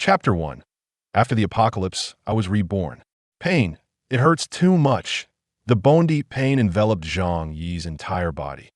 Chapter 1. After the apocalypse, I was reborn. Pain. It hurts too much. The bone-deep pain enveloped Zhang Yi's entire body.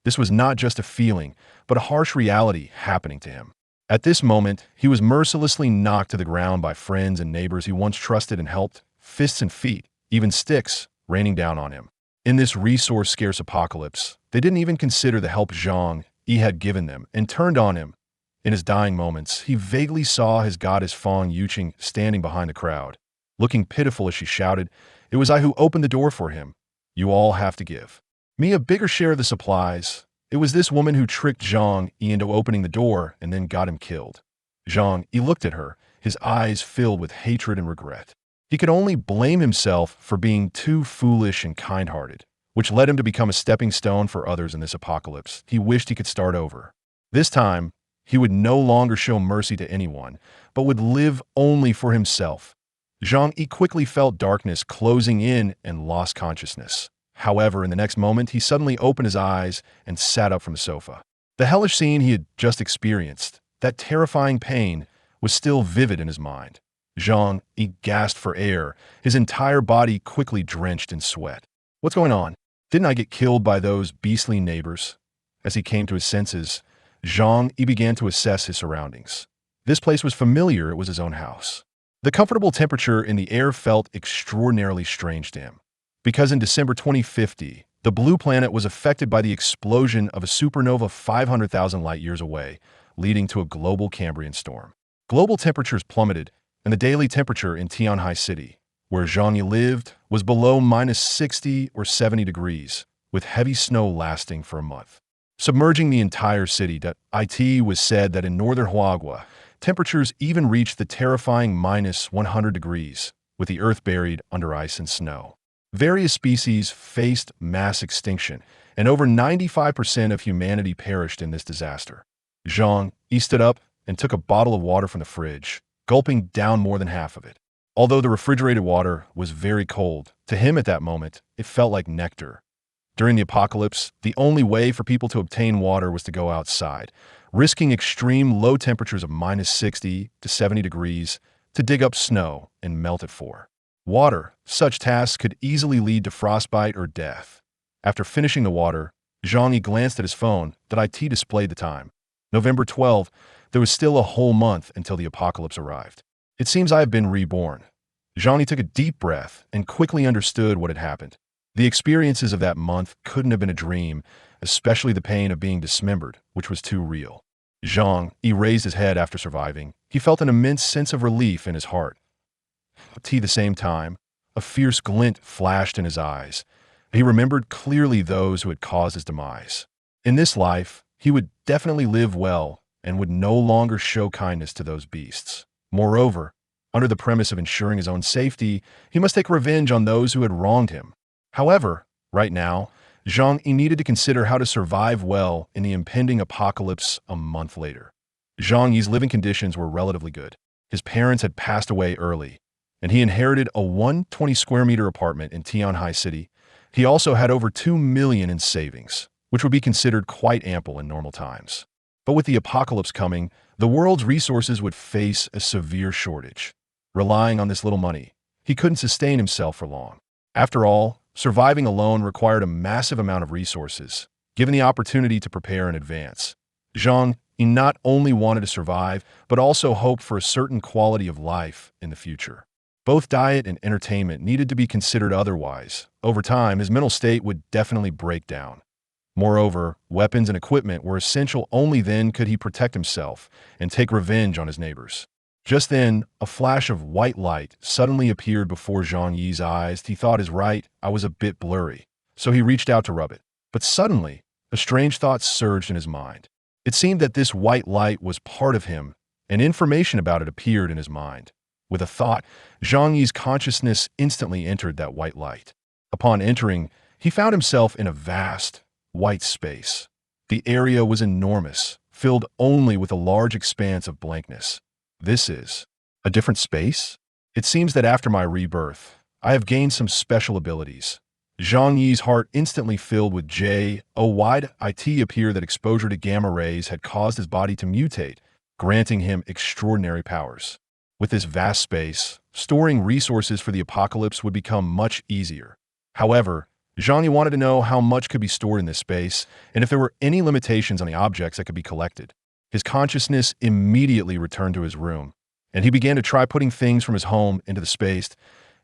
This was not just a feeling, but a harsh reality happening to him. At this moment, he was mercilessly knocked to the ground by friends and neighbors he once trusted and helped, fists and feet, even sticks, raining down on him. In this resource-scarce apocalypse, they didn't even consider the help Zhang Yi had given them and turned on him. In his dying moments, he vaguely saw his goddess Feng Yuqing standing behind the crowd. Looking pitiful as she shouted, "It was I who opened the door for him. You all have to give me a bigger share of the supplies." It was this woman who tricked Zhang Yi into opening the door and then got him killed. Zhang Yi looked at her, his eyes filled with hatred and regret. He could only blame himself for being too foolish and kind-hearted, which led him to become a stepping stone for others in this apocalypse. He wished he could start over. This time, he would no longer show mercy to anyone, but would live only for himself. Zhang Yi quickly felt darkness closing in and lost consciousness. However, in the next moment, he suddenly opened his eyes and sat up from the sofa. The hellish scene he had just experienced, that terrifying pain, was still vivid in his mind. Zhang Yi gasped for air, his entire body quickly drenched in sweat. "What's going on? Didn't I get killed by those beastly neighbors?" As he came to his senses, Zhang Yi began to assess his surroundings. This place was familiar. It was his own house. The comfortable temperature in the air felt extraordinarily strange to him. Because in December 2050, the blue planet was affected by the explosion of a supernova 500,000 light-years away, leading to a global Cambrian storm. Global temperatures plummeted, and the daily temperature in Tianhai City, where Zhang Yi lived, was below -60 or 70 degrees, with heavy snow lasting for a month, submerging the entire city. It was said that in northern Huagua, temperatures even reached the terrifying -100 degrees, with the earth buried under ice and snow. Various species faced mass extinction, and over 95% of humanity perished in this disaster. Zhang Yi stood up and took a bottle of water from the fridge, gulping down more than half of it. Although the refrigerated water was very cold, to him at that moment, it felt like nectar. During the apocalypse, the only way for people to obtain water was to go outside, risking extreme low temperatures of -60 to 70 degrees to dig up snow and melt it for water. Such tasks could easily lead to frostbite or death. After finishing the water, Zhang Yi glanced at his phone. It displayed the time. November 12. There was still a whole month until the apocalypse arrived. "It seems I have been reborn." Zhang Yi took a deep breath and quickly understood what had happened. The experiences of that month couldn't have been a dream, especially the pain of being dismembered, which was too real. Zhang Yi raised his head after surviving. He felt an immense sense of relief in his heart. At the same time, a fierce glint flashed in his eyes. He remembered clearly those who had caused his demise. In this life, he would definitely live well and would no longer show kindness to those beasts. Moreover, under the premise of ensuring his own safety, he must take revenge on those who had wronged him. However, right now, Zhang Yi needed to consider how to survive well in the impending apocalypse a month later. Zhang Yi's living conditions were relatively good. His parents had passed away early, and he inherited a 120-square-meter apartment in Tianhai City. He also had over 2 million in savings, which would be considered quite ample in normal times. But with the apocalypse coming, the world's resources would face a severe shortage. Relying on this little money, he couldn't sustain himself for long. After all, surviving alone required a massive amount of resources. Given the opportunity to prepare in advance, Zhang Yi not only wanted to survive, but also hoped for a certain quality of life in the future. Both diet and entertainment needed to be considered, otherwise, over time, his mental state would definitely break down. Moreover, weapons and equipment were essential. Only then could he protect himself and take revenge on his neighbors. Just then, a flash of white light suddenly appeared before Zhang Yi's eyes. He thought his right eye was a bit blurry, so he reached out to rub it. But suddenly, a strange thought surged in his mind. It seemed that this white light was part of him, and information about it appeared in his mind. With a thought, Zhang Yi's consciousness instantly entered that white light. Upon entering, he found himself in a vast, white space. The area was enormous, filled only with a large expanse of blankness. This is a different space? It seems that after my rebirth, I have gained some special abilities. Zhang Yi's heart instantly filled with joy. It appeared that exposure to gamma rays had caused his body to mutate, granting him extraordinary powers. With this vast space, storing resources for the apocalypse would become much easier. However, Zhang Yi wanted to know how much could be stored in this space and if there were any limitations on the objects that could be collected. His consciousness immediately returned to his room, and he began to try putting things from his home into the space.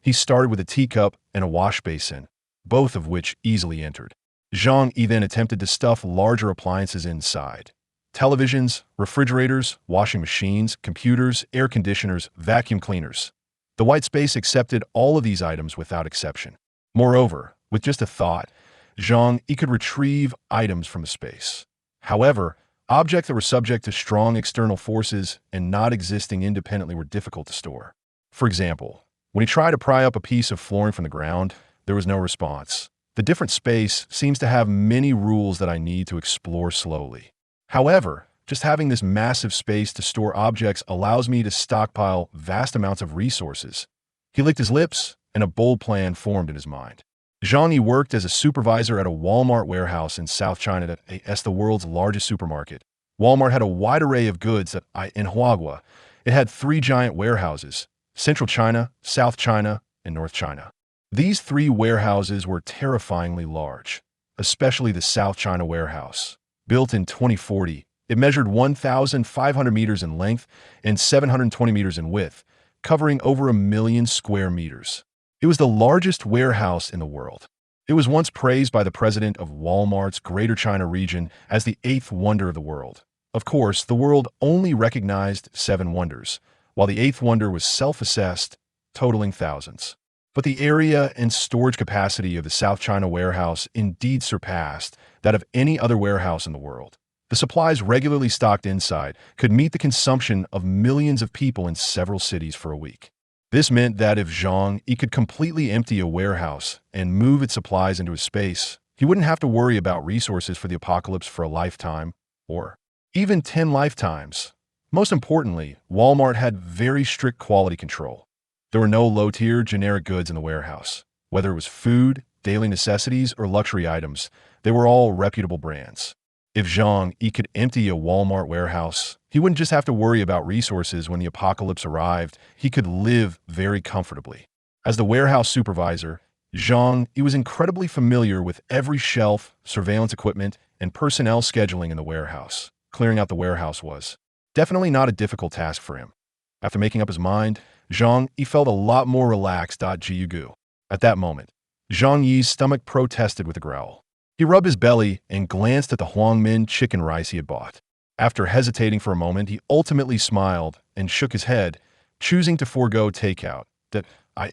He started with a teacup and a wash basin, both of which easily entered. Zhang Yi then attempted to stuff larger appliances inside. Televisions, refrigerators, washing machines, computers, air conditioners, vacuum cleaners. The white space accepted all of these items without exception. Moreover, with just a thought, Zhang Yi could retrieve items from the space. However, objects that were subject to strong external forces and not existing independently were difficult to store. For example, when he tried to pry up a piece of flooring from the ground, there was no response. The different space seems to have many rules that I need to explore slowly. However, just having this massive space to store objects allows me to stockpile vast amounts of resources. He licked his lips, and a bold plan formed in his mind. Zhang Yi worked as a supervisor at a Walmart warehouse in South China as the world's largest supermarket. Walmart had a wide array of goods in Huagua. It had 3 giant warehouses: Central China, South China, and North China. These 3 warehouses were terrifyingly large, especially the South China warehouse. Built in 2040, it measured 1,500 meters in length and 720 meters in width, covering over 1 million square meters. It was the largest warehouse in the world. It was once praised by the president of Walmart's Greater China region as the 8th wonder of the world. Of course, the world only recognized 7 wonders, while the 8th wonder was self-assessed, totaling thousands. But the area and storage capacity of the South China warehouse indeed surpassed that of any other warehouse in the world. The supplies regularly stocked inside could meet the consumption of millions of people in several cities for a week. This meant that if Zhang Yi could completely empty a warehouse and move its supplies into a space, he wouldn't have to worry about resources for the apocalypse for a lifetime, or even 10 lifetimes. Most importantly, Walmart had very strict quality control. There were no low-tier generic goods in the warehouse. Whether it was food, daily necessities, or luxury items, they were all reputable brands. If Zhang Yi could empty a Walmart warehouse, he wouldn't just have to worry about resources when the apocalypse arrived. He could live very comfortably. As the warehouse supervisor, Zhang Yi was incredibly familiar with every shelf, surveillance equipment, and personnel scheduling in the warehouse. Clearing out the warehouse was definitely not a difficult task for him. After making up his mind, Zhang Yi felt a lot more relaxed. At that moment, Zhang Yi's stomach protested with a growl. He rubbed his belly and glanced at the Huangmin chicken rice he had bought. After hesitating for a moment, he ultimately smiled and shook his head, choosing to forego takeout.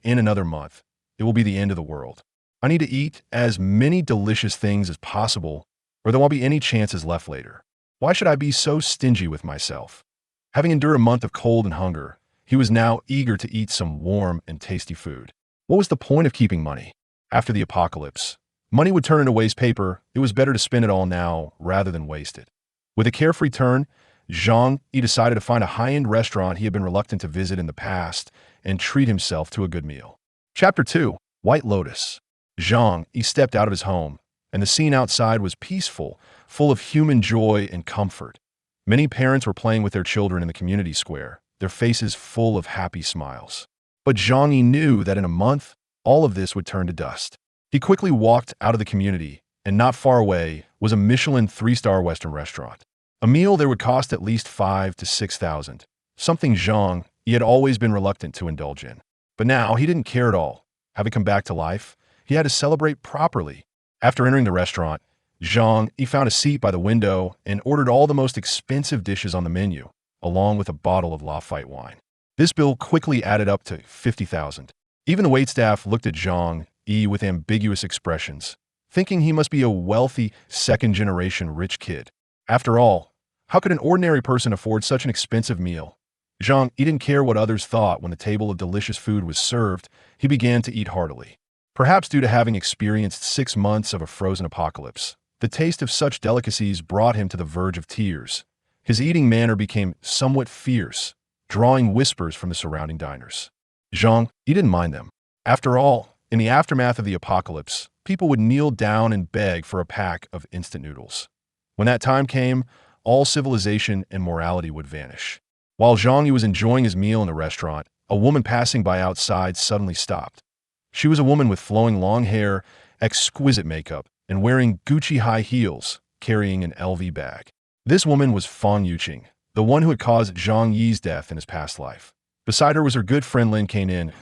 In another month, it will be the end of the world. I need to eat as many delicious things as possible, or there won't be any chances left later. Why should I be so stingy with myself? Having endured a month of cold and hunger, he was now eager to eat some warm and tasty food. What was the point of keeping money? After the apocalypse, money would turn into waste paper. It was better to spend it all now rather than waste it. With a carefree turn, Zhang Yi decided to find a high-end restaurant he had been reluctant to visit in the past and treat himself to a good meal. Chapter 2. White Lotus. Zhang Yi stepped out of his home, and the scene outside was peaceful, full of human joy and comfort. Many parents were playing with their children in the community square, their faces full of happy smiles. But Zhang Yi knew that in a month, all of this would turn to dust. He quickly walked out of the community, and not far away was a Michelin 3-star Western restaurant. A meal there would cost at least 5,000 to 6,000, something Zhang Yi had always been reluctant to indulge in. But now he didn't care at all. Having come back to life, he had to celebrate properly. After entering the restaurant, Zhang Yi found a seat by the window and ordered all the most expensive dishes on the menu, along with a bottle of Lafite wine. This bill quickly added up to 50,000. Even the waitstaff looked at Zhang Yi with ambiguous expressions, thinking he must be a wealthy, second-generation rich kid. After all, how could an ordinary person afford such an expensive meal? Zhang Yi didn't care what others thought. When the table of delicious food was served, he began to eat heartily. Perhaps due to having experienced 6 months of a frozen apocalypse, the taste of such delicacies brought him to the verge of tears. His eating manner became somewhat fierce, drawing whispers from the surrounding diners. Zhang Yi didn't mind them. After all, in the aftermath of the apocalypse, people would kneel down and beg for a pack of instant noodles. When that time came, all civilization and morality would vanish. While Zhang Yi was enjoying his meal in the restaurant, a woman passing by outside suddenly stopped. She was a woman with flowing long hair, exquisite makeup, and wearing Gucci high heels, carrying an LV bag. This woman was Fang Yuqing, the one who had caused Zhang Yi's death in his past life. Beside her was her good friend Lin Kainin.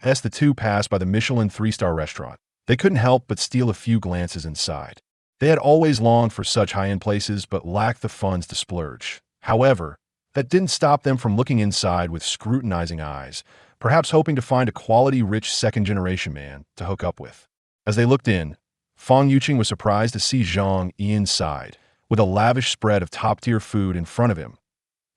As the two passed by the Michelin three-star restaurant, they couldn't help but steal a few glances inside. They had always longed for such high-end places but lacked the funds to splurge. However, that didn't stop them from looking inside with scrutinizing eyes, perhaps hoping to find a quality, rich second-generation man to hook up with. As they looked in, Fang Yuqing was surprised to see Zhang Yi inside, with a lavish spread of top-tier food in front of him.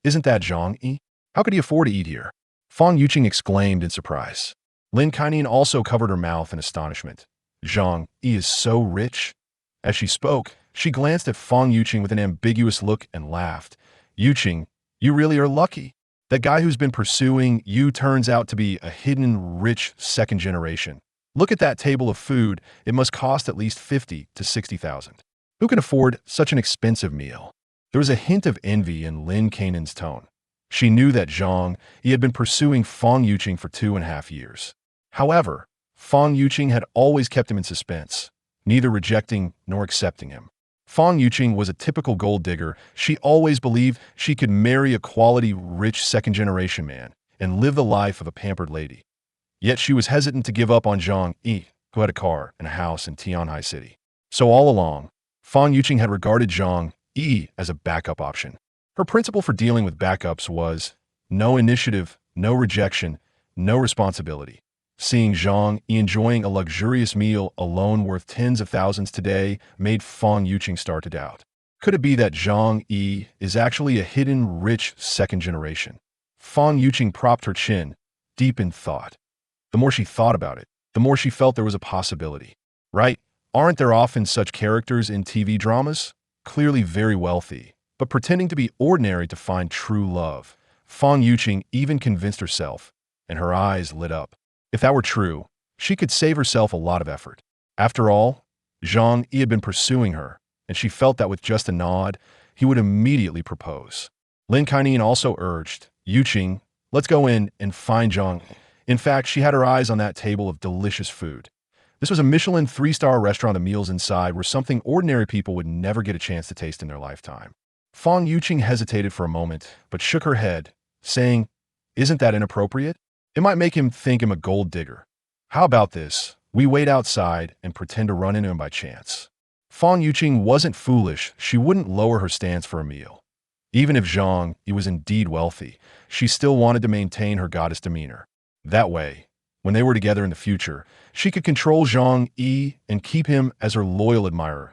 "Isn't that Zhang Yi? How could he afford to eat here?" Fang Yuqing exclaimed in surprise. Lin Kainin also covered her mouth in astonishment. "Zhang Yi is so rich?" As she spoke, she glanced at Fang Yuqing with an ambiguous look and laughed. "Yuqing, you really are lucky. That guy who's been pursuing you turns out to be a hidden, rich second generation. Look at that table of food. It must cost at least 50 to 60,000. Who can afford such an expensive meal?" There was a hint of envy in Lin Kainin's tone. She knew that Zhang Yi had been pursuing Fang Yuqing for 2.5 years. However, Fang Yuqing had always kept him in suspense, neither rejecting nor accepting him. Fang Yuqing was a typical gold digger. She always believed she could marry a quality, rich second-generation man and live the life of a pampered lady. Yet she was hesitant to give up on Zhang Yi, who had a car and a house in Tianhai City. So all along, Fang Yuqing had regarded Zhang Yi as a backup option. Her principle for dealing with backups was no initiative, no rejection, no responsibility. Seeing Zhang Yi enjoying a luxurious meal alone worth tens of thousands today made Fang Yuqing start to doubt. Could it be that Zhang Yi is actually a hidden, rich second generation? Fang Yuqing propped her chin, deep in thought. The more she thought about it, the more she felt there was a possibility. Right? Aren't there often such characters in TV dramas? Clearly very wealthy, but pretending to be ordinary to find true love. Fang Yuqing even convinced herself, and her eyes lit up. If that were true, she could save herself a lot of effort. After all, Zhang Yi had been pursuing her, and she felt that with just a nod, he would immediately propose. Lin Kainin also urged, "Yuqing, let's go in and find Zhang." In fact, she had her eyes on that table of delicious food. This was a Michelin three-star restaurant. The meals inside were something ordinary people would never get a chance to taste in their lifetime. Fang Yuqing hesitated for a moment, but shook her head, saying, "Isn't that inappropriate? It might make him think I'm a gold digger. How about this? We wait outside and pretend to run into him by chance." Fang Yuqing wasn't foolish. She wouldn't lower her stance for a meal. Even if Zhang Yi was indeed wealthy, she still wanted to maintain her goddess demeanor. That way, when they were together in the future, she could control Zhang Yi and keep him as her loyal admirer.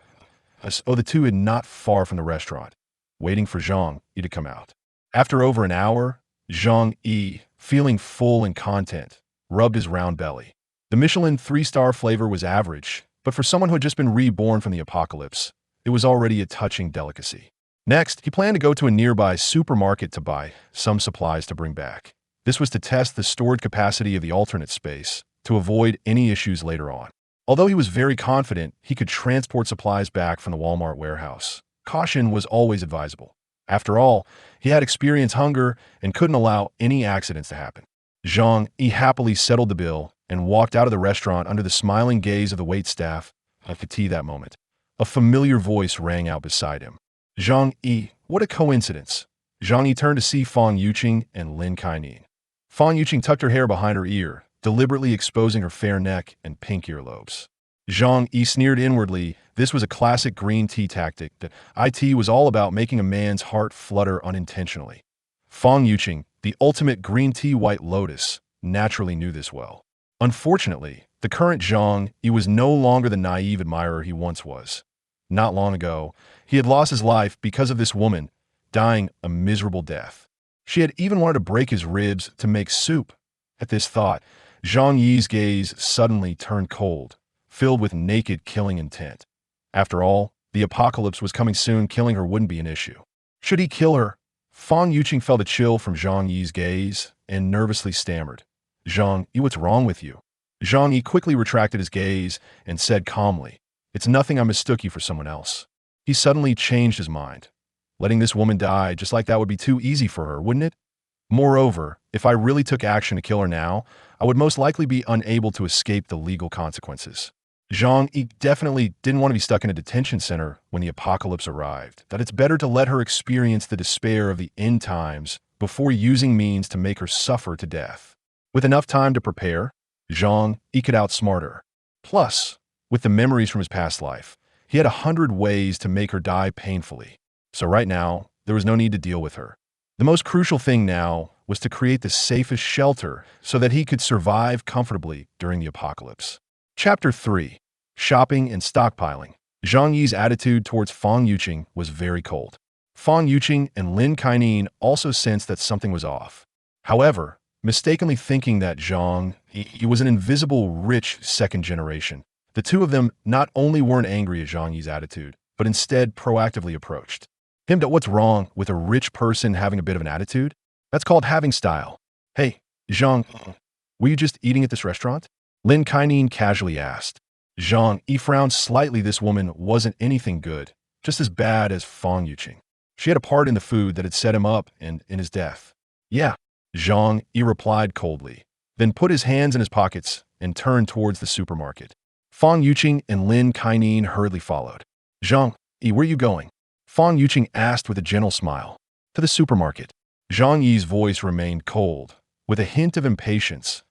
So the two had not far from the restaurant, waiting for Zhang Yi to come out. After over an hour, Zhang Yi, feeling full and content, rubbed his round belly. The Michelin three-star flavor was average, but for someone who had just been reborn from the apocalypse, it was already a touching delicacy. Next, he planned to go to a nearby supermarket to buy some supplies to bring back. This was to test the storage capacity of the alternate space, to avoid any issues later on. Although he was very confident he could transport supplies back from the Walmart warehouse, caution was always advisable. After all, he had experienced hunger and couldn't allow any accidents to happen. Zhang Yi happily settled the bill and walked out of the restaurant under the smiling gaze of the waitstaff. I could see that moment. A familiar voice rang out beside him. "Zhang Yi, what a coincidence." Zhang Yi turned to see Fang Yuqing and Lin Kainin. Fang Yuqing tucked her hair behind her ear, deliberately exposing her fair neck and pink earlobes. Zhang Yi sneered inwardly. This was a classic green tea tactic. It was all about making a man's heart flutter unintentionally. Fang Yuqing, the ultimate green tea white lotus, naturally knew this well. Unfortunately, the current Zhang Yi was no longer the naive admirer he once was. Not long ago, he had lost his life because of this woman, dying a miserable death. She had even wanted to break his ribs to make soup. At this thought, Zhang Yi's gaze suddenly turned cold, filled with naked killing intent. After all, the apocalypse was coming soon. Killing her wouldn't be an issue. Should he kill her? Fang Yuqing felt a chill from Zhang Yi's gaze and nervously stammered, "Zhang Yi, what's wrong with you?" Zhang Yi quickly retracted his gaze and said calmly, "It's nothing. I mistook you for someone else." He suddenly changed his mind. Letting this woman die just like that would be too easy for her, wouldn't it? Moreover, if I really took action to kill her now, I would most likely be unable to escape the legal consequences. Zhang Yi definitely didn't want to be stuck in a detention center when the apocalypse arrived, that it's better to let her experience the despair of the end times before using means to make her suffer to death. With enough time to prepare, Zhang Yi could outsmart her. Plus, with the memories from his past life, he had 100 ways to make her die painfully. So right now, there was no need to deal with her. The most crucial thing now was to create the safest shelter so that he could survive comfortably during the apocalypse. Chapter 3. Shopping and Stockpiling. Zhang Yi's attitude towards Fang Yuqing was very cold. Fang Yuqing and Lin Kaining also sensed that something was off. However, mistakenly thinking that Zhang Yi was an invisible, rich second generation, the two of them not only weren't angry at Zhang Yi's attitude, but instead proactively approached him. What's wrong with a rich person having a bit of an attitude? That's called having style. Hey, Zhang, were you just eating at this restaurant? Lin Kaining casually asked. Zhang Yi frowned slightly. This woman wasn't anything good, just as bad as Fang Yuqing. She had a part in the food that had set him up and in his death. Yeah, Zhang Yi replied coldly, then put his hands in his pockets and turned towards the supermarket. Fang Yuqing and Lin Kaining hurriedly followed. Zhang Yi, where are you going? Fang Yuqing asked with a gentle smile. To the supermarket. Zhang Yi's voice remained cold, with a hint of impatience.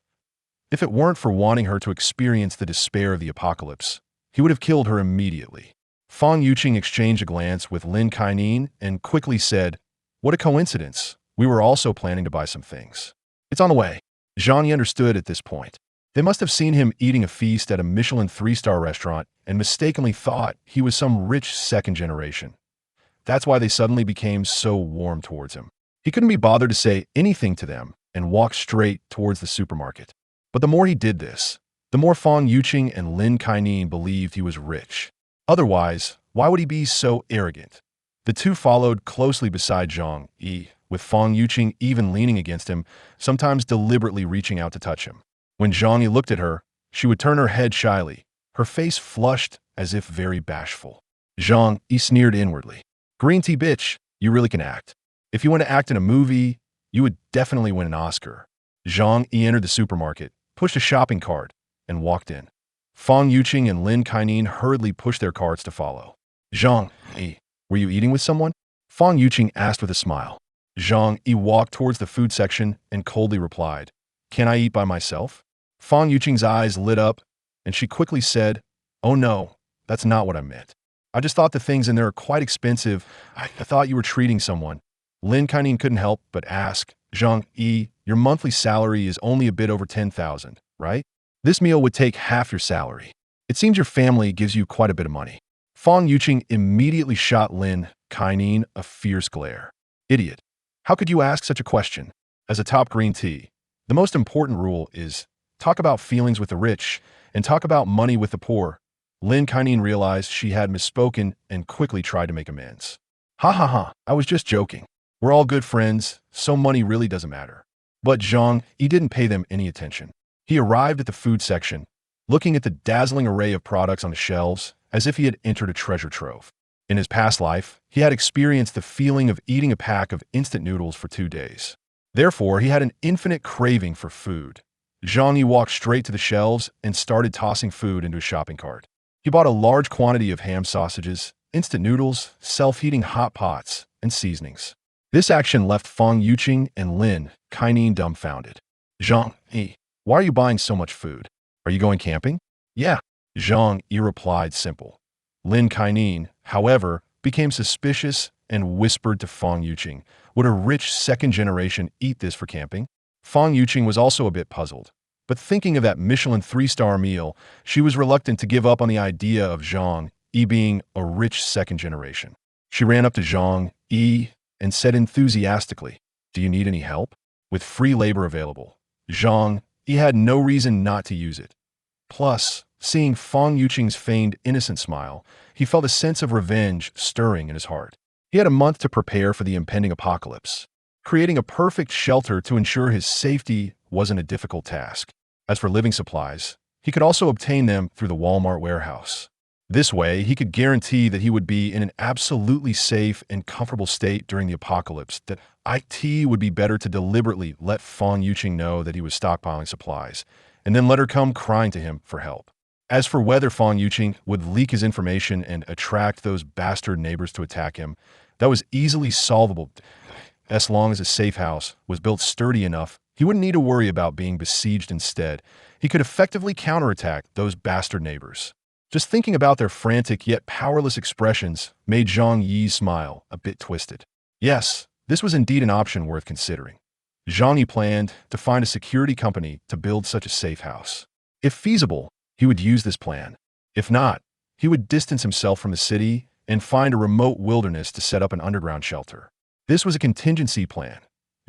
If it weren't for wanting her to experience the despair of the apocalypse, he would have killed her immediately. Fang Yuqing exchanged a glance with Lin Kaining and quickly said, "What a coincidence. We were also planning to buy some things. It's on the way." Zhang Yi understood at this point. They must have seen him eating a feast at a Michelin 3-star restaurant and mistakenly thought he was some rich second generation. That's why they suddenly became so warm towards him. He couldn't be bothered to say anything to them and walked straight towards the supermarket. But the more he did this, the more Fang Yuqing and Lin Kaining believed he was rich. Otherwise, why would he be so arrogant? The two followed closely beside Zhang Yi, with Fang Yuqing even leaning against him, sometimes deliberately reaching out to touch him. When Zhang Yi looked at her, she would turn her head shyly, her face flushed as if very bashful. Zhang Yi sneered inwardly. Green tea bitch, you really can act. If you want to act in a movie, you would definitely win an Oscar. Zhang Yi entered the supermarket, pushed a shopping cart, and walked in. Fang Yuqing and Lin Kaining hurriedly pushed their carts to follow. Zhang Yi, were you eating with someone? Fang Yuqing asked with a smile. Zhang Yi walked towards the food section and coldly replied, "Can I eat by myself?" Fang Yuqing's eyes lit up, and she quickly said, "Oh no, that's not what I meant. I just thought the things in there are quite expensive. I thought you were treating someone." Lin Kaining couldn't help but ask, "Zhang Yi, your monthly salary is only a bit over 10,000, right? This meal would take half your salary. It seems your family gives you quite a bit of money." Fang Yuqing immediately shot Lin Kaining a fierce glare. "Idiot. How could you ask such a question? As a top green tea, the most important rule is talk about feelings with the rich and talk about money with the poor." Lin Kaining realized she had misspoken and quickly tried to make amends. "Ha ha ha, I was just joking. We're all good friends, so money really doesn't matter." But Zhang Yi didn't pay them any attention. He arrived at the food section, looking at the dazzling array of products on the shelves as if he had entered a treasure trove. In his past life, he had experienced the feeling of eating a pack of instant noodles for 2 days. Therefore, he had an infinite craving for food. Zhang Yi walked straight to the shelves and started tossing food into his shopping cart. He bought a large quantity of ham sausages, instant noodles, self-heating hot pots, and seasonings. This action left Fang Yuqing and Lin Kaining dumbfounded. "Zhang Yi, why are you buying so much food? Are you going camping?" "Yeah," Zhang Yi replied simple. Lin Kaining, however, became suspicious and whispered to Fang Yuqing, "Would a rich second generation eat this for camping?" Fang Yuqing was also a bit puzzled, but thinking of that Michelin 3-star meal, she was reluctant to give up on the idea of Zhang Yi being a rich second generation. She ran up to Zhang Yi and said enthusiastically, "Do you need any help?" With free labor available, Zhang Yi had no reason not to use it. Plus, seeing Fang Yuqing's feigned innocent smile, he felt a sense of revenge stirring in his heart. He had a month to prepare for the impending apocalypse. Creating a perfect shelter to ensure his safety wasn't a difficult task. As for living supplies, he could also obtain them through the Walmart warehouse. This way, he could guarantee that he would be in an absolutely safe and comfortable state during the apocalypse, that IT would be better to deliberately let Fong Yuqing know that he was stockpiling supplies, and then let her come crying to him for help. As for whether Fong Yuqing would leak his information and attract those bastard neighbors to attack him, that was easily solvable. As long as a safe house was built sturdy enough, he wouldn't need to worry about being besieged instead. He could effectively counterattack those bastard neighbors. Just thinking about their frantic yet powerless expressions made Zhang Yi's smile a bit twisted. Yes, this was indeed an option worth considering. Zhang Yi planned to find a security company to build such a safe house. If feasible, he would use this plan. If not, he would distance himself from the city and find a remote wilderness to set up an underground shelter. This was a contingency plan.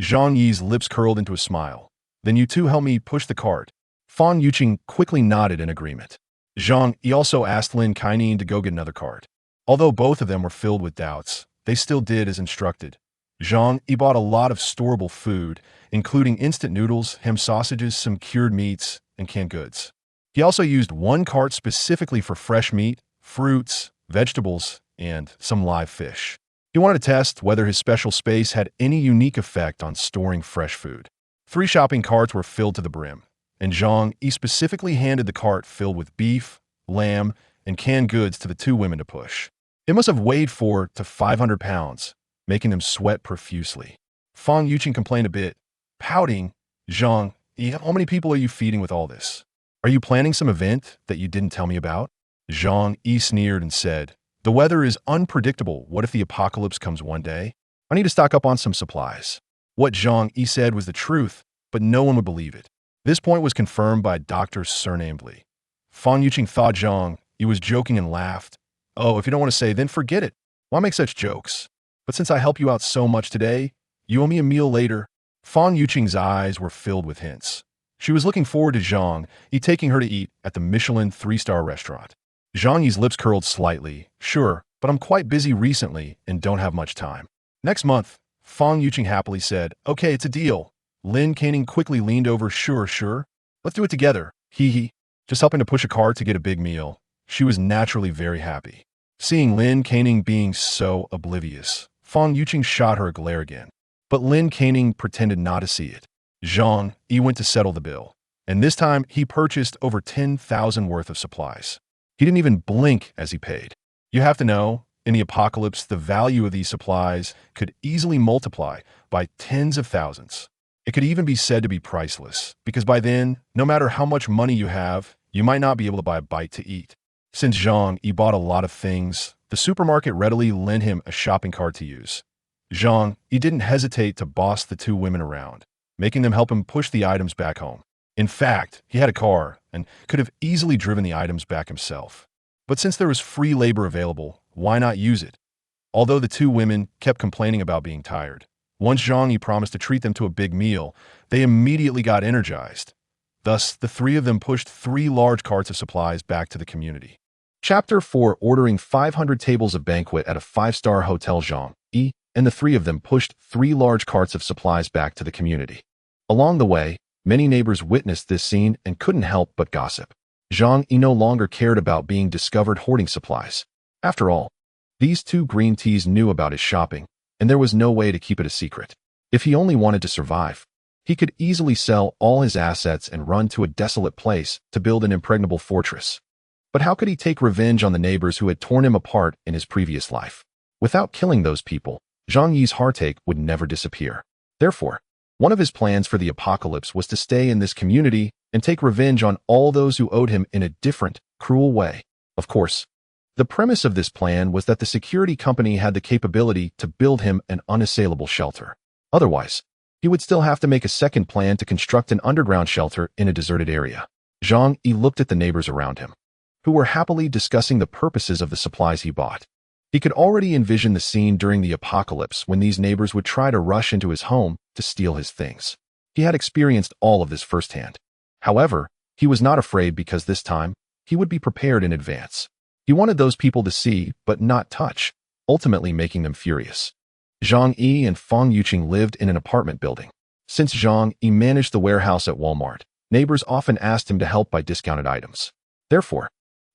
Zhang Yi's lips curled into a smile. Then you two help me push the cart. Fong Yuqing quickly nodded in agreement. Zhang Yi also asked Lin Kaining to go get another cart. Although both of them were filled with doubts, they still did as instructed. Zhang Yi bought a lot of storable food, including instant noodles, ham sausages, some cured meats, and canned goods. He also used one cart specifically for fresh meat, fruits, vegetables, and some live fish. He wanted to test whether his special space had any unique effect on storing fresh food. 3 shopping carts were filled to the brim, and Zhang Yi specifically handed the cart filled with beef, lamb, and canned goods to the 2 women to push. It must have weighed 400 to 500 pounds, making them sweat profusely. Fong Yuqing complained a bit, pouting, Zhang Yi, how many people are you feeding with all this? Are you planning some event that you didn't tell me about? Zhang Yi sneered and said, the weather is unpredictable. What if the apocalypse comes one day? I need to stock up on some supplies. What Zhang Yi said was the truth, but no one would believe it. This point was confirmed by a doctor surnamed Li. Fong Yuqing thought Zhang Yi was joking and laughed. Oh, if you don't want to say, then forget it. Why make such jokes? But since I help you out so much today, you owe me a meal later. Fong Yuqing's eyes were filled with hints. She was looking forward to Zhang Yi taking her to eat at the Michelin 3-star restaurant. Zhang Yi's lips curled slightly. Sure, but I'm quite busy recently and don't have much time. Next month, Fong Yuqing happily said, okay, it's a deal. Lin Kaining quickly leaned over. Sure. Let's do it together. Hee. Just helping to push a cart to get a big meal. She was naturally very happy. Seeing Lin Kaining being so oblivious, Fong Yuqing shot her a glare again. But Lin Kaining pretended not to see it. Zhang Yi went to settle the bill, and this time he purchased over 10,000 worth of supplies. He didn't even blink as he paid. You have to know, in the apocalypse, the value of these supplies could easily multiply by tens of thousands. It could even be said to be priceless, because by then, no matter how much money you have, you might not be able to buy a bite to eat. Since Zhang Yi bought a lot of things, the supermarket readily lent him a shopping cart to use. Zhang Yi didn't hesitate to boss the 2 women around, making them help him push the items back home. In fact, he had a car and could have easily driven the items back himself. But since there was free labor available, why not use it? Although the 2 women kept complaining about being tired, once Zhang Yi promised to treat them to a big meal, they immediately got energized. Thus, the 3 of them pushed 3 large carts of supplies back to the community. Chapter 4. Ordering 500 tables of banquet at a 5-star hotel. Zhang Yi and the 3 of them pushed 3 large carts of supplies back to the community. Along the way, many neighbors witnessed this scene and couldn't help but gossip. Zhang Yi no longer cared about being discovered hoarding supplies. After all, these 2 green teas knew about his shopping, and there was no way to keep it a secret. If he only wanted to survive, he could easily sell all his assets and run to a desolate place to build an impregnable fortress. But how could he take revenge on the neighbors who had torn him apart in his previous life? Without killing those people, Zhang Yi's heartache would never disappear. Therefore, one of his plans for the apocalypse was to stay in this community and take revenge on all those who owed him in a different, cruel way. Of course, the premise of this plan was that the security company had the capability to build him an unassailable shelter. Otherwise, he would still have to make a second plan to construct an underground shelter in a deserted area. Zhang Yi looked at the neighbors around him, who were happily discussing the purposes of the supplies he bought. He could already envision the scene during the apocalypse when these neighbors would try to rush into his home to steal his things. He had experienced all of this firsthand. However, he was not afraid because this time, he would be prepared in advance. He wanted those people to see, but not touch, ultimately making them furious. Zhang Yi and Fong Yuqing lived in an apartment building. Since Zhang Yi managed the warehouse at Walmart, neighbors often asked him to help buy discounted items. Therefore,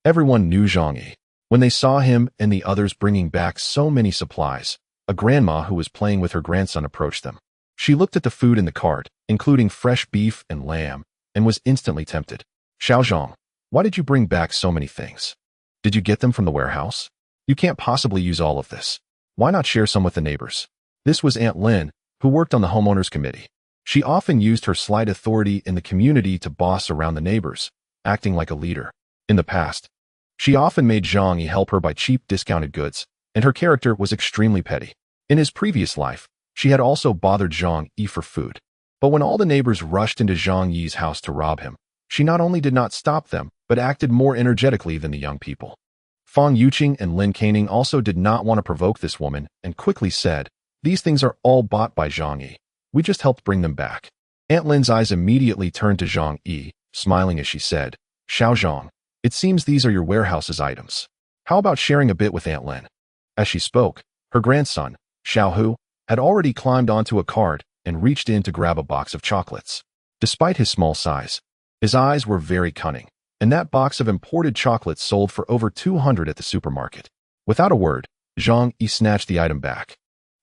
everyone knew Zhang Yi. When they saw him and the others bringing back so many supplies, a grandma who was playing with her grandson approached them. She looked at the food in the cart, including fresh beef and lamb, and was instantly tempted. Xiaozhong, why did you bring back so many things? Did you get them from the warehouse? You can't possibly use all of this. Why not share some with the neighbors? This was Aunt Lin, who worked on the homeowners committee. She often used her slight authority in the community to boss around the neighbors, acting like a leader. In the past, she often made Zhang Yi help her buy cheap discounted goods, and her character was extremely petty. In his previous life, she had also bothered Zhang Yi for food. But when all the neighbors rushed into Zhang Yi's house to rob him, she not only did not stop them, but acted more energetically than the young people. Fang Yuqing and Lin Caning also did not want to provoke this woman and quickly said, "These things are all bought by Zhang Yi. We just helped bring them back." Aunt Lin's eyes immediately turned to Zhang Yi, smiling as she said, "Xiaozhong, it seems these are your warehouse's items. How about sharing a bit with Aunt Lin?" As she spoke, her grandson, Xiaohu, had already climbed onto a cart and reached in to grab a box of chocolates. Despite his small size, his eyes were very cunning, and that box of imported chocolates sold for over 200 at the supermarket. Without a word, Zhang Yi snatched the item back.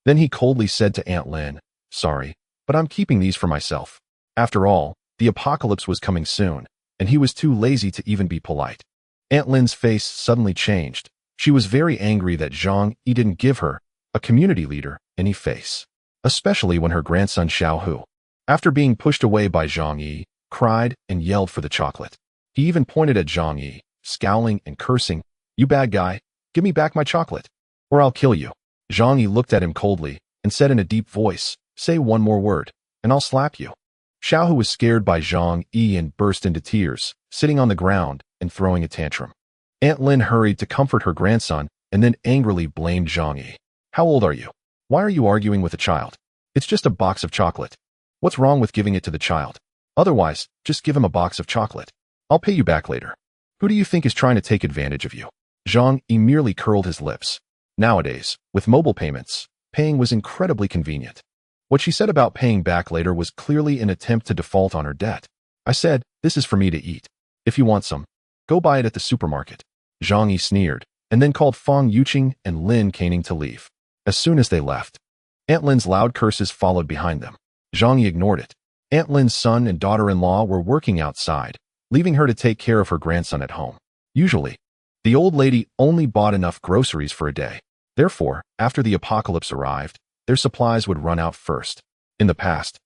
Then he coldly said to Aunt Lin, "Sorry, but I'm keeping these for myself." After all, the apocalypse was coming soon, and he was too lazy to even be polite. Aunt Lin's face suddenly changed. She was very angry that Zhang Yi didn't give her, a community leader, any face, especially when her grandson Xiaohu, after being pushed away by Zhang Yi, cried and yelled for the chocolate. He even pointed at Zhang Yi, scowling and cursing, "You bad guy, give me back my chocolate, or I'll kill you." Zhang Yi looked at him coldly and said in a deep voice, "Say one more word, and I'll slap you." Xiaohu was scared by Zhang Yi and burst into tears, sitting on the ground and throwing a tantrum. Aunt Lin hurried to comfort her grandson and then angrily blamed Zhang Yi. "How old are you? Why are you arguing with a child? It's just a box of chocolate. What's wrong with giving it to the child? Otherwise, just give him a box of chocolate. I'll pay you back later. Who do you think is trying to take advantage of you?" Zhang Yi merely curled his lips. Nowadays, with mobile payments, paying was incredibly convenient. What she said about paying back later was clearly an attempt to default on her debt. "I said, this is for me to eat. If you want some, go buy it at the supermarket." Zhang Yi sneered, and then called Fang Yuqing and Lin Caning to leave. As soon as they left, Aunt Lin's loud curses followed behind them. Zhang Yi ignored it. Aunt Lin's son and daughter-in-law were working outside, leaving her to take care of her grandson at home. Usually, the old lady only bought enough groceries for a day. Therefore, after the apocalypse arrived, their supplies would run out first. In the past,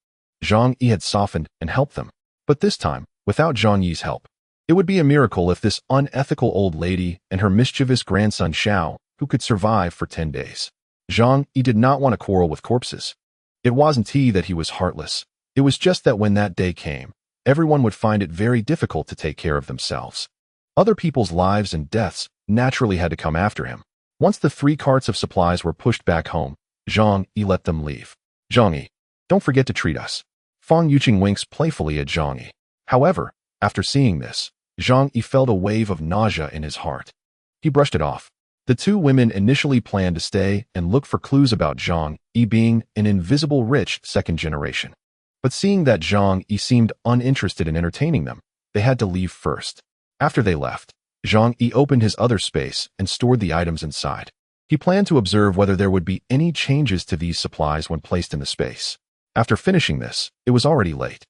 Zhang Yi had softened and helped them. But this time, without Zhang Yi's help, it would be a miracle if this unethical old lady and her mischievous grandson Xiao, who could survive for 10 days. Zhang Yi did not want to quarrel with corpses. It wasn't he that he was heartless. It was just that when that day came, everyone would find it very difficult to take care of themselves. Other people's lives and deaths naturally had to come after him. Once the 3 carts of supplies were pushed back home, Zhang Yi let them leave. "Zhang Yi, don't forget to treat us." Fang Yuqing winks playfully at Zhang Yi. However, after seeing this, Zhang Yi felt a wave of nausea in his heart. He brushed it off. The 2 women initially planned to stay and look for clues about Zhang Yi being an invisible rich second generation. But seeing that Zhang Yi seemed uninterested in entertaining them, they had to leave first. After they left, Zhang Yi opened his other space and stored the items inside. He planned to observe whether there would be any changes to these supplies when placed in the space. After finishing this, it was already late.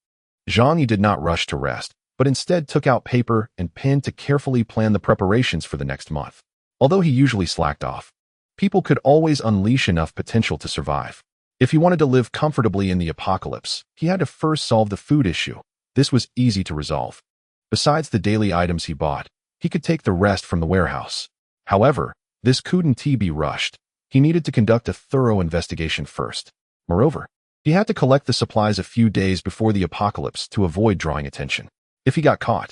Zhang Yi did not rush to rest, but instead took out paper and pen to carefully plan the preparations for the next month. Although he usually slacked off, people could always unleash enough potential to survive. If he wanted to live comfortably in the apocalypse, he had to first solve the food issue. This was easy to resolve. Besides the daily items he bought, he could take the rest from the warehouse. However, this couldn't be rushed. He needed to conduct a thorough investigation first. Moreover, he had to collect the supplies a few days before the apocalypse to avoid drawing attention. If he got caught,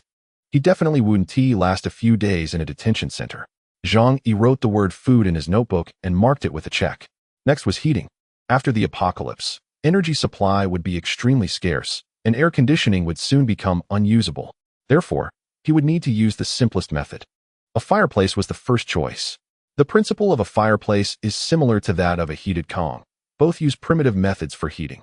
he definitely wouldn't last a few days in a detention center. Zhang Yi wrote the word food in his notebook and marked it with a check. Next was heating. After the apocalypse, energy supply would be extremely scarce, and air conditioning would soon become unusable. Therefore, he would need to use the simplest method. A fireplace was the first choice. The principle of a fireplace is similar to that of a heated Kong. Both use primitive methods for heating.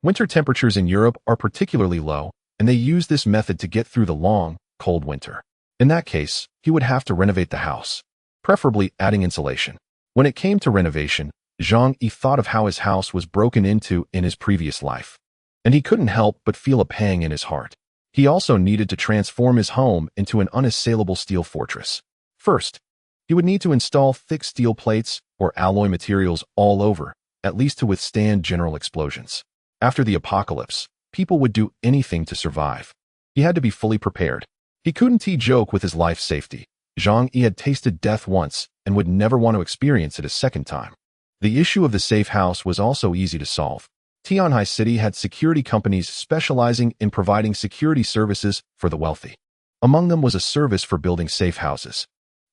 Winter temperatures in Europe are particularly low, and they use this method to get through the long, cold winter. In that case, he would have to renovate the house. preferably adding insulation. When it came to renovation, Zhang Yi thought of how his house was broken into in his previous life, and he couldn't help but feel a pang in his heart. He also needed to transform his home into an unassailable steel fortress. First, he would need to install thick steel plates or alloy materials all over, at least to withstand general explosions. After the apocalypse, people would do anything to survive. He had to be fully prepared. He couldn't joke with his life safety. Zhang Yi had tasted death once and would never want to experience it a second time. The issue of the safe house was also easy to solve. Tianhai City had security companies specializing in providing security services for the wealthy. Among them was a service for building safe houses.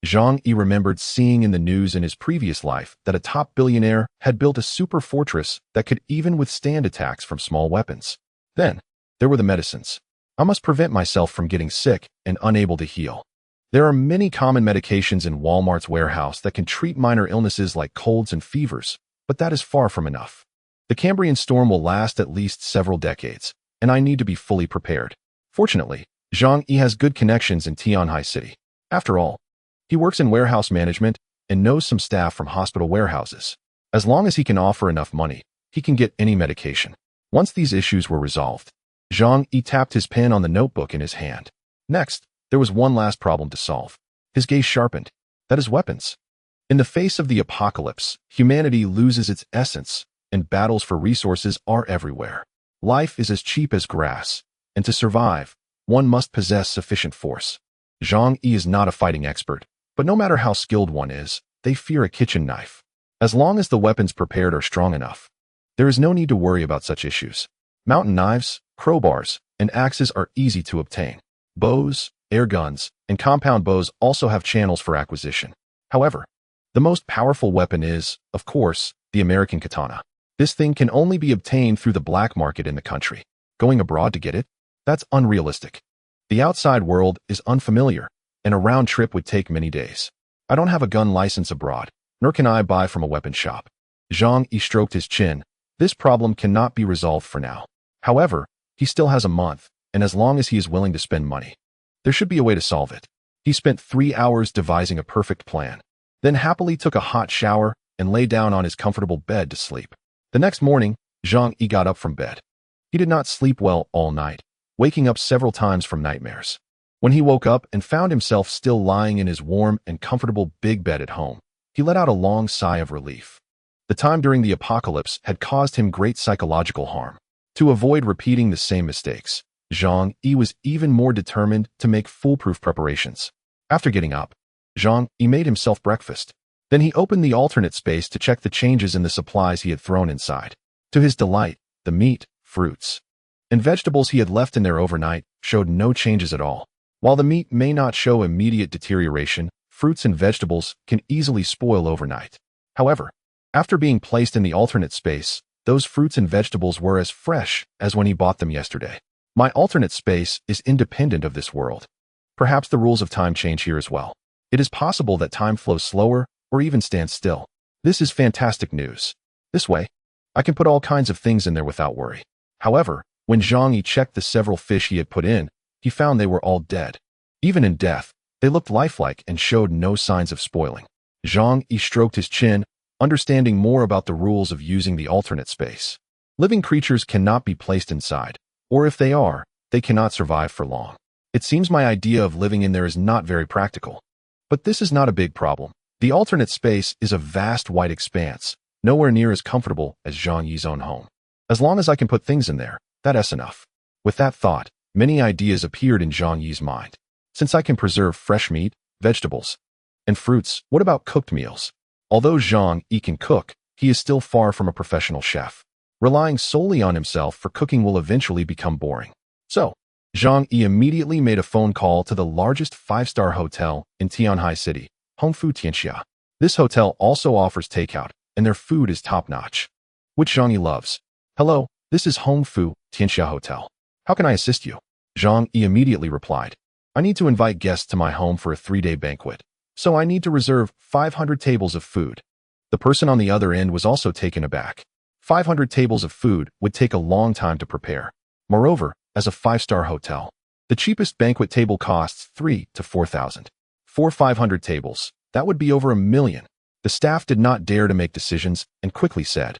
Zhang Yi remembered seeing in the news in his previous life that a top billionaire had built a super fortress that could even withstand attacks from small weapons. Then, there were the medicines. I must prevent myself from getting sick and unable to heal. There are many common medications in Walmart's warehouse that can treat minor illnesses like colds and fevers, but that is far from enough. The Cambrian storm will last at least several decades, and I need to be fully prepared. Fortunately, Zhang Yi has good connections in Tianhai City. After all, he works in warehouse management and knows some staff from hospital warehouses. As long as he can offer enough money, he can get any medication. Once these issues were resolved, Zhang Yi tapped his pen on the notebook in his hand. Next, there was one last problem to solve. His gaze sharpened. That is weapons. In the face of the apocalypse, humanity loses its essence, and battles for resources are everywhere. Life is as cheap as grass, and to survive, one must possess sufficient force. Zhang Yi is not a fighting expert, but no matter how skilled one is, they fear a kitchen knife. As long as the weapons prepared are strong enough, there is no need to worry about such issues. Mountain knives, crowbars, and axes are easy to obtain. Bows, air guns, and compound bows also have channels for acquisition. However, the most powerful weapon is, of course, the American katana. This thing can only be obtained through the black market in the country. Going abroad to get it? That's unrealistic. The outside world is unfamiliar, and a round trip would take many days. I don't have a gun license abroad, nor can I buy from a weapon shop. Zhang Yi stroked his chin. This problem cannot be resolved for now. However, he still has a month, and as long as he is willing to spend money, there should be a way to solve it. He spent 3 hours devising a perfect plan, then happily took a hot shower and lay down on his comfortable bed to sleep. The next morning, Zhang Yi got up from bed. He did not sleep well all night, waking up several times from nightmares. When he woke up and found himself still lying in his warm and comfortable big bed at home, he let out a long sigh of relief. The time during the apocalypse had caused him great psychological harm. To avoid repeating the same mistakes, Zhang Yi was even more determined to make foolproof preparations. After getting up, Zhang Yi made himself breakfast. Then he opened the alternate space to check the changes in the supplies he had thrown inside. To his delight, the meat, fruits, and vegetables he had left in there overnight showed no changes at all. While the meat may not show immediate deterioration, fruits and vegetables can easily spoil overnight. However, after being placed in the alternate space, those fruits and vegetables were as fresh as when he bought them yesterday. My alternate space is independent of this world. Perhaps the rules of time change here as well. It is possible that time flows slower or even stands still. This is fantastic news. This way, I can put all kinds of things in there without worry. However, when Zhang Yi checked the several fish he had put in, he found they were all dead. Even in death, they looked lifelike and showed no signs of spoiling. Zhang Yi stroked his chin, understanding more about the rules of using the alternate space. Living creatures cannot be placed inside, or if they are, they cannot survive for long. It seems my idea of living in there is not very practical. But this is not a big problem. The alternate space is a vast white expanse, nowhere near as comfortable as Zhang Yi's own home. As long as I can put things in there, that's enough. With that thought, many ideas appeared in Zhang Yi's mind. Since I can preserve fresh meat, vegetables, and fruits, what about cooked meals? Although Zhang Yi can cook, he is still far from a professional chef. Relying solely on himself for cooking will eventually become boring. So, Zhang Yi immediately made a phone call to the largest 5-star hotel in Tianhai City, Hongfu Tianxia. This hotel also offers takeout, and their food is top-notch, which Zhang Yi loves. Hello, this is Hongfu Tianxia Hotel. How can I assist you? Zhang Yi immediately replied. I need to invite guests to my home for a 3-day banquet, so I need to reserve 500 tables of food. The person on the other end was also taken aback. 500 tables of food would take a long time to prepare. Moreover, as a 5-star hotel, the cheapest banquet table costs 3,000 to 4,000. For 500 tables, That would be over $1 million. The staff did not dare to make decisions and quickly said,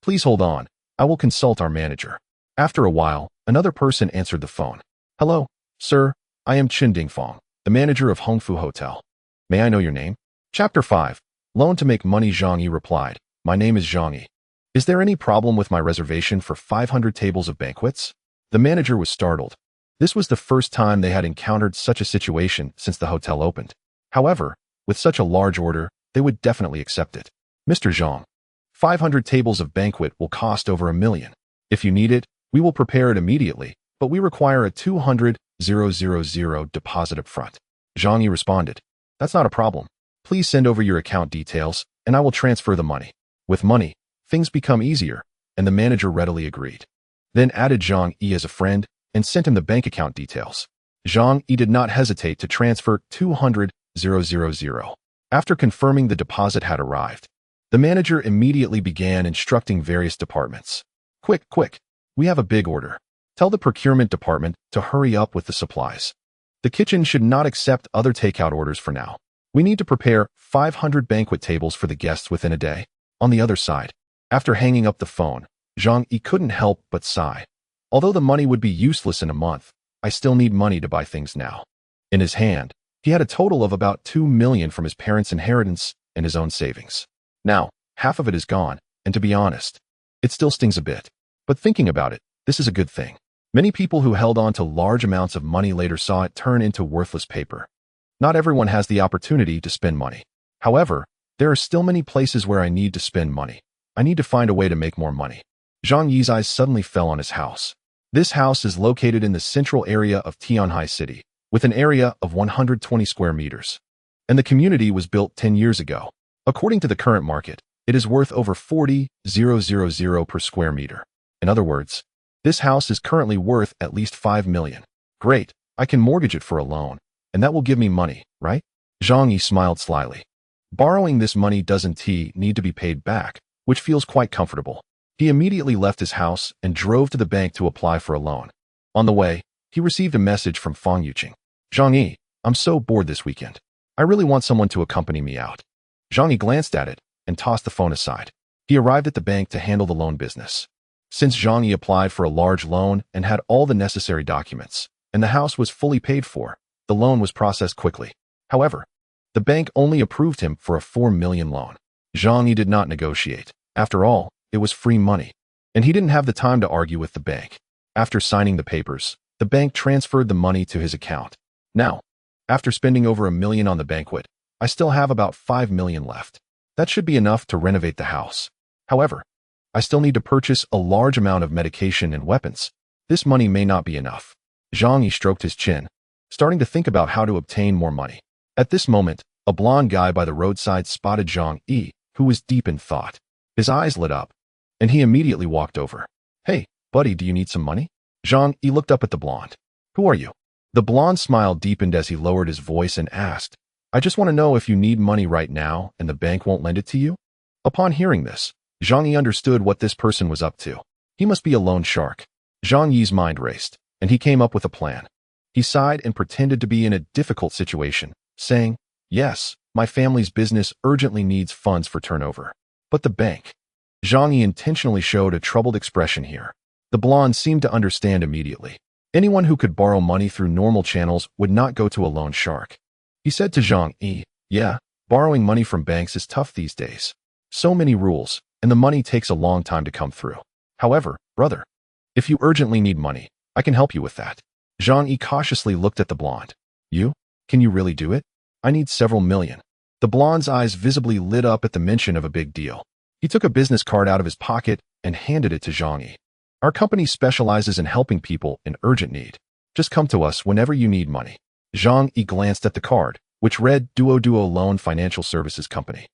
"Please hold on. I will consult our manager." After a while, another person answered the phone. "Hello, sir. I am Chin Dingfong, the manager of Hongfu Hotel. May I know your name?" Chapter 5. Loan to make money. Zhang Yi replied, "My name is Zhang Yi. Is there any problem with my reservation for 500 tables of banquets?" The manager was startled. This was the first time they had encountered such a situation since the hotel opened. However, with such a large order, they would definitely accept it. "Mr. Zhang, 500 tables of banquet will cost over $1 million. If you need it, we will prepare it immediately, but we require a 200,000 deposit up front." Zhang Yi responded, "That's not a problem. Please send over your account details, and I will transfer the money." With money, things become easier, and the manager readily agreed. Then added Zhang Yi as a friend and sent him the bank account details. Zhang Yi did not hesitate to transfer 200,000. After confirming the deposit had arrived, the manager immediately began instructing various departments. Quick, quick, we have a big order. Tell the procurement department to hurry up with the supplies. The kitchen should not accept other takeout orders for now. We need to prepare 500 banquet tables for the guests within a day." On the other side, after hanging up the phone, Zhang Yi couldn't help but sigh. Although the money would be useless in a month, I still need money to buy things now. In his hand, he had a total of about $2 million from his parents' inheritance and his own savings. Now, half of it is gone, and to be honest, it still stings a bit. But thinking about it, this is a good thing. Many people who held on to large amounts of money later saw it turn into worthless paper. Not everyone has the opportunity to spend money. However, there are still many places where I need to spend money. I need to find a way to make more money. Zhang Yi's eyes suddenly fell on his house. This house is located in the central area of Tianhai City, with an area of 120 square meters. And the community was built 10 years ago. According to the current market, it is worth over 40,000 per square meter. In other words, this house is currently worth at least 5 million. Great, I can mortgage it for a loan, and that will give me money, right? Zhang Yi smiled slyly. Borrowing this money doesn't need to be paid back, which feels quite comfortable. He immediately left his house and drove to the bank to apply for a loan. On the way, he received a message from Fang Yuqing. "Zhang Yi, I'm so bored this weekend. I really want someone to accompany me out." Zhang Yi glanced at it and tossed the phone aside. He arrived at the bank to handle the loan business. Since Zhang Yi applied for a large loan and had all the necessary documents, and the house was fully paid for, the loan was processed quickly. However, the bank only approved him for a 4 million loan. Zhang Yi did not negotiate. After all, it was free money, and he didn't have the time to argue with the bank. After signing the papers, the bank transferred the money to his account. Now, after spending over $1 million on the banquet, I still have about 5 million left. That should be enough to renovate the house. However, I still need to purchase a large amount of medication and weapons. This money may not be enough. Zhang Yi stroked his chin, starting to think about how to obtain more money. At this moment, a blond guy by the roadside spotted Zhang Yi, who was deep in thought. His eyes lit up, and he immediately walked over. "Hey, buddy, do you need some money?" Zhang Yi looked up at the blonde. "Who are you?" The blonde smile deepened as he lowered his voice and asked, "I just want to know if you need money right now and the bank won't lend it to you?" Upon hearing this, Zhang Yi understood what this person was up to. He must be a loan shark. Zhang Yi's mind raced, and he came up with a plan. He sighed and pretended to be in a difficult situation, saying, "Yes, my family's business urgently needs funds for turnover. But the bank." Zhang Yi intentionally showed a troubled expression here. The blonde seemed to understand immediately. Anyone who could borrow money through normal channels would not go to a loan shark. He said to Zhang Yi, "Yeah, borrowing money from banks is tough these days. So many rules, and the money takes a long time to come through. However, brother, if you urgently need money, I can help you with that." Zhang Yi cautiously looked at the blonde. "You? Can you really do it? I need several million." The blonde's eyes visibly lit up at the mention of a big deal. He took a business card out of his pocket and handed it to Zhang Yi. "Our company specializes in helping people in urgent need. Just come to us whenever you need money." Zhang Yi glanced at the card, which read Duo Loan Financial Services Company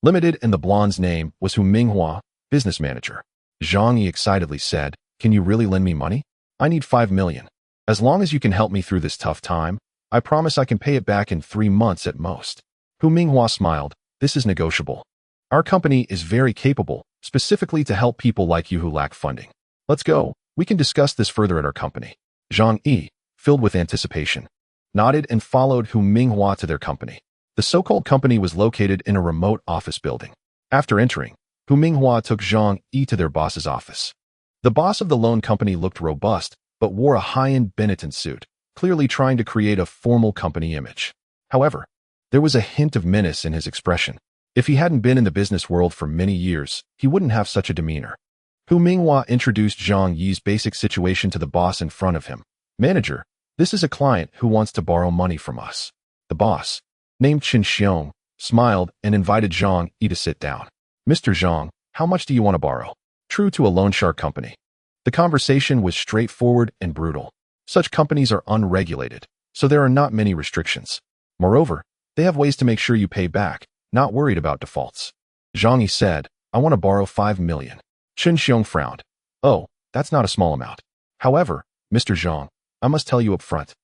Limited, and the blonde's name was Hu Minghua, business manager. Zhang Yi excitedly said, "Can you really lend me money? I need 5 million. As long as you can help me through this tough time, I promise I can pay it back in 3 months at most." Hu Minghua smiled. "This is negotiable. Our company is very capable, specifically to help people like you who lack funding. Let's go. We can discuss this further at our company." Zhang Yi, filled with anticipation, nodded and followed Hu Minghua to their company. The so-called company was located in a remote office building. After entering, Hu Minghua took Zhang Yi to their boss's office. The boss of the loan company looked robust, but wore a high-end Benetton suit, clearly trying to create a formal company image. However, there was a hint of menace in his expression. If he hadn't been in the business world for many years, he wouldn't have such a demeanor. Hu Minghua introduced Zhang Yi's basic situation to the boss in front of him. Manager, this is a client who wants to borrow money from us. The boss, named Qin Xiong, smiled and invited Zhang Yi to sit down. Mr. Zhang, how much do you want to borrow? True to a loan shark company. The conversation was straightforward and brutal. Such companies are unregulated, so there are not many restrictions. Moreover, they have ways to make sure you pay back, not worried about defaults. Zhang Yi said, I want to borrow 5 million. Qin Xiong frowned. Oh, that's not a small amount. However, Mr. Zhang, I must tell you up front.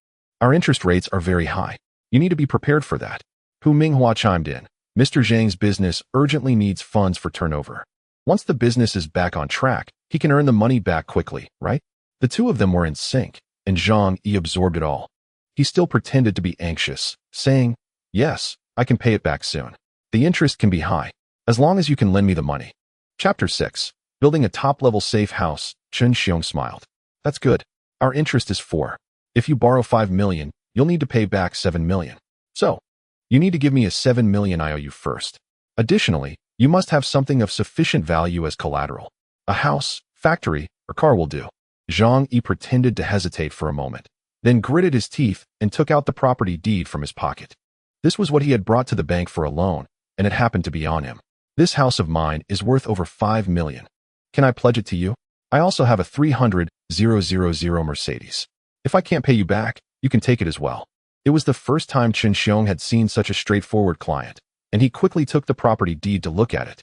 Our interest rates are very high. You need to be prepared for that. Hu Minghua chimed in. Mr. Zhang's business urgently needs funds for turnover. Once the business is back on track, he can earn the money back quickly, right? The two of them were in sync, and Zhang Yi absorbed it all. He still pretended to be anxious, saying, yes, I can pay it back soon. The interest can be high, as long as you can lend me the money. Chapter 6. Building a top-level safe house. Qin Xiong smiled. That's good. Our interest is 4. If you borrow 5 million, you'll need to pay back 7 million. So, you need to give me a 7 million IOU first. Additionally, you must have something of sufficient value as collateral. A house, factory, or car will do. Zhang Yi pretended to hesitate for a moment, then gritted his teeth and took out the property deed from his pocket. This was what he had brought to the bank for a loan, and it happened to be on him. This house of mine is worth over 5 million. Can I pledge it to you? I also have a 300,000 Mercedes. If I can't pay you back, you can take it as well. It was the first time Qin Xiong had seen such a straightforward client, and he quickly took the property deed to look at it.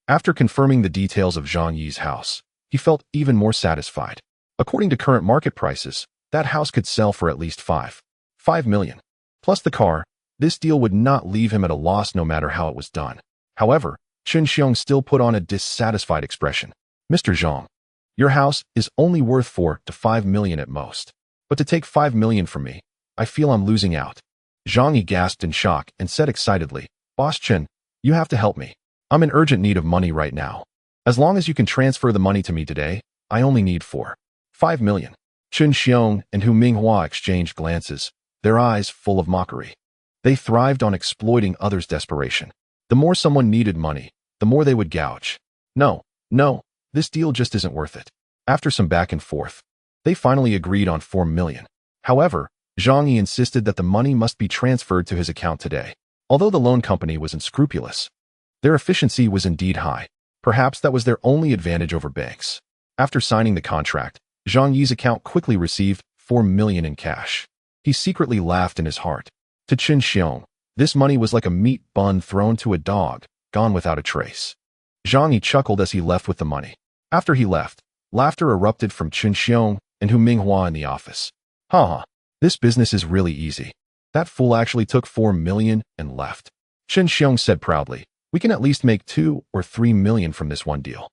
After confirming the details of Zhang Yi's house, he felt even more satisfied. According to current market prices, that house could sell for at least 5 million. Plus the car, this deal would not leave him at a loss no matter how it was done. However, Qin Xiong still put on a dissatisfied expression. Mr. Zhang, your house is only worth 4 to 5 million at most. But to take 5 million from me, I feel I'm losing out. Zhang Yi gasped in shock and said excitedly, Boss Qin, you have to help me. I'm in urgent need of money right now. As long as you can transfer the money to me today, I only need 5 million. Qin Xiong and Hu Minghua exchanged glances, their eyes full of mockery. They thrived on exploiting others' desperation. The more someone needed money, the more they would gouge. No, this deal just isn't worth it. After some back and forth, they finally agreed on 4 million. However, Zhang Yi insisted that the money must be transferred to his account today. Although the loan company was unscrupulous, their efficiency was indeed high. Perhaps that was their only advantage over banks. After signing the contract, Zhang Yi's account quickly received 4 million in cash. He secretly laughed in his heart. To Qin Xiong, this money was like a meat bun thrown to a dog, gone without a trace. Zhang Yi chuckled as he left with the money. After he left, laughter erupted from Qin Xiong and Hu Minghua in the office. This business is really easy. That fool actually took 4 million and left. Qin Xiong said proudly, we can at least make 2 or 3 million from this one deal.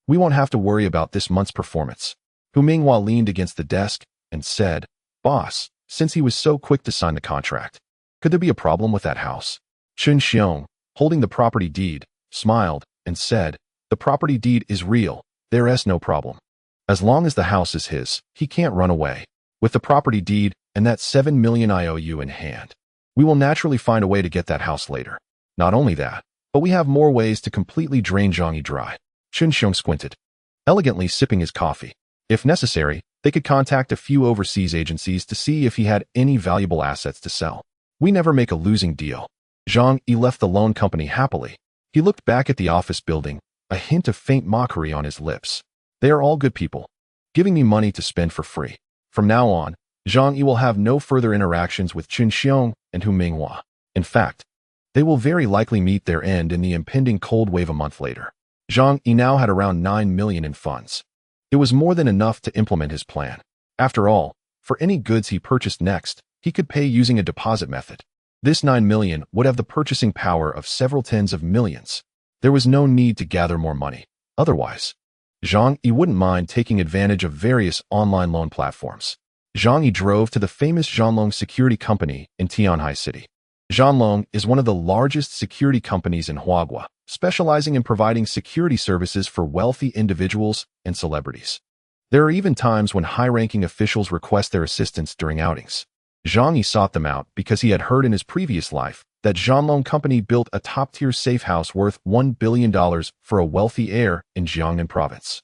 We won't have to worry about this month's performance. Hu Minghua leaned against the desk and said, Boss, since he was so quick to sign the contract, could there be a problem with that house? Qin Xiong, holding the property deed, smiled and said, the property deed is real, there is no problem. As long as the house is his, he can't run away. With the property deed and that 7 million IOU in hand, we will naturally find a way to get that house later. Not only that, but we have more ways to completely drain Zhang Yi dry. Qin Xiong squinted, elegantly sipping his coffee. If necessary, they could contact a few overseas agencies to see if he had any valuable assets to sell. We never make a losing deal. Zhang Yi left the loan company happily. He looked back at the office building, a hint of faint mockery on his lips. They are all good people, giving me money to spend for free. From now on, Zhang Yi will have no further interactions with Qin Xiong and Hu Minghua. In fact, they will very likely meet their end in the impending cold wave a month later. Zhang Yi now had around 9 million in funds. It was more than enough to implement his plan. After all, for any goods he purchased next, he could pay using a deposit method. This 9 million would have the purchasing power of several tens of millions. There was no need to gather more money. Otherwise, Zhang Yi wouldn't mind taking advantage of various online loan platforms. Zhang Yi drove to the famous Zhanglong Security Company in Tianhai City. Zhanglong is one of the largest security companies in Huagua, specializing in providing security services for wealthy individuals and celebrities. There are even times when high-ranking officials request their assistance during outings. Zhang Yi sought them out because he had heard in his previous life that Zhanglong Company built a top-tier safe house worth $1 billion for a wealthy heir in Jiangnan province.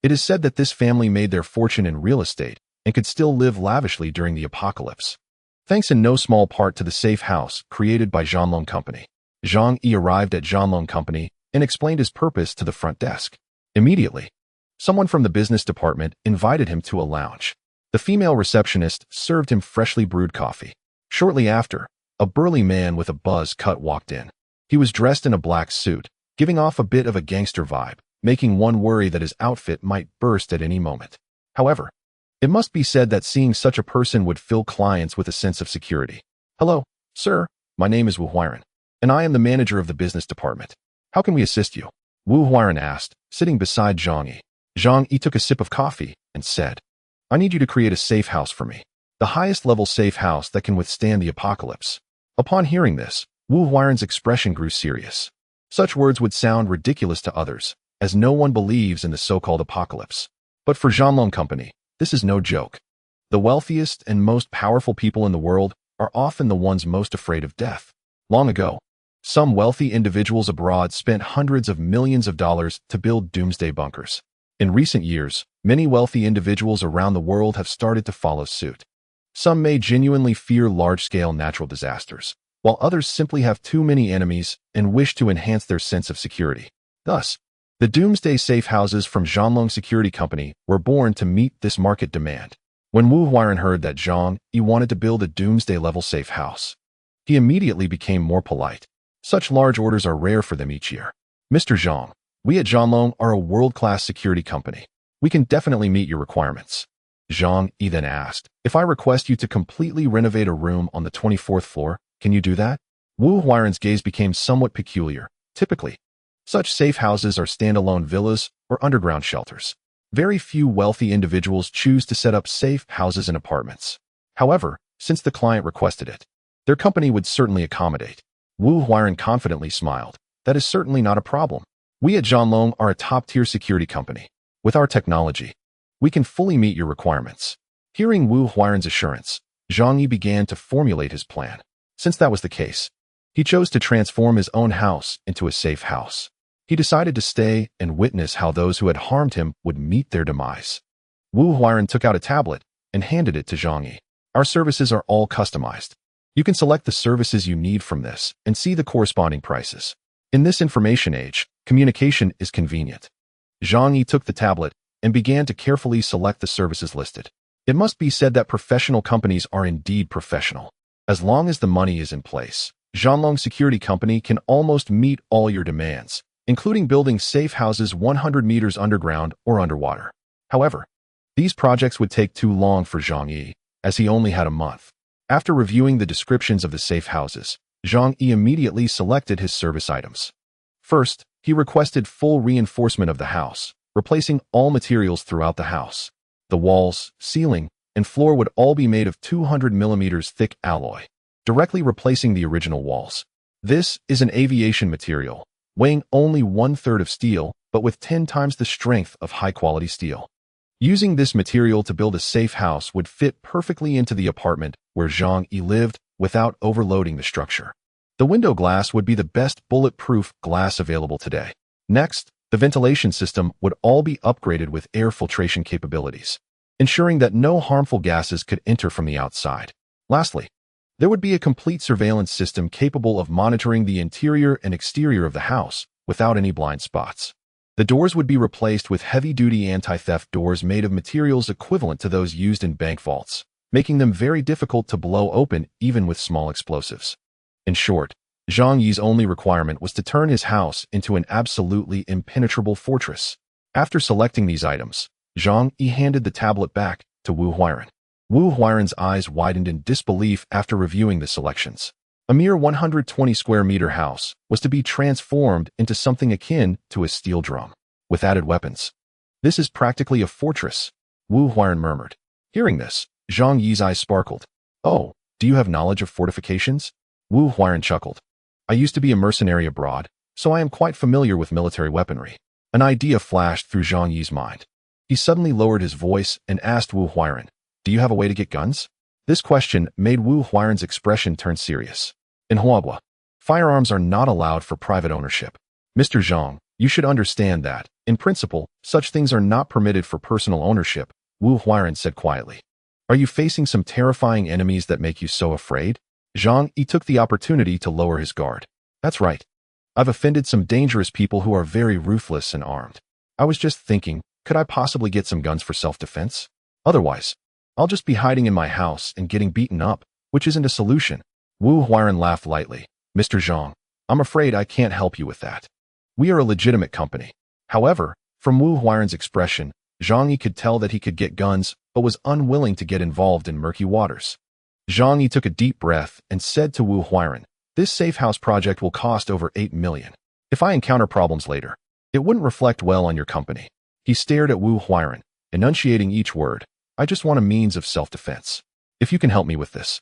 It is said that this family made their fortune in real estate and could still live lavishly during the apocalypse, thanks in no small part to the safe house created by Zhanglong Company. Zhang Yi arrived at Zhanglong Company and explained his purpose to the front desk. Immediately, someone from the business department invited him to a lounge. The female receptionist served him freshly brewed coffee. Shortly after, a burly man with a buzz cut walked in. He was dressed in a black suit, giving off a bit of a gangster vibe, making one worry that his outfit might burst at any moment. However, it must be said that seeing such a person would fill clients with a sense of security. "Hello, sir. My name is Wu Huiran, and I am the manager of the business department. How can we assist you?" Wu Huiran asked, sitting beside Zhang Yi. Zhang Yi took a sip of coffee and said, "I need you to create a safe house for me. The highest level safe house that can withstand the apocalypse." Upon hearing this, Wu Huiran's expression grew serious. Such words would sound ridiculous to others, as no one believes in the so-called apocalypse. But for Zhanglong Company, this is no joke. The wealthiest and most powerful people in the world are often the ones most afraid of death. Long ago, some wealthy individuals abroad spent hundreds of millions of dollars to build doomsday bunkers. In recent years, many wealthy individuals around the world have started to follow suit. Some may genuinely fear large-scale natural disasters, while others simply have too many enemies and wish to enhance their sense of security. Thus, the doomsday safe houses from Zhanglong Security Company were born to meet this market demand. When Wu Huiran heard that Zhang Yi wanted to build a doomsday-level safe house, he immediately became more polite. Such large orders are rare for them each year. "Mr. Zhang, we at Zhanglong are a world-class security company. We can definitely meet your requirements." Zhang Yi then asked, "If I request you to completely renovate a room on the 24th floor, can you do that?" Wu Huiran's gaze became somewhat peculiar. Typically, such safe houses are standalone villas or underground shelters. Very few wealthy individuals choose to set up safe houses in apartments. However, since the client requested it, their company would certainly accommodate. Wu Huiran confidently smiled. "That is certainly not a problem. We at Zhanglong are a top-tier security company. With our technology, we can fully meet your requirements." Hearing Wu Huiran's assurance, Zhang Yi began to formulate his plan. Since that was the case, he chose to transform his own house into a safe house. He decided to stay and witness how those who had harmed him would meet their demise. Wu Huiran took out a tablet and handed it to Zhang Yi. "Our services are all customized. You can select the services you need from this and see the corresponding prices. In this information age, communication is convenient." Zhang Yi took the tablet and began to carefully select the services listed. It must be said that professional companies are indeed professional. As long as the money is in place, Zhanglong Security Company can almost meet all your demands, including building safe houses 100 meters underground or underwater. However, these projects would take too long for Zhang Yi, as he only had a month. After reviewing the descriptions of the safe houses, Zhang Yi immediately selected his service items. First, he requested full reinforcement of the house, replacing all materials throughout the house. The walls, ceiling, and floor would all be made of 200 millimeters thick alloy, directly replacing the original walls. This is an aviation material, weighing only 1/3 of steel, but with 10 times the strength of high-quality steel. Using this material to build a safe house would fit perfectly into the apartment where Zhang Yi lived without overloading the structure. The window glass would be the best bulletproof glass available today. Next, the ventilation system would all be upgraded with air filtration capabilities, ensuring that no harmful gases could enter from the outside. Lastly, there would be a complete surveillance system capable of monitoring the interior and exterior of the house without any blind spots. The doors would be replaced with heavy-duty anti-theft doors made of materials equivalent to those used in bank vaults, making them very difficult to blow open even with small explosives. In short, Zhang Yi's only requirement was to turn his house into an absolutely impenetrable fortress. After selecting these items, Zhang Yi handed the tablet back to Wu Huiran. Wu Huiran's eyes widened in disbelief after reviewing the selections. A mere 120 square meter house was to be transformed into something akin to a steel drum, with added weapons. "This is practically a fortress," Wu Huiran murmured. Hearing this, Zhang Yi's eyes sparkled. "Oh, do you have knowledge of fortifications?" Wu Huiran chuckled. I used to be a mercenary abroad, so I am quite familiar with military weaponry. An idea flashed through Zhang Yi's mind. He suddenly lowered his voice and asked Wu Huiran, do you have a way to get guns? This question made Wu Huiran's expression turn serious. In Huagua, firearms are not allowed for private ownership. Mr. Zhang, you should understand that, in principle, such things are not permitted for personal ownership, Wu Huiran said quietly. Are you facing some terrifying enemies that make you so afraid? Zhang Yi took the opportunity to lower his guard. That's right. I've offended some dangerous people who are very ruthless and armed. I was just thinking, could I possibly get some guns for self-defense? Otherwise, I'll just be hiding in my house and getting beaten up, which isn't a solution. Wu Huiran laughed lightly. Mr. Zhang, I'm afraid I can't help you with that. We are a legitimate company. However, from Wu Huiran's expression, Zhang Yi could tell that he could get guns, but was unwilling to get involved in murky waters. Zhang Yi took a deep breath and said to Wu Huiran, this safe house project will cost over 8 million. If I encounter problems later, it wouldn't reflect well on your company. He stared at Wu Huiran, enunciating each word. I just want a means of self-defense. If you can help me with this,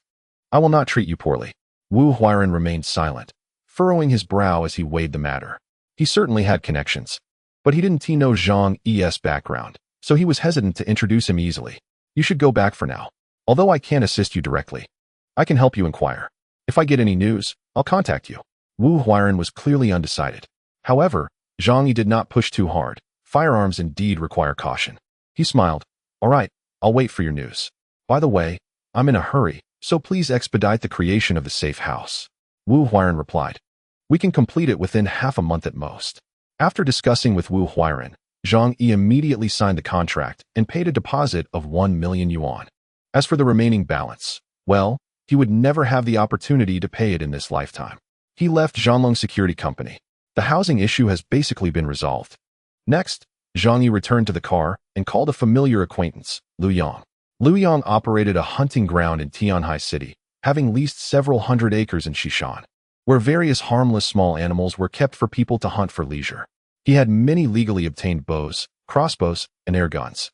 I will not treat you poorly. Wu Huiran remained silent, furrowing his brow as he weighed the matter. He certainly had connections, but he didn't know Zhang Yi's background, so he was hesitant to introduce him easily. You should go back for now. Although I can't assist you directly, I can help you inquire. If I get any news, I'll contact you. Wu Huiran was clearly undecided. However, Zhang Yi did not push too hard. Firearms indeed require caution. He smiled. All right, I'll wait for your news. By the way, I'm in a hurry, so please expedite the creation of the safe house. Wu Huiran replied. We can complete it within half a month at most. After discussing with Wu Huiran, Zhang Yi immediately signed the contract and paid a deposit of 1 million yuan. As for the remaining balance, well, he would never have the opportunity to pay it in this lifetime. He left Zhanglong Security Company. The housing issue has basically been resolved. Next, Zhang Yi returned to the car and called a familiar acquaintance, Liu Yang. Liu Yang operated a hunting ground in Tianhai City, having leased several hundred acres in Xishan, where various harmless small animals were kept for people to hunt for leisure. He had many legally obtained bows, crossbows, and air guns.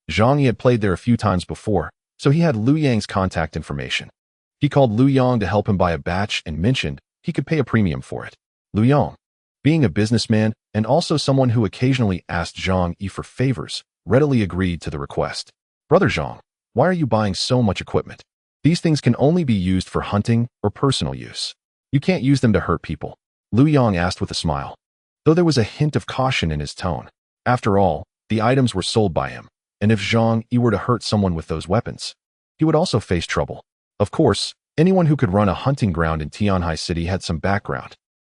Zhang Yi had played there a few times before, so he had Liu Yang's contact information. He called Liu Yang to help him buy a batch and mentioned he could pay a premium for it. Liu Yang, being a businessman and also someone who occasionally asked Zhang Yi for favors, readily agreed to the request. Brother Zhang, why are you buying so much equipment? These things can only be used for hunting or personal use. You can't use them to hurt people. Liu Yang asked with a smile, though there was a hint of caution in his tone. After all, the items were sold by him, and if Zhang Yi were to hurt someone with those weapons, he would also face trouble. Of course, anyone who could run a hunting ground in Tianhai City had some background,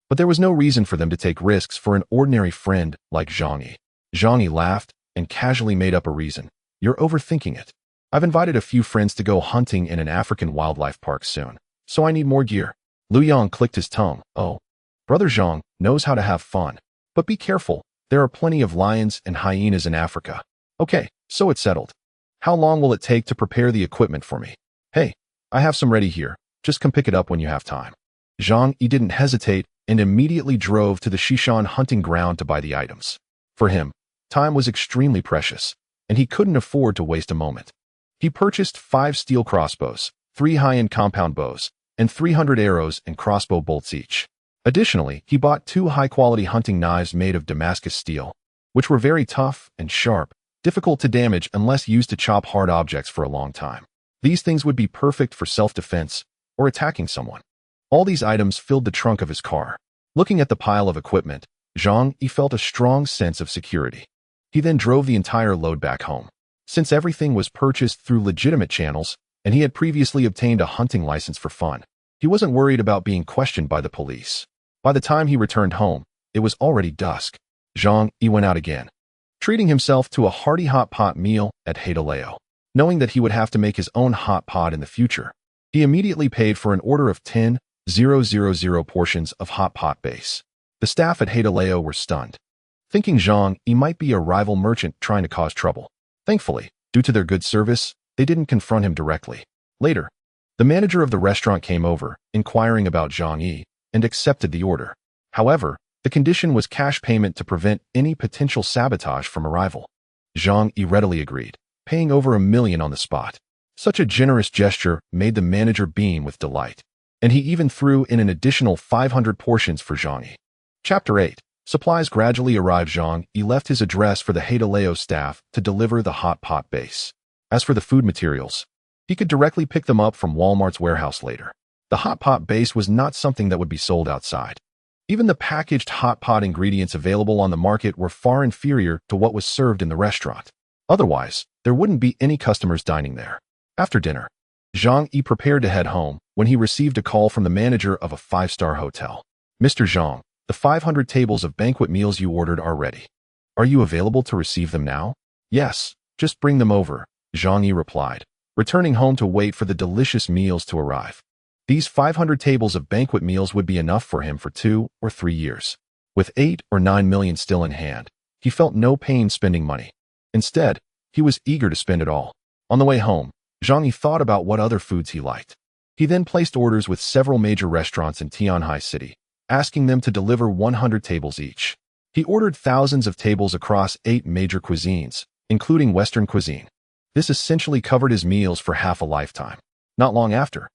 but there was no reason for them to take risks for an ordinary friend like Zhang Yi. Zhang Yi laughed and casually made up a reason. You're overthinking it. I've invited a few friends to go hunting in an African wildlife park soon, so I need more gear. Liu Yang clicked his tongue. Oh, Brother Zhang knows how to have fun, but be careful. There are plenty of lions and hyenas in Africa. Okay, so it's settled. How long will it take to prepare the equipment for me? Hey, I have some ready here. Just come pick it up when you have time. Zhang Yi didn't hesitate and immediately drove to the Xishan hunting ground to buy the items. For him, time was extremely precious, and he couldn't afford to waste a moment. He purchased 5 steel crossbows, 3 high-end compound bows, and 300 arrows and crossbow bolts each. Additionally, he bought 2 high-quality hunting knives made of Damascus steel, which were very tough and sharp, difficult to damage unless used to chop hard objects for a long time. These things would be perfect for self-defense or attacking someone. All these items filled the trunk of his car. Looking at the pile of equipment, Zhang Yi felt a strong sense of security. He then drove the entire load back home. Since everything was purchased through legitimate channels, and he had previously obtained a hunting license for fun, he wasn't worried about being questioned by the police. By the time he returned home, it was already dusk. Zhang Yi went out again, treating himself to a hearty hot pot meal at Haidaleo. Knowing that he would have to make his own hot pot in the future, he immediately paid for an order of 10,000 portions of hot pot base. The staff at Haidaleo were stunned, thinking Zhang Yi might be a rival merchant trying to cause trouble. Thankfully, due to their good service, they didn't confront him directly. Later, the manager of the restaurant came over, inquiring about Zhang Yi, and accepted the order. However, the condition was cash payment to prevent any potential sabotage from a rival. Zhang Yi readily agreed, paying over 1 million on the spot. Such a generous gesture made the manager beam with delight. and he even threw in an additional 500 portions for Zhang Yi. Chapter 8. Supplies gradually arrived. Zhang Yi left his address for the Haidaleo staff to deliver the hot pot base. As for the food materials, he could directly pick them up from Walmart's warehouse later. The hot pot base was not something that would be sold outside. Even the packaged hot pot ingredients available on the market were far inferior to what was served in the restaurant. Otherwise, there wouldn't be any customers dining there. After dinner, Zhang Yi prepared to head home when he received a call from the manager of a five-star hotel. "Mr. Zhang, the 500 tables of banquet meals you ordered are ready. Are you available to receive them now?" "Yes, just bring them over," Zhang Yi replied, returning home to wait for the delicious meals to arrive. These 500 tables of banquet meals would be enough for him for 2 or 3 years. With 8 or 9 million still in hand, he felt no pain spending money. Instead, he was eager to spend it all. On the way home, Zhang Yi thought about what other foods he liked. He then placed orders with several major restaurants in Tianhai City, asking them to deliver 100 tables each. He ordered thousands of tables across 8 major cuisines, including Western cuisine. This essentially covered his meals for half a lifetime. Not long after,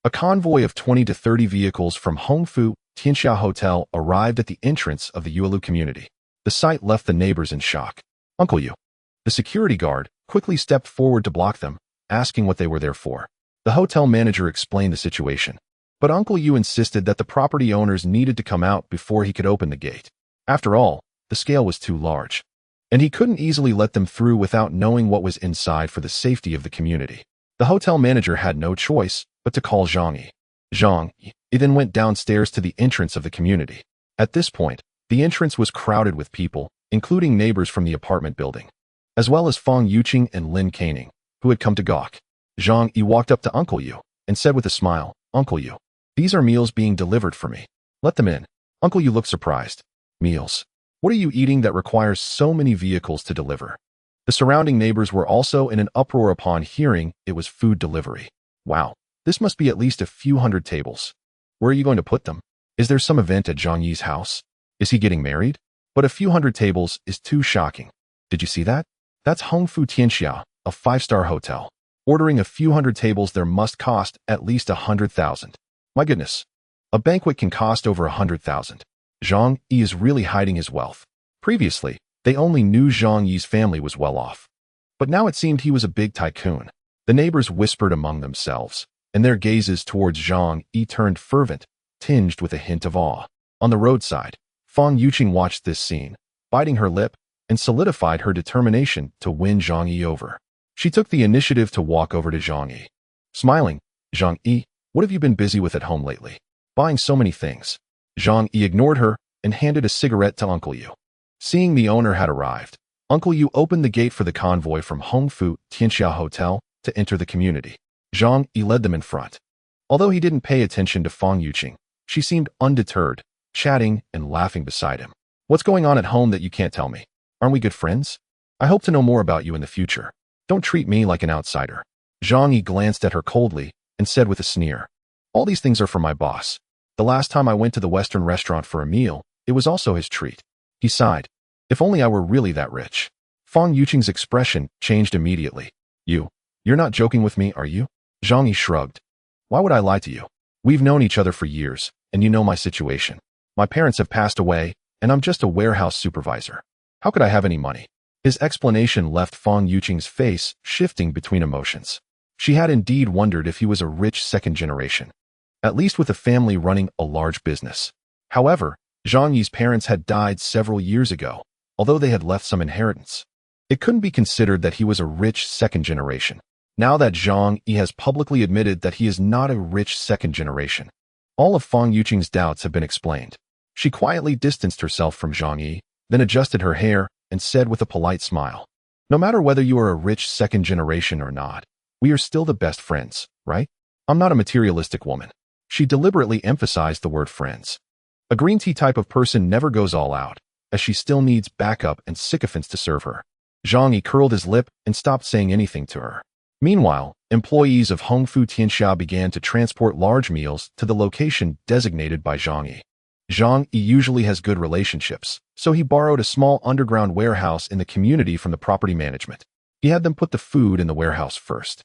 a convoy of 20 to 30 vehicles from Hongfu Tianxia Hotel arrived at the entrance of the Yuelu community. The sight left the neighbors in shock. "Uncle Yu." The security guard quickly stepped forward to block them, asking what they were there for. The hotel manager explained the situation, but Uncle Yu insisted that the property owners needed to come out before he could open the gate. After all, the scale was too large, and he couldn't easily let them through without knowing what was inside for the safety of the community. The hotel manager had no choice but to call Zhang Yi. Zhang Yi then went downstairs to the entrance of the community. At this point, the entrance was crowded with people, including neighbors from the apartment building, as well as Fang Yuqing and Lin Caning, who had come to gawk. Zhang Yi walked up to Uncle Yu and said with a smile, "Uncle Yu, these are meals being delivered for me. Let them in." Uncle Yu looked surprised. "Meals? What are you eating that requires so many vehicles to deliver?" The surrounding neighbors were also in an uproar upon hearing it was food delivery. "Wow, this must be at least a few hundred tables. Where are you going to put them? Is there some event at Zhang Yi's house? Is he getting married? But a few hundred tables is too shocking. Did you see that? That's Hongfu Tianxia, a 5-star hotel. Ordering a few hundred tables there must cost at least 100,000. My goodness, a banquet can cost over 100,000. Zhang Yi is really hiding his wealth. Previously, they only knew Zhang Yi's family was well off, but now it seemed he was a big tycoon. The neighbors whispered among themselves, and their gazes towards Zhang Yi turned fervent, tinged with a hint of awe. On the roadside, Fang Yuqing watched this scene, biting her lip, and solidified her determination to win Zhang Yi over. She took the initiative to walk over to Zhang Yi. Smiling, "Zhang Yi, what have you been busy with at home lately? Buying so many things." Zhang Yi ignored her and handed a cigarette to Uncle Yu. Seeing the owner had arrived, Uncle Yu opened the gate for the convoy from Hongfu Tianxia Hotel to enter the community. Zhang Yi led them in front. Although he didn't pay attention to Fang Yuqing, she seemed undeterred, chatting and laughing beside him. "What's going on at home that you can't tell me? Aren't we good friends? I hope to know more about you in the future. Don't treat me like an outsider." Zhang Yi glanced at her coldly and said with a sneer, "All these things are for my boss. The last time I went to the Western restaurant for a meal, it was also his treat." He sighed. "If only I were really that rich." Fang Yuqing's expression changed immediately. You're not joking with me, are you?" Zhang Yi shrugged. "Why would I lie to you? We've known each other for years, and you know my situation. My parents have passed away, and I'm just a warehouse supervisor. How could I have any money?" His explanation left Fang Yuqing's face shifting between emotions. She had indeed wondered if he was a rich second generation, at least with a family running a large business. However, Zhang Yi's parents had died several years ago, although they had left some inheritance. It couldn't be considered that he was a rich second generation. Now that Zhang Yi has publicly admitted that he is not a rich second generation, all of Fang Yuqing's doubts have been explained. She quietly distanced herself from Zhang Yi, then adjusted her hair and said with a polite smile, "No matter whether you are a rich second generation or not, we are still the best friends, right? I'm not a materialistic woman." She deliberately emphasized the word friends. A green tea type of person never goes all out, as she still needs backup and sycophants to serve her. Zhang Yi curled his lip and stopped saying anything to her. Meanwhile, employees of Hongfu Tianxia began to transport large meals to the location designated by Zhang Yi. Zhang Yi usually has good relationships, so he borrowed a small underground warehouse in the community from the property management. He had them put the food in the warehouse first.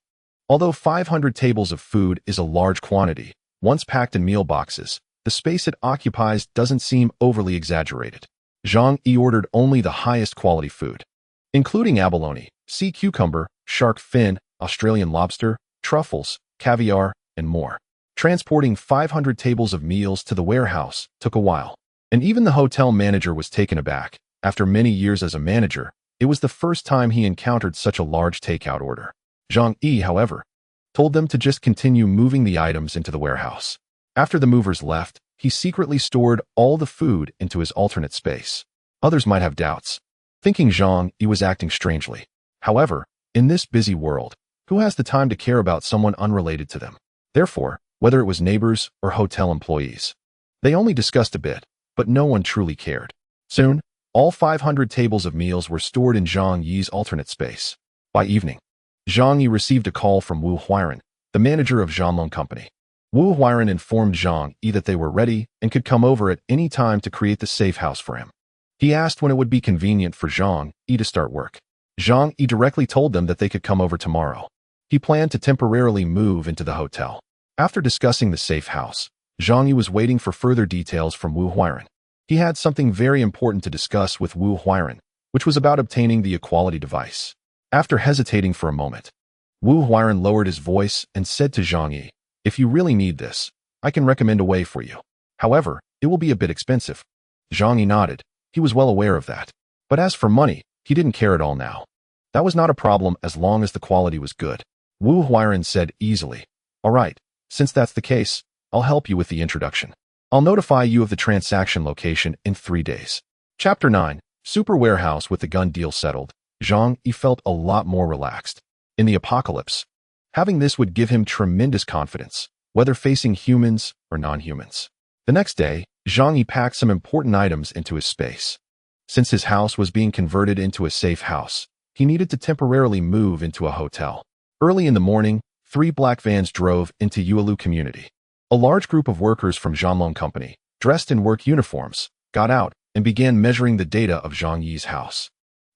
Although 500 tables of food is a large quantity, Once packed in meal boxes, the space it occupies doesn't seem overly exaggerated. Zhang Yi ordered only the highest quality food, including abalone, sea cucumber, shark fin, Australian lobster, truffles, caviar, and more. Transporting 500 tables of meals to the warehouse took a while, and even the hotel manager was taken aback. After many years as a manager, it was the first time he encountered such a large takeout order. Zhang Yi, however, told them to just continue moving the items into the warehouse. After the movers left, he secretly stored all the food into his alternate space. Others might have doubts, thinking Zhang Yi was acting strangely. However, in this busy world, who has the time to care about someone unrelated to them? Therefore, whether it was neighbors or hotel employees, they only discussed a bit, but no one truly cared. Soon, all 500 tables of meals were stored in Zhang Yi's alternate space. By evening, Zhang Yi received a call from Wu Huiran, the manager of Zhanlong Company. Wu Huiran informed Zhang Yi that they were ready and could come over at any time to create the safe house for him. He asked when it would be convenient for Zhang Yi to start work. Zhang Yi directly told them that they could come over tomorrow. He planned to temporarily move into the hotel. After discussing the safe house, Zhang Yi was waiting for further details from Wu Huiran. He had something very important to discuss with Wu Huiran, which was about obtaining the equality device. After hesitating for a moment, Wu Huiran lowered his voice and said to Zhang Yi, "If you really need this, I can recommend a way for you. However, it will be a bit expensive." Zhang Yi nodded. He was well aware of that. But as for money, he didn't care at all now. That was not a problem as long as the quality was good. Wu Huiran said easily, "All right, since that's the case, I'll help you with the introduction. I'll notify you of the transaction location in 3 days." Chapter 9, Super Warehouse. With the gun deal settled, Zhang Yi felt a lot more relaxed. In the apocalypse, having this would give him tremendous confidence, whether facing humans or non-humans. The next day, Zhang Yi packed some important items into his space. Since his house was being converted into a safe house, he needed to temporarily move into a hotel. Early in the morning, 3 black vans drove into Yuelu community. A large group of workers from Zhanlong Company, dressed in work uniforms, got out and began measuring the data of Zhang Yi's house.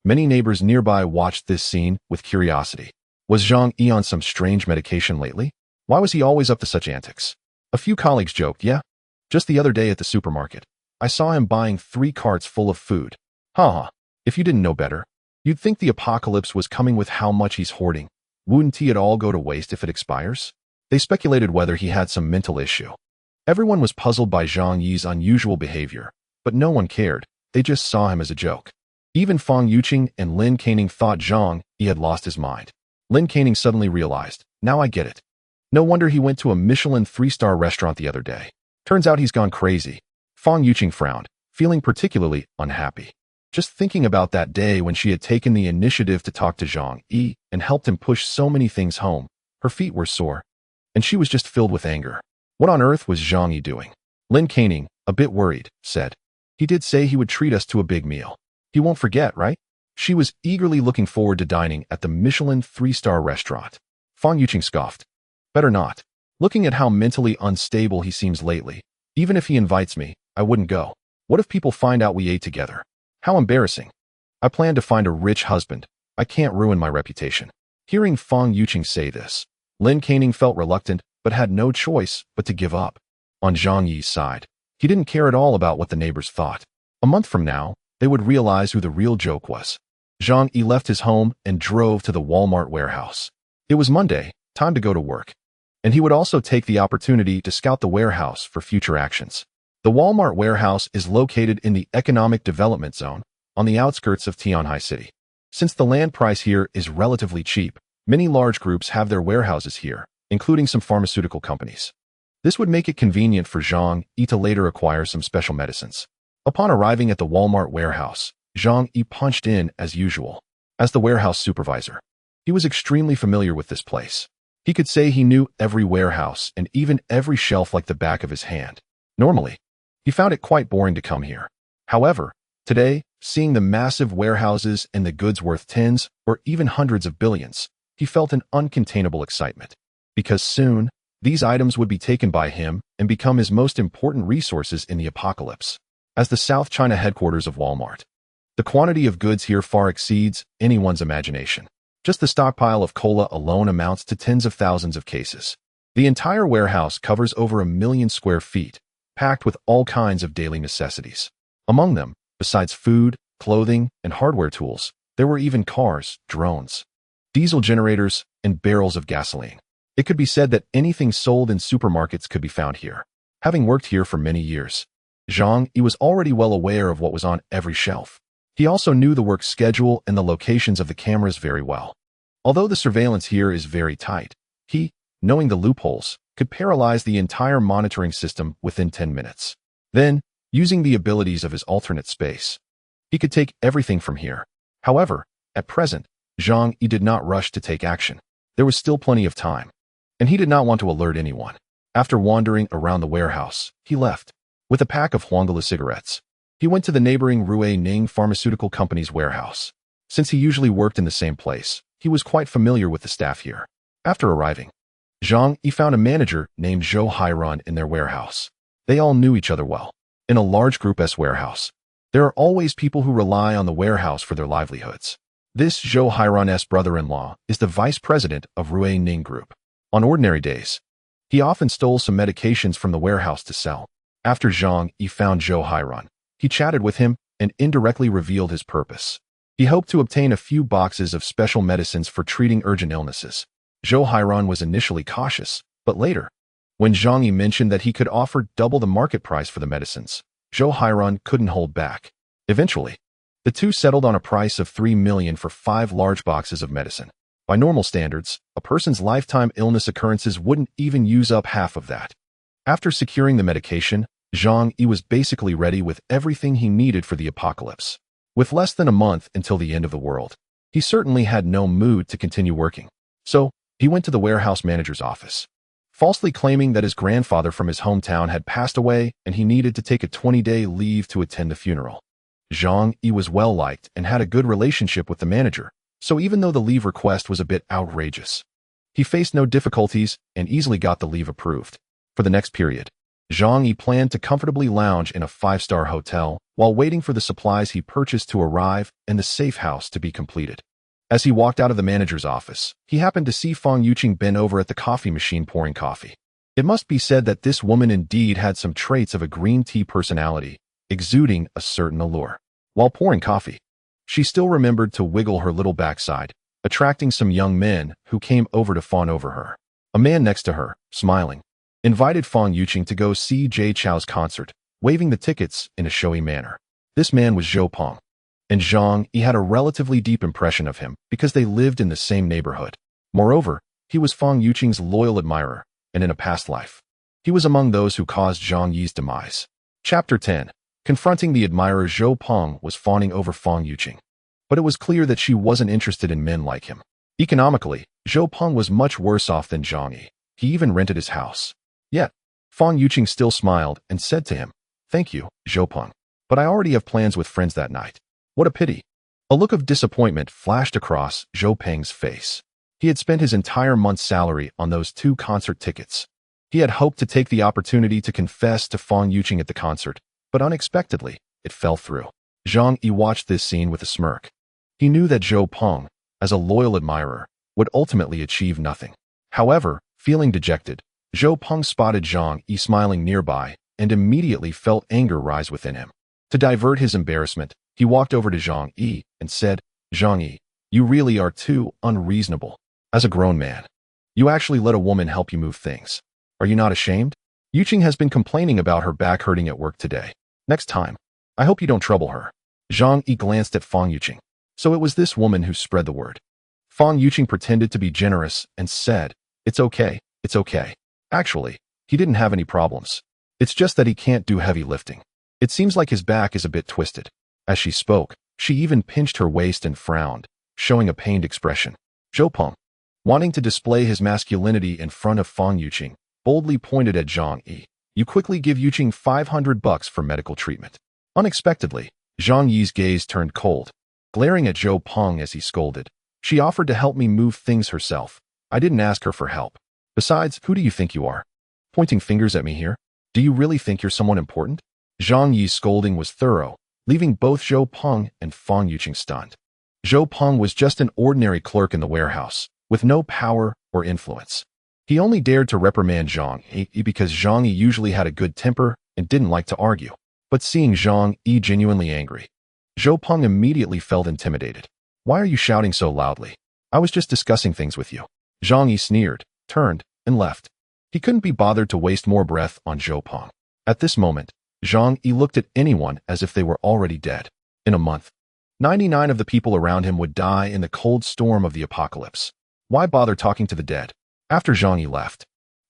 Many neighbors nearby watched this scene with curiosity. Was Zhang Yi on some strange medication lately? Why was he always up to such antics? A few colleagues joked, "Yeah, just the other day at the supermarket, I saw him buying 3 carts full of food." Haha, if you didn't know better, you'd think the apocalypse was coming with how much he's hoarding. Wouldn't it all go to waste if it expires? They speculated whether he had some mental issue. Everyone was puzzled by Zhang Yi's unusual behavior, but no one cared. They just saw him as a joke. Even Fang Yuqing and Lin Caning thought Zhang Yi had lost his mind. Lin Caning suddenly realized, "Now I get it. No wonder he went to a Michelin 3-star restaurant the other day. Turns out he's gone crazy." Fang Yuqing frowned, feeling particularly unhappy. Just thinking about that day when she had taken the initiative to talk to Zhang Yi and helped him push so many things home, her feet were sore, and she was just filled with anger. What on earth was Zhang Yi doing? Lin Caning, a bit worried, said, "He did say he would treat us to a big meal. He won't forget, right?" She was eagerly looking forward to dining at the Michelin 3-star restaurant. Fang Yuqing scoffed. "Better not. Looking at how mentally unstable he seems lately, even if he invites me, I wouldn't go. What if people find out we ate together? How embarrassing. I plan to find a rich husband. I can't ruin my reputation." Hearing Fang Yuqing say this, Lin Caning felt reluctant but had no choice but to give up. On Zhang Yi's side, he didn't care at all about what the neighbors thought. A month from now, they would realize who the real joke was. Zhang Yi left his home and drove to the Walmart warehouse. It was Monday, time to go to work. And he would also take the opportunity to scout the warehouse for future actions. The Walmart warehouse is located in the Economic Development Zone, on the outskirts of Tianhai City. Since the land price here is relatively cheap, many large groups have their warehouses here, including some pharmaceutical companies. This would make it convenient for Zhang Yi to later acquire some special medicines. Upon arriving at the Walmart warehouse, Zhang Yi punched in as usual. As the warehouse supervisor, he was extremely familiar with this place. He could say he knew every warehouse and even every shelf like the back of his hand. Normally, he found it quite boring to come here. However, today, seeing the massive warehouses and the goods worth tens or even hundreds of billions, he felt an uncontainable excitement. Because soon, these items would be taken by him and become his most important resources in the apocalypse. As the South China headquarters of Walmart, the quantity of goods here far exceeds anyone's imagination. Just the stockpile of cola alone amounts to tens of thousands of cases. The entire warehouse covers over 1 million square feet, packed with all kinds of daily necessities. Among them, besides food, clothing, and hardware tools, there were even cars, drones, diesel generators, and barrels of gasoline. It could be said that anything sold in supermarkets could be found here. Having worked here for many years, Zhang Yi was already well aware of what was on every shelf. He also knew the work schedule and the locations of the cameras very well. Although the surveillance here is very tight, he, knowing the loopholes, could paralyze the entire monitoring system within 10 minutes. Then, using the abilities of his alternate space, he could take everything from here. However, at present, Zhang Yi did not rush to take action. There was still plenty of time, and he did not want to alert anyone. After wandering around the warehouse, he left with a pack of Huanggala cigarettes. He went to the neighboring Rui Ning Pharmaceutical Company's warehouse. Since he usually worked in the same place, he was quite familiar with the staff here. After arriving, Zhang Yi found a manager named Zhou Hairan in their warehouse. They all knew each other well. In a large Group S warehouse, there are always people who rely on the warehouse for their livelihoods. This Zhou Hairan's brother-in-law is the vice president of Rui Ning Group. On ordinary days, he often stole some medications from the warehouse to sell. After Zhang Yi found Zhou Hairan, he chatted with him and indirectly revealed his purpose. He hoped to obtain a few boxes of special medicines for treating urgent illnesses. Zhou Hairan was initially cautious, but later, when Zhang Yi mentioned that he could offer double the market price for the medicines, Zhou Hairan couldn't hold back. Eventually, the two settled on a price of 3 million for 5 large boxes of medicine. By normal standards, a person's lifetime illness occurrences wouldn't even use up half of that. After securing the medication, Zhang Yi was basically ready with everything he needed for the apocalypse. With less than a month until the end of the world, he certainly had no mood to continue working. So, he went to the warehouse manager's office, falsely claiming that his grandfather from his hometown had passed away and he needed to take a 20-day leave to attend the funeral. Zhang Yi was well-liked and had a good relationship with the manager, so even though the leave request was a bit outrageous, he faced no difficulties and easily got the leave approved. For the next period, Zhang Yi planned to comfortably lounge in a 5-star hotel while waiting for the supplies he purchased to arrive and the safe house to be completed. As he walked out of the manager's office, he happened to see Fang Yuqing bent over at the coffee machine pouring coffee. It must be said that this woman indeed had some traits of a green tea personality, exuding a certain allure. While pouring coffee, she still remembered to wiggle her little backside, attracting some young men who came over to fawn over her. A man next to her, smiling, invited Fang Yuqing to go see Jay Chou's concert, waving the tickets in a showy manner. This man was Zhou Peng, and Zhang Yi had a relatively deep impression of him because they lived in the same neighborhood. Moreover, he was Fang Yuqing's loyal admirer, and in a past life, he was among those who caused Zhang Yi's demise. Chapter 10. Confronting the admirer, Zhou Peng was fawning over Fang Yuqing, but it was clear that she wasn't interested in men like him. Economically, Zhou Peng was much worse off than Zhang Yi. He even rented his house. Yet, Fang Yuqing still smiled and said to him, "Thank you, Zhou Peng, but I already have plans with friends that night." What a pity. A look of disappointment flashed across Zhou Peng's face. He had spent his entire month's salary on those 2 concert tickets. He had hoped to take the opportunity to confess to Fang Yuqing at the concert, but unexpectedly, it fell through. Zhang Yi watched this scene with a smirk. He knew that Zhou Peng, as a loyal admirer, would ultimately achieve nothing. However, feeling dejected, Zhou Peng spotted Zhang Yi smiling nearby and immediately felt anger rise within him. To divert his embarrassment, he walked over to Zhang Yi and said, "Zhang Yi, you really are too unreasonable. As a grown man, you actually let a woman help you move things. Are you not ashamed? Yuqing has been complaining about her back hurting at work today. Next time, I hope you don't trouble her." Zhang Yi glanced at Fang Yuqing. So it was this woman who spread the word. Fang Yuqing pretended to be generous and said, It's okay. Actually, he didn't have any problems. It's just that he can't do heavy lifting. It seems like his back is a bit twisted. As she spoke, she even pinched her waist and frowned, showing a pained expression. Zhou Peng, wanting to display his masculinity in front of Fang Yuqing, boldly pointed at Zhang Yi. "You quickly give Yuqing $500 for medical treatment." Unexpectedly, Zhang Yi's gaze turned cold, glaring at Zhou Peng as he scolded. "She offered to help me move things herself. I didn't ask her for help. Besides, who do you think you are? Pointing fingers at me here? Do you really think you're someone important?" Zhang Yi's scolding was thorough, leaving both Zhou Peng and Fang Yuqing stunned. Zhou Peng was just an ordinary clerk in the warehouse, with no power or influence. He only dared to reprimand Zhang Yi because Zhang Yi usually had a good temper and didn't like to argue. But seeing Zhang Yi genuinely angry, Zhou Peng immediately felt intimidated. "Why are you shouting so loudly? I was just discussing things with you." Zhang Yi sneered, turned, and left. He couldn't be bothered to waste more breath on Zhou Peng. At this moment, Zhang Yi looked at anyone as if they were already dead. In a month, 99 of the people around him would die in the cold storm of the apocalypse. Why bother talking to the dead? After Zhang Yi left,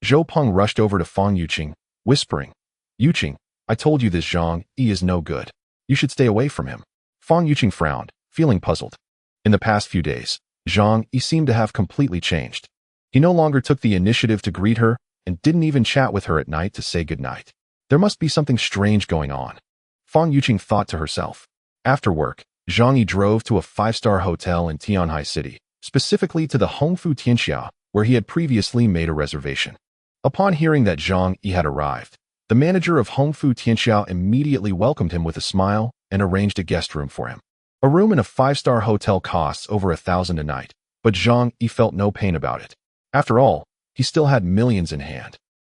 Zhou Peng rushed over to Fang Yuqing, whispering, "Yuqing, I told you this Zhang Yi is no good. You should stay away from him." Fang Yuqing frowned, feeling puzzled. In the past few days, Zhang Yi seemed to have completely changed. He no longer took the initiative to greet her and didn't even chat with her at night to say goodnight. There must be something strange going on, Fang Yuqing thought to herself. After work, Zhang Yi drove to a 5-star hotel in Tianhai City, specifically to the Hongfu Tianxia, where he had previously made a reservation. Upon hearing that Zhang Yi had arrived, the manager of Hongfu Tianxia immediately welcomed him with a smile and arranged a guest room for him. A room in a 5-star hotel costs over 1,000 a night, but Zhang Yi felt no pain about it. After all, he still had millions in hand.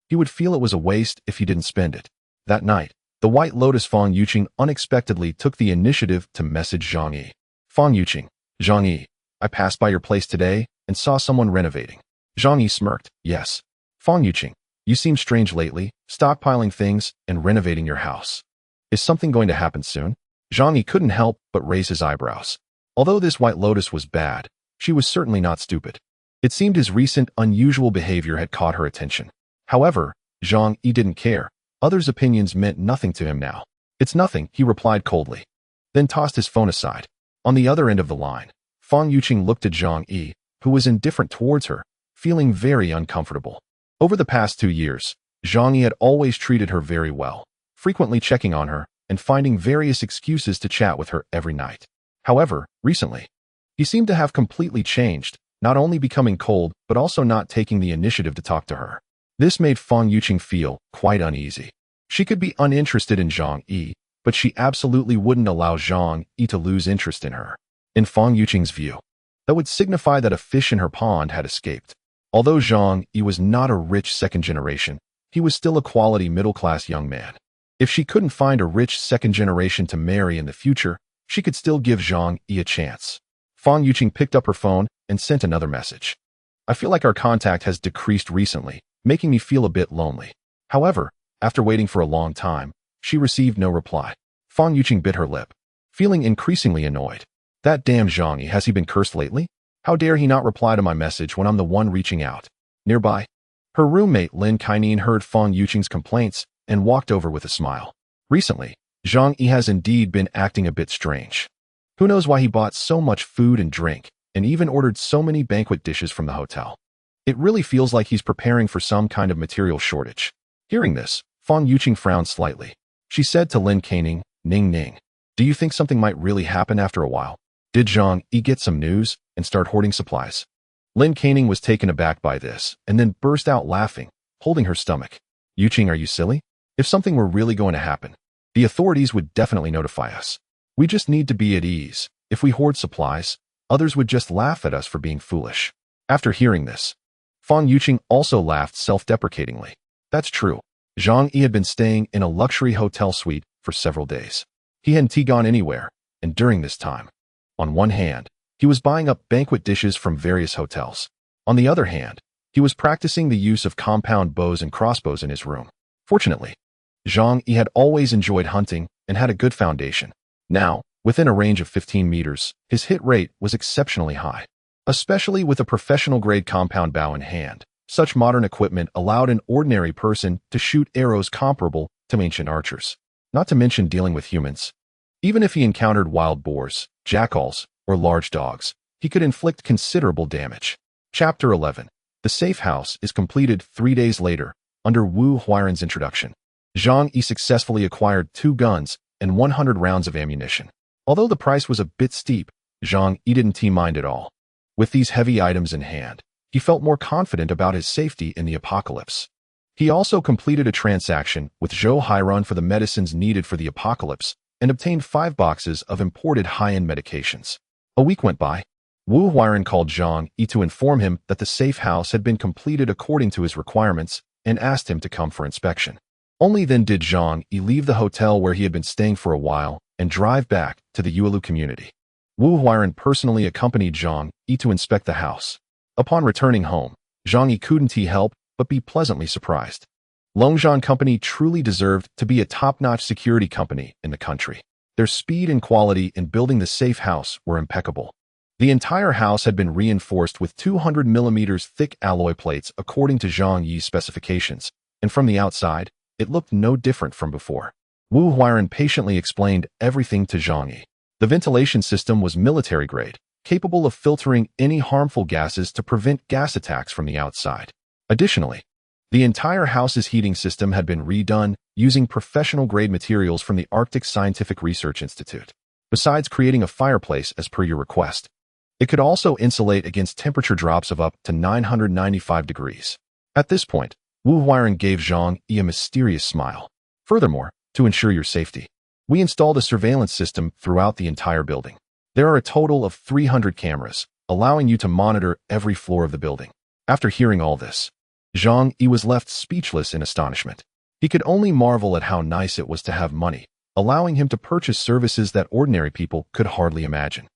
He would feel it was a waste if he didn't spend it. That night, the White Lotus Fang Yuqing unexpectedly took the initiative to message Zhang Yi. "Fang Yuqing, Zhang Yi, I passed by your place today and saw someone renovating." Zhang Yi smirked, "Yes. Fang Yuqing, you seem strange lately, stockpiling things and renovating your house. Is something going to happen soon?" Zhang Yi couldn't help but raise his eyebrows. Although this White Lotus was bad, she was certainly not stupid. It seemed his recent unusual behavior had caught her attention. However, Zhang Yi didn't care. Others' opinions meant nothing to him now. "It's nothing," he replied coldly, then tossed his phone aside. On the other end of the line, Fang Yuqing looked at Zhang Yi, who was indifferent towards her, feeling very uncomfortable. Over the past 2 years, Zhang Yi had always treated her very well, frequently checking on her and finding various excuses to chat with her every night. However, recently, he seemed to have completely changed, not only becoming cold but also not taking the initiative to talk to her. This made Fang Yuqing feel quite uneasy. She could be uninterested in Zhang Yi, but she absolutely wouldn't allow Zhang Yi to lose interest in her. In Fang Yuqing's view, that would signify that a fish in her pond had escaped. Although Zhang Yi was not a rich second generation, he was still a quality middle-class young man. If she couldn't find a rich second generation to marry in the future, she could still give Zhang Yi a chance. Fang Yuqing picked up her phone and sent another message. "I feel like our contact has decreased recently, making me feel a bit lonely." However, after waiting for a long time, she received no reply. Fang Yuqing bit her lip, feeling increasingly annoyed. "That damn Zhang Yi, has he been cursed lately? How dare he not reply to my message when I'm the one reaching out?" Nearby, her roommate Lin Kainin heard Fang Yuqing's complaints and walked over with a smile. Recently, Zhang Yi has indeed been acting a bit strange. Who knows why he bought so much food and drink, and even ordered so many banquet dishes from the hotel. It really feels like he's preparing for some kind of material shortage. Hearing this, Fang Yuqing frowned slightly. She said to Lin Kaning, "Ning Ning, do you think something might really happen after a while? Did Zhang Yi get some news and start hoarding supplies?" Lin Kaning was taken aback by this and then burst out laughing, holding her stomach. "Yuqing, are you silly? If something were really going to happen, the authorities would definitely notify us. We just need to be at ease. If we hoard supplies, others would just laugh at us for being foolish." After hearing this, Fang Yuqing also laughed self-deprecatingly. That's true. Zhang Yi had been staying in a luxury hotel suite for several days. He hadn't gone anywhere, and during this time, on one hand, he was buying up banquet dishes from various hotels. On the other hand, he was practicing the use of compound bows and crossbows in his room. Fortunately, Zhang Yi had always enjoyed hunting and had a good foundation. Now, within a range of 15 meters, his hit rate was exceptionally high. Especially with a professional-grade compound bow in hand, such modern equipment allowed an ordinary person to shoot arrows comparable to ancient archers. Not to mention dealing with humans. Even if he encountered wild boars, jackals, or large dogs, he could inflict considerable damage. Chapter 11. The safe house is completed 3 days later, under Wu Huairan's introduction. Zhang Yi successfully acquired 2 guns and 100 rounds of ammunition. Although the price was a bit steep, Zhang Yi didn't mind at all. With these heavy items in hand, he felt more confident about his safety in the apocalypse. He also completed a transaction with Zhou Hairan for the medicines needed for the apocalypse and obtained 5 boxes of imported high-end medications. A week went by. Wu Huiran called Zhang Yi to inform him that the safe house had been completed according to his requirements and asked him to come for inspection. Only then did Zhang Yi leave the hotel where he had been staying for a while and drive back to the Yuelu community. Wu Huiran personally accompanied Zhang Yi to inspect the house. Upon returning home, Zhang Yi couldn't help but be pleasantly surprised. Longzhan Company truly deserved to be a top-notch security company in the country. Their speed and quality in building the safe house were impeccable. The entire house had been reinforced with 200 millimeters thick alloy plates according to Zhang Yi's specifications, and from the outside, it looked no different from before. Wu Huiran patiently explained everything to Zhang Yi. The ventilation system was military-grade, capable of filtering any harmful gases to prevent gas attacks from the outside. Additionally, the entire house's heating system had been redone using professional-grade materials from the Arctic Scientific Research Institute. Besides creating a fireplace as per your request, it could also insulate against temperature drops of up to 995 degrees. At this point, Wu Huiran gave Zhang Yi a mysterious smile. Furthermore, to ensure your safety, we installed a surveillance system throughout the entire building. There are a total of 300 cameras, allowing you to monitor every floor of the building. After hearing all this, Zhang Yi was left speechless in astonishment. He could only marvel at how nice it was to have money, allowing him to purchase services that ordinary people could hardly imagine.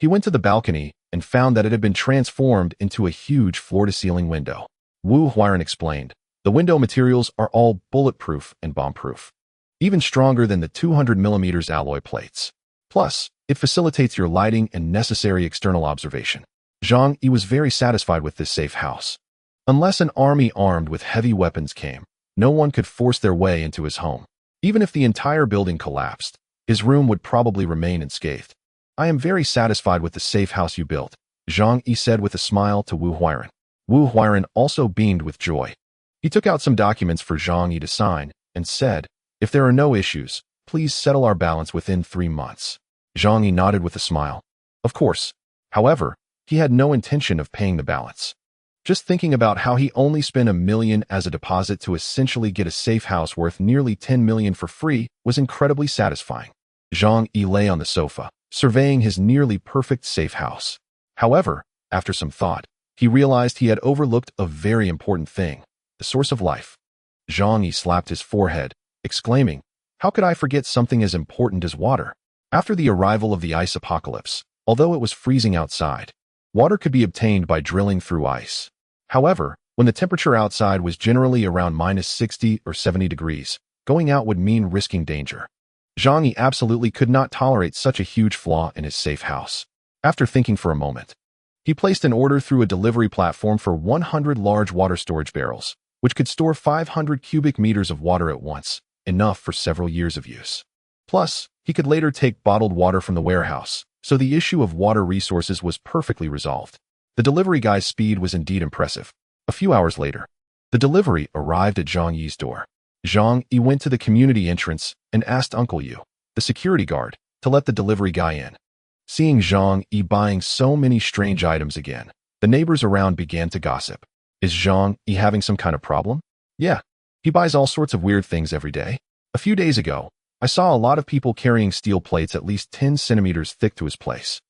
He went to the balcony and found that it had been transformed into a huge floor-to-ceiling window. Wu Huiran explained, the window materials are all bulletproof and bomb-proof, even stronger than the 200 millimeters alloy plates. Plus, it facilitates your lighting and necessary external observation. Zhang Yi was very satisfied with this safe house. Unless an army armed with heavy weapons came, no one could force their way into his home. Even if the entire building collapsed, his room would probably remain unscathed. I am very satisfied with the safe house you built, Zhang Yi said with a smile to Wu Huiran. Wu Huiran also beamed with joy. He took out some documents for Zhang Yi to sign and said, if there are no issues, please settle our balance within 3 months. Zhang Yi nodded with a smile. Of course. However, he had no intention of paying the balance. Just thinking about how he only spent $1 million as a deposit to essentially get a safe house worth nearly $10 million for free was incredibly satisfying. Zhang Yi lay on the sofa, surveying his nearly perfect safe house. However, after some thought, he realized he had overlooked a very important thing, the source of life. Zhang Yi slapped his forehead, exclaiming, how could I forget something as important as water? After the arrival of the ice apocalypse, although it was freezing outside, water could be obtained by drilling through ice. However, when the temperature outside was generally around -60 or 70 degrees, going out would mean risking danger. Zhang Yi absolutely could not tolerate such a huge flaw in his safe house. After thinking for a moment, he placed an order through a delivery platform for 100 large water storage barrels, which could store 500 cubic meters of water at once, enough for several years of use. Plus, he could later take bottled water from the warehouse, so the issue of water resources was perfectly resolved. The delivery guy's speed was indeed impressive. A few hours later, the delivery arrived at Zhang Yi's door. Zhang Yi went to the community entrance and asked Uncle Yu, the security guard, to let the delivery guy in. Seeing Zhang Yi buying so many strange items again, the neighbors around began to gossip. Is Zhang Yi having some kind of problem? Yeah, he buys all sorts of weird things every day. A few days ago, I saw a lot of people carrying steel plates at least 10 centimeters thick to his place.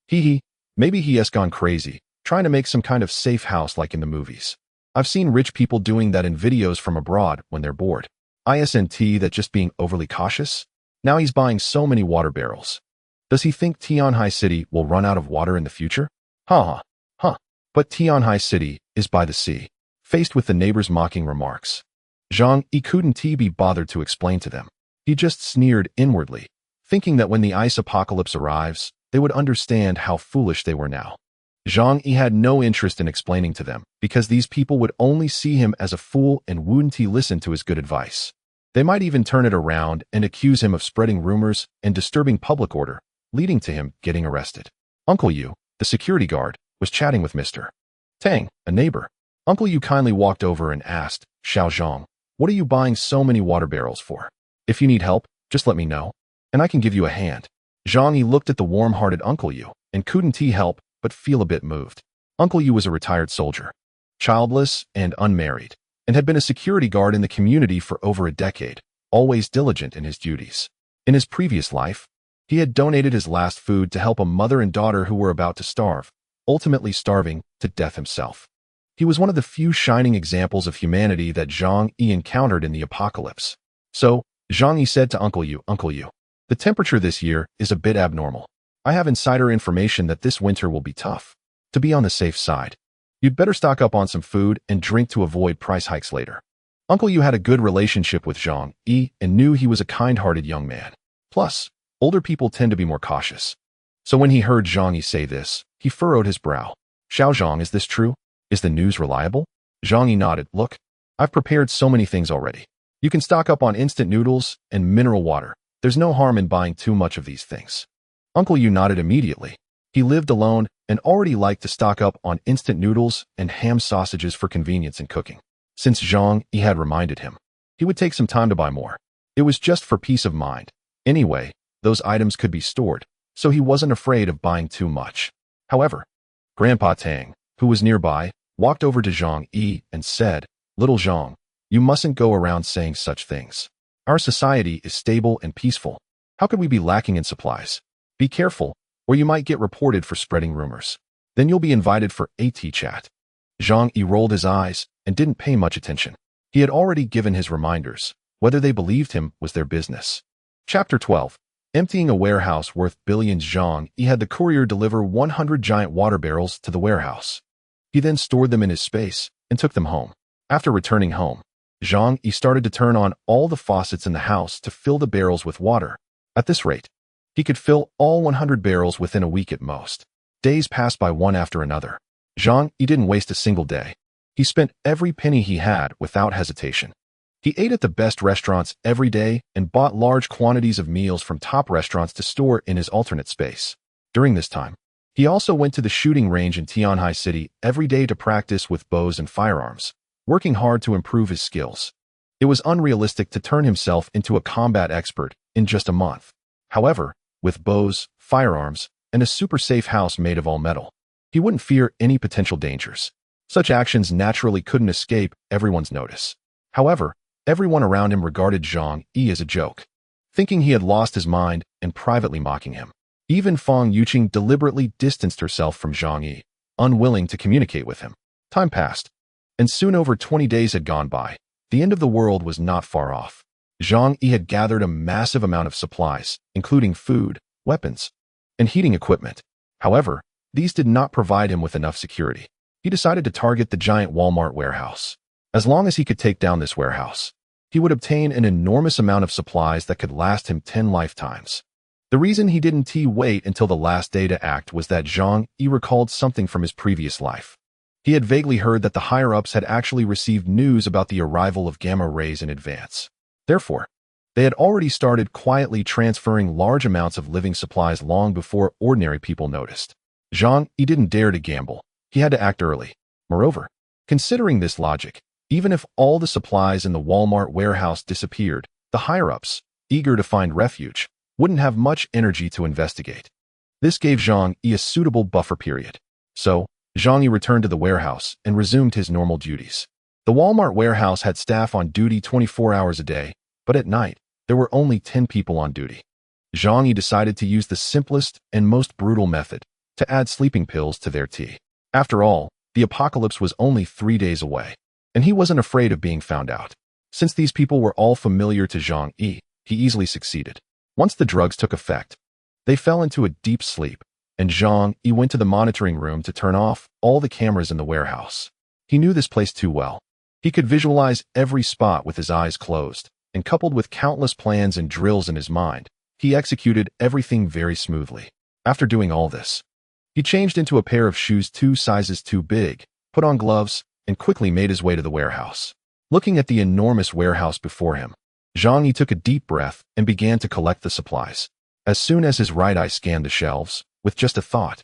Maybe he has gone crazy, trying to make some kind of safe house like in the movies. I've seen rich people doing that in videos from abroad when they're bored. Isn't that just being overly cautious? Now he's buying so many water barrels. Does he think Tianhai City will run out of water in the future? Huh. But Tianhai City is by the sea. Faced with the neighbors' mocking remarks, Zhang Yi couldn't be bothered to explain to them. He just sneered inwardly, thinking that when the ice apocalypse arrives, they would understand how foolish they were now. Zhang Yi had no interest in explaining to them, because these people would only see him as a fool and wouldn't listen to his good advice. They might even turn it around and accuse him of spreading rumors and disturbing public order, leading to him getting arrested. Uncle Yu, the security guard, was chatting with Mr. Tang, a neighbor. Uncle Yu kindly walked over and asked, Xiao Zhang, what are you buying so many water barrels for? If you need help, just let me know, and I can give you a hand. Zhang Yi looked at the warm-hearted Uncle Yu and couldn't help but feel a bit moved. Uncle Yu was a retired soldier, childless and unmarried, and had been a security guard in the community for over a decade, always diligent in his duties. In his previous life, he had donated his last food to help a mother and daughter who were about to starve, ultimately starving to death himself. He was one of the few shining examples of humanity that Zhang Yi encountered in the apocalypse. So, Zhang Yi said to Uncle Yu, the temperature this year is a bit abnormal. I have insider information that this winter will be tough. To be on the safe side, you'd better stock up on some food and drink to avoid price hikes later. Uncle Yu had a good relationship with Zhang Yi and knew he was a kind-hearted young man. Plus, older people tend to be more cautious. So when he heard Zhang Yi say this, he furrowed his brow. Xiao Zhang, is this true? Is the news reliable? Zhang Yi nodded. Look, I've prepared so many things already. You can stock up on instant noodles and mineral water. There's no harm in buying too much of these things. Uncle Yu nodded immediately. He lived alone and already liked to stock up on instant noodles and ham sausages for convenience in cooking. Since Zhang Yi had reminded him, he would take some time to buy more. It was just for peace of mind. Anyway, those items could be stored, so he wasn't afraid of buying too much. However, Grandpa Tang, who was nearby, walked over to Zhang Yi and said, Little Zhang, you mustn't go around saying such things. Our society is stable and peaceful. How could we be lacking in supplies? Be careful, or you might get reported for spreading rumors. Then you'll be invited for AT chat. Zhang Yi rolled his eyes and didn't pay much attention. He had already given his reminders. Whether they believed him was their business. Chapter 12. Emptying a warehouse worth billions. Zhang Yi had the courier deliver 100 giant water barrels to the warehouse. He then stored them in his space and took them home. After returning home, Zhang Yi started to turn on all the faucets in the house to fill the barrels with water. At this rate, he could fill all 100 barrels within a week at most. Days passed by one after another. Zhang Yi didn't waste a single day. He spent every penny he had without hesitation. He ate at the best restaurants every day and bought large quantities of meals from top restaurants to store in his alternate space. During this time, he also went to the shooting range in Tianhai City every day to practice with bows and firearms, working hard to improve his skills. It was unrealistic to turn himself into a combat expert in just a month. However, with bows, firearms, and a super safe house made of all metal, he wouldn't fear any potential dangers. Such actions naturally couldn't escape everyone's notice. However, everyone around him regarded Zhang Yi as a joke, thinking he had lost his mind and privately mocking him. Even Fang Yuqing deliberately distanced herself from Zhang Yi, unwilling to communicate with him. Time passed, and soon over 20 days had gone by. The end of the world was not far off. Zhang Yi had gathered a massive amount of supplies, including food, weapons, and heating equipment. However, these did not provide him with enough security. He decided to target the giant Walmart warehouse. As long as he could take down this warehouse, he would obtain an enormous amount of supplies that could last him 10 lifetimes. The reason he didn't wait until the last day to act was that Zhang Yi recalled something from his previous life. He had vaguely heard that the higher-ups had actually received news about the arrival of gamma rays in advance. Therefore, they had already started quietly transferring large amounts of living supplies long before ordinary people noticed. Zhang Yi didn't dare to gamble. He had to act early. Moreover, considering this logic, even if all the supplies in the Walmart warehouse disappeared, the higher-ups, eager to find refuge, wouldn't have much energy to investigate. This gave Zhang Yi a suitable buffer period. So, Zhang Yi returned to the warehouse and resumed his normal duties. The Walmart warehouse had staff on duty 24 hours a day, but at night, there were only 10 people on duty. Zhang Yi decided to use the simplest and most brutal method, to add sleeping pills to their tea. After all, the apocalypse was only 3 days away, and he wasn't afraid of being found out. Since these people were all familiar to Zhang Yi, he easily succeeded. Once the drugs took effect, they fell into a deep sleep, and Zhang Yi went to the monitoring room to turn off all the cameras in the warehouse. He knew this place too well. He could visualize every spot with his eyes closed, and coupled with countless plans and drills in his mind, he executed everything very smoothly. After doing all this, he changed into a pair of shoes 2 sizes too big, put on gloves, and quickly made his way to the warehouse. Looking at the enormous warehouse before him, Zhang Yi took a deep breath and began to collect the supplies. As soon as his right eye scanned the shelves, with just a thought,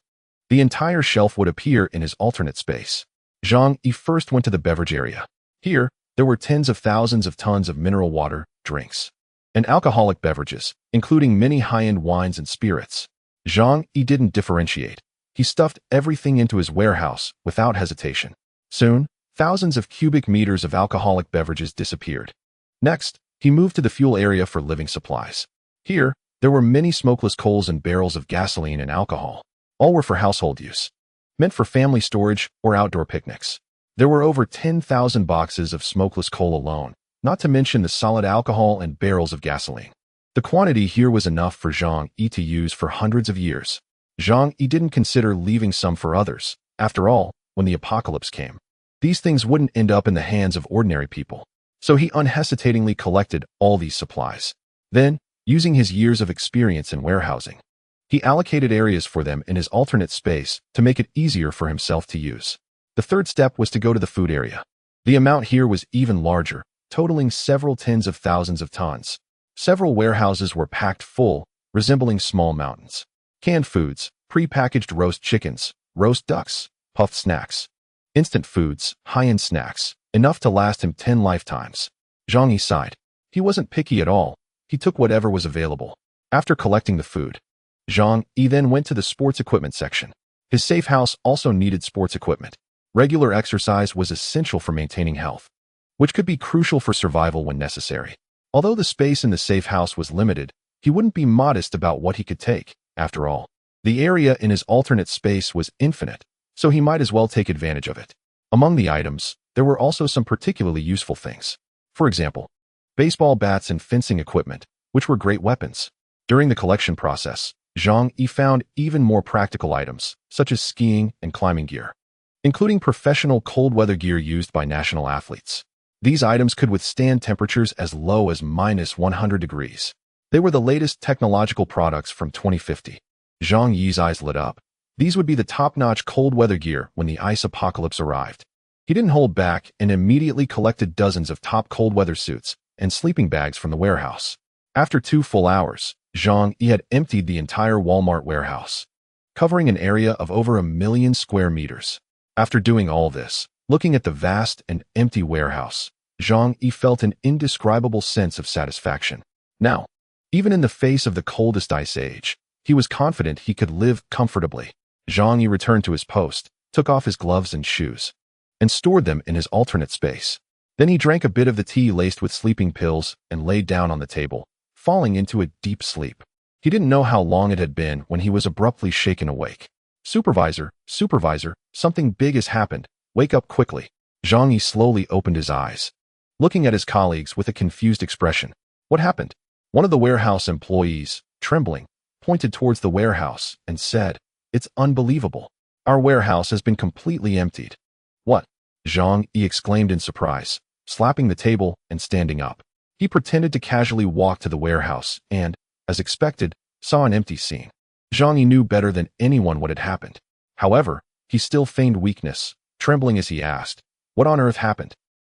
the entire shelf would appear in his alternate space. Zhang Yi first went to the beverage area. Here, there were tens of thousands of tons of mineral water, drinks, and alcoholic beverages, including many high-end wines and spirits. Zhang Yi didn't differentiate. He stuffed everything into his warehouse without hesitation. Soon, thousands of cubic meters of alcoholic beverages disappeared. Next, he moved to the fuel area for living supplies. Here, there were many smokeless coals and barrels of gasoline and alcohol. All were for household use. meant for family storage or outdoor picnics. There were over 10,000 boxes of smokeless coal alone, not to mention the solid alcohol and barrels of gasoline. The quantity here was enough for Zhang Yi to use for hundreds of years. Zhang Yi didn't consider leaving some for others. After all, when the apocalypse came, these things wouldn't end up in the hands of ordinary people. So he unhesitatingly collected all these supplies. Then, using his years of experience in warehousing, he allocated areas for them in his alternate space to make it easier for himself to use. The third step was to go to the food area. The amount here was even larger, totaling several tens of thousands of tons. Several warehouses were packed full, resembling small mountains. Canned foods, pre-packaged roast chickens, roast ducks, puffed snacks, instant foods, high-end snacks, enough to last him 10 lifetimes. Zhang Yi sighed. He wasn't picky at all. He took whatever was available. After collecting the food, Zhang Yi then went to the sports equipment section. His safe house also needed sports equipment. Regular exercise was essential for maintaining health, which could be crucial for survival when necessary. Although the space in the safe house was limited, he wouldn't be modest about what he could take. After all, the area in his alternate space was infinite, so he might as well take advantage of it. Among the items, there were also some particularly useful things. For example, baseball bats and fencing equipment, which were great weapons. During the collection process, Zhang Yi found even more practical items, such as skiing and climbing gear, including professional cold weather gear used by national athletes. These items could withstand temperatures as low as -100 degrees. They were the latest technological products from 2050. Zhang Yi's eyes lit up. These would be the top-notch cold weather gear when the ice apocalypse arrived. He didn't hold back and immediately collected dozens of top cold weather suits and sleeping bags from the warehouse. After 2 full hours, Zhang Yi had emptied the entire Walmart warehouse, covering an area of over 1 million square meters. After doing all this, looking at the vast and empty warehouse, Zhang Yi felt an indescribable sense of satisfaction. Now, even in the face of the coldest ice age, he was confident he could live comfortably. Zhang Yi returned to his post, took off his gloves and shoes, and stored them in his alternate space. Then he drank a bit of the tea laced with sleeping pills and laid down on the table, falling into a deep sleep. He didn't know how long it had been when he was abruptly shaken awake. Supervisor, something big has happened. Wake up quickly. Zhang Yi slowly opened his eyes, looking at his colleagues with a confused expression. What happened? One of the warehouse employees, trembling, pointed towards the warehouse and said, "It's unbelievable. Our warehouse has been completely emptied." "What?" Zhang Yi exclaimed in surprise, slapping the table and standing up. He pretended to casually walk to the warehouse and, as expected, saw an empty scene. Zhang Yi knew better than anyone what had happened. However, he still feigned weakness, trembling as he asked, "What on earth happened?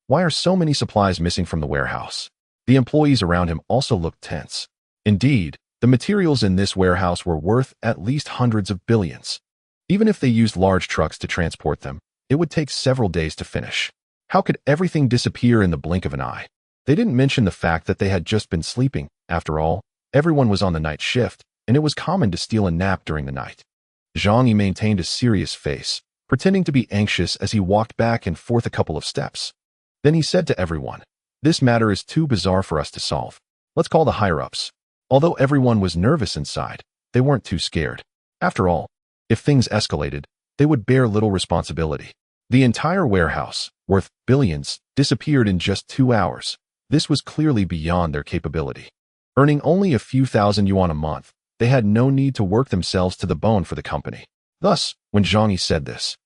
Why are so many supplies missing from the warehouse?" The employees around him also looked tense. Indeed, the materials in this warehouse were worth at least hundreds of billions. Even if they used large trucks to transport them, it would take several days to finish. How could everything disappear in the blink of an eye? They didn't mention the fact that they had just been sleeping. After all, everyone was on the night shift, and it was common to steal a nap during the night. Zhang Yi maintained a serious face, pretending to be anxious as he walked back and forth a couple of steps. Then he said to everyone, "This matter is too bizarre for us to solve. Let's call the higher-ups." Although everyone was nervous inside, they weren't too scared. After all, if things escalated, they would bear little responsibility. The entire warehouse, worth billions, disappeared in just 2 hours. This was clearly beyond their capability. Earning only a few thousand yuan a month, they had no need to work themselves to the bone for the company. Thus, when Zhang Yi said this,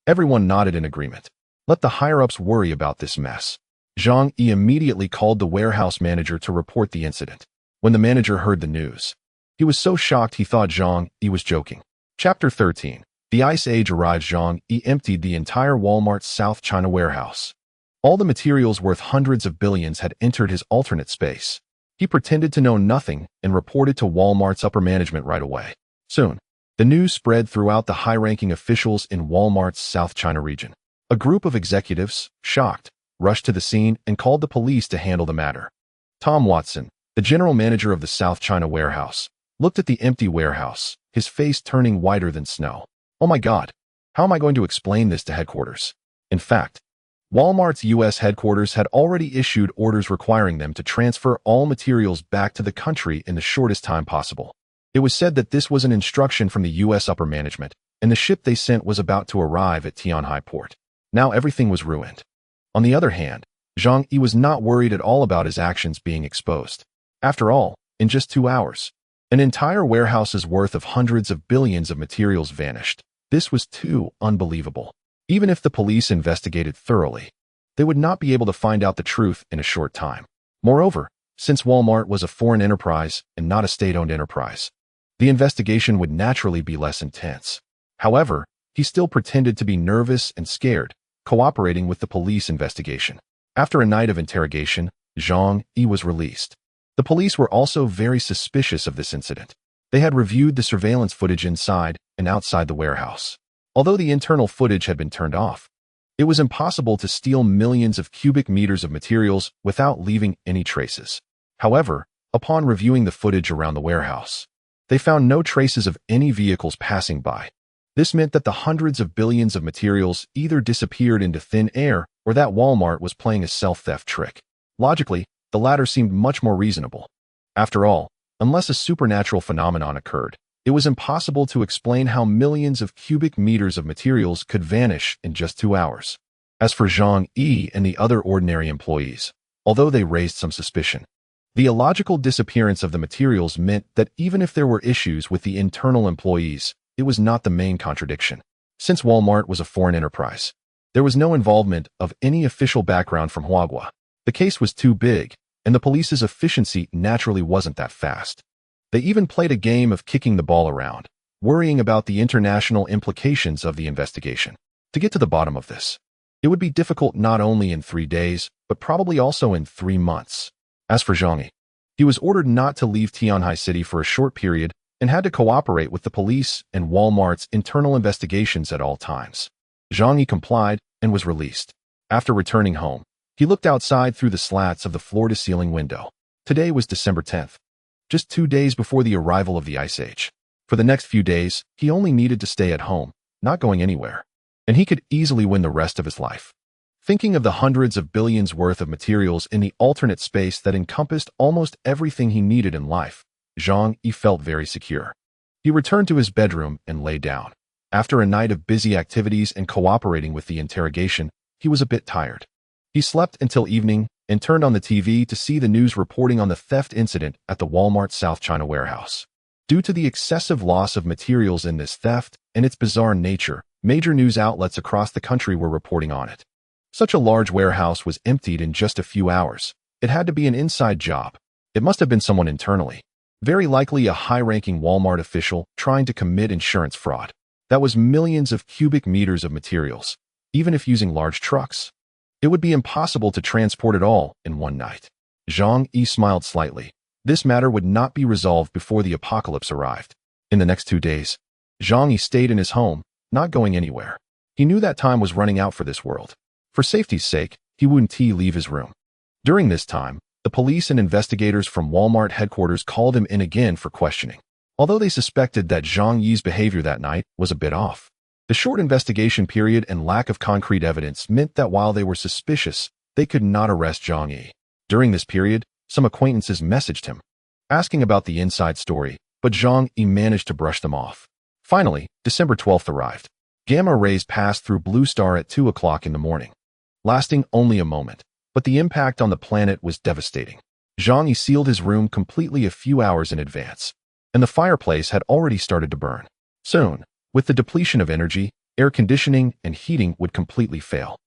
everyone nodded in agreement. Let the higher-ups worry about this mess. Zhang Yi immediately called the warehouse manager to report the incident. When the manager heard the news, he was so shocked he thought Zhang Yi was joking. Chapter 13. The Ice Age arrived. Zhang Yi emptied the entire Walmart's South China warehouse. All the materials worth hundreds of billions had entered his alternate space. He pretended to know nothing and reported to Walmart's upper management right away. Soon, the news spread throughout the high-ranking officials in Walmart's South China region. A group of executives, shocked, rushed to the scene and called the police to handle the matter. Tom Watson, the general manager of the South China warehouse, looked at the empty warehouse, his face turning whiter than snow. "Oh my God, how am I going to explain this to headquarters?" In fact, Walmart's U.S. headquarters had already issued orders requiring them to transfer all materials back to the country in the shortest time possible. It was said that this was an instruction from the U.S. upper management, and the ship they sent was about to arrive at Tianhai port. Now everything was ruined. On the other hand, Zhang Yi was not worried at all about his actions being exposed. After all, in just 2 hours, an entire warehouse's worth of hundreds of billions of materials vanished. This was too unbelievable. Even if the police investigated thoroughly, they would not be able to find out the truth in a short time. Moreover, since Walmart was a foreign enterprise and not a state-owned enterprise, the investigation would naturally be less intense. However, he still pretended to be nervous and scared, cooperating with the police investigation. After a night of interrogation, Zhang Yi was released. The police were also very suspicious of this incident. They had reviewed the surveillance footage inside and outside the warehouse. Although the internal footage had been turned off, it was impossible to steal millions of cubic meters of materials without leaving any traces. However, upon reviewing the footage around the warehouse, they found no traces of any vehicles passing by. This meant that the hundreds of billions of materials either disappeared into thin air or that Walmart was playing a self-theft trick. Logically, the latter seemed much more reasonable. After all, unless a supernatural phenomenon occurred, it was impossible to explain how millions of cubic meters of materials could vanish in just 2 hours. As for Zhang Yi and the other ordinary employees, although they raised some suspicion, the illogical disappearance of the materials meant that even if there were issues with the internal employees, it was not the main contradiction. Since Walmart was a foreign enterprise, there was no involvement of any official background from Huagua. The case was too big, and the police's efficiency naturally wasn't that fast. They even played a game of kicking the ball around, worrying about the international implications of the investigation. To get to the bottom of this, it would be difficult not only in 3 days, but probably also in 3 months. As for Zhang Yi, he was ordered not to leave Tianhai City for a short period and had to cooperate with the police and Walmart's internal investigations at all times. Zhang Yi complied and was released. After returning home, he looked outside through the slats of the floor-to-ceiling window. Today was December 10th, just 2 days before the arrival of the Ice Age. For the next few days, he only needed to stay at home, not going anywhere, and he could easily win the rest of his life. Thinking of the hundreds of billions worth of materials in the alternate space that encompassed almost everything he needed in life, Zhang Yi felt very secure. He returned to his bedroom and lay down. After a night of busy activities and cooperating with the interrogation, he was a bit tired. He slept until evening and turned on the TV to see the news reporting on the theft incident at the Walmart South China warehouse. Due to the excessive loss of materials in this theft and its bizarre nature, major news outlets across the country were reporting on it. Such a large warehouse was emptied in just a few hours. It had to be an inside job. It must have been someone internally, very likely a high-ranking Walmart official trying to commit insurance fraud. That was millions of cubic meters of materials, even if using large trucks. It would be impossible to transport it all in one night. Zhang Yi smiled slightly. This matter would not be resolved before the apocalypse arrived. In the next 2 days, Zhang Yi stayed in his home, not going anywhere. He knew that time was running out for this world. For safety's sake, he wouldn't leave his room. During this time, the police and investigators from Walmart headquarters called him in again for questioning. Although they suspected that Zhang Yi's behavior that night was a bit off, the short investigation period and lack of concrete evidence meant that while they were suspicious, they could not arrest Zhang Yi. During this period, some acquaintances messaged him, asking about the inside story, but Zhang Yi managed to brush them off. Finally, December 12th arrived. Gamma rays passed through Blue Star at 2 o'clock in the morning, lasting only a moment, but the impact on the planet was devastating. Zhang Yi sealed his room completely a few hours in advance, and the fireplace had already started to burn. Soon, with the depletion of energy, air conditioning and heating would completely fail.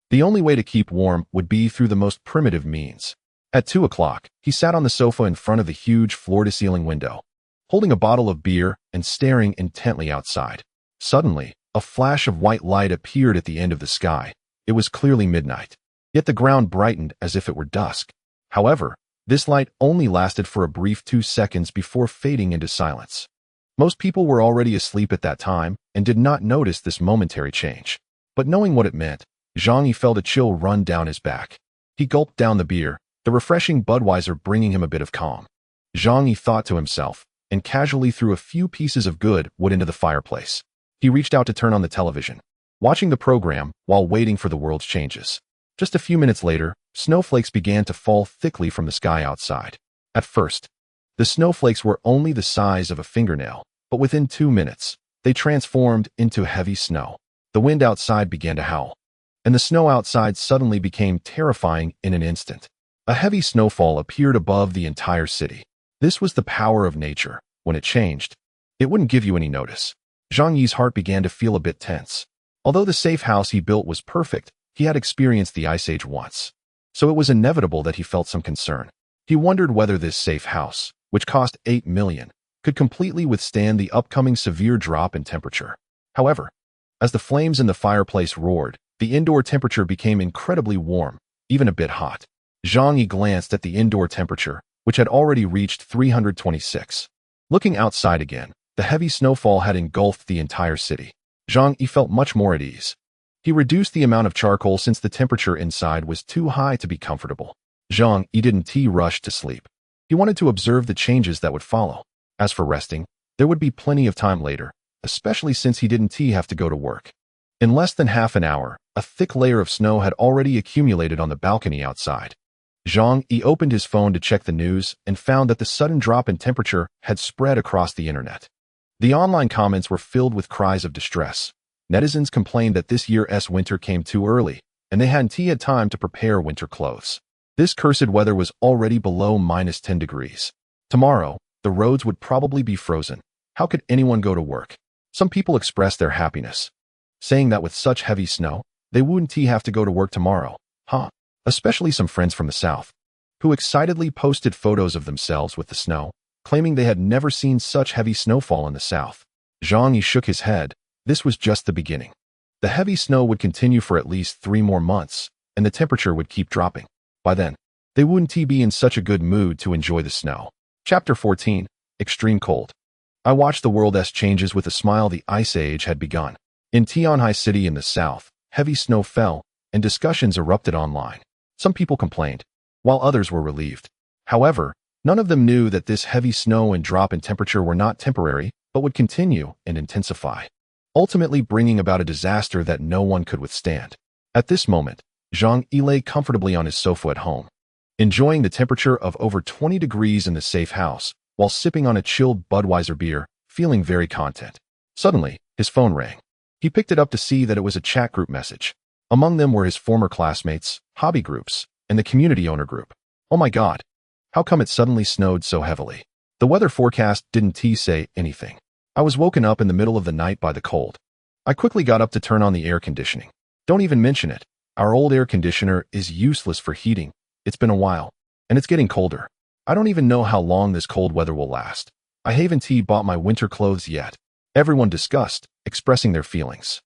The only way to keep warm would be through the most primitive means. At 2 o'clock, he sat on the sofa in front of the huge floor-to-ceiling window, holding a bottle of beer and staring intently outside. Suddenly, a flash of white light appeared at the end of the sky. It was clearly midnight, yet the ground brightened as if it were dusk. However, this light only lasted for a brief 2 seconds before fading into silence. Most people were already asleep at that time and did not notice this momentary change. But knowing what it meant, Zhang Yi felt a chill run down his back. He gulped down the beer, the refreshing Budweiser bringing him a bit of calm. Zhang Yi thought to himself, and casually threw a few pieces of good wood into the fireplace. He reached out to turn on the television, watching the program while waiting for the world's changes. Just a few minutes later, snowflakes began to fall thickly from the sky outside. At first, the snowflakes were only the size of a fingernail, but within 2 minutes, they transformed into heavy snow. The wind outside began to howl, and the snow outside suddenly became terrifying in an instant. A heavy snowfall appeared above the entire city. This was the power of nature. When it changed, it wouldn't give you any notice. Zhang Yi's heart began to feel a bit tense. Although the safe house he built was perfect, he had experienced the ice age once, so it was inevitable that he felt some concern. He wondered whether this safe house, which cost 8 million, could completely withstand the upcoming severe drop in temperature. However, as the flames in the fireplace roared, the indoor temperature became incredibly warm, even a bit hot. Zhang Yi glanced at the indoor temperature, which had already reached 326. Looking outside again, the heavy snowfall had engulfed the entire city. Zhang Yi felt much more at ease. He reduced the amount of charcoal since the temperature inside was too high to be comfortable. Zhang Yi didn't rush to sleep. He wanted to observe the changes that would follow. As for resting, there would be plenty of time later, especially since he didn't have to go to work. In less than half an hour, a thick layer of snow had already accumulated on the balcony outside. Zhang Yi opened his phone to check the news and found that the sudden drop in temperature had spread across the internet. The online comments were filled with cries of distress. Netizens complained that this year's winter came too early, and they hadn't had time to prepare winter clothes. This cursed weather was already below -10 degrees. Tomorrow, the roads would probably be frozen. How could anyone go to work? Some people expressed their happiness, saying that with such heavy snow, they wouldn't have to go to work tomorrow. Especially some friends from the south, who excitedly posted photos of themselves with the snow, claiming they had never seen such heavy snowfall in the south. Zhang Yi shook his head. This was just the beginning. The heavy snow would continue for at least 3 more months, and the temperature would keep dropping. By then, they wouldn't be in such a good mood to enjoy the snow. Chapter 14. Extreme Cold. I watched the world's changes with a smile. The ice age had begun. In Tianhai City in the south, heavy snow fell, and discussions erupted online. Some people complained, while others were relieved. However, none of them knew that this heavy snow and drop in temperature were not temporary, but would continue and intensify, ultimately bringing about a disaster that no one could withstand. At this moment, Zhang Yi lay comfortably on his sofa at home, enjoying the temperature of over 20 degrees in the safe house, while sipping on a chilled Budweiser beer, feeling very content. Suddenly, his phone rang. He picked it up to see that it was a chat group message. Among them were his former classmates, hobby groups, and the community owner group. Oh my God! How come it suddenly snowed so heavily? The weather forecast didn't say anything. I was woken up in the middle of the night by the cold. I quickly got up to turn on the air conditioning. Don't even mention it. Our old air conditioner is useless for heating. It's been a while, and it's getting colder. I don't even know how long this cold weather will last. I haven't bought my winter clothes yet. Everyone discussed, expressing their feelings.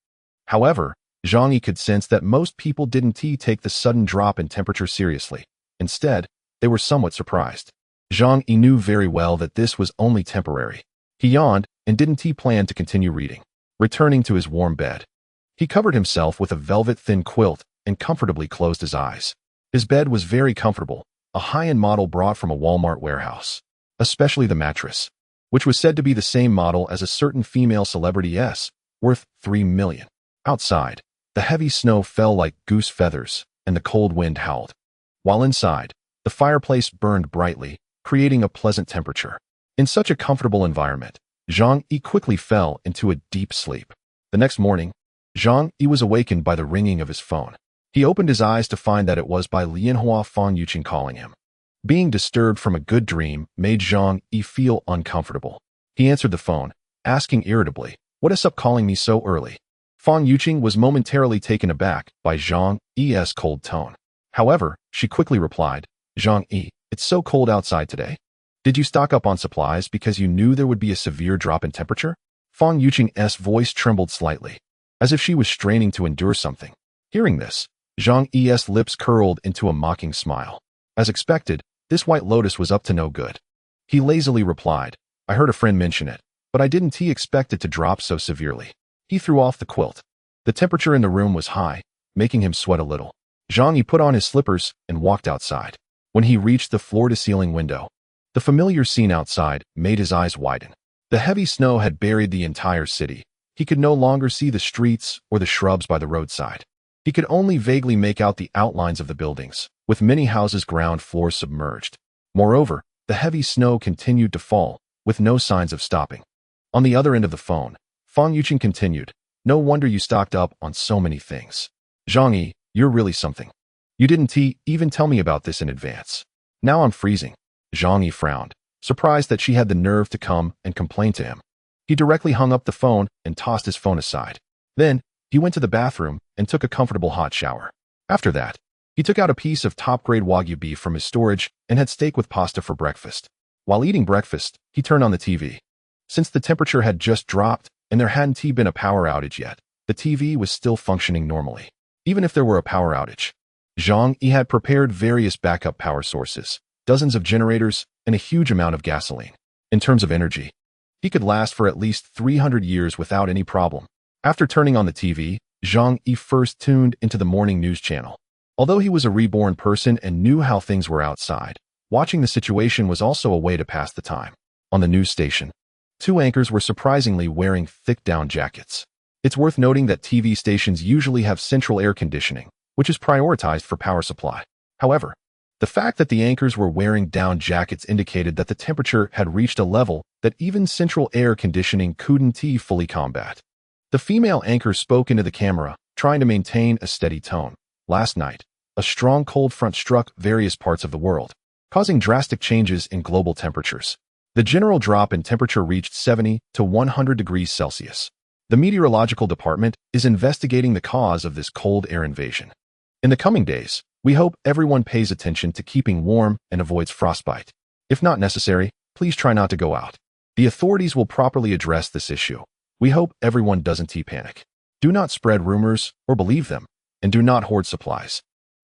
However, Zhang Yi could sense that most people didn't take the sudden drop in temperature seriously. Instead, they were somewhat surprised. Zhang Yi knew very well that this was only temporary. He yawned and didn't plan to continue reading. Returning to his warm bed, he covered himself with a velvet-thin quilt and comfortably closed his eyes. His bed was very comfortable, a high-end model brought from a Walmart warehouse, especially the mattress, which was said to be the same model as a certain female celebrity's, worth 3 million. Outside, the heavy snow fell like goose feathers, and the cold wind howled. While inside, the fireplace burned brightly, creating a pleasant temperature. In such a comfortable environment, Zhang Yi quickly fell into a deep sleep. The next morning, Zhang Yi was awakened by the ringing of his phone. He opened his eyes to find that it was by Lianhua Fan Yuqing calling him. Being disturbed from a good dream made Zhang Yi feel uncomfortable. He answered the phone, asking irritably, "What is up calling me so early?" Fan Yuqing was momentarily taken aback by Zhang Yi's cold tone. However, she quickly replied, "Zhang Yi, it's so cold outside today. Did you stock up on supplies because you knew there would be a severe drop in temperature?" Fan Yuqing's voice trembled slightly, as if she was straining to endure something. Hearing this, Zhang Yi's lips curled into a mocking smile. As expected, this white lotus was up to no good. He lazily replied, "I heard a friend mention it, but I didn't expect it to drop so severely." He threw off the quilt. The temperature in the room was high, making him sweat a little. Zhang Yi put on his slippers and walked outside. When he reached the floor-to-ceiling window, the familiar scene outside made his eyes widen. The heavy snow had buried the entire city. He could no longer see the streets or the shrubs by the roadside. He could only vaguely make out the outlines of the buildings, with many houses' ground floors submerged. Moreover, the heavy snow continued to fall, with no signs of stopping. On the other end of the phone, Fang Yuqing continued. No wonder you stocked up on so many things. Zhang Yi, you're really something. You didn't even tell me about this in advance. Now I'm freezing. Zhang Yi frowned, surprised that she had the nerve to come and complain to him. He directly hung up the phone and tossed his phone aside. Then, he went to the bathroom and took a comfortable hot shower. After that, he took out a piece of top-grade Wagyu beef from his storage and had steak with pasta for breakfast. While eating breakfast, he turned on the TV. Since the temperature had just dropped and there hadn't been a power outage yet, the TV was still functioning normally. Even if there were a power outage, Zhang Yi had prepared various backup power sources, dozens of generators, and a huge amount of gasoline. In terms of energy, he could last for at least 300 years without any problem. After turning on the TV, Zhang Yi first tuned into the morning news channel. Although he was a reborn person and knew how things were outside, watching the situation was also a way to pass the time. On the news station, two anchors were surprisingly wearing thick down jackets. It's worth noting that TV stations usually have central air conditioning, which is prioritized for power supply. However, the fact that the anchors were wearing down jackets indicated that the temperature had reached a level that even central air conditioning couldn't fully combat. The female anchor spoke into the camera, trying to maintain a steady tone. Last night, a strong cold front struck various parts of the world, causing drastic changes in global temperatures. The general drop in temperature reached 70 to 100 degrees Celsius. The meteorological department is investigating the cause of this cold air invasion. In the coming days, we hope everyone pays attention to keeping warm and avoids frostbite. If not necessary, please try not to go out. The authorities will properly address this issue. We hope everyone doesn't panic. Do not spread rumors or believe them, and do not hoard supplies.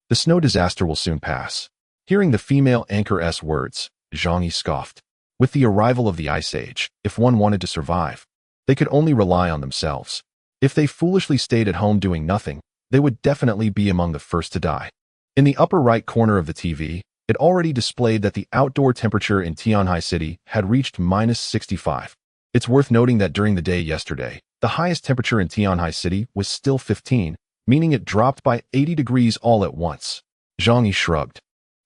The snow disaster will soon pass. Hearing the female anchor's words, Zhang Yi scoffed. With the arrival of the Ice Age, if one wanted to survive, they could only rely on themselves. If they foolishly stayed at home doing nothing, they would definitely be among the first to die. In the upper right corner of the TV, it already displayed that the outdoor temperature in Tianhai City had reached -65. It's worth noting that during the day yesterday, the highest temperature in Tianhai City was still 15, meaning it dropped by 80 degrees all at once. Zhang Yi shrugged.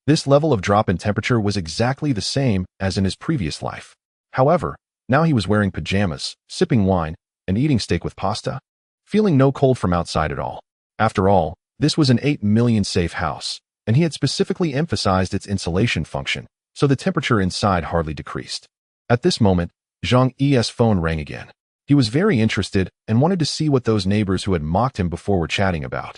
This level of drop in temperature was exactly the same as in his previous life. However, now he was wearing pajamas, sipping wine, and eating steak with pasta, feeling no cold from outside at all. After all, this was an 8 million safe house, and he had specifically emphasized its insulation function, so the temperature inside hardly decreased. At this moment, Zhang Yi's phone rang again. He was very interested and wanted to see what those neighbors who had mocked him before were chatting about.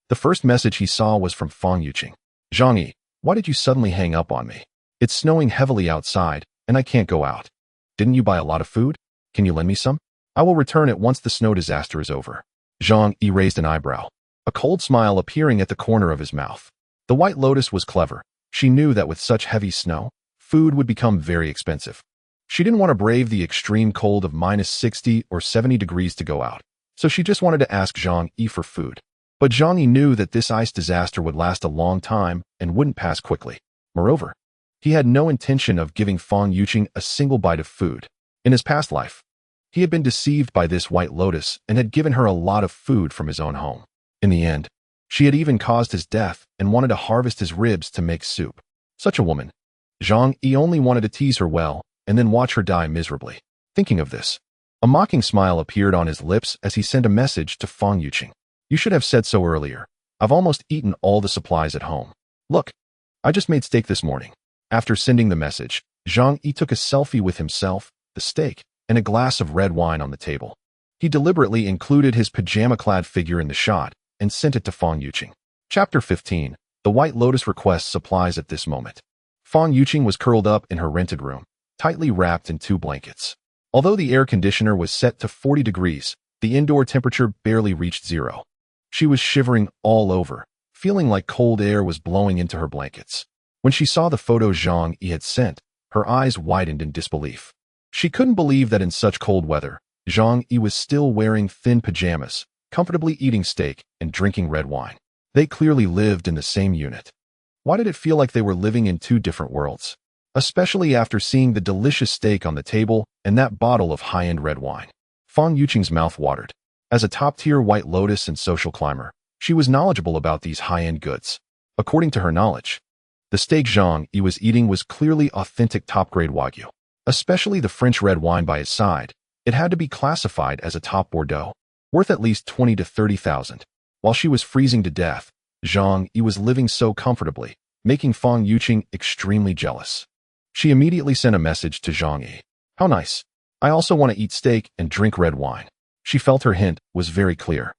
The first message he saw was from Fang Yuqing. Zhang Yi, why did you suddenly hang up on me? It's snowing heavily outside, and I can't go out. Didn't you buy a lot of food? Can you lend me some? I will return it once the snow disaster is over. Zhang Yi raised an eyebrow, a cold smile appearing at the corner of his mouth. The White Lotus was clever. She knew that with such heavy snow, food would become very expensive. She didn't want to brave the extreme cold of -60 or 70 degrees to go out, so she just wanted to ask Zhang Yi for food. But Zhang Yi knew that this ice disaster would last a long time and wouldn't pass quickly. Moreover, he had no intention of giving Fang Yuqing a single bite of food. In his past life, he had been deceived by this White Lotus and had given her a lot of food from his own home. In the end, she had even caused his death and wanted to harvest his ribs to make soup. Such a woman. Zhang Yi only wanted to tease her well and then watch her die miserably. Thinking of this, a mocking smile appeared on his lips as he sent a message to Fang Yuqing. You should have said so earlier. I've almost eaten all the supplies at home. Look, I just made steak this morning. After sending the message, Zhang Yi took a selfie with himself, the steak, and a glass of red wine on the table. He deliberately included his pajama-clad figure in the shot and sent it to Fang Yuqing. Chapter 15. The White Lotus requests supplies at this moment. Fang Yuqing was curled up in her rented room, tightly wrapped in 2 blankets. Although the air conditioner was set to 40 degrees, the indoor temperature barely reached 0. She was shivering all over, feeling like cold air was blowing into her blankets. When she saw the photo Zhang Yi had sent, her eyes widened in disbelief. She couldn't believe that in such cold weather, Zhang Yi was still wearing thin pajamas, comfortably eating steak, and drinking red wine. They clearly lived in the same unit. Why did it feel like they were living in 2 different worlds? Especially after seeing the delicious steak on the table and that bottle of high-end red wine. Fang Yuqing's mouth watered. As a top-tier White Lotus and social climber, she was knowledgeable about these high-end goods. According to her knowledge, the steak Zhang Yi was eating was clearly authentic top-grade Wagyu. Especially the French red wine by his side, It had to be classified as a top Bordeaux, worth at least 20 to 30,000. While she was freezing to death, Zhang Yi was living so comfortably, making Fang Yuqing extremely jealous. She immediately sent a message to Zhang Yi. How nice. I also want to eat steak and drink red wine. She felt her hint was very clear.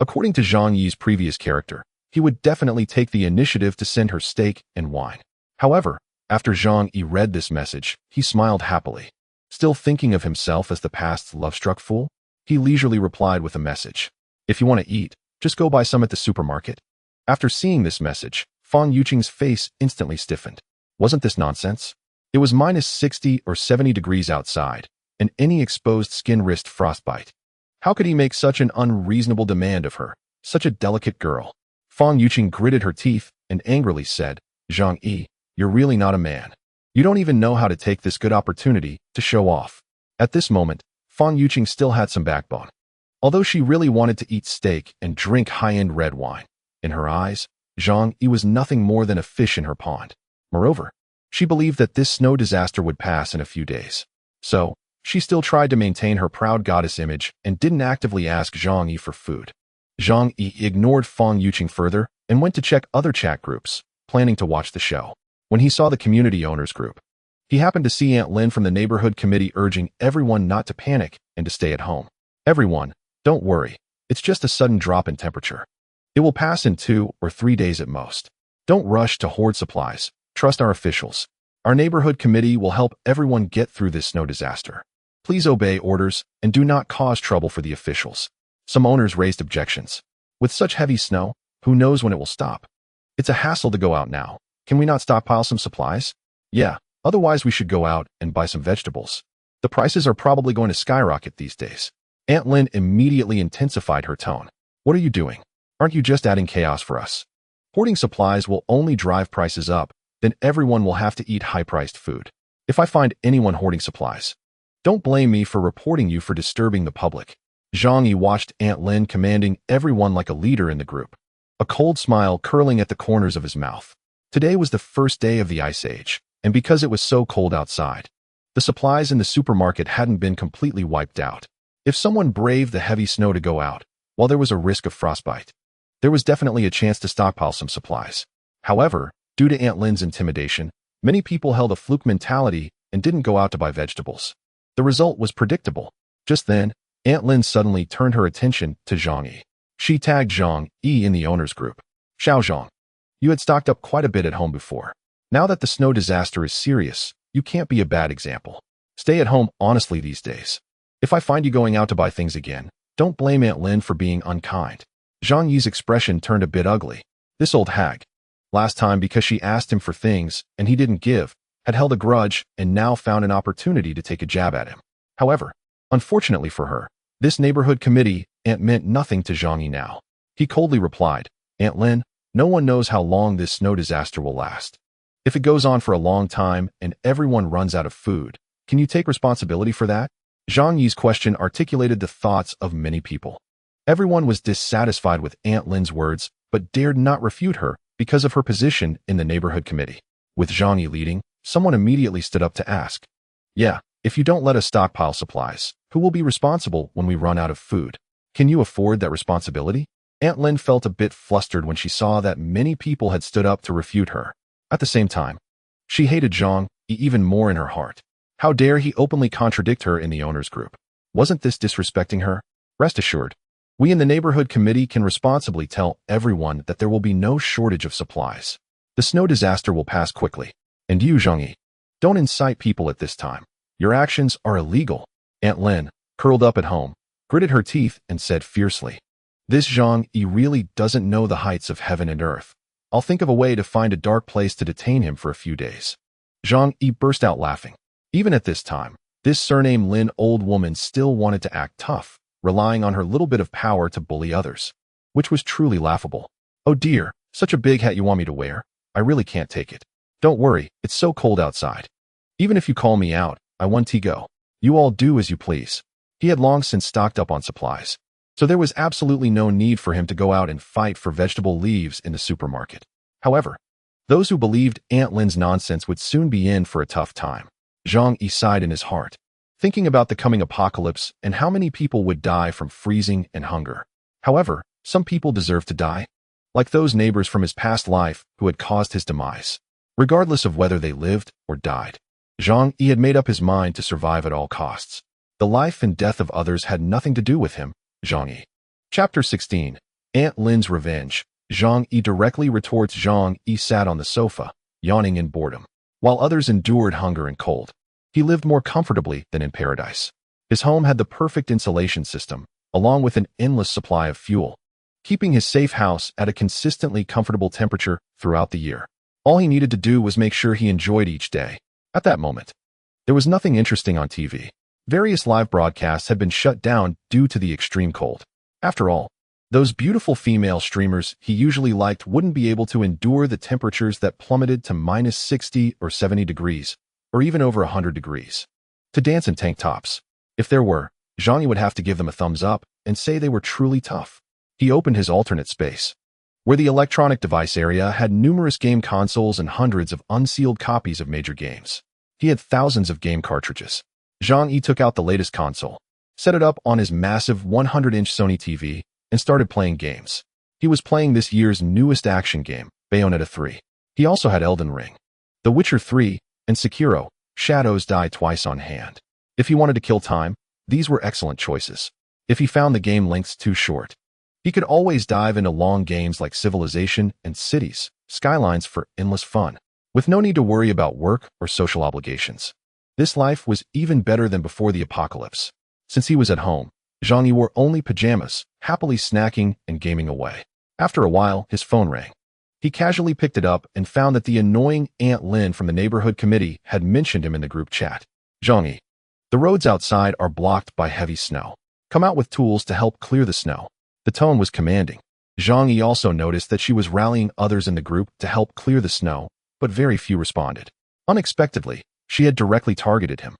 According to Zhang Yi's previous character, he would definitely take the initiative to send her steak and wine. However, after Zhang Yi read this message, he smiled happily. Still thinking of himself as the past's love-struck fool, he leisurely replied with a message. If you want to eat, just go buy some at the supermarket. After seeing this message, Fang Yuqing's face instantly stiffened. Wasn't this nonsense? It was minus 60 or 70 degrees outside, and any exposed skin risked frostbite. How could he make such an unreasonable demand of her, such a delicate girl? Fang Yuqing gritted her teeth and angrily said, Zhang Yi, you're really not a man. You don't even know how to take this good opportunity to show off. At this moment, Fang Yuqing still had some backbone. Although she really wanted to eat steak and drink high-end red wine, in her eyes, Zhang Yi was nothing more than a fish in her pond. Moreover, she believed that this snow disaster would pass in a few days. So, she still tried to maintain her proud goddess image and didn't actively ask Zhang Yi for food. Zhang Yi ignored Fang Yuqing further and went to check other chat groups, planning to watch the show. When he saw the community owners group, he happened to see Aunt Lin from the neighborhood committee urging everyone not to panic and to stay at home. Everyone, don't worry, it's just a sudden drop in temperature. It will pass in 2 or 3 days at most. Don't rush to hoard supplies. Trust our officials. Our neighborhood committee will help everyone get through this snow disaster. Please obey orders and do not cause trouble for the officials. Some owners raised objections. With such heavy snow, who knows when it will stop? It's a hassle to go out now. Can we not stockpile some supplies? Yeah, otherwise we should go out and buy some vegetables. The prices are probably going to skyrocket these days. Aunt Lin immediately intensified her tone. What are you doing? Aren't you just adding chaos for us? Hoarding supplies will only drive prices up, then everyone will have to eat high-priced food. If I find anyone hoarding supplies, don't blame me for reporting you for disturbing the public. Zhang Yi watched Aunt Lin commanding everyone like a leader in the group, a cold smile curling at the corners of his mouth. Today was the first day of the Ice Age, and because it was so cold outside, the supplies in the supermarket hadn't been completely wiped out. If someone braved the heavy snow to go out, while there was a risk of frostbite, there was definitely a chance to stockpile some supplies. However, due to Aunt Lin's intimidation, many people held a fluke mentality and didn't go out to buy vegetables. The result was predictable. Just then, Aunt Lin suddenly turned her attention to Zhang Yi. She tagged Zhang Yi in the owners group. Xiao Zhang, you had stocked up quite a bit at home before. Now that the snow disaster is serious, you can't be a bad example. Stay at home honestly these days. If I find you going out to buy things again, don't blame Aunt Lin for being unkind. Zhang Yi's expression turned a bit ugly. This old hag, last time because she asked him for things and he didn't give, had held a grudge and now found an opportunity to take a jab at him. However, unfortunately for her, this neighborhood committee meant nothing to Zhang Yi now. He coldly replied, Aunt Lin, no one knows how long this snow disaster will last. If it goes on for a long time and everyone runs out of food, can you take responsibility for that? Zhang Yi's question articulated the thoughts of many people. Everyone was dissatisfied with Aunt Lin's words, but dared not refute her because of her position in the neighborhood committee. With Zhang Yi leading, someone immediately stood up to ask, yeah, if you don't let us stockpile supplies, who will be responsible when we run out of food? Can you afford that responsibility? Aunt Lin felt a bit flustered when she saw that many people had stood up to refute her. At the same time, she hated Zhang Yi even more in her heart. How dare he openly contradict her in the owners group? Wasn't this disrespecting her? Rest assured, we in the neighborhood committee can responsibly tell everyone that there will be no shortage of supplies. The snow disaster will pass quickly. And you, Zhang Yi, don't incite people at this time. Your actions are illegal. Aunt Lin, curled up at home, gritted her teeth and said fiercely, this Zhang Yi really doesn't know the heights of heaven and earth. I'll think of a way to find a dark place to detain him for a few days. Zhang Yi burst out laughing. Even at this time, this surname Lin old woman still wanted to act tough, relying on her little bit of power to bully others, which was truly laughable. Oh dear, such a big hat you want me to wear? I really can't take it. Don't worry, it's so cold outside. Even if you call me out, I want to go. You all do as you please. He had long since stocked up on supplies, so there was absolutely no need for him to go out and fight for vegetable leaves in the supermarket. However, those who believed Aunt Lin's nonsense would soon be in for a tough time. Zhang Yi sighed in his heart. thinking about the coming apocalypse and how many people would die from freezing and hunger. However, some people deserve to die, like those neighbors from his past life who had caused his demise. Regardless of whether they lived or died, Zhang Yi had made up his mind to survive at all costs. The life and death of others had nothing to do with him, Zhang Yi. Chapter 16. Aunt Lin's Revenge. Zhang Yi directly retorts. Zhang Yi sat on the sofa, yawning in boredom. While others endured hunger and cold, he lived more comfortably than in paradise. His home had the perfect insulation system, along with an endless supply of fuel, keeping his safe house at a consistently comfortable temperature throughout the year. All he needed to do was make sure he enjoyed each day. At that moment, there was nothing interesting on TV. Various live broadcasts had been shut down due to the extreme cold. After all, those beautiful female streamers he usually liked wouldn't be able to endure the temperatures that plummeted to minus 60 or 70 degrees, or even over 100 degrees, to dance in tank tops. If there were, Zhang Yi would have to give them a thumbs up and say they were truly tough. He opened his alternate space, where the electronic device area had numerous game consoles and hundreds of unsealed copies of major games. He had thousands of game cartridges. Zhang Yi took out the latest console, set it up on his massive 100-inch Sony TV, and started playing games. He was playing this year's newest action game, Bayonetta 3. He also had Elden Ring, The Witcher 3, and Sekiro, Shadows Die Twice on hand. If he wanted to kill time, these were excellent choices. If he found the game lengths too short, he could always dive into long games like Civilization and Cities, Skylines for endless fun, with no need to worry about work or social obligations. This life was even better than before the apocalypse. Since he was at home, Zhang Yi wore only pajamas, happily snacking and gaming away. After a while, his phone rang. He casually picked it up and found that the annoying Aunt Lin from the neighborhood committee had mentioned him in the group chat. Zhang Yi, the roads outside are blocked by heavy snow. Come out with tools to help clear the snow. The tone was commanding. Zhang Yi also noticed that she was rallying others in the group to help clear the snow, but very few responded. Unexpectedly, she had directly targeted him.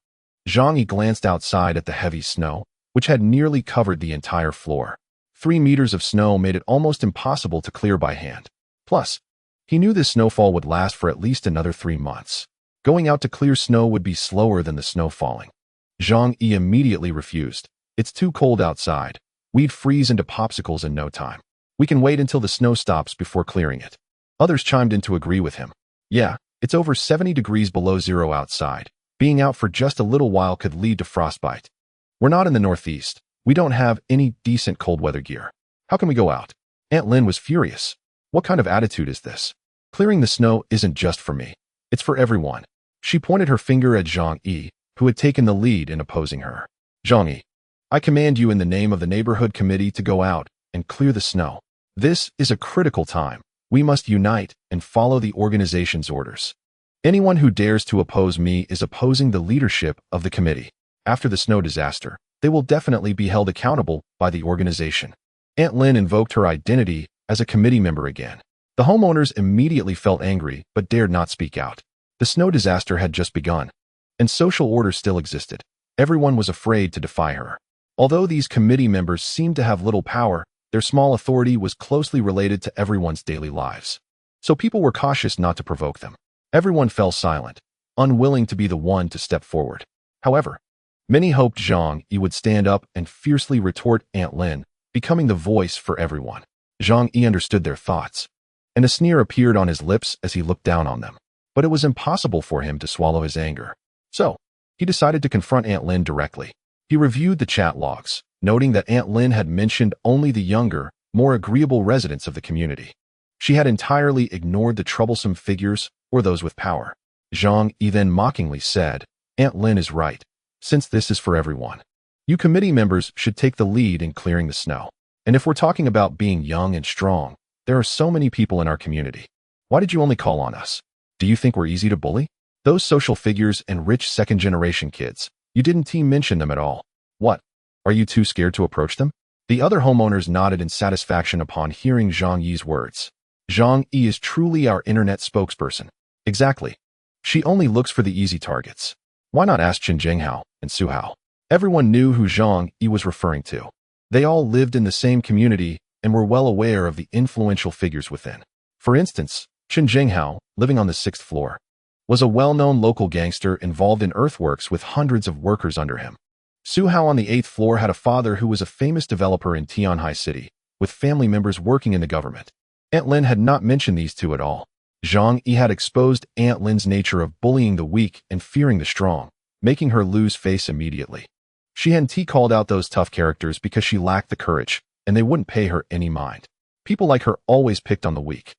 Zhang Yi glanced outside at the heavy snow, which had nearly covered the entire floor. 3 meters of snow made it almost impossible to clear by hand. Plus, he knew this snowfall would last for at least another 3 months. Going out to clear snow would be slower than the snow falling. Zhang Yi immediately refused. It's too cold outside. We'd freeze into popsicles in no time. We can wait until the snow stops before clearing it. Others chimed in to agree with him. Yeah, it's over 70 degrees below zero outside. Being out for just a little while could lead to frostbite. We're not in the Northeast. We don't have any decent cold weather gear. How can we go out? Aunt Lin was furious. What kind of attitude is this? Clearing the snow isn't just for me. It's for everyone. She pointed her finger at Zhang Yi, who had taken the lead in opposing her. Zhang Yi, I command you in the name of the neighborhood committee to go out and clear the snow. This is a critical time. We must unite and follow the organization's orders. Anyone who dares to oppose me is opposing the leadership of the committee. After the snow disaster, they will definitely be held accountable by the organization. Aunt Lin invoked her identity as a committee member again. The homeowners immediately felt angry but dared not speak out. The snow disaster had just begun, and social order still existed. Everyone was afraid to defy her. Although these committee members seemed to have little power, their small authority was closely related to everyone's daily lives. So people were cautious not to provoke them. Everyone fell silent, unwilling to be the one to step forward. However, many hoped Zhang Yi would stand up and fiercely retort Aunt Lin, becoming the voice for everyone. Zhang Yi understood their thoughts, and a sneer appeared on his lips as he looked down on them. But it was impossible for him to swallow his anger. So, he decided to confront Aunt Lin directly. He reviewed the chat logs, noting that Aunt Lin had mentioned only the younger, more agreeable residents of the community. She had entirely ignored the troublesome figures or those with power. Zhang Yi then mockingly said, Aunt Lin is right. Since this is for everyone, you committee members should take the lead in clearing the snow. And if we're talking about being young and strong, there are so many people in our community. Why did you only call on us? Do you think we're easy to bully? Those social figures and rich second-generation kids, you didn't mention them at all. What? Are you too scared to approach them? The other homeowners nodded in satisfaction upon hearing Zhang Yi's words. Zhang Yi is truly our internet spokesperson. Exactly. She only looks for the easy targets. Why not ask Chen Jinghao and Su Hao? Everyone knew who Zhang Yi was referring to. They all lived in the same community and were well aware of the influential figures within. For instance, Chen Jinghao, living on the 6th floor. was a well-known local gangster involved in earthworks with hundreds of workers under him. Su Hao on the 8th floor had a father who was a famous developer in Tianhai City, with family members working in the government. Aunt Lin had not mentioned these two at all. Zhang Yi had exposed Aunt Lin's nature of bullying the weak and fearing the strong, making her lose face immediately. She and T called out those tough characters because she lacked the courage, and they wouldn't pay her any mind. People like her always picked on the weak.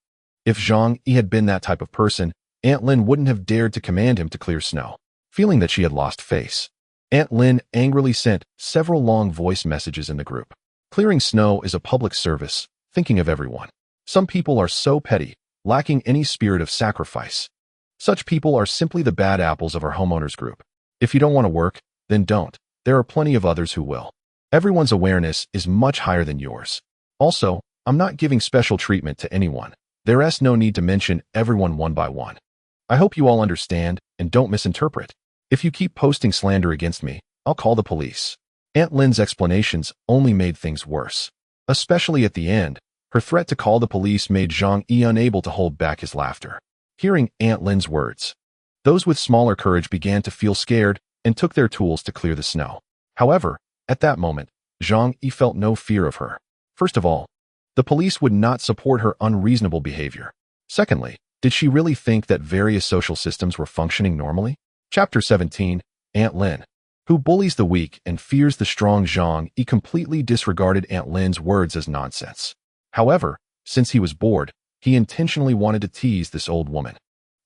If Zhang Yi had been that type of person, Aunt Lin wouldn't have dared to command him to clear snow. Feeling that she had lost face, Aunt Lin angrily sent several long voice messages in the group. Clearing snow is a public service, thinking of everyone. Some people are so petty, lacking any spirit of sacrifice. Such people are simply the bad apples of our homeowners group. If you don't want to work, then don't. There are plenty of others who will. Everyone's awareness is much higher than yours. Also, I'm not giving special treatment to anyone. There's no need to mention everyone one by one. I hope you all understand and don't misinterpret. If you keep posting slander against me, I'll call the police. Aunt Lin's explanations only made things worse. Especially at the end, her threat to call the police made Zhang Yi unable to hold back his laughter. Hearing Aunt Lin's words, those with smaller courage began to feel scared and took their tools to clear the snow. However, at that moment, Zhang Yi felt no fear of her. First of all, the police would not support her unreasonable behavior. Secondly, did she really think that various social systems were functioning normally? Chapter 17, Aunt Lin. Who bullies the weak and fears the strong? Zhang Yi completely disregarded Aunt Lin's words as nonsense. However, since he was bored, he intentionally wanted to tease this old woman.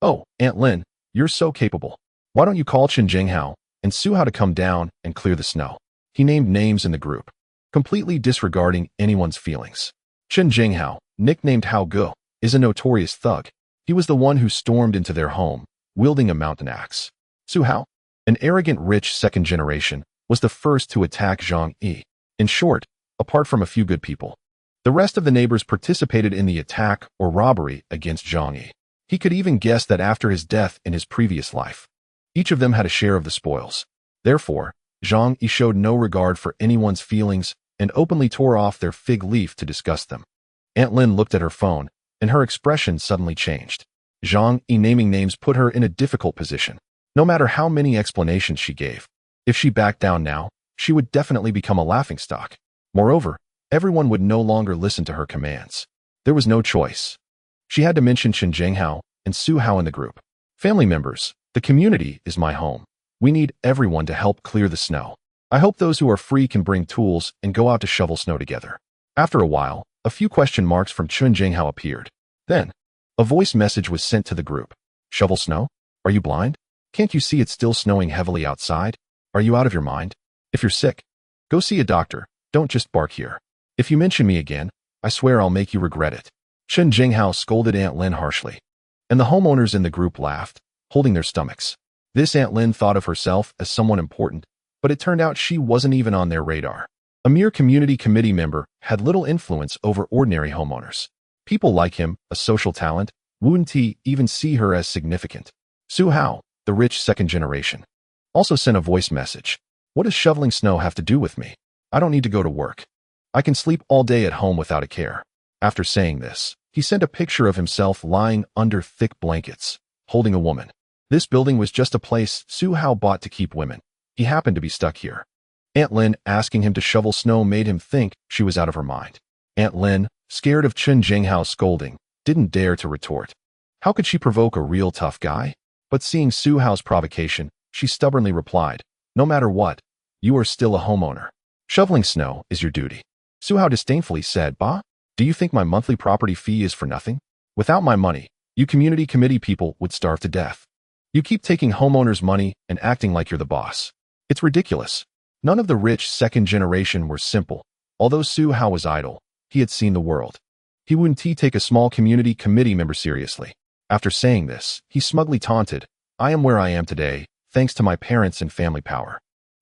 Oh, Aunt Lin, you're so capable. Why don't you call Chen Jinghao and Su Hao to come down and clear the snow? He named names in the group, completely disregarding anyone's feelings. Chen Jinghao, nicknamed Hao Ge, is a notorious thug. He was the one who stormed into their home, wielding a mountain axe. Su Hao, an arrogant rich second generation, was the first to attack Zhang Yi. In short, apart from a few good people, the rest of the neighbors participated in the attack or robbery against Zhang Yi. He could even guess that after his death in his previous life, each of them had a share of the spoils. Therefore, Zhang Yi showed no regard for anyone's feelings and openly tore off their fig leaf to discuss them. Aunt Lin looked at her phone, and her expression suddenly changed. Zhang Yi naming names put her in a difficult position. No matter how many explanations she gave, if she backed down now, she would definitely become a laughingstock. Moreover, everyone would no longer listen to her commands. There was no choice. She had to mention Chen Jinghao and Su Hao in the group. Family members, the community is my home. We need everyone to help clear the snow. I hope those who are free can bring tools and go out to shovel snow together. After a while, a few question marks from Chen Jinghao appeared. Then, a voice message was sent to the group. Shovel snow? Are you blind? Can't you see it's still snowing heavily outside? Are you out of your mind? If you're sick, go see a doctor. Don't just bark here. If you mention me again, I swear I'll make you regret it. Chen Jinghao scolded Aunt Lin harshly. And the homeowners in the group laughed, holding their stomachs. This Aunt Lin thought of herself as someone important, but it turned out she wasn't even on their radar. A mere community committee member had little influence over ordinary homeowners. People like him, a social talent, wouldn't even see her as significant. Su Hao, the rich second generation, also sent a voice message. What does shoveling snow have to do with me? I don't need to go to work. I can sleep all day at home without a care. After saying this, he sent a picture of himself lying under thick blankets, holding a woman. This building was just a place Su Hao bought to keep women. He happened to be stuck here. Aunt Lin asking him to shovel snow made him think she was out of her mind. Aunt Lin, scared of Chen Jinghao's scolding, didn't dare to retort. How could she provoke a real tough guy? But seeing Su Hao's provocation, she stubbornly replied, no matter what, you are still a homeowner. Shoveling snow is your duty. Su Hao disdainfully said, Bah? Do you think my monthly property fee is for nothing? Without my money, you community committee people would starve to death. You keep taking homeowners' money and acting like you're the boss. It's ridiculous. None of the rich second generation were simple. Although Su Hao was idle, he had seen the world. He wouldn't take a small community committee member seriously. After saying this, he smugly taunted, I am where I am today, thanks to my parents and family power.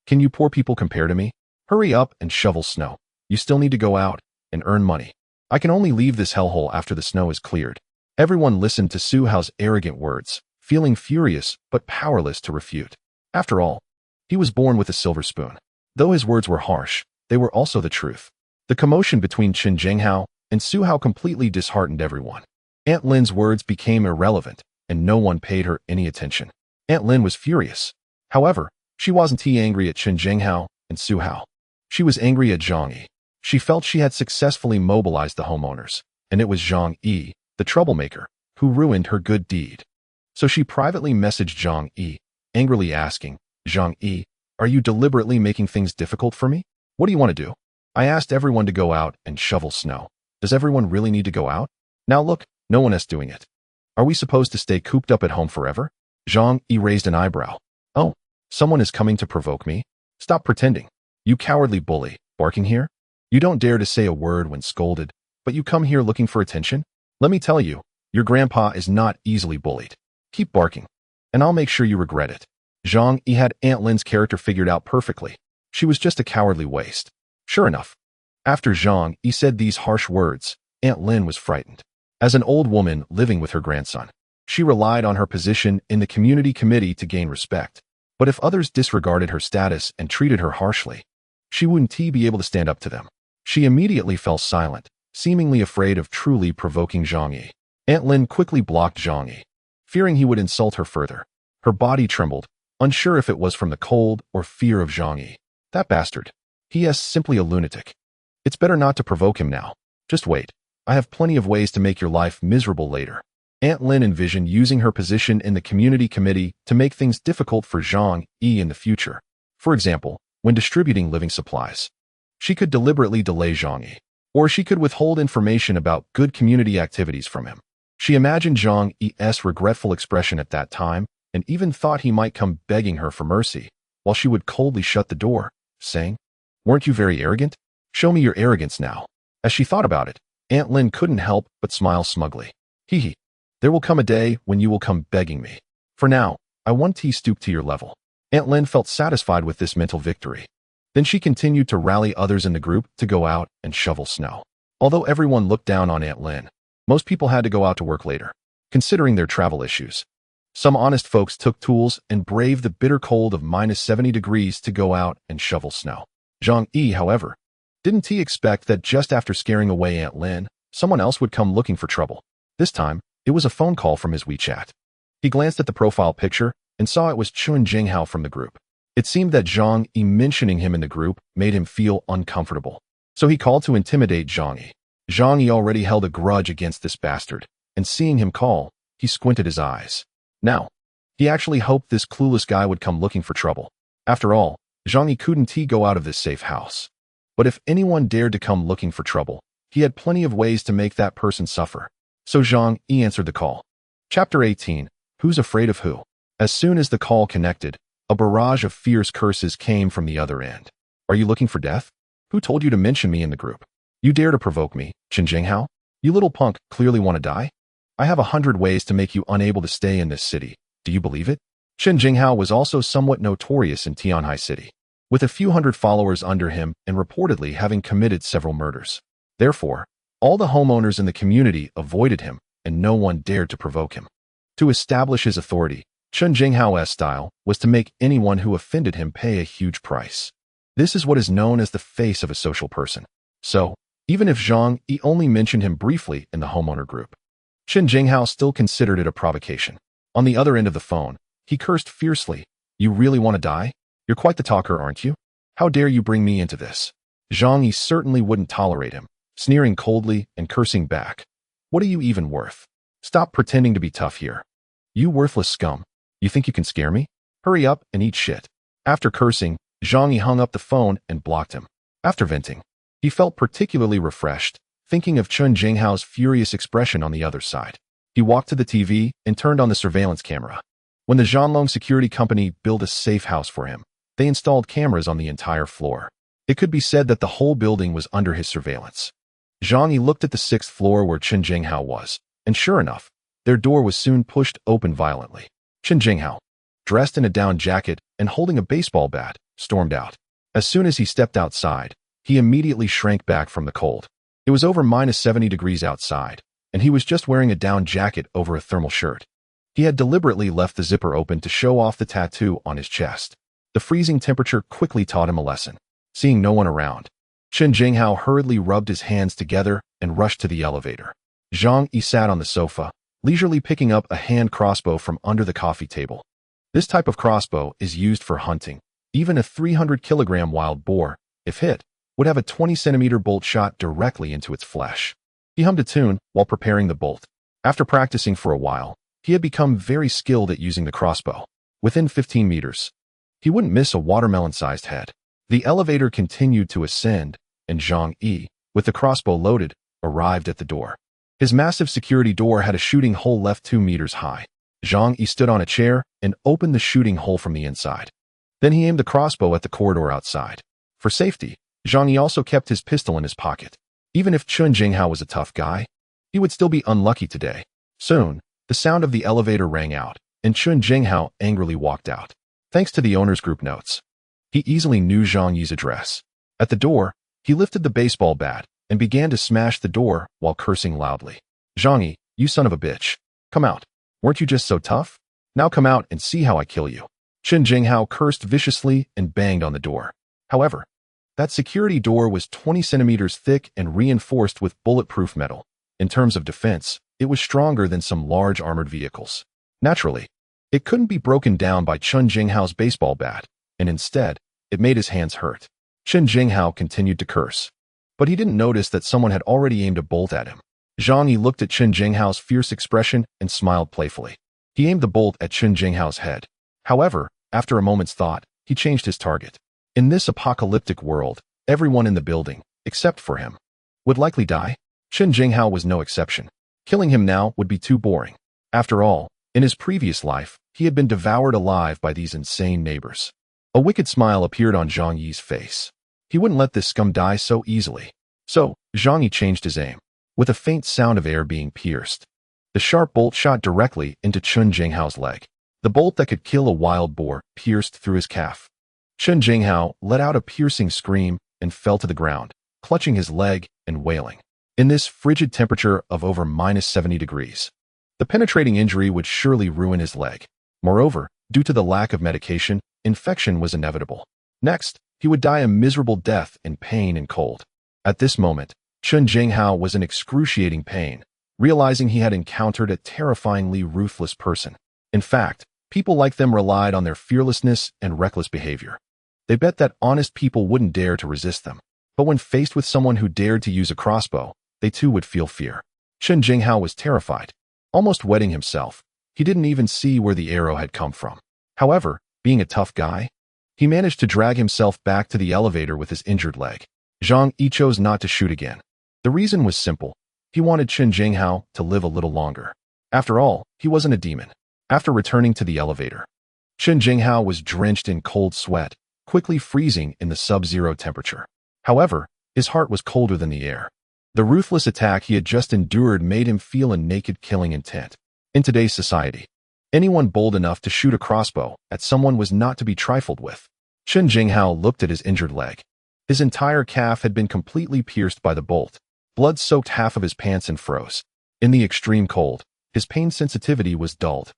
Can you poor people compare to me? Hurry up and shovel snow. You still need to go out and earn money. I can only leave this hellhole after the snow is cleared. Everyone listened to Su Hao's arrogant words, feeling furious but powerless to refute. After all, he was born with a silver spoon. Though his words were harsh, they were also the truth. The commotion between Chen Jinghao and Su Hao completely disheartened everyone. Aunt Lin's words became irrelevant, and no one paid her any attention. Aunt Lin was furious. However, she wasn't angry at Chen Jinghao and Su Hao. She was angry at Zhang Yi. She felt she had successfully mobilized the homeowners, and it was Zhang Yi, the troublemaker, who ruined her good deed. So she privately messaged Zhang Yi, angrily asking, "Zhang Yi, are you deliberately making things difficult for me? What do you want to do? I asked everyone to go out and shovel snow. Does everyone really need to go out? Now look, no one is doing it. Are we supposed to stay cooped up at home forever?" Zhang Yi raised an eyebrow. "Oh, someone is coming to provoke me? Stop pretending. You cowardly bully, barking here? You don't dare to say a word when scolded, but you come here looking for attention? Let me tell you, your grandpa is not easily bullied. Keep barking, and I'll make sure you regret it." Zhang Yi had Aunt Lin's character figured out perfectly. She was just a cowardly waste. Sure enough, after Zhang Yi said these harsh words, Aunt Lin was frightened. As an old woman living with her grandson, she relied on her position in the community committee to gain respect. But if others disregarded her status and treated her harshly, she wouldn't be able to stand up to them. She immediately fell silent, seemingly afraid of truly provoking Zhang Yi. Aunt Lin quickly blocked Zhang Yi, fearing he would insult her further. Her body trembled, unsure if it was from the cold or fear of Zhang Yi. That bastard. He is simply a lunatic. It's better not to provoke him now. Just wait. I have plenty of ways to make your life miserable later. Aunt Lin envisioned using her position in the community committee to make things difficult for Zhang Yi in the future. For example, when distributing living supplies. She could deliberately delay Zhang Yi, or she could withhold information about good community activities from him. She imagined Zhang Yi's regretful expression at that time, and even thought he might come begging her for mercy, while she would coldly shut the door, saying, "Weren't you very arrogant? Show me your arrogance now." As she thought about it, Aunt Lin couldn't help but smile smugly. Hee hee. There will come a day when you will come begging me. For now, I want to stoop to your level. Aunt Lin felt satisfied with this mental victory. Then she continued to rally others in the group to go out and shovel snow. Although everyone looked down on Aunt Lin, most people had to go out to work later, considering their travel issues. Some honest folks took tools and braved the bitter cold of -70 degrees to go out and shovel snow. Zhang Yi, however, didn't he expect that just after scaring away Aunt Lin, someone else would come looking for trouble. This time, it was a phone call from his WeChat. He glanced at the profile picture and saw it was Chen Jinghao from the group. It seemed that Zhang Yi mentioning him in the group made him feel uncomfortable. So he called to intimidate Zhang Yi. Zhang Yi already held a grudge against this bastard, and seeing him call, he squinted his eyes. Now, he actually hoped this clueless guy would come looking for trouble. After all, Zhang Yi couldn't go out of this safe house. But if anyone dared to come looking for trouble, he had plenty of ways to make that person suffer. So Zhang Yi answered the call. Chapter 18. Who's afraid of who? As soon as the call connected, a barrage of fierce curses came from the other end. Are you looking for death? Who told you to mention me in the group? You dare to provoke me, Chen Jinghao? You little punk clearly want to die? I have 100 ways to make you unable to stay in this city. Do you believe it? Chen Jinghao was also somewhat notorious in Tianhai City, with a few hundred followers under him and reportedly having committed several murders. Therefore, all the homeowners in the community avoided him, and no one dared to provoke him. To establish his authority, Chen Jinghao's style was to make anyone who offended him pay a huge price. This is what is known as the face of a social person. So, even if Zhang Yi only mentioned him briefly in the homeowner group, Chen Jinghao still considered it a provocation. On the other end of the phone, he cursed fiercely. You really want to die? You're quite the talker, aren't you? How dare you bring me into this? Zhang Yi certainly wouldn't tolerate him, sneering coldly and cursing back. What are you even worth? Stop pretending to be tough here. You worthless scum. You think you can scare me? Hurry up and eat shit. After cursing, Zhang Yi hung up the phone and blocked him. After venting, he felt particularly refreshed, thinking of Chen Jinghao's furious expression on the other side. He walked to the TV and turned on the surveillance camera. When the Zhanlong security company built a safe house for him, they installed cameras on the entire floor. It could be said that the whole building was under his surveillance. Zhang Yi looked at the 6th floor where Chen Jinghao was, and sure enough, their door was soon pushed open violently. Chen Jinghao, dressed in a down jacket and holding a baseball bat, stormed out. As soon as he stepped outside, he immediately shrank back from the cold. It was over -70 degrees outside, and he was just wearing a down jacket over a thermal shirt. He had deliberately left the zipper open to show off the tattoo on his chest. The freezing temperature quickly taught him a lesson. Seeing no one around, Chen Jinghao hurriedly rubbed his hands together and rushed to the elevator. Zhang Yi sat on the sofa, leisurely picking up a hand crossbow from under the coffee table. This type of crossbow is used for hunting. Even a 300-kilogram wild boar, if hit, would have a 20-centimeter bolt shot directly into its flesh. He hummed a tune while preparing the bolt. After practicing for a while, he had become very skilled at using the crossbow. Within 15 meters, he wouldn't miss a watermelon-sized head. The elevator continued to ascend, and Zhang Yi, with the crossbow loaded, arrived at the door. His massive security door had a shooting hole left 2 meters high. Zhang Yi stood on a chair and opened the shooting hole from the inside. Then he aimed the crossbow at the corridor outside. For safety, Zhang Yi also kept his pistol in his pocket. Even if Chun Jinghao was a tough guy, he would still be unlucky today. Soon, the sound of the elevator rang out, and Chun Jinghao angrily walked out. Thanks to the owner's group notes, he easily knew Zhang Yi's address. At the door, he lifted the baseball bat and began to smash the door while cursing loudly. Zhang Yi, you son of a bitch. Come out. Weren't you just so tough? Now come out and see how I kill you. Chun Jinghao cursed viciously and banged on the door. However, that security door was 20 centimeters thick and reinforced with bulletproof metal. In terms of defense, it was stronger than some large armored vehicles. Naturally, it couldn't be broken down by Chun Jinghao's baseball bat, and instead, it made his hands hurt. Chun Jinghao continued to curse, but he didn't notice that someone had already aimed a bolt at him. Zhang Yi looked at Chun Jinghao's fierce expression and smiled playfully. He aimed the bolt at Chun Jinghao's head. However, after a moment's thought, he changed his target. In this apocalyptic world, everyone in the building, except for him, would likely die. Chun Jinghao was no exception. Killing him now would be too boring. After all, in his previous life, he had been devoured alive by these insane neighbors. A wicked smile appeared on Zhang Yi's face. He wouldn't let this scum die so easily. So, Zhang Yi changed his aim. With a faint sound of air being pierced, the sharp bolt shot directly into Chun Jinghao's leg. The bolt that could kill a wild boar pierced through his calf. Chun Jinghao let out a piercing scream and fell to the ground, clutching his leg and wailing. In this frigid temperature of over -70 degrees, the penetrating injury would surely ruin his leg. Moreover, due to the lack of medication, infection was inevitable. Next, he would die a miserable death in pain and cold. At this moment, Chun Jinghao was in excruciating pain, realizing he had encountered a terrifyingly ruthless person. In fact, people like them relied on their fearlessness and reckless behavior. They bet that honest people wouldn't dare to resist them. But when faced with someone who dared to use a crossbow, they too would feel fear. Chun Jinghao was terrified, almost wetting himself. He didn't even see where the arrow had come from. However, being a tough guy, he managed to drag himself back to the elevator with his injured leg. Zhang Yi chose not to shoot again. The reason was simple. He wanted Chun Jinghao to live a little longer. After all, he wasn't a demon. After returning to the elevator, Chun Jinghao was drenched in cold sweat, quickly freezing in the sub-zero temperature. However, his heart was colder than the air. The ruthless attack he had just endured made him feel a naked killing intent. In today's society, anyone bold enough to shoot a crossbow at someone was not to be trifled with. Chun Jinghao looked at his injured leg. His entire calf had been completely pierced by the bolt. Blood soaked half of his pants and froze. In the extreme cold, his pain sensitivity was dulled.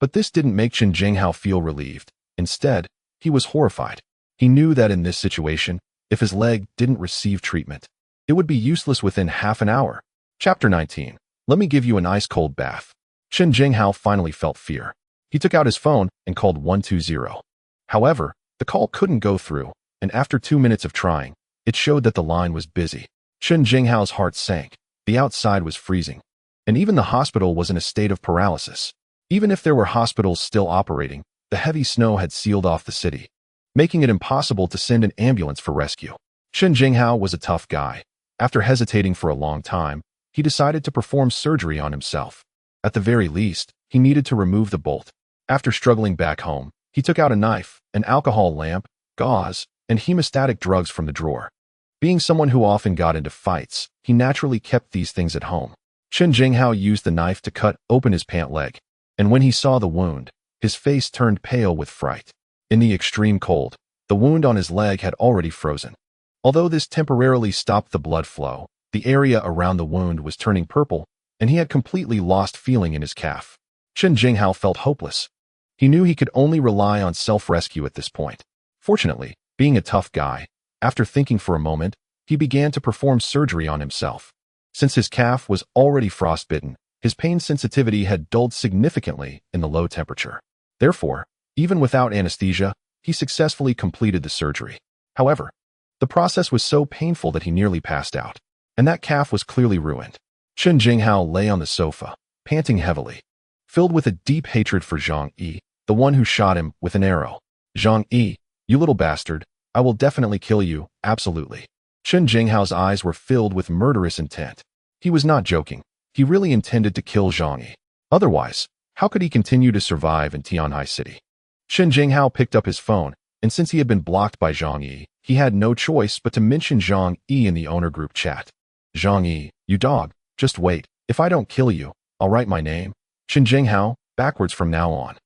But this didn't make Chun Jinghao feel relieved. Instead, he was horrified. He knew that in this situation, if his leg didn't receive treatment, it would be useless within half an hour. Chapter 19. Let me give you an ice-cold bath. Chun Jinghao finally felt fear. He took out his phone and called 120. However, the call couldn't go through, and after 2 minutes of trying, it showed that the line was busy. Chun Jinghao's heart sank. The outside was freezing, and even the hospital was in a state of paralysis. Even if there were hospitals still operating, the heavy snow had sealed off the city, making it impossible to send an ambulance for rescue. Chun Jinghao was a tough guy. After hesitating for a long time, he decided to perform surgery on himself. At the very least, he needed to remove the bolt. After struggling back home, he took out a knife, an alcohol lamp, gauze, and hemostatic drugs from the drawer. Being someone who often got into fights, he naturally kept these things at home. Chun Jinghao used the knife to cut open his pant leg, and when he saw the wound, his face turned pale with fright. In the extreme cold, the wound on his leg had already frozen. Although this temporarily stopped the blood flow, the area around the wound was turning purple, and he had completely lost feeling in his calf. Chun Jinghao felt hopeless. He knew he could only rely on self-rescue at this point. Fortunately, being a tough guy, after thinking for a moment, he began to perform surgery on himself. Since his calf was already frostbitten, His pain sensitivity had dulled significantly in the low temperature. Therefore, even without anesthesia, he successfully completed the surgery. However, the process was so painful that he nearly passed out, and that calf was clearly ruined. Chen Jinghao lay on the sofa, panting heavily, filled with a deep hatred for Zhang Yi, the one who shot him with an arrow. Zhang Yi, you little bastard, I will definitely kill you, absolutely. Chen Jinghao's eyes were filled with murderous intent. He was not joking. He really intended to kill Zhang Yi. Otherwise, how could he continue to survive in Tianhai City? Chen Jinghao picked up his phone, and since he had been blocked by Zhang Yi, he had no choice but to mention Zhang Yi in the owner group chat. Zhang Yi, you dog, just wait. If I don't kill you, I'll write my name. Chen Jinghao, backwards from now on.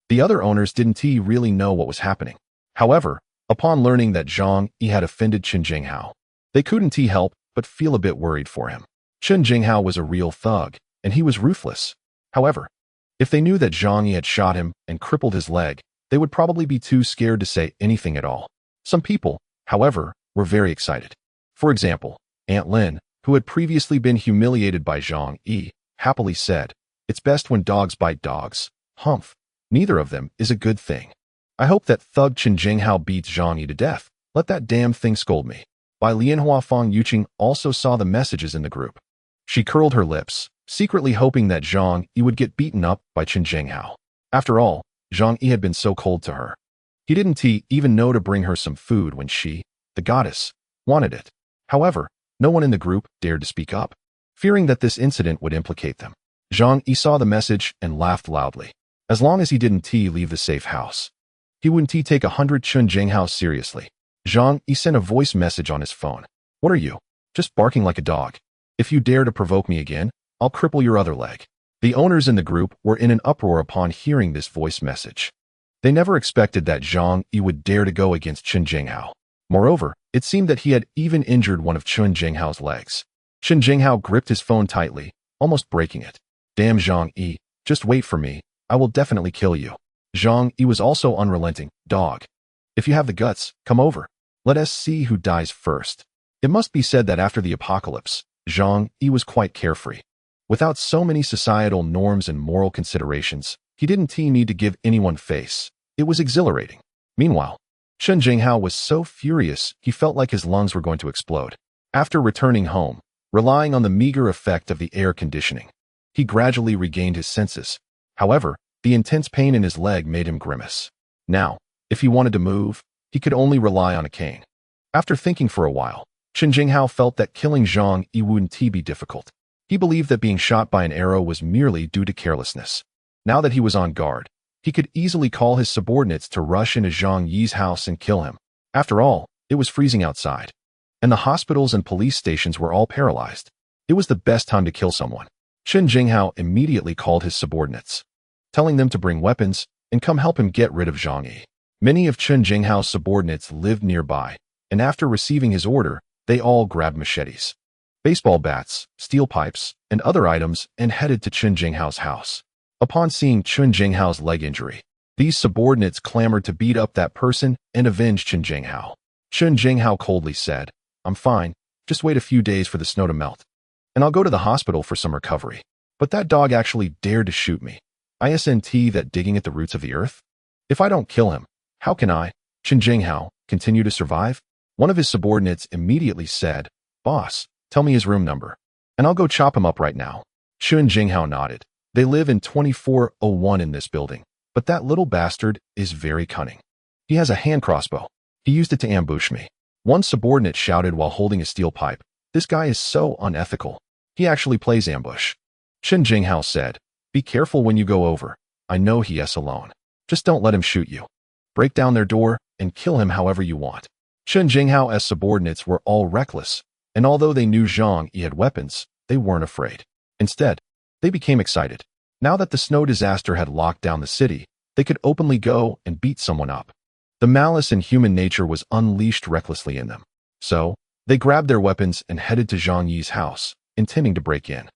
The other owners didn't really know what was happening. However, upon learning that Zhang Yi had offended Chen Jinghao, they couldn't help but feel a bit worried for him. Chen Jinghao was a real thug, and he was ruthless. However, if they knew that Zhang Yi had shot him and crippled his leg, they would probably be too scared to say anything at all. Some people, however, were very excited. For example, Aunt Lin, who had previously been humiliated by Zhang Yi, happily said, "It's best when dogs bite dogs. Humph. Neither of them is a good thing. I hope that thug Chen Jinghao beats Zhang Yi to death. Let that damn thing scold me." By Lianhua Feng Yuqing also saw the messages in the group. She curled her lips, secretly hoping that Zhang Yi would get beaten up by Chen Jinghao. After all, Zhang Yi had been so cold to her. He didn't even know to bring her some food when she, the goddess, wanted it. However, no one in the group dared to speak up, fearing that this incident would implicate them. Zhang Yi saw the message and laughed loudly. As long as he didn't leave the safe house, he wouldn't take 100 Chen Jinghao seriously. Zhang Yi sent a voice message on his phone. What are you? Just barking like a dog. If you dare to provoke me again, I'll cripple your other leg. The owners in the group were in an uproar upon hearing this voice message. They never expected that Zhang Yi would dare to go against Chen Jinghao. Moreover, it seemed that he had even injured one of Chen Jinghao's legs. Chen Jinghao gripped his phone tightly, almost breaking it. Damn Zhang Yi, just wait for me. I will definitely kill you. Zhang Yi was also unrelenting. Dog. If you have the guts, come over. Let us see who dies first. It must be said that after the apocalypse, Zhang Yi was quite carefree. Without so many societal norms and moral considerations, he didn't need to give anyone face. It was exhilarating. Meanwhile, Chen Jinghao was so furious he felt like his lungs were going to explode. After returning home, relying on the meager effect of the air conditioning, he gradually regained his senses. However, the intense pain in his leg made him grimace. Now, if he wanted to move, he could only rely on a cane. After thinking for a while, Chen Jinghao felt that killing Zhang Yi wouldn't be difficult. He believed that being shot by an arrow was merely due to carelessness. Now that he was on guard, he could easily call his subordinates to rush into Zhang Yi's house and kill him. After all, it was freezing outside, and the hospitals and police stations were all paralyzed. It was the best time to kill someone. Chen Jinghao immediately called his subordinates, telling them to bring weapons and come help him get rid of Zhang Yi. Many of Chen Jinghao's subordinates lived nearby, and after receiving his order, they all grabbed machetes, baseball bats, steel pipes, and other items and headed to Chen Jinghao's house. Upon seeing Chen Jinghao's leg injury, these subordinates clamored to beat up that person and avenge Chen Jinghao. Chen Jinghao coldly said, I'm fine, just wait a few days for the snow to melt, and I'll go to the hospital for some recovery. But that dog actually dared to shoot me. Isn't that digging at the roots of the earth? If I don't kill him, how can I, Chen Jinghao, continue to survive? One of his subordinates immediately said, Boss, tell me his room number, and I'll go chop him up right now. Chen Jinghao nodded. They live in 2401 in this building, but that little bastard is very cunning. He has a hand crossbow. He used it to ambush me. One subordinate shouted while holding a steel pipe. This guy is so unethical. He actually plays ambush. Chen Jinghao said, Be careful when you go over. I know he is alone. Just don't let him shoot you. Break down their door and kill him however you want. Chen Jinghao's subordinates were all reckless, and although they knew Zhang Yi had weapons, they weren't afraid. Instead, they became excited. Now that the snow disaster had locked down the city, they could openly go and beat someone up. The malice in human nature was unleashed recklessly in them. So, they grabbed their weapons and headed to Zhang Yi's house, intending to break in.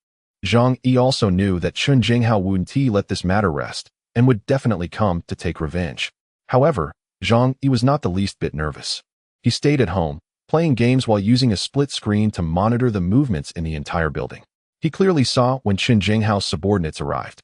Zhang Yi also knew that Chen Jinghao wouldn't let this matter rest, and would definitely come to take revenge. However, Zhang Yi was not the least bit nervous. He stayed at home, playing games while using a split screen to monitor the movements in the entire building. He clearly saw when Qin Jinghao's subordinates arrived.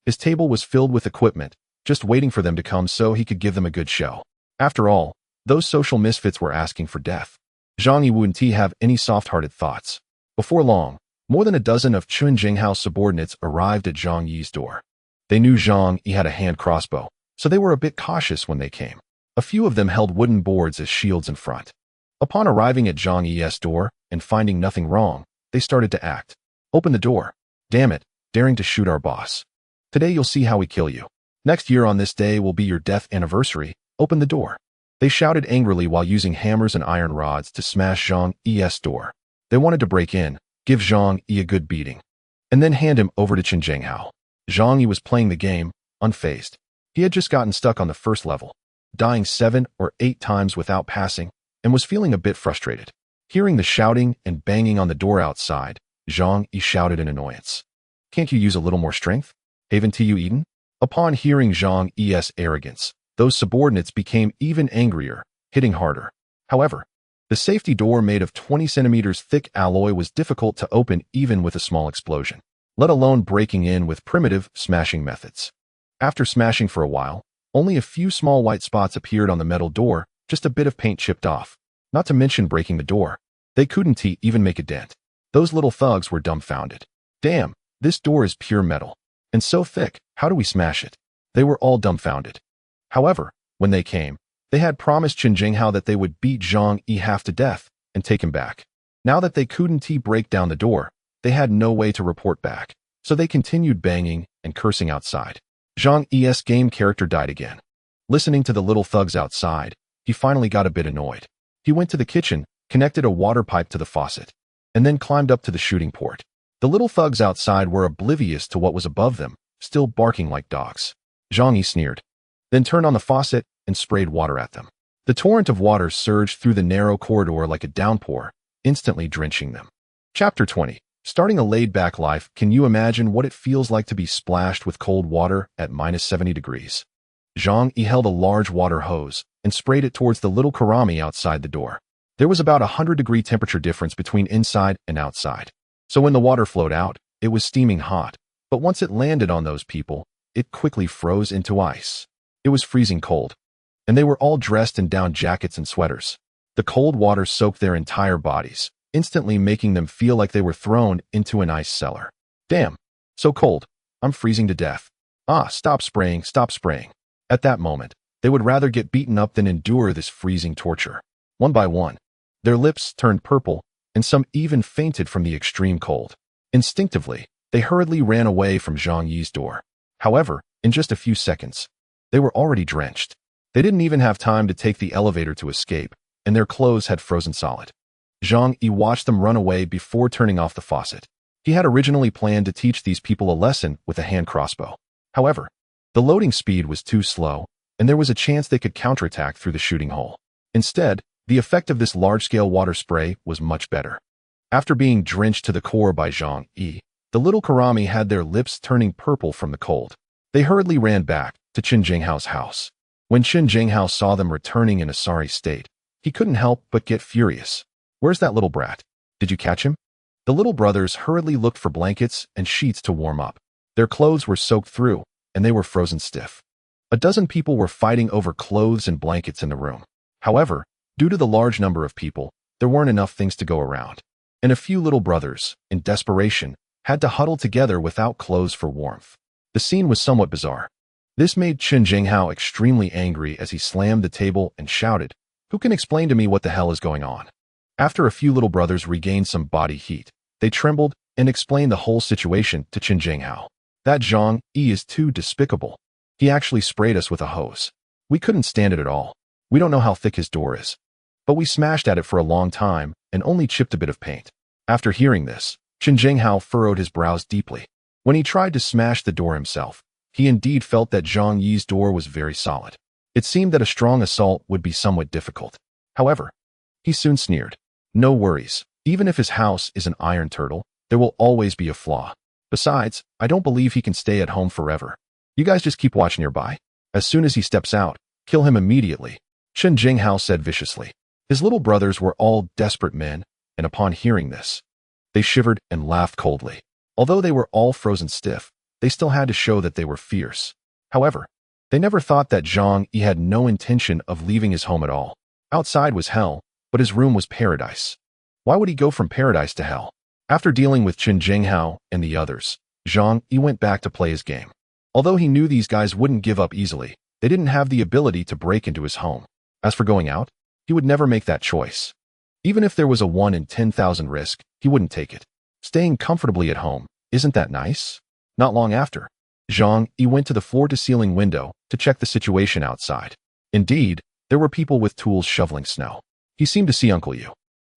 His table was filled with equipment, just waiting for them to come so he could give them a good show. After all, those social misfits were asking for death. Zhang Yi wouldn't have any soft-hearted thoughts. Before long, more than a dozen of Qin Jinghao's subordinates arrived at Zhang Yi's door. They knew Zhang Yi had a hand crossbow, so they were a bit cautious when they came. A few of them held wooden boards as shields in front. Upon arriving at Zhang Yi's door and finding nothing wrong, they started to act. Open the door. Damn it, daring to shoot our boss. Today you'll see how we kill you. Next year on this day will be your death anniversary. Open the door. They shouted angrily while using hammers and iron rods to smash Zhang Yi's door. They wanted to break in, give Zhang Yi a good beating, and then hand him over to Qin Jinghao. Zhang Yi was playing the game, unfazed. He had just gotten stuck on the first level, dying 7 or 8 times without passing, and was feeling a bit frustrated. Hearing the shouting and banging on the door outside, Zhang Yi shouted in annoyance. Can't you use a little more strength? Haven't you eaten? Upon hearing Zhang Yi's arrogance, those subordinates became even angrier, hitting harder. However, the safety door made of 20 centimeters thick alloy was difficult to open even with a small explosion, let alone breaking in with primitive smashing methods. After smashing for a while, only a few small white spots appeared on the metal door, just a bit of paint chipped off. Not to mention breaking the door. They couldn't even make a dent. Those little thugs were dumbfounded. Damn, this door is pure metal. And so thick, how do we smash it? They were all dumbfounded. However, when they came, they had promised Qin Jinghao that they would beat Zhang Yi half to death and take him back. Now that they couldn't break down the door, they had no way to report back, so they continued banging and cursing outside. Zhang Yi's game character died again. Listening to the little thugs outside, he finally got a bit annoyed. He went to the kitchen, connected a water pipe to the faucet, and then climbed up to the shooting port. The little thugs outside were oblivious to what was above them, still barking like dogs. Zhang Yi sneered, then turned on the faucet and sprayed water at them. The torrent of water surged through the narrow corridor like a downpour, instantly drenching them. Chapter 20. Starting a laid-back life, can you imagine what it feels like to be splashed with cold water at -70 degrees? Zhang Yi held a large water hose and sprayed it towards the little karami outside the door. There was about 100-degree temperature difference between inside and outside. So when the water flowed out, it was steaming hot, but once it landed on those people, it quickly froze into ice. It was freezing cold, and they were all dressed in down jackets and sweaters. The cold water soaked their entire bodies, instantly making them feel like they were thrown into an ice cellar. Damn, so cold. I'm freezing to death. Ah, stop spraying, stop spraying. At that moment, they would rather get beaten up than endure this freezing torture. One by one, their lips turned purple, and some even fainted from the extreme cold. Instinctively, they hurriedly ran away from Zhang Yi's door. However, in just a few seconds, they were already drenched. They didn't even have time to take the elevator to escape, and their clothes had frozen solid. Zhang Yi watched them run away before turning off the faucet. He had originally planned to teach these people a lesson with a hand crossbow. However, the loading speed was too slow, and there was a chance they could counterattack through the shooting hole. Instead, the effect of this large-scale water spray was much better. After being drenched to the core by Zhang Yi, the little karami had their lips turning purple from the cold. They hurriedly ran back to Qin Jinghao's house. When Qin Jinghao saw them returning in a sorry state, he couldn't help but get furious. Where's that little brat? Did you catch him? The little brothers hurriedly looked for blankets and sheets to warm up. Their clothes were soaked through, and they were frozen stiff. A dozen people were fighting over clothes and blankets in the room. However, due to the large number of people, there weren't enough things to go around. And a few little brothers, in desperation, had to huddle together without clothes for warmth. The scene was somewhat bizarre. This made Qin Jinghao extremely angry as he slammed the table and shouted, "Who can explain to me what the hell is going on?" After a few little brothers regained some body heat, they trembled and explained the whole situation to Qin Jinghao. That Zhang Yi is too despicable. He actually sprayed us with a hose. We couldn't stand it at all. We don't know how thick his door is. But we smashed at it for a long time and only chipped a bit of paint. After hearing this, Qin Jinghao furrowed his brows deeply. When he tried to smash the door himself, he indeed felt that Zhang Yi's door was very solid. It seemed that a strong assault would be somewhat difficult. However, he soon sneered. No worries. Even if his house is an iron turtle, there will always be a flaw. Besides, I don't believe he can stay at home forever. You guys just keep watch nearby. As soon as he steps out, kill him immediately, Qin Jinghao said viciously. His little brothers were all desperate men, and upon hearing this, they shivered and laughed coldly. Although they were all frozen stiff, they still had to show that they were fierce. However, they never thought that Zhang Yi had no intention of leaving his home at all. Outside was hell, but his room was paradise. Why would he go from paradise to hell? After dealing with Chen Jinghao and the others, Zhang Yi went back to play his game. Although he knew these guys wouldn't give up easily, they didn't have the ability to break into his home. As for going out, he would never make that choice. Even if there was a 1 in 10,000 risk, he wouldn't take it. Staying comfortably at home, isn't that nice? Not long after, Zhang Yi went to the floor-to-ceiling window to check the situation outside. Indeed, there were people with tools shoveling snow. He seemed to see Uncle Yu,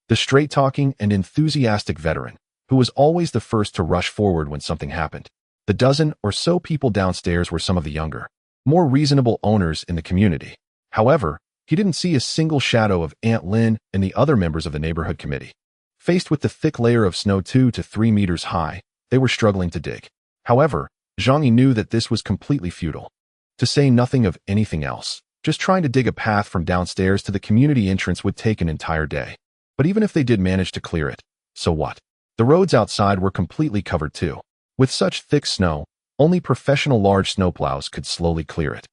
the straight-talking and enthusiastic veteran, who was always the first to rush forward when something happened. The dozen or so people downstairs were some of the younger, more reasonable owners in the community. However, he didn't see a single shadow of Aunt Lin and the other members of the neighborhood committee. Faced with the thick layer of snow 2 to 3 meters high, they were struggling to dig. However, Zhang Yi knew that this was completely futile. To say nothing of anything else, just trying to dig a path from downstairs to the community entrance would take an entire day. But even if they did manage to clear it, so what? The roads outside were completely covered too. With such thick snow, only professional large snowplows could slowly clear it.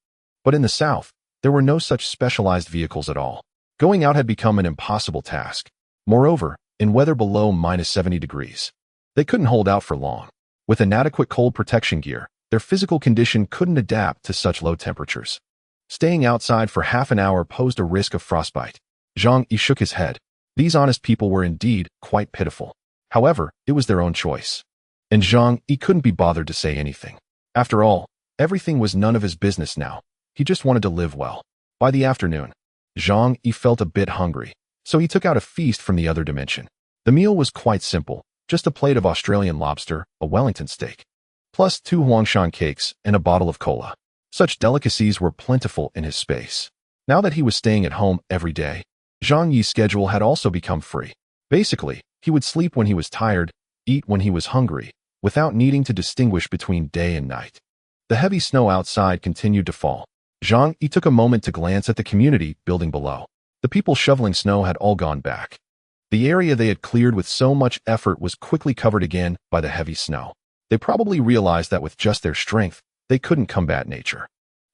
But in the south, there were no such specialized vehicles at all. Going out had become an impossible task. Moreover, in weather below -70 degrees, they couldn't hold out for long. With inadequate cold protection gear, their physical condition couldn't adapt to such low temperatures. Staying outside for half an hour posed a risk of frostbite. Zhang Yi shook his head. These honest people were indeed quite pitiful. However, it was their own choice. And Zhang Yi couldn't be bothered to say anything. After all, everything was none of his business now. He just wanted to live well. By the afternoon, Zhang Yi felt a bit hungry, so he took out a feast from the other dimension. The meal was quite simple, just a plate of Australian lobster, a Wellington steak, plus 2 Huangshan cakes and a bottle of cola. Such delicacies were plentiful in his space. Now that he was staying at home every day, Zhang Yi's schedule had also become free. Basically, he would sleep when he was tired, eat when he was hungry, without needing to distinguish between day and night. The heavy snow outside continued to fall. Zhang Yi took a moment to glance at the community building below. The people shoveling snow had all gone back. The area they had cleared with so much effort was quickly covered again by the heavy snow. They probably realized that with just their strength, they couldn't combat nature.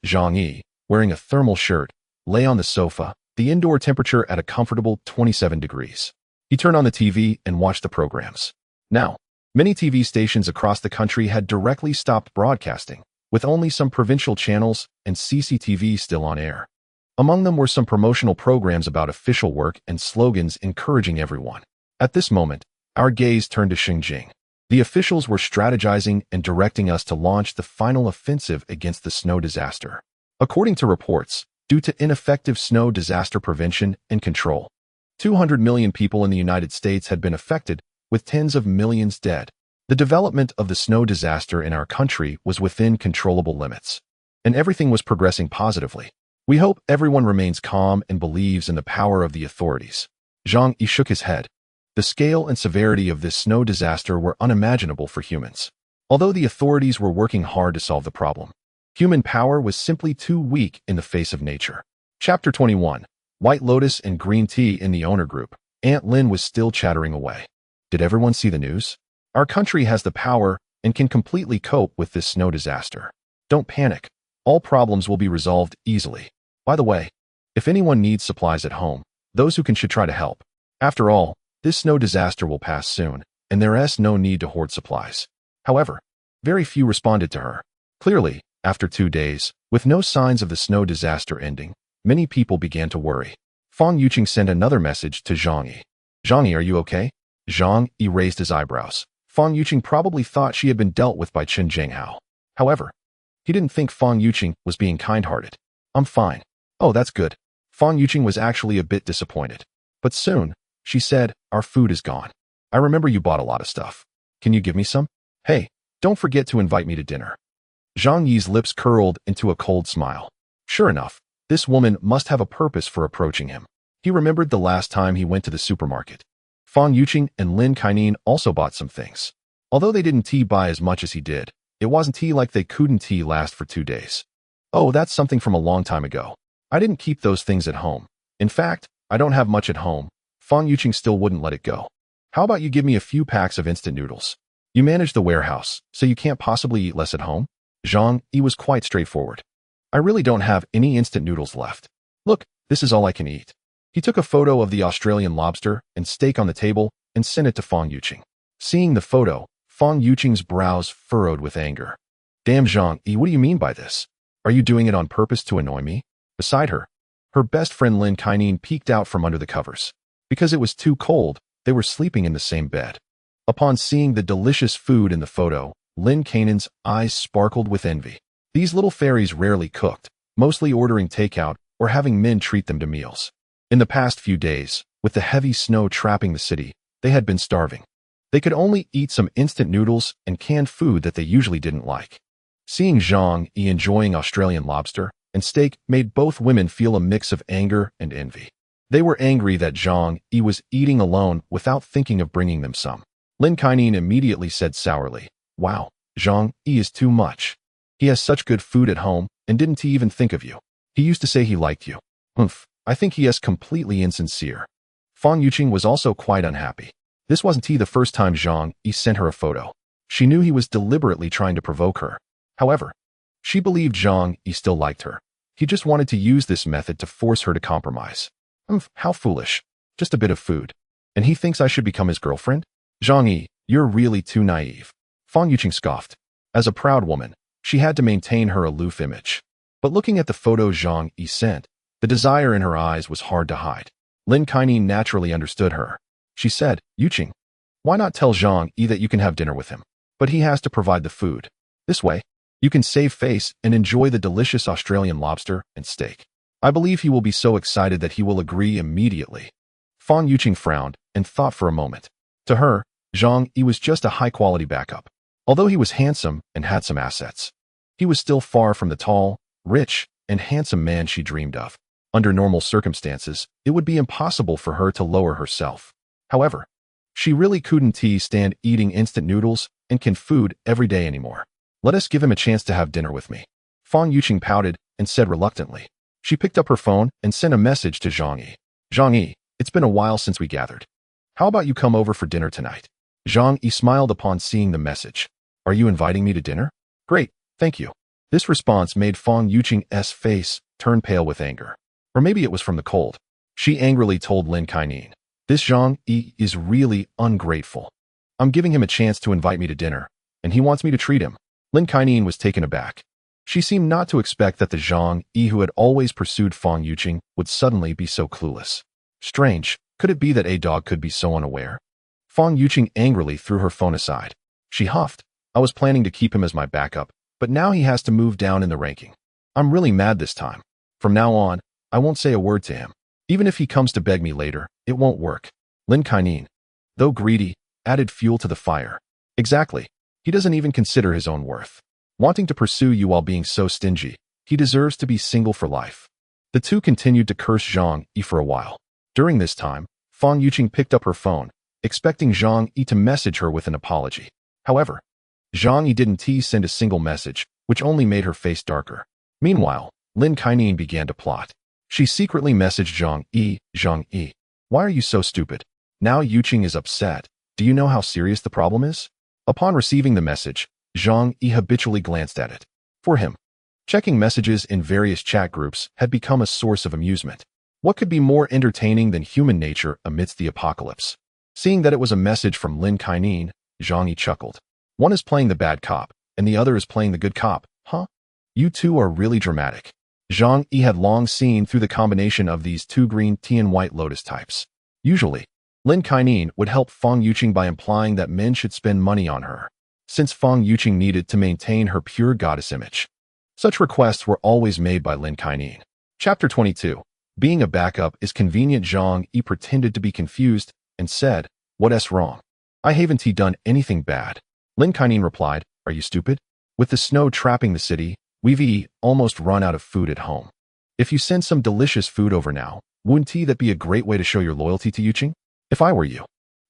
Zhang Yi, wearing a thermal shirt, lay on the sofa, the indoor temperature at a comfortable 27 degrees. He turned on the TV and watched the programs. Now, many TV stations across the country had directly stopped broadcasting, with only some provincial channels and CCTV still on air. Among them were some promotional programs about official work and slogans encouraging everyone. At this moment, our gaze turned to Xinjiang. The officials were strategizing and directing us to launch the final offensive against the snow disaster. According to reports, due to ineffective snow disaster prevention and control, 200 million people in the United States had been affected, with tens of millions dead. The development of the snow disaster in our country was within controllable limits, and everything was progressing positively. We hope everyone remains calm and believes in the power of the authorities. Zhang Yi shook his head. The scale and severity of this snow disaster were unimaginable for humans. Although the authorities were working hard to solve the problem, human power was simply too weak in the face of nature. Chapter 21. White Lotus and Green Tea in the owner group. Aunt Lin was still chattering away. Did everyone see the news? Our country has the power and can completely cope with this snow disaster. Don't panic. All problems will be resolved easily. By the way, if anyone needs supplies at home, those who can should try to help. After all, this snow disaster will pass soon, and there is no need to hoard supplies. However, very few responded to her. Clearly, after 2 days, with no signs of the snow disaster ending, many people began to worry. Fang Yuqing sent another message to Zhang Yi. Zhang Yi, are you okay? Zhang Yi raised his eyebrows. Fang Yuqing probably thought she had been dealt with by Chen Jinghao. However, he didn't think Fang Yuqing was being kind-hearted. I'm fine. Oh, that's good. Fang Yuqing was actually a bit disappointed. But soon, she said, our food is gone. I remember you bought a lot of stuff. Can you give me some? Hey, don't forget to invite me to dinner. Zhang Yi's lips curled into a cold smile. Sure enough, this woman must have a purpose for approaching him. He remembered the last time he went to the supermarket. Fang Yuqing and Lin Kainan also bought some things. Although they didn't buy as much as he did, it wasn't like they couldn't last for 2 days. Oh, that's something from a long time ago. I didn't keep those things at home. In fact, I don't have much at home. Fang Yuqing still wouldn't let it go. How about you give me a few packs of instant noodles? You manage the warehouse, so you can't possibly eat less at home? Zhang Yi was quite straightforward. I really don't have any instant noodles left. Look, this is all I can eat. He took a photo of the Australian lobster and steak on the table and sent it to Fang Yuqing. Seeing the photo, Fang Yuqing's brows furrowed with anger. Damn, Zhang Yi, what do you mean by this? Are you doing it on purpose to annoy me? Beside her, her best friend Lin Kaining peeked out from under the covers. Because it was too cold, they were sleeping in the same bed. Upon seeing the delicious food in the photo, Lin Kainen's eyes sparkled with envy. These little fairies rarely cooked, mostly ordering takeout or having men treat them to meals. In the past few days, with the heavy snow trapping the city, they had been starving. They could only eat some instant noodles and canned food that they usually didn't like. Seeing Zhang Yi enjoying Australian lobster and steak made both women feel a mix of anger and envy. They were angry that Zhang Yi was eating alone without thinking of bringing them some. Lin Kaining immediately said sourly, "Wow, Zhang Yi is too much. He has such good food at home, and didn't he even think of you? He used to say he liked you. Humph, I think he is completely insincere." Fang Yuqing was also quite unhappy. This wasn't the first time Zhang Yi sent her a photo. She knew he was deliberately trying to provoke her. However, she believed Zhang Yi still liked her. He just wanted to use this method to force her to compromise. How foolish. Just a bit of food. And he thinks I should become his girlfriend? Zhang Yi, you're really too naive. Fang Yuqing scoffed. As a proud woman, she had to maintain her aloof image. But looking at the photo Zhang Yi sent, the desire in her eyes was hard to hide. Lin Kaining naturally understood her. She said, "Yuqing, why not tell Zhang Yi that you can have dinner with him? But he has to provide the food. This way, you can save face and enjoy the delicious Australian lobster and steak. I believe he will be so excited that he will agree immediately." Fang Yuqing frowned and thought for a moment. To her, Zhang Yi was just a high-quality backup. Although he was handsome and had some assets, he was still far from the tall, rich, and handsome man she dreamed of. Under normal circumstances, it would be impossible for her to lower herself. However, she really couldn't stand eating instant noodles and canned food every day anymore. "Let us give him a chance to have dinner with me." Fang Yuqing pouted and said reluctantly. She picked up her phone and sent a message to Zhang Yi. "Zhang Yi, it's been a while since we gathered. How about you come over for dinner tonight?" Zhang Yi smiled upon seeing the message. "Are you inviting me to dinner?" "Great, thank you." This response made Fang Yuqing's face turn pale with anger. Or maybe it was from the cold. She angrily told Lin Kaining, "This Zhang Yi is really ungrateful. I'm giving him a chance to invite me to dinner, and he wants me to treat him." Lin Kaining was taken aback. She seemed not to expect that the Zhang Yi who had always pursued Fang Yuqing would suddenly be so clueless. Strange, could it be that a dog could be so unaware? Fang Yuqing angrily threw her phone aside. She huffed. "I was planning to keep him as my backup, but now he has to move down in the ranking. I'm really mad this time. From now on, I won't say a word to him. Even if he comes to beg me later, it won't work." Lin Kaining, though greedy, added fuel to the fire. "Exactly. He doesn't even consider his own worth. Wanting to pursue you while being so stingy, he deserves to be single for life." The two continued to curse Zhang Yi for a while. During this time, Fang Yuqing picked up her phone, expecting Zhang Yi to message her with an apology. However, Zhang Yi didn't send a single message, which only made her face darker. Meanwhile, Lin Kaining began to plot. She secretly messaged Zhang Yi, "Why are you so stupid? Now Yuqing is upset. Do you know how serious the problem is?" Upon receiving the message, Zhang Yi habitually glanced at it. For him, checking messages in various chat groups had become a source of amusement. What could be more entertaining than human nature amidst the apocalypse? Seeing that it was a message from Lin Kaining, Zhang Yi chuckled. "One is playing the bad cop, and the other is playing the good cop, huh? You two are really dramatic." Zhang Yi had long seen through the combination of these two green tea and white lotus types. Usually, Lin Kaining would help Fang Yuqing by implying that men should spend money on her, since Fang Yuqing needed to maintain her pure goddess image. Such requests were always made by Lin Kaining. Chapter 22. Being a backup is convenient. Zhang Yi pretended to be confused and said, "What's wrong? I haven't done anything bad." Lin Kaining replied, "Are you stupid? With the snow trapping the city, we've almost run out of food at home. If you send some delicious food over now, wouldn't that be a great way to show your loyalty to Yuqing? If I were you,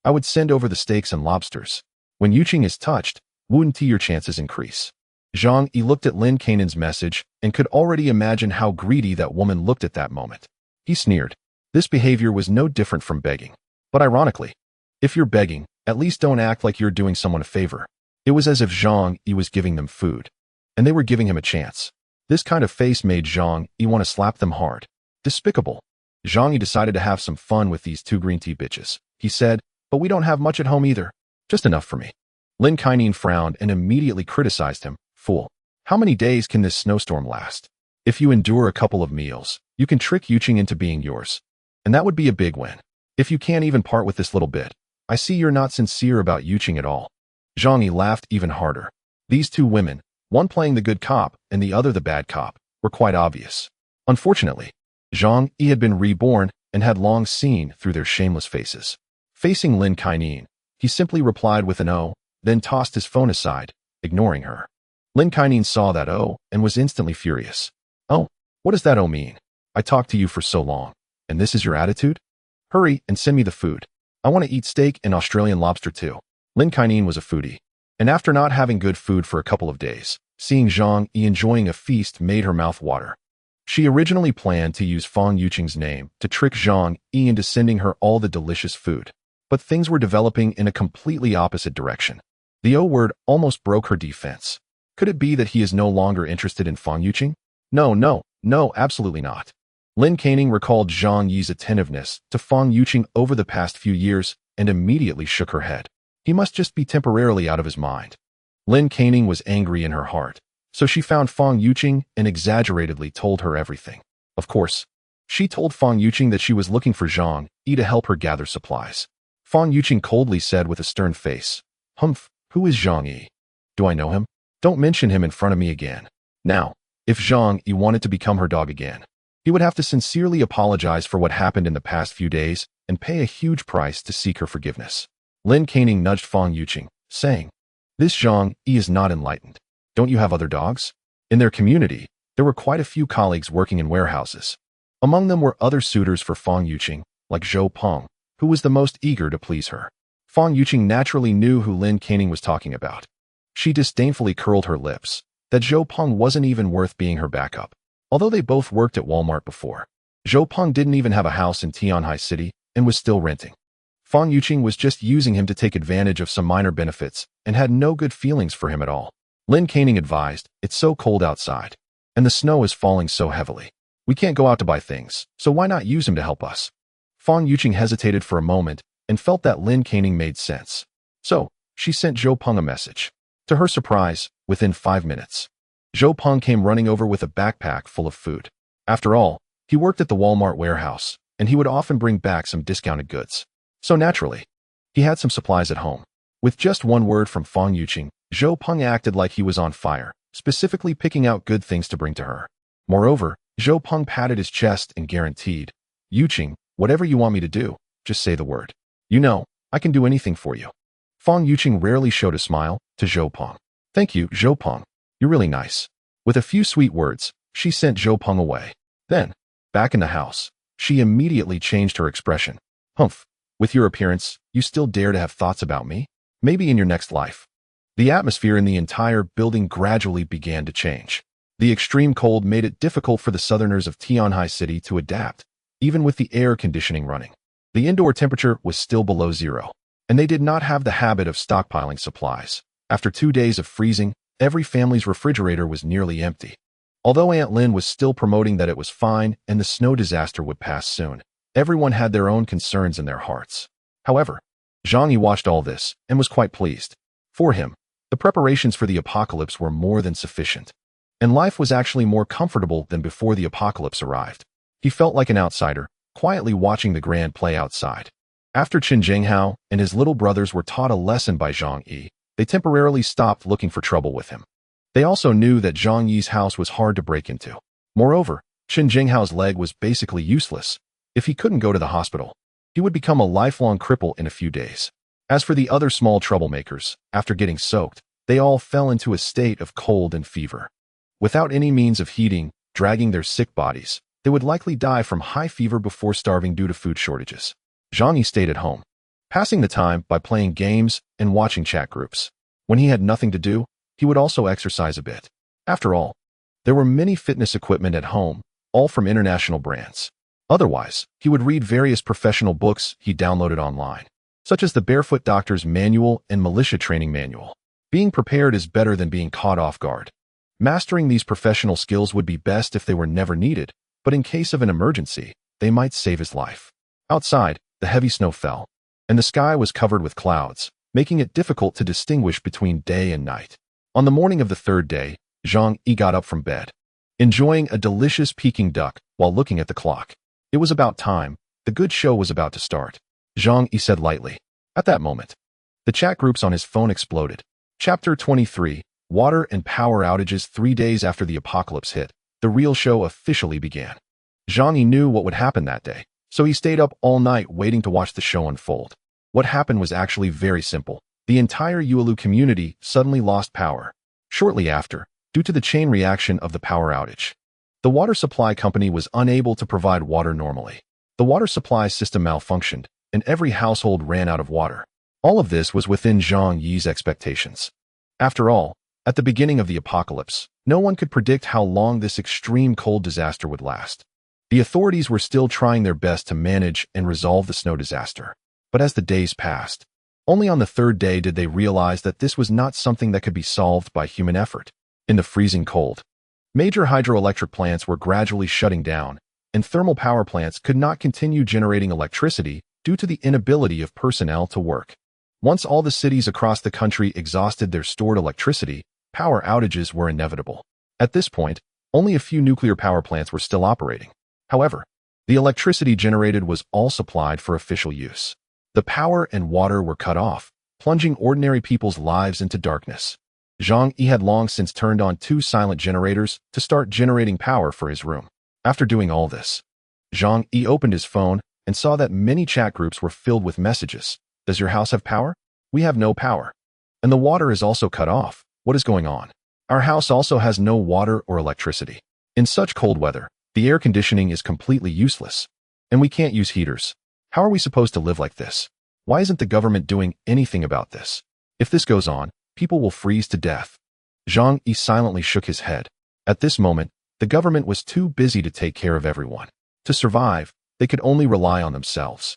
I would send over the steaks and lobsters. When Yuqing is touched, wouldn't your chances increase?" Zhang Yi looked at Lin Kainen's message and could already imagine how greedy that woman looked at that moment. He sneered. This behavior was no different from begging. But ironically, if you're begging, at least don't act like you're doing someone a favor. It was as if Zhang Yi was giving them food, and they were giving him a chance. This kind of face made Zhang Yi want to slap them hard. Despicable. Zhang Yi decided to have some fun with these two green tea bitches. He said, but we don't have much at home either. Just enough for me. Lin Kainin frowned and immediately criticized him. Fool. How many days can this snowstorm last? If you endure a couple of meals, you can trick Yuqing into being yours. And that would be a big win. If you can't even part with this little bit, I see you're not sincere about Yuqing at all. Zhang Yi laughed even harder. These two women, one playing the good cop and the other the bad cop, were quite obvious. Unfortunately, Zhang Yi had been reborn and had long seen through their shameless faces. Facing Lin Kainin, he simply replied with an "oh," then tossed his phone aside, ignoring her. Lin Kainin saw that "oh" and was instantly furious. Oh, what does that "oh" mean? I talked to you for so long, and this is your attitude? Hurry and send me the food. I want to eat steak and Australian lobster too. Lin Kainin was a foodie, and after not having good food for a couple of days, seeing Zhang Yi enjoying a feast made her mouth water. She originally planned to use Fang Yuqing's name to trick Zhang Yi into sending her all the delicious food, but things were developing in a completely opposite direction. The O word almost broke her defense. Could it be that he is no longer interested in Fang Yuqing? No, absolutely not. Lin Kainin recalled Zhang Yi's attentiveness to Fang Yuqing over the past few years and immediately shook her head. He must just be temporarily out of his mind. Lin Kainin was angry in her heart, so she found Fang Yuqing and exaggeratedly told her everything. Of course, she told Fang Yuqing that she was looking for Zhang Yi to help her gather supplies. Fang Yuqing coldly said with a stern face, "Humph, who is Zhang Yi? Do I know him? Don't mention him in front of me again." Now, if Zhang Yi wanted to become her dog again, he would have to sincerely apologize for what happened in the past few days and pay a huge price to seek her forgiveness. Lin Kainin nudged Fang Yuqing, saying, "This Zhang Yi is not enlightened. Don't you have other dogs?" In their community, there were quite a few colleagues working in warehouses. Among them were other suitors for Fang Yuqing, like Zhou Peng, who was the most eager to please her. Fang Yuqing naturally knew who Lin Kainin was talking about. She disdainfully curled her lips, that Zhou Peng wasn't even worth being her backup. Although they both worked at Walmart before, Zhou Peng didn't even have a house in Tianhai City and was still renting. Fang Yuqing was just using him to take advantage of some minor benefits and had no good feelings for him at all. Lin Kainin advised, "It's so cold outside, and the snow is falling so heavily. We can't go out to buy things, so why not use him to help us?" Fang Yuqing hesitated for a moment and felt that Lin Kainin made sense. So, she sent Zhou Peng a message. To her surprise, within 5 minutes, Zhou Peng came running over with a backpack full of food. After all, he worked at the Walmart warehouse, and he would often bring back some discounted goods. So naturally, he had some supplies at home. With just one word from Fang Yuqing, Zhou Peng acted like he was on fire, specifically picking out good things to bring to her. Moreover, Zhou Peng patted his chest and guaranteed, "Yuqing, whatever you want me to do, just say the word. You know, I can do anything for you." Fang Yuqing rarely showed a smile to Zhou Peng. "Thank you, Zhou Peng. You're really nice." With a few sweet words, she sent Zhou Peng away. Then, back in the house, she immediately changed her expression. "Humph. With your appearance, you still dare to have thoughts about me? Maybe in your next life." The atmosphere in the entire building gradually began to change. The extreme cold made it difficult for the southerners of Tianhai City to adapt, even with the air conditioning running. The indoor temperature was still below zero, and they did not have the habit of stockpiling supplies. After 2 days of freezing, every family's refrigerator was nearly empty. Although Aunt Lin was still promoting that it was fine and the snow disaster would pass soon, everyone had their own concerns in their hearts. However, Zhang Yi watched all this and was quite pleased. For him, the preparations for the apocalypse were more than sufficient, and life was actually more comfortable than before the apocalypse arrived. He felt like an outsider, quietly watching the grand play outside. After Chen Zhenghao and his little brothers were taught a lesson by Zhang Yi, they temporarily stopped looking for trouble with him. They also knew that Zhang Yi's house was hard to break into. Moreover, Chen Zhenghao's leg was basically useless. If he couldn't go to the hospital, he would become a lifelong cripple in a few days. As for the other small troublemakers, after getting soaked, they all fell into a state of cold and fever. Without any means of heating, dragging their sick bodies, they would likely die from high fever before starving due to food shortages. Zhang Yi stayed at home, passing the time by playing games and watching chat groups. When he had nothing to do, he would also exercise a bit. After all, there were many fitness equipment at home, all from international brands. Otherwise, he would read various professional books he downloaded online, such as the Barefoot Doctor's Manual and Militia Training Manual. Being prepared is better than being caught off guard. Mastering these professional skills would be best if they were never needed, but in case of an emergency, they might save his life. Outside, the heavy snow fell, and the sky was covered with clouds, making it difficult to distinguish between day and night. On the morning of the third day, Zhang Yi got up from bed, enjoying a delicious Peking duck while looking at the clock. It was about time. The good show was about to start. Zhang Yi said lightly. At that moment, the chat groups on his phone exploded. Chapter 23, Water and Power Outages. 3 days after the apocalypse hit, the real show officially began. Zhang Yi knew what would happen that day, so he stayed up all night waiting to watch the show unfold. What happened was actually very simple. The entire Yuelu community suddenly lost power. Shortly after, due to the chain reaction of the power outage, the water supply company was unable to provide water normally. The water supply system malfunctioned, and every household ran out of water. All of this was within Zhang Yi's expectations. After all, at the beginning of the apocalypse, no one could predict how long this extreme cold disaster would last. The authorities were still trying their best to manage and resolve the snow disaster. But as the days passed, only on the third day did they realize that this was not something that could be solved by human effort. In the freezing cold, major hydroelectric plants were gradually shutting down, and thermal power plants could not continue generating electricity due to the inability of personnel to work. Once all the cities across the country exhausted their stored electricity, power outages were inevitable. At this point, only a few nuclear power plants were still operating. However, the electricity generated was all supplied for official use. The power and water were cut off, plunging ordinary people's lives into darkness. Zhang Yi had long since turned on 2 silent generators to start generating power for his room. After doing all this, Zhang Yi opened his phone and saw that many chat groups were filled with messages. Does your house have power? We have no power. And the water is also cut off. What is going on? Our house also has no water or electricity. In such cold weather, the air conditioning is completely useless. And we can't use heaters. How are we supposed to live like this? Why isn't the government doing anything about this? If this goes on, people will freeze to death. Zhang Yi silently shook his head. At this moment, the government was too busy to take care of everyone. To survive, they could only rely on themselves.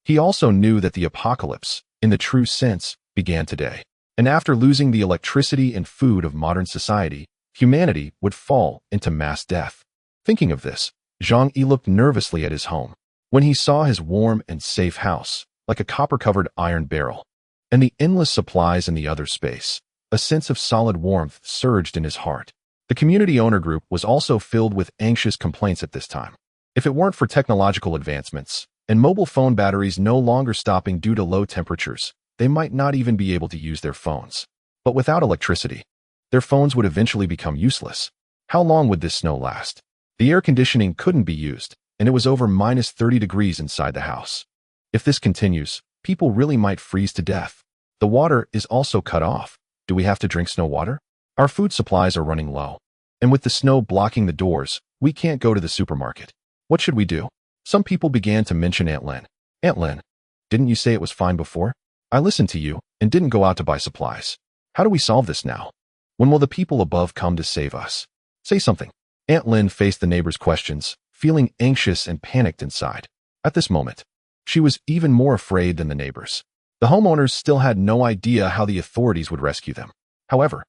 He also knew that the apocalypse, in the true sense, began today. And after losing the electricity and food of modern society, humanity would fall into mass death. Thinking of this, Zhang Yi looked nervously at his home. When he saw his warm and safe house, like a copper-covered iron barrel, and the endless supplies in the other space, a sense of solid warmth surged in his heart. The community owner group was also filled with anxious complaints at this time. If it weren't for technological advancements, and mobile phone batteries no longer stopping due to low temperatures, they might not even be able to use their phones. But without electricity, their phones would eventually become useless. How long would this snow last? The air conditioning couldn't be used, and it was over minus 30 degrees inside the house. If this continues, people really might freeze to death. The water is also cut off. Do we have to drink snow water? Our food supplies are running low. And with the snow blocking the doors, we can't go to the supermarket. What should we do? Some people began to mention Aunt Lin. Aunt Lin, didn't you say it was fine before? I listened to you and didn't go out to buy supplies. How do we solve this now? When will the people above come to save us? Say something. Aunt Lin faced the neighbors' questions, feeling anxious and panicked inside. At this moment, she was even more afraid than the neighbors. The homeowners still had no idea how the authorities would rescue them. However,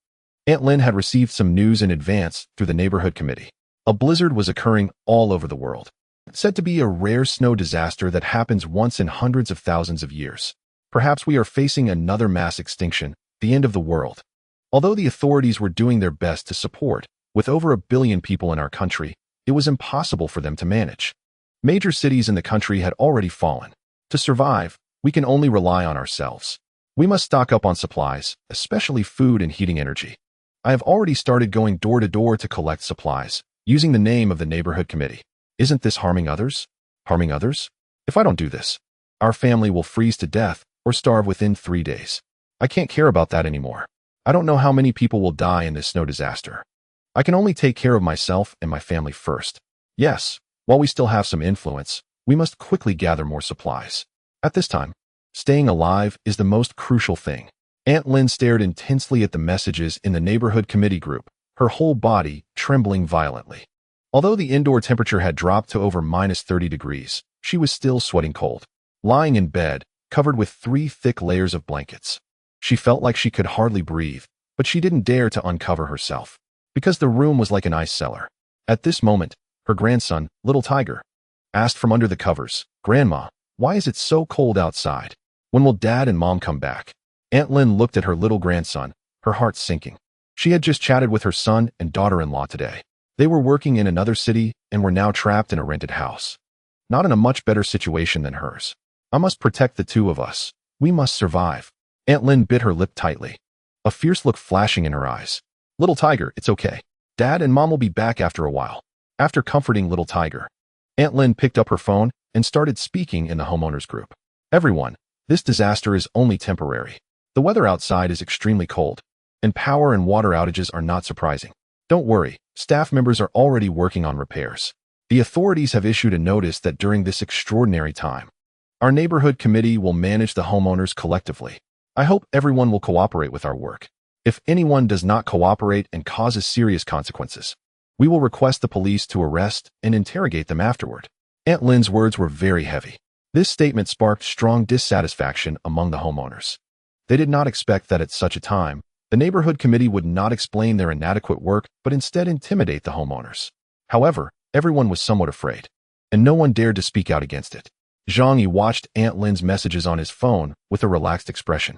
Aunt Lin had received some news in advance through the neighborhood committee. A blizzard was occurring all over the world, said to be a rare snow disaster that happens once in hundreds of thousands of years. Perhaps we are facing another mass extinction, the end of the world. Although the authorities were doing their best to support, with over 1 billion people in our country, it was impossible for them to manage. Major cities in the country had already fallen. To survive, we can only rely on ourselves. We must stock up on supplies, especially food and heating energy. I have already started going door to door to collect supplies, using the name of the neighborhood committee. Isn't this harming others? Harming others? If I don't do this, our family will freeze to death or starve within 3 days. I can't care about that anymore. I don't know how many people will die in this snow disaster. I can only take care of myself and my family first. Yes, while we still have some influence, we must quickly gather more supplies. At this time, staying alive is the most crucial thing. Aunt Lin stared intensely at the messages in the neighborhood committee group, her whole body trembling violently. Although the indoor temperature had dropped to over minus 30 degrees, she was still sweating cold. Lying in bed, covered with 3 thick layers of blankets, she felt like she could hardly breathe. but she didn't dare to uncover herself, because the room was like an ice cellar. At this moment, her grandson, Little Tiger, asked from under the covers, "Grandma, why is it so cold outside? When will Dad and Mom come back?" Aunt Lin looked at her little grandson, her heart sinking. She had just chatted with her son and daughter-in-law today. They were working in another city and were now trapped in a rented house. Not in a much better situation than hers. "I must protect the two of us. We must survive." Aunt Lin bit her lip tightly, a fierce look flashing in her eyes. "Little Tiger, it's okay. Dad and Mom will be back after a while." After comforting Little Tiger, Aunt Lin picked up her phone and started speaking in the homeowners group. "Everyone, this disaster is only temporary. The weather outside is extremely cold, and power and water outages are not surprising. Don't worry, staff members are already working on repairs. The authorities have issued a notice that during this extraordinary time, our neighborhood committee will manage the homeowners collectively. I hope everyone will cooperate with our work. If anyone does not cooperate and causes serious consequences, we will request the police to arrest and interrogate them afterward." Aunt Lin's words were very heavy. This statement sparked strong dissatisfaction among the homeowners. They did not expect that at such a time, the neighborhood committee would not explain their inadequate work but instead intimidate the homeowners. However, everyone was somewhat afraid, and no one dared to speak out against it. Zhang Yi watched Aunt Lin's messages on his phone with a relaxed expression.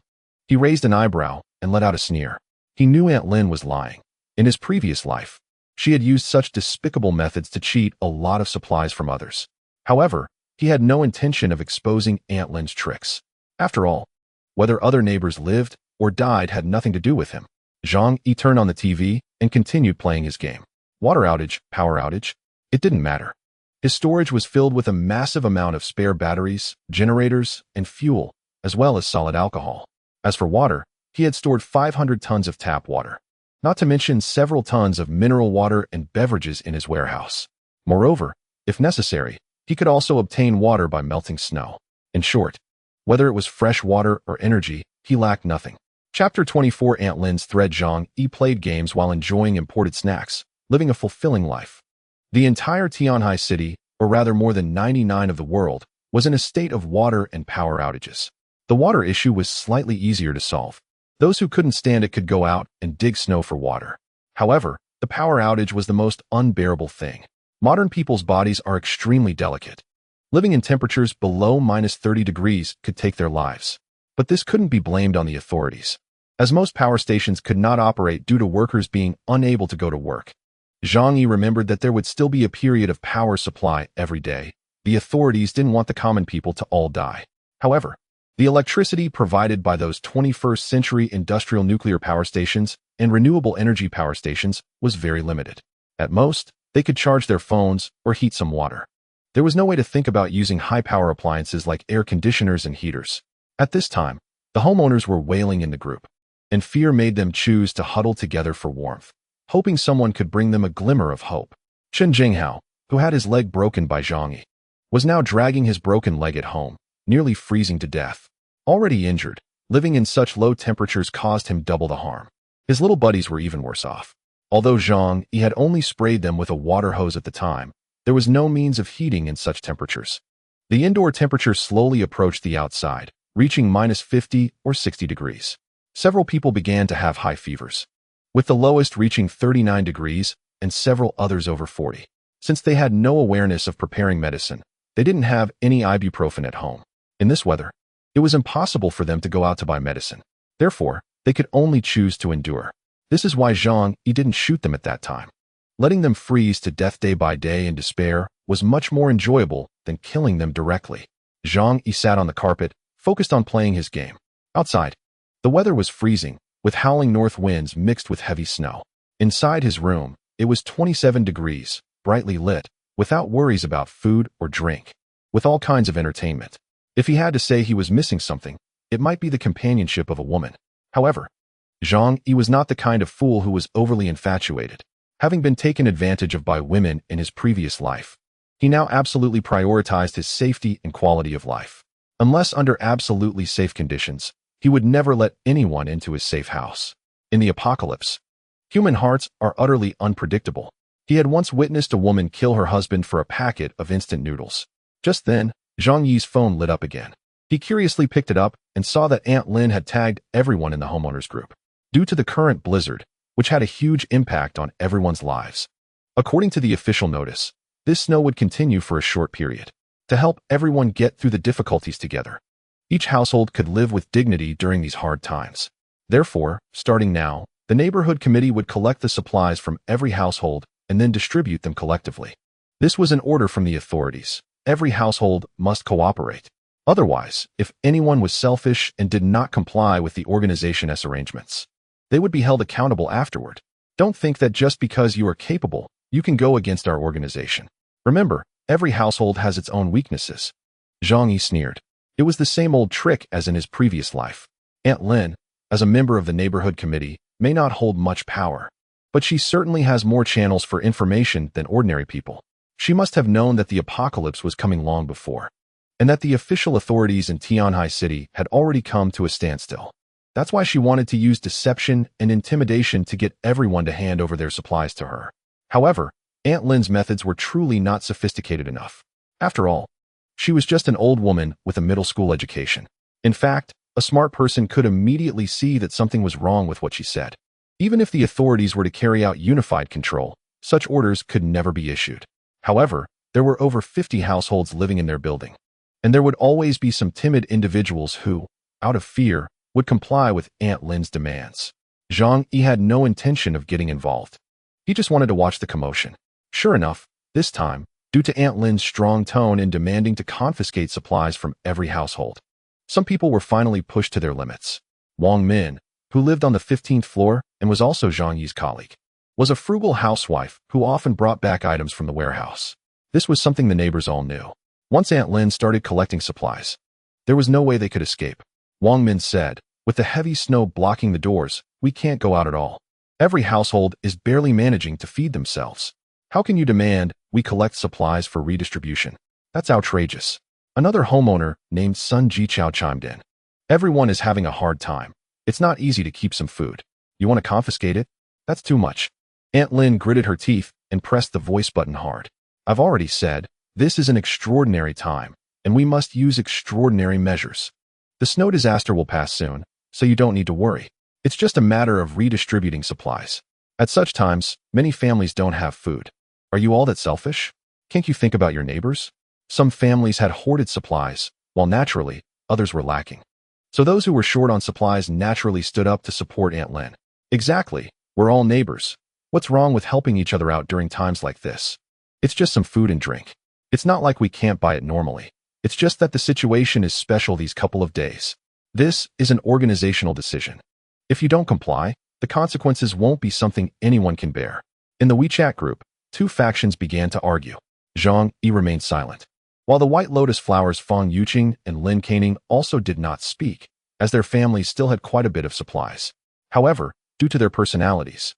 He raised an eyebrow and let out a sneer. He knew Aunt Lin was lying. In his previous life, she had used such despicable methods to cheat a lot of supplies from others. However, he had no intention of exposing Aunt Lin's tricks. After all, whether other neighbors lived or died had nothing to do with him. Zhang Yi turned on the TV and continued playing his game. Water outage, power outage, it didn't matter. His storage was filled with a massive amount of spare batteries, generators, and fuel, as well as solid alcohol. As for water, he had stored 500 tons of tap water, not to mention several tons of mineral water and beverages in his warehouse. Moreover, if necessary, he could also obtain water by melting snow. In short, whether it was fresh water or energy, he lacked nothing. Chapter 24. Aunt Lin's thread. Zhang Yi played games while enjoying imported snacks, living a fulfilling life. The entire Tianhai city, or rather more than 99% of the world, was in a state of water and power outages. The water issue was slightly easier to solve. Those who couldn't stand it could go out and dig snow for water. However, the power outage was the most unbearable thing. Modern people's bodies are extremely delicate. Living in temperatures below -30 degrees could take their lives. But this couldn't be blamed on the authorities, as most power stations could not operate due to workers being unable to go to work. Zhang Yi remembered that there would still be a period of power supply every day. The authorities didn't want the common people to all die. However, the electricity provided by those 21st century industrial nuclear power stations and renewable energy power stations was very limited. At most, they could charge their phones or heat some water. There was no way to think about using high-power appliances like air conditioners and heaters. At this time, the homeowners were wailing in the group, and fear made them choose to huddle together for warmth, hoping someone could bring them a glimmer of hope. Chen Jinghao, who had his leg broken by Zhang Yi, was now dragging his broken leg at home, nearly freezing to death. Already injured, living in such low temperatures caused him double the harm. His little buddies were even worse off. Although Zhang Yi had only sprayed them with a water hose at the time, there was no means of heating in such temperatures. The indoor temperature slowly approached the outside, reaching -50 or 60 degrees. Several people began to have high fevers, with the lowest reaching 39 degrees and several others over 40. Since they had no awareness of preparing medicine, they didn't have any ibuprofen at home. In this weather, it was impossible for them to go out to buy medicine. Therefore, they could only choose to endure. This is why Zhang Yi didn't shoot them at that time. Letting them freeze to death day by day in despair was much more enjoyable than killing them directly. Zhang Yi sat on the carpet, focused on playing his game. Outside, the weather was freezing, with howling north winds mixed with heavy snow. Inside his room, it was 27 degrees, brightly lit, without worries about food or drink, with all kinds of entertainment. If he had to say he was missing something, it might be the companionship of a woman. However, Zhang Yi was not the kind of fool who was overly infatuated. Having been taken advantage of by women in his previous life, he now absolutely prioritized his safety and quality of life. Unless under absolutely safe conditions, he would never let anyone into his safe house. In the apocalypse, human hearts are utterly unpredictable. He had once witnessed a woman kill her husband for a packet of instant noodles. Just then, Zhang Yi's phone lit up again. He curiously picked it up and saw that Aunt Lin had tagged everyone in the homeowners group. due to the current blizzard, which had a huge impact on everyone's lives. According to the official notice, this snow would continue for a short period to help everyone get through the difficulties together. Each household could live with dignity during these hard times. Therefore, starting now, the neighborhood committee would collect the supplies from every household and then distribute them collectively. This was an order from the authorities. Every household must cooperate. Otherwise, if anyone was selfish and did not comply with the organization's arrangements, they would be held accountable afterward. Don't think that just because you are capable, you can go against our organization. Remember, every household has its own weaknesses. Zhang Yi sneered. It was the same old trick as in his previous life. Aunt Lin, as a member of the neighborhood committee, may not hold much power, but she certainly has more channels for information than ordinary people. She must have known that the apocalypse was coming long before, and that the official authorities in Tianhai City had already come to a standstill. That's why she wanted to use deception and intimidation to get everyone to hand over their supplies to her. However, Aunt Lin's methods were truly not sophisticated enough. After all, she was just an old woman with a middle school education. In fact, a smart person could immediately see that something was wrong with what she said. Even if the authorities were to carry out unified control, such orders could never be issued. However, there were over 50 households living in their building, and there would always be some timid individuals who, out of fear, would comply with Aunt Lin's demands. Zhang Yi had no intention of getting involved. He just wanted to watch the commotion. Sure enough, this time, due to Aunt Lin's strong tone in demanding to confiscate supplies from every household, some people were finally pushed to their limits. Wang Min, who lived on the 15th floor and was also Zhang Yi's colleague, was a frugal housewife who often brought back items from the warehouse. This was something the neighbors all knew. Once Aunt Lin started collecting supplies, there was no way they could escape. Wang Min said, "With the heavy snow blocking the doors, we can't go out at all. Every household is barely managing to feed themselves. How can you demand we collect supplies for redistribution? That's outrageous." Another homeowner named Sun Jichao chimed in. "Everyone is having a hard time. It's not easy to keep some food. You want to confiscate it? That's too much." Aunt Lin gritted her teeth and pressed the voice button hard. "I've already said, this is an extraordinary time, and we must use extraordinary measures. The snow disaster will pass soon, so you don't need to worry. It's just a matter of redistributing supplies. At such times, many families don't have food. Are you all that selfish? Can't you think about your neighbors? Some families had hoarded supplies, while naturally, others were lacking. So those who were short on supplies naturally stood up to support Aunt Lin. Exactly, we're all neighbors. What's wrong with helping each other out during times like this? It's just some food and drink. It's not like we can't buy it normally. It's just that the situation is special these couple of days. This is an organizational decision. If you don't comply, the consequences won't be something anyone can bear." In the WeChat group, two factions began to argue. Zhang Yi remained silent, while the White Lotus Flowers Fang Yuqing and Lin Caning also did not speak, as their families still had quite a bit of supplies. However, due to their personalities,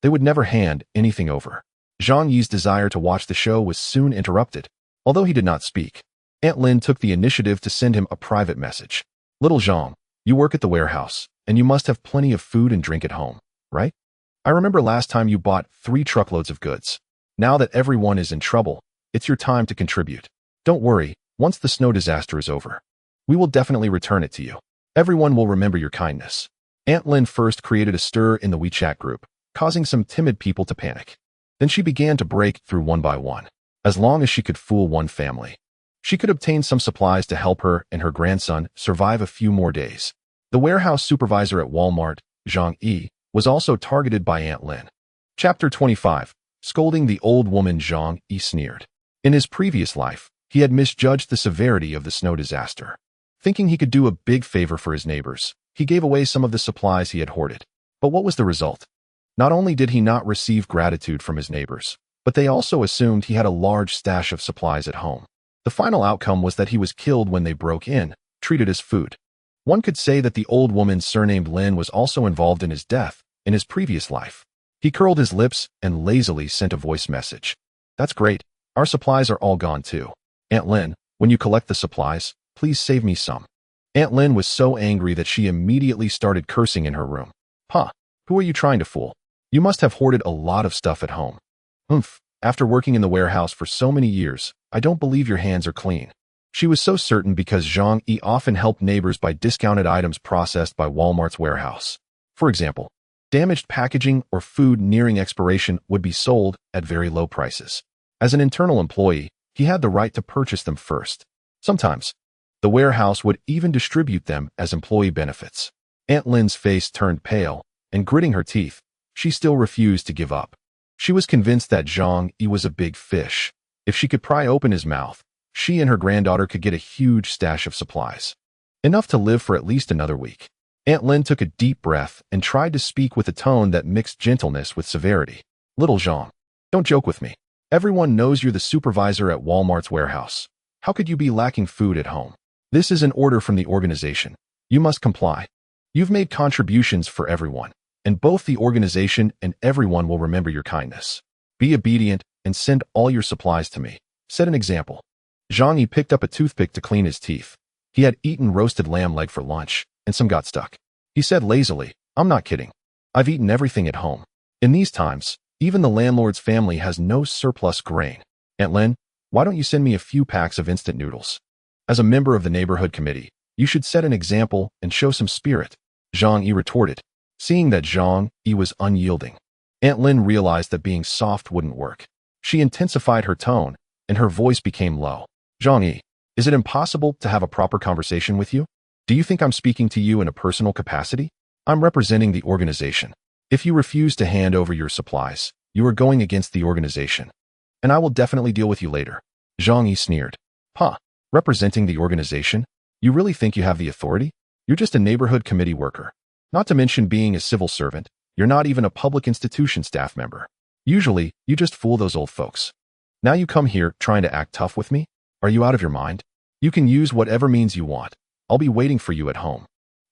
they would never hand anything over. Zhang Yi's desire to watch the show was soon interrupted. Although he did not speak, Aunt Lin took the initiative to send him a private message. "Little Zhang, you work at the warehouse, and you must have plenty of food and drink at home, right? I remember last time you bought 3 truckloads of goods. Now that everyone is in trouble, it's your time to contribute. Don't worry, once the snow disaster is over, we will definitely return it to you. Everyone will remember your kindness." Aunt Lin first created a stir in the WeChat group, causing some timid people to panic. Then she began to break through one by one. As long as she could fool one family, she could obtain some supplies to help her and her grandson survive a few more days. The warehouse supervisor at Walmart, Zhang Yi, was also targeted by Aunt Lin. Chapter 25. Scolding the old woman. Zhang Yi sneered. In his previous life, he had misjudged the severity of the snow disaster. Thinking he could do a big favor for his neighbors, he gave away some of the supplies he had hoarded. But what was the result? Not only did he not receive gratitude from his neighbors, but they also assumed he had a large stash of supplies at home. The final outcome was that he was killed when they broke in, treated as food. One could say that the old woman surnamed Lin was also involved in his death in his previous life. He curled his lips and lazily sent a voice message. "That's great. Our supplies are all gone too. Aunt Lin, when you collect the supplies, please save me some." Aunt Lin was so angry that she immediately started cursing in her room. "Huh, who are you trying to fool? You must have hoarded a lot of stuff at home. After working in the warehouse for so many years, I don't believe your hands are clean." She was so certain because Zhang Yi often helped neighbors buy discounted items processed by Walmart's warehouse. For example, Damaged packaging or food nearing expiration would be sold at very low prices. As an internal employee, he had the right to purchase them first. Sometimes, the warehouse would even distribute them as employee benefits. Aunt Lynn's face turned pale, and gritting her teeth, she still refused to give up. She was convinced that Zhang Yi was a big fish. If she could pry open his mouth, she and her granddaughter could get a huge stash of supplies. Enough to live for at least another week. Aunt Lynn took a deep breath and tried to speak with a tone that mixed gentleness with severity. Little Zhang, don't joke with me. Everyone knows you're the supervisor at Walmart's warehouse. How could you be lacking food at home? This is an order from the organization. You must comply. You've made contributions for everyone, and both the organization and everyone will remember your kindness. Be obedient and send all your supplies to me. Set an example. Zhang Yi picked up a toothpick to clean his teeth. He had eaten roasted lamb leg for lunch, and some got stuck. He said lazily, I'm not kidding. I've eaten everything at home. In these times, even the landlord's family has no surplus grain. Aunt Lynn, why don't you send me a few packs of instant noodles? As a member of the neighborhood committee, you should set an example and show some spirit. Zhang Yi retorted. Seeing that Zhang Yi was unyielding, Aunt Lynn realized that being soft wouldn't work. She intensified her tone, and her voice became low. Zhang Yi, is it impossible to have a proper conversation with you? Do you think I'm speaking to you in a personal capacity? I'm representing the organization. If you refuse to hand over your supplies, you are going against the organization. And I will definitely deal with you later. Zhang Yi sneered. Huh, representing the organization? You really think you have the authority? You're just a neighborhood committee worker. Not to mention being a civil servant, you're not even a public institution staff member. Usually, you just fool those old folks. Now you come here trying to act tough with me? Are you out of your mind? You can use whatever means you want. I'll be waiting for you at home.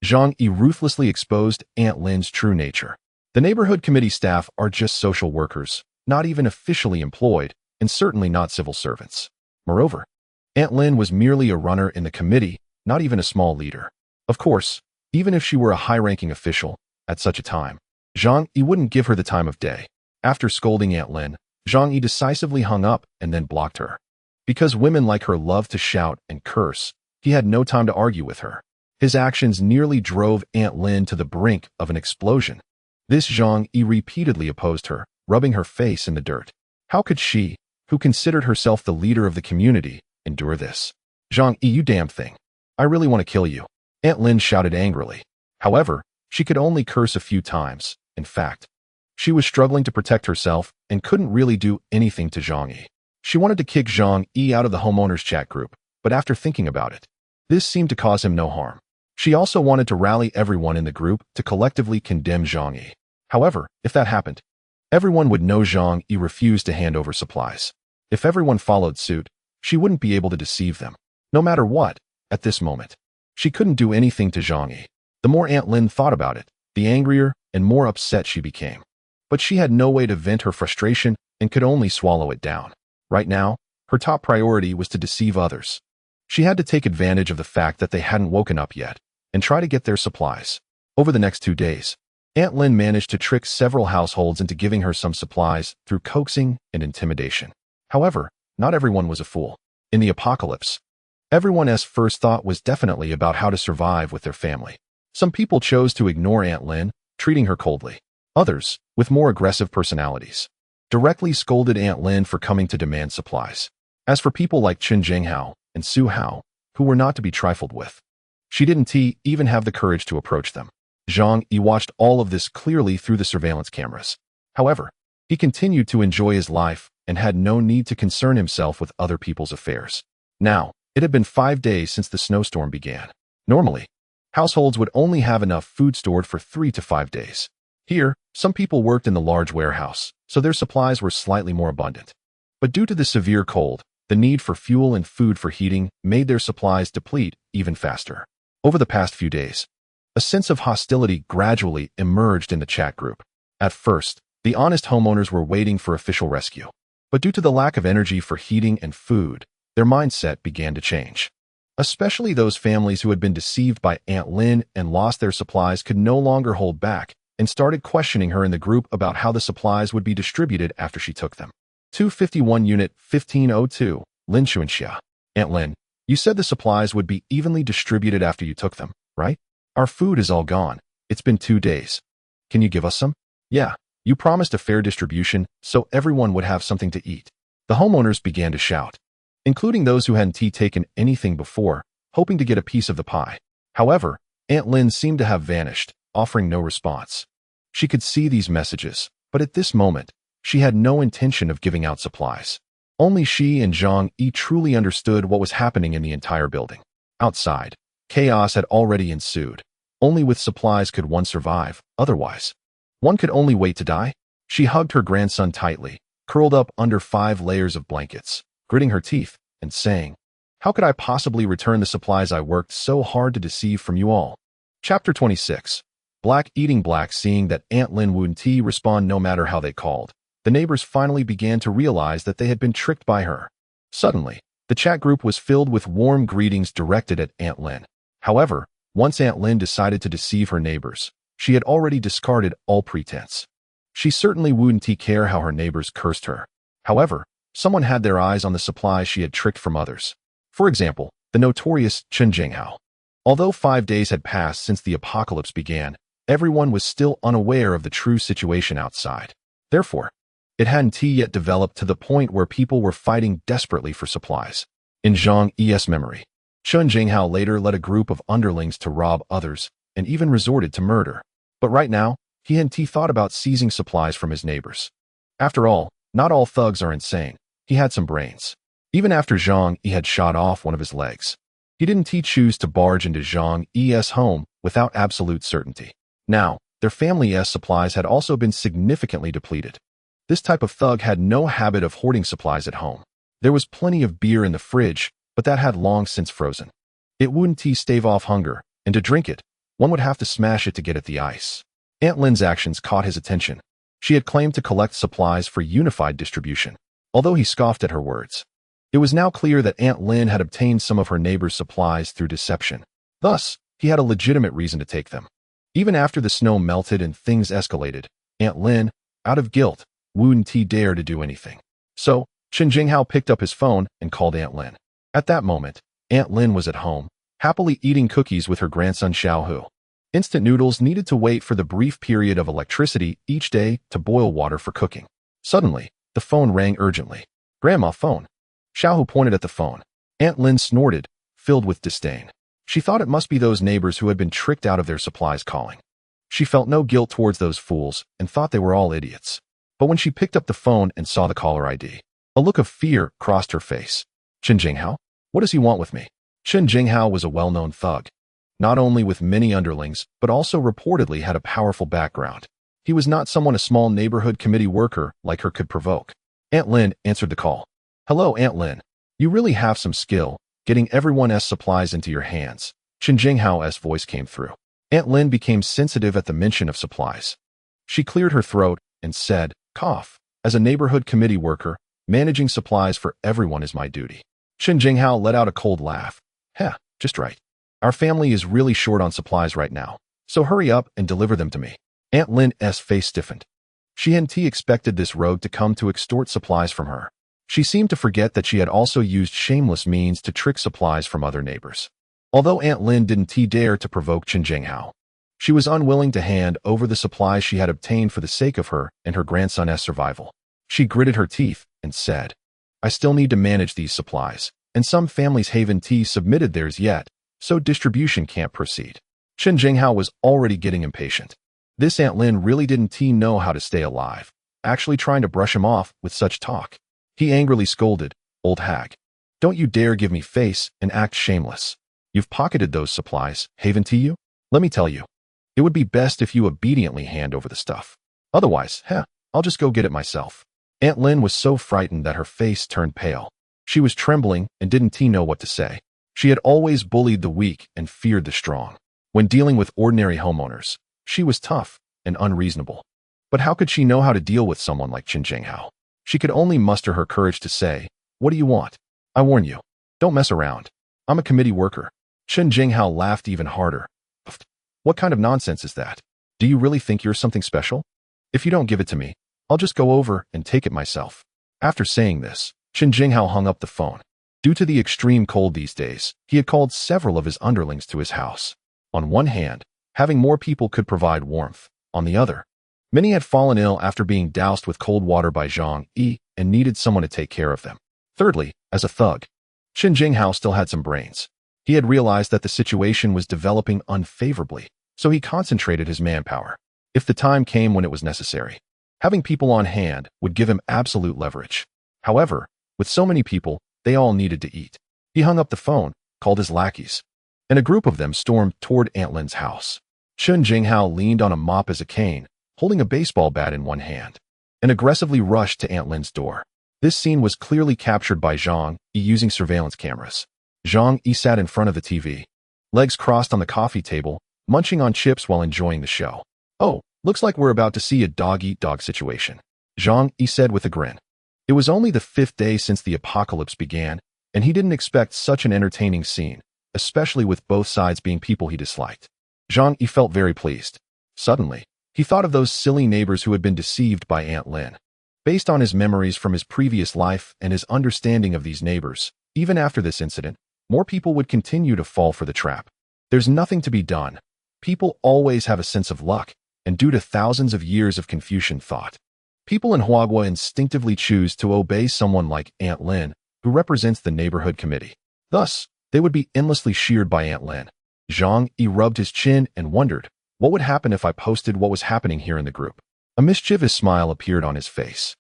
Zhang Yi ruthlessly exposed Aunt Lynn's true nature. The neighborhood committee staff are just social workers, not even officially employed, and certainly not civil servants. Moreover, Aunt Lynn was merely a runner in the committee, not even a small leader. Of course, even if she were a high-ranking official, at such a time, Zhang Yi wouldn't give her the time of day. After scolding Aunt Lynn, Zhang Yi decisively hung up and then blocked her. Because women like her love to shout and curse, he had no time to argue with her. His actions nearly drove Aunt Lynn to the brink of an explosion. This Zhang Yi repeatedly opposed her, rubbing her face in the dirt. How could she, who considered herself the leader of the community, endure this? Zhang Yi, you damn thing. I really want to kill you. Aunt Lynn shouted angrily. However, she could only curse a few times. In fact, she was struggling to protect herself and couldn't really do anything to Zhang Yi. She wanted to kick Zhang Yi out of the homeowners chat group, but after thinking about it, this seemed to cause him no harm. She also wanted to rally everyone in the group to collectively condemn Zhang Yi. However, if that happened, everyone would know Zhang Yi refused to hand over supplies. If everyone followed suit, she wouldn't be able to deceive them. No matter what, at this moment, she couldn't do anything to Zhang Yi. The more Aunt Lynn thought about it, the angrier and more upset she became. But she had no way to vent her frustration and could only swallow it down. Right now, her top priority was to deceive others. She had to take advantage of the fact that they hadn't woken up yet and try to get their supplies. Over the next 2 days, Aunt Lynn managed to trick several households into giving her some supplies through coaxing and intimidation. However, not everyone was a fool. In the apocalypse, everyone's first thought was definitely about how to survive with their family. Some people chose to ignore Aunt Lynn, treating her coldly. Others, with more aggressive personalities, directly scolded Aunt Lynn for coming to demand supplies. As for people like Chen Jinghao and Su Hao, who were not to be trifled with, she didn't even have the courage to approach them. Zhang Yi watched all of this clearly through the surveillance cameras. However, he continued to enjoy his life and had no need to concern himself with other people's affairs. Now, it had been 5 days since the snowstorm began. Normally, households would only have enough food stored for 3 to 5 days. Here, some people worked in the large warehouse, so their supplies were slightly more abundant. But due to the severe cold, the need for fuel and food for heating made their supplies deplete even faster. Over the past few days, a sense of hostility gradually emerged in the chat group. At first, the honest homeowners were waiting for official rescue. But due to the lack of energy for heating and food, their mindset began to change. Especially those families who had been deceived by Aunt Lynn and lost their supplies could no longer hold back and started questioning her in the group about how the supplies would be distributed after she took them. 251 Unit 1502, Lin Xuanxia. Aunt Lynn, you said the supplies would be evenly distributed after you took them, right? Our food is all gone. It's been 2 days. Can you give us some? Yeah, you promised a fair distribution so everyone would have something to eat. The homeowners began to shout, including those who hadn't taken anything before, hoping to get a piece of the pie. However, Aunt Lin seemed to have vanished, offering no response. She could see these messages, but at this moment, she had no intention of giving out supplies. Only she and Zhang Yi truly understood what was happening in the entire building. Outside, chaos had already ensued. Only with supplies could one survive, otherwise, one could only wait to die. She hugged her grandson tightly, curled up under 5 layers of blankets, gritting her teeth, and saying, "How could I possibly return the supplies I worked so hard to deceive from you all?" Chapter 26. Black eating black. Seeing that Aunt Lin wouldn't respond no matter how they called, the neighbors finally began to realize that they had been tricked by her. Suddenly, the chat group was filled with warm greetings directed at Aunt Lin. However, once Aunt Lin decided to deceive her neighbors, she had already discarded all pretense. She certainly wouldn't care how her neighbors cursed her. However, someone had their eyes on the supplies she had tricked from others. For example, the notorious Chen Jinghao. Although 5 days had passed since the apocalypse began, everyone was still unaware of the true situation outside. Therefore, it hadn't yet developed to the point where people were fighting desperately for supplies. In Zhang Yi's memory, Chen Jinghao later led a group of underlings to rob others and even resorted to murder. But right now, he hadn't thought about seizing supplies from his neighbors. After all, not all thugs are insane. He had some brains. Even after Zhang Yi had shot off one of his legs, he didn't choose to barge into Zhang Yi's home without absolute certainty. Now, their family's supplies had also been significantly depleted. This type of thug had no habit of hoarding supplies at home. There was plenty of beer in the fridge, but that had long since frozen. It wouldn't stave off hunger, and to drink it, one would have to smash it to get at the ice. Aunt Lin's actions caught his attention. She had claimed to collect supplies for unified distribution, although he scoffed at her words. It was now clear that Aunt Lin had obtained some of her neighbor's supplies through deception. Thus, he had a legitimate reason to take them. Even after the snow melted and things escalated, Aunt Lin, out of guilt, wouldn't dare to do anything. So, Chen Jinghao picked up his phone and called Aunt Lin. At that moment, Aunt Lin was at home, happily eating cookies with her grandson Xiaohu. Instant noodles needed to wait for the brief period of electricity each day to boil water for cooking. Suddenly, the phone rang urgently. "Grandma, phone." Xiaohu pointed at the phone. Aunt Lin snorted, filled with disdain. She thought it must be those neighbors who had been tricked out of their supplies calling. She felt no guilt towards those fools and thought they were all idiots. But when she picked up the phone and saw the caller ID, a look of fear crossed her face. "Chen Jinghao? What does he want with me?" Chen Jinghao was a well-known thug, not only with many underlings, but also reportedly had a powerful background. He was not someone a small neighborhood committee worker like her could provoke. Aunt Lin answered the call. "Hello, Aunt Lin. You really have some skill, getting everyone's supplies into your hands." Chen Jinghao's voice came through. Aunt Lin became sensitive at the mention of supplies. She cleared her throat and said, "Cough. As a neighborhood committee worker, managing supplies for everyone is my duty." Chen Jinghao let out a cold laugh. "Heh, just right. Our family is really short on supplies right now, so hurry up and deliver them to me." Aunt Lin's face stiffened. She hadn't expected this rogue to come to extort supplies from her. She seemed to forget that she had also used shameless means to trick supplies from other neighbors. Although Aunt Lin didn't dare to provoke Chen Jinghao, she was unwilling to hand over the supplies she had obtained for the sake of her and her grandson's survival. She gritted her teeth and said, "I still need to manage these supplies, and some families haven't submitted theirs yet, so distribution can't proceed." Chen Jinghao was already getting impatient. This Aunt Lin really didn't know how to stay alive, actually trying to brush him off with such talk. He angrily scolded, "Old hag, don't you dare give me face and act shameless. You've pocketed those supplies, haven't you? Let me tell you, it would be best if you obediently hand over the stuff. Otherwise, I'll just go get it myself." Aunt Lin was so frightened that her face turned pale. She was trembling and didn't know what to say. She had always bullied the weak and feared the strong. When dealing with ordinary homeowners, she was tough and unreasonable. But how could she know how to deal with someone like Chen Jinghao? She could only muster her courage to say, "What do you want? I warn you, don't mess around. I'm a committee worker." Chen Jinghao laughed even harder. "What kind of nonsense is that? Do you really think you're something special? If you don't give it to me, I'll just go over and take it myself." After saying this, Chen Jinghao hung up the phone. Due to the extreme cold these days, he had called several of his underlings to his house. On one hand, having more people could provide warmth. on the other. Many had fallen ill after being doused with cold water by Zhang Yi and needed someone to take care of them. Thirdly, as a thug, Qin Jinghao still had some brains. He had realized that the situation was developing unfavorably, so he concentrated his manpower. If the time came when it was necessary, having people on hand would give him absolute leverage. However, with so many people, they all needed to eat. He hung up the phone, called his lackeys, and a group of them stormed toward Aunt Lin's house. Qin Jinghao leaned on a mop as a cane, holding a baseball bat in one hand, and aggressively rushed to Aunt Lin's door. This scene was clearly captured by Zhang Yi using surveillance cameras. Zhang Yi sat in front of the TV, legs crossed on the coffee table, munching on chips while enjoying the show. "Oh, looks like we're about to see a dog-eat-dog situation," Zhang Yi said with a grin. It was only the 5th day since the apocalypse began, and he didn't expect such an entertaining scene, especially with both sides being people he disliked. Zhang Yi felt very pleased. Suddenly, he thought of those silly neighbors who had been deceived by Aunt Lin. Based on his memories from his previous life and his understanding of these neighbors, even after this incident, more people would continue to fall for the trap. There's nothing to be done. People always have a sense of luck, and due to thousands of years of Confucian thought, people in Huagua instinctively choose to obey someone like Aunt Lin, who represents the neighborhood committee. Thus, they would be endlessly sheared by Aunt Lin. Zhang Yi rubbed his chin and wondered, what would happen if I posted what was happening here in the group? A mischievous smile appeared on his face.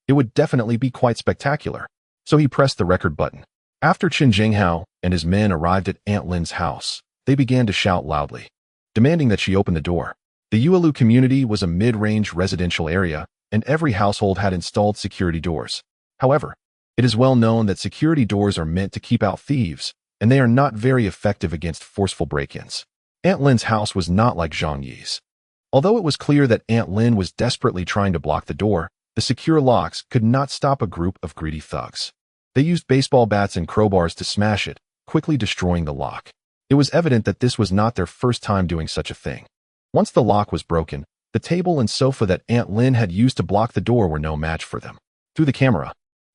It would definitely be quite spectacular. So he pressed the record button. After Qin Jinghao and his men arrived at Aunt Lin's house, they began to shout loudly, demanding that she open the door. The Yuelu community was a mid-range residential area, and every household had installed security doors. However, it is well known that security doors are meant to keep out thieves, and they are not very effective against forceful break-ins. Aunt Lin's house was not like Zhang Yi's. Although it was clear that Aunt Lin was desperately trying to block the door, the secure locks could not stop a group of greedy thugs. They used baseball bats and crowbars to smash it, quickly destroying the lock. It was evident that this was not their first time doing such a thing. Once the lock was broken, the table and sofa that Aunt Lin had used to block the door were no match for them. Through the camera,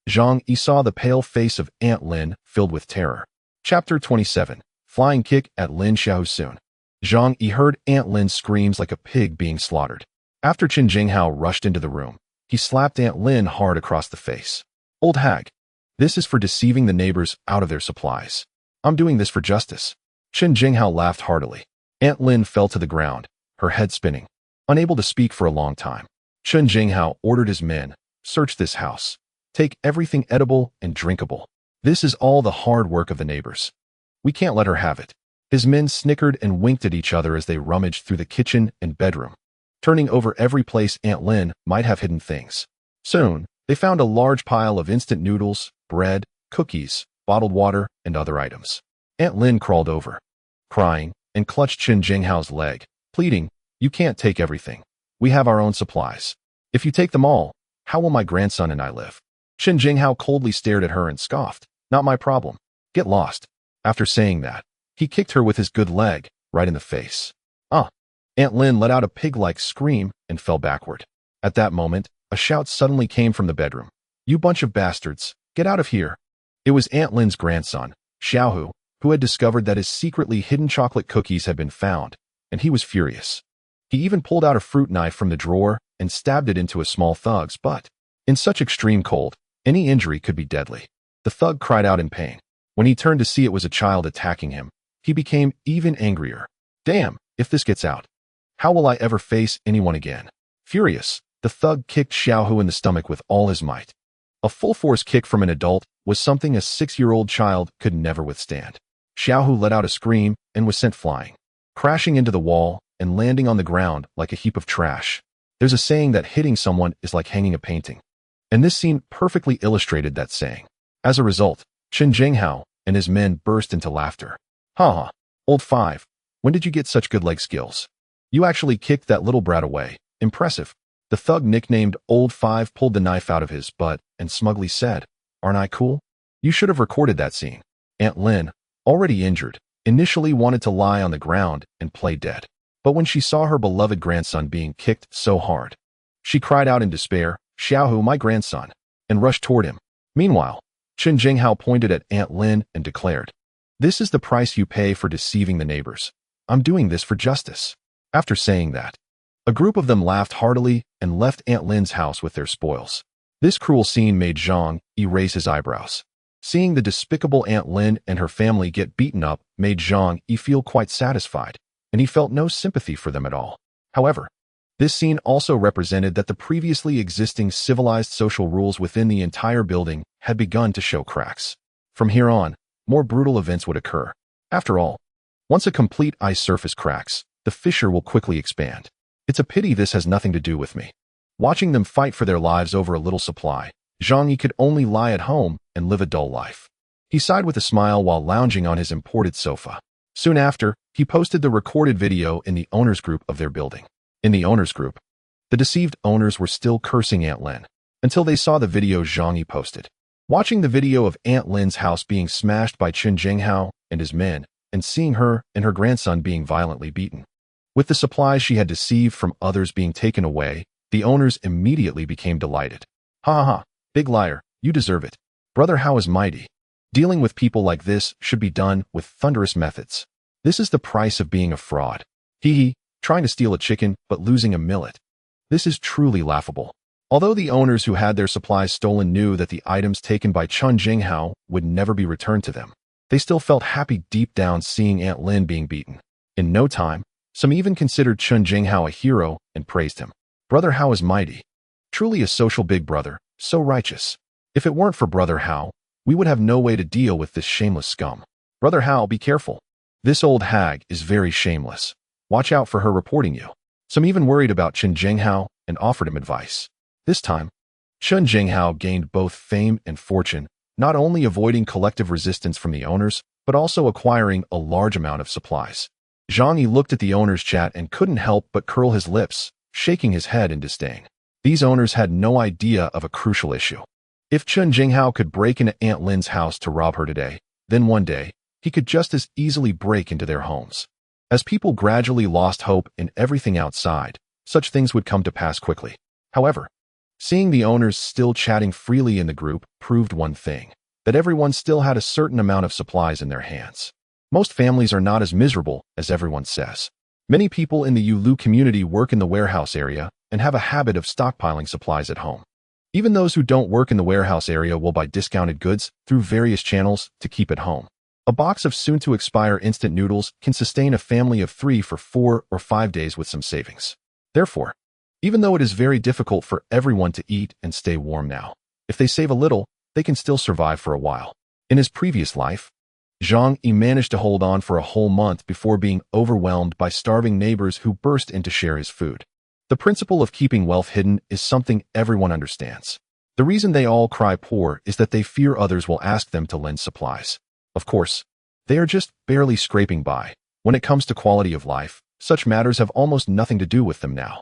Zhang Yi saw the pale face of Aunt Lin filled with terror. Chapter 27. Flying Kick at Lin Xiaosun. Zhang Yi heard Aunt Lin's screams like a pig being slaughtered. After Qin Jinghao rushed into the room, he slapped Aunt Lin hard across the face. "Old hag, this is for deceiving the neighbors out of their supplies. I'm doing this for justice." Qin Jinghao laughed heartily. Aunt Lin fell to the ground, her head spinning, unable to speak for a long time. Qin Jinghao ordered his men, "Search this house. Take everything edible and drinkable. This is all the hard work of the neighbors. We can't let her have it." His men snickered and winked at each other as they rummaged through the kitchen and bedroom, turning over every place Aunt Lin might have hidden things. Soon, they found a large pile of instant noodles, bread, cookies, bottled water, and other items. Aunt Lin crawled over, crying, and clutched Qin Jinghao's leg, pleading, "You can't take everything. We have our own supplies. If you take them all, how will my grandson and I live?" Qin Jinghao coldly stared at her and scoffed, "Not my problem. Get lost." After saying that, he kicked her with his good leg, right in the face. "Ah!" Aunt Lin let out a pig-like scream and fell backward. At that moment, a shout suddenly came from the bedroom. "You bunch of bastards, get out of here." It was Aunt Lin's grandson, Xiaohu, who had discovered that his secretly hidden chocolate cookies had been found, and he was furious. He even pulled out a fruit knife from the drawer and stabbed it into a small thug's butt. In such extreme cold, any injury could be deadly. The thug cried out in pain. When he turned to see it was a child attacking him, he became even angrier. "Damn, if this gets out, how will I ever face anyone again?" Furious, the thug kicked Xiaohu in the stomach with all his might. A full-force kick from an adult was something a 6-year-old child could never withstand. Xiaohu let out a scream and was sent flying, crashing into the wall and landing on the ground like a heap of trash. There's a saying that hitting someone is like hanging a painting, and this scene perfectly illustrated that saying. As a result, Qin Jinghao and his men burst into laughter. "Ha ha, old five, when did you get such good leg skills? You actually kicked that little brat away. Impressive." The thug nicknamed Old Five pulled the knife out of his butt and smugly said, "Aren't I cool? You should have recorded that scene." Aunt Lin, already injured, initially wanted to lie on the ground and play dead. But when she saw her beloved grandson being kicked so hard, she cried out in despair, "Xiaohu, my grandson," and rushed toward him. Meanwhile, Qin Jinghao pointed at Aunt Lin and declared, "This is the price you pay for deceiving the neighbors. I'm doing this for justice." After saying that, A group of them laughed heartily and left Aunt Lin's house with their spoils. This cruel scene made Zhang erase his eyebrows. Seeing the despicable Aunt Lin and her family get beaten up made Zhang feel quite satisfied, and he felt no sympathy for them at all. However, this scene also represented that the previously existing civilized social rules within the entire building had begun to show cracks. From here on, more brutal events would occur. After all, once a complete ice surface cracks, the fissure will quickly expand. It's a pity this has nothing to do with me. Watching them fight for their lives over a little supply, Zhang Yi could only lie at home and live a dull life. He sighed with a smile while lounging on his imported sofa. Soon after, he posted the recorded video in the owners group of their building. In the owners group, the deceived owners were still cursing Aunt Lin until they saw the video Zhang Yi posted. Watching the video of Aunt Lin's house being smashed by Chen Jinghao and his men, and seeing her and her grandson being violently beaten, with the supplies she had deceived from others being taken away, the owners immediately became delighted. Ha ha ha, big liar, you deserve it. Brother Hao is mighty. Dealing with people like this should be done with thunderous methods. This is the price of being a fraud. Hee hee, trying to steal a chicken but losing a millet. This is truly laughable. Although the owners who had their supplies stolen knew that the items taken by Chen Jinghao would never be returned to them, they still felt happy deep down seeing Aunt Lin being beaten. In no time, some even considered Chen Jinghao a hero and praised him. Brother Hao is mighty. Truly a social big brother, so righteous. If it weren't for Brother Hao, we would have no way to deal with this shameless scum. Brother Hao, be careful. This old hag is very shameless. Watch out for her reporting you. Some even worried about Chen Jinghao and offered him advice. This time, Chen Jinghao gained both fame and fortune, not only avoiding collective resistance from the owners, but also acquiring a large amount of supplies. Zhang Yi looked at the owners' chat and couldn't help but curl his lips, shaking his head in disdain. These owners had no idea of a crucial issue. If Chen Jinghao could break into Aunt Lin's house to rob her today, then one day, he could just as easily break into their homes. As people gradually lost hope in everything outside, such things would come to pass quickly. However, seeing the owners still chatting freely in the group proved one thing, that everyone still had a certain amount of supplies in their hands. Most families are not as miserable as everyone says. Many people in the Yulu community work in the warehouse area and have a habit of stockpiling supplies at home. Even those who don't work in the warehouse area will buy discounted goods through various channels to keep at home. A box of soon-to-expire instant noodles can sustain a family of 3 for 4 or 5 days with some savings. Therefore, even though it is very difficult for everyone to eat and stay warm now, if they save a little, they can still survive for a while. In his previous life, Zhang Yi managed to hold on for a whole month before being overwhelmed by starving neighbors who burst in to share his food. The principle of keeping wealth hidden is something everyone understands. The reason they all cry poor is that they fear others will ask them to lend supplies. Of course, they are just barely scraping by. When it comes to quality of life, such matters have almost nothing to do with them now.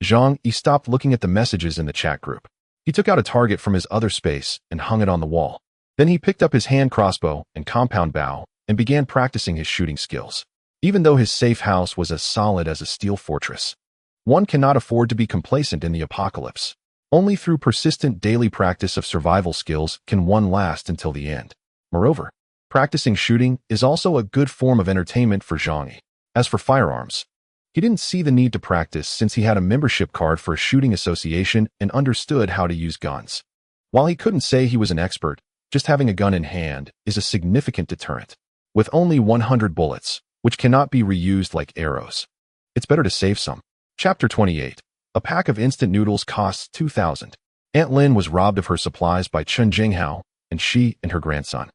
Zhang Yi stopped looking at the messages in the chat group. He took out a target from his other space and hung it on the wall. Then he picked up his hand crossbow and compound bow and began practicing his shooting skills. Even though his safe house was as solid as a steel fortress, one cannot afford to be complacent in the apocalypse. Only through persistent daily practice of survival skills can one last until the end. Moreover, practicing shooting is also a good form of entertainment for Zhang Yi. As for firearms, he didn't see the need to practice since he had a membership card for a shooting association and understood how to use guns. While he couldn't say he was an expert, just having a gun in hand is a significant deterrent. With only 100 bullets, which cannot be reused like arrows, it's better to save some. Chapter 28. A pack of instant noodles costs 2,000. Aunt Lin was robbed of her supplies by Chen Jinghao, and she and her grandson,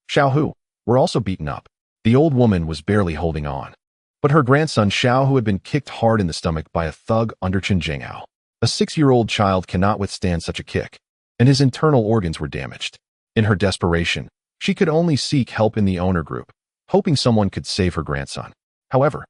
Xiao Hu, were also beaten up. The old woman was barely holding on. But her grandson Xiao Hu had been kicked hard in the stomach by a thug under Chen Jinghao. A 6-year-old child cannot withstand such a kick, and his internal organs were damaged. In her desperation, she could only seek help in the owner group, hoping someone could save her grandson. However,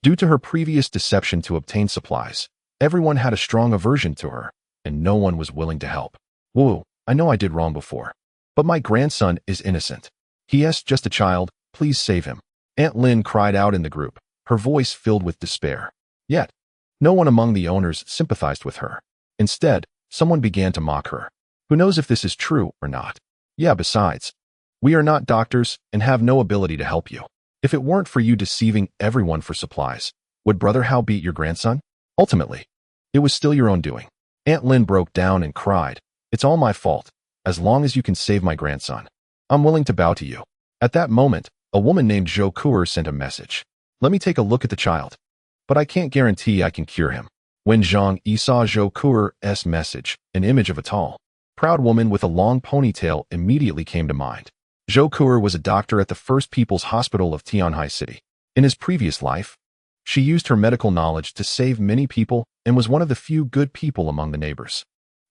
due to her previous deception to obtain supplies, everyone had a strong aversion to her, and no one was willing to help. Woo, I know I did wrong before, but my grandson is innocent. He is just a child, please save him. Aunt Lin cried out in the group, her voice filled with despair. Yet, no one among the owners sympathized with her. Instead, someone began to mock her. Who knows if this is true or not? Yeah, besides, we are not doctors and have no ability to help you. If it weren't for you deceiving everyone for supplies, would Brother Hao beat your grandson? Ultimately, it was still your own doing. Aunt Lin broke down and cried. It's all my fault. As long as you can save my grandson, I'm willing to bow to you. At that moment, a woman named Zhou Kuer sent a message. Let me take a look at the child. But I can't guarantee I can cure him. When Zhang Yi saw Zhou Kuer's message, an image of a tall, proud woman with a long ponytail immediately came to mind. Zhou Kuer was a doctor at the First People's Hospital of Tianhai City. In his previous life, she used her medical knowledge to save many people and was one of the few good people among the neighbors.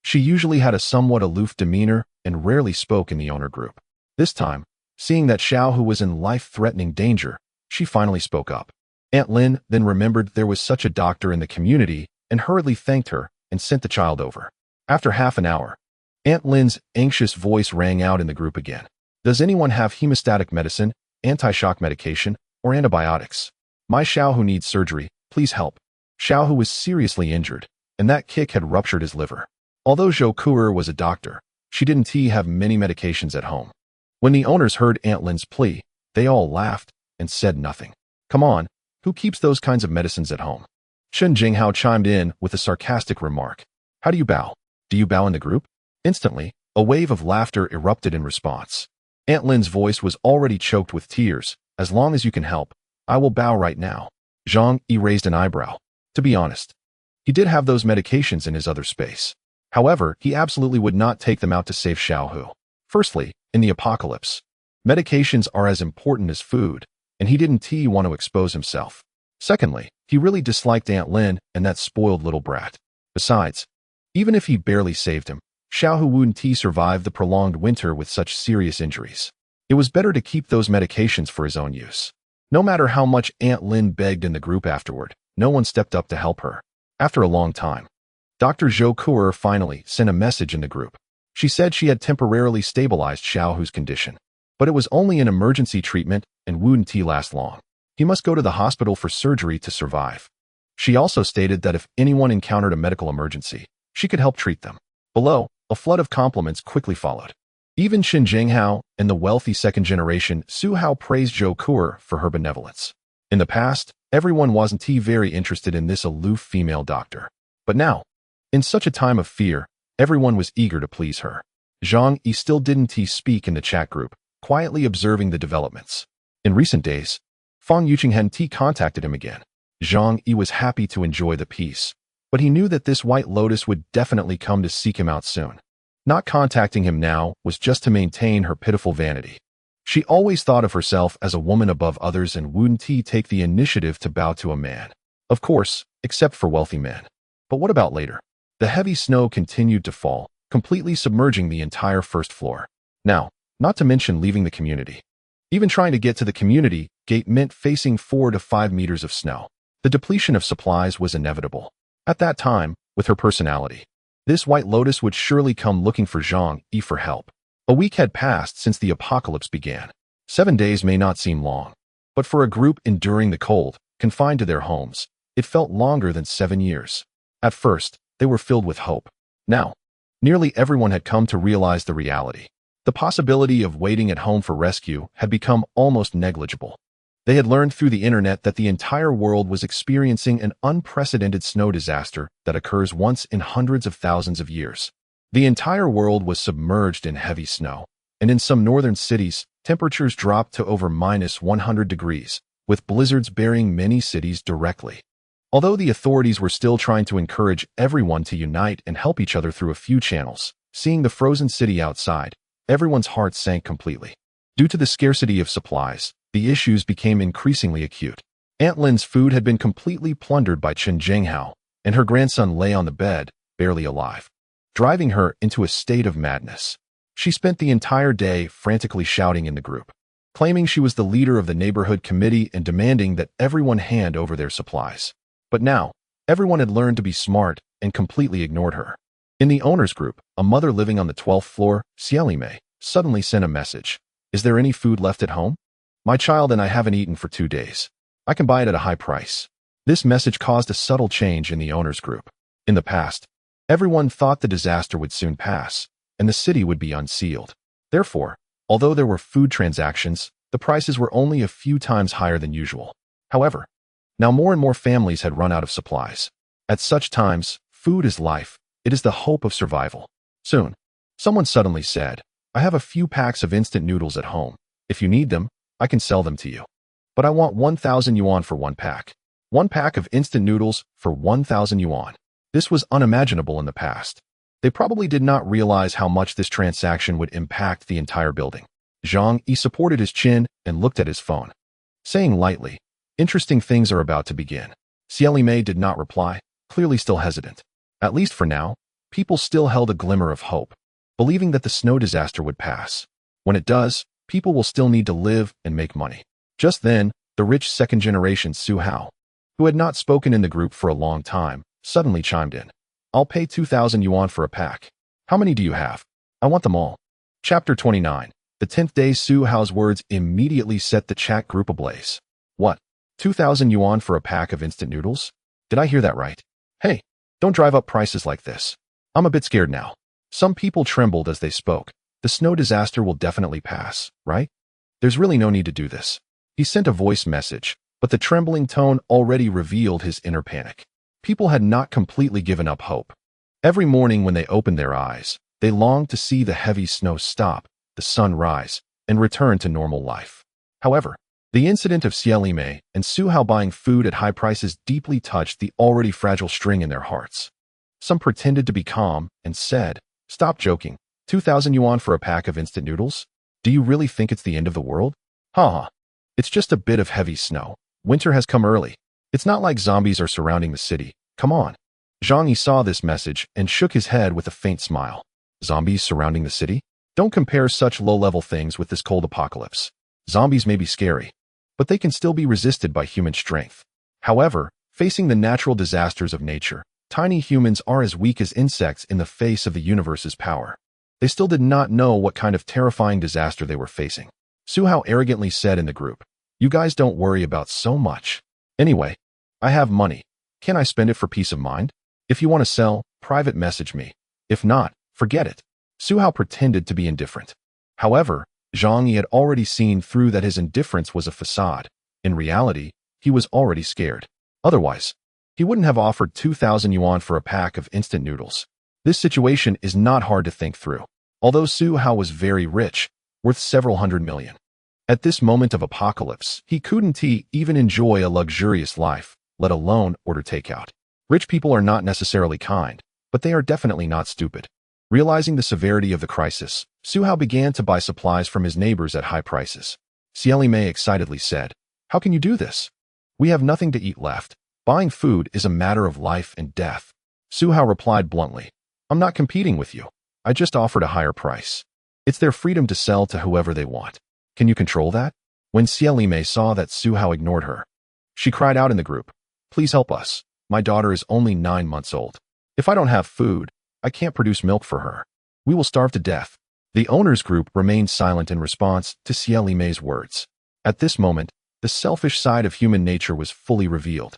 She usually had a somewhat aloof demeanor and rarely spoke in the owner group. This time, seeing that Xiao Hu was in life-threatening danger, she finally spoke up. Aunt Lin then remembered there was such a doctor in the community and hurriedly thanked her and sent the child over. After half an hour, Aunt Lin's anxious voice rang out in the group again. Does anyone have hemostatic medicine, anti-shock medication, or antibiotics? My Xiao Hu needs surgery, please help. Xiao Hu was seriously injured, and that kick had ruptured his liver. Although Zhou Kuer was a doctor, she didn't have many medications at home. When the owners heard Aunt Lin's plea, they all laughed and said nothing. Come on, who keeps those kinds of medicines at home? Chen Jinghao chimed in with a sarcastic remark. How do you bow? Do you bow in the group? Instantly, a wave of laughter erupted in response. Aunt Lin's voice was already choked with tears. As long as you can help, I will bow right now. Zhang Yi raised an eyebrow. To be honest, he did have those medications in his other space. However, he absolutely would not take them out to save Xiao Hu. Firstly, in the apocalypse, medications are as important as food, and he didn't want to expose himself. Secondly, he really disliked Aunt Lin and that spoiled little brat. Besides, even if he barely saved him, Xiao Hu wouldn't survive the prolonged winter with such serious injuries. It was better to keep those medications for his own use. No matter how much Aunt Lin begged in the group afterward, no one stepped up to help her. After a long time, Dr. Zhou Kuer finally sent a message in the group. She said she had temporarily stabilized Xiao Hu's condition, but it was only an emergency treatment and wouldn't last long. He must go to the hospital for surgery to survive. She also stated that if anyone encountered a medical emergency, she could help treat them. Below, a flood of compliments quickly followed. Even Qin Jinghao and the wealthy second-generation Su Hao praised Zhou Kuer for her benevolence. In the past, everyone wasn't very interested in this aloof female doctor. But now, in such a time of fear, everyone was eager to please her. Zhang Yi still didn't speak in the chat group, quietly observing the developments. In recent days, Fang Yuqinghen contacted him again. Zhang Yi was happy to enjoy the peace, but he knew that this White Lotus would definitely come to seek him out soon. Not contacting him now was just to maintain her pitiful vanity. She always thought of herself as a woman above others and wouldn't take the initiative to bow to a man. Of course, except for wealthy men. But what about later? The heavy snow continued to fall, completely submerging the entire first floor. Now, not to mention leaving the community. Even trying to get to the community gate meant facing 4 to 5 meters of snow. The depletion of supplies was inevitable. At that time, with her personality, this White Lotus would surely come looking for Zhang Yi for help. A week had passed since the apocalypse began. 7 days may not seem long, but for a group enduring the cold, confined to their homes, it felt longer than 7 years. At first, they were filled with hope. Now, nearly everyone had come to realize the reality. The possibility of waiting at home for rescue had become almost negligible. They had learned through the internet that the entire world was experiencing an unprecedented snow disaster that occurs once in hundreds of thousands of years. The entire world was submerged in heavy snow, and in some northern cities, temperatures dropped to over -100 degrees, with blizzards burying many cities directly. Although the authorities were still trying to encourage everyone to unite and help each other through a few channels, seeing the frozen city outside, everyone's hearts sank completely. Due to the scarcity of supplies, the issues became increasingly acute. Aunt Lin's food had been completely plundered by Chen Jinghao, and her grandson lay on the bed, barely alive, driving her into a state of madness. She spent the entire day frantically shouting in the group, claiming she was the leader of the neighborhood committee and demanding that everyone hand over their supplies. But now, everyone had learned to be smart and completely ignored her. In the owner's group, a mother living on the 12th floor, Xiaolime, suddenly sent a message. Is there any food left at home? My child and I haven't eaten for 2 days. I can buy it at a high price. This message caused a subtle change in the owner's group. In the past, everyone thought the disaster would soon pass, and the city would be unsealed. Therefore, although there were food transactions, the prices were only a few times higher than usual. However, now more and more families had run out of supplies. At such times, food is life. It is the hope of survival. Soon, someone suddenly said, I have a few packs of instant noodles at home. If you need them, I can sell them to you. But I want 1,000 yuan for one pack. One pack of instant noodles for 1,000 yuan. This was unimaginable in the past. They probably did not realize how much this transaction would impact the entire building. Zhang Yi supported his chin and looked at his phone, saying lightly, interesting things are about to begin. Xieli Mei did not reply, clearly still hesitant. At least for now, people still held a glimmer of hope, believing that the snow disaster would pass. When it does, people will still need to live and make money. Just then, the rich second-generation Su Hao, who had not spoken in the group for a long time, suddenly chimed in. I'll pay 2,000 yuan for a pack. How many do you have? I want them all. Chapter 29. The 10th day. Su Hao's words immediately set the chat group ablaze. What? 2,000 yuan for a pack of instant noodles? Did I hear that right? Hey, don't drive up prices like this. I'm a bit scared now. Some people trembled as they spoke. The snow disaster will definitely pass, right? There's really no need to do this. He sent a voice message, but the trembling tone already revealed his inner panic. People had not completely given up hope. Every morning when they opened their eyes, they longed to see the heavy snow stop, the sun rise, and return to normal life. However, the incident of Xieli Mei and Su Hao buying food at high prices deeply touched the already fragile string in their hearts. Some pretended to be calm and said, Stop joking. 2,000 yuan for a pack of instant noodles? Do you really think it's the end of the world? Ha. It's just a bit of heavy snow. Winter has come early. It's not like zombies are surrounding the city. Come on. Zhang Yi saw this message and shook his head with a faint smile. Zombies surrounding the city? Don't compare such low-level things with this cold apocalypse. Zombies may be scary, but they can still be resisted by human strength. However, facing the natural disasters of nature, tiny humans are as weak as insects in the face of the universe's power. They still did not know what kind of terrifying disaster they were facing. Su Hao arrogantly said in the group, You guys don't worry about so much. Anyway, I have money. Can I spend it for peace of mind? If you want to sell, private message me. If not, forget it. Su Hao pretended to be indifferent. However, Zhang Yi had already seen through that his indifference was a facade. In reality, he was already scared. Otherwise, he wouldn't have offered 2,000 yuan for a pack of instant noodles. This situation is not hard to think through. Although Su Hao was very rich, worth several hundred million. At this moment of apocalypse, he couldn't even enjoy a luxurious life, let alone order takeout. Rich people are not necessarily kind, but they are definitely not stupid. Realizing the severity of the crisis, Su Hao began to buy supplies from his neighbors at high prices. Xieli Mei excitedly said, How can you do this? We have nothing to eat left. Buying food is a matter of life and death. Su Hao replied bluntly, I'm not competing with you. I just offered a higher price. It's their freedom to sell to whoever they want. Can you control that? When Xieli Mei saw that Su Hao ignored her, she cried out in the group, Please help us. My daughter is only 9 months old. If I don't have food, I can't produce milk for her. We will starve to death. The owners group remained silent in response to Xieli Mei's words. At this moment, the selfish side of human nature was fully revealed.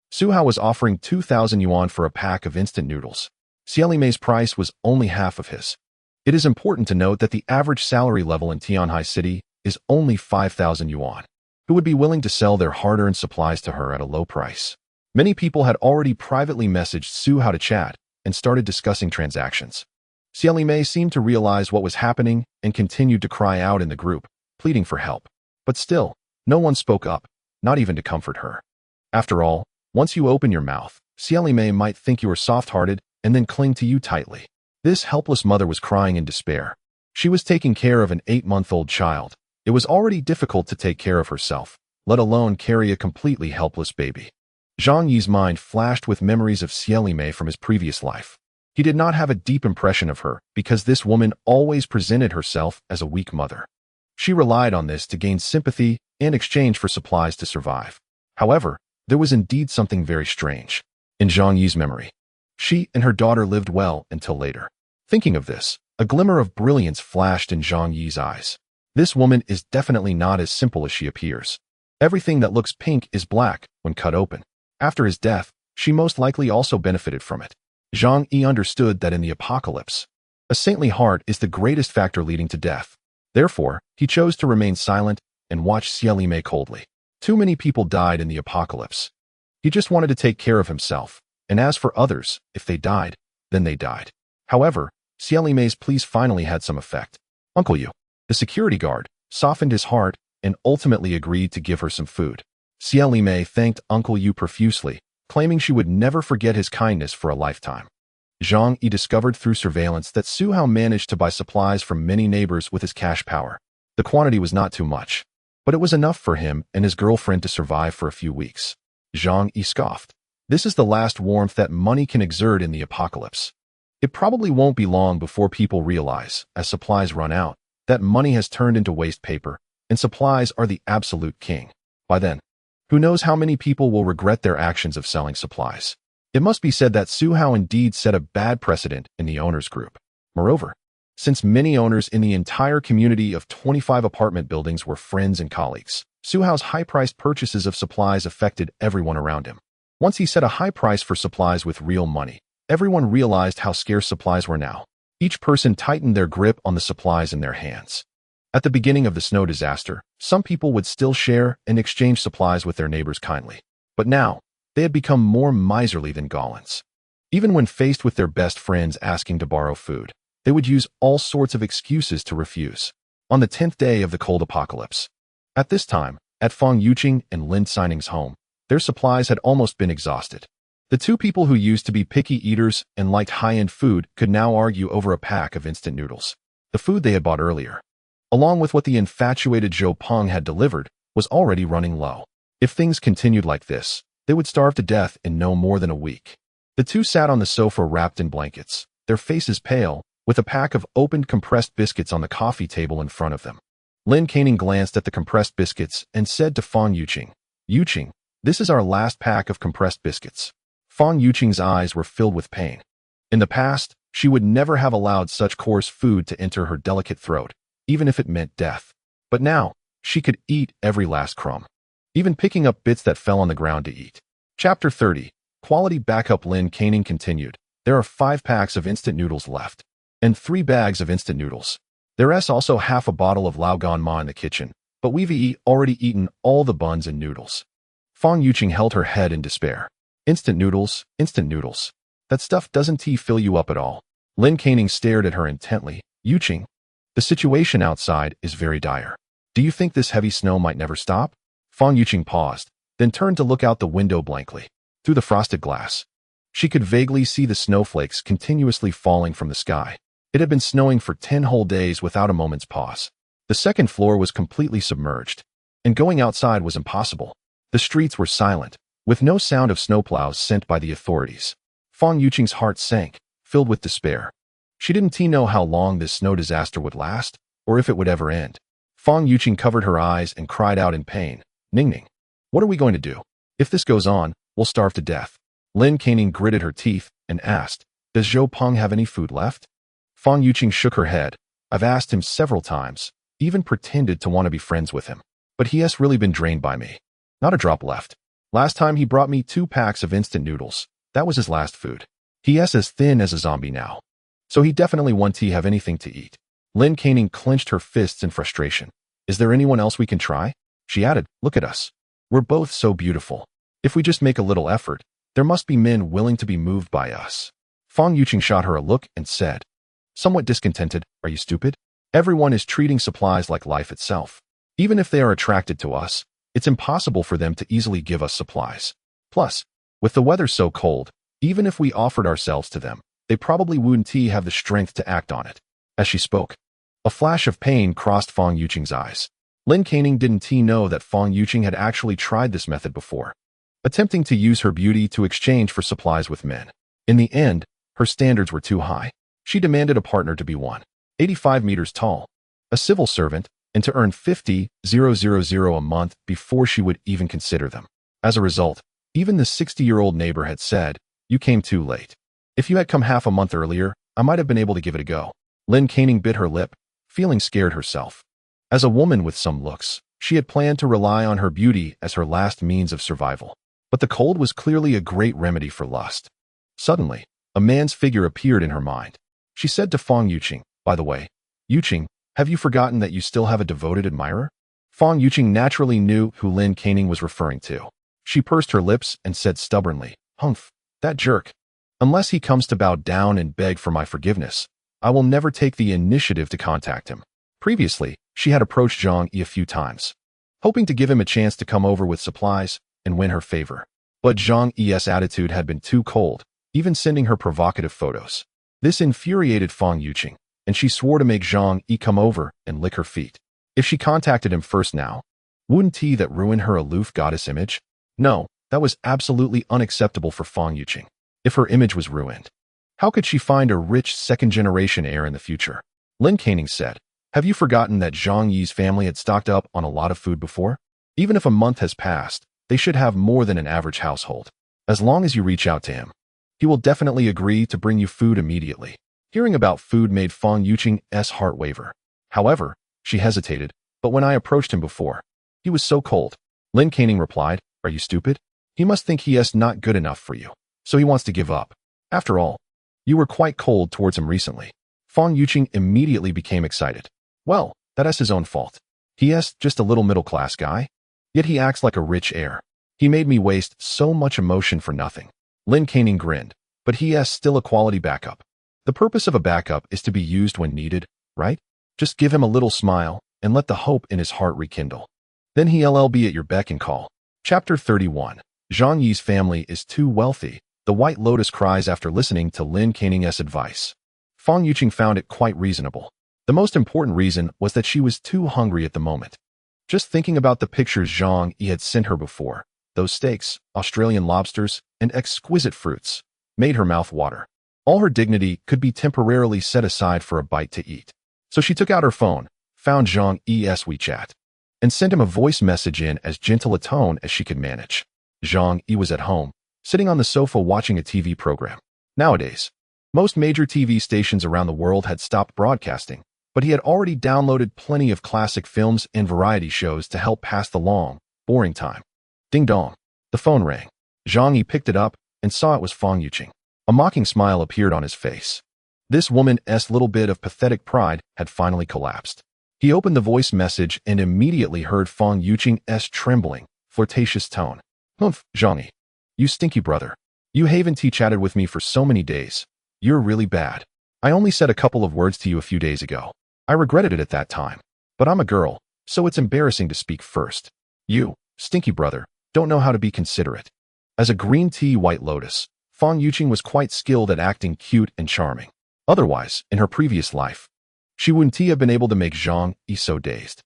Su Hao was offering 2,000 yuan for a pack of instant noodles. Xieli Mei's price was only half of his. It is important to note that the average salary level in Tianhai City is only 5,000 yuan. Who would be willing to sell their hard-earned supplies to her at a low price? Many people had already privately messaged Su Hao to chat and started discussing transactions. Xieli Mei seemed to realize what was happening and continued to cry out in the group, pleading for help. But still, no one spoke up, not even to comfort her. After all, once you open your mouth, Xieli Mei might think you are soft-hearted and then cling to you tightly. This helpless mother was crying in despair. She was taking care of an 8-month-old child. It was already difficult to take care of herself, let alone carry a completely helpless baby. Zhang Yi's mind flashed with memories of Xieli Mei from his previous life. He did not have a deep impression of her because this woman always presented herself as a weak mother. She relied on this to gain sympathy in exchange for supplies to survive. However, there was indeed something very strange. In Zhang Yi's memory, she and her daughter lived well until later. Thinking of this, a glimmer of brilliance flashed in Zhang Yi's eyes. This woman is definitely not as simple as she appears. Everything that looks pink is black when cut open. After his death, she most likely also benefited from it. Zhang Yi understood that in the apocalypse, a saintly heart is the greatest factor leading to death. Therefore, he chose to remain silent and watch Xieli Mei coldly. Too many people died in the apocalypse. He just wanted to take care of himself And as for others, if they died, then they died. However, Xiao Mei's pleas finally had some effect. Uncle Yu, the security guard, softened his heart and ultimately agreed to give her some food. Xiao Mei thanked Uncle Yu profusely, claiming she would never forget his kindness for a lifetime. Zhang Yi discovered through surveillance that Su Hao managed to buy supplies from many neighbors with his cash power. The quantity was not too much, but it was enough for him and his girlfriend to survive for a few weeks. Zhang Yi scoffed. This is the last warmth that money can exert in the apocalypse. It probably won't be long before people realize, as supplies run out, that money has turned into waste paper, and supplies are the absolute king. By then, who knows how many people will regret their actions of selling supplies. It must be said that Su Hao indeed set a bad precedent in the owners group. Moreover, since many owners in the entire community of 25 apartment buildings were friends and colleagues, Su Hao's high-priced purchases of supplies affected everyone around him. Once he set a high price for supplies with real money, everyone realized how scarce supplies were now. Each person tightened their grip on the supplies in their hands. At the beginning of the snow disaster, some people would still share and exchange supplies with their neighbors kindly. But now, they had become more miserly than goblins. Even when faced with their best friends asking to borrow food, they would use all sorts of excuses to refuse. On the 10th day of the cold apocalypse. At this time, at Feng Yuqing and Lin Xining's home, their supplies had almost been exhausted. The two people who used to be picky eaters and liked high-end food could now argue over a pack of instant noodles. The food they had bought earlier, along with what the infatuated Zhou Peng had delivered, was already running low. If things continued like this, they would starve to death in no more than a week. The two sat on the sofa wrapped in blankets, their faces pale, with a pack of opened compressed biscuits on the coffee table in front of them. Lin Caning glanced at the compressed biscuits and said to Feng Yuqing, "Yuqing, this is our last pack of compressed biscuits." Feng Yuqing's eyes were filled with pain. In the past, she would never have allowed such coarse food to enter her delicate throat, even if it meant death. But now, she could eat every last crumb, even picking up bits that fell on the ground to eat. Chapter 30. Quality Backup. Lin Caning continued. There are 5 packs of instant noodles left, and 3 bags of instant noodles. There's also half a bottle of Laogan Ma in the kitchen, but we've already eaten all the buns and noodles. Feng Yuqing held her head in despair. Instant noodles, instant noodles. That stuff doesn't fill you up at all. Lin Caning stared at her intently. Yuqing, the situation outside is very dire. Do you think this heavy snow might never stop? Feng Yuqing paused, then turned to look out the window blankly. Through the frosted glass, she could vaguely see the snowflakes continuously falling from the sky. It had been snowing for 10 whole days without a moment's pause. The second floor was completely submerged, and going outside was impossible. The streets were silent, with no sound of snowplows sent by the authorities. Feng Yuqing's heart sank, filled with despair. She didn't know how long this snow disaster would last, or if it would ever end. Feng Yuqing covered her eyes and cried out in pain. Ningning, what are we going to do? If this goes on, we'll starve to death. Lin Caning gritted her teeth and asked, does Zhou Peng have any food left? Feng Yuqing shook her head. I've asked him several times, even pretended to want to be friends with him. But he has really been drained by me. Not a drop left. Last time he brought me 2 packs of instant noodles. That was his last food. He is as thin as a zombie now. So he definitely won't have anything to eat. Lin Caning clenched her fists in frustration. Is there anyone else we can try? She added, look at us. We're both so beautiful. If we just make a little effort, there must be men willing to be moved by us. Feng Yuqing shot her a look and said, somewhat discontented, are you stupid? Everyone is treating supplies like life itself. Even if they are attracted to us, it's impossible for them to easily give us supplies. Plus, with the weather so cold, even if we offered ourselves to them, they probably wouldn't have the strength to act on it. As she spoke, a flash of pain crossed Feng Yuqing's eyes. Lin Caning didn't know that Feng Yuqing had actually tried this method before, attempting to use her beauty to exchange for supplies with men. In the end, her standards were too high. She demanded a partner to be 185 meters tall, a civil servant, and to earn 50,000 a month before she would even consider them. As a result, even the 60-year-old neighbor had said, you came too late. If you had come half a month earlier, I might have been able to give it a go. Lin Caning bit her lip, feeling scared herself. As a woman with some looks, she had planned to rely on her beauty as her last means of survival. But the cold was clearly a great remedy for lust. Suddenly, a man's figure appeared in her mind. She said to Feng Yuqing, by the way, Yuqing, have you forgotten that you still have a devoted admirer? Feng Yuqing naturally knew who Lin Caning was referring to. She pursed her lips and said stubbornly, humph. That jerk. Unless he comes to bow down and beg for my forgiveness, I will never take the initiative to contact him. Previously, she had approached Zhang Yi a few times, hoping to give him a chance to come over with supplies and win her favor. But Zhang Yi's attitude had been too cold, even sending her provocative photos. This infuriated Fang Yuqing, and she swore to make Zhang Yi come over and lick her feet. If she contacted him first now, wouldn't that ruin her aloof goddess image? No, that was absolutely unacceptable for Fang Yuqing. If her image was ruined, how could she find a rich second-generation heir in the future? Lin Canning said, "Have you forgotten that Zhang Yi's family had stocked up on a lot of food before? Even if a month has passed, they should have more than an average household. As long as you reach out to him, he will definitely agree to bring you food immediately." Hearing about food made Fang Yuqing's heart waver. However, she hesitated, but when I approached him before, he was so cold. Lin Canning replied, "Are you stupid? He must think he is not good enough for you, so he wants to give up. After all, you were quite cold towards him recently." Fang Yuqing immediately became excited. Well, that is his own fault. He is just a little middle-class guy, yet he acts like a rich heir. He made me waste so much emotion for nothing. Lin Canning grinned, but he is still a quality backup. The purpose of a backup is to be used when needed, right? Just give him a little smile and let the hope in his heart rekindle. Then he'll be at your beck and call. Chapter 31. Zhang Yi's family is too wealthy. The White Lotus cries after listening to Lin Canning's advice. Fang Yuqing found it quite reasonable. The most important reason was that she was too hungry at the moment. Just thinking about the pictures Zhang Yi had sent her before, those steaks, Australian lobsters, and exquisite fruits, made her mouth water. All her dignity could be temporarily set aside for a bite to eat. So she took out her phone, found Zhang Yi's WeChat, and sent him a voice message in as gentle a tone as she could manage. Zhang Yi was at home, sitting on the sofa watching a TV program. Nowadays, most major TV stations around the world had stopped broadcasting, but he had already downloaded plenty of classic films and variety shows to help pass the long, boring time. Ding dong. The phone rang. Zhang Yi picked it up and saw it was Fang Yuqing. A mocking smile appeared on his face. This woman's little bit of pathetic pride had finally collapsed. He opened the voice message and immediately heard Fang Yuqing's trembling, flirtatious tone. "Humph, Zhang Yi. You stinky brother. You haven't chatted with me for so many days. You're really bad. I only said a couple of words to you a few days ago. I regretted it at that time. But I'm a girl, so it's embarrassing to speak first. You, stinky brother, don't know how to be considerate." As a green tea White Lotus, Fang Yuqing was quite skilled at acting cute and charming. Otherwise, in her previous life, she wouldn't have been able to make Zhang Yi so dazed.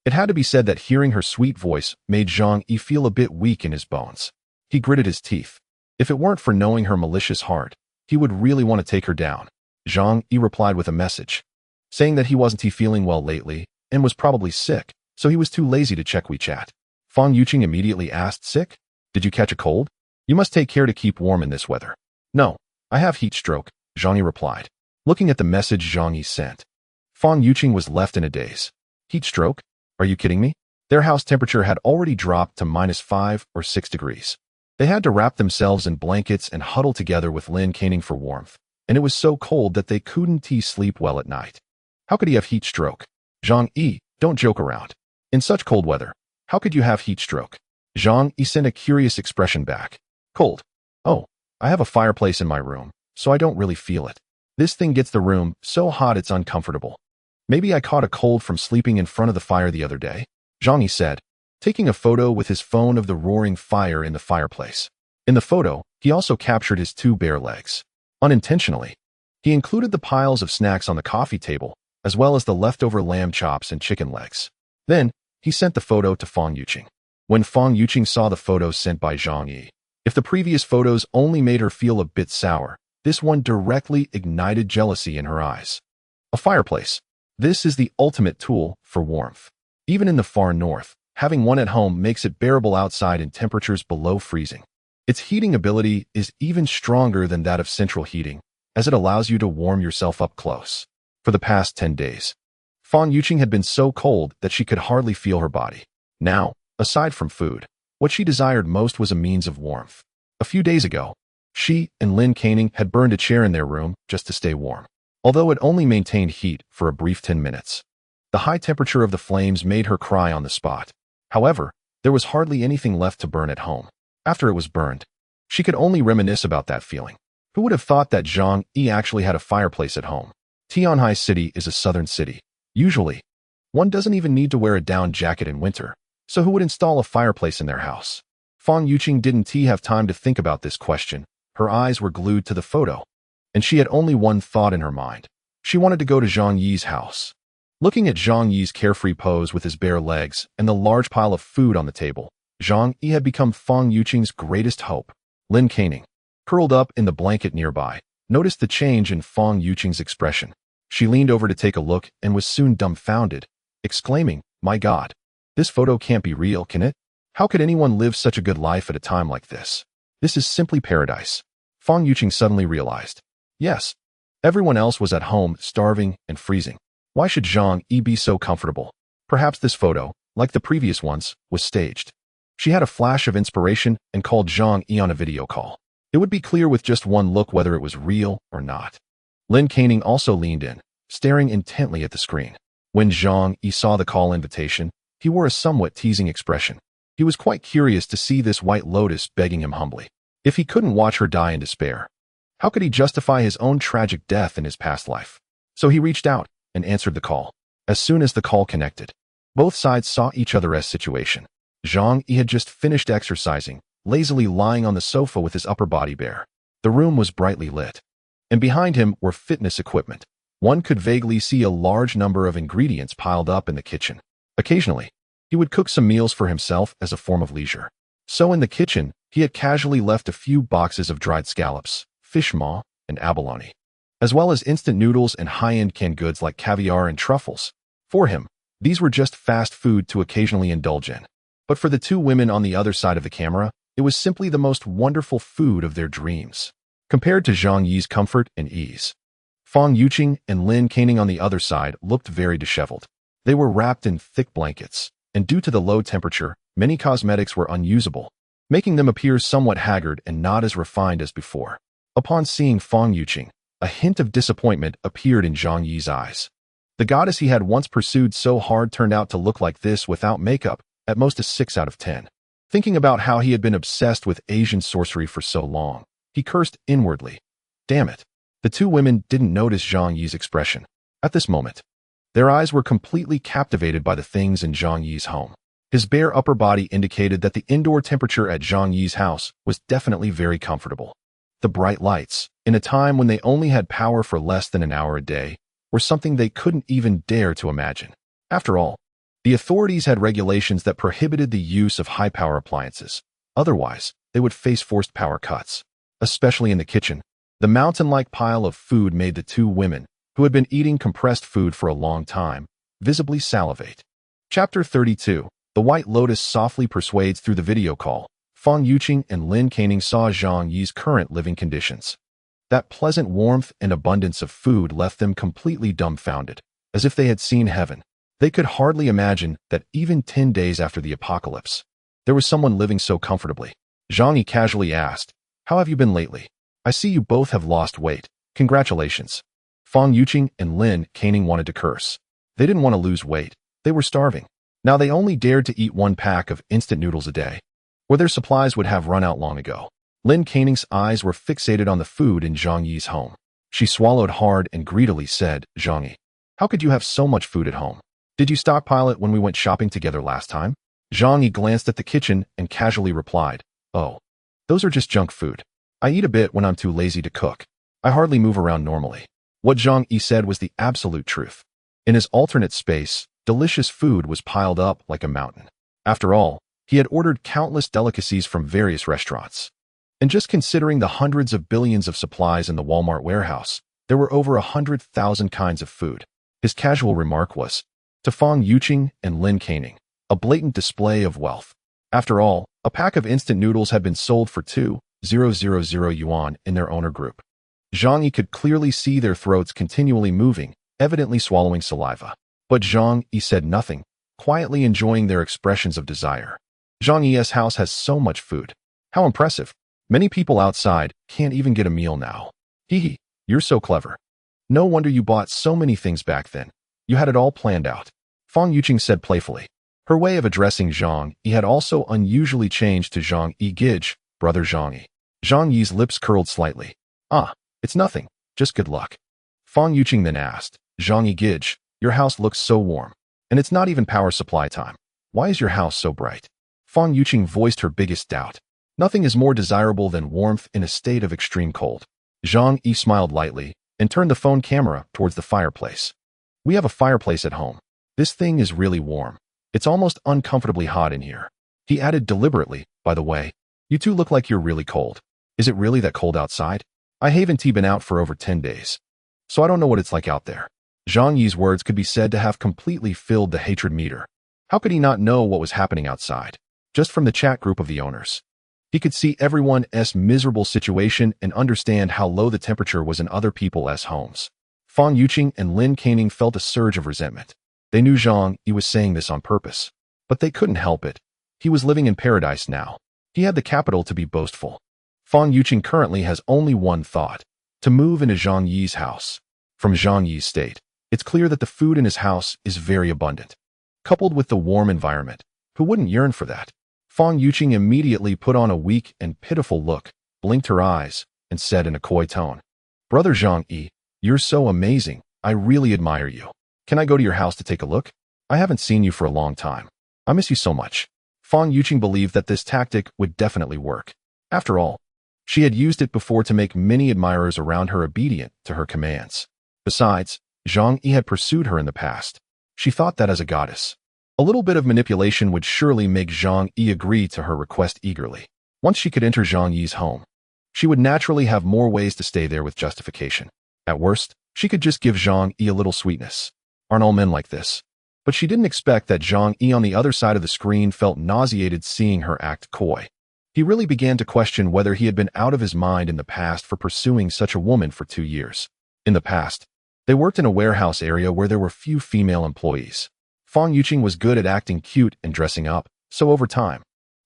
It had to be said that hearing her sweet voice made Zhang Yi feel a bit weak in his bones. He gritted his teeth. If it weren't for knowing her malicious heart, he would really want to take her down. Zhang Yi replied with a message, saying that he wasn't feeling well lately and was probably sick, so he was too lazy to check WeChat. Fang Yuqing immediately asked, "Sick? Did you catch a cold? You must take care to keep warm in this weather." "No, I have heat stroke," Zhang Yi replied. Looking at the message Zhang Yi sent, Fang Yuqing was left in a daze. Heat stroke? Are you kidding me? Their house temperature had already dropped to -5 or 6 degrees. They had to wrap themselves in blankets and huddle together with Lin Canning for warmth, and it was so cold that they couldn't sleep well at night. How could he have heat stroke? Zhang Yi, don't joke around. In such cold weather, how could you have heat stroke? Zhang Yi sent a curious expression back. Cold. Oh, I have a fireplace in my room, so I don't really feel it. This thing gets the room so hot it's uncomfortable. Maybe I caught a cold from sleeping in front of the fire the other day, Zhang Yi said, taking a photo with his phone of the roaring fire in the fireplace. In the photo, he also captured his 2 bare legs. Unintentionally, he included the piles of snacks on the coffee table, as well as the leftover lamb chops and chicken legs. Then, he sent the photo to Fang Yuqing. When Fang Yuqing saw the photos sent by Zhang Yi, if the previous photos only made her feel a bit sour, this one directly ignited jealousy in her eyes. A fireplace. This is the ultimate tool for warmth. Even in the far north, having one at home makes it bearable outside in temperatures below freezing. Its heating ability is even stronger than that of central heating, as it allows you to warm yourself up close. For the past 10 days, Fang Yuqing had been so cold that she could hardly feel her body. Now, aside from food, what she desired most was a means of warmth. A few days ago, she and Lin Canning had burned a chair in their room just to stay warm, although it only maintained heat for a brief 10 minutes. The high temperature of the flames made her cry on the spot. However, there was hardly anything left to burn at home. After it was burned, She could only reminisce about that feeling. Who would have thought that Zhang Yi actually had a fireplace at home? Tianhai City is a southern city. Usually, one doesn't even need to wear a down jacket in winter, so who would install a fireplace in their house? Fang Yuqing didn't have time to think about this question. Her eyes were glued to the photo, and she had only one thought in her mind. She wanted to go to Zhang Yi's house. Looking at Zhang Yi's carefree pose with his bare legs and the large pile of food on the table, Zhang Yi had become Fang Yuqing's greatest hope. Lin Caning, curled up in the blanket nearby, noticed the change in Fang Yuqing's expression. She leaned over to take a look and was soon dumbfounded, exclaiming, "My God, this photo can't be real, can it? How could anyone live such a good life at a time like this? This is simply paradise." Fang Yuqing suddenly realized. Yes, everyone else was at home, starving and freezing. Why should Zhang Yi be so comfortable? Perhaps this photo, like the previous ones, was staged. She had a flash of inspiration and called Zhang Yi on a video call. It would be clear with just one look whether it was real or not. Lin Caning also leaned in, staring intently at the screen. When Zhang Yi saw the call invitation, he wore a somewhat teasing expression. He was quite curious to see this white lotus begging him humbly. If he couldn't watch her die in despair, how could he justify his own tragic death in his past life? So he reached out and answered the call. As soon as the call connected, both sides saw each other's situation. Zhang Yi had just finished exercising, lazily lying on the sofa with his upper body bare. The room was brightly lit, and behind him were fitness equipment. One could vaguely see a large number of ingredients piled up in the kitchen. Occasionally, he would cook some meals for himself as a form of leisure. So in the kitchen, he had casually left a few boxes of dried scallops, fish maw, and abalone, as well as instant noodles and high-end canned goods like caviar and truffles. For him, these were just fast food to occasionally indulge in. But for the two women on the other side of the camera, it was simply the most wonderful food of their dreams. Compared to Zhang Yi's comfort and ease, Fang Yuqing and Lin Caning on the other side looked very disheveled. They were wrapped in thick blankets, and due to the low temperature, many cosmetics were unusable, making them appear somewhat haggard and not as refined as before. Upon seeing Fang Yuqing, a hint of disappointment appeared in Zhang Yi's eyes. The goddess he had once pursued so hard turned out to look like this without makeup, at most a 6 out of 10. Thinking about how he had been obsessed with Asian sorcery for so long, he cursed inwardly. Damn it. The two women didn't notice Zhang Yi's expression. At this moment, their eyes were completely captivated by the things in Zhang Yi's home. His bare upper body indicated that the indoor temperature at Zhang Yi's house was definitely very comfortable. The bright lights, in a time when they only had power for less than an hour a day, were something they couldn't even dare to imagine. After all, the authorities had regulations that prohibited the use of high-power appliances. Otherwise, they would face forced power cuts. Especially in the kitchen, the mountain-like pile of food made the two women, who had been eating compressed food for a long time, visibly salivate. Chapter 32. The White Lotus softly persuades through the video call. Fang Yuqing and Lin Caning saw Zhang Yi's current living conditions. That pleasant warmth and abundance of food left them completely dumbfounded, as if they had seen heaven. They could hardly imagine that even 10 days after the apocalypse, there was someone living so comfortably. Zhang Yi casually asked, "How have you been lately? I see you both have lost weight. Congratulations." Fang Yuqing and Lin Caning wanted to curse. They didn't want to lose weight. They were starving. Now they only dared to eat 1 pack of instant noodles a day, or their supplies would have run out long ago. Lin Caning's eyes were fixated on the food in Zhang Yi's home. She swallowed hard and greedily said, "Zhang Yi, how could you have so much food at home? Did you stockpile it when we went shopping together last time?" Zhang Yi glanced at the kitchen and casually replied, "Oh, those are just junk food. I eat a bit when I'm too lazy to cook. I hardly move around normally." What Zhang Yi said was the absolute truth. In his alternate space, delicious food was piled up like a mountain. After all, he had ordered countless delicacies from various restaurants. And just considering the hundreds of billions of supplies in the Walmart warehouse, there were over 100,000 kinds of food. His casual remark was, to Fang Yuqing and Lin Caning, a blatant display of wealth. After all, a pack of instant noodles had been sold for 2,000 yuan in their owner group. Zhang Yi could clearly see their throats continually moving, evidently swallowing saliva. But Zhang Yi said nothing, quietly enjoying their expressions of desire. Zhang Yi's house has so much food. How impressive. Many people outside can't even get a meal now. Hee, you're so clever. No wonder you bought so many things back then. You had it all planned out. Fang Yuqing said playfully. Her way of addressing Zhang Yi had also unusually changed to Zhang Yi Gij, brother Zhang Yi. Zhang Yi's lips curled slightly. Ah, it's nothing, just good luck. Fang Yuqing then asked, Zhang Yi Gij, your house looks so warm. And it's not even power supply time. Why is your house so bright? Fang Yuqing voiced her biggest doubt. Nothing is more desirable than warmth in a state of extreme cold. Zhang Yi smiled lightly and turned the phone camera towards the fireplace. We have a fireplace at home. This thing is really warm. It's almost uncomfortably hot in here. He added deliberately, by the way, you two look like you're really cold. Is it really that cold outside? I haven't been out for over 10 days. So I don't know what it's like out there. Zhang Yi's words could be said to have completely filled the hatred meter. How could he not know what was happening outside? Just from the chat group of the owners. He could see everyone's miserable situation and understand how low the temperature was in other people's homes. Fang Yuqing and Lin Canning felt a surge of resentment. They knew Zhang Yi was saying this on purpose. But they couldn't help it. He was living in paradise now. He had the capital to be boastful. Fang Yuqing currently has only one thought, to move into Zhang Yi's house. From Zhang Yi's state, it's clear that the food in his house is very abundant. Coupled with the warm environment, who wouldn't yearn for that? Fang Yuqing immediately put on a weak and pitiful look, blinked her eyes, and said in a coy tone, Brother Zhang Yi, you're so amazing, I really admire you. Can I go to your house to take a look? I haven't seen you for a long time. I miss you so much. Fang Yuqing believed that this tactic would definitely work. After all, she had used it before to make many admirers around her obedient to her commands. Besides, Zhang Yi had pursued her in the past. She thought that as a goddess, a little bit of manipulation would surely make Zhang Yi agree to her request eagerly. Once she could enter Zhang Yi's home, she would naturally have more ways to stay there with justification. At worst, she could just give Zhang Yi a little sweetness. Aren't all men like this? But she didn't expect that Zhang Yi on the other side of the screen felt nauseated seeing her act coy. He really began to question whether he had been out of his mind in the past for pursuing such a woman for 2 years. In the past, they worked in a warehouse area where there were few female employees. Fang Yuqing was good at acting cute and dressing up, so over time,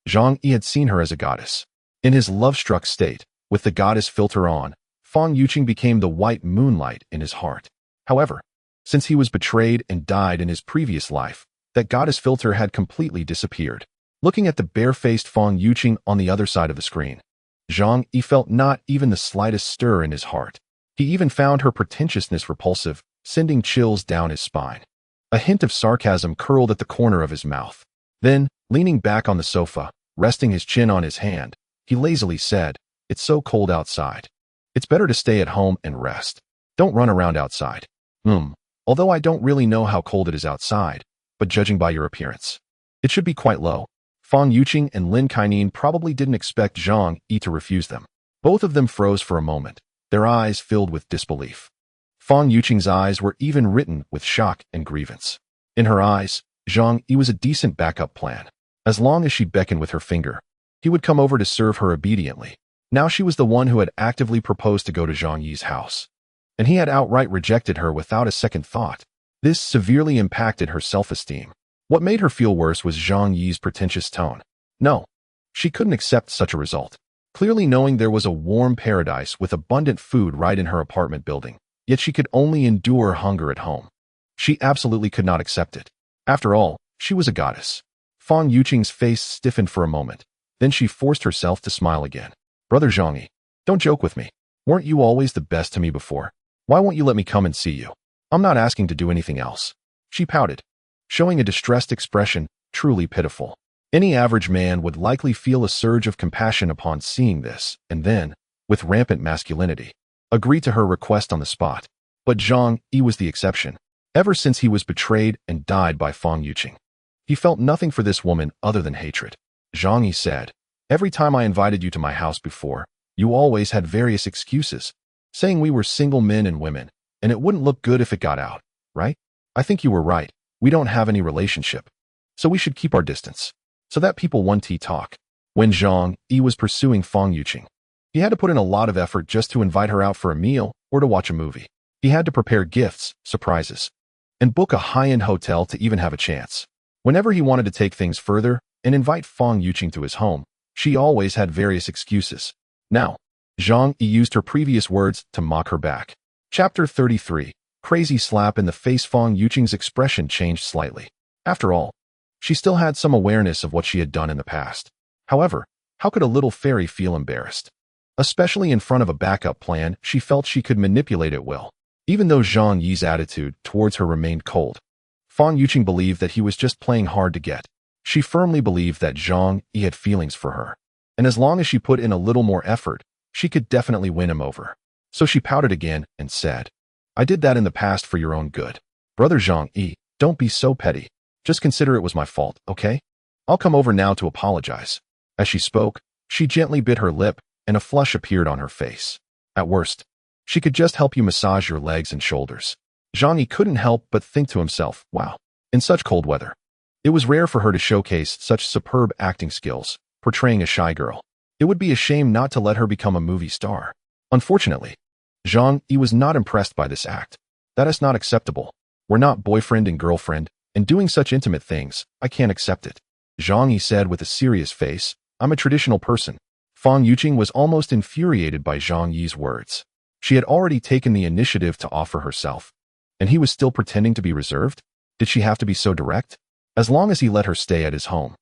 Zhang Yi had seen her as a goddess. In his love-struck state, with the goddess filter on, Fang Yuqing became the white moonlight in his heart. However, since he was betrayed and died in his previous life, that goddess filter had completely disappeared. Looking at the bare-faced Fang Yuqing on the other side of the screen, Zhang Yi felt not even the slightest stir in his heart. He even found her pretentiousness repulsive, sending chills down his spine. A hint of sarcasm curled at the corner of his mouth. Then, leaning back on the sofa, resting his chin on his hand, he lazily said, It's so cold outside. It's better to stay at home and rest. Don't run around outside. Although I don't really know how cold it is outside, but judging by your appearance, it should be quite low. Fang Yuqing and Lin Kaining probably didn't expect Zhang Yi to refuse them. Both of them froze for a moment, their eyes filled with disbelief. Fang Yuqing's eyes were even written with shock and grievance. In her eyes, Zhang Yi was a decent backup plan. As long as she beckoned with her finger, he would come over to serve her obediently. Now she was the one who had actively proposed to go to Zhang Yi's house, and he had outright rejected her without a second thought. This severely impacted her self-esteem. What made her feel worse was Zhang Yi's pretentious tone. No, she couldn't accept such a result. Clearly knowing there was a warm paradise with abundant food right in her apartment building, yet she could only endure hunger at home. She absolutely could not accept it. After all, she was a goddess. Fang Yuqing's face stiffened for a moment. Then she forced herself to smile again. Brother Zhang Yi, don't joke with me. Weren't you always the best to me before? Why won't you let me come and see you? I'm not asking to do anything else. She pouted, showing a distressed expression, truly pitiful. Any average man would likely feel a surge of compassion upon seeing this, and then, with rampant masculinity, agree to her request on the spot. But Zhang Yi was the exception. Ever since he was betrayed and died by Fang Yuqing, he felt nothing for this woman other than hatred. Zhang Yi said, Every time I invited you to my house before, you always had various excuses, saying we were single men and women, and it wouldn't look good if it got out, right? I think you were right. We don't have any relationship, so we should keep our distance. So that people want to talk. When Zhang Yi was pursuing Fang Yuqing, he had to put in a lot of effort just to invite her out for a meal or to watch a movie. He had to prepare gifts, surprises, and book a high-end hotel to even have a chance. Whenever he wanted to take things further and invite Fang Yuqing to his home, she always had various excuses. Now, Zhang Yi used her previous words to mock her back. Chapter 33. Crazy slap in the face. Fang Yuqing's expression changed slightly. After all, she still had some awareness of what she had done in the past. However, how could a little fairy feel embarrassed? Especially in front of a backup plan, she felt she could manipulate at will. Even though Zhang Yi's attitude towards her remained cold, Fang Yuqing believed that he was just playing hard to get. She firmly believed that Zhang Yi had feelings for her, and as long as she put in a little more effort, she could definitely win him over. So she pouted again and said, "I did that in the past for your own good. Brother Zhang Yi, don't be so petty. Just consider it was my fault, okay? I'll come over now to apologize." As she spoke, she gently bit her lip, and a flush appeared on her face. At worst, she could just help you massage your legs and shoulders. Zhang Yi couldn't help but think to himself, wow, in such cold weather. It was rare for her to showcase such superb acting skills, portraying a shy girl. It would be a shame not to let her become a movie star. Unfortunately, Zhang Yi was not impressed by this act. That is not acceptable. We're not boyfriend and girlfriend, and doing such intimate things, I can't accept it. Zhang Yi said with a serious face, "I'm a traditional person." Fang Yuqing was almost infuriated by Zhang Yi's words. She had already taken the initiative to offer herself, and he was still pretending to be reserved? Did she have to be so direct? As long as he let her stay at his home,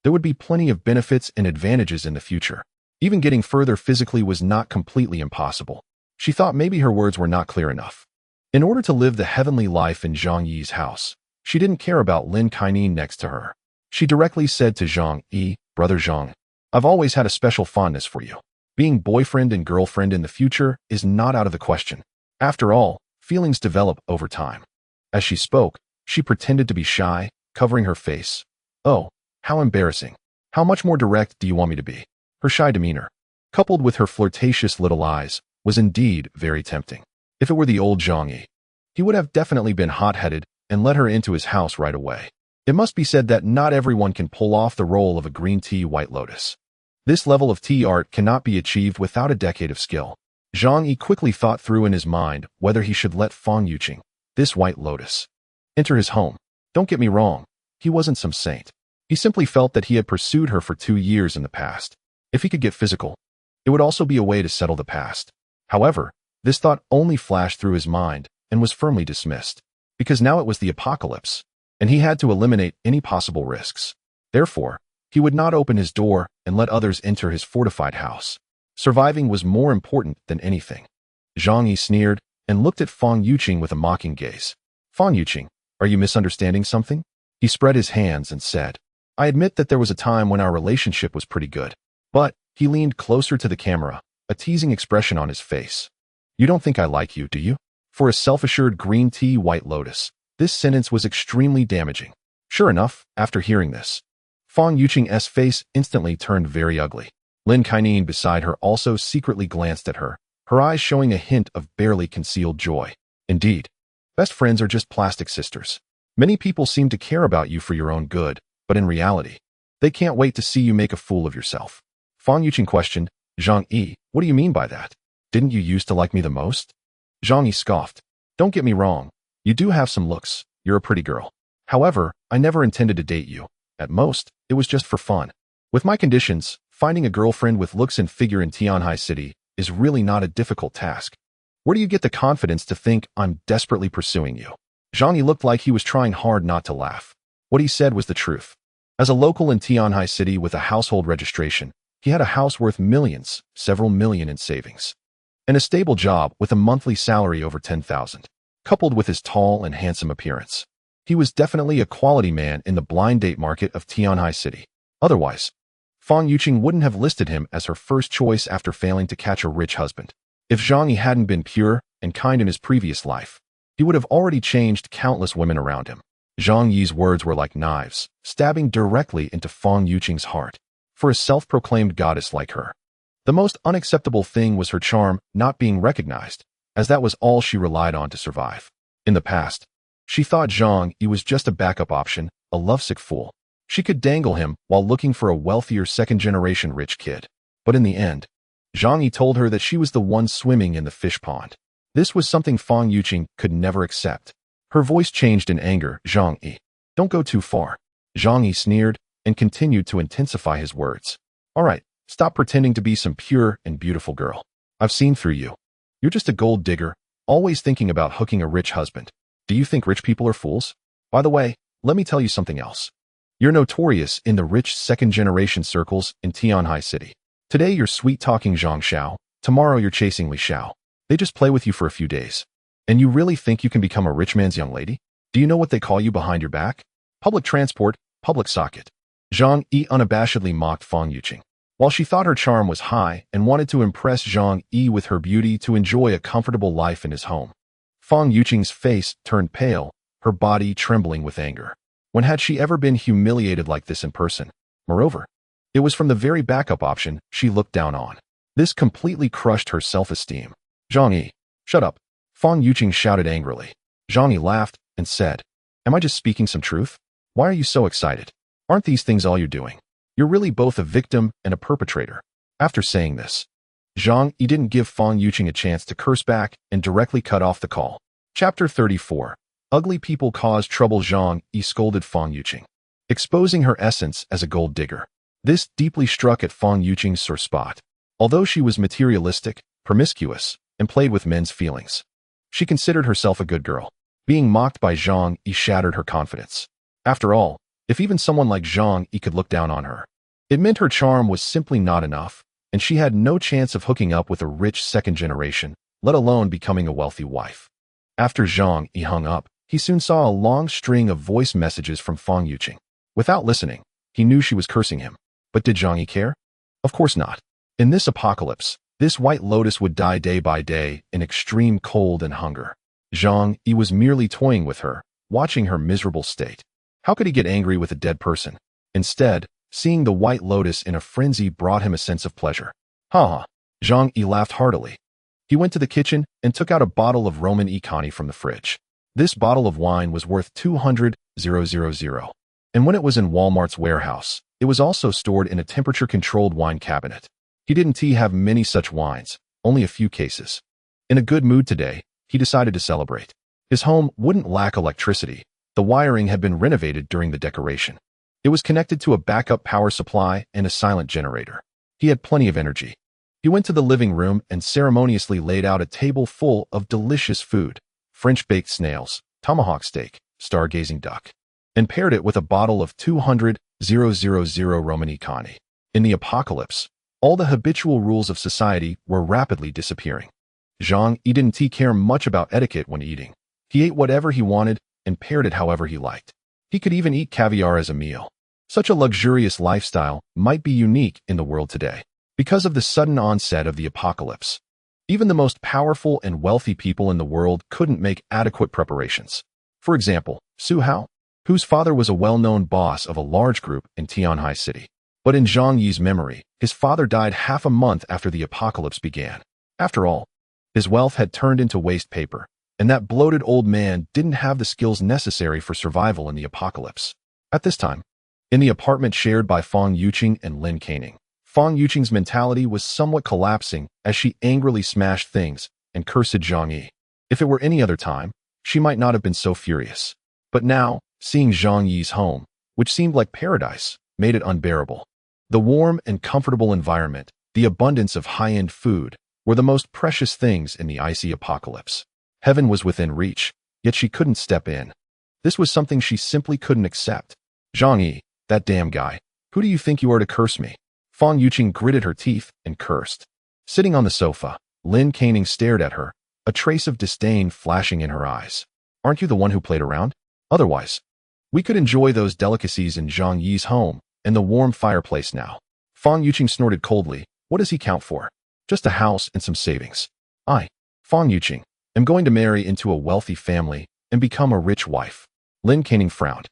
there would be plenty of benefits and advantages in the future. Even getting further physically was not completely impossible. She thought maybe her words were not clear enough. In order to live the heavenly life in Zhang Yi's house, she didn't care about Lin Kainan next to her. She directly said to Zhang Yi, "Brother Zhang, I've always had a special fondness for you. Being boyfriend and girlfriend in the future is not out of the question. After all, feelings develop over time." As she spoke, she pretended to be shy, covering her face. "Oh, how embarrassing. How much more direct do you want me to be?" Her shy demeanor, coupled with her flirtatious little eyes, was indeed very tempting. If it were the old Zhang Yi, he would have definitely been hot-headed and let her into his house right away. It must be said that not everyone can pull off the role of a green tea White Lotus. This level of tea art cannot be achieved without a decade of skill. Zhang Yi quickly thought through in his mind whether he should let Fang Yuqing, this White Lotus, enter his home. Don't get me wrong, he wasn't some saint. He simply felt that he had pursued her for 2 years in the past. If he could get physical, it would also be a way to settle the past. However, this thought only flashed through his mind and was firmly dismissed, because now it was the apocalypse, and he had to eliminate any possible risks. Therefore, he would not open his door and let others enter his fortified house. Surviving was more important than anything. Zhang Yi sneered and looked at Fang Yuqing with a mocking gaze. "Fang Yuqing, are you misunderstanding something?" He spread his hands and said, "I admit that there was a time when our relationship was pretty good." But he leaned closer to the camera, a teasing expression on his face. "You don't think I like you, do you?" For a self-assured green tea White Lotus, this sentence was extremely damaging. Sure enough, after hearing this, Fang Yuqing's face instantly turned very ugly. Lin Kainan beside her also secretly glanced at her, her eyes showing a hint of barely concealed joy. Indeed, best friends are just plastic sisters. Many people seem to care about you for your own good, but in reality, they can't wait to see you make a fool of yourself. Fang Yuqing questioned, "Zhang Yi, what do you mean by that? Didn't you used to like me the most?" Zhang Yi scoffed. "Don't get me wrong, you do have some looks, you're a pretty girl. However, I never intended to date you. At most, it was just for fun. With my conditions, finding a girlfriend with looks and figure in Tianhai City is really not a difficult task. Where do you get the confidence to think I'm desperately pursuing you?" Zhang Yi looked like he was trying hard not to laugh. What he said was the truth. As a local in Tianhai City with a household registration, he had a house worth millions, several million in savings, and a stable job with a monthly salary over 10,000, coupled with his tall and handsome appearance. He was definitely a quality man in the blind date market of Tianhai City. Otherwise, Fang Yuqing wouldn't have listed him as her first choice after failing to catch a rich husband. If Zhang Yi hadn't been pure and kind in his previous life, he would have already changed countless women around him. Zhang Yi's words were like knives, stabbing directly into Fang Yuqing's heart. For a self-proclaimed goddess like her, the most unacceptable thing was her charm not being recognized, as that was all she relied on to survive. In the past, she thought Zhang Yi was just a backup option, a lovesick fool. She could dangle him while looking for a wealthier second-generation rich kid. But in the end, Zhang Yi told her that she was the one swimming in the fish pond. This was something Fang Yuqing could never accept. Her voice changed in anger. "Zhang Yi, don't go too far." Zhang Yi sneered and continued to intensify his words. "All right, stop pretending to be some pure and beautiful girl. I've seen through you. You're just a gold digger, always thinking about hooking a rich husband. Do you think rich people are fools? By the way, let me tell you something else. You're notorious in the rich second-generation circles in Tianhai City. Today you're sweet-talking Zhang Xiao, Tomorrow you're chasing Li Xiao. They just play with you for a few days. And you really think you can become a rich man's young lady? Do you know what they call you behind your back? Public transport, public socket. Zhang Yi unabashedly mocked Fang Yuqing. While she thought her charm was high and wanted to impress Zhang Yi with her beauty to enjoy a comfortable life in his home, Fang Yuqing's face turned pale, her body trembling with anger. When had she ever been humiliated like this in person? Moreover, it was from the very backup option she looked down on. This completely crushed her self-esteem. Zhang Yi, shut up, Fang Yuqing shouted angrily. Zhang Yi laughed and said, am I just speaking some truth? Why are you so excited? Aren't these things all you're doing? You're really both a victim and a perpetrator. After saying this, Zhang Yi didn't give Fang Yuqing a chance to curse back and directly cut off the call. Chapter 34. Ugly people cause trouble. Zhang Yi scolded Fang Yuqing, exposing her essence as a gold digger. This deeply struck at Fang Yuqing's sore spot. Although she was materialistic, promiscuous, and played with men's feelings, she considered herself a good girl. Being mocked by Zhang Yi shattered her confidence. After all, if even someone like Zhang Yi could look down on her, it meant her charm was simply not enough, and she had no chance of hooking up with a rich second generation, let alone becoming a wealthy wife. After Zhang Yi hung up, he soon saw a long string of voice messages from Fang Yuqing. Without listening, he knew she was cursing him. But did Zhang Yi care? Of course not. In this apocalypse, this white lotus would die day by day in extreme cold and hunger. Zhang Yi was merely toying with her, watching her miserable state. How could he get angry with a dead person? Instead, seeing the white lotus in a frenzy brought him a sense of pleasure. Ha! Zhang Yi laughed heartily. He went to the kitchen and took out a bottle of Roman Icani from the fridge. This bottle of wine was worth 200,000. And when it was in Walmart's warehouse, it was also stored in a temperature-controlled wine cabinet. He didn't have many such wines, only a few cases. In a good mood today, he decided to celebrate. His home wouldn't lack electricity. The wiring had been renovated during the decoration. It was connected to a backup power supply and a silent generator. He had plenty of energy. He went to the living room and ceremoniously laid out a table full of delicious food, French-baked snails, tomahawk steak, stargazing duck, and paired it with a bottle of 200,000 Roman Icani. In the apocalypse, all the habitual rules of society were rapidly disappearing. Zhang Yi didn't care much about etiquette when eating. He ate whatever he wanted and paired it however he liked. He could even eat caviar as a meal. Such a luxurious lifestyle might be unique in the world today. Because of the sudden onset of the apocalypse, even the most powerful and wealthy people in the world couldn't make adequate preparations. For example, Su Hao, whose father was a well-known boss of a large group in Tianhai City. But in Zhang Yi's memory, his father died half a month after the apocalypse began. After all, his wealth had turned into waste paper, and that bloated old man didn't have the skills necessary for survival in the apocalypse. At this time, in the apartment shared by Fang Yuqing and Lin Caning, Fang Yuqing's mentality was somewhat collapsing as she angrily smashed things and cursed Zhang Yi. If it were any other time, she might not have been so furious. But now, seeing Zhang Yi's home, which seemed like paradise, made it unbearable. The warm and comfortable environment, the abundance of high-end food, were the most precious things in the icy apocalypse. Heaven was within reach, yet she couldn't step in. This was something she simply couldn't accept. Zhang Yi, that damn guy, who do you think you are to curse me? Fang Yuqing gritted her teeth and cursed. Sitting on the sofa, Lin Caning stared at her, a trace of disdain flashing in her eyes. Aren't you the one who played around? Otherwise, we could enjoy those delicacies in Zhang Yi's home and the warm fireplace now. Fang Yuqing snorted coldly. What does he count for? Just a house and some savings. I, Fang Yuqing, am going to marry into a wealthy family and become a rich wife. Lin Caning frowned.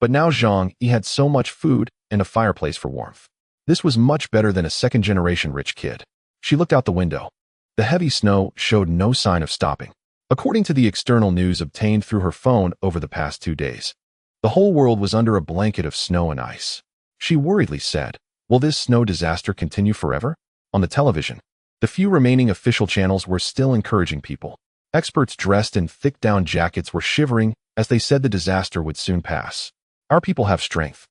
But now Zhang Yi had so much food and a fireplace for warmth. This was much better than a second-generation rich kid. She looked out the window. The heavy snow showed no sign of stopping. According to the external news obtained through her phone over the past 2 days, the whole world was under a blanket of snow and ice. She worriedly said, will this snow disaster continue forever? On the television, the few remaining official channels were still encouraging people. Experts dressed in thick down jackets were shivering as they said the disaster would soon pass. Our people have strength.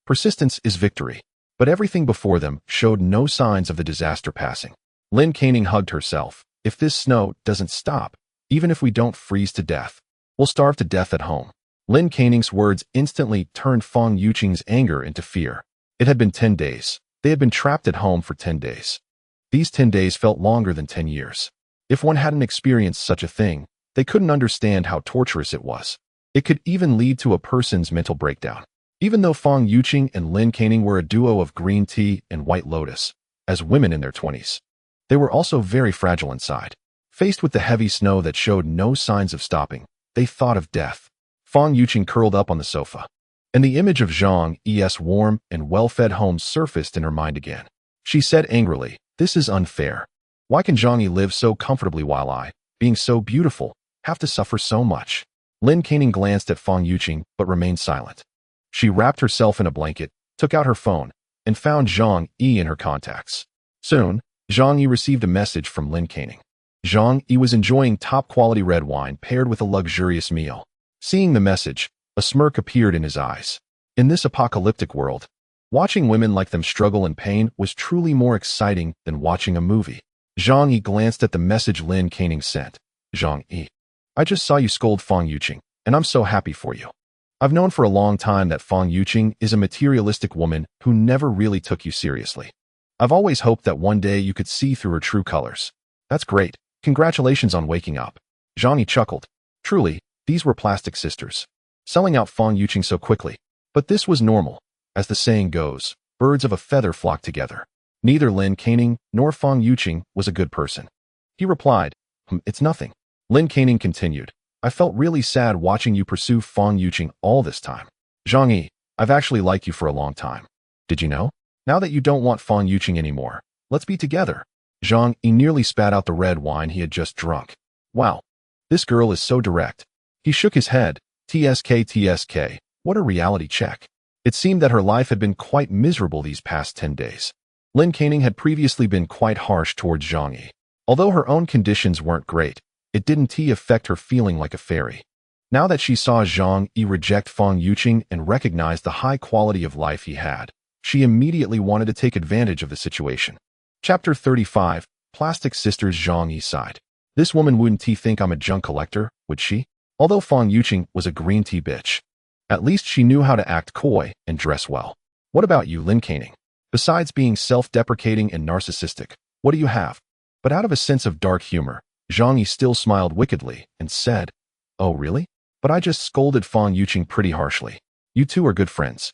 Persistence is victory. But everything before them showed no signs of the disaster passing. Lin Caning hugged herself. If this snow doesn't stop, even if we don't freeze to death, we'll starve to death at home. Lin Caning's words instantly turned Fang Yuqing's anger into fear. It had been 10 days. They had been trapped at home for 10 days. These 10 days felt longer than 10 years. If one hadn't experienced such a thing, they couldn't understand how torturous it was. It could even lead to a person's mental breakdown. Even though Fong Yuqing and Lin Caning were a duo of green tea and white lotus, as women in their 20s, they were also very fragile inside. Faced with the heavy snow that showed no signs of stopping, they thought of death. Fong Yuqing curled up on the sofa, and the image of Zhang Yi's warm and well-fed home surfaced in her mind again. She said angrily, "This is unfair. Why can Zhang Yi live so comfortably while I, being so beautiful, have to suffer so much?" Lin Caning glanced at Fong Yuqing but remained silent. She wrapped herself in a blanket, took out her phone, and found Zhang Yi in her contacts. Soon, Zhang Yi received a message from Lin Caning. Zhang Yi was enjoying top-quality red wine paired with a luxurious meal. Seeing the message, a smirk appeared in his eyes. In this apocalyptic world, watching women like them struggle in pain was truly more exciting than watching a movie. Zhang Yi glanced at the message Lin Caning sent. "Zhang Yi, I just saw you scold Fong Yuqing, and I'm so happy for you. I've known for a long time that Fong Yuqing is a materialistic woman who never really took you seriously. I've always hoped that one day you could see through her true colors." "That's great. Congratulations on waking up." Zhang Yi chuckled. Truly, these were plastic sisters, selling out Fong Yuqing so quickly. But this was normal. As the saying goes, birds of a feather flock together. Neither Lin Caning nor Fong Yuqing was a good person. He replied, "It's nothing." Lin Caning continued, "I felt really sad watching you pursue Fong Yuqing all this time. Zhang Yi, I've actually liked you for a long time. Did you know? Now that you don't want Fong Yuqing anymore, let's be together." Zhang Yi nearly spat out the red wine he had just drunk. Wow, this girl is so direct. He shook his head. TSK, what a reality check. It seemed that her life had been quite miserable these past 10 days. Lin Caning had previously been quite harsh towards Zhang Yi. Although her own conditions weren't great, it didn't affect her feeling like a fairy. Now that she saw Zhang Yi reject Fong Yuqing and recognized the high quality of life he had, she immediately wanted to take advantage of the situation. Chapter 35, Plastic Sisters. Zhang Yi sighed. This woman wouldn't think I'm a junk collector, would she? Although Fong Yuqing was a green tea bitch, at least she knew how to act coy and dress well. What about you, Lin Caning? Besides being self-deprecating and narcissistic, what do you have? But out of a sense of dark humor, Zhang Yi still smiled wickedly and said, "Oh really? But I just scolded Fong Yuqing pretty harshly. You two are good friends.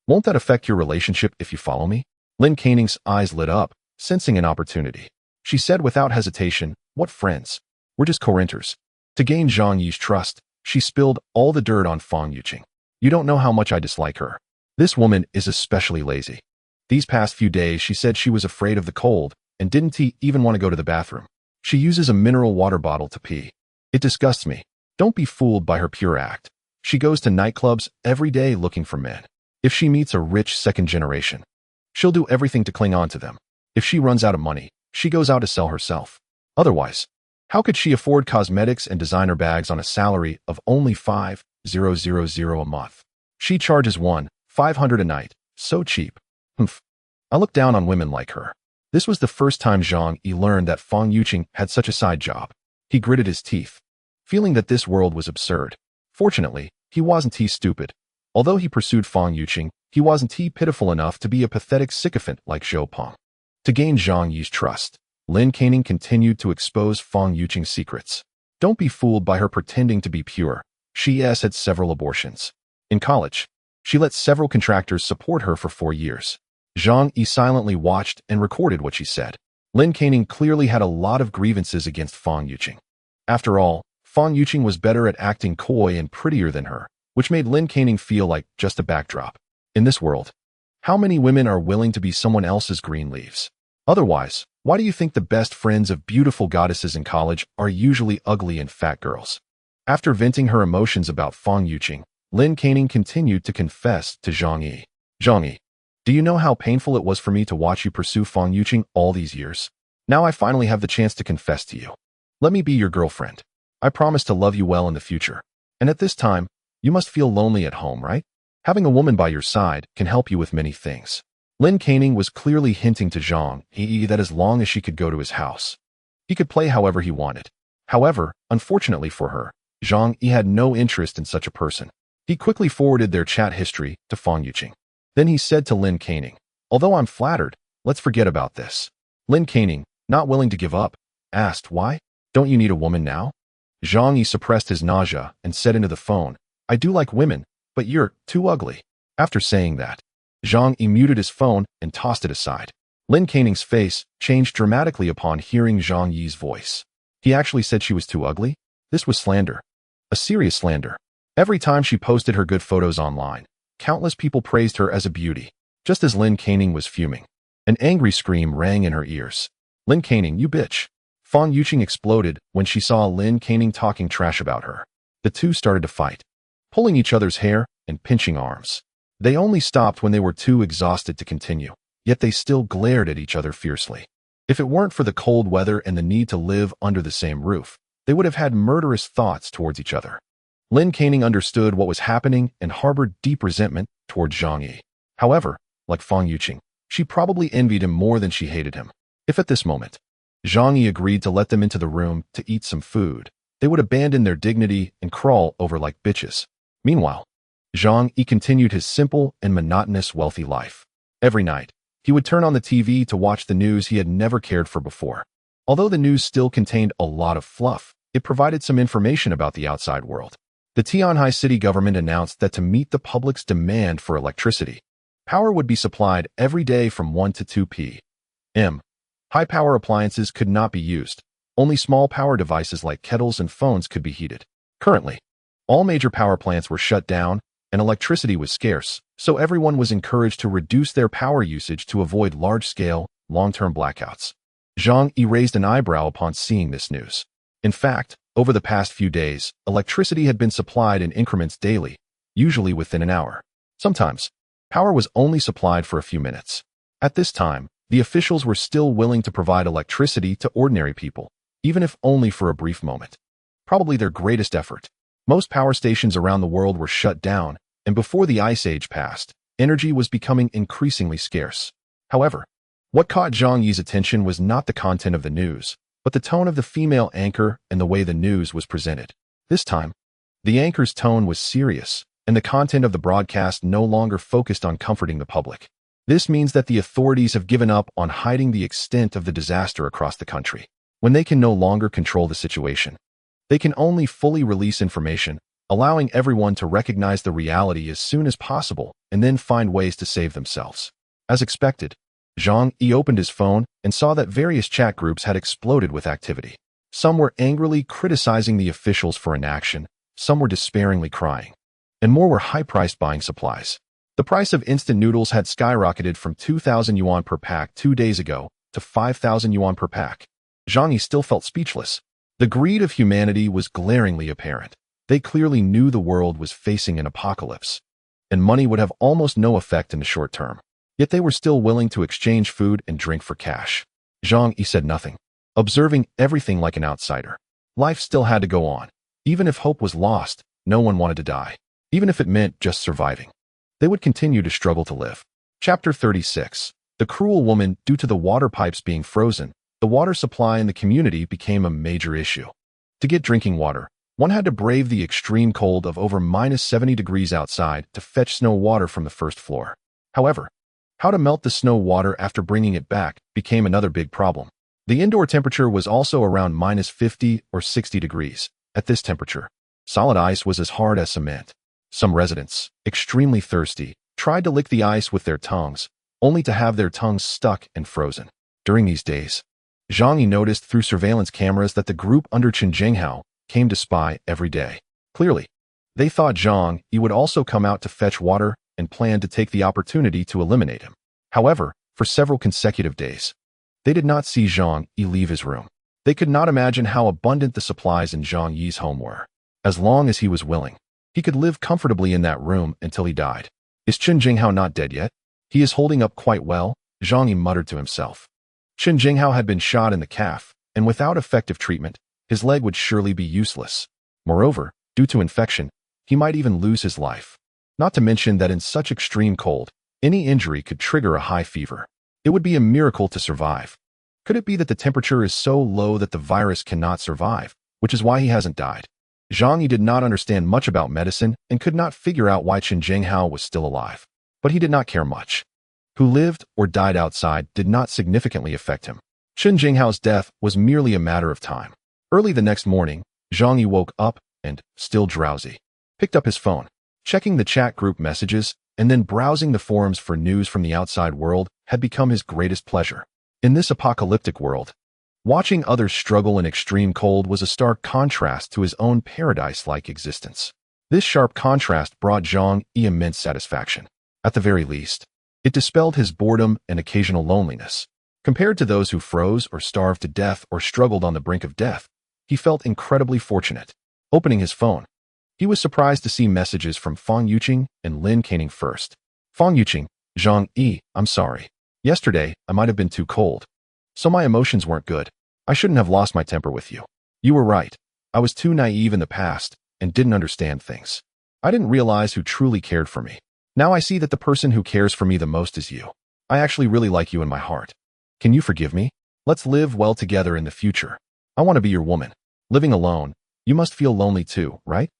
Won't that affect your relationship if you follow me?" Lin Caning's eyes lit up, sensing an opportunity. She said without hesitation, "What friends? We're just co-renters." To gain Zhang Yi's trust, she spilled all the dirt on Fong Yuqing. "You don't know how much I dislike her. This woman is especially lazy. These past few days she said she was afraid of the cold and didn't even want to go to the bathroom. She uses a mineral water bottle to pee. It disgusts me. Don't be fooled by her pure act. She goes to nightclubs every day looking for men. If she meets a rich second generation, she'll do everything to cling on to them. If she runs out of money, she goes out to sell herself. Otherwise, how could she afford cosmetics and designer bags on a salary of only $5,000 a month? She charges $1,500 a night. So cheap. Humph. I look down on women like her." This was the first time Zhang Yi learned that Fong Yuqing had such a side job. He gritted his teeth, feeling that this world was absurd. Fortunately, he wasn't stupid. Although he pursued Fong Yuqing, he wasn't pitiful enough to be a pathetic sycophant like Zhou Peng. To gain Zhang Yi's trust, Lin Caning continued to expose Fong Yuqing's secrets. Don't be fooled by her pretending to be pure. She has had several abortions. In college, she let several contractors support her for 4 years. Zhang Yi silently watched and recorded what she said. Lin Caning clearly had a lot of grievances against Fong Yuqing. After all, Fong Yuqing was better at acting coy and prettier than her, which made Lin Caning feel like just a backdrop. In this world, how many women are willing to be someone else's green leaves? Otherwise, why do you think the best friends of beautiful goddesses in college are usually ugly and fat girls? After venting her emotions about Fong Yuqing, Lin Caning continued to confess to Zhang Yi. "Zhang Yi, do you know how painful it was for me to watch you pursue Fong Yuqing all these years? Now I finally have the chance to confess to you. Let me be your girlfriend. I promise to love you well in the future. And at this time, you must feel lonely at home, right? Having a woman by your side can help you with many things." Lin Caning was clearly hinting to Zhang Yi that as long as she could go to his house, he could play however he wanted. However, unfortunately for her, Zhang Yi had no interest in such a person. He quickly forwarded their chat history to Fong Yuqing. Then he said to Lin Caning, "Although I'm flattered, let's forget about this." Lin Caning, not willing to give up, asked, "Why? Don't you need a woman now?" Zhang Yi suppressed his nausea and said into the phone, "I do like women, but you're too ugly." After saying that, Zhang Yi muted his phone and tossed it aside. Lin Caning's face changed dramatically upon hearing Zhang Yi's voice. He actually said she was too ugly? This was slander. A serious slander. Every time she posted her good photos online, countless people praised her as a beauty, just as Lin Caning was fuming. An angry scream rang in her ears. "Lin Caning, you bitch." Fang Yuqing exploded when she saw Lin Caning talking trash about her. The two started to fight, pulling each other's hair and pinching arms. They only stopped when they were too exhausted to continue, yet they still glared at each other fiercely. If it weren't for the cold weather and the need to live under the same roof, they would have had murderous thoughts towards each other. Lin Caning understood what was happening and harbored deep resentment towards Zhang Yi. However, like Fang Yuqing, she probably envied him more than she hated him. If at this moment, Zhang Yi agreed to let them into the room to eat some food, they would abandon their dignity and crawl over like bitches. Meanwhile, Zhang Yi continued his simple and monotonous wealthy life. Every night, he would turn on the TV to watch the news he had never cared for before. Although the news still contained a lot of fluff, it provided some information about the outside world. The Tianhai city government announced that to meet the public's demand for electricity, power would be supplied every day from 1 to 2 p.m. High-power appliances could not be used. Only small power devices like kettles and phones could be heated. Currently, all major power plants were shut down, and electricity was scarce, so everyone was encouraged to reduce their power usage to avoid large-scale, long-term blackouts. Zhang Yi raised an eyebrow upon seeing this news. In fact, over the past few days, electricity had been supplied in increments daily, usually within an hour. Sometimes, power was only supplied for a few minutes. At this time, the officials were still willing to provide electricity to ordinary people, even if only for a brief moment. Probably their greatest effort. Most power stations around the world were shut down, and before the Ice Age passed, energy was becoming increasingly scarce. However, what caught Zhang Yi's attention was not the content of the news, but the tone of the female anchor and the way the news was presented. This time, the anchor's tone was serious, and the content of the broadcast no longer focused on comforting the public. This means that the authorities have given up on hiding the extent of the disaster across the country. When they can no longer control the situation, they can only fully release information, allowing everyone to recognize the reality as soon as possible and then find ways to save themselves. As expected, Zhang Yi opened his phone and saw that various chat groups had exploded with activity. Some were angrily criticizing the officials for inaction, some were despairingly crying, and more were high-priced buying supplies. The price of instant noodles had skyrocketed from 2,000 yuan per pack 2 days ago to 5,000 yuan per pack. Zhang Yi still felt speechless. The greed of humanity was glaringly apparent. They clearly knew the world was facing an apocalypse, and money would have almost no effect in the short term. Yet they were still willing to exchange food and drink for cash. Zhang Yi said nothing, observing everything like an outsider. Life still had to go on. Even if hope was lost, no one wanted to die. Even if it meant just surviving, they would continue to struggle to live. Chapter 36. The Cruel Woman. Due to the water pipes being frozen, the water supply in the community became a major issue. To get drinking water, one had to brave the extreme cold of over -70 degrees outside to fetch snow water from the first floor. However, how to melt the snow water after bringing it back became another big problem. The indoor temperature was also around -50 or 60 degrees. At this temperature, solid ice was as hard as cement. Some residents, extremely thirsty, tried to lick the ice with their tongues, only to have their tongues stuck and frozen. During these days, Zhang Yi noticed through surveillance cameras that the group under Chen Jinghao came to spy every day. Clearly, they thought Zhang Yi would also come out to fetch water and planned to take the opportunity to eliminate him. However, for several consecutive days, they did not see Zhang Yi leave his room. They could not imagine how abundant the supplies in Zhang Yi's home were. As long as he was willing, he could live comfortably in that room until he died. Is Chen Jinghao not dead yet? He is holding up quite well, Zhang Yi muttered to himself. Chen Jinghao had been shot in the calf, and without effective treatment, his leg would surely be useless. Moreover, due to infection, he might even lose his life. Not to mention that in such extreme cold, any injury could trigger a high fever. It would be a miracle to survive. Could it be that the temperature is so low that the virus cannot survive, which is why he hasn't died? Zhang Yi did not understand much about medicine and could not figure out why Chen Jinghao was still alive. But he did not care much. Who lived or died outside did not significantly affect him. Chen Jinghao's death was merely a matter of time. Early the next morning, Zhang Yi woke up and, still drowsy, picked up his phone, checking the chat group messages and then browsing the forums for news from the outside world had become his greatest pleasure. In this apocalyptic world, watching others struggle in extreme cold was a stark contrast to his own paradise-like existence. This sharp contrast brought Zhang Yi immense satisfaction. At the very least, it dispelled his boredom and occasional loneliness. Compared to those who froze or starved to death or struggled on the brink of death, he felt incredibly fortunate. Opening his phone, he was surprised to see messages from Fang Yuqing and Lin Caning first. Fang Yuqing, Zhang Yi, I'm sorry. Yesterday, I might have been too cold. So my emotions weren't good. I shouldn't have lost my temper with you. You were right. I was too naive in the past and didn't understand things. I didn't realize who truly cared for me. Now I see that the person who cares for me the most is you. I actually really like you in my heart. Can you forgive me? Let's live well together in the future. I want to be your woman. Living alone, you must feel lonely too, right?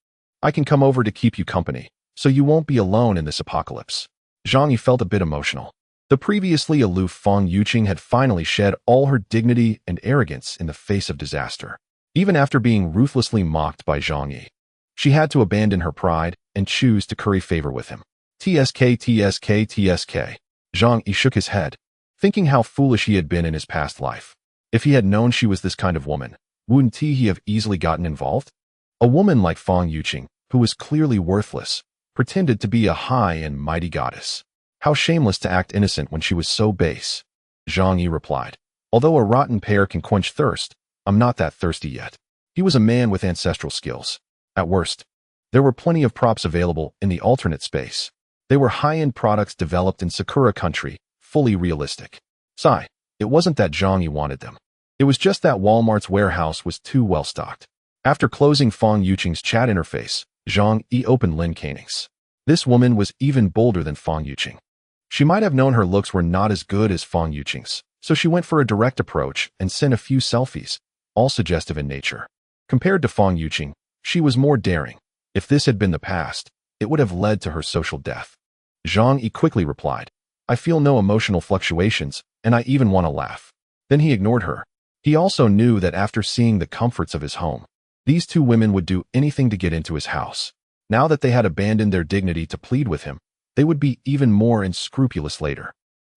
I can come over to keep you company, so you won't be alone in this apocalypse. Zhang Yi felt a bit emotional. The previously aloof Fang Yuqing had finally shed all her dignity and arrogance in the face of disaster. Even after being ruthlessly mocked by Zhang Yi, she had to abandon her pride and choose to curry favor with him. TSK. Zhang Yi shook his head, thinking how foolish he had been in his past life. If he had known she was this kind of woman, wouldn't he have easily gotten involved? A woman like Fang Yuqing, who was clearly worthless, pretended to be a high and mighty goddess. How shameless to act innocent when she was so base. Zhang Yi replied, although a rotten pear can quench thirst, I'm not that thirsty yet. He was a man with ancestral skills. At worst, there were plenty of props available in the alternate space. They were high-end products developed in Sakura country, fully realistic. Sigh, it wasn't that Zhang Yi wanted them. It was just that Walmart's warehouse was too well stocked. After closing Fang Yuqing's chat interface, Zhang Yi opened Lin Caning's. This woman was even bolder than Fang Yuqing. She might have known her looks were not as good as Fang Yuqing's, so she went for a direct approach and sent a few selfies, all suggestive in nature. Compared to Fang Yuqing, she was more daring. If this had been the past, it would have led to her social death. Zhang Yi quickly replied, I feel no emotional fluctuations, and I even want to laugh. Then he ignored her. He also knew that after seeing the comforts of his home, these two women would do anything to get into his house. Now that they had abandoned their dignity to plead with him, they would be even more unscrupulous later.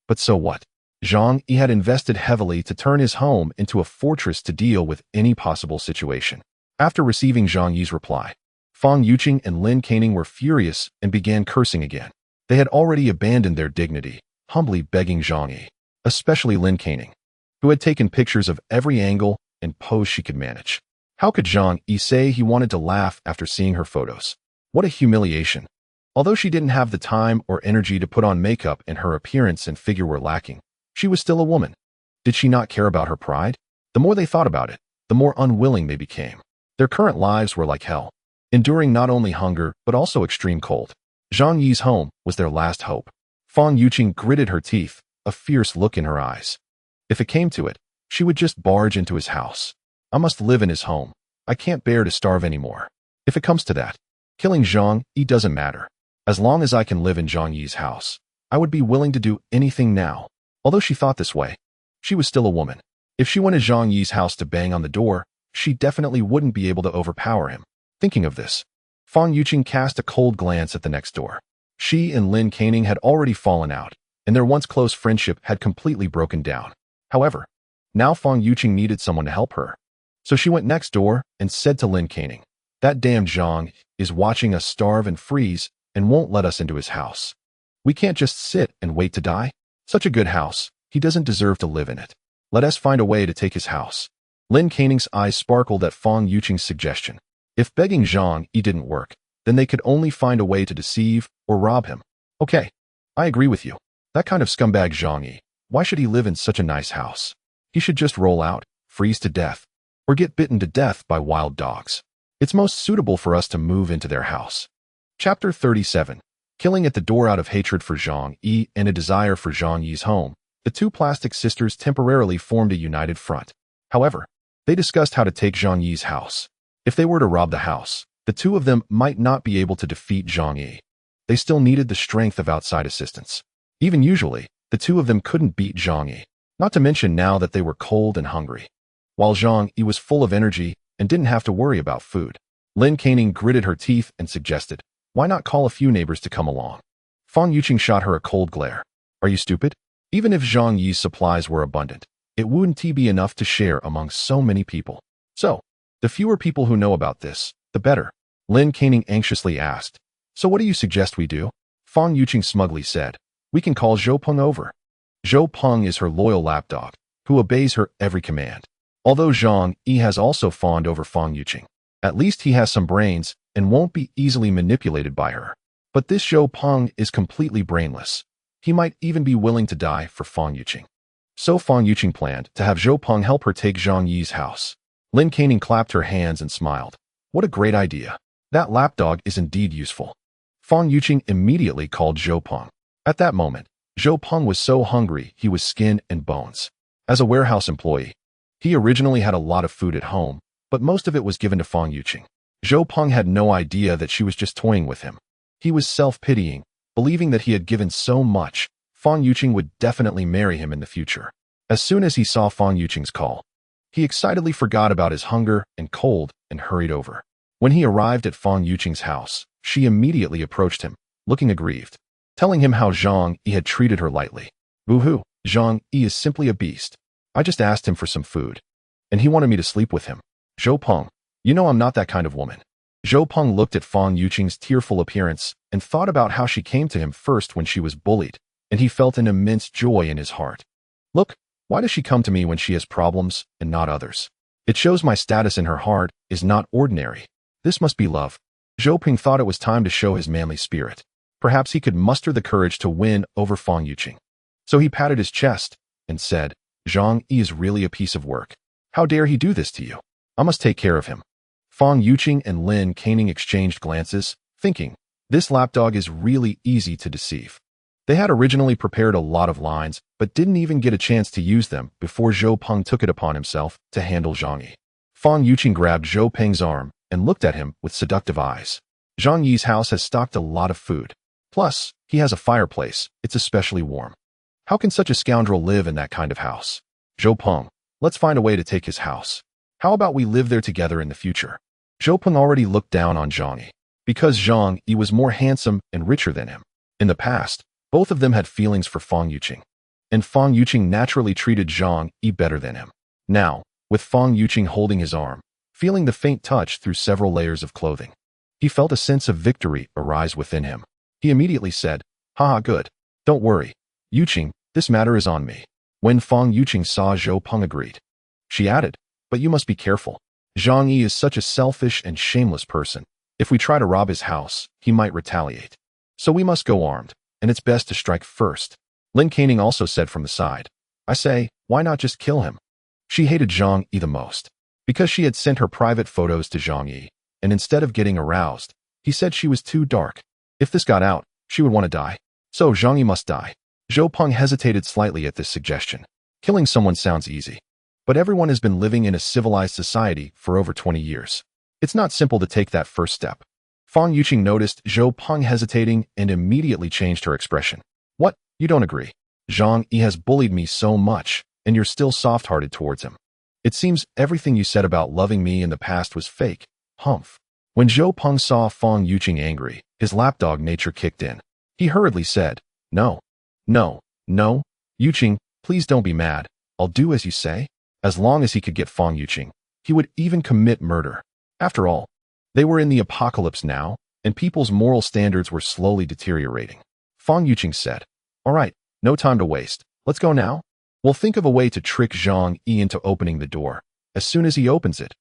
But so what? Zhang Yi had invested heavily to turn his home into a fortress to deal with any possible situation. After receiving Zhang Yi's reply, Fang Yuqing and Lin Caning were furious and began cursing again. They had already abandoned their dignity, humbly begging Zhang Yi, especially Lin Caning, who had taken pictures of every angle and pose she could manage. How could Zhang Yi say he wanted to laugh after seeing her photos? What a humiliation. Although she didn't have the time or energy to put on makeup and her appearance and figure were lacking, she was still a woman. Did she not care about her pride? The more they thought about it, the more unwilling they became. Their current lives were like hell, enduring not only hunger but also extreme cold. Zhang Yi's home was their last hope. Fang Yuqing gritted her teeth, a fierce look in her eyes. If it came to it, she would just barge into his house. I must live in his home. I can't bear to starve anymore. If it comes to that, killing Zhang Yi doesn't matter. As long as I can live in Zhang Yi's house, I would be willing to do anything now. Although she thought this way, she was still a woman. If she went to Zhang Yi's house to bang on the door, she definitely wouldn't be able to overpower him. Thinking of this, Fang Yuqing cast a cold glance at the next door. She and Lin Caning had already fallen out, and their once close friendship had completely broken down. However, now Fang Yuqing needed someone to help her. So she went next door and said to Lin Caning, that damn Zhang is watching us starve and freeze and won't let us into his house. We can't just sit and wait to die. Such a good house, he doesn't deserve to live in it. Let us find a way to take his house. Lin Caning's eyes sparkled at Fang Yuqing's suggestion. If begging Zhang Yi didn't work, then they could only find a way to deceive or rob him. Okay, I agree with you. That kind of scumbag Zhang Yi, why should he live in such a nice house? He should just roll out, freeze to death, or get bitten to death by wild dogs. It's most suitable for us to move into their house. Chapter 37. Killing at the door. Out of hatred for Zhang Yi and a desire for Zhang Yi's home, the two plastic sisters temporarily formed a united front. However, they discussed how to take Zhang Yi's house. If they were to rob the house, the two of them might not be able to defeat Zhang Yi. They still needed the strength of outside assistance. Even usually, the two of them couldn't beat Zhang Yi. Not to mention now that they were cold and hungry. While Zhang Yi was full of energy and didn't have to worry about food. Lin Canning gritted her teeth and suggested, why not call a few neighbors to come along? Fang Yuqing shot her a cold glare. Are you stupid? Even if Zhang Yi's supplies were abundant, it wouldn't be enough to share among so many people. So, the fewer people who know about this, the better. Lin Canning anxiously asked. So what do you suggest we do? Fang Yuqing smugly said. We can call Zhou Peng over. Zhou Peng is her loyal lapdog, who obeys her every command. Although Zhang Yi has also fawned over Fang Yuqing. At least he has some brains and won't be easily manipulated by her. But this Zhou Peng is completely brainless. He might even be willing to die for Fang Yuqing. So Fang Yuqing planned to have Zhou Peng help her take Zhang Yi's house. Lin Canning clapped her hands and smiled. What a great idea. That lapdog is indeed useful. Fang Yuqing immediately called Zhou Peng. At that moment, Zhou Peng was so hungry he was skin and bones. As a warehouse employee, he originally had a lot of food at home, but most of it was given to Fang Yuqing. Zhou Peng had no idea that she was just toying with him. He was self-pitying, believing that he had given so much, Fang Yuqing would definitely marry him in the future. As soon as he saw Fang Yuqing's call, he excitedly forgot about his hunger and cold and hurried over. When he arrived at Fang Yuqing's house, she immediately approached him, looking aggrieved, telling him how Zhang Yi had treated her lightly. Boo-hoo, Zhang Yi is simply a beast. I just asked him for some food, and he wanted me to sleep with him. Zhou Peng, you know I'm not that kind of woman. Zhou Peng looked at Fang Yuqing's tearful appearance and thought about how she came to him first when she was bullied, and he felt an immense joy in his heart. Look, why does she come to me when she has problems and not others? It shows my status in her heart is not ordinary. This must be love. Zhou Peng thought it was time to show his manly spirit. Perhaps he could muster the courage to win over Fang Yuqing. So he patted his chest and said, Zhang Yi is really a piece of work. How dare he do this to you? I must take care of him. Fang Yuqing and Lin Canning exchanged glances, thinking, this lapdog is really easy to deceive. They had originally prepared a lot of lines, but didn't even get a chance to use them before Zhou Peng took it upon himself to handle Zhang Yi. Fang Yuqing grabbed Zhou Peng's arm and looked at him with seductive eyes. Zhang Yi's house has stocked a lot of food. Plus, he has a fireplace. It's especially warm. How can such a scoundrel live in that kind of house? Zhou Peng, let's find a way to take his house. How about we live there together in the future? Zhou Peng already looked down on Zhang Yi, because Zhang Yi was more handsome and richer than him. In the past, both of them had feelings for Fang Yuqing, and Fang Yuqing naturally treated Zhang Yi better than him. Now, with Fang Yuqing holding his arm, feeling the faint touch through several layers of clothing, he felt a sense of victory arise within him. He immediately said, haha, good. Don't worry, Yuqing, this matter is on me. When Fang Yuqing saw Zhou Peng agreed, she added, but you must be careful. Zhang Yi is such a selfish and shameless person. If we try to rob his house, he might retaliate. So we must go armed, and it's best to strike first. Lin Canning also said from the side, I say, why not just kill him? She hated Zhang Yi the most, because she had sent her private photos to Zhang Yi, and instead of getting aroused, he said she was too dark. If this got out, she would want to die. So Zhang Yi must die. Zhou Peng hesitated slightly at this suggestion. Killing someone sounds easy. But everyone has been living in a civilized society for over 20 years. It's not simple to take that first step. Fang Yuqing noticed Zhou Peng hesitating and immediately changed her expression. What? You don't agree? Zhang Yi has bullied me so much, and you're still soft-hearted towards him. It seems everything you said about loving me in the past was fake. Humph. When Zhou Peng saw Fang Yuqing angry, his lapdog nature kicked in. He hurriedly said, No, Yuqing, please don't be mad. I'll do as you say. As long as he could get Fang Yuqing, he would even commit murder. After all, they were in the apocalypse now, and people's moral standards were slowly deteriorating. Fang Yuqing said, all right, no time to waste. Let's go now. We'll think of a way to trick Zhang Yi into opening the door. As soon as he opens it,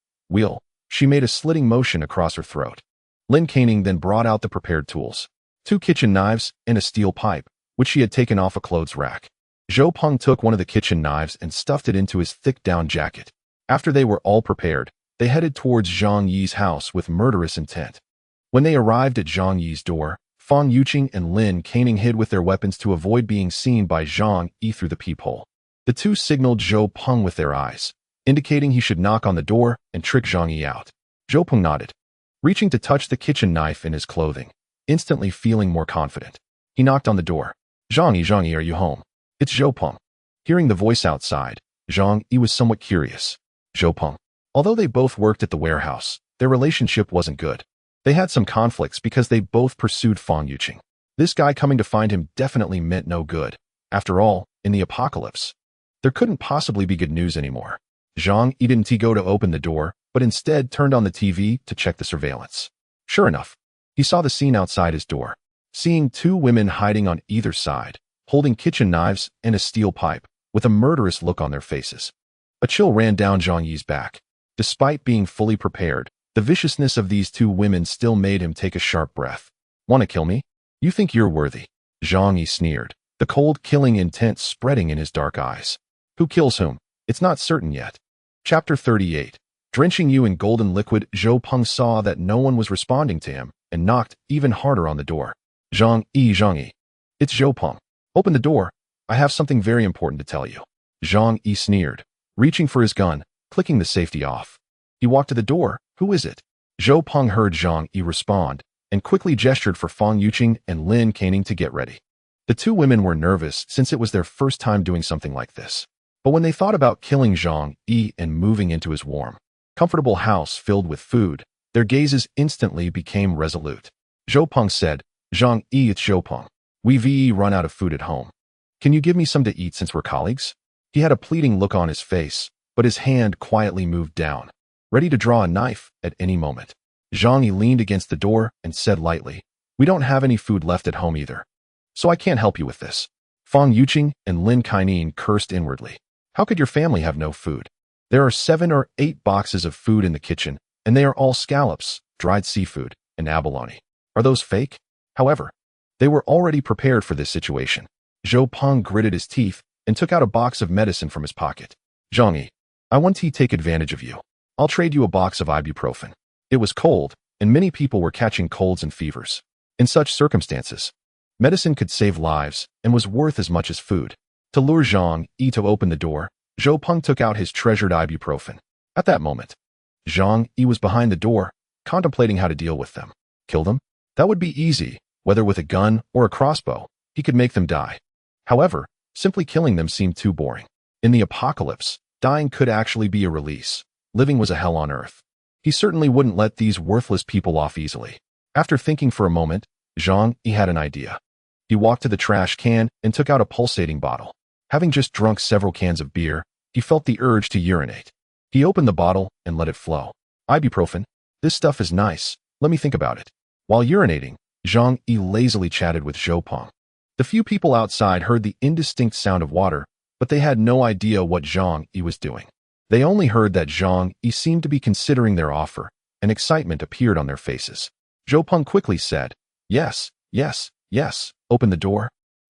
she made a slitting motion across her throat. Lin Canning then brought out the prepared tools, 2 kitchen knives and a steel pipe, which she had taken off a clothes rack. Zhou Peng took one of the kitchen knives and stuffed it into his thick down jacket. After they were all prepared, they headed towards Zhang Yi's house with murderous intent. When they arrived at Zhang Yi's door, Fang Yuqing and Lin Canning hid with their weapons to avoid being seen by Zhang Yi through the peephole. The two signaled Zhou Peng with their eyes, indicating he should knock on the door and trick Zhang Yi out. Zhou Peng nodded, reaching to touch the kitchen knife in his clothing, instantly feeling more confident. He knocked on the door. Zhang Yi, are you home? It's Zhou Peng. Hearing the voice outside, Zhang Yi was somewhat curious. Zhou Peng. Although they both worked at the warehouse, their relationship wasn't good. They had some conflicts because they both pursued Fang Yuqing. This guy coming to find him definitely meant no good. After all, in the apocalypse, there couldn't possibly be good news anymore. Zhang Yi didn't go to open the door, but instead turned on the TV to check the surveillance. Sure enough, he saw the scene outside his door. Seeing two women hiding on either side, holding kitchen knives and a steel pipe, with a murderous look on their faces. A chill ran down Zhang Yi's back. Despite being fully prepared, the viciousness of these two women still made him take a sharp breath. Want to kill me? You think you're worthy? Zhang Yi sneered, the cold killing intent spreading in his dark eyes. Who kills whom? It's not certain yet. Chapter 38. Drenching you in golden liquid, Zhou Peng saw that no one was responding to him and knocked even harder on the door. Zhang Yi. It's Zhou Peng. Open the door. I have something very important to tell you. Zhang Yi sneered, reaching for his gun, clicking the safety off. He walked to the door. Who is it? Zhou Peng heard Zhang Yi respond and quickly gestured for Fang Yuqing and Lin Caning to get ready. The two women were nervous since it was their first time doing something like this. But when they thought about killing Zhang Yi and moving into his warm, comfortable house filled with food, their gazes instantly became resolute. Zhou Peng said, Zhang Yi, it's Zhou Peng. We've run out of food at home. Can you give me some to eat since we're colleagues? He had a pleading look on his face, but his hand quietly moved down, ready to draw a knife at any moment. Zhang Yi leaned against the door and said lightly, we don't have any food left at home either, so I can't help you with this. Fang Yuqing and Lin Caning cursed inwardly. How could your family have no food? There are 7 or 8 boxes of food in the kitchen, and they are all scallops, dried seafood, and abalone. Are those fake? However, they were already prepared for this situation. Zhou Peng gritted his teeth and took out a box of medicine from his pocket. Zhang Yi, I want to take advantage of you. I'll trade you a box of ibuprofen. It was cold, and many people were catching colds and fevers. In such circumstances, medicine could save lives and was worth as much as food. To lure Zhang Yi to open the door, Zhou Peng took out his treasured ibuprofen. At that moment, Zhang Yi was behind the door, contemplating how to deal with them. Kill them? That would be easy. Whether with a gun or a crossbow, he could make them die. However, simply killing them seemed too boring. In the apocalypse, dying could actually be a release. Living was a hell on earth. He certainly wouldn't let these worthless people off easily. After thinking for a moment, Zhang Yi had an idea. He walked to the trash can and took out a pulsating bottle. Having just drunk several cans of beer, he felt the urge to urinate. He opened the bottle and let it flow. Ibuprofen? This stuff is nice. Let me think about it. While urinating, Zhang Yi lazily chatted with Zhou Peng. The few people outside heard the indistinct sound of water, but they had no idea what Zhang Yi was doing. They only heard that Zhang Yi seemed to be considering their offer, and excitement appeared on their faces. Zhou Peng quickly said, yes, open the door,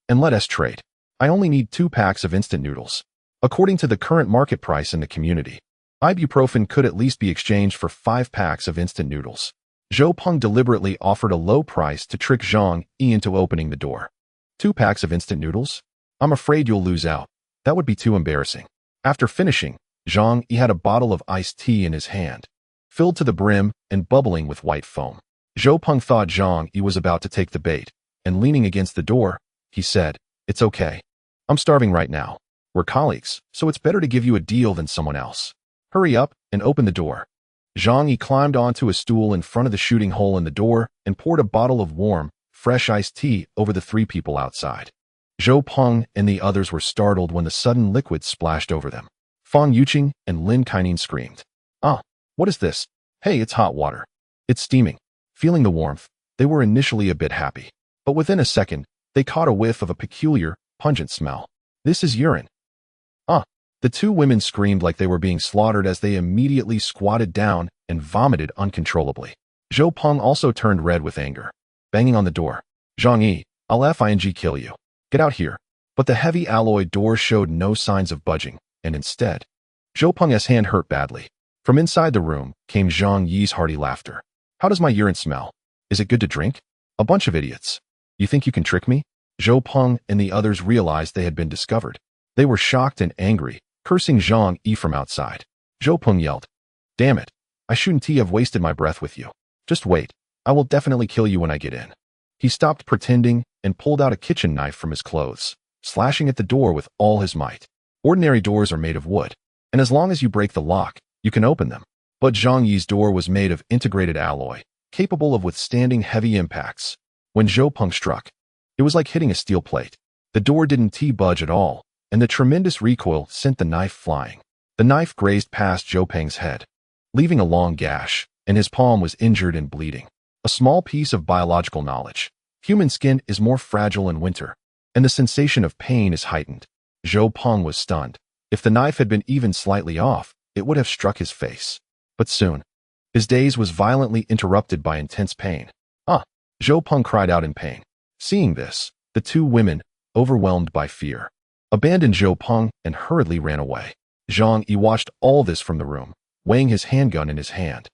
and let us trade. I only need 2 packs of instant noodles. According to the current market price in the community, ibuprofen could at least be exchanged for 5 packs of instant noodles. Zhou Peng deliberately offered a low price to trick Zhang Yi into opening the door. 2 packs of instant noodles? I'm afraid you'll lose out. That would be too embarrassing. After finishing, Zhang Yi had a bottle of iced tea in his hand, filled to the brim and bubbling with white foam. Zhou Peng thought Zhang Yi was about to take the bait, and leaning against the door, he said, it's okay. I'm starving right now. We're colleagues, so it's better to give you a deal than someone else. Hurry up and open the door. Zhang Yi climbed onto a stool in front of the shooting hole in the door and poured a bottle of warm, fresh iced tea over the 3 people outside. Zhou Peng and the others were startled when the sudden liquid splashed over them. Fang Yuqing and Lin Caning screamed. What is this? Hey, it's hot water. It's steaming. Feeling the warmth, they were initially a bit happy. But within a second, they caught a whiff of a peculiar, pungent smell. This is urine. The 2 women screamed like they were being slaughtered as they immediately squatted down and vomited uncontrollably. Zhou Peng also turned red with anger, banging on the door. Zhang Yi, I'll fing kill you. Get out here. But the heavy alloy door showed no signs of budging, and instead, Zhou Peng's hand hurt badly. From inside the room came Zhang Yi's hearty laughter. How does my urine smell? Is it good to drink? A bunch of idiots. You think you can trick me? Zhou Peng and the others realized they had been discovered. They were shocked and angry, cursing Zhang Yi from outside. Zhou Peng yelled, damn it, I shouldn't have wasted my breath with you. Just wait, I will definitely kill you when I get in. He stopped pretending and pulled out a kitchen knife from his clothes, slashing at the door with all his might. Ordinary doors are made of wood, and as long as you break the lock, you can open them. But Zhang Yi's door was made of integrated alloy, capable of withstanding heavy impacts. When Zhou Peng struck, it was like hitting a steel plate. The door didn't budge at all, and the tremendous recoil sent the knife flying. The knife grazed past Zhou Peng's head, leaving a long gash, and his palm was injured and bleeding. A small piece of biological knowledge. Human skin is more fragile in winter, and the sensation of pain is heightened. Zhou Peng was stunned. If the knife had been even slightly off, it would have struck his face. But soon, his daze was violently interrupted by intense pain. Ah! Zhou Peng cried out in pain. Seeing this, the two women, overwhelmed by fear, abandoned Zhou Peng and hurriedly ran away. Zhang Yi watched all this from the room, weighing his handgun in his hand,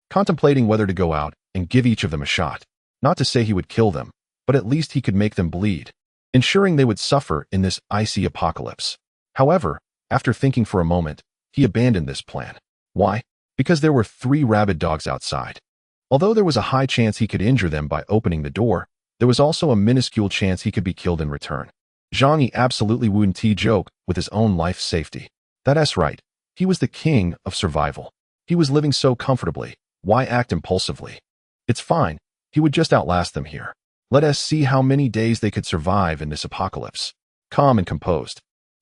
contemplating whether to go out and give each of them a shot. Not to say he would kill them, but at least he could make them bleed, ensuring they would suffer in this icy apocalypse. However, after thinking for a moment, he abandoned this plan. Why? Because there were 3 rabid dogs outside. Although there was a high chance he could injure them by opening the door, there was also a minuscule chance he could be killed in return. Zhang Yi absolutely wouldn't joke with his own life's safety. That's right. He was the king of survival. He was living so comfortably. Why act impulsively? It's fine. He would just outlast them here. Let us see how many days they could survive in this apocalypse. Calm and composed,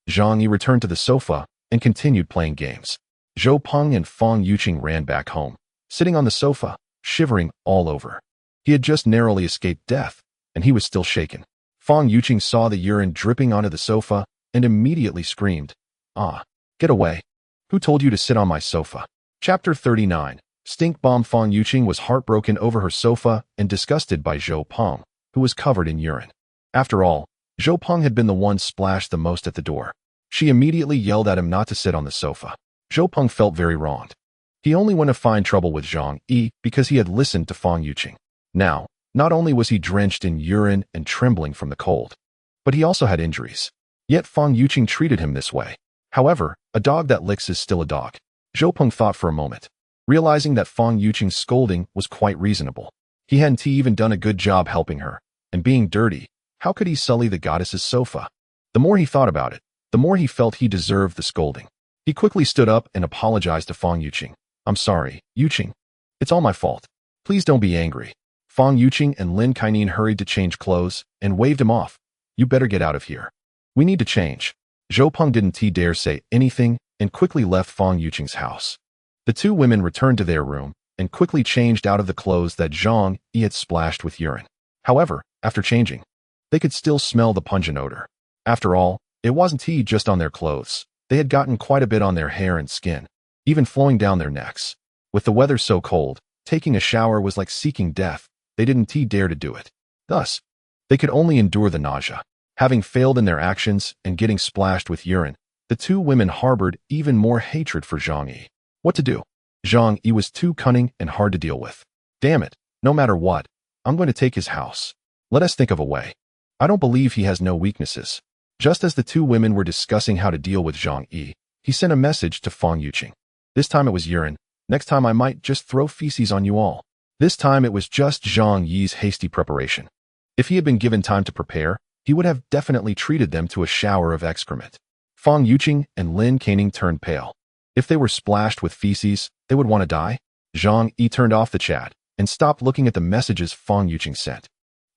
Zhang Yi returned to the sofa and continued playing games. Zhou Peng and Fang Yuqing ran back home, sitting on the sofa, shivering all over. He had just narrowly escaped death, and he was still shaken. Fang Yuqing saw the urine dripping onto the sofa and immediately screamed, "Ah, get away. Who told you to sit on my sofa?" Chapter 39. Stink Bomb. Fang Yuqing was heartbroken over her sofa and disgusted by Zhou Peng, who was covered in urine. After all, Zhou Peng had been the one splashed the most at the door. She immediately yelled at him not to sit on the sofa. Zhou Peng felt very wronged. He only went to find trouble with Zhang Yi because he had listened to Fang Yuqing. Now, not only was he drenched in urine and trembling from the cold, but he also had injuries. Yet Fang Yuqing treated him this way. However, a dog that licks is still a dog. Zhou Peng thought for a moment, realizing that Fang Yuqing's scolding was quite reasonable. He hadn't even done a good job helping her, and being dirty, how could he sully the goddess's sofa? The more he thought about it, the more he felt he deserved the scolding. He quickly stood up and apologized to Fang Yuqing. "I'm sorry, Yuqing. It's all my fault. Please don't be angry." Fang Yuqing and Lin Kainan hurried to change clothes and waved him off. "You better get out of here. We need to change." Zhou Peng didn't dare say anything and quickly left Fang Yuqing's house. The two women returned to their room and quickly changed out of the clothes that Zhang Yi had splashed with urine. However, after changing, they could still smell the pungent odor. After all, it wasn't just on their clothes. They had gotten quite a bit on their hair and skin, even flowing down their necks. With the weather so cold, taking a shower was like seeking death. They didn't dare to do it. Thus, they could only endure the nausea. Having failed in their actions and getting splashed with urine, the two women harbored even more hatred for Zhang Yi. What to do? Zhang Yi was too cunning and hard to deal with. Damn it, no matter what, I'm going to take his house. Let us think of a way. I don't believe he has no weaknesses. Just as the two women were discussing how to deal with Zhang Yi, he sent a message to Fang Yuqing. This time it was urine. Next time I might just throw feces on you all. This time it was just Zhang Yi's hasty preparation. If he had been given time to prepare, he would have definitely treated them to a shower of excrement. Fang Yuqing and Lin Kainan turned pale. If they were splashed with feces, they would want to die. Zhang Yi turned off the chat and stopped looking at the messages Fang Yuqing sent.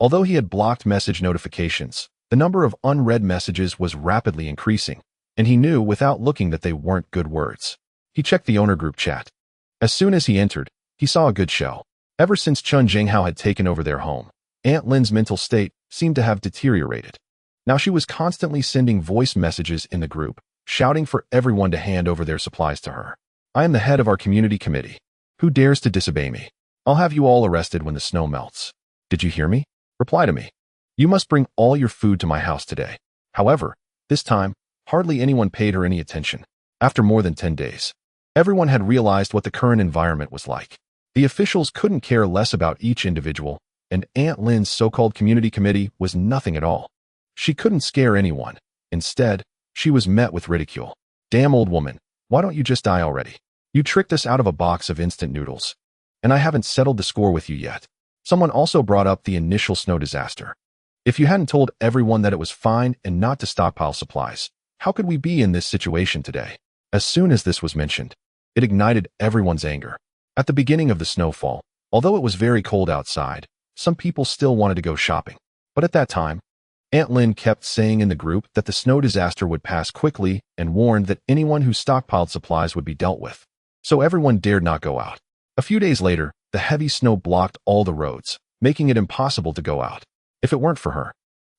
Although he had blocked message notifications, the number of unread messages was rapidly increasing, and he knew without looking that they weren't good words. He checked the owner group chat. As soon as he entered, he saw a good show. Ever since Chun Jinghao had taken over their home, Aunt Lin's mental state seemed to have deteriorated. Now she was constantly sending voice messages in the group, shouting for everyone to hand over their supplies to her. "I am the head of our community committee. Who dares to disobey me? I'll have you all arrested when the snow melts. Did you hear me? Reply to me. You must bring all your food to my house today." However, this time, hardly anyone paid her any attention. After more than 10 days, everyone had realized what the current environment was like. The officials couldn't care less about each individual, and Aunt Lin's so-called community committee was nothing at all. She couldn't scare anyone. Instead, she was met with ridicule. "Damn old woman, why don't you just die already? You tricked us out of a box of instant noodles. And I haven't settled the score with you yet." Someone also brought up the initial snow disaster. If you hadn't told everyone that it was fine and not to stockpile supplies, How could we be in this situation today? As soon as this was mentioned, it ignited everyone's anger. At the beginning of the snowfall, although it was very cold outside, some people still wanted to go shopping. But at that time, Aunt Lynn kept saying in the group that the snow disaster would pass quickly and warned that anyone who stockpiled supplies would be dealt with. So everyone dared not go out. A few days later, the heavy snow blocked all the roads, making it impossible to go out. If it weren't for her,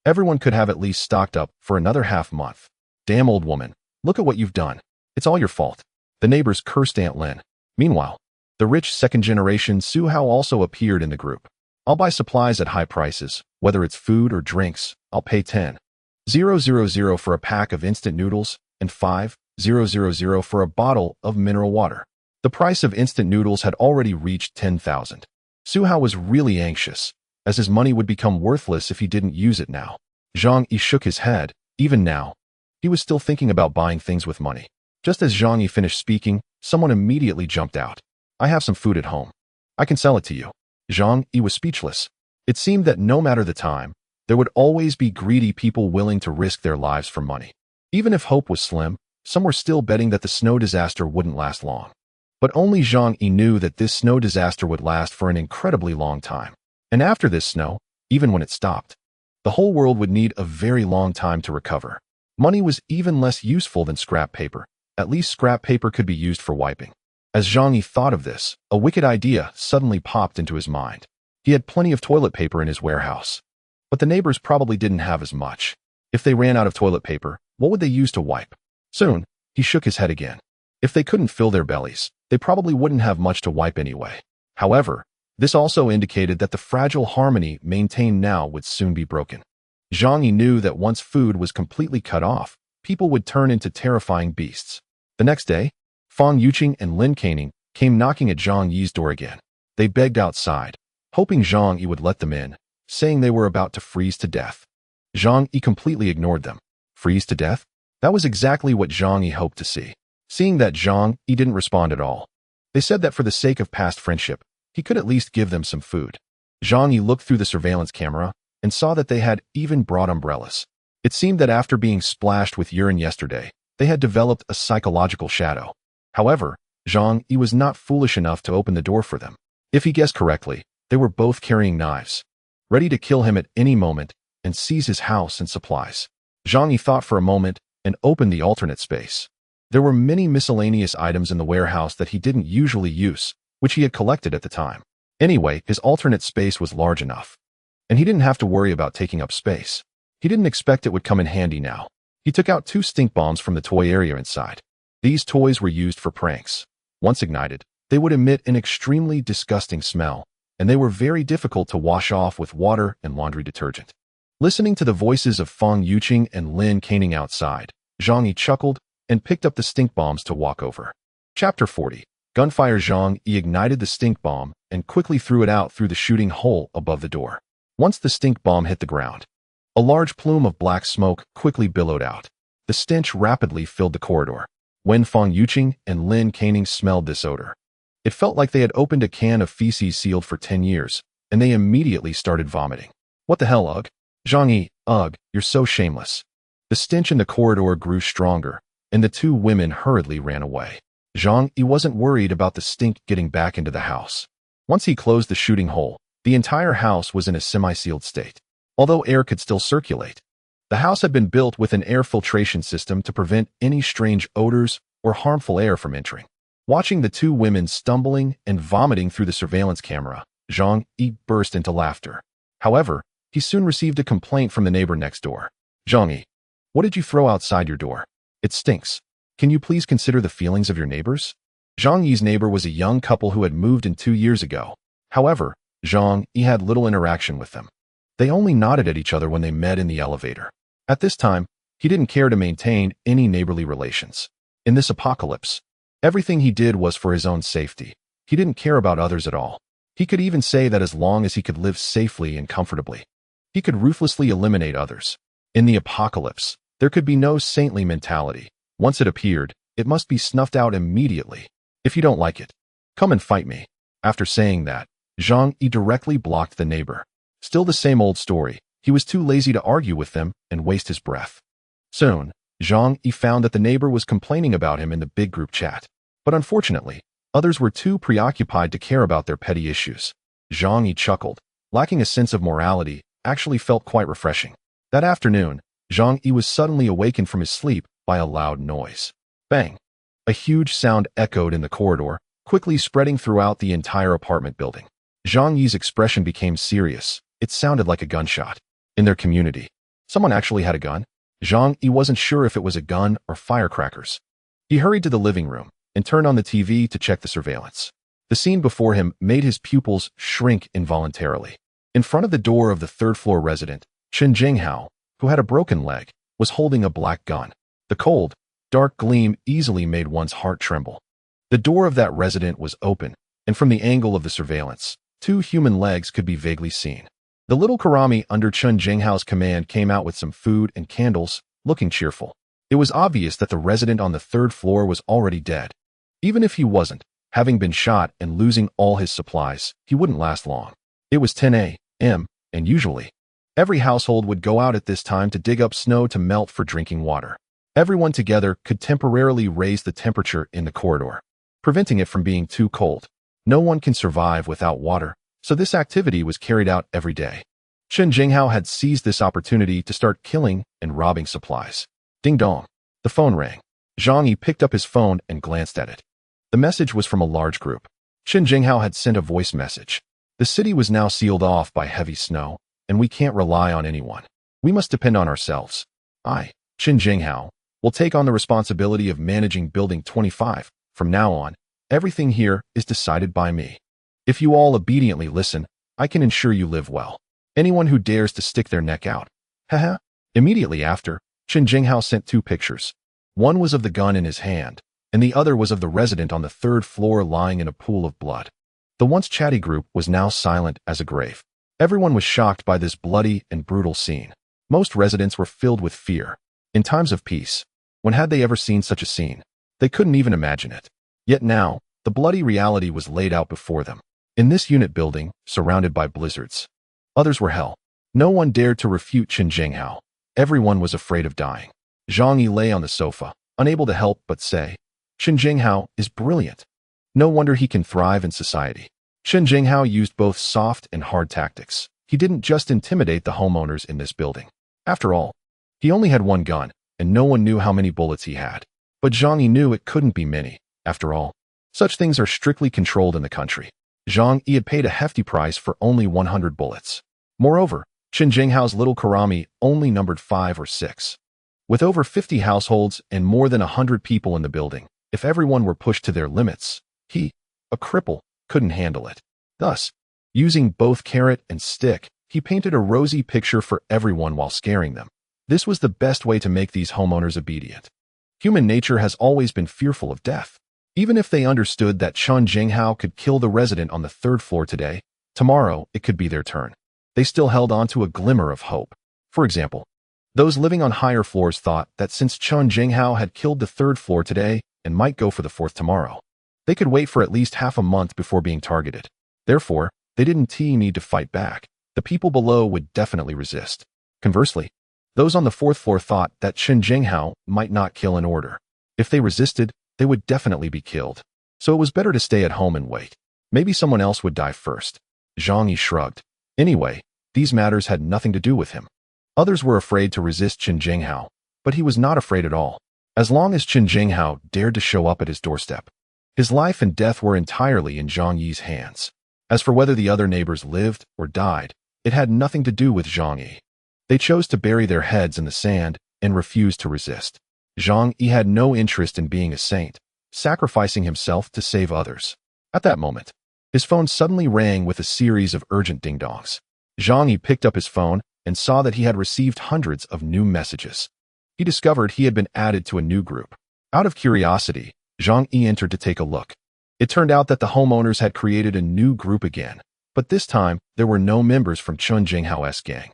everyone could have at least stocked up for another half-month. Damn old woman, look at what you've done. It's all your fault. The neighbors cursed Aunt Lynn. Meanwhile, the rich second-generation Sue Howe also appeared in the group. I'll buy supplies at high prices, whether it's food or drinks. I'll pay 10,000 for a pack of instant noodles and 5,000 for a bottle of mineral water. The price of instant noodles had already reached 10,000. Sue Howe was really anxious, as his money would become worthless if he didn't use it now. Zhang Yi shook his head. Even now, he was still thinking about buying things with money. Just as Zhang Yi finished speaking, someone immediately jumped out. I have some food at home. I can sell it to you. Zhang Yi was speechless. It seemed that no matter the time, there would always be greedy people willing to risk their lives for money. Even if hope was slim, some were still betting that the snow disaster wouldn't last long. But only Zhang Yi knew that this snow disaster would last for an incredibly long time. And after this snow, even when it stopped, the whole world would need a very long time to recover. Money was even less useful than scrap paper. At least scrap paper could be used for wiping. As Zhang Yi thought of this, a wicked idea suddenly popped into his mind. He had plenty of toilet paper in his warehouse, but the neighbors probably didn't have as much. If they ran out of toilet paper, what would they use to wipe? Soon, he shook his head again. If they couldn't fill their bellies, they probably wouldn't have much to wipe anyway. However, this also indicated that the fragile harmony maintained now would soon be broken. Zhang Yi knew that once food was completely cut off, people would turn into terrifying beasts. The next day, Fang Yuqing and Lin Caning came knocking at Zhang Yi's door again. They begged outside, hoping Zhang Yi would let them in, saying they were about to freeze to death. Zhang Yi completely ignored them. Freeze to death? That was exactly what Zhang Yi hoped to see. Seeing that Zhang Yi didn't respond at all, they said that for the sake of past friendship, he could at least give them some food. Zhang Yi looked through the surveillance camera and saw that they had even brought umbrellas. It seemed that after being splashed with urine yesterday, they had developed a psychological shadow. However, Zhang Yi was not foolish enough to open the door for them. If he guessed correctly, they were both carrying knives, ready to kill him at any moment and seize his house and supplies. Zhang Yi thought for a moment and opened the alternate space. There were many miscellaneous items in the warehouse that he didn't usually use, which he had collected at the time. Anyway, his alternate space was large enough, and he didn't have to worry about taking up space. He didn't expect it would come in handy now. He took out 2 stink bombs from the toy area inside. These toys were used for pranks. Once ignited, they would emit an extremely disgusting smell, and they were very difficult to wash off with water and laundry detergent. Listening to the voices of Fang Yuqing and Lin Caning outside, Zhang Yi chuckled and picked up the stink bombs to walk over. Chapter 40. Gunfire. Zhang Yi ignited the stink bomb and quickly threw it out through the shooting hole above the door. Once the stink bomb hit the ground, a large plume of black smoke quickly billowed out. The stench rapidly filled the corridor. When Fang Yuqing and Lin Caning smelled this odor, it felt like they had opened a can of feces sealed for 10 years, and they immediately started vomiting. What the hell, ugh? Zhang Yi, ugh, you're so shameless. The stench in the corridor grew stronger, and the 2 women hurriedly ran away. Zhang Yi wasn't worried about the stink getting back into the house. Once he closed the shooting hole, the entire house was in a semi-sealed state. Although air could still circulate, the house had been built with an air filtration system to prevent any strange odors or harmful air from entering. Watching the 2 women stumbling and vomiting through the surveillance camera, Zhang Yi burst into laughter. However, he soon received a complaint from the neighbor next door. Zhang Yi, what did you throw outside your door? It stinks. Can you please consider the feelings of your neighbors? Zhang Yi's neighbor was a young couple who had moved in 2 years ago. However, Zhang Yi had little interaction with them. They only nodded at each other when they met in the elevator. At this time, he didn't care to maintain any neighborly relations. In this apocalypse, everything he did was for his own safety. He didn't care about others at all. He could even say that as long as he could live safely and comfortably, he could ruthlessly eliminate others. In the apocalypse, there could be no saintly mentality. Once it appeared, it must be snuffed out immediately. If you don't like it, come and fight me. After saying that, Zhang Yi directly blocked the neighbor. Still the same old story. He was too lazy to argue with them and waste his breath. Soon, Zhang Yi found that the neighbor was complaining about him in the big group chat. But unfortunately, others were too preoccupied to care about their petty issues. Zhang Yi chuckled. Lacking a sense of morality actually felt quite refreshing. That afternoon, Zhang Yi was suddenly awakened from his sleep by a loud noise. Bang! A huge sound echoed in the corridor, quickly spreading throughout the entire apartment building. Zhang Yi's expression became serious. It sounded like a gunshot. In their community, someone actually had a gun? Zhang Yi wasn't sure if it was a gun or firecrackers. He hurried to the living room and turned on the TV to check the surveillance. The scene before him made his pupils shrink involuntarily. In front of the door of the third-floor resident, Chen Jinghao, who had a broken leg, was holding a black gun. The cold, dark gleam easily made one's heart tremble. The door of that resident was open, and from the angle of the surveillance, 2 human legs could be vaguely seen. The little Karami under Chen Jinghao's command came out with some food and candles, looking cheerful. It was obvious that the resident on the 3rd floor was already dead. Even if he wasn't, having been shot and losing all his supplies, he wouldn't last long. It was 10 a.m., and usually, every household would go out at this time to dig up snow to melt for drinking water. Everyone together could temporarily raise the temperature in the corridor, preventing it from being too cold. No one can survive without water, so this activity was carried out every day. Chen Jinghao had seized this opportunity to start killing and robbing supplies. Ding dong. The phone rang. Zhang Yi picked up his phone and glanced at it. The message was from a large group. Chen Jinghao had sent a voice message. The city was now sealed off by heavy snow, and we can't rely on anyone. We must depend on ourselves. I, Chen Jinghao, will take on the responsibility of managing Building 25. From now on, everything here is decided by me. If you all obediently listen, I can ensure you live well. Anyone who dares to stick their neck out. Haha. Immediately after, Chen Jinghao sent 2 pictures. One was of the gun in his hand, and the other was of the resident on the 3rd floor lying in a pool of blood. The once chatty group was now silent as a grave. Everyone was shocked by this bloody and brutal scene. Most residents were filled with fear. In times of peace, when had they ever seen such a scene? They couldn't even imagine it. Yet now, the bloody reality was laid out before them. In this unit building, surrounded by blizzards, others were hell. No one dared to refute Chen Jinghao. Everyone was afraid of dying. Zhang Yi lay on the sofa, unable to help but say, Chen Jinghao is brilliant. No wonder he can thrive in society. Chen Jinghao used both soft and hard tactics. He didn't just intimidate the homeowners in this building. After all, he only had one gun, and no one knew how many bullets he had. But Zhang Yi knew it couldn't be many. After all, such things are strictly controlled in the country. Zhang Yi had paid a hefty price for only 100 bullets. Moreover, Chen Jinghao's little Karami only numbered 5 or 6. With over 50 households and more than 100 people in the building, if everyone were pushed to their limits, he, a cripple, couldn't handle it. Thus, using both carrot and stick, he painted a rosy picture for everyone while scaring them. This was the best way to make these homeowners obedient. Human nature has always been fearful of death. Even if they understood that Chen Jinghao could kill the resident on the 3rd floor today, tomorrow it could be their turn. They still held on to a glimmer of hope. For example, those living on higher floors thought that since Chen Jinghao had killed the 3rd floor today and might go for the 4th tomorrow, they could wait for at least half a month before being targeted. Therefore, they didn't need to fight back. The people below would definitely resist. Conversely, those on the 4th floor thought that Chen Jinghao might not kill in order. If they resisted, they would definitely be killed. So it was better to stay at home and wait. Maybe someone else would die first. Zhang Yi shrugged. Anyway, these matters had nothing to do with him. Others were afraid to resist Chen Jinghao, but he was not afraid at all. As long as Chen Jinghao dared to show up at his doorstep, his life and death were entirely in Zhang Yi's hands. As for whether the other neighbors lived or died, it had nothing to do with Zhang Yi. They chose to bury their heads in the sand and refused to resist. Zhang Yi had no interest in being a saint, sacrificing himself to save others. At that moment, his phone suddenly rang with a series of urgent ding-dongs. Zhang Yi picked up his phone and saw that he had received hundreds of new messages. He discovered he had been added to a new group. Out of curiosity, Zhang Yi entered to take a look. It turned out that the homeowners had created a new group again, but this time there were no members from Chen Jinghao's gang.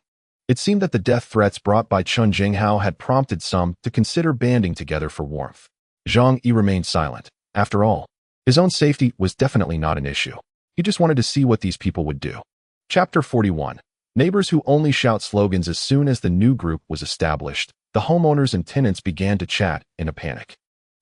It seemed that the death threats brought by Chen Jinghao had prompted some to consider banding together for warmth. Zhang Yi remained silent. After all, his own safety was definitely not an issue. He just wanted to see what these people would do. Chapter 41. Neighbors who only shout slogans. As soon as the new group was established, The homeowners and tenants began to chat in a panic.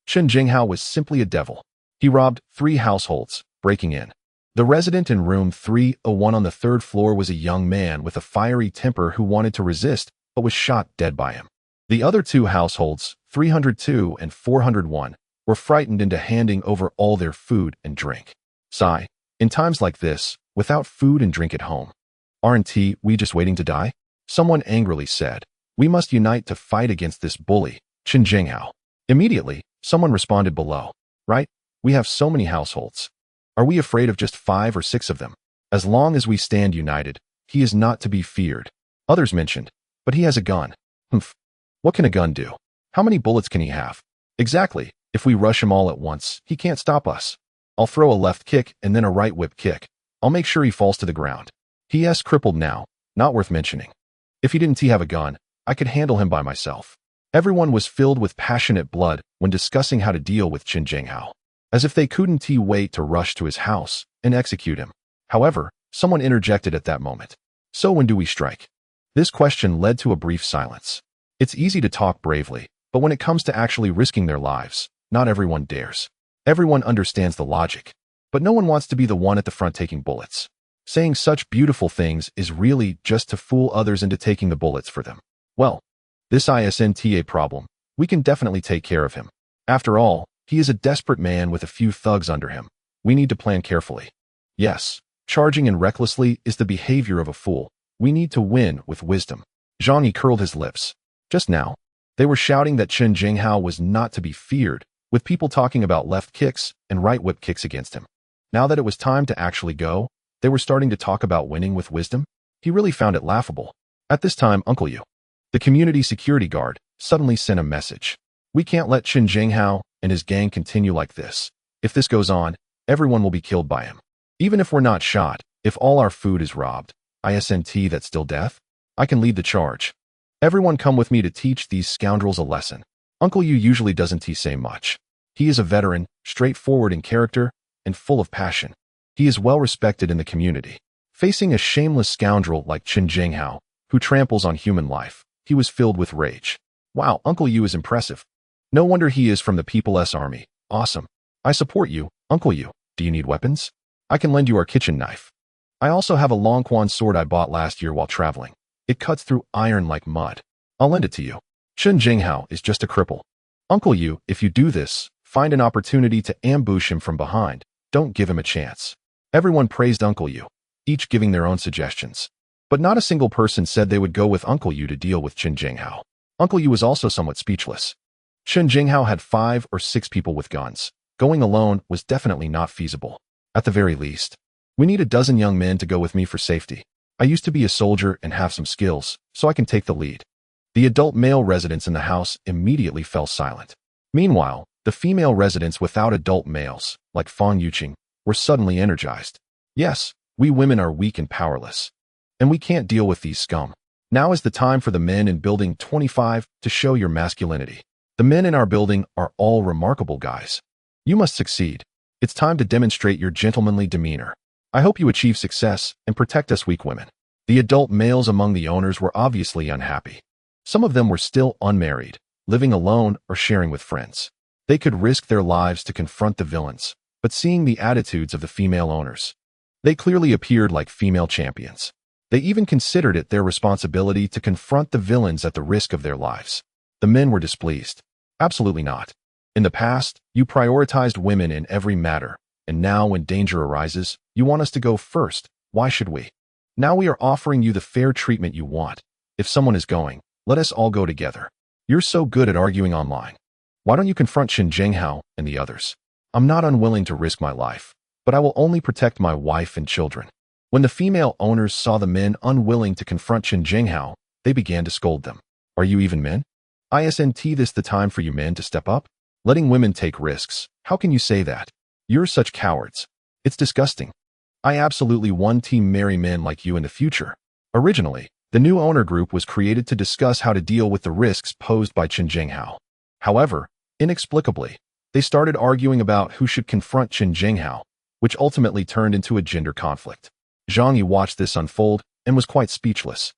Chen Jinghao was simply a devil. He robbed 3 households, breaking in. The resident in room 301 on the 3rd floor was a young man with a fiery temper who wanted to resist but was shot dead by him. The other 2 households, 302 and 401, were frightened into handing over all their food and drink. Sigh. In times like this, without food and drink at home, aren't we just waiting to die? Someone angrily said. We must unite to fight against this bully, Chen Jinghao. Immediately, someone responded below. Right? We have so many households. Are we afraid of just 5 or 6 of them? As long as we stand united, he is not to be feared. Others mentioned. But he has a gun. Humph. What can a gun do? How many bullets can he have? Exactly. If we rush him all at once, he can't stop us. I'll throw a left kick and then a right whip kick. I'll make sure he falls to the ground. He is crippled now, not worth mentioning. If he didn't have a gun, I could handle him by myself. Everyone was filled with passionate blood when discussing how to deal with Chen Jinghao, as if they couldn't wait to rush to his house and execute him. However, someone interjected at that moment. So when do we strike? This question led to a brief silence. It's easy to talk bravely, but when it comes to actually risking their lives, not everyone dares. Everyone understands the logic, but no one wants to be the one at the front taking bullets. Saying such beautiful things is really just to fool others into taking the bullets for them. Well, this isn't a problem. We can definitely take care of him. After all, he is a desperate man with a few thugs under him. We need to plan carefully. Yes, charging in recklessly is the behavior of a fool. We need to win with wisdom. Zhang Yi curled his lips. Just now, they were shouting that Chen Jinghao was not to be feared, with people talking about left kicks and right whip kicks against him. Now that it was time to actually go, they were starting to talk about winning with wisdom. He really found it laughable. At this time, Uncle Yu, the community security guard, suddenly sent a message. We can't let Chen Jinghao and his gang continue like this. If this goes on, everyone will be killed by him. Even if we're not shot, if all our food is robbed, that's still death? I can lead the charge. Everyone come with me to teach these scoundrels a lesson. Uncle Yu usually doesn't say much. He is a veteran, straightforward in character, and full of passion. He is well respected in the community. Facing a shameless scoundrel like Chen Jinghao, who tramples on human life, he was filled with rage. Wow, Uncle Yu is impressive. No wonder he is from the People's Army. Awesome. I support you, Uncle Yu. Do you need weapons? I can lend you our kitchen knife. I also have a long quan sword I bought last year while traveling. It cuts through iron like mud. I'll lend it to you. Chen Jinghao is just a cripple. Uncle Yu, if you do this, find an opportunity to ambush him from behind. Don't give him a chance. Everyone praised Uncle Yu, each giving their own suggestions. But not a single person said they would go with Uncle Yu to deal with Chen Jinghao. Uncle Yu was also somewhat speechless. Chen Jinghao had 5 or 6 people with guns. Going alone was definitely not feasible. At the very least, we need a dozen young men to go with me for safety. I used to be a soldier and have some skills, so I can take the lead. The adult male residents in the house immediately fell silent. Meanwhile, the female residents without adult males, like Fang Yuqing, were suddenly energized. Yes, we women are weak and powerless, and we can't deal with these scum. Now is the time for the men in building 25 to show your masculinity. The men in our building are all remarkable guys. You must succeed. It's time to demonstrate your gentlemanly demeanor. I hope you achieve success and protect us weak women. The adult males among the owners were obviously unhappy. Some of them were still unmarried, living alone or sharing with friends. They could risk their lives to confront the villains, but seeing the attitudes of the female owners, they clearly appeared like female champions. They even considered it their responsibility to confront the villains at the risk of their lives. The men were displeased. Absolutely not. In the past, you prioritized women in every matter, and now when danger arises, you want us to go first. Why should we? Now we are offering you the fair treatment you want. If someone is going, let us all go together. You're so good at arguing online. Why don't you confront Chen Jinghao and the others? I'm not unwilling to risk my life, but I will only protect my wife and children. When the female owners saw the men unwilling to confront Chen Jinghao, they began to scold them. Are you even men? Isn't this the time for you men to step up? Letting women take risks. How can you say that? You're such cowards. It's disgusting. I absolutely want to marry men like you in the future. Originally, the new owner group was created to discuss how to deal with the risks posed by Chen Jinghao. However, inexplicably, they started arguing about who should confront Chen Jinghao, which ultimately turned into a gender conflict. Zhang Yi watched this unfold and was quite speechless.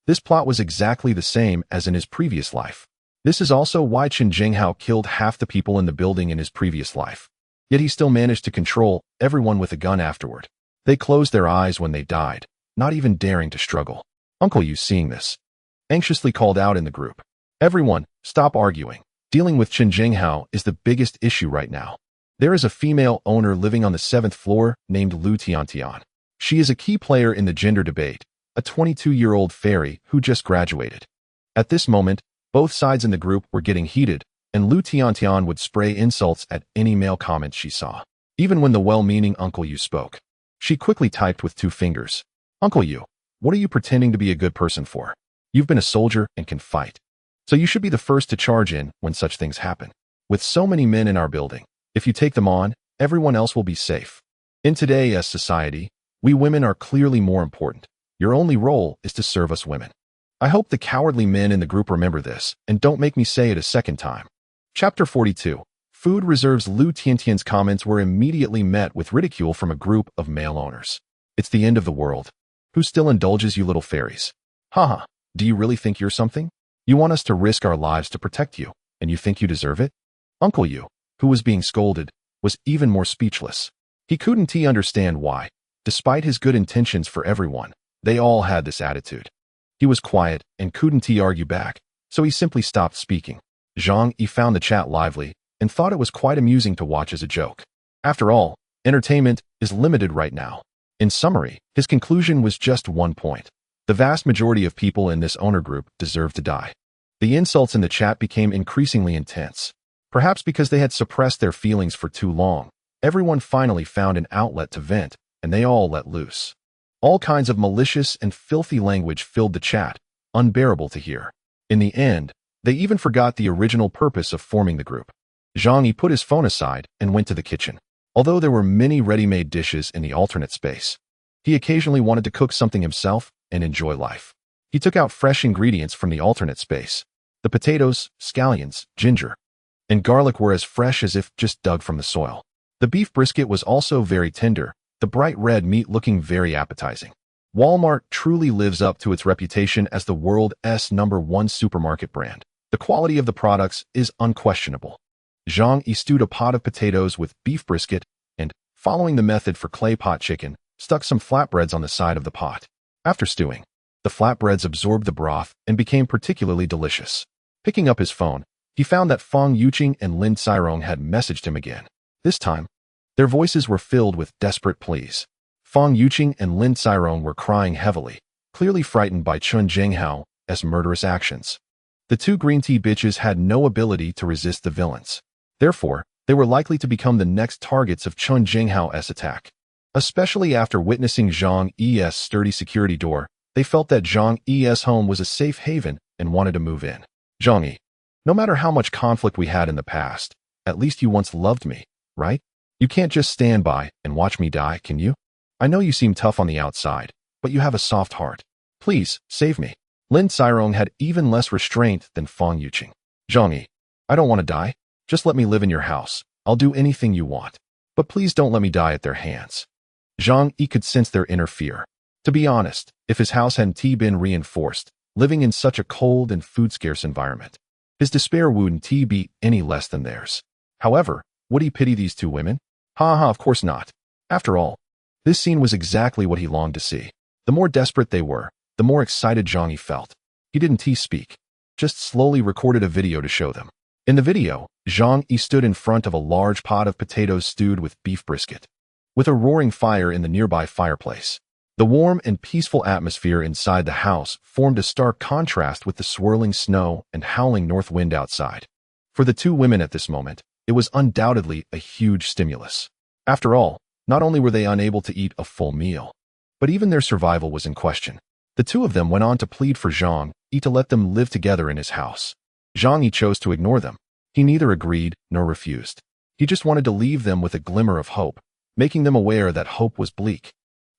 This plot was exactly the same as in his previous life. This is also why Chen Jinghao killed half the people in the building in his previous life. Yet he still managed to control everyone with a gun afterward. They closed their eyes when they died, not even daring to struggle. Uncle Yu, seeing this, anxiously called out in the group, "Everyone, stop arguing. Dealing with Chen Jinghao is the biggest issue right now. There is a female owner living on the 7th floor named Lu Tiantian. She is a key player in the gender debate, a 22-year-old fairy who just graduated." At this moment, both sides in the group were getting heated, and Lu Tiantian would spray insults at any male comment she saw. Even when the well-meaning Uncle Yu spoke, she quickly typed with 2 fingers. "Uncle Yu, what are you pretending to be a good person for? You've been a soldier and can fight. So you should be the first to charge in when such things happen. With so many men in our building, if you take them on, everyone else will be safe. In today's society, we women are clearly more important. Your only role is to serve us women. I hope the cowardly men in the group remember this and don't make me say it a second time." Chapter 42. Food Reserves. Lu Tiantian's comments were immediately met with ridicule from a group of male owners. "It's the end of the world. Who still indulges you little fairies? Haha, do you really think you're something? You want us to risk our lives to protect you, and you think you deserve it?" Uncle Yu, who was being scolded, was even more speechless. He couldn't understand why, despite his good intentions for everyone, they all had this attitude. He was quiet and couldn't argue back, so he simply stopped speaking. Zhang Yi found the chat lively and thought it was quite amusing to watch as a joke. After all, entertainment is limited right now. In summary, his conclusion was just one point. The vast majority of people in this owner group deserve to die. The insults in the chat became increasingly intense. Perhaps because they had suppressed their feelings for too long, everyone finally found an outlet to vent, and they all let loose. All kinds of malicious and filthy language filled the chat, unbearable to hear. In the end, they even forgot the original purpose of forming the group. Zhang Yi put his phone aside and went to the kitchen. Although there were many ready-made dishes in the alternate space, he occasionally wanted to cook something himself and enjoy life. He took out fresh ingredients from the alternate space. The potatoes, scallions, ginger, and garlic were as fresh as if just dug from the soil. The beef brisket was also very tender, the bright red meat looking very appetizing. Walmart truly lives up to its reputation as the world's #1 supermarket brand. The quality of the products is unquestionable. Zhang Yi stewed a pot of potatoes with beef brisket and, following the method for clay pot chicken, stuck some flatbreads on the side of the pot. After stewing, the flatbreads absorbed the broth and became particularly delicious. Picking up his phone, he found that Fang Yuqing and Lin Cairong had messaged him again. This time, their voices were filled with desperate pleas. Fang Yuqing and Lin Cairong were crying heavily, clearly frightened by Chen Jinghao's murderous actions. The 2 green tea bitches had no ability to resist the villains. Therefore, they were likely to become the next targets of Chen Jinghao's attack. Especially after witnessing Zhang Yi's sturdy security door, they felt that Zhang Yi's home was a safe haven and wanted to move in. "Zhang Yi, no matter how much conflict we had in the past, at least you once loved me, right? You can't just stand by and watch me die, can you? I know you seem tough on the outside, but you have a soft heart. Please, save me." Lin Cairong had even less restraint than Fang Yuqing. "Zhang Yi, I don't want to die. Just let me live in your house. I'll do anything you want. But please don't let me die at their hands." Zhang Yi could sense their inner fear. To be honest, if his house hadn't been reinforced, living in such a cold and food-scarce environment, his despair wouldn't be any less than theirs. However, would he pity these 2 women? Of course not. After all, this scene was exactly what he longed to see. The more desperate they were, the more excited Zhang Yi felt. He didn't speak, just slowly recorded a video to show them. In the video, Zhang Yi stood in front of a large pot of potatoes stewed with beef brisket, with a roaring fire in the nearby fireplace. The warm and peaceful atmosphere inside the house formed a stark contrast with the swirling snow and howling north wind outside. For the 2 women at this moment, it was undoubtedly a huge stimulus. After all, not only were they unable to eat a full meal, but even their survival was in question. The 2 of them went on to plead for Zhang Yi to let them live together in his house. Zhang Yi chose to ignore them. He neither agreed nor refused. He just wanted to leave them with a glimmer of hope, making them aware that hope was bleak.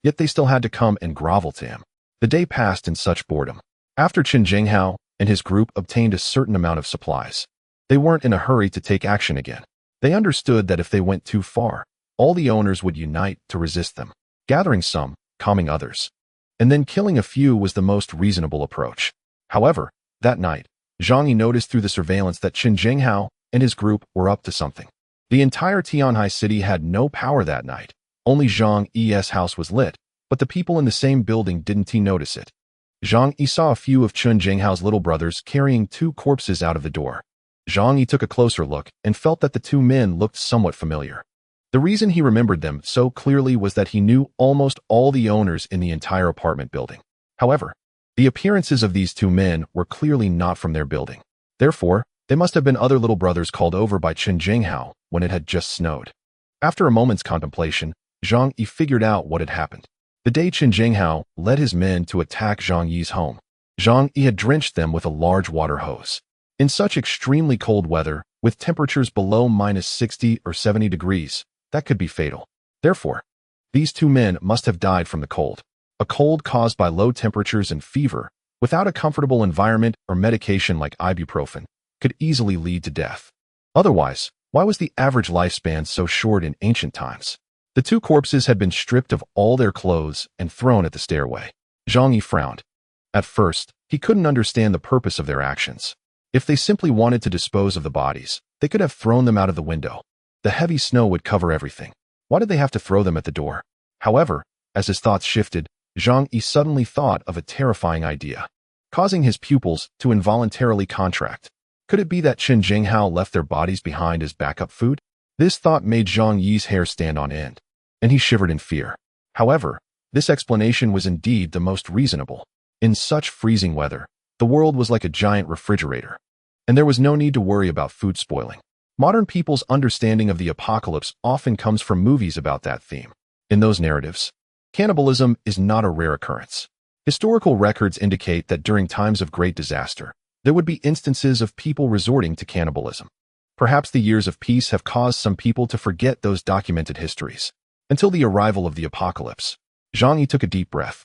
Yet they still had to come and grovel to him. The day passed in such boredom. After Chen Jinghao and his group obtained a certain amount of supplies, they weren't in a hurry to take action again. They understood that if they went too far, all the owners would unite to resist them. Gathering some, calming others, and then killing a few was the most reasonable approach. However, that night, Zhang Yi noticed through the surveillance that Qin Jinghao and his group were up to something. The entire Tianhai city had no power that night. Only Zhang Yi's house was lit, but the people in the same building didn't notice it. Zhang Yi saw a few of Qin Jinghao's little brothers carrying 2 corpses out of the door. Zhang Yi took a closer look and felt that the 2 men looked somewhat familiar. The reason he remembered them so clearly was that he knew almost all the owners in the entire apartment building. However, the appearances of these 2 men were clearly not from their building. Therefore, they must have been other little brothers called over by Qin Jinghao when it had just snowed. After a moment's contemplation, Zhang Yi figured out what had happened. The day Qin Jinghao led his men to attack Zhang Yi's home, Zhang Yi had drenched them with a large water hose. In such extremely cold weather, with temperatures below -60 or 70 degrees, that could be fatal. Therefore, these 2 men must have died from the cold. A cold caused by low temperatures and fever, without a comfortable environment or medication like ibuprofen, could easily lead to death. Otherwise, why was the average lifespan so short in ancient times? The 2 corpses had been stripped of all their clothes and thrown at the stairway. Zhang Yi frowned. At first, he couldn't understand the purpose of their actions. If they simply wanted to dispose of the bodies, they could have thrown them out of the window. The heavy snow would cover everything. Why did they have to throw them at the door? However, as his thoughts shifted, Zhang Yi suddenly thought of a terrifying idea, causing his pupils to involuntarily contract. Could it be that Qin Jinghao left their bodies behind as backup food? This thought made Zhang Yi's hair stand on end, and he shivered in fear. However, this explanation was indeed the most reasonable. In such freezing weather, the world was like a giant refrigerator, and there was no need to worry about food spoiling. Modern people's understanding of the apocalypse often comes from movies about that theme. In those narratives, cannibalism is not a rare occurrence. Historical records indicate that during times of great disaster, there would be instances of people resorting to cannibalism. Perhaps the years of peace have caused some people to forget those documented histories. Until the arrival of the apocalypse, Zhang Yi took a deep breath,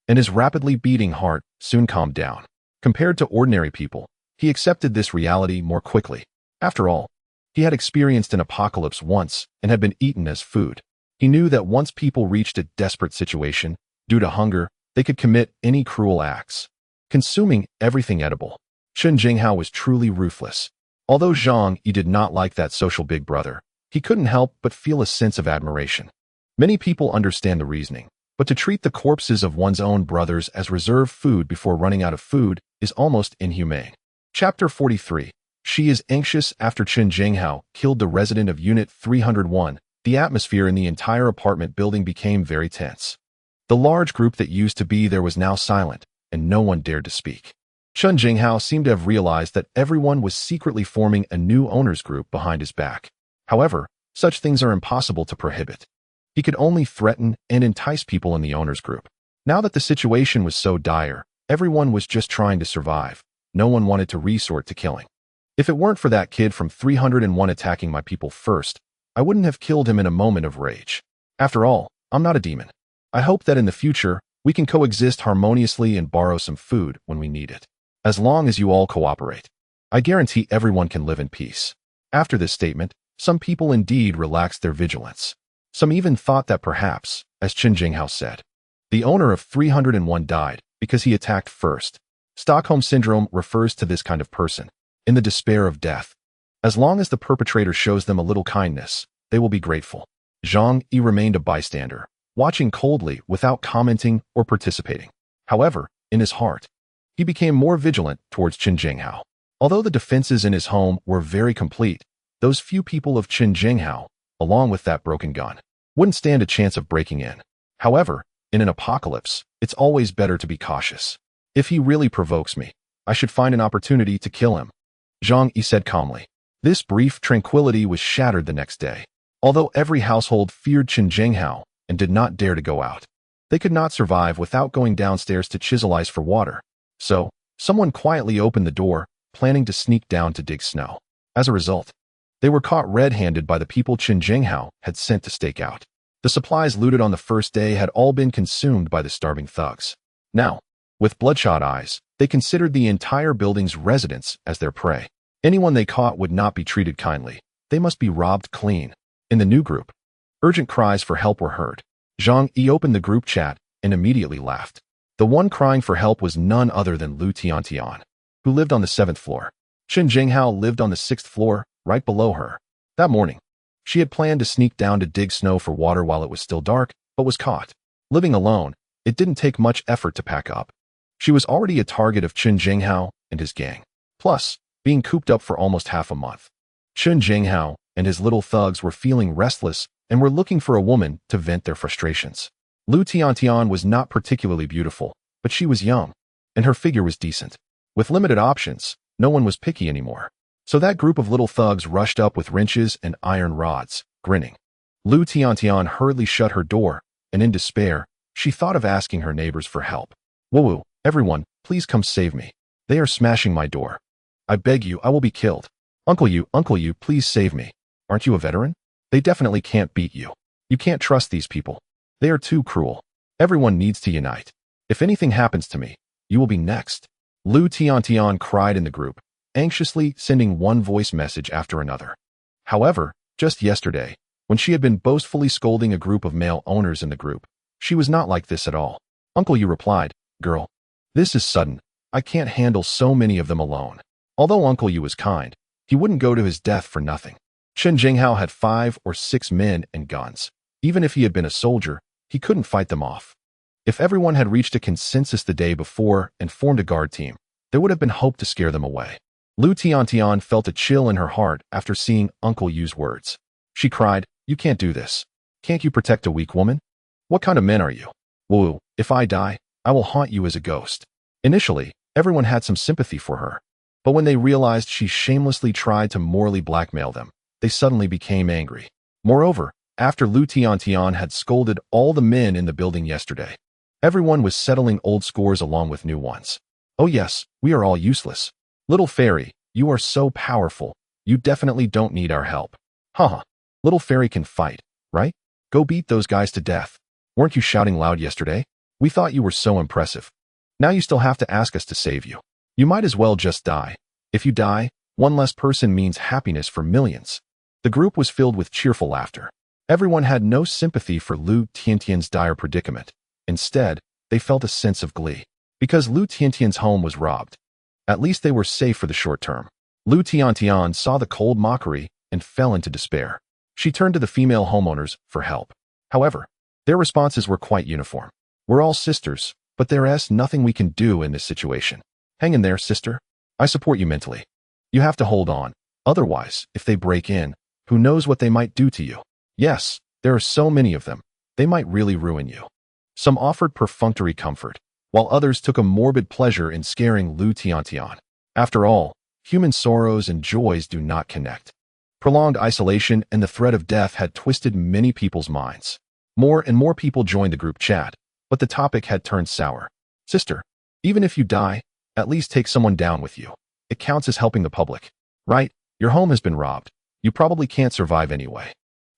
and his rapidly beating heart soon calmed down. Compared to ordinary people, he accepted this reality more quickly. After all, he had experienced an apocalypse once and had been eaten as food. He knew that once people reached a desperate situation, due to hunger, they could commit any cruel acts, consuming everything edible. Qin Jinghao was truly ruthless. Although Zhang Yi did not like that social big brother, he couldn't help but feel a sense of admiration. Many people understand the reasoning, but to treat the corpses of one's own brothers as reserve food before running out of food is almost inhumane. Chapter 43. She is anxious after Qin Jinghao killed the resident of Unit 301. The atmosphere in the entire apartment building became very tense. The large group that used to be there was now silent, and no one dared to speak. Qin Jinghao seemed to have realized that everyone was secretly forming a new owners group behind his back. However, such things are impossible to prohibit. He could only threaten and entice people in the owners group. Now that the situation was so dire, everyone was just trying to survive. No one wanted to resort to killing. If it weren't for that kid from 301 attacking my people first, I wouldn't have killed him in a moment of rage. After all, I'm not a demon. I hope that in the future, we can coexist harmoniously and borrow some food when we need it. As long as you all cooperate, I guarantee everyone can live in peace. After this statement, some people indeed relaxed their vigilance. Some even thought that perhaps, as Qin Jinghao said, the owner of 301 died because he attacked first. Stockholm Syndrome refers to this kind of person, in the despair of death. As long as the perpetrator shows them a little kindness, they will be grateful. Zhang Yi remained a bystander, watching coldly without commenting or participating. However, in his heart, he became more vigilant towards Qin Jinghao. Although the defenses in his home were very complete, those few people of Qin Jinghao, along with that broken gun, wouldn't stand a chance of breaking in. However, in an apocalypse, it's always better to be cautious. If he really provokes me, I should find an opportunity to kill him, Zhang Yi said calmly. This brief tranquility was shattered the next day. Although every household feared Qin Jinghao and did not dare to go out, they could not survive without going downstairs to chisel ice for water. So, someone quietly opened the door, planning to sneak down to dig snow. As a result, they were caught red-handed by the people Qin Jinghao had sent to stake out. The supplies looted on the first day had all been consumed by the starving thugs. Now, with bloodshot eyes, they considered the entire building's residents as their prey. Anyone they caught would not be treated kindly. They must be robbed clean. In the new group, urgent cries for help were heard. Zhang Yi opened the group chat and immediately laughed. The one crying for help was none other than Lu Tiantian. who lived on the 7th floor. Chen Jinghao lived on the 6th floor, right below her. That morning, she had planned to sneak down to dig snow for water while it was still dark, but was caught. Living alone, it didn't take much effort to pack up. She was already a target of Chen Jinghao and his gang. Plus, being cooped up for almost half a month. Chen Jinghao and his little thugs were feeling restless and were looking for a woman to vent their frustrations. Lu Tiantian was not particularly beautiful, but she was young, and her figure was decent. With limited options, no one was picky anymore. So that group of little thugs rushed up with wrenches and iron rods, grinning. Lu Tiantian hurriedly shut her door, and in despair, she thought of asking her neighbors for help. Woo-woo, everyone, please come save me. They are smashing my door. I beg you, I will be killed. Uncle you, please save me. Aren't you a veteran? They definitely can't beat you. You can't trust these people. They are too cruel. Everyone needs to unite. If anything happens to me, you will be next. Lu Tiantian cried in the group, anxiously sending one voice message after another. However, just yesterday, when she had been boastfully scolding a group of male owners in the group, she was not like this at all. Uncle Yu replied, "Girl, this is sudden. I can't handle so many of them alone." Although Uncle Yu was kind, he wouldn't go to his death for nothing. Chen Jinghao had 5 or 6 men and guns. Even if he had been a soldier, he couldn't fight them off. If everyone had reached a consensus the day before and formed a guard team, there would have been hope to scare them away. Lu Tiantian felt a chill in her heart after seeing Uncle Yu's words. She cried, "You can't do this. Can't you protect a weak woman? What kind of men are you? Woo, if I die, I will haunt you as a ghost." Initially, everyone had some sympathy for her. But when they realized she shamelessly tried to morally blackmail them, they suddenly became angry. Moreover, after Lu Tiantian had scolded all the men in the building yesterday, everyone was settling old scores along with new ones. "Oh yes, we are all useless. Little fairy, you are so powerful. You definitely don't need our help. Haha, little fairy can fight, right? Go beat those guys to death. Weren't you shouting loud yesterday? We thought you were so impressive. Now you still have to ask us to save you. You might as well just die. If you die, one less person means happiness for millions." The group was filled with cheerful laughter. Everyone had no sympathy for Lu Tiantian's dire predicament. Instead, they felt a sense of glee. Because Lu Tiantian's home was robbed. At least they were safe for the short term. Lu Tiantian saw the cold mockery and fell into despair. She turned to the female homeowners for help. However, their responses were quite uniform. "We're all sisters, but there's nothing we can do in this situation. Hang in there, sister. I support you mentally. You have to hold on. Otherwise, if they break in, who knows what they might do to you? Yes, there are so many of them. They might really ruin you." Some offered perfunctory comfort, while others took a morbid pleasure in scaring Lu Tiantian. After all, human sorrows and joys do not connect. Prolonged isolation and the threat of death had twisted many people's minds. More and more people joined the group chat, but the topic had turned sour. "Sister, even if you die, at least take someone down with you. It counts as helping the public. Right? Your home has been robbed. You probably can't survive anyway.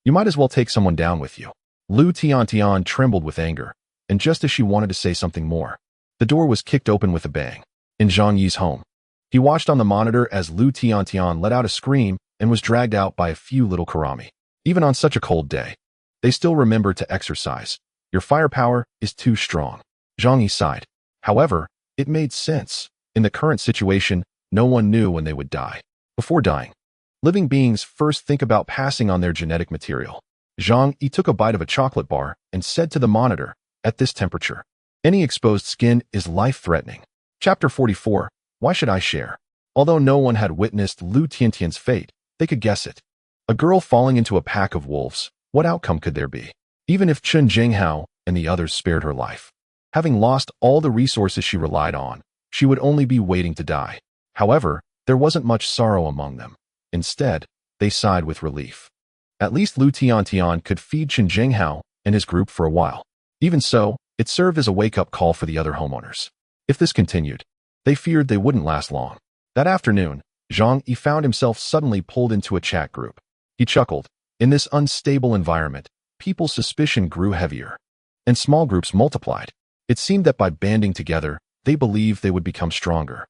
You might as well take someone down with you." Lu Tiantian trembled with anger, and just as she wanted to say something more, the door was kicked open with a bang. In Zhang Yi's home, he watched on the monitor as Lu Tiantian let out a scream and was dragged out by a few little karami. Even on such a cold day, they still remembered to exercise. "Your firepower is too strong." Zhang Yi sighed. However, it made sense. In the current situation, no one knew when they would die. Before dying, living beings first think about passing on their genetic material. Zhang Yi took a bite of a chocolate bar and said to the monitor, "At this temperature, any exposed skin is life-threatening." Chapter 44, Why Should I Share? Although no one had witnessed Lu Tiantian's fate, they could guess it. A girl falling into a pack of wolves, what outcome could there be? Even if Chen Jinghao and the others spared her life, having lost all the resources she relied on, she would only be waiting to die. However, there wasn't much sorrow among them. Instead, they sighed with relief. At least Lu Tiantian could feed Chen Jinghao and his group for a while. Even so, it served as a wake-up call for the other homeowners. If this continued, they feared they wouldn't last long. That afternoon, Zhang Yi found himself suddenly pulled into a chat group. He chuckled. In this unstable environment, people's suspicion grew heavier, and small groups multiplied. It seemed that by banding together, they believed they would become stronger.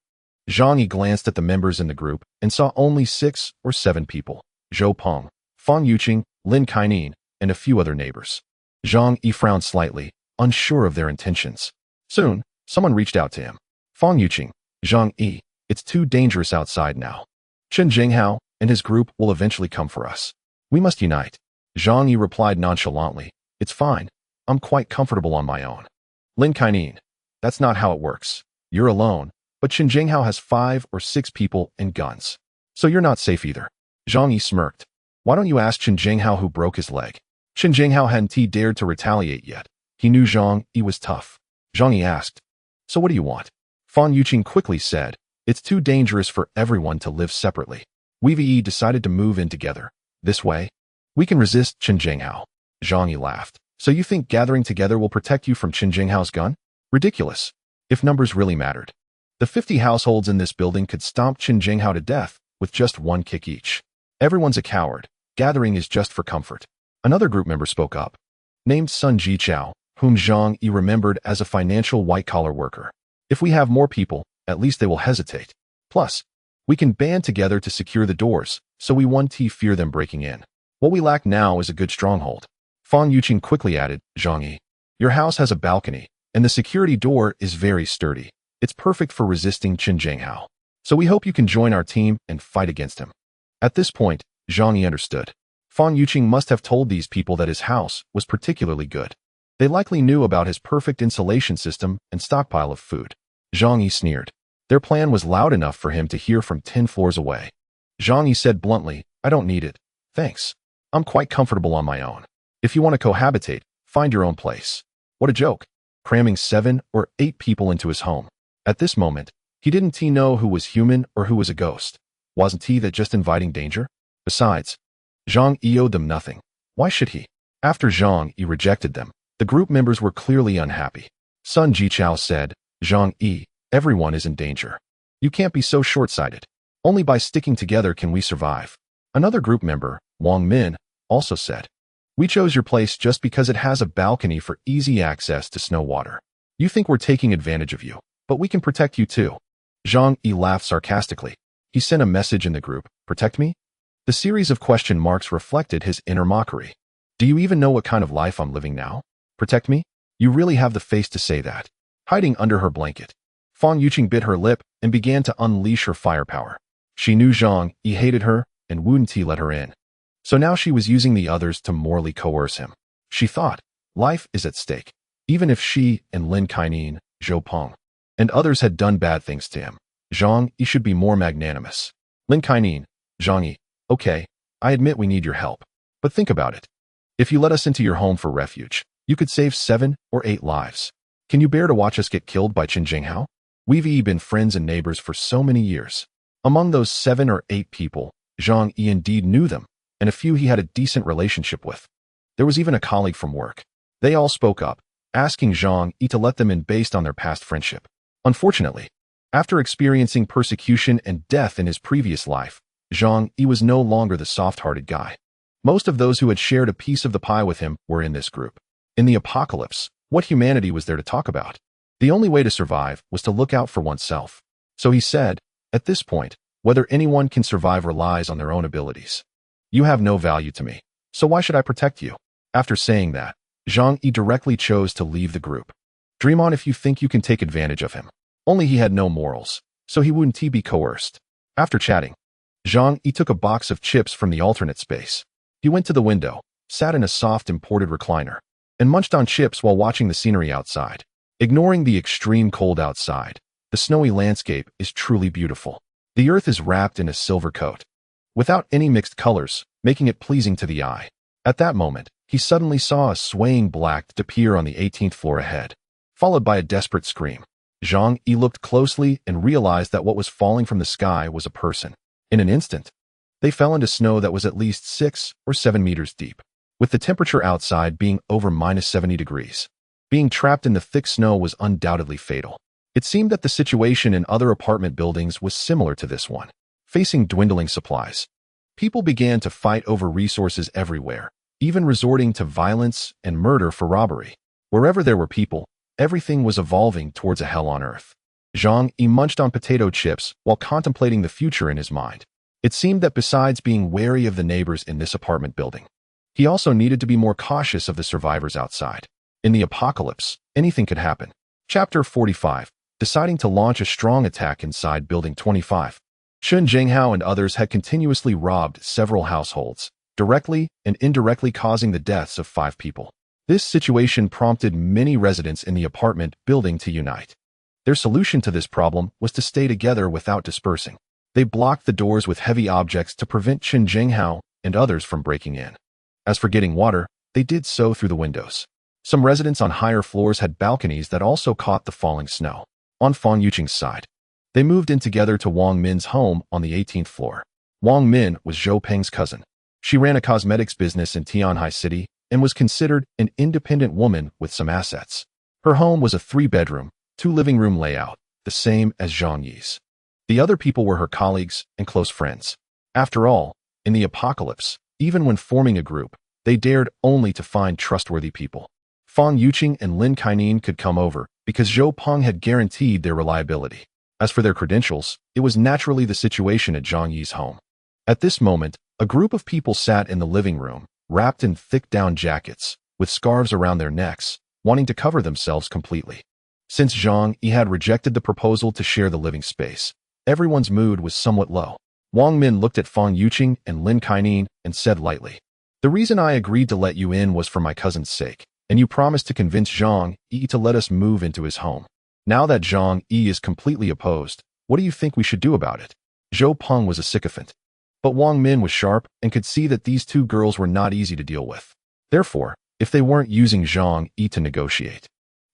Zhang Yi glanced at the members in the group and saw only 6 or 7 people: Zhou Peng, Fang Yuqing, Lin Kainin, and a few other neighbors. Zhang Yi frowned slightly, unsure of their intentions. Soon, someone reached out to him. "Fang Yuqing, Zhang Yi, It's too dangerous outside now. Chen Jinghao and his group will eventually come for us. We must unite. Zhang Yi replied nonchalantly. It's fine. I'm quite comfortable on my own. Lin Kainan. That's not how it works. You're alone, but Chen Jinghao has 5 or 6 people and guns. So you're not safe either. Zhang Yi smirked. Why don't you ask Chen Jinghao who broke his leg? Chen Jinghao hadn't dared to retaliate yet. He knew Zhang Yi was tough. Zhang Yi asked. So what do you want? Fan Yuqing quickly said. It's too dangerous for everyone to live separately. We decided to move in together. This way, we can resist Chen Jinghao. Zhang Yi laughed. So you think gathering together will protect you from Chen Jinghao's gun? Ridiculous. If numbers really mattered. The 50 households in this building could stomp Chen Jinghao to death with just one kick each. Everyone's a coward. Gathering is just for comfort. Another group member spoke up. Named Sun Jichao, whom Zhang Yi remembered as a financial white-collar worker. If we have more people, at least they will hesitate. Plus, we can band together to secure the doors, so we won't fear them breaking in. What we lack now is a good stronghold. Fan Yuqing quickly added, Zhang Yi, your house has a balcony, and the security door is very sturdy. It's perfect for resisting Chen Jinghao. So we hope you can join our team and fight against him. At this point, Zhang Yi understood. Fan Yuqing must have told these people that his house was particularly good. They likely knew about his perfect insulation system and stockpile of food. Zhang Yi sneered. Their plan was loud enough for him to hear from 10 floors away. Zhang Yi said bluntly, I don't need it. Thanks. I'm quite comfortable on my own. If you want to cohabitate, find your own place. What a joke. Cramming 7 or 8 people into his home. At this moment, he didn't know who was human or who was a ghost. Wasn't he that just inviting danger? Besides, Zhang Yi owed them nothing. Why should he? After Zhang Yi rejected them, the group members were clearly unhappy. Sun Jichao said, Zhang Yi, everyone is in danger. You can't be so short-sighted. Only by sticking together can we survive. Another group member, Wang Min, also said, we chose your place just because it has a balcony for easy access to snow water. You think we're taking advantage of you, but we can protect you too. Zhang Yi laughed sarcastically. He sent a message in the group, protect me? The series of question marks reflected his inner mockery. Do you even know what kind of life I'm living now? Protect me? You really have the face to say that. Hiding under her blanket, Fan Yuqing bit her lip and began to unleash her firepower. She knew Zhang Yi hated her and wouldn't let her in. So now she was using the others to morally coerce him. She thought, life is at stake. Even if she and Lin Kainan, Zhou Peng, and others had done bad things to him, Zhang Yi should be more magnanimous. Lin Kainan, Zhang Yi, okay, I admit we need your help. But think about it. If you let us into your home for refuge, you could save 7 or 8 lives. Can you bear to watch us get killed by Chen Jinghao? We've been friends and neighbors for so many years. Among those 7 or 8 people, Zhang Yi indeed knew them, and a few he had a decent relationship with. There was even a colleague from work. They all spoke up, asking Zhang Yi to let them in based on their past friendship. Unfortunately, after experiencing persecution and death in his previous life, Zhang Yi was no longer the soft-hearted guy. Most of those who had shared a piece of the pie with him were in this group. In the apocalypse, what humanity was there to talk about? The only way to survive was to look out for oneself. So he said, at this point, whether anyone can survive relies on their own abilities. You have no value to me, so why should I protect you? After saying that, Zhang Yi directly chose to leave the group. Dream on if you think you can take advantage of him. Only he had no morals, so he wouldn't be coerced. After chatting, Zhang Yi took a box of chips from the alternate space. He went to the window, sat in a soft imported recliner, and munched on chips while watching the scenery outside. Ignoring the extreme cold outside, the snowy landscape is truly beautiful. The earth is wrapped in a silver coat, without any mixed colors, making it pleasing to the eye. At that moment, he suddenly saw a swaying black appear on the 18th floor ahead, followed by a desperate scream. Zhang Yi looked closely and realized that what was falling from the sky was a person. In an instant, they fell into snow that was at least 6 or 7 meters deep, with the temperature outside being over -70 degrees. Being trapped in the thick snow was undoubtedly fatal. It seemed that the situation in other apartment buildings was similar to this one. Facing dwindling supplies, people began to fight over resources everywhere, even resorting to violence and murder for robbery. Wherever there were people, everything was evolving towards a hell on earth. Zhang Yi munched on potato chips while contemplating the future in his mind. It seemed that besides being wary of the neighbors in this apartment building, he also needed to be more cautious of the survivors outside. In the apocalypse, anything could happen. Chapter 45. deciding to launch a strong attack inside Building 25. Chen Jinghao and others had continuously robbed several households, directly and indirectly causing the deaths of 5 people. This situation prompted many residents in the apartment building to unite. Their solution to this problem was to stay together without dispersing. They blocked the doors with heavy objects to prevent Chen Jinghao and others from breaking in. As for getting water, they did so through the windows. Some residents on higher floors had balconies that also caught the falling snow. On Fang Yuqing's side, they moved in together to Wang Min's home on the 18th floor. Wang Min was Zhou Peng's cousin. She ran a cosmetics business in Tianhai City and was considered an independent woman with some assets. Her home was a 3-bedroom, 2-living-room layout, the same as Zhang Yi's. The other people were her colleagues and close friends. After all, in the apocalypse, even when forming a group, they dared only to find trustworthy people. Fang Yuqing and Lin Kainan could come over because Zhou Peng had guaranteed their reliability. As for their credentials, it was naturally the situation at Zhang Yi's home. At this moment, a group of people sat in the living room, wrapped in thick down jackets, with scarves around their necks, wanting to cover themselves completely. Since Zhang Yi had rejected the proposal to share the living space, everyone's mood was somewhat low. Wang Min looked at Fang Yuqing and Lin Kainan and said lightly, "The reason I agreed to let you in was for my cousin's sake, and you promised to convince Zhang Yi to let us move into his home. Now that Zhang Yi is completely opposed, what do you think we should do about it?" Zhou Peng was a sycophant. But Wang Min was sharp and could see that these 2 girls were not easy to deal with. Therefore, if they weren't using Zhang Yi to negotiate,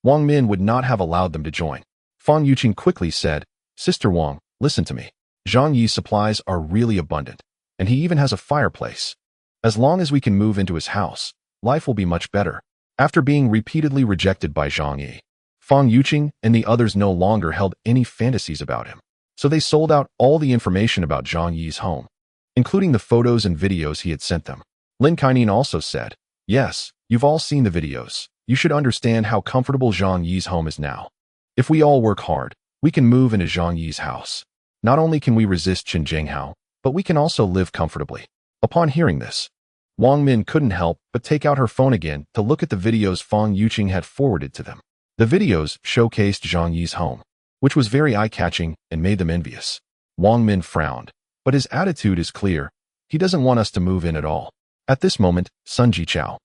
Wang Min would not have allowed them to join. Fang Yuqing quickly said, "Sister Wang, listen to me. Zhang Yi's supplies are really abundant, and he even has a fireplace. As long as we can move into his house, life will be much better." After being repeatedly rejected by Zhang Yi, Fang Yuqing and the others no longer held any fantasies about him. So they sold out all the information about Zhang Yi's home, including the photos and videos he had sent them. Lin Kainan also said, "Yes, you've all seen the videos. You should understand how comfortable Zhang Yi's home is now. If we all work hard, we can move into Zhang Yi's house. Not only can we resist Chen Jinghao, but we can also live comfortably." Upon hearing this, Wang Min couldn't help but take out her phone again to look at the videos Fang Yuqing had forwarded to them. The videos showcased Zhang Yi's home, which was very eye-catching and made them envious. Wang Min frowned, but his attitude is clear. He doesn't want us to move in at all. At this moment, Sun Jichao,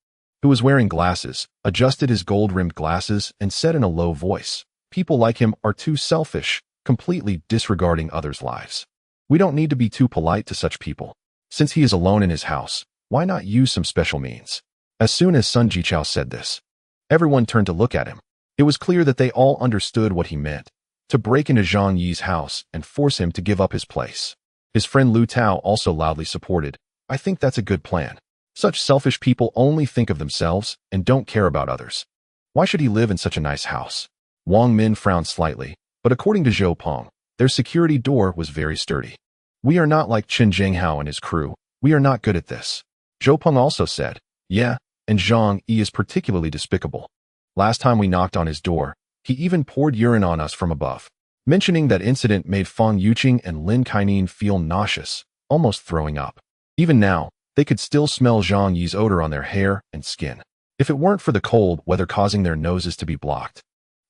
who was wearing glasses, adjusted his gold-rimmed glasses and said in a low voice, "People like him are too selfish, completely disregarding others' lives. We don't need to be too polite to such people. Since he is alone in his house, why not use some special means?" As soon as Sun Jichao said this, everyone turned to look at him. It was clear that they all understood what he meant, to break into Zhang Yi's house and force him to give up his place. His friend Lu Tao also loudly supported, "I think that's a good plan. Such selfish people only think of themselves and don't care about others. Why should he live in such a nice house?" Wang Min frowned slightly, but according to Zhou Peng, their security door was very sturdy. "We are not like Chen Jinghao and his crew. We are not good at this." Zhou Peng also said, "Yeah, and Zhang Yi is particularly despicable. Last time we knocked on his door, he even poured urine on us from above." Mentioning that incident made Fang Yuqing and Lin Kainan feel nauseous, almost throwing up. Even now, they could still smell Zhang Yi's odor on their hair and skin. If it weren't for the cold weather causing their noses to be blocked,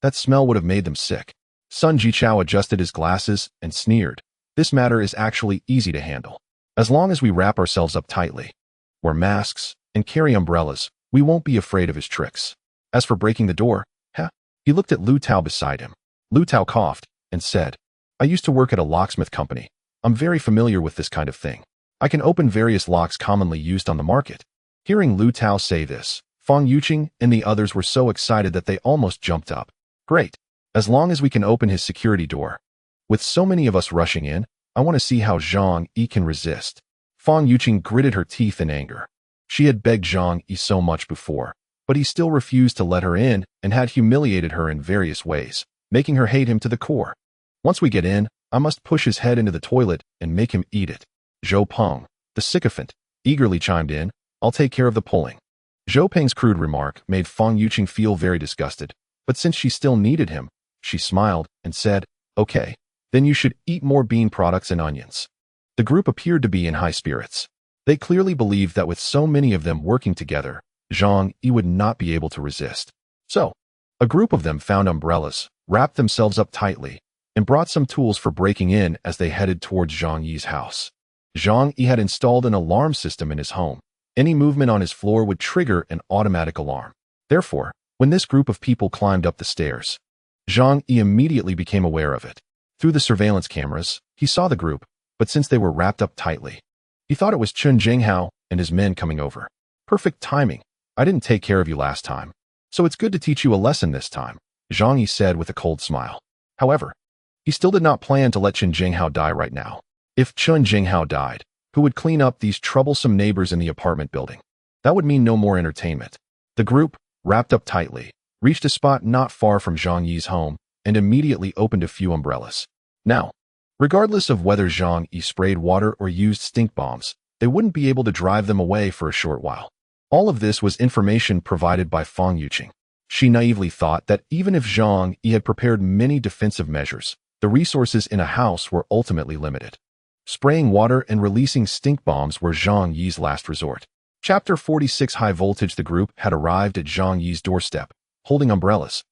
that smell would have made them sick. Sun Jichao adjusted his glasses and sneered, "This matter is actually easy to handle. As long as we wrap ourselves up tightly, wear masks, and carry umbrellas, we won't be afraid of his tricks. As for breaking the door, He looked at Lu Tao beside him. Lu Tao coughed and said, "I used to work at a locksmith company. I'm very familiar with this kind of thing. I can open various locks commonly used on the market." Hearing Lu Tao say this, Fang Yuqing and the others were so excited that they almost jumped up. "Great. As long as we can open his security door. With so many of us rushing in, I want to see how Zhang Yi can resist." Fang Yuqing gritted her teeth in anger. She had begged Zhang Yi so much before, but he still refused to let her in and had humiliated her in various ways, making her hate him to the core. "Once we get in, I must push his head into the toilet and make him eat it." Zhou Peng, the sycophant, eagerly chimed in, "I'll take care of the pulling." Zhou Peng's crude remark made Fang Yuqing feel very disgusted, but since she still needed him, she smiled and said, "Okay, then you should eat more bean products and onions." The group appeared to be in high spirits. They clearly believed that with so many of them working together, Zhang Yi would not be able to resist. So, A group of them found umbrellas, wrapped themselves up tightly, and brought some tools for breaking in as they headed towards Zhang Yi's house. Zhang Yi had installed an alarm system in his home. Any movement on his floor would trigger an automatic alarm. Therefore, when this group of people climbed up the stairs, Zhang Yi immediately became aware of it. Through the surveillance cameras, he saw the group, but since they were wrapped up tightly, he thought it was Chun Jinghao and his men coming over. Perfect timing. I didn't take care of you last time, so it's good to teach you a lesson this time, Zhang Yi said with a cold smile. However, he still did not plan to let Chun Jinghao die right now. If Chun Jinghao died, who would clean up these troublesome neighbors in the apartment building? That would mean no more entertainment. The group, wrapped up tightly, reached a spot not far from Zhang Yi's home and immediately opened a few umbrellas. Now, regardless of whether Zhang Yi sprayed water or used stink bombs, they wouldn't be able to drive them away for a short while. All of this was information provided by Fang Yuqing. She naively thought that even if Zhang Yi had prepared many defensive measures, the resources in a house were ultimately limited. Spraying water and releasing stink bombs were Zhang Yi's last resort. Chapter 46 High Voltage. The group had arrived at Zhang Yi's doorstep, holding umbrellas.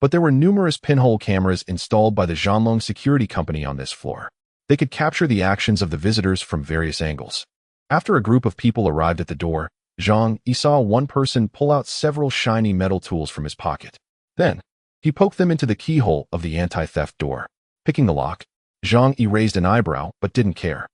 But there were numerous pinhole cameras installed by the Zhanlong Security Company on this floor. They could capture the actions of the visitors from various angles. After a group of people arrived at the door, Zhang Yi saw one person pull out several shiny metal tools from his pocket. Then, he poked them into the keyhole of the anti-theft door. Picking the lock, Zhang Yi raised an eyebrow but didn't care.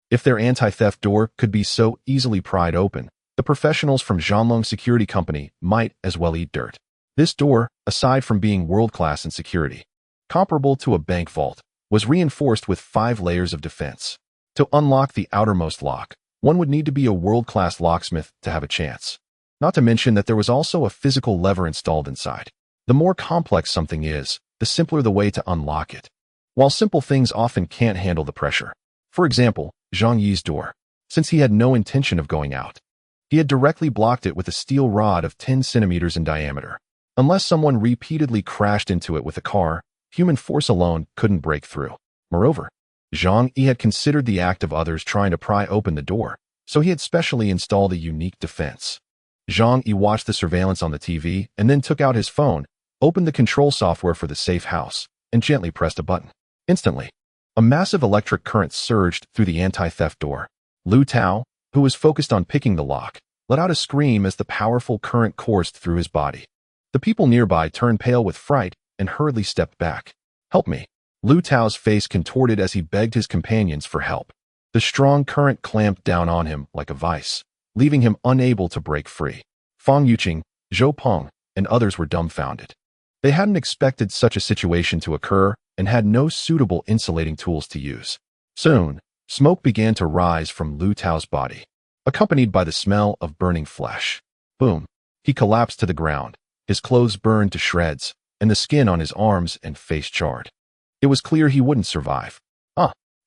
If their anti-theft door could be so easily pried open, the professionals from Zhanlong Security Company might as well eat dirt. This door, aside from being world-class in security, comparable to a bank vault, was reinforced with 5 layers of defense. To unlock the outermost lock, one would need to be a world-class locksmith to have a chance. Not to mention that there was also a physical lever installed inside. The more complex something is, the simpler the way to unlock it. While simple things often can't handle the pressure. For example, Zhang Yi's door. Since he had no intention of going out, he had directly blocked it with a steel rod of 10 centimeters in diameter. Unless someone repeatedly crashed into it with a car, human force alone couldn't break through. Moreover, Zhang Yi had considered the act of others trying to pry open the door, so he had specially installed a unique defense. Zhang Yi watched the surveillance on the TV and then took out his phone, opened the control software for the safe house, and gently pressed a button. Instantly, a massive electric current surged through the anti-theft door. Lu Tao, who was focused on picking the lock, let out a scream as the powerful current coursed through his body. The people nearby turned pale with fright and hurriedly stepped back. "Help me." Lu Tao's face contorted as he begged his companions for help. The strong current clamped down on him like a vice, leaving him unable to break free. Fang Yuqing, Zhou Peng, and others were dumbfounded. They hadn't expected such a situation to occur and had no suitable insulating tools to use. Soon, smoke began to rise from Lu Tao's body, accompanied by the smell of burning flesh. Boom! He collapsed to the ground, his clothes burned to shreds, and the skin on his arms and face charred. It was clear he wouldn't survive.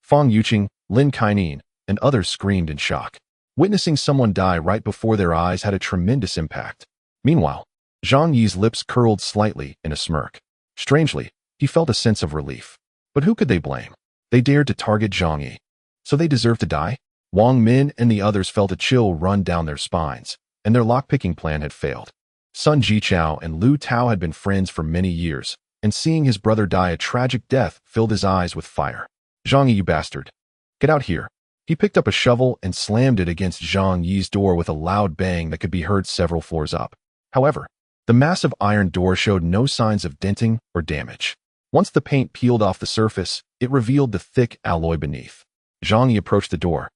Fang Yuqing, Lin Kainan, and others screamed in shock. Witnessing someone die right before their eyes had a tremendous impact. Meanwhile, Zhang Yi's lips curled slightly in a smirk. Strangely, he felt a sense of relief. But who could they blame? They dared to target Zhang Yi. So they deserved to die? Wang Min and the others felt a chill run down their spines, and their lockpicking plan had failed. Sun Jichao and Lu Tao had been friends for many years, and seeing his brother die a tragic death filled his eyes with fire. "Zhang Yi, you bastard. Get out here." He picked up a shovel and slammed it against Zhang Yi's door with a loud bang that could be heard several floors up. However, the massive iron door showed no signs of denting or damage. Once the paint peeled off the surface, it revealed the thick alloy beneath. Zhang Yi approached the door,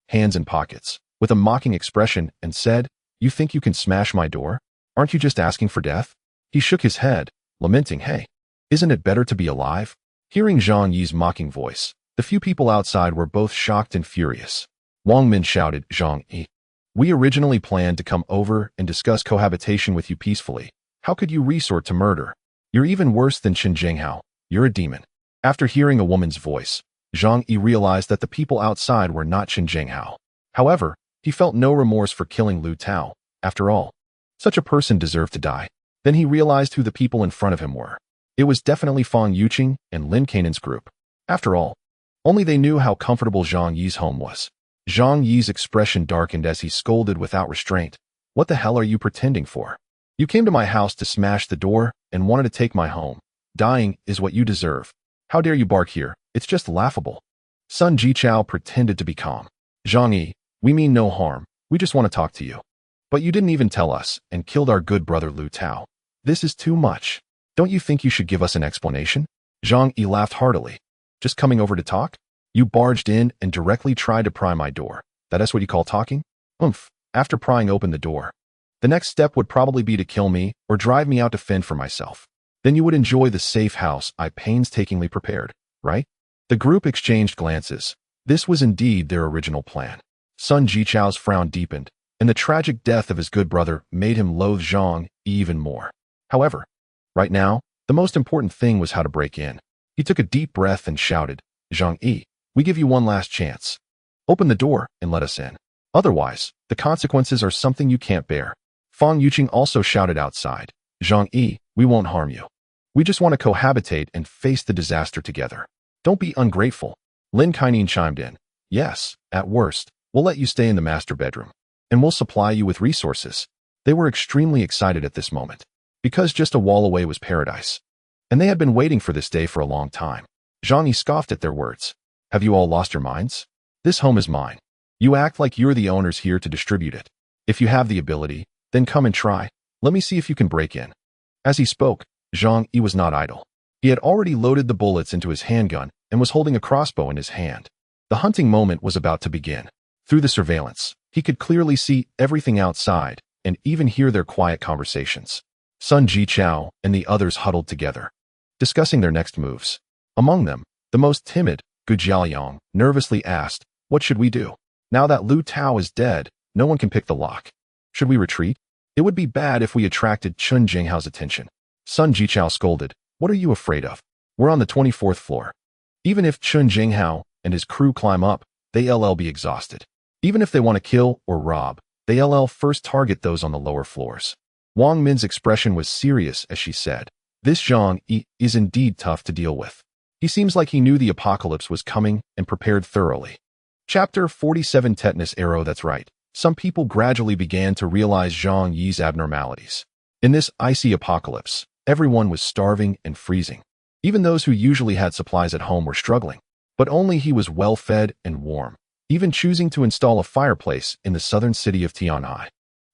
hands in pockets, with a mocking expression, and said, "You think you can smash my door? Aren't you just asking for death?" He shook his head, lamenting, "Hey, isn't it better to be alive?" Hearing Zhang Yi's mocking voice, the few people outside were both shocked and furious. Wang Min shouted, "Zhang Yi, we originally planned to come over and discuss cohabitation with you peacefully. How could you resort to murder? You're even worse than Qin Jinghao. You're a demon." After hearing a woman's voice, Zhang Yi realized that the people outside were not Qin Jinghao. However, he felt no remorse for killing Lu Tao. After all, such a person deserved to die. Then he realized who the people in front of him were. It was definitely Fang Yuqing and Lin Kainan's group. After all, only they knew how comfortable Zhang Yi's home was. Zhang Yi's expression darkened as he scolded without restraint. "What the hell are you pretending for? You came to my house to smash the door and wanted to take my home. Dying is what you deserve. How dare you bark here? It's just laughable. Sun Jichao pretended to be calm. Zhang Yi, we mean no harm. We just want to talk to you. But you didn't even tell us and killed our good brother Lu Tao. This is too much. Don't you think you should give us an explanation? Zhang Yi laughed heartily. Just coming over to talk? You barged in and directly tried to pry my door. That's what you call talking? Oomph. After prying open the door. The next step would probably be to kill me or drive me out to fend for myself. Then you would enjoy the safe house I painstakingly prepared, right? The group exchanged glances. This was indeed their original plan. Sun Jichao's frown deepened, and the tragic death of his good brother made him loathe Zhang even more. However, right now, the most important thing was how to break in. He took a deep breath and shouted, Zhang Yi, we give you one last chance. Open the door and let us in. Otherwise, the consequences are something you can't bear. Fang Yuqing also shouted outside, Zhang Yi, we won't harm you. We just want to cohabitate and face the disaster together. Don't be ungrateful. Lin Kaining chimed in. Yes, at worst, we'll let you stay in the master bedroom. And we'll supply you with resources. They were extremely excited at this moment. Because just a wall away was paradise. And they had been waiting for this day for a long time. Zhang Yi scoffed at their words. Have you all lost your minds? This home is mine. You act like you're the owners here to distribute it. If you have the ability, then come and try. Let me see if you can break in. As he spoke, Zhang Yi was not idle. He had already loaded the bullets into his handgun and was holding a crossbow in his hand. The hunting moment was about to begin. Through the surveillance, he could clearly see everything outside and even hear their quiet conversations. Sun Jichao and the others huddled together, discussing their next moves. Among them, the most timid, Gu Jiaoyang, nervously asked, what should we do? Now that Lu Tao is dead, no one can pick the lock. Should we retreat? It would be bad if we attracted Chun Jinghao's attention. Sun Jichao scolded, what are you afraid of? We're on the 24th floor. Even if Chun Jinghao and his crew climb up, they'll be exhausted. Even if they want to kill or rob, they'll first target those on the lower floors. Wang Min's expression was serious as she said, this Zhang Yi is indeed tough to deal with. He seems like he knew the apocalypse was coming and prepared thoroughly. Chapter 47 Tetanus Arrow. That's right. Some people gradually began to realize Zhang Yi's abnormalities. In this icy apocalypse, everyone was starving and freezing. Even those who usually had supplies at home were struggling. But only he was well-fed and warm, even choosing to install a fireplace in the southern city of Tianhai.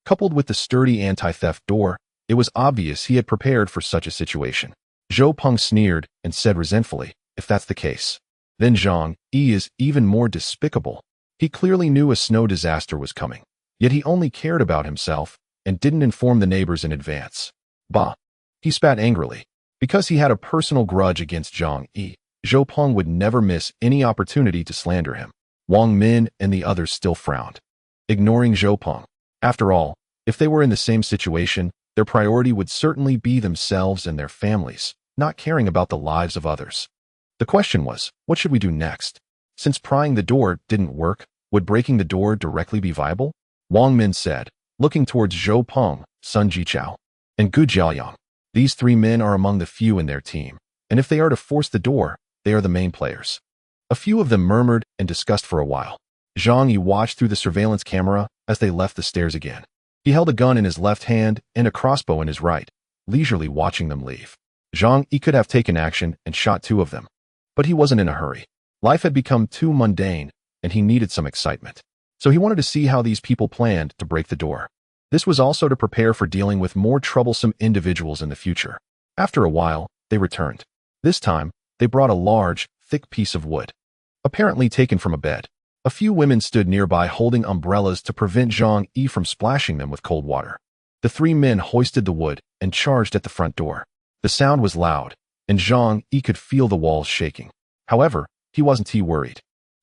Coupled with the sturdy anti-theft door, it was obvious he had prepared for such a situation. Zhou Peng sneered and said resentfully, if that's the case, then Zhang Yi is even more despicable. He clearly knew a snow disaster was coming, yet he only cared about himself and didn't inform the neighbors in advance. Bah! He spat angrily. Because he had a personal grudge against Zhang Yi, Zhou Peng would never miss any opportunity to slander him. Wang Min and the others still frowned, ignoring Zhou Peng. After all, if they were in the same situation, their priority would certainly be themselves and their families, not caring about the lives of others. The question was, what should we do next? Since prying the door didn't work, would breaking the door directly be viable? Wang Min said, looking towards Zhou Peng, Sun Jichao, and Gu Jiaoyang. These three men are among the few in their team, and if they are to force the door, they are the main players. A few of them murmured and discussed for a while. Zhang Yi watched through the surveillance camera as they left the stairs again. He held a gun in his left hand and a crossbow in his right, leisurely watching them leave. Zhang Yi could have taken action and shot two of them, but he wasn't in a hurry. Life had become too mundane, and he needed some excitement. So he wanted to see how these people planned to break the door. This was also to prepare for dealing with more troublesome individuals in the future. After a while, they returned. This time, they brought a large, thick piece of wood, apparently taken from a bed. A few women stood nearby holding umbrellas to prevent Zhang Yi from splashing them with cold water. The three men hoisted the wood and charged at the front door. The sound was loud, and Zhang Yi could feel the walls shaking. However, he wasn't too worried.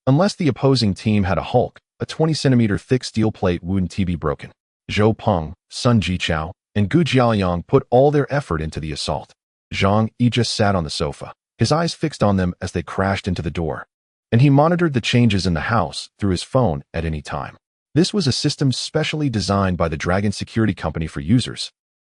Unless the opposing team had a Hulk, a 20-centimeter thick steel plate wouldn't be broken. Zhou Peng, Sun Jichao, and Gu Jiaoyang put all their effort into the assault. Zhang Yi just sat on the sofa, his eyes fixed on them as they crashed into the door. And he monitored the changes in the house through his phone at any time. This was a system specially designed by the Dragon Security Company for users,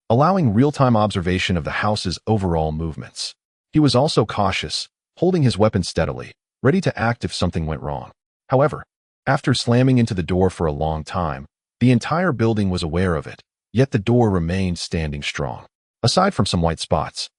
allowing real-time observation of the house's overall movements. He was also cautious, holding his weapon steadily, ready to act if something went wrong. However, after slamming into the door for a long time, the entire building was aware of it, Yet the door remained standing strong. Aside from some white spots,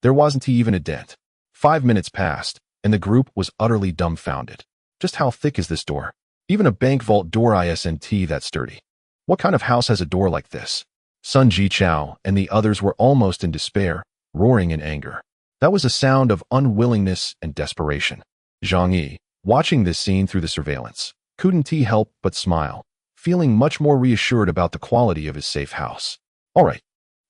there wasn't even a dent. 5 minutes passed, and the group was utterly dumbfounded. Just how thick is this door? Even a bank vault door isn't that sturdy. What kind of house has a door like this? Sun Ji-chao and the others were almost in despair, roaring in anger. That was a sound of unwillingness and desperation. Zhang Yi, watching this scene through the surveillance, couldn't help but smile, feeling much more reassured about the quality of his safe house. All right,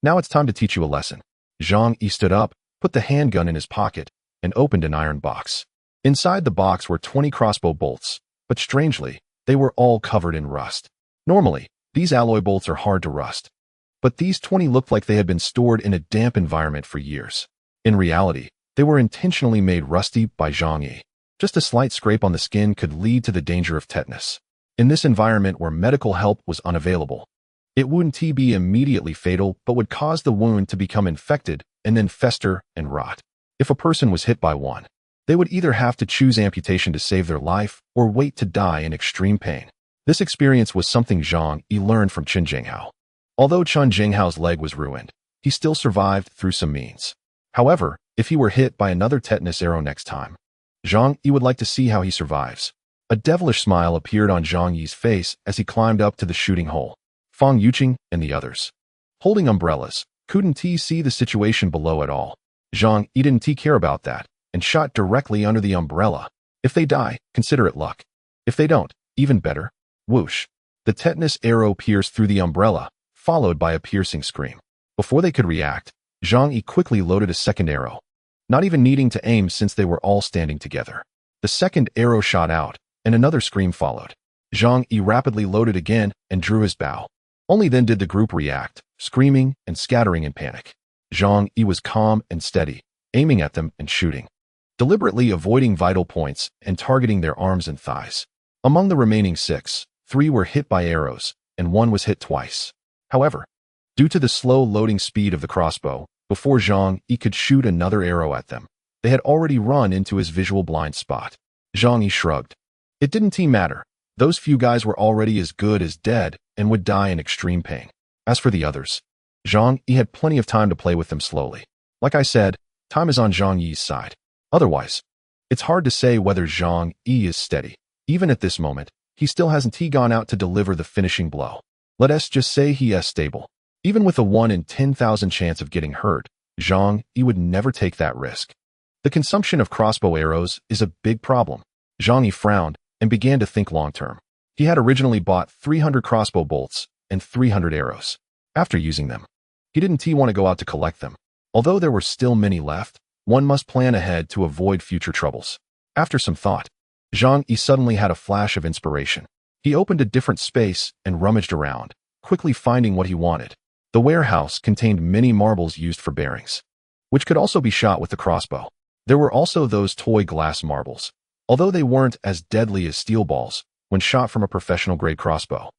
now it's time to teach you a lesson. Zhang Yi stood up, put the handgun in his pocket, and opened an iron box. Inside the box were 20 crossbow bolts, but strangely, they were all covered in rust. Normally, these alloy bolts are hard to rust, but these 20 looked like they had been stored in a damp environment for years. In reality, they were intentionally made rusty by Zhang Yi. Just a slight scrape on the skin could lead to the danger of tetanus. In this environment where medical help was unavailable, it wouldn't be immediately fatal but would cause the wound to become infected and then fester and rot. If a person was hit by one, they would either have to choose amputation to save their life or wait to die in extreme pain. This experience was something Zhang Yi learned from Chen Jinghao. Although Chen Jinghao's leg was ruined, he still survived through some means. However, if he were hit by another tetanus arrow next time, Zhang Yi would like to see how he survives. A devilish smile appeared on Zhang Yi's face as he climbed up to the shooting hole. Fang Yuqing and the others, holding umbrellas, couldn't see the situation below at all. Zhang Yi didn't care about that and shot directly under the umbrella. If they die, consider it luck. If they don't, even better. Whoosh. The tetanus arrow pierced through the umbrella, followed by a piercing scream. Before they could react, Zhang Yi quickly loaded a second arrow, not even needing to aim since they were all standing together. The second arrow shot out, and another scream followed. Zhang Yi rapidly loaded again and drew his bow. Only then did the group react, screaming and scattering in panic. Zhang Yi was calm and steady, aiming at them and shooting, deliberately avoiding vital points and targeting their arms and thighs. Among the remaining 6, 3 were hit by arrows, and 1 was hit twice. However, due to the slow loading speed of the crossbow, before Zhang Yi could shoot another arrow at them, they had already run into his visual blind spot. Zhang Yi shrugged. It didn't matter. Those few guys were already as good as dead and would die in extreme pain. As for the others, Zhang Yi had plenty of time to play with them slowly. Like I said, time is on Zhang Yi's side. Otherwise, it's hard to say whether Zhang Yi is steady. Even at this moment, he still hasn't gone out to deliver the finishing blow. Let us just say he is stable. Even with a 1 in 10,000 chance of getting hurt, Zhang Yi would never take that risk. The consumption of crossbow arrows is a big problem. Zhang Yi frowned and began to think long-term. He had originally bought 300 crossbow bolts and 300 arrows. After using them, he didn't want to go out to collect them. Although there were still many left, one must plan ahead to avoid future troubles. After some thought, Zhang Yi suddenly had a flash of inspiration. He opened a different space and rummaged around, quickly finding what he wanted. The warehouse contained many marbles used for bearings, which could also be shot with the crossbow. There were also those toy glass marbles. Although they weren't as deadly as steel balls when shot from a professional-grade crossbow,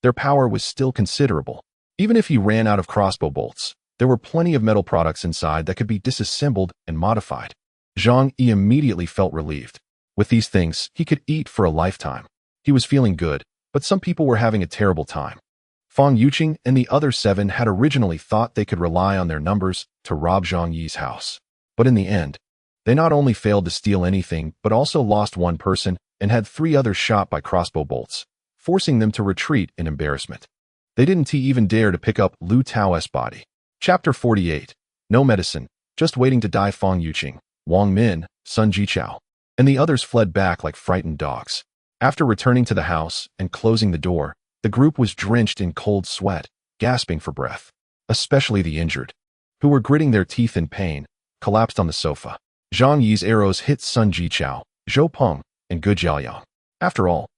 their power was still considerable. Even if he ran out of crossbow bolts, there were plenty of metal products inside that could be disassembled and modified. Zhang Yi immediately felt relieved. With these things, he could eat for a lifetime. He was feeling good, but some people were having a terrible time. Fang Yuqing and the other 7 had originally thought they could rely on their numbers to rob Zhang Yi's house. But in the end, they not only failed to steal anything, but also lost 1 person and had 3 others shot by crossbow bolts, forcing them to retreat in embarrassment. They didn't even dare to pick up Lu Tao's body. Chapter 48. No medicine, just waiting to die. Fang Yuqing, Wang Min, Sun Jichao, and the others fled back like frightened dogs. After returning to the house and closing the door, the group was drenched in cold sweat, gasping for breath. Especially the injured, who were gritting their teeth in pain, collapsed on the sofa. Zhang Yi's arrows hit Sun Jichao, Zhou Peng, and Gu Jiaoyang. After all,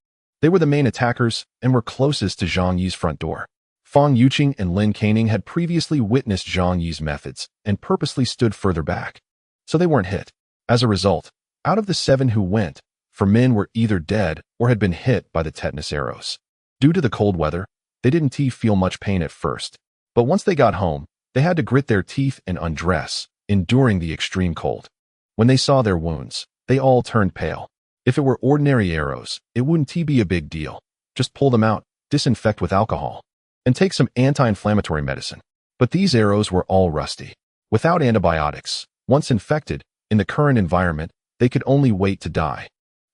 they were the main attackers and were closest to Zhang Yi's front door. Fang Yuqing and Lin Caning had previously witnessed Zhang Yi's methods and purposely stood further back, so they weren't hit. As a result, out of the 7 who went, 4 men were either dead or had been hit by the tetanus arrows. Due to the cold weather, they didn't feel much pain at first, but once they got home, they had to grit their teeth and undress, enduring the extreme cold. When they saw their wounds, they all turned pale. If it were ordinary arrows, it wouldn't be a big deal. Just pull them out, disinfect with alcohol, and take some anti-inflammatory medicine. But these arrows were all rusty. Without antibiotics, once infected, in the current environment, they could only wait to die.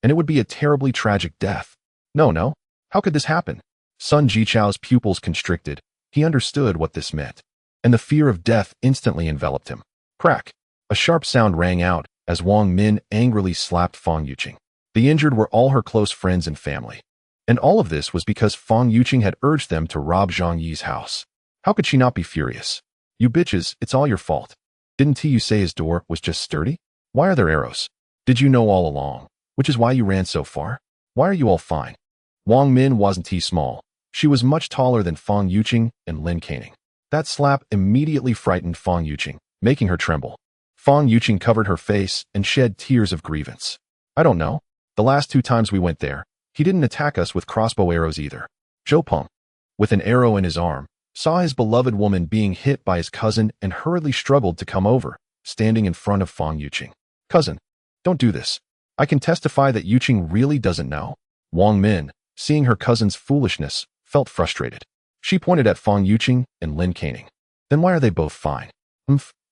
And it would be a terribly tragic death. No. How could this happen? Sun Jichao's pupils constricted. He understood what this meant. And the fear of death instantly enveloped him. Crack! A sharp sound rang out as Wang Min angrily slapped Fang Yuqing. The injured were all her close friends and family. And all of this was because Fang Yuqing had urged them to rob Zhang Yi's house. How could she not be furious? You bitches, it's all your fault. Didn't you say his door was just sturdy? Why are there arrows? Did you know all along? Which is why you ran so far? Why are you all fine? Wang Min wasn't small. She was much taller than Fang Yuqing and Lin Caning. That slap immediately frightened Fang Yuqing, making her tremble. Fang Yuqing covered her face and shed tears of grievance. I don't know. The last 2 times we went there, he didn't attack us with crossbow arrows either. Zhou Peng, with an arrow in his arm, saw his beloved woman being hit by his cousin and hurriedly struggled to come over, standing in front of Fang Yuqing. Cousin, don't do this. I can testify that Yuqing really doesn't know. Wang Min, seeing her cousin's foolishness, felt frustrated. She pointed at Fang Yuqing and Lin Caning. Then why are they both fine?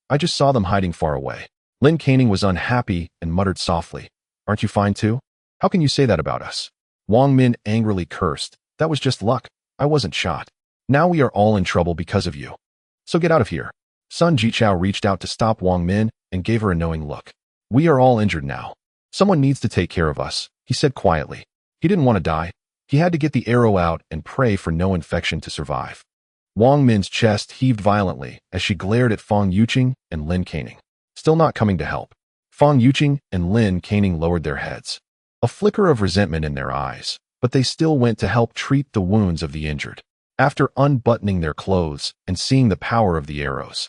I just saw them hiding far away. Lin Caning was unhappy and muttered softly. Aren't you fine too? How can you say that about us? Wang Min angrily cursed. That was just luck. I wasn't shot. Now we are all in trouble because of you. So get out of here. Sun Jichao reached out to stop Wang Min and gave her a knowing look. We are all injured now. Someone needs to take care of us, he said quietly. He didn't want to die. He had to get the arrow out and pray for no infection to survive. Wang Min's chest heaved violently as she glared at Fang Yuqing and Lin Caning. Still not coming to help. Fang Yuqing and Lin Caning lowered their heads. A flicker of resentment in their eyes, but they still went to help treat the wounds of the injured. After unbuttoning their clothes and seeing the power of the arrows,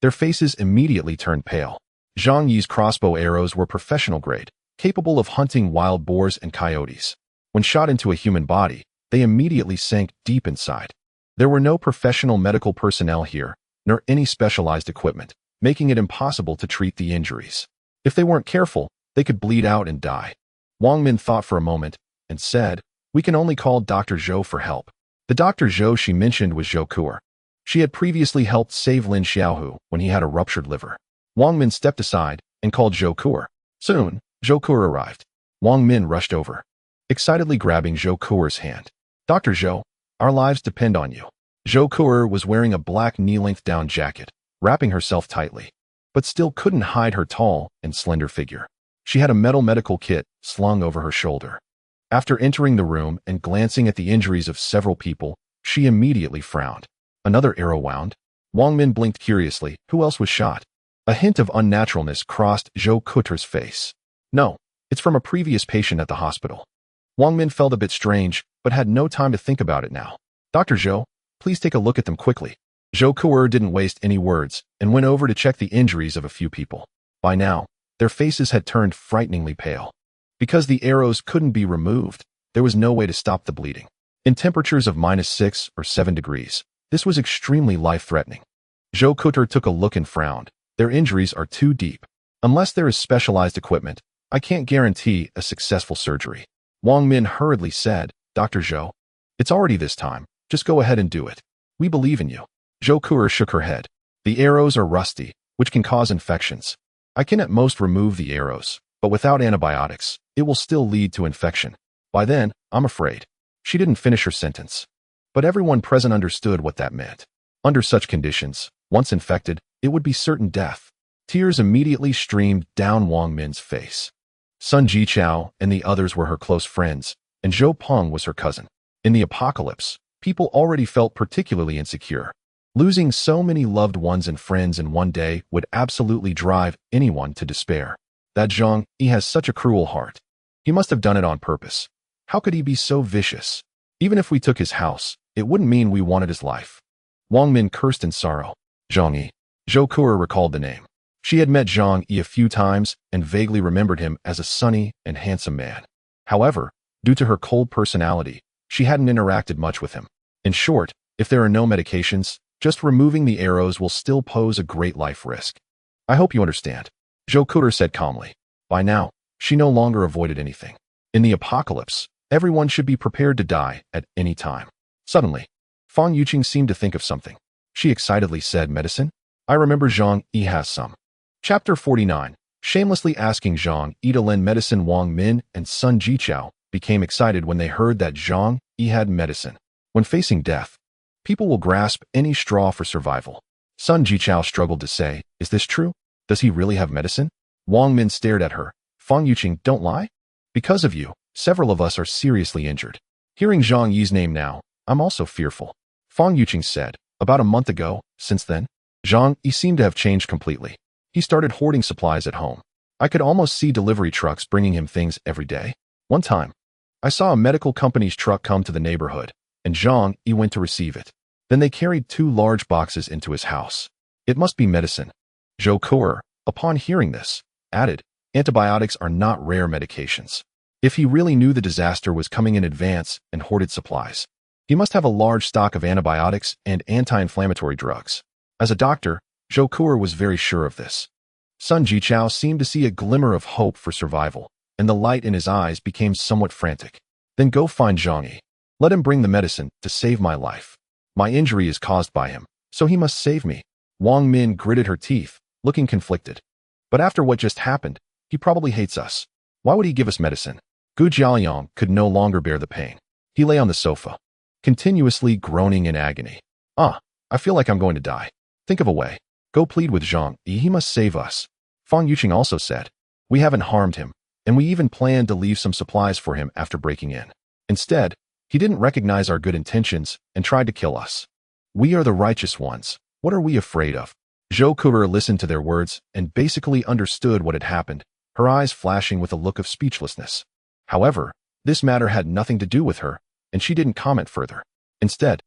their faces immediately turned pale. Zhang Yi's crossbow arrows were professional grade, capable of hunting wild boars and coyotes. When shot into a human body, they immediately sank deep inside. There were no professional medical personnel here, nor any specialized equipment, making it impossible to treat the injuries. If they weren't careful, they could bleed out and die. Wang Min thought for a moment and said, "We can only call Dr. Zhou for help." The Dr. Zhou she mentioned was Zhou Kuer. She had previously helped save Lin Xiaohu when he had a ruptured liver. Wang Min stepped aside and called Zhou Kuer. Soon, Zhou Kuer arrived. Wang Min rushed over, excitedly grabbing Zhou Kuer's hand. Dr. Zhou, our lives depend on you. Zhou Kuer was wearing a black knee-length down jacket, wrapping herself tightly, but still couldn't hide her tall and slender figure. She had a metal medical kit slung over her shoulder. After entering the room and glancing at the injuries of several people, she immediately frowned. Another arrow wound. Wang Min blinked curiously. Who else was shot? A hint of unnaturalness crossed Zhou Kuer's face. No, it's from a previous patient at the hospital. Wang Min felt a bit strange, but had no time to think about it now. Dr. Zhou, please take a look at them quickly. Zhou Kuer didn't waste any words and went over to check the injuries of a few people. By now, their faces had turned frighteningly pale. Because the arrows couldn't be removed, there was no way to stop the bleeding. In temperatures of -6 or 7 degrees, this was extremely life-threatening. Zhou Kuer took a look and frowned. Their injuries are too deep. Unless there is specialized equipment, I can't guarantee a successful surgery. Wang Min hurriedly said, Dr. Zhou, it's already this time. Just go ahead and do it. We believe in you. Zhou Kuer shook her head. The arrows are rusty, which can cause infections. I can at most remove the arrows, but without antibiotics, it will still lead to infection. By then, I'm afraid. She didn't finish her sentence. But everyone present understood what that meant. Under such conditions, once infected, it would be certain death. Tears immediately streamed down Wang Min's face. Sun Jichao and the others were her close friends, and Zhou Peng was her cousin. In the apocalypse, people already felt particularly insecure. Losing so many loved ones and friends in one day would absolutely drive anyone to despair. That Zhang Yi has such a cruel heart. He must have done it on purpose. How could he be so vicious? Even if we took his house, it wouldn't mean we wanted his life. Wang Min cursed in sorrow. Zhang Yi. Zhou Kuer recalled the name. She had met Zhang Yi a few times and vaguely remembered him as a sunny and handsome man. However, due to her cold personality, she hadn't interacted much with him. In short, if there are no medications, just removing the arrows will still pose a great life risk. I hope you understand, Zhou Kuer said calmly. By now, she no longer avoided anything. In the apocalypse, everyone should be prepared to die at any time. Suddenly, Fang Yuqing seemed to think of something. She excitedly said, "Medicine? I remember Zhang Yi has some." Chapter 49. Shamelessly asking Zhang Yi to lend medicine. Wang Min and Sun Jichao became excited when they heard that Zhang Yi had medicine. When facing death, people will grasp any straw for survival. Sun Jichao struggled to say, "Is this true? Does he really have medicine?" Wang Min stared at her. "Fang Yuqing, don't lie. Because of you, several of us are seriously injured." Hearing Zhang Yi's name now, I'm also fearful. Fang Yuqing said, "About a month ago, since then, Zhang Yi seemed to have changed completely. He started hoarding supplies at home. I could almost see delivery trucks bringing him things every day. One time, I saw a medical company's truck come to the neighborhood, and Zhang Yi went to receive it. Then they carried 2 large boxes into his house. It must be medicine." Zhou Kuer, upon hearing this, added, "Antibiotics are not rare medications. If he really knew the disaster was coming in advance and hoarded supplies, he must have a large stock of antibiotics and anti-inflammatory drugs." As a doctor, Zhou Kuer was very sure of this. Sun Jichao seemed to see a glimmer of hope for survival, and the light in his eyes became somewhat frantic. "Then go find Zhang Yi. Let him bring the medicine to save my life. My injury is caused by him, so he must save me." Wang Min gritted her teeth, looking conflicted. "But after what just happened, he probably hates us. Why would he give us medicine?" Gu Jiaoyang could no longer bear the pain. He lay on the sofa, continuously groaning in agony. I feel like I'm going to die. Think of a way. Go plead with Zhang Yi. He must save us." Fang Yuqing also said, "We haven't harmed him, and we even planned to leave some supplies for him after breaking in. Instead, he didn't recognize our good intentions and tried to kill us. We are the righteous ones. What are we afraid of?" Zhou Kuer listened to their words and basically understood what had happened, her eyes flashing with a look of speechlessness. However, this matter had nothing to do with her, and she didn't comment further. Instead,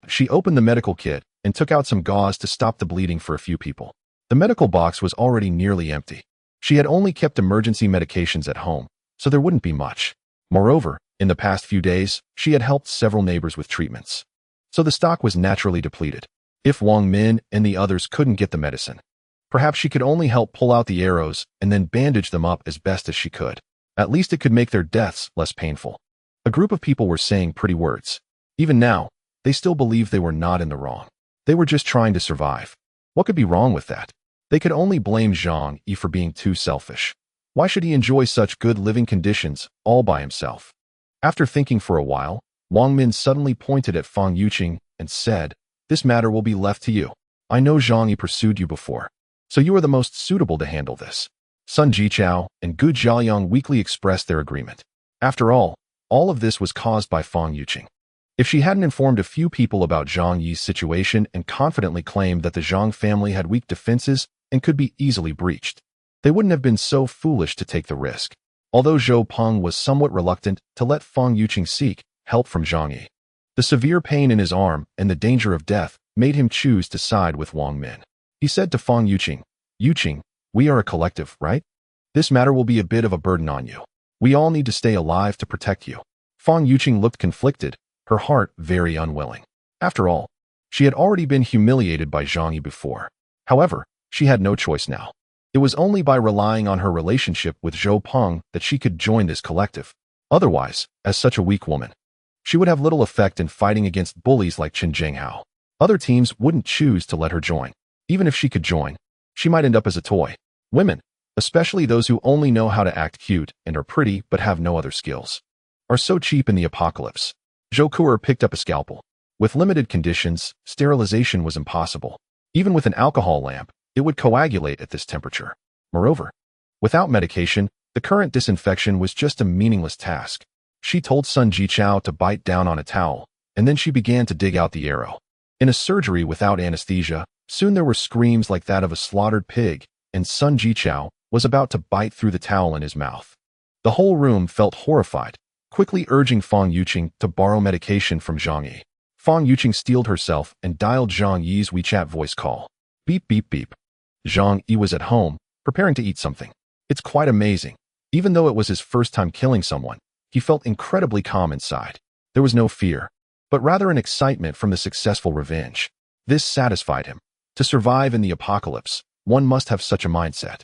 she opened the medical kit and took out some gauze to stop the bleeding for a few people. The medical box was already nearly empty. She had only kept emergency medications at home, so there wouldn't be much. Moreover, in the past few days, she had helped several neighbors with treatments. So the stock was naturally depleted. If Wang Min and the others couldn't get the medicine, perhaps she could only help pull out the arrows and then bandage them up as best as she could. At least it could make their deaths less painful. A group of people were saying pretty words. Even now, they still believed they were not in the wrong. They were just trying to survive. What could be wrong with that? They could only blame Zhang Yi for being too selfish. Why should he enjoy such good living conditions all by himself? After thinking for a while, Wang Min suddenly pointed at Fang Yuqing and said, "This matter will be left to you. I know Zhang Yi pursued you before, so you are the most suitable to handle this." Sun Jichao and Gu Jiaoyang weakly expressed their agreement. After all of this was caused by Fang Yuqing. If she hadn't informed a few people about Zhang Yi's situation and confidently claimed that the Zhang family had weak defenses and could be easily breached, they wouldn't have been so foolish to take the risk. Although Zhou Peng was somewhat reluctant to let Fang Yuqing seek help from Zhang Yi, the severe pain in his arm and the danger of death made him choose to side with Wang Min. He said to Fang Yuqing, "Yuqing, we are a collective, right? This matter will be a bit of a burden on you. We all need to stay alive to protect you." Fang Yuqing looked conflicted, her heart very unwilling. After all, she had already been humiliated by Zhang Yi before. However, she had no choice now. It was only by relying on her relationship with Zhou Peng that she could join this collective. Otherwise, as such a weak woman, she would have little effect in fighting against bullies like Qin Zhenghao. Other teams wouldn't choose to let her join. Even if she could join, she might end up as a toy. Women, especially those who only know how to act cute and are pretty but have no other skills, are so cheap in the apocalypse. Zhou Kuer picked up a scalpel. With limited conditions, sterilization was impossible. Even with an alcohol lamp, it would coagulate at this temperature. Moreover, without medication, the current disinfection was just a meaningless task. She told Sun Jichao to bite down on a towel, and then she began to dig out the arrow. In a surgery without anesthesia, soon there were screams like that of a slaughtered pig, and Sun Jichao was about to bite through the towel in his mouth. The whole room felt horrified, quickly urging Fang Yuqing to borrow medication from Zhang Yi. Fang Yuqing steeled herself and dialed Zhang Yi's WeChat voice call. Beep, beep, beep. Zhang Yi was at home, preparing to eat something. It's quite amazing. Even though it was his first time killing someone, he felt incredibly calm inside. There was no fear, but rather an excitement from the successful revenge. This satisfied him. To survive in the apocalypse, one must have such a mindset.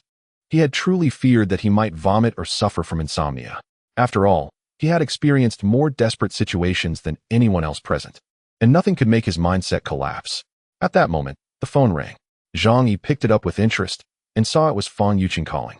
He had truly feared that he might vomit or suffer from insomnia. After all, he had experienced more desperate situations than anyone else present. and nothing could make his mindset collapse. At that moment, the phone rang. Zhang Yi picked it up with interest and saw it was Fang Yuqing calling.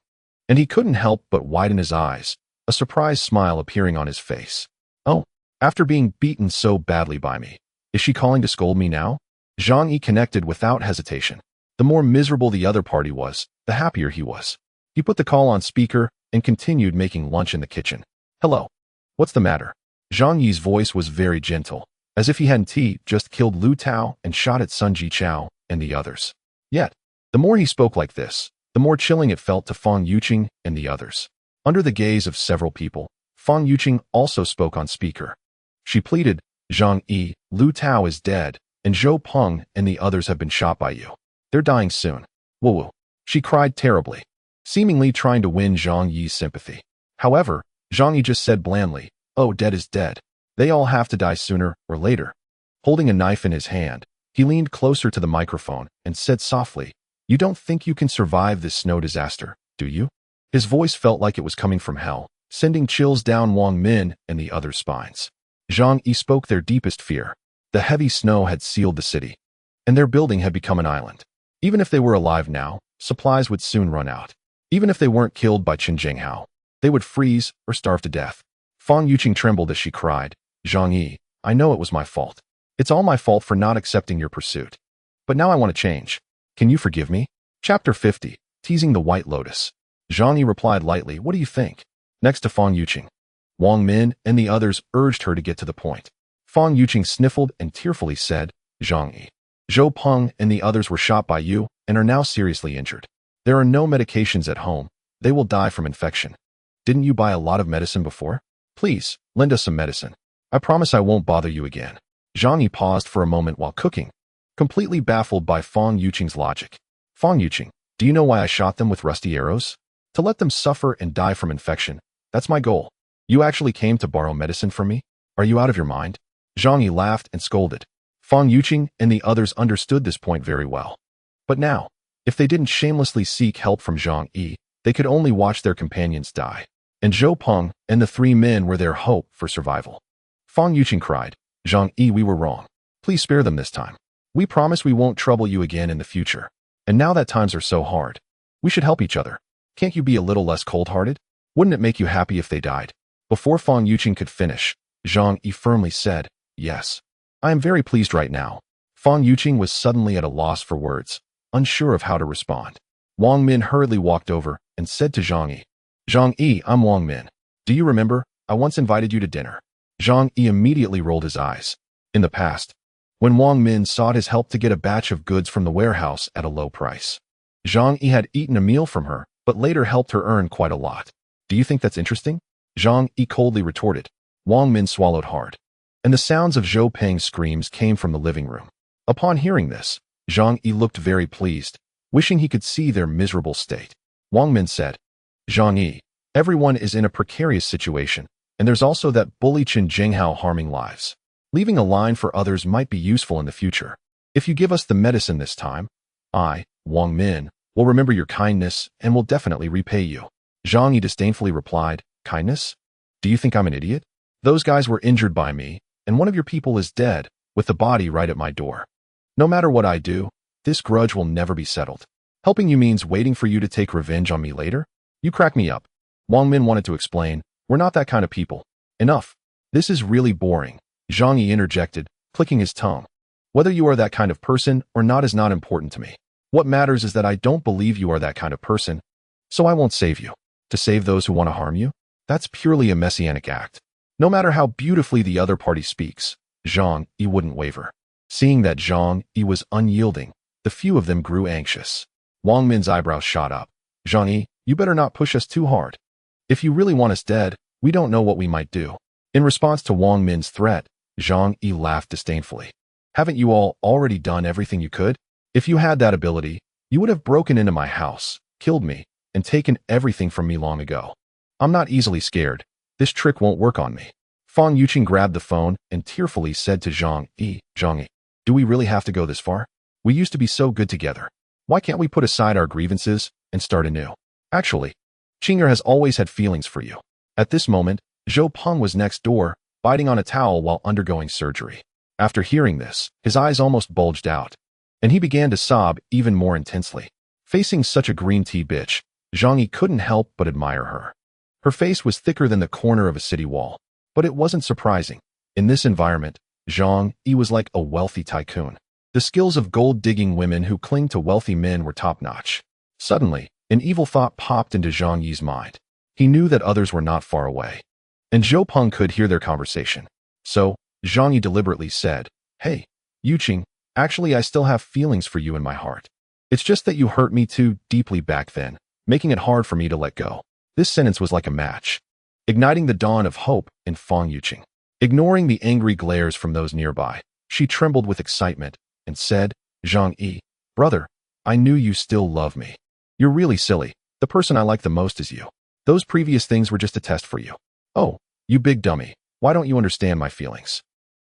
And he couldn't help but widen his eyes, a surprised smile appearing on his face. Oh, after being beaten so badly by me, is she calling to scold me now? Zhang Yi connected without hesitation. The more miserable the other party was, the happier he was. He put the call on speaker and continued making lunch in the kitchen. Hello. What's the matter? Zhang Yi's voice was very gentle, as if he hadn't just killed Lu Tao and shot at Sun Jichao and the others. Yet, the more he spoke like this, the more chilling it felt to Fang Yuqing and the others. Under the gaze of several people, Fang Yuqing also spoke on speaker. She pleaded, Zhang Yi, Lu Tao is dead, and Zhou Peng and the others have been shot by you. They're dying soon. Woo-woo. She cried terribly, seemingly trying to win Zhang Yi's sympathy. However, Zhang Yi just said blandly, oh, dead is dead. They all have to die sooner or later. Holding a knife in his hand, he leaned closer to the microphone and said softly, you don't think you can survive this snow disaster, do you? His voice felt like it was coming from hell, sending chills down Wang Min and the others' spines. Zhang Yi spoke their deepest fear. The heavy snow had sealed the city, and their building had become an island. Even if they were alive now, supplies would soon run out. Even if they weren't killed by Qin Zhenghao, they would freeze or starve to death. Fang Yuqing trembled as she cried, Zhang Yi, I know it was my fault. It's all my fault for not accepting your pursuit. But now I want to change. Can you forgive me? Chapter 50, Teasing the White Lotus. Zhang Yi replied lightly, what do you think? Next to Fang Yuqing, Wang Min and the others urged her to get to the point. Fang Yuqing sniffled and tearfully said, Zhang Yi, Zhou Peng and the others were shot by you and are now seriously injured. There are no medications at home. They will die from infection. Didn't you buy a lot of medicine before? Please, lend us some medicine. I promise I won't bother you again. Zhang Yi paused for a moment while cooking, completely baffled by Fang Yuqing's logic. Fang Yuqing, do you know why I shot them with rusty arrows? To let them suffer and die from infection. That's my goal. You actually came to borrow medicine from me? Are you out of your mind? Zhang Yi laughed and scolded. Fang Yuqing and the others understood this point very well. But now, if they didn't shamelessly seek help from Zhang Yi, they could only watch their companions die. And Zhou Peng and the three men were their hope for survival. Fang Yuqing cried, Zhang Yi, we were wrong. Please spare them this time. We promise we won't trouble you again in the future. And now that times are so hard, we should help each other. Can't you be a little less cold-hearted? Wouldn't it make you happy if they died? Before Fang Yuqing could finish, Zhang Yi firmly said, yes. I am very pleased right now. Fang Yuqing was suddenly at a loss for words, unsure of how to respond. Wang Min hurriedly walked over and said to Zhang Yi, I'm Wang Min. Do you remember, I once invited you to dinner? Zhang Yi immediately rolled his eyes. In the past, when Wang Min sought his help to get a batch of goods from the warehouse at a low price, Zhang Yi had eaten a meal from her, but later helped her earn quite a lot. Do you think that's interesting? Zhang Yi coldly retorted. Wang Min swallowed hard, and the sounds of Zhou Peng's screams came from the living room. Upon hearing this, Zhang Yi looked very pleased, wishing he could see their miserable state. Wang Min said, Zhang Yi, everyone is in a precarious situation, and there's also that bully Qin Zhenghao harming lives. Leaving a line for others might be useful in the future. If you give us the medicine this time, I, Wang Min, will remember your kindness and will definitely repay you. Zhang Yi disdainfully replied, kindness? Do you think I'm an idiot? Those guys were injured by me, and one of your people is dead, with the body right at my door. No matter what I do, this grudge will never be settled. Helping you means waiting for you to take revenge on me later? You crack me up. Wang Min wanted to explain, we're not that kind of people. Enough. This is really boring. Zhang Yi interjected, clicking his tongue. Whether you are that kind of person or not is not important to me. What matters is that I don't believe you are that kind of person, so I won't save you. To save those who want to harm you? That's purely a messianic act. No matter how beautifully the other party speaks, Zhang Yi wouldn't waver. Seeing that Zhang Yi was unyielding, the few of them grew anxious. Wang Min's eyebrows shot up. Zhang Yi, you better not push us too hard. If you really want us dead, we don't know what we might do. In response to Wang Min's threat, Zhang Yi laughed disdainfully. Haven't you all already done everything you could? If you had that ability, you would have broken into my house, killed me, and taken everything from me long ago. I'm not easily scared. This trick won't work on me. Fang Yuqing grabbed the phone and tearfully said to Zhang Yi, do we really have to go this far? We used to be so good together. Why can't we put aside our grievances and start anew? Actually, Qing'er has always had feelings for you. At this moment, Zhou Peng was next door, biting on a towel while undergoing surgery. After hearing this, his eyes almost bulged out, and he began to sob even more intensely. Facing such a green tea bitch, Zhang Yi couldn't help but admire her. Her face was thicker than the corner of a city wall, but it wasn't surprising. In this environment, Zhang Yi was like a wealthy tycoon. The skills of gold-digging women who cling to wealthy men were top-notch. Suddenly, an evil thought popped into Zhang Yi's mind. He knew that others were not far away, and Zhou Peng could hear their conversation. So, Zhang Yi deliberately said, "Hey, Yuqing, actually I still have feelings for you in my heart. It's just that you hurt me too deeply back then, making it hard for me to let go." This sentence was like a match, igniting the dawn of hope in Fang Yuqing. Ignoring the angry glares from those nearby, she trembled with excitement and said, "Zhang Yi, brother, I knew you still love me. You're really silly. The person I like the most is you. Those previous things were just a test for you. Oh, you big dummy, why don't you understand my feelings?"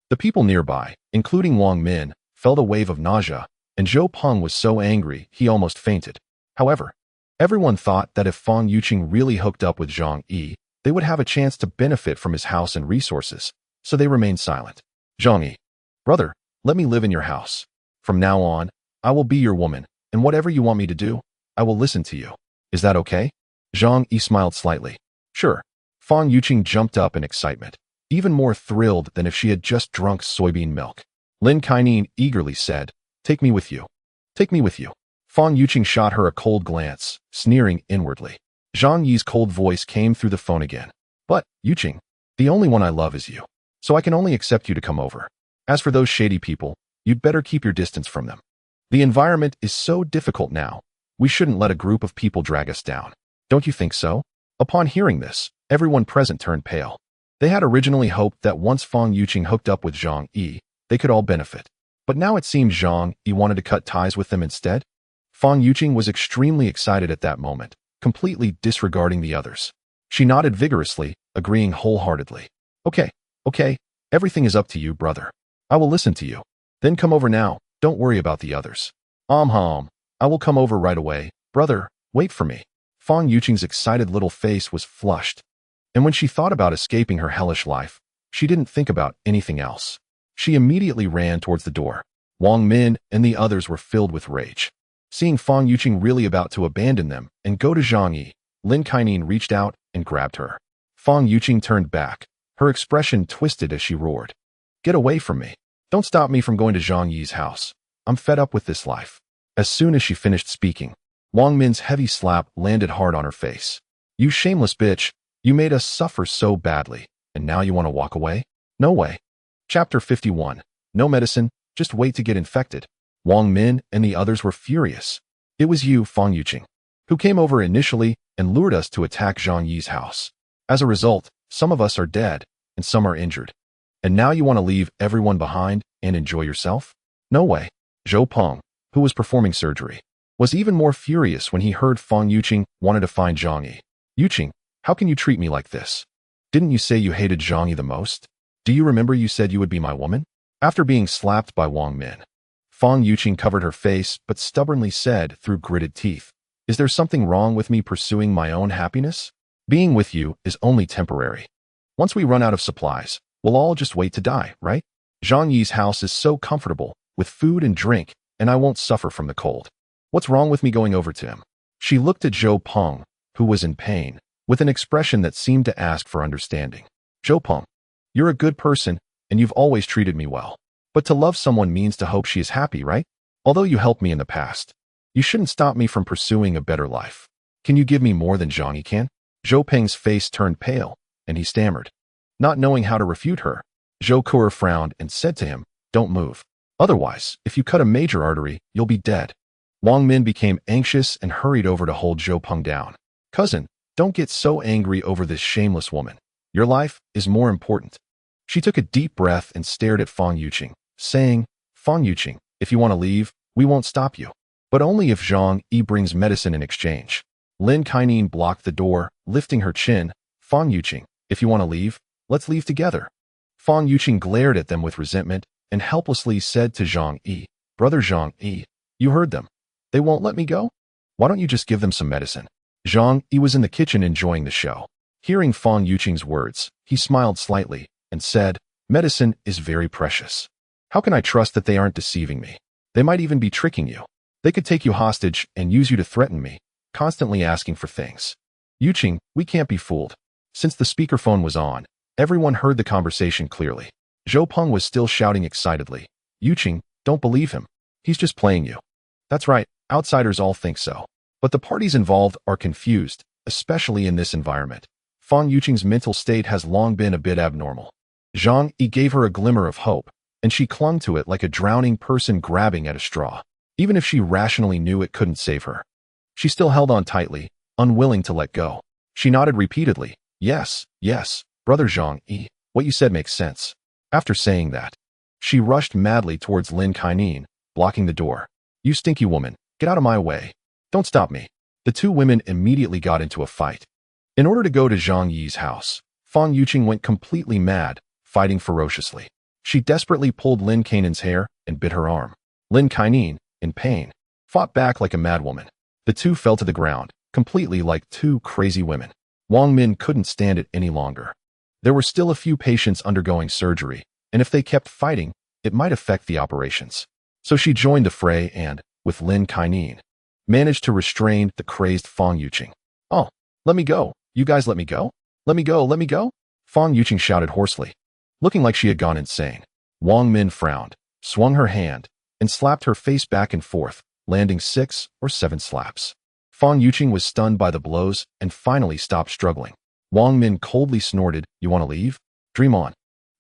The people nearby, including Wang Min, felt a wave of nausea, and Zhou Peng was so angry he almost fainted. However, everyone thought that if Fang Yuqing really hooked up with Zhang Yi, they would have a chance to benefit from his house and resources, so they remained silent. "Zhang Yi, brother, let me live in your house. From now on, I will be your woman, and whatever you want me to do, I will listen to you. Is that okay?" Zhang Yi smiled slightly. "Sure." Fang Yuqing jumped up in excitement, even more thrilled than if she had just drunk soybean milk. Lin Kainan eagerly said, "Take me with you. Take me with you." Fang Yuqing shot her a cold glance, sneering inwardly. Zhang Yi's cold voice came through the phone again. "But, Yuqing, the only one I love is you, so I can only accept you to come over. As for those shady people, you'd better keep your distance from them. The environment is so difficult now. We shouldn't let a group of people drag us down. Don't you think so?" Upon hearing this, everyone present turned pale. They had originally hoped that once Fang Yuqing hooked up with Zhang Yi, they could all benefit. But now it seemed Zhang Yi wanted to cut ties with them instead. Fang Yuqing was extremely excited at that moment, completely disregarding the others. She nodded vigorously, agreeing wholeheartedly. Okay, everything is up to you, brother. I will listen to you. Then come over now, don't worry about the others." I will come over right away. Brother, wait for me." Fang Yuqing's excited little face was flushed, and when she thought about escaping her hellish life, she didn't think about anything else. She immediately ran towards the door. Wang Min and the others were filled with rage. Seeing Fang Yuqing really about to abandon them and go to Zhang Yi, Lin Kainan reached out and grabbed her. Fang Yuqing turned back, her expression twisted as she roared, "Get away from me. Don't stop me from going to Zhang Yi's house. I'm fed up with this life." As soon as she finished speaking, Wang Min's heavy slap landed hard on her face. "You shameless bitch, you made us suffer so badly, and now you want to walk away? No way." Chapter 51. No medicine, just wait to get infected. Wang Min and the others were furious. "It was you, Fang Yuqing, who came over initially and lured us to attack Zhang Yi's house. As a result, some of us are dead, and some are injured. And now you want to leave everyone behind and enjoy yourself? No way." Zhou Peng, who was performing surgery, was even more furious when he heard Fang Yuqing wanted to find Zhang Yi. "Yuqing, how can you treat me like this? Didn't you say you hated Zhang Yi the most? Do you remember you said you would be my woman?" After being slapped by Wang Min, Fang Yuqing covered her face but stubbornly said through gritted teeth, "Is there something wrong with me pursuing my own happiness? Being with you is only temporary. Once we run out of supplies, we'll all just wait to die, right? Zhang Yi's house is so comfortable, with food and drink, and I won't suffer from the cold. What's wrong with me going over to him?" She looked at Zhou Peng, who was in pain, with an expression that seemed to ask for understanding. "Zhou Peng, you're a good person, and you've always treated me well. But to love someone means to hope she is happy, right? Although you helped me in the past, you shouldn't stop me from pursuing a better life. Can you give me more than Zhang Yi can?" Zhou Peng's face turned pale, and he stammered. Not knowing how to refute her, Zhou Kuo frowned and said to him, "Don't move. Otherwise, if you cut a major artery, you'll be dead." Wang Min became anxious and hurried over to hold Zhou Peng down. "Cousin, don't get so angry over this shameless woman. Your life is more important." She took a deep breath and stared at Fang Yuqing, saying, "Fang Yuqing, if you want to leave, we won't stop you. But only if Zhang Yi brings medicine in exchange." Lin Kainan blocked the door, lifting her chin. "Fang Yuqing, if you want to leave, let's leave together." Fang Yuqing glared at them with resentment and helplessly said to Zhang Yi, "Brother Zhang Yi, you heard them. They won't let me go? Why don't you just give them some medicine?" Zhang Yi was in the kitchen enjoying the show. Hearing Fang Yuqing's words, he smiled slightly and said, "Medicine is very precious. How can I trust that they aren't deceiving me? They might even be tricking you. They could take you hostage and use you to threaten me, constantly asking for things. Yuqing, we can't be fooled. Since the speakerphone was on, everyone heard the conversation clearly. Zhou Peng was still shouting excitedly. Yuqing, don't believe him. He's just playing you. That's right, outsiders all think so. But the parties involved are confused, especially in this environment. Fang Yuqing's mental state has long been a bit abnormal. Zhang Yi gave her a glimmer of hope, and she clung to it like a drowning person grabbing at a straw. Even if she rationally knew it couldn't save her, she still held on tightly, unwilling to let go. She nodded repeatedly. Yes, brother Zhang Yi, what you said makes sense. After saying that, she rushed madly towards Lin Kainan, blocking the door. You stinky woman, get out of my way. Don't stop me. The two women immediately got into a fight. In order to go to Zhang Yi's house, Fang Yuqing went completely mad, fighting ferociously. She desperately pulled Lin Kainan's hair and bit her arm. Lin Kainan, in pain, fought back like a madwoman. The two fell to the ground, completely like two crazy women. Wang Min couldn't stand it any longer. There were still a few patients undergoing surgery, and if they kept fighting, it might affect the operations. So she joined the fray and, with Lin Kainan, managed to restrain the crazed Fang Yuqing. Oh, let me go. You guys let me go? Let me go, let me go? Fang Yuqing shouted hoarsely, looking like she had gone insane. Wang Min frowned, swung her hand, and slapped her face back and forth, landing 6 or 7 slaps. Fang Yuqing was stunned by the blows and finally stopped struggling. Wang Min coldly snorted, you want to leave? Dream on.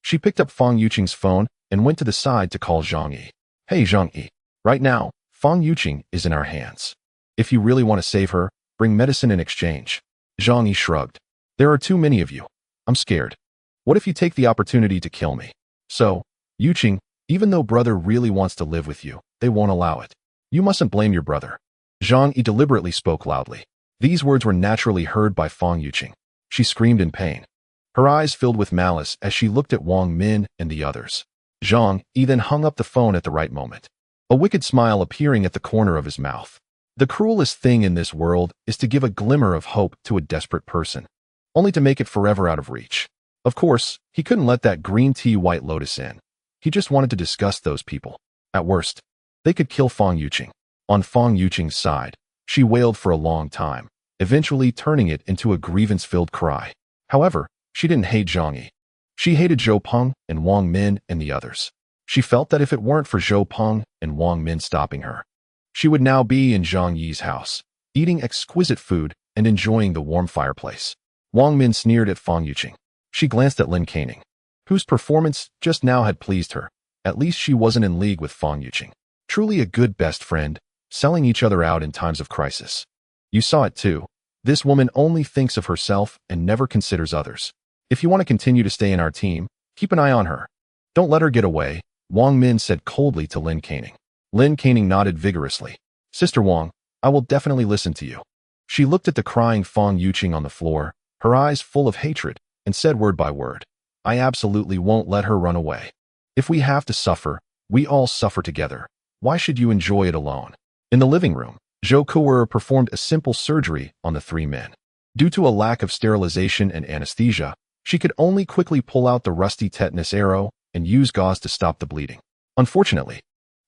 She picked up Fang Yuqing's phone and went to the side to call Zhang Yi. Hey Zhang Yi, right now, Fang Yuqing is in our hands. If you really want to save her, bring medicine in exchange. Zhang Yi shrugged. There are too many of you. I'm scared. What if you take the opportunity to kill me? So, Yuqing, even though brother really wants to live with you, they won't allow it. You mustn't blame your brother. Zhang Yi deliberately spoke loudly. These words were naturally heard by Fang Yuqing. She screamed in pain. Her eyes filled with malice as she looked at Wang Min and the others. Zhang Yi then hung up the phone at the right moment, a wicked smile appearing at the corner of his mouth. The cruelest thing in this world is to give a glimmer of hope to a desperate person, only to make it forever out of reach. Of course, he couldn't let that green tea White Lotus in. He just wanted to disgust those people. At worst, they could kill Fang Yuqing. On Fang Yuqing's side, she wailed for a long time, eventually turning it into a grievance-filled cry. However, she didn't hate Zhang Yi. She hated Zhou Peng and Wang Min and the others. She felt that if it weren't for Zhou Peng and Wang Min stopping her, she would now be in Zhang Yi's house, eating exquisite food and enjoying the warm fireplace. Wang Min sneered at Fang Yuqing. She glanced at Lin Kainan, whose performance just now had pleased her. At least she wasn't in league with Fang Yuqing. Truly a good best friend, selling each other out in times of crisis. You saw it too. This woman only thinks of herself and never considers others. If you want to continue to stay in our team, keep an eye on her. Don't let her get away, Wang Min said coldly to Lin Kainan. Lin Kainan nodded vigorously. Sister Wang, I will definitely listen to you. She looked at the crying Fang Yuqing on the floor, her eyes full of hatred, and said word by word, I absolutely won't let her run away. If we have to suffer, we all suffer together. Why should you enjoy it alone? In the living room, Zhou Kuo performed a simple surgery on the 3 men. Due to a lack of sterilization and anesthesia, she could only quickly pull out the rusty tetanus arrow and use gauze to stop the bleeding. Unfortunately,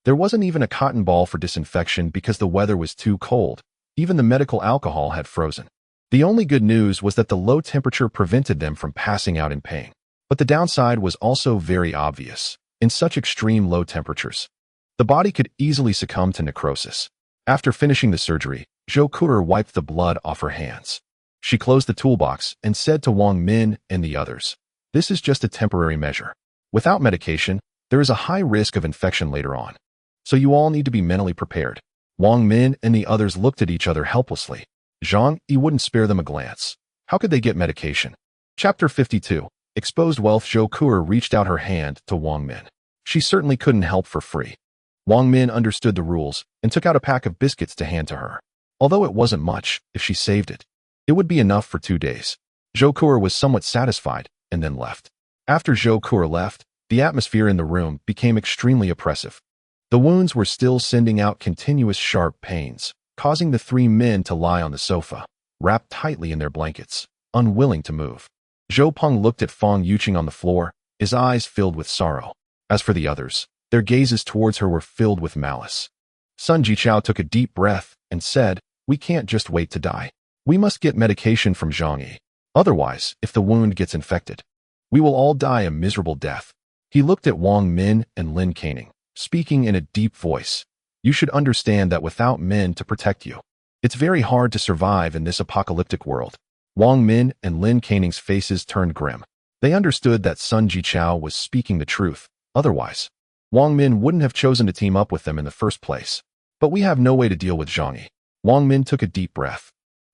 there wasn't even a cotton ball for disinfection because the weather was too cold. Even the medical alcohol had frozen. The only good news was that the low temperature prevented them from passing out in pain. But the downside was also very obvious. In such extreme low temperatures, the body could easily succumb to necrosis. After finishing the surgery, Zhou Kuo wiped the blood off her hands. She closed the toolbox and said to Wang Min and the others, this is just a temporary measure. Without medication, there is a high risk of infection later on. So you all need to be mentally prepared. Wang Min and the others looked at each other helplessly. Zhang Yi wouldn't spare them a glance. How could they get medication? Chapter 52. Exposed Wealth. Zhou Kuo reached out her hand to Wang Min. She certainly couldn't help for free. Wang Min understood the rules and took out a pack of biscuits to hand to her. Although it wasn't much, if she saved it, it would be enough for 2 days. Zhou Kuo was somewhat satisfied and then left. After Zhou Kuo left, the atmosphere in the room became extremely oppressive. The wounds were still sending out continuous sharp pains, causing the 3 men to lie on the sofa, wrapped tightly in their blankets, unwilling to move. Zhou Peng looked at Fang Yuqing on the floor, his eyes filled with sorrow. As for the others, Their gazes towards her were filled with malice. Sun Jichao took a deep breath and said, "We can't just wait to die. We must get medication from Zhang Yi. Otherwise, if the wound gets infected, we will all die a miserable death." He looked at Wang Min and Lin Caning, speaking in a deep voice. "You should understand that without men to protect you, it's very hard to survive in this apocalyptic world." Wang Min and Lin Caning's faces turned grim. They understood that Sun Jichao was speaking the truth. Otherwise, Wang Min wouldn't have chosen to team up with them in the first place. "But we have no way to deal with Zhang Yi." Wang Min took a deep breath.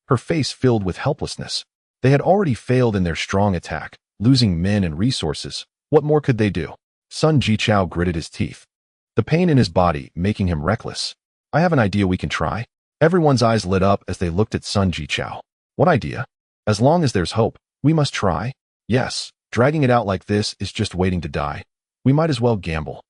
Her face filled with helplessness. They had already failed in their strong attack, losing men and resources. What more could they do? Sun Jichao gritted his teeth, the pain in his body making him reckless. "I have an idea we can try." Everyone's eyes lit up as they looked at Sun Jichao. "What idea?" "As long as there's hope, we must try." "Yes, dragging it out like this is just waiting to die. We might as well gamble."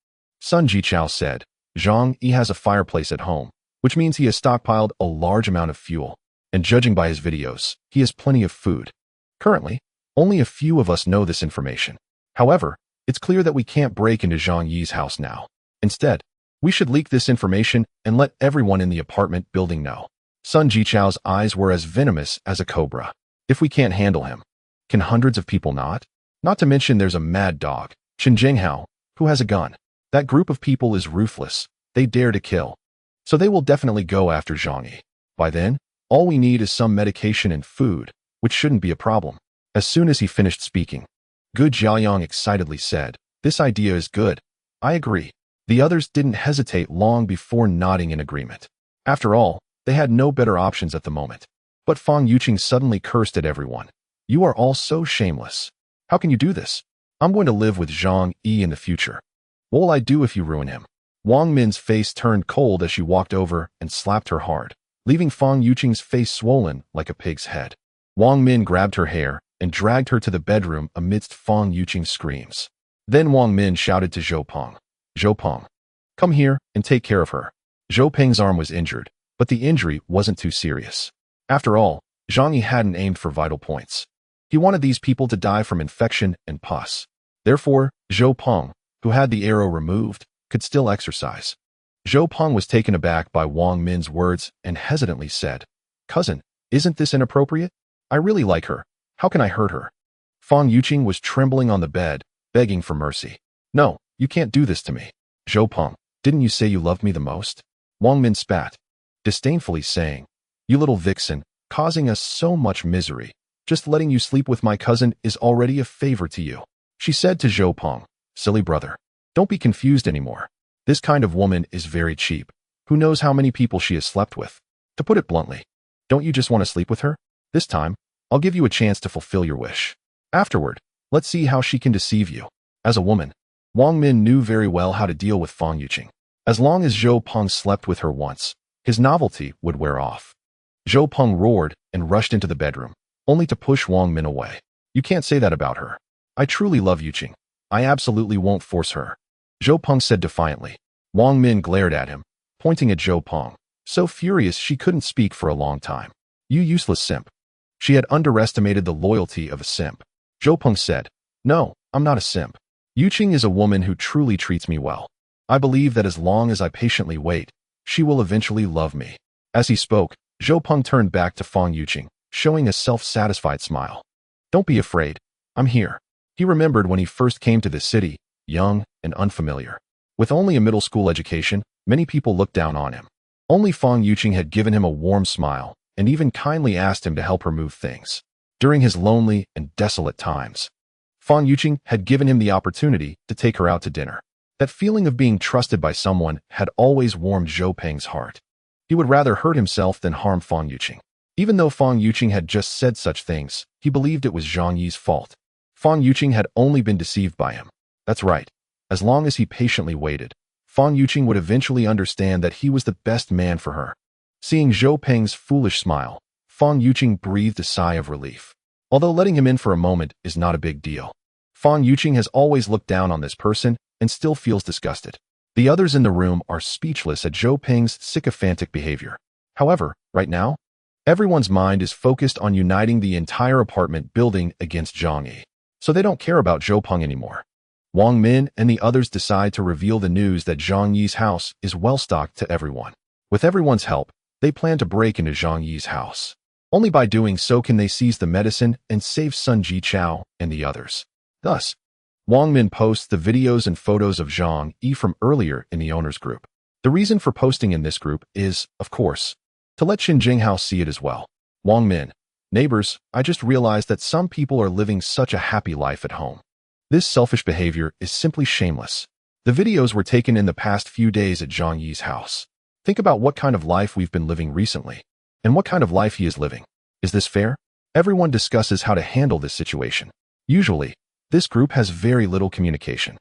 Sun Jichao said, "Zhang Yi has a fireplace at home, which means he has stockpiled a large amount of fuel. And judging by his videos, he has plenty of food. Currently, only a few of us know this information. However, it's clear that we can't break into Zhang Yi's house now. Instead, we should leak this information and let everyone in the apartment building know." Sun Jichao's eyes were as venomous as a cobra. "If we can't handle him, can hundreds of people not? Not to mention there's a mad dog, Chen Jinghao, who has a gun. That group of people is ruthless. They dare to kill. So they will definitely go after Zhang Yi. By then, all we need is some medication and food, which shouldn't be a problem." As soon as he finished speaking, Gu Jiaoyang excitedly said, "This idea is good. I agree." The others didn't hesitate long before nodding in agreement. After all, they had no better options at the moment. But Fang Yuqing suddenly cursed at everyone. "You are all so shameless. How can you do this? I'm going to live with Zhang Yi in the future. What will I do if you ruin him?" Wang Min's face turned cold as she walked over and slapped her hard, leaving Fang Yuqing's face swollen like a pig's head. Wang Min grabbed her hair and dragged her to the bedroom amidst Fang Yuqing's screams. Then Wang Min shouted to Zhou Peng, "Zhou Peng, come here and take care of her." Zhou Peng's arm was injured, but the injury wasn't too serious. After all, Zhang Yi hadn't aimed for vital points. He wanted these people to die from infection and pus. Therefore, Zhou Peng, who had the arrow removed, could still exercise. Zhou Peng was taken aback by Wang Min's words and hesitantly said, "Cousin, isn't this inappropriate? I really like her. How can I hurt her?" Fang Yuqing was trembling on the bed, begging for mercy. "No, you can't do this to me. Zhou Peng, didn't you say you loved me the most?" Wang Min spat, disdainfully saying, "You little vixen, causing us so much misery. Just letting you sleep with my cousin is already a favor to you." She said to Zhou Peng, "Silly brother, don't be confused anymore. This kind of woman is very cheap. Who knows how many people she has slept with? To put it bluntly, don't you just want to sleep with her? This time, I'll give you a chance to fulfill your wish. Afterward, let's see how she can deceive you." As a woman, Wang Min knew very well how to deal with Fang Yuqing. As long as Zhou Peng slept with her once, his novelty would wear off. Zhou Peng roared and rushed into the bedroom, only to push Wang Min away. "You can't say that about her. I truly love Yuqing. I absolutely won't force her," Zhou Peng said defiantly. Wang Min glared at him, pointing at Zhou Peng, so furious she couldn't speak for a long time. "You useless simp." She had underestimated the loyalty of a simp. Zhou Peng said, "No, I'm not a simp. Yuqing is a woman who truly treats me well. I believe that as long as I patiently wait, she will eventually love me." As he spoke, Zhou Peng turned back to Fang Yuqing, showing a self-satisfied smile. "Don't be afraid. I'm here." He remembered when he first came to this city, young and unfamiliar. With only a middle school education, many people looked down on him. Only Fang Yuqing had given him a warm smile and even kindly asked him to help her move things. During his lonely and desolate times, Fang Yuqing had given him the opportunity to take her out to dinner. That feeling of being trusted by someone had always warmed Zhou Peng's heart. He would rather hurt himself than harm Fang Yuqing. Even though Fang Yuqing had just said such things, he believed it was Zhang Yi's fault. Fang Yuqing had only been deceived by him. That's right. As long as he patiently waited, Fang Yuqing would eventually understand that he was the best man for her. Seeing Zhou Peng's foolish smile, Fang Yuqing breathed a sigh of relief. Although letting him in for a moment is not a big deal, Fang Yuqing has always looked down on this person and still feels disgusted. The others in the room are speechless at Zhou Peng's sycophantic behavior. However, right now, everyone's mind is focused on uniting the entire apartment building against Zhang Yi, so they don't care about Zhou Peng anymore. Wang Min and the others decide to reveal the news that Zhang Yi's house is well-stocked to everyone. With everyone's help, they plan to break into Zhang Yi's house. Only by doing so can they seize the medicine and save Sun Jichao and the others. Thus, Wang Min posts the videos and photos of Zhang Yi from earlier in the owner's group. The reason for posting in this group is, of course, to let Qin Jinghao see it as well. Wang Min, neighbors, I just realized that some people are living such a happy life at home. This selfish behavior is simply shameless. The videos were taken in the past few days at Zhang Yi's house. Think about what kind of life we've been living recently, and what kind of life he is living. Is this fair? Everyone discusses how to handle this situation. Usually, this group has very little communication.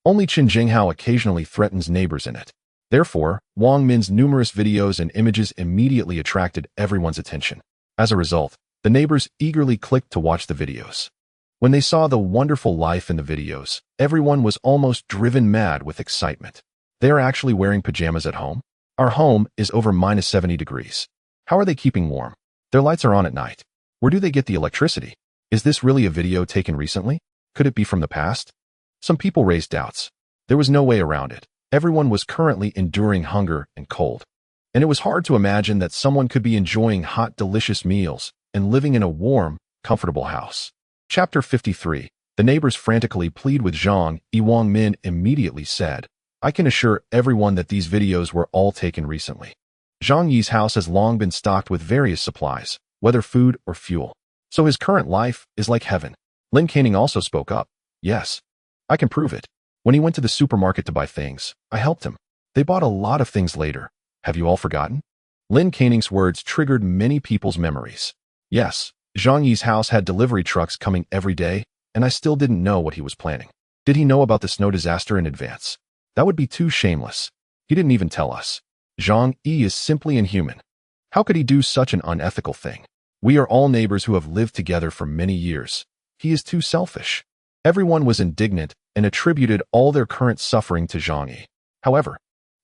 Only Qin Jinghao occasionally threatens neighbors in it. Therefore, Wang Min's numerous videos and images immediately attracted everyone's attention. As a result, the neighbors eagerly clicked to watch the videos. When they saw the wonderful life in the videos, everyone was almost driven mad with excitement. They are actually wearing pajamas at home? Our home is over -70 degrees. How are they keeping warm? Their lights are on at night. Where do they get the electricity? Is this really a video taken recently? Could it be from the past? Some people raised doubts. There was no way around it. Everyone was currently enduring hunger and cold. And it was hard to imagine that someone could be enjoying hot, delicious meals and living in a warm, comfortable house. Chapter 53. The neighbors frantically plead with Zhang Yi. Wang Min immediately said, I can assure everyone that these videos were all taken recently. Zhang Yi's house has long been stocked with various supplies, whether food or fuel. So his current life is like heaven. Lin Canning also spoke up. Yes, I can prove it. When he went to the supermarket to buy things, I helped him. They bought a lot of things later. Have you all forgotten? Lin Canning's words triggered many people's memories. Yes, Zhang Yi's house had delivery trucks coming every day, and I still didn't know what he was planning. Did he know about the snow disaster in advance? That would be too shameless. He didn't even tell us. Zhang Yi is simply inhuman. How could he do such an unethical thing? We are all neighbors who have lived together for many years. He is too selfish. Everyone was indignant and attributed all their current suffering to Zhang Yi. However,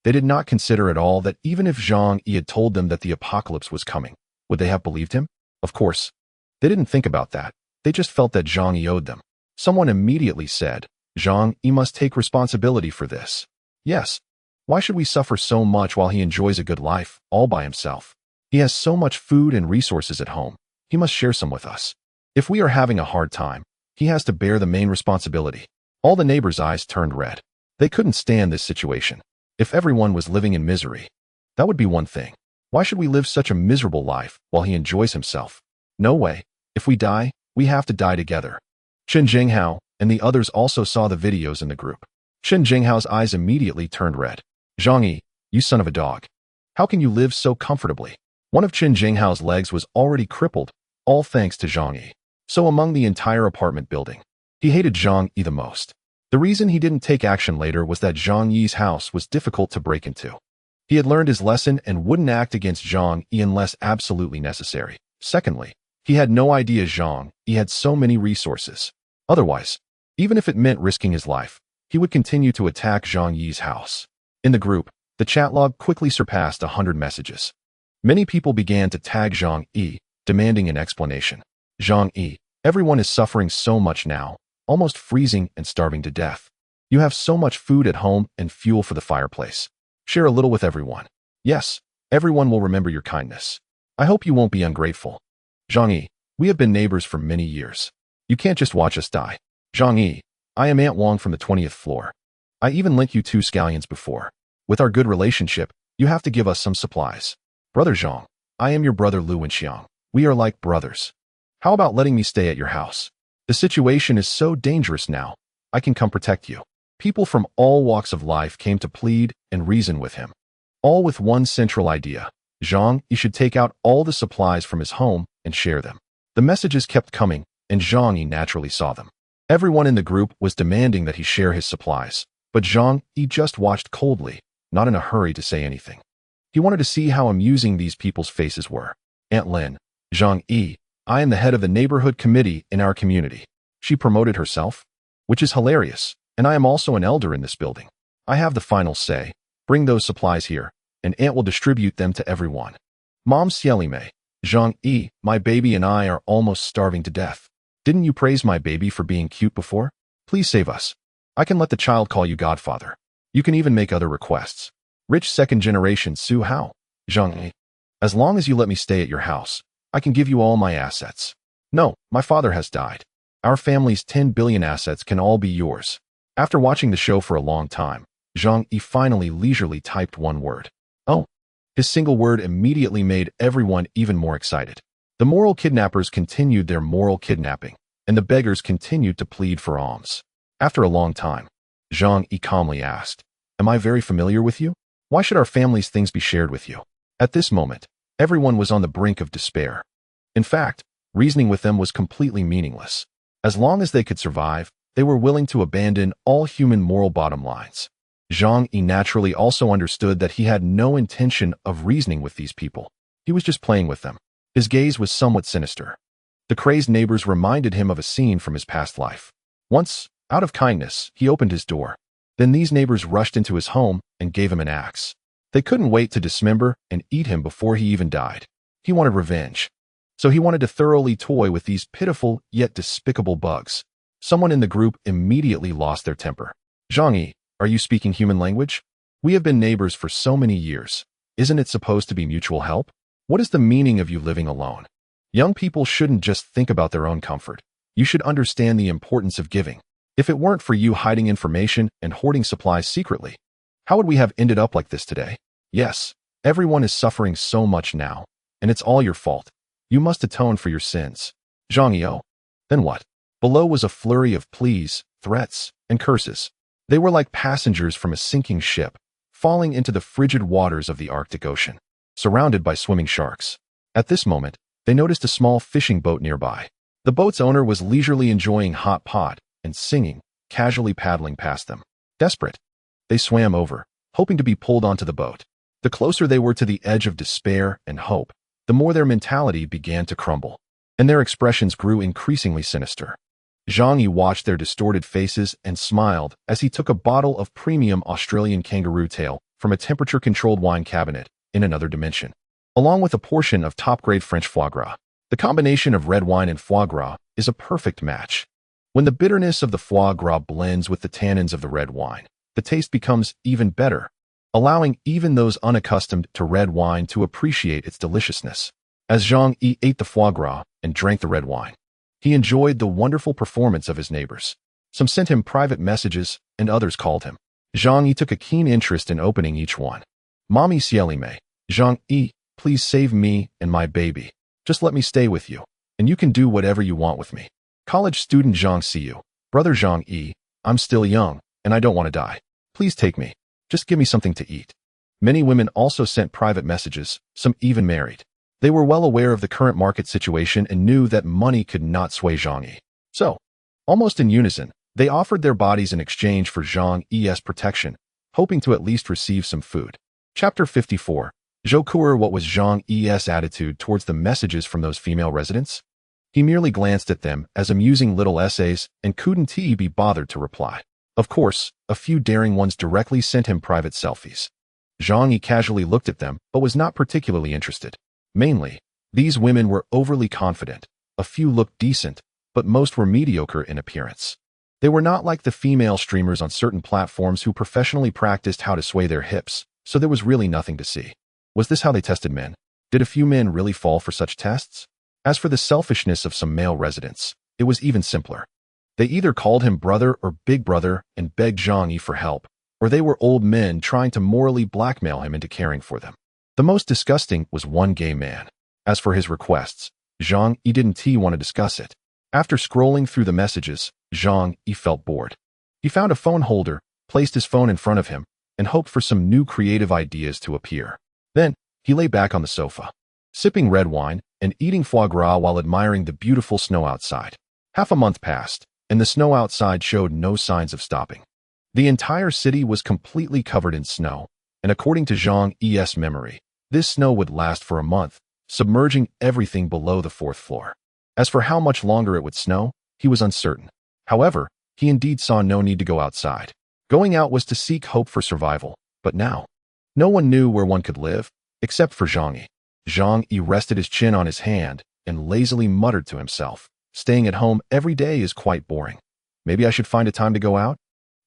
they did not consider at all that even if Zhang Yi had told them that the apocalypse was coming, would they have believed him? Of course, they didn't think about that. They just felt that Zhang Yi owed them. Someone immediately said, Zhang Yi must take responsibility for this. Yes, why should we suffer so much while he enjoys a good life, all by himself? He has so much food and resources at home. He must share some with us. If we are having a hard time, he has to bear the main responsibility. All the neighbors' eyes turned red. They couldn't stand this situation. If everyone was living in misery, that would be one thing. Why should we live such a miserable life while he enjoys himself? No way. If we die, we have to die together. Qin Jinghao and the others also saw the videos in the group. Qin Jinghao's eyes immediately turned red. Zhang Yi, you son of a dog. How can you live so comfortably? One of Qin Jinghao's legs was already crippled, all thanks to Zhang Yi. So among the entire apartment building, he hated Zhang Yi the most. The reason he didn't take action later was that Zhang Yi's house was difficult to break into. He had learned his lesson and wouldn't act against Zhang Yi unless absolutely necessary. Secondly, he had no idea Zhang Yi had so many resources. Otherwise, even if it meant risking his life, he would continue to attack Zhang Yi's house. In the group, the chat log quickly surpassed 100 messages. Many people began to tag Zhang Yi, demanding an explanation. Zhang Yi, everyone is suffering so much now, almost freezing and starving to death. You have so much food at home and fuel for the fireplace. Share a little with everyone. Yes, everyone will remember your kindness. I hope you won't be ungrateful. Zhang Yi, we have been neighbors for many years. You can't just watch us die. Zhang Yi, I am Aunt Wang from the 20th floor. I even lent you 2 scallions before. With our good relationship, you have to give us some supplies. Brother Zhang, I am your brother Lu Wenxiang. We are like brothers. How about letting me stay at your house? The situation is so dangerous now. I can come protect you. People from all walks of life came to plead and reason with him. All with one central idea. Zhang Yi should take out all the supplies from his home and share them. The messages kept coming, and Zhang Yi naturally saw them. Everyone in the group was demanding that he share his supplies, but Zhang Yi just watched coldly, not in a hurry to say anything. He wanted to see how amusing these people's faces were. Aunt Lin, Zhang Yi, I am the head of the neighborhood committee in our community. She promoted herself, which is hilarious, and I am also an elder in this building. I have the final say. Bring those supplies here, and Aunt will distribute them to everyone. Mom Xiaolime, Zhang Yi, my baby and I are almost starving to death. Didn't you praise my baby for being cute before? Please save us. I can let the child call you godfather. You can even make other requests. Rich second-generation Su Hao, Zhang Yi. As long as you let me stay at your house, I can give you all my assets. No, my father has died. Our family's 10 billion assets can all be yours. After watching the show for a long time, Zhang Yi finally leisurely typed one word. Oh. His single word immediately made everyone even more excited. The moral kidnappers continued their moral kidnapping, and the beggars continued to plead for alms. After a long time, Zhang Yi calmly asked, "Am I very familiar with you? Why should our family's things be shared with you?" At this moment, everyone was on the brink of despair. In fact, reasoning with them was completely meaningless. As long as they could survive, they were willing to abandon all human moral bottom lines. Zhang Yi naturally also understood that he had no intention of reasoning with these people. He was just playing with them. His gaze was somewhat sinister. The crazed neighbors reminded him of a scene from his past life. Once, out of kindness, he opened his door. Then these neighbors rushed into his home and gave him an axe. They couldn't wait to dismember and eat him before he even died. He wanted revenge. So he wanted to thoroughly toy with these pitiful yet despicable bugs. Someone in the group immediately lost their temper. "Zhang Yi, are you speaking human language? We have been neighbors for so many years. Isn't it supposed to be mutual help? What is the meaning of you living alone? Young people shouldn't just think about their own comfort. You should understand the importance of giving. If it weren't for you hiding information and hoarding supplies secretly, how would we have ended up like this today? Yes, everyone is suffering so much now, and it's all your fault. You must atone for your sins." Zhang Yi. Then what? Below was a flurry of pleas, threats, and curses. They were like passengers from a sinking ship, falling into the frigid waters of the Arctic Ocean, surrounded by swimming sharks. At this moment, they noticed a small fishing boat nearby. The boat's owner was leisurely enjoying hot pot and singing, casually paddling past them. Desperate, they swam over, hoping to be pulled onto the boat. The closer they were to the edge of despair and hope, the more their mentality began to crumble, and their expressions grew increasingly sinister. Zhang Yi watched their distorted faces and smiled as he took a bottle of premium Australian kangaroo tail from a temperature-controlled wine cabinet in another dimension, along with a portion of top-grade French foie gras. The combination of red wine and foie gras is a perfect match. When the bitterness of the foie gras blends with the tannins of the red wine, the taste becomes even better, allowing even those unaccustomed to red wine to appreciate its deliciousness. As Zhang Yi ate the foie gras and drank the red wine, he enjoyed the wonderful performance of his neighbors. Some sent him private messages, and others called him. Zhang Yi took a keen interest in opening each one. "Mommy Xiaolime, Zhang Yi, please save me and my baby. Just let me stay with you, and you can do whatever you want with me. College student Zhang Xiu, brother Zhang Yi, I'm still young, and I don't want to die. Please take me. Just give me something to eat." Many women also sent private messages, some even married. They were well aware of the current market situation and knew that money could not sway Zhang Yi. So, almost in unison, they offered their bodies in exchange for Zhang Yi's protection, hoping to at least receive some food. Chapter 54. Zhoukuer. What was Zhang Yi's attitude towards the messages from those female residents? He merely glanced at them as amusing little essays and couldn't be bothered to reply. Of course, a few daring ones directly sent him private selfies. Zhang Yi casually looked at them but was not particularly interested. Mainly, these women were overly confident. A few looked decent, but most were mediocre in appearance. They were not like the female streamers on certain platforms who professionally practiced how to sway their hips, so there was really nothing to see. Was this how they tested men? Did a few men really fall for such tests? As for the selfishness of some male residents, it was even simpler. They either called him brother or big brother and begged Zhang Yi for help, or they were old men trying to morally blackmail him into caring for them. The most disgusting was one gay man. As for his requests, Zhang Yi didn't want to discuss it. After scrolling through the messages, Zhang Yi felt bored. He found a phone holder, placed his phone in front of him, and hoped for some new creative ideas to appear. Then, he lay back on the sofa, sipping red wine and eating foie gras while admiring the beautiful snow outside. Half a month passed, and the snow outside showed no signs of stopping. The entire city was completely covered in snow, and according to Zhang Yi's memory, this snow would last for a month, submerging everything below the 4th floor. As for how much longer it would snow, he was uncertain. However, he indeed saw no need to go outside. Going out was to seek hope for survival, but now, no one knew where one could live, except for Zhang Yi. Zhang Yi rested his chin on his hand and lazily muttered to himself, "Staying at home every day is quite boring. Maybe I should find a time to go out?"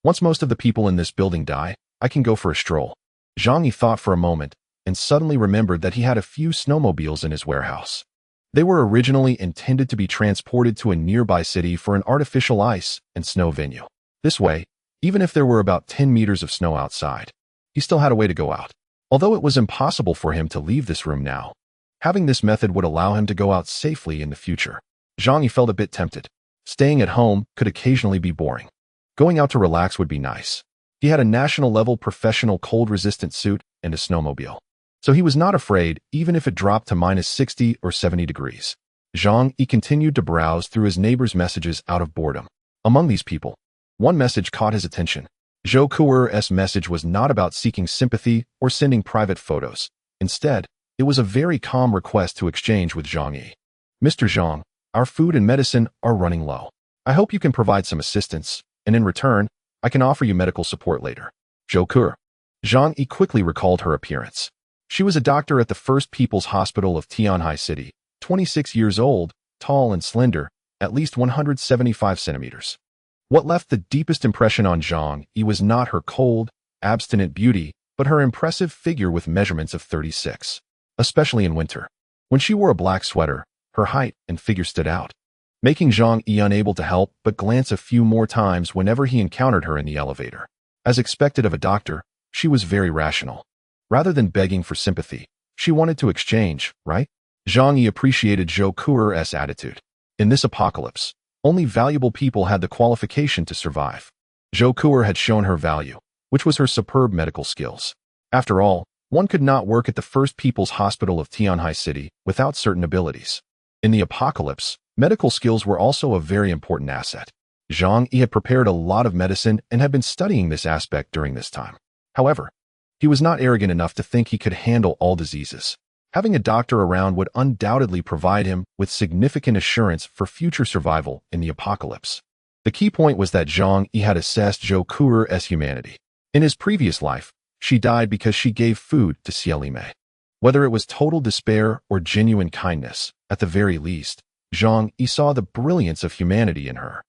Once most of the people in this building die, I can go for a stroll. Zhang Yi thought for a moment and suddenly remembered that he had a few snowmobiles in his warehouse. They were originally intended to be transported to a nearby city for an artificial ice and snow venue. This way, even if there were about 10 meters of snow outside, he still had a way to go out. Although it was impossible for him to leave this room now, having this method would allow him to go out safely in the future. Zhang Yi felt a bit tempted. Staying at home could occasionally be boring. Going out to relax would be nice. He had a national-level professional cold-resistant suit and a snowmobile, so he was not afraid even if it dropped to minus 60 or 70 degrees. Zhang Yi continued to browse through his neighbor's messages out of boredom. Among these people, one message caught his attention. Zhou Kuer's message was not about seeking sympathy or sending private photos. Instead, it was a very calm request to exchange with Zhang Yi. Mr. Zhang, our food and medicine are running low. I hope you can provide some assistance, and in return, I can offer you medical support later. Zhou Kuer. Zhang Yi quickly recalled her appearance. She was a doctor at the First People's Hospital of Tianhai City, 26 years old, tall and slender, at least 175 centimeters. What left the deepest impression on Zhang Yi was not her cold, abstinent beauty, but her impressive figure with measurements of 36, especially in winter. When she wore a black sweater, her height and figure stood out, making Zhang Yi unable to help but glance a few more times whenever he encountered her in the elevator. As expected of a doctor, she was very rational. Rather than begging for sympathy, she wanted to exchange, right? Zhang Yi appreciated Zhou Kuer's attitude. In this apocalypse, only valuable people had the qualification to survive. Zhou Kuer had shown her value, which was her superb medical skills. After all, one could not work at the First People's Hospital of Tianhai City without certain abilities. In the apocalypse, medical skills were also a very important asset. Zhang Yi had prepared a lot of medicine and had been studying this aspect during this time. However, he was not arrogant enough to think he could handle all diseases. Having a doctor around would undoubtedly provide him with significant assurance for future survival in the apocalypse. The key point was that Zhang Yi had assessed Zhou Kuer's humanity. In his previous life, she died because she gave food to Xiaolime. Whether it was total despair or genuine kindness, at the very least, Zhang Yi saw the brilliance of humanity in her.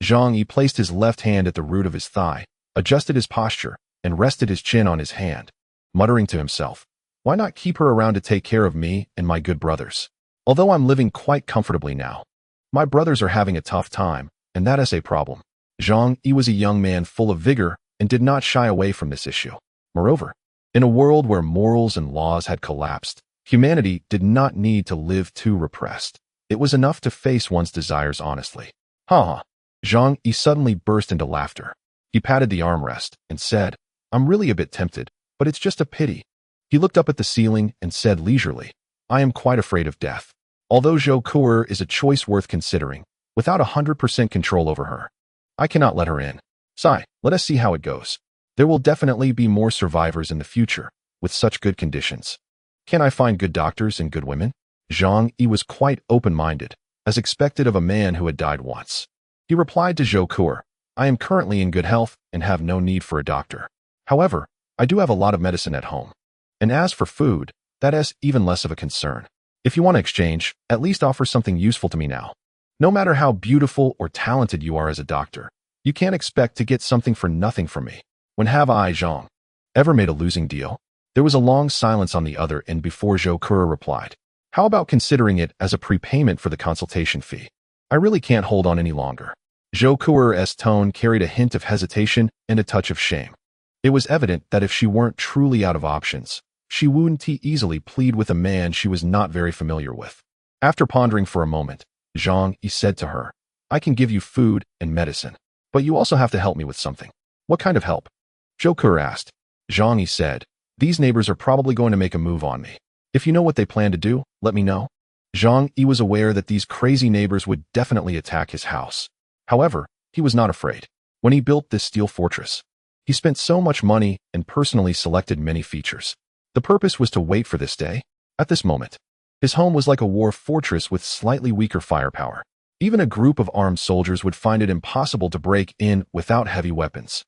Zhang Yi placed his left hand at the root of his thigh, adjusted his posture, and rested his chin on his hand, muttering to himself, "Why not keep her around to take care of me and my good brothers? Although I'm living quite comfortably now, my brothers are having a tough time, and that is a problem." Zhang Yi was a young man full of vigor and did not shy away from this issue. Moreover, in a world where morals and laws had collapsed, humanity did not need to live too repressed. It was enough to face one's desires honestly. Ha! Zhang Yi suddenly burst into laughter. He patted the armrest and said, "I'm really a bit tempted, but it's just a pity." He looked up at the ceiling and said leisurely, "I am quite afraid of death. Although Zhou Kuer is a choice worth considering, without 100% control over her, I cannot let her in. Sigh, let us see how it goes. There will definitely be more survivors in the future, with such good conditions. Can I find good doctors and good women?" Zhang Yi was quite open-minded, as expected of a man who had died once. He replied to Zhou Kuer, "I am currently in good health and have no need for a doctor. However, I do have a lot of medicine at home. And as for food, that is even less of a concern. If you want to exchange, at least offer something useful to me now. No matter how beautiful or talented you are as a doctor, you can't expect to get something for nothing from me. When have I, Zhang, ever made a losing deal?" There was a long silence on the other end before Zhou Kuer replied, "How about considering it as a prepayment for the consultation fee? I really can't hold on any longer." Zhou Kuer's tone carried a hint of hesitation and a touch of shame. It was evident that if she weren't truly out of options, she wouldn't easily plead with a man she was not very familiar with. After pondering for a moment, Zhang Yi said to her, "I can give you food and medicine, but you also have to help me with something." "What kind of help?" Zhou Kuer asked. Zhang Yi said, "These neighbors are probably going to make a move on me. If you know what they plan to do, let me know." Zhang Yi was aware that these crazy neighbors would definitely attack his house. However, he was not afraid. When he built this steel fortress, he spent so much money and personally selected many features. The purpose was to wait for this day. At this moment, his home was like a war fortress with slightly weaker firepower. Even a group of armed soldiers would find it impossible to break in without heavy weapons,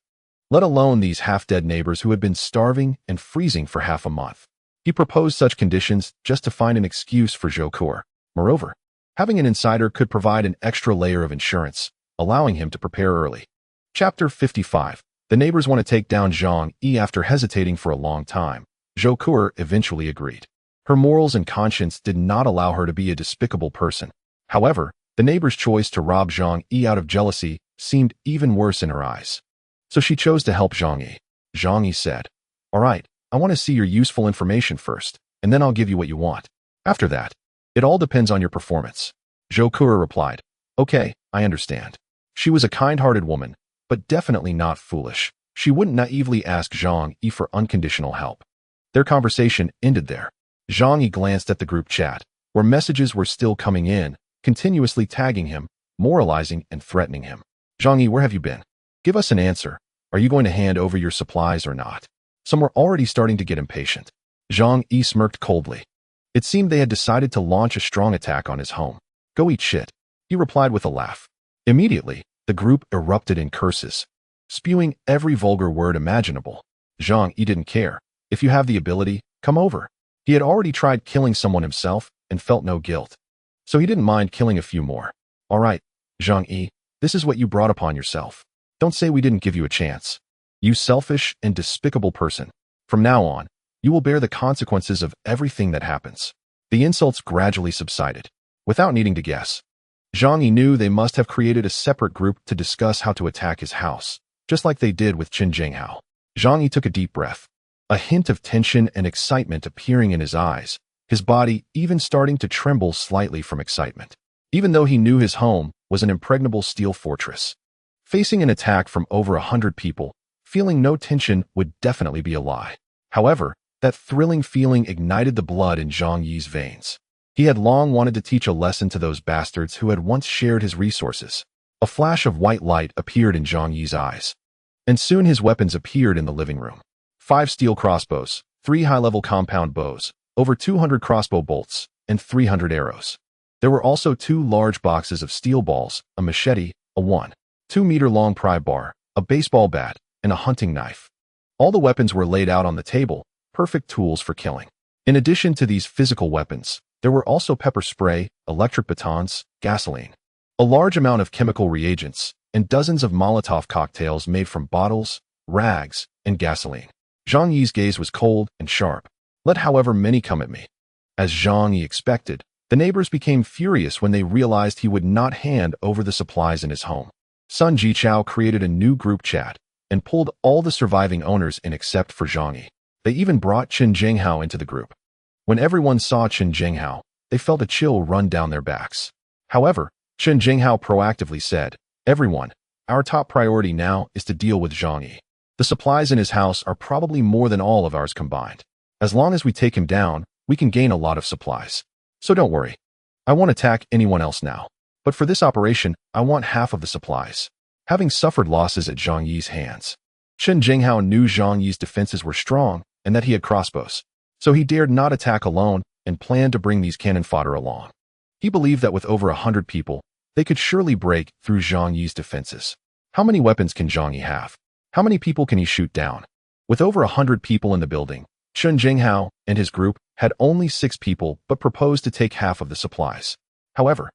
let alone these half-dead neighbors who had been starving and freezing for half a month. He proposed such conditions just to find an excuse for Zhou Kuer. Moreover, having an insider could provide an extra layer of insurance, allowing him to prepare early. Chapter 55. The neighbors want to take down Zhang Yi. After hesitating for a long time, Zhou Kuer eventually agreed. Her morals and conscience did not allow her to be a despicable person. However, the neighbor's choice to rob Zhang Yi out of jealousy seemed even worse in her eyes. So she chose to help Zhang Yi. Zhang Yi said, "All right, I want to see your useful information first, and then I'll give you what you want. After that, it all depends on your performance." Zhou Kuer replied, "Okay, I understand." She was a kind-hearted woman, but definitely not foolish. She wouldn't naively ask Zhang Yi for unconditional help. Their conversation ended there. Zhang Yi glanced at the group chat, where messages were still coming in, continuously tagging him, moralizing and threatening him. "Zhang Yi, where have you been? Give us an answer. Are you going to hand over your supplies or not?" Some were already starting to get impatient. Zhang Yi smirked coldly. It seemed they had decided to launch a strong attack on his home. "Go eat shit," he replied with a laugh. Immediately, the group erupted in curses, spewing every vulgar word imaginable. Zhang Yi didn't care. "If you have the ability, come over." He had already tried killing someone himself and felt no guilt, so he didn't mind killing a few more. "All right, Zhang Yi, this is what you brought upon yourself. Don't say we didn't give you a chance. You selfish and despicable person. From now on, you will bear the consequences of everything that happens." The insults gradually subsided. Without needing to guess, Zhang Yi knew they must have created a separate group to discuss how to attack his house, just like they did with Qin Jinghao. Zhang Yi took a deep breath, a hint of tension and excitement appearing in his eyes, his body even starting to tremble slightly from excitement. Even though he knew his home was an impregnable steel fortress, facing an attack from over 100 people, feeling no tension would definitely be a lie. However, that thrilling feeling ignited the blood in Zhang Yi's veins. He had long wanted to teach a lesson to those bastards who had once shared his resources. A flash of white light appeared in Zhang Yi's eyes, and soon his weapons appeared in the living room. 5 steel crossbows, 3 high-level compound bows, over 200 crossbow bolts, and 300 arrows. There were also 2 large boxes of steel balls, a machete, a 1.2-meter-long pry bar, a baseball bat, and a hunting knife. All the weapons were laid out on the table, perfect tools for killing. In addition to these physical weapons, there were also pepper spray, electric batons, gasoline, a large amount of chemical reagents, and dozens of Molotov cocktails made from bottles, rags, and gasoline. Zhang Yi's gaze was cold and sharp. "Let however many come at me." As Zhang Yi expected, the neighbors became furious when they realized he would not hand over the supplies in his home. Sun Jichao created a new group chat and pulled all the surviving owners in except for Zhang Yi. They even brought Qin Jinghao into the group. When everyone saw Qin Jinghao, they felt a chill run down their backs. However, Qin Jinghao proactively said, "Everyone, our top priority now is to deal with Zhang Yi. The supplies in his house are probably more than all of ours combined. As long as we take him down, we can gain a lot of supplies. So don't worry. I won't attack anyone else now. But for this operation, I want half of the supplies." Having suffered losses at Zhang Yi's hands, Qin Jinghao knew Zhang Yi's defenses were strong and that he had crossbows. So he dared not attack alone and planned to bring these cannon fodder along. He believed that with over 100 people, they could surely break through Zhang Yi's defenses. How many weapons can Zhang Yi have? How many people can he shoot down? With over 100 people in the building, Qin Jinghao and his group had only 6 people but proposed to take half of the supplies. However,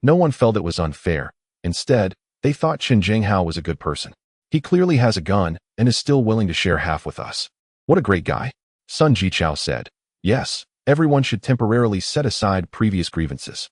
no one felt it was unfair. Instead, they thought Qin Jinghao was a good person. "He clearly has a gun and is still willing to share half with us. What a great guy." Sun Jichao said, "Yes, everyone should temporarily set aside previous grievances.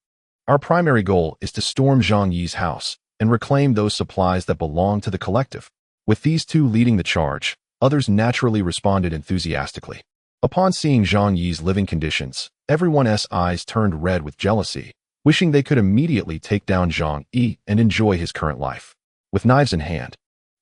Our primary goal is to storm Zhang Yi's house and reclaim those supplies that belong to the collective." With these two leading the charge, others naturally responded enthusiastically. Upon seeing Zhang Yi's living conditions, everyone's eyes turned red with jealousy, wishing they could immediately take down Zhang Yi and enjoy his current life. With knives in hand,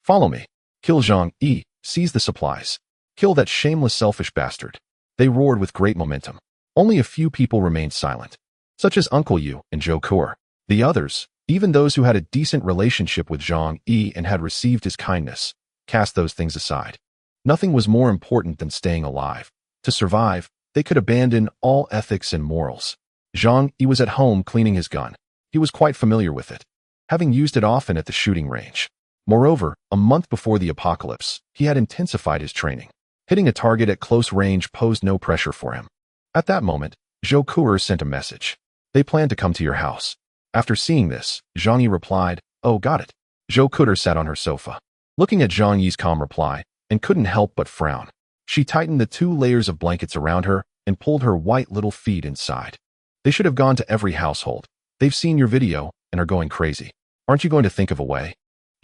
"Follow me. Kill Zhang Yi, seize the supplies. Kill that shameless selfish bastard." They roared with great momentum. Only a few people remained silent, such as Uncle Yu and Zhou Kuer. The others, even those who had a decent relationship with Zhang Yi and had received his kindness, cast those things aside. Nothing was more important than staying alive. To survive, they could abandon all ethics and morals. Zhang Yi was at home cleaning his gun. He was quite familiar with it, having used it often at the shooting range. Moreover, a month before the apocalypse, he had intensified his training. Hitting a target at close range posed no pressure for him. At that moment, Zhou Kuer sent a message. "They plan to come to your house." After seeing this, Zhang Yi replied, "Oh, got it." Zhou Kuer sat on her sofa. looking at Zhang Yi's calm reply, and couldn't help but frown. She tightened the 2 layers of blankets around her and pulled her white little feet inside. They should have gone to every household. They've seen your video and are going crazy. Aren't you going to think of a way?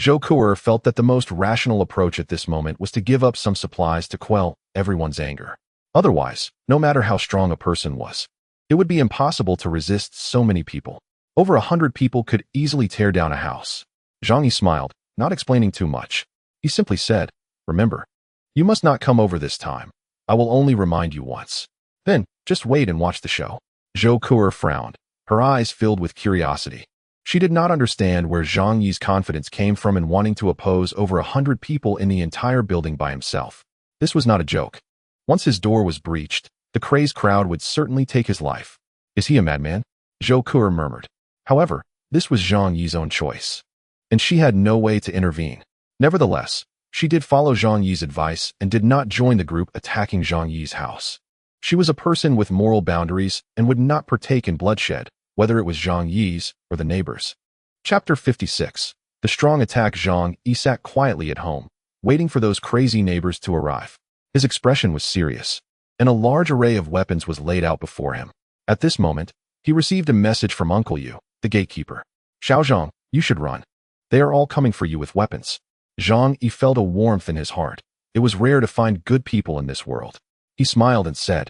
Zhou Kuer felt that the most rational approach at this moment was to give up some supplies to quell everyone's anger. Otherwise, no matter how strong a person was, it would be impossible to resist so many people. Over 100 people could easily tear down a house. Zhang Yi smiled, not explaining too much. He simply said, "Remember, you must not come over this time. I will only remind you once. Then, just wait and watch the show." Zhou Kuer frowned, her eyes filled with curiosity. She did not understand where Zhang Yi's confidence came from in wanting to oppose over 100 people in the entire building by himself. This was not a joke. Once his door was breached, the crazed crowd would certainly take his life. "Is he a madman?" Zhou Kuer murmured. However, this was Zhang Yi's own choice, and she had no way to intervene. Nevertheless, she did follow Zhang Yi's advice and did not join the group attacking Zhang Yi's house. She was a person with moral boundaries and would not partake in bloodshed, whether it was Zhang Yi's or the neighbors. Chapter 56. The strong attack. Zhang Yi sat quietly at home, waiting for those crazy neighbors to arrive. His expression was serious, and a large array of weapons was laid out before him. At this moment, he received a message from Uncle Yu, the gatekeeper. "Xiao Zhang, you should run. They are all coming for you with weapons." Zhang Yi felt a warmth in his heart. It was rare to find good people in this world. He smiled and said,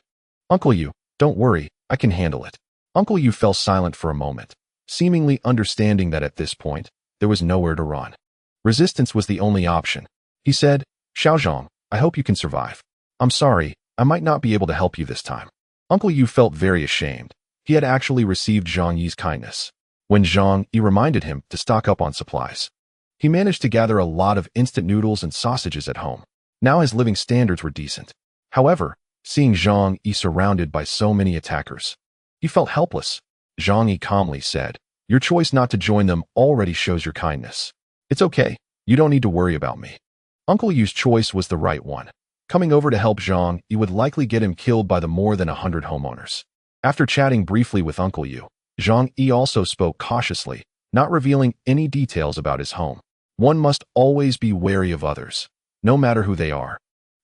"Uncle Yu, don't worry, I can handle it." Uncle Yu fell silent for a moment, seemingly understanding that at this point, there was nowhere to run. Resistance was the only option. He said, "Xiao Zhang, I hope you can survive. I'm sorry, I might not be able to help you this time." Uncle Yu felt very ashamed. He had actually received Zhang Yi's kindness. When Zhang Yi reminded him to stock up on supplies, he managed to gather a lot of instant noodles and sausages at home. Now his living standards were decent. However, seeing Zhang Yi surrounded by so many attackers, he felt helpless. Zhang Yi calmly said, "Your choice not to join them already shows your kindness. It's okay, you don't need to worry about me." Uncle Yu's choice was the right one. Coming over to help Zhang Yi would likely get him killed by the more than 100 homeowners. After chatting briefly with Uncle Yu, Zhang Yi also spoke cautiously, not revealing any details about his home. One must always be wary of others, no matter who they are.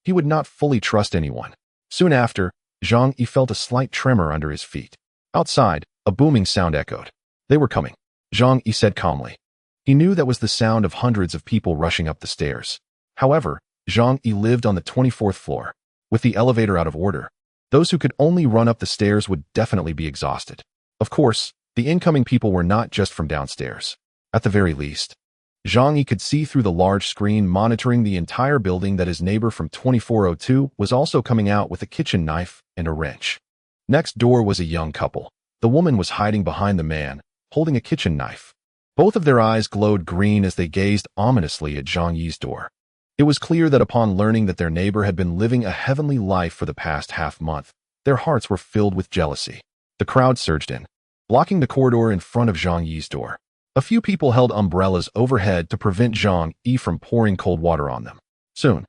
He would not fully trust anyone. Soon after, Zhang Yi felt a slight tremor under his feet. Outside, a booming sound echoed. "They were coming," Zhang Yi said calmly. He knew that was the sound of hundreds of people rushing up the stairs. However, Zhang Yi lived on the 24th floor. With the elevator out of order, those who could only run up the stairs would definitely be exhausted. Of course, the incoming people were not just from downstairs. At the very least, Zhang Yi could see through the large screen monitoring the entire building that his neighbor from 2402 was also coming out with a kitchen knife and a wrench. Next door was a young couple. The woman was hiding behind the man, holding a kitchen knife. Both of their eyes glowed green as they gazed ominously at Zhang Yi's door. It was clear that upon learning that their neighbor had been living a heavenly life for the past half-month, their hearts were filled with jealousy. The crowd surged in, blocking the corridor in front of Zhang Yi's door. A few people held umbrellas overhead to prevent Zhang Yi from pouring cold water on them. Soon,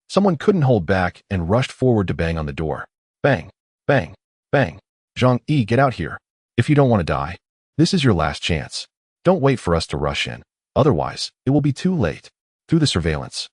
someone couldn't hold back and rushed forward to bang on the door. Bang, bang, bang. "Zhang Yi, get out here. If you don't want to die, this is your last chance. Don't wait for us to rush in. Otherwise, it will be too late." Through the surveillance,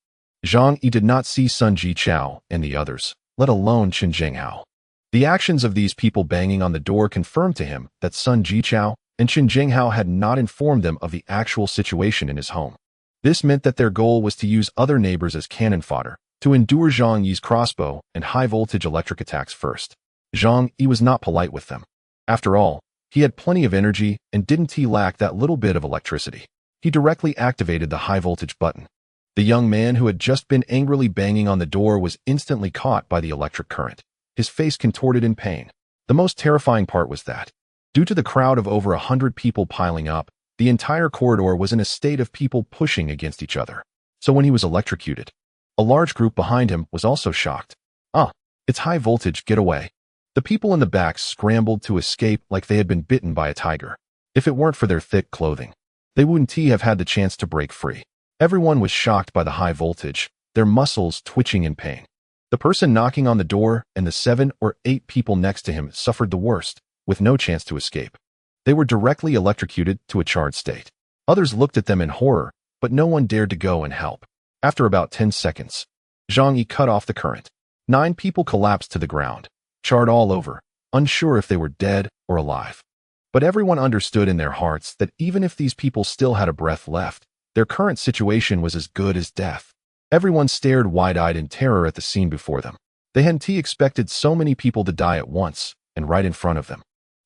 Zhang Yi did not see Sun Jichao and the others, let alone Qin Zhenghao. The actions of these people banging on the door confirmed to him that Sun Jichao and Qin Zhenghao had not informed them of the actual situation in his home. This meant that their goal was to use other neighbors as cannon fodder, to endure Zhang Yi's crossbow and high-voltage electric attacks first. Zhang Yi was not polite with them. After all, he had plenty of energy, and didn't he lack that little bit of electricity? He directly activated the high-voltage button. The young man who had just been angrily banging on the door was instantly caught by the electric current. His face contorted in pain. The most terrifying part was that, due to the crowd of over 100 people piling up, the entire corridor was in a state of people pushing against each other. So when he was electrocuted, a large group behind him was also shocked. "Ah, it's high voltage, get away." The people in the back scrambled to escape like they had been bitten by a tiger. If it weren't for their thick clothing, they wouldn't have had the chance to break free. Everyone was shocked by the high voltage, their muscles twitching in pain. The person knocking on the door and the 7 or 8 people next to him suffered the worst, with no chance to escape. They were directly electrocuted to a charred state. Others looked at them in horror, but no one dared to go and help. After about 10 seconds, Zhang Yi cut off the current. 9 people collapsed to the ground, charred all over, unsure if they were dead or alive. But everyone understood in their hearts that even if these people still had a breath left, their current situation was as good as death. Everyone stared wide-eyed in terror at the scene before them. They hadn't expected so many people to die at once, and right in front of them.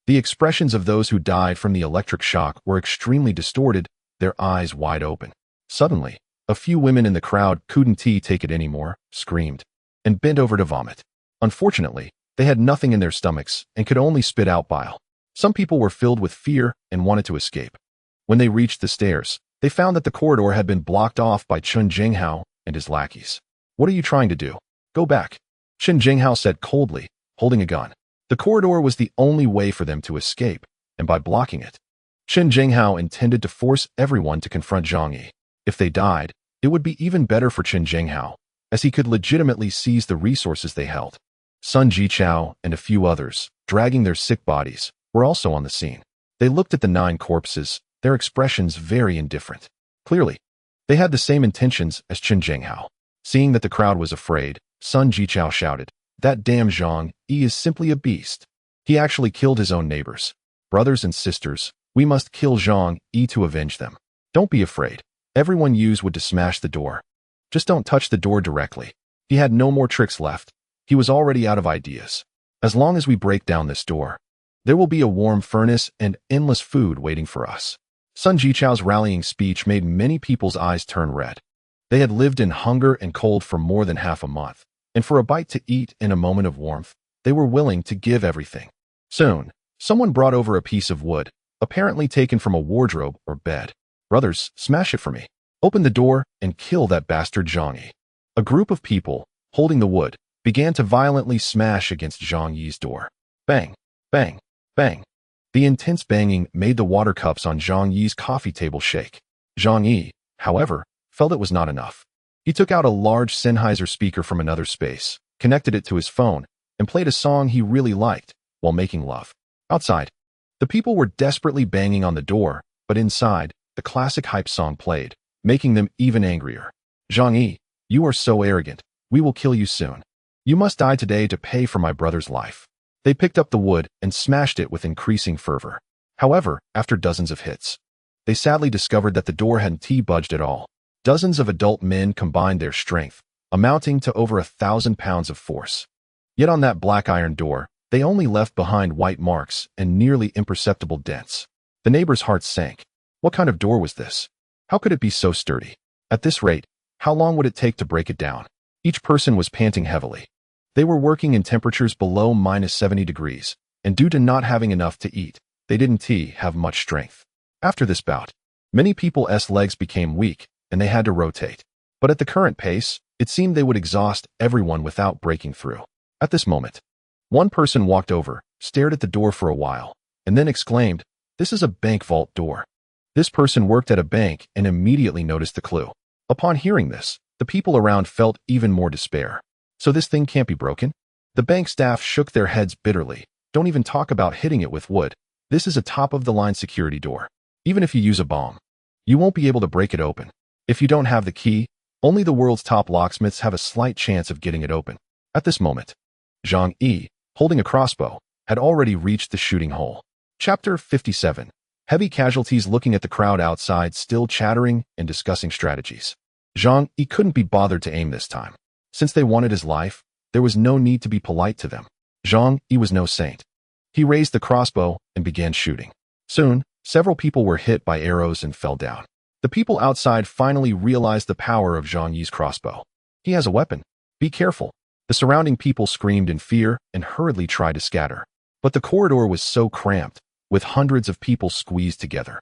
The expressions of those who died from the electric shock were extremely distorted, their eyes wide open. Suddenly, a few women in the crowd couldn't take it anymore, screamed, and bent over to vomit. Unfortunately, they had nothing in their stomachs and could only spit out bile. Some people were filled with fear and wanted to escape. When they reached the stairs, they found that the corridor had been blocked off by Chen Jinghao and his lackeys. "What are you trying to do? Go back," Chen Jinghao said coldly, holding a gun. The corridor was the only way for them to escape, and by blocking it, Chen Jinghao intended to force everyone to confront Zhang Yi. If they died, it would be even better for Chen Jinghao, as he could legitimately seize the resources they held. Sun Jichao and a few others, dragging their sick bodies, were also on the scene. They looked at the 9 corpses, their expressions very indifferent. Clearly, they had the same intentions as Chen Jinghao. Seeing that the crowd was afraid, Sun Jichao shouted, "That damn Zhang Yi is simply a beast. He actually killed his own neighbors. Brothers and sisters, we must kill Zhang Yi to avenge them. Don't be afraid. Everyone use wood to smash the door. Just don't touch the door directly." He had no more tricks left. He was already out of ideas. "As long as we break down this door, there will be a warm furnace and endless food waiting for us." Sun Jichao's rallying speech made many people's eyes turn red. They had lived in hunger and cold for more than half a month, and for a bite to eat and a moment of warmth, they were willing to give everything. Soon, someone brought over a piece of wood, apparently taken from a wardrobe or bed. "Brothers, smash it for me. Open the door and kill that bastard Zhang Yi." A group of people, holding the wood, began to violently smash against Zhang Yi's door. Bang, bang, bang. The intense banging made the water cups on Zhang Yi's coffee table shake. Zhang Yi, however, felt it was not enough. He took out a large Sennheiser speaker from another space, connected it to his phone, and played a song he really liked while making love. Outside, the people were desperately banging on the door, but inside, the classic hype song played, making them even angrier. "Zhang Yi, you are so arrogant. We will kill you soon. You must die today to pay for my brother's life." They picked up the wood and smashed it with increasing fervor. However, after dozens of hits, they sadly discovered that the door hadn't budged at all. Dozens of adult men combined their strength, amounting to over 1,000 pounds of force. Yet on that black iron door, they only left behind white marks and nearly imperceptible dents. The neighbor's heart sank. What kind of door was this? How could it be so sturdy? At this rate, how long would it take to break it down? Each person was panting heavily. They were working in temperatures below -70 degrees, and due to not having enough to eat, they didn't have much strength. After this bout, many people's legs became weak, and they had to rotate. But at the current pace, it seemed they would exhaust everyone without breaking through. At this moment, one person walked over, stared at the door for a while, and then exclaimed, "This is a bank vault door." This person worked at a bank and immediately noticed the clue. Upon hearing this, the people around felt even more despair. "So this thing can't be broken?" The bank staff shook their heads bitterly. "Don't even talk about hitting it with wood. This is a top-of-the-line security door. Even if you use a bomb, you won't be able to break it open. If you don't have the key, only the world's top locksmiths have a slight chance of getting it open." At this moment, Zhang Yi, holding a crossbow, had already reached the shooting hole. Chapter 57. Heavy casualties. Looking at the crowd outside, still chattering and discussing strategies. Zhang Yi couldn't be bothered to aim this time. Since they wanted his life, there was no need to be polite to them. Zhang Yi was no saint. He raised the crossbow and began shooting. Soon, several people were hit by arrows and fell down. The people outside finally realized the power of Zhang Yi's crossbow. "He has a weapon. Be careful." The surrounding people screamed in fear and hurriedly tried to scatter. But the corridor was so cramped, with hundreds of people squeezed together.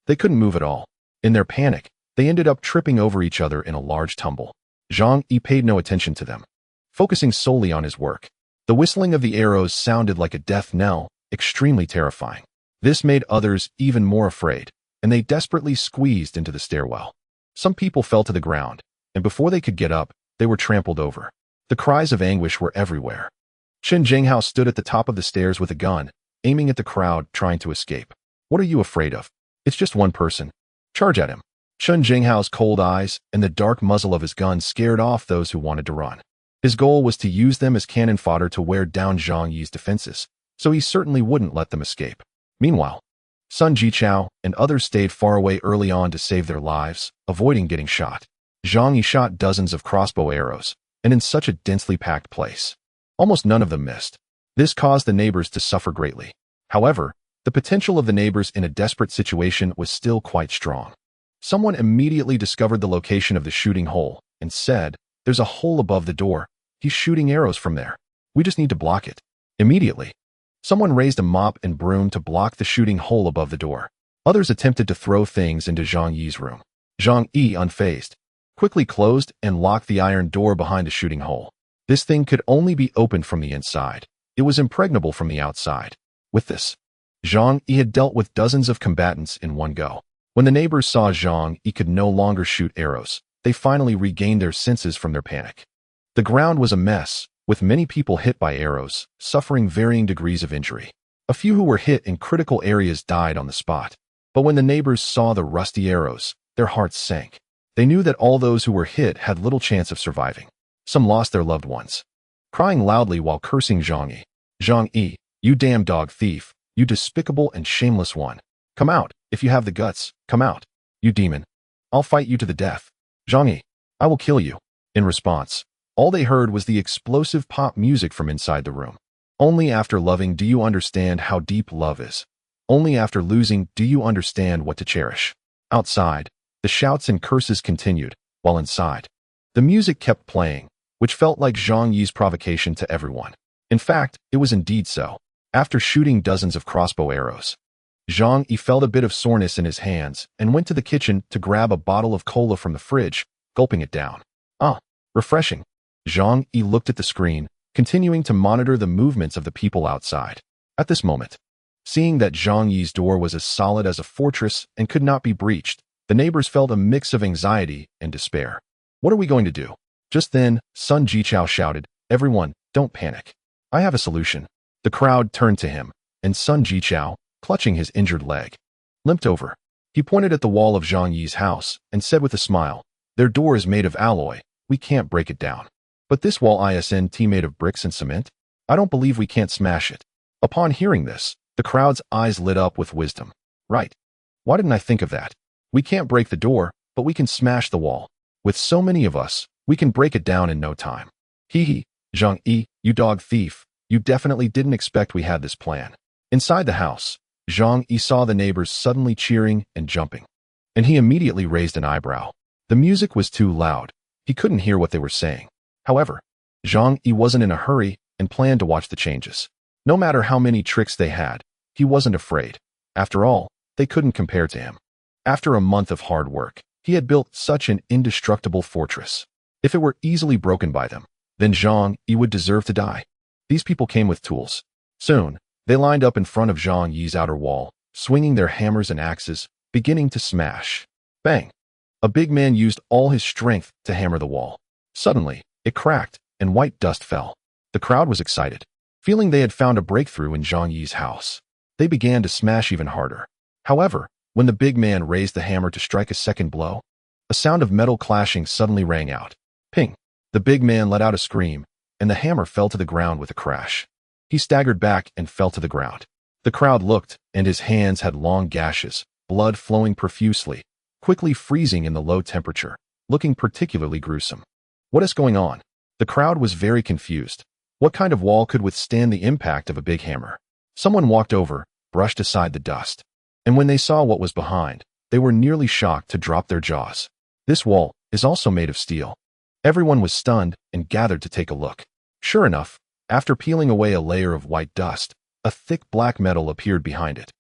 They couldn't move at all. In their panic, they ended up tripping over each other in a large tumble. Zhang Yi paid no attention to them, focusing solely on his work. The whistling of the arrows sounded like a death knell, extremely terrifying. This made others even more afraid, and they desperately squeezed into the stairwell. Some people fell to the ground, and before they could get up, they were trampled over. The cries of anguish were everywhere. Chen Jinghao stood at the top of the stairs with a gun, aiming at the crowd trying to escape. "What are you afraid of? It's just one person. Charge at him." Chun Jinghao's cold eyes and the dark muzzle of his gun scared off those who wanted to run. His goal was to use them as cannon fodder to wear down Zhang Yi's defenses, so he certainly wouldn't let them escape. Meanwhile, Sun Jichao and others stayed far away early on to save their lives, avoiding getting shot. Zhang Yi shot dozens of crossbow arrows, and in such a densely packed place. Almost none of them missed. This caused the neighbors to suffer greatly. However, the potential of the neighbors in a desperate situation was still quite strong. Someone immediately discovered the location of the shooting hole and said, "There's a hole above the door. He's shooting arrows from there. We just need to block it." Immediately, someone raised a mop and broom to block the shooting hole above the door. Others attempted to throw things into Zhang Yi's room. Zhang Yi, unfazed, quickly closed and locked the iron door behind the shooting hole. This thing could only be opened from the inside. It was impregnable from the outside. With this, Zhang Yi had dealt with dozens of combatants in one go. When the neighbors saw Zhang Yi could no longer shoot arrows, they finally regained their senses from their panic. The ground was a mess, with many people hit by arrows, suffering varying degrees of injury. A few who were hit in critical areas died on the spot. But when the neighbors saw the rusty arrows, their hearts sank. They knew that all those who were hit had little chance of surviving. Some lost their loved ones. Crying loudly while cursing Zhang Yi. "Zhang Yi, you damn dog thief, you despicable and shameless one. Come out, if you have the guts, come out. You demon. I'll fight you to the death. Zhang Yi, I will kill you." In response, all they heard was the explosive pop music from inside the room. Only after loving do you understand how deep love is. Only after losing do you understand what to cherish. Outside, the shouts and curses continued, while inside, the music kept playing, which felt like Zhang Yi's provocation to everyone. In fact, it was indeed so. After shooting dozens of crossbow arrows, Zhang Yi felt a bit of soreness in his hands and went to the kitchen to grab a bottle of cola from the fridge, gulping it down. "Ah, refreshing." Zhang Yi looked at the screen, continuing to monitor the movements of the people outside. At this moment, seeing that Zhang Yi's door was as solid as a fortress and could not be breached, the neighbors felt a mix of anxiety and despair. "What are we going to do?" Just then, Sun Jichao shouted, "Everyone, don't panic. I have a solution." The crowd turned to him, and Sun Jichao, clutching his injured leg, limped over. He pointed at the wall of Zhang Yi's house and said with a smile, "Their door is made of alloy. We can't break it down. But this wall isn't made of bricks and cement? I don't believe we can't smash it." Upon hearing this, the crowd's eyes lit up with wisdom. "Right. Why didn't I think of that? We can't break the door, but we can smash the wall. With so many of us, we can break it down in no time." "Hee hee, Zhang Yi, you dog thief. You definitely didn't expect we had this plan." Inside the house, Zhang Yi saw the neighbors suddenly cheering and jumping, and he immediately raised an eyebrow. The music was too loud. He couldn't hear what they were saying. However, Zhang Yi wasn't in a hurry and planned to watch the changes. No matter how many tricks they had, he wasn't afraid. After all, they couldn't compare to him. After a month of hard work, he had built such an indestructible fortress. If it were easily broken by them, then Zhang Yi would deserve to die. These people came with tools. Soon, they lined up in front of Zhang Yi's outer wall, swinging their hammers and axes, beginning to smash. Bang! A big man used all his strength to hammer the wall. Suddenly, it cracked, and white dust fell. The crowd was excited, feeling they had found a breakthrough in Zhang Yi's house. They began to smash even harder. However, when the big man raised the hammer to strike a second blow, a sound of metal clashing suddenly rang out. Ping! The big man let out a scream, and the hammer fell to the ground with a crash. He staggered back and fell to the ground. The crowd looked, and his hands had long gashes, blood flowing profusely, quickly freezing in the low temperature, looking particularly gruesome. What is going on? The crowd was very confused. What kind of wall could withstand the impact of a big hammer? Someone walked over, brushed aside the dust, and when they saw what was behind, they were nearly shocked to drop their jaws. This wall is also made of steel. Everyone was stunned and gathered to take a look. Sure enough, after peeling away a layer of white dust, a thick black metal appeared behind it.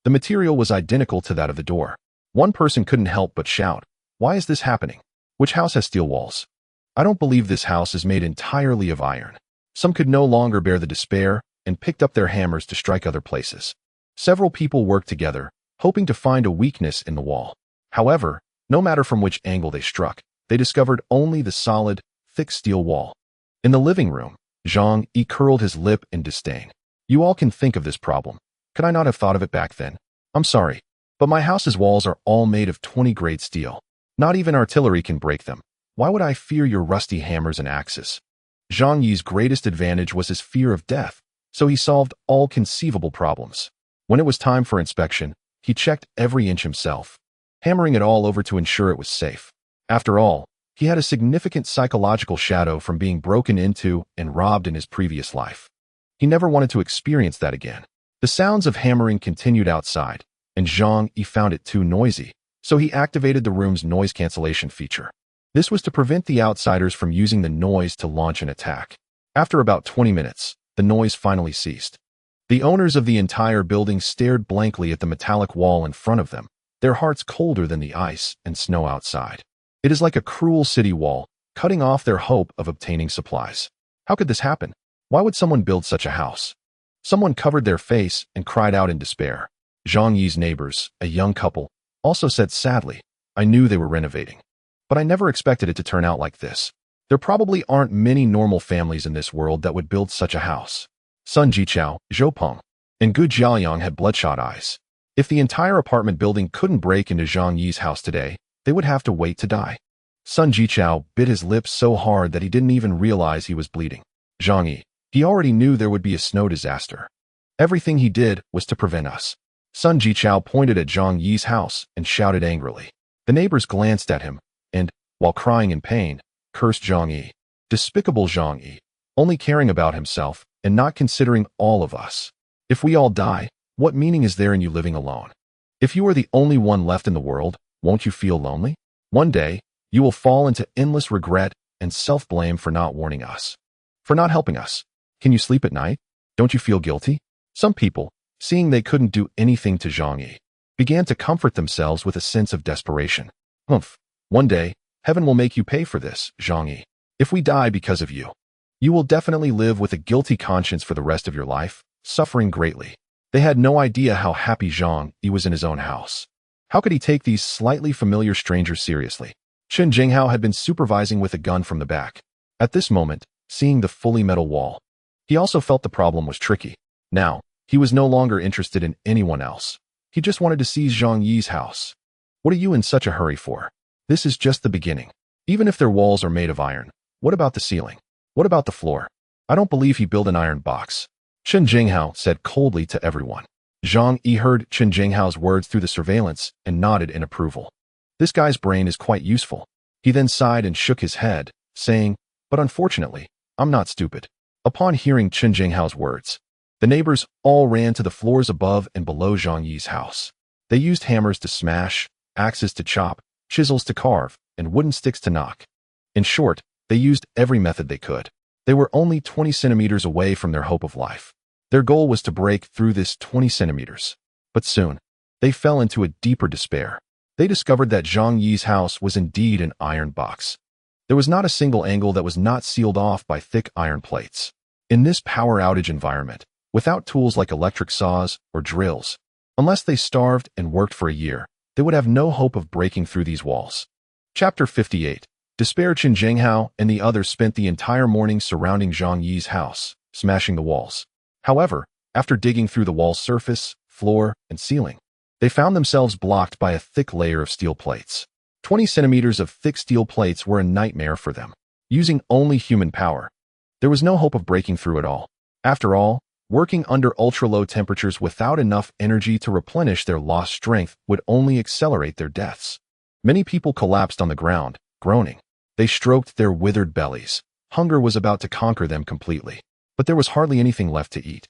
The material was identical to that of the door. One person couldn't help but shout, "Why is this happening? Which house has steel walls? I don't believe this house is made entirely of iron." Some could no longer bear the despair and picked up their hammers to strike other places. Several people worked together, hoping to find a weakness in the wall. However, no matter from which angle they struck, they discovered only the solid, thick steel wall. In the living room, Zhang Yi curled his lip in disdain. "You all can think of this problem. Could I not have thought of it back then? I'm sorry, but my house's walls are all made of 20-grade steel. Not even artillery can break them. Why would I fear your rusty hammers and axes? Zhang Yi's greatest advantage was his fear of death, so he solved all conceivable problems. When it was time for inspection, he checked every inch himself, hammering it all over to ensure it was safe. After all, he had a significant psychological shadow from being broken into and robbed in his previous life. He never wanted to experience that again. The sounds of hammering continued outside, and Zhang Yi found it too noisy, so he activated the room's noise cancellation feature. This was to prevent the outsiders from using the noise to launch an attack. After about 20 minutes, the noise finally ceased. The owners of the entire building stared blankly at the metallic wall in front of them, their hearts colder than the ice and snow outside. It is like a cruel city wall, cutting off their hope of obtaining supplies. How could this happen? Why would someone build such a house? Someone covered their face and cried out in despair. Zhang Yi's neighbors, a young couple, also said sadly, "I knew they were renovating. But I never expected it to turn out like this. There probably aren't many normal families in this world that would build such a house." Sun Jichao, Zhou Peng, and Gu Jiaoyang had bloodshot eyes. If the entire apartment building couldn't break into Zhang Yi's house today, they would have to wait to die. Sun Jichao bit his lips so hard that he didn't even realize he was bleeding. Zhang Yi, he already knew there would be a snow disaster. Everything he did was to prevent us. Sun Jichao pointed at Zhang Yi's house and shouted angrily. The neighbors glanced at him and, while crying in pain, cursed Zhang Yi. Despicable Zhang Yi, only caring about himself and not considering all of us. If we all die, what meaning is there in you living alone? If you are the only one left in the world, won't you feel lonely? One day, you will fall into endless regret and self-blame for not warning us, for not helping us. Can you sleep at night? Don't you feel guilty? Some people, seeing they couldn't do anything to Zhang Yi, began to comfort themselves with a sense of desperation. One day, heaven will make you pay for this, Zhang Yi. If we die because of you, you will definitely live with a guilty conscience for the rest of your life, suffering greatly. They had no idea how happy Zhang Yi was in his own house. How could he take these slightly familiar strangers seriously? Chen Jinghao had been supervising with a gun from the back. At this moment, seeing the fully metal wall, he also felt the problem was tricky. Now, he was no longer interested in anyone else. He just wanted to seize Zhang Yi's house. What are you in such a hurry for? This is just the beginning. Even if their walls are made of iron, what about the ceiling? What about the floor? I don't believe he built an iron box. Chen Jinghao said coldly to everyone. Zhang Yi heard Chen Jinghao's words through the surveillance and nodded in approval. This guy's brain is quite useful. He then sighed and shook his head, saying, "But unfortunately, I'm not stupid." Upon hearing Chen Jinghao's words, the neighbors all ran to the floors above and below Zhang Yi's house. They used hammers to smash, axes to chop, chisels to carve, and wooden sticks to knock. In short, they used every method they could. They were only 20 centimeters away from their hope of life. Their goal was to break through this 20 centimeters. But soon, they fell into a deeper despair. They discovered that Zhang Yi's house was indeed an iron box. There was not a single angle that was not sealed off by thick iron plates. In this power outage environment, without tools like electric saws or drills, unless they starved and worked for a year, they would have no hope of breaking through these walls. Chapter 58. Despair. Chen Jinghao and the others spent the entire morning surrounding Zhang Yi's house, smashing the walls. However, after digging through the wall's surface, floor, and ceiling, they found themselves blocked by a thick layer of steel plates. 20 centimeters of thick steel plates were a nightmare for them. Using only human power, there was no hope of breaking through at all. After all, working under ultra-low temperatures without enough energy to replenish their lost strength would only accelerate their deaths. Many people collapsed on the ground, groaning. They stroked their withered bellies. Hunger was about to conquer them completely. But there was hardly anything left to eat.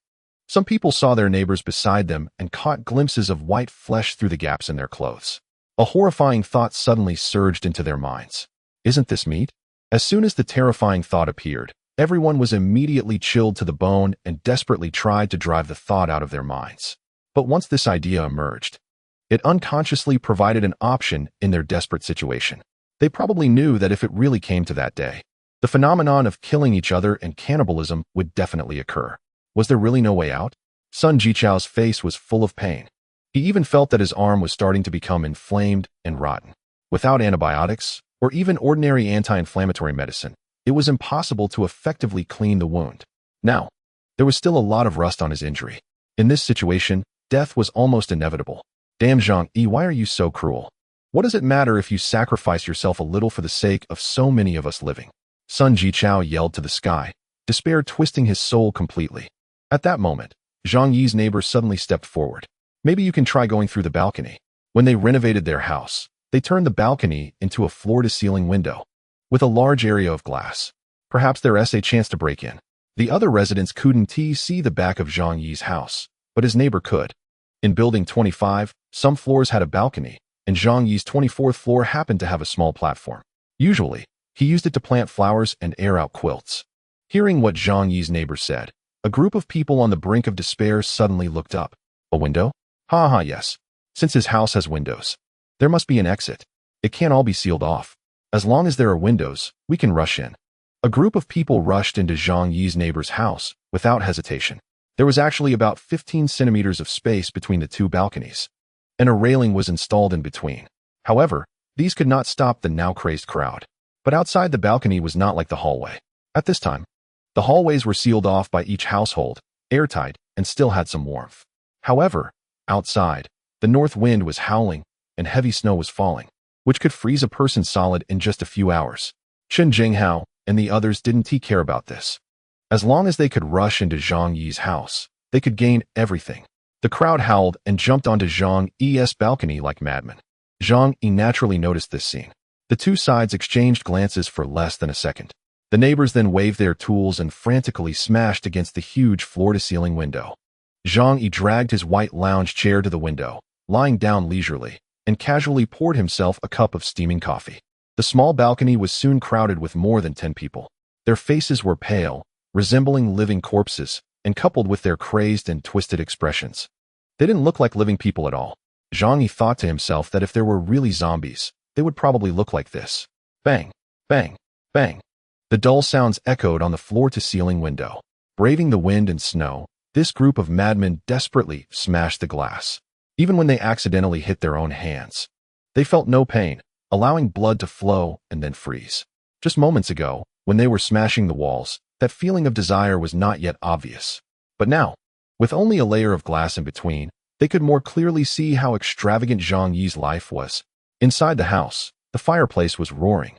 Some people saw their neighbors beside them and caught glimpses of white flesh through the gaps in their clothes. A horrifying thought suddenly surged into their minds. Isn't this meat? As soon as the terrifying thought appeared, everyone was immediately chilled to the bone and desperately tried to drive the thought out of their minds. But once this idea emerged, it unconsciously provided an option in their desperate situation. They probably knew that if it really came to that day, the phenomenon of killing each other and cannibalism would definitely occur. Was there really no way out? Sun Jichao's face was full of pain. He even felt that his arm was starting to become inflamed and rotten. Without antibiotics, or even ordinary anti-inflammatory medicine, it was impossible to effectively clean the wound. Now, there was still a lot of rust on his injury. In this situation, death was almost inevitable. Damn Zhang Yi, why are you so cruel? What does it matter if you sacrifice yourself a little for the sake of so many of us living? Sun Jichao yelled to the sky, despair twisting his soul completely. At that moment, Zhang Yi's neighbor suddenly stepped forward. Maybe you can try going through the balcony. When they renovated their house, they turned the balcony into a floor-to-ceiling window with a large area of glass. Perhaps there's a chance to break in. The other residents couldn't see the back of Zhang Yi's house, but his neighbor could. In Building 25, some floors had a balcony, and Zhang Yi's 24th floor happened to have a small platform. Usually, he used it to plant flowers and air out quilts. Hearing what Zhang Yi's neighbor said, a group of people on the brink of despair suddenly looked up. A window? Yes. Since his house has windows, there must be an exit. It can't all be sealed off. As long as there are windows, we can rush in. A group of people rushed into Zhang Yi's neighbor's house without hesitation. There was actually about 15 centimeters of space between the two balconies, and a railing was installed in between. However, these could not stop the now crazed crowd. But outside the balcony was not like the hallway. At this time, the hallways were sealed off by each household, airtight, and still had some warmth. However, outside, the north wind was howling and heavy snow was falling, which could freeze a person solid in just a few hours. Chen Jinghao and the others didn't care about this. As long as they could rush into Zhang Yi's house, they could gain everything. The crowd howled and jumped onto Zhang Yi's balcony like madmen. Zhang Yi naturally noticed this scene. The two sides exchanged glances for less than a second. The neighbors then waved their tools and frantically smashed against the huge floor-to-ceiling window. Zhang Yi dragged his white lounge chair to the window, lying down leisurely, and casually poured himself a cup of steaming coffee. The small balcony was soon crowded with more than 10 people. Their faces were pale, resembling living corpses, and coupled with their crazed and twisted expressions, they didn't look like living people at all. Zhang Yi thought to himself that if there were really zombies, they would probably look like this. Bang, bang, bang. The dull sounds echoed on the floor-to-ceiling window. Braving the wind and snow, this group of madmen desperately smashed the glass. Even when they accidentally hit their own hands, they felt no pain, allowing blood to flow and then freeze. Just moments ago, when they were smashing the walls, that feeling of desire was not yet obvious. But now, with only a layer of glass in between, they could more clearly see how extravagant Zhang Yi's life was. Inside the house, the fireplace was roaring,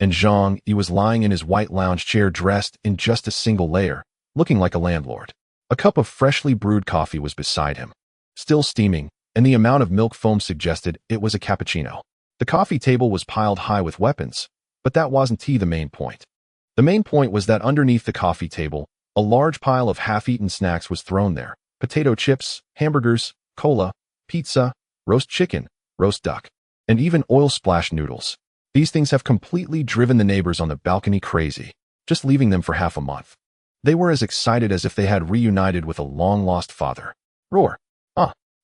and Zhang Yi was lying in his white lounge chair dressed in just a single layer, looking like a landlord. A cup of freshly brewed coffee was beside him, still steaming, and the amount of milk foam suggested it was a cappuccino. The coffee table was piled high with weapons, but that wasn't the main point. The main point was that underneath the coffee table, a large pile of half-eaten snacks was thrown there. Potato chips, hamburgers, cola, pizza, roast chicken, roast duck, and even oil-splashed noodles. These things have completely driven the neighbors on the balcony crazy, just leaving them for half a month. They were as excited as if they had reunited with a long-lost father. Roar.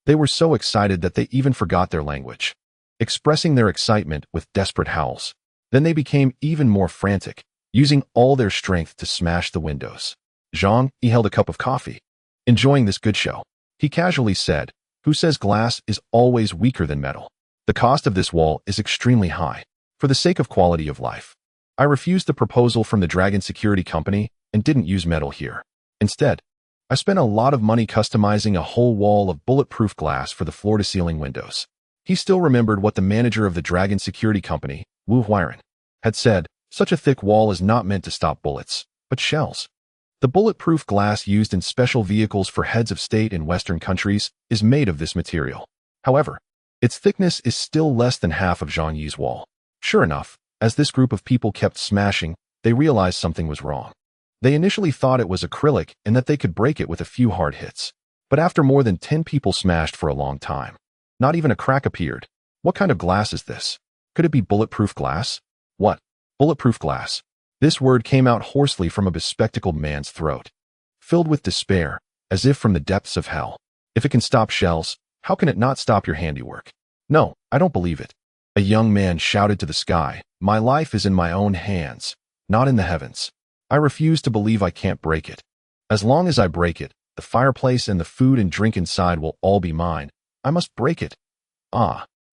They were so excited that they even forgot their language, expressing their excitement with desperate howls. Then they became even more frantic, using all their strength to smash the windows. Zhang Yi held a cup of coffee, enjoying this good show. He casually said, "Who says glass is always weaker than metal? The cost of this wall is extremely high. For the sake of quality of life, I refused the proposal from the Dragon Security Company and didn't use metal here. Instead, I spent a lot of money customizing a whole wall of bulletproof glass for the floor-to-ceiling windows." He still remembered what the manager of the Dragon Security Company, Wu Huiren, had said. Such a thick wall is not meant to stop bullets, but shells. The bulletproof glass used in special vehicles for heads of state in Western countries is made of this material. However, its thickness is still less than half of Zhang Yi's wall. Sure enough, as this group of people kept smashing, they realized something was wrong. They initially thought it was acrylic and that they could break it with a few hard hits. But after more than 10 people smashed for a long time, not even a crack appeared. What kind of glass is this? Could it be bulletproof glass? What? Bulletproof glass. This word came out hoarsely from a bespectacled man's throat, filled with despair, as if from the depths of hell. If it can stop shells, how can it not stop your handiwork? No, I don't believe it. A young man shouted to the sky, "My life is in my own hands, not in the heavens. I refuse to believe I can't break it. As long as I break it, the fireplace and the food and drink inside will all be mine. I must break it."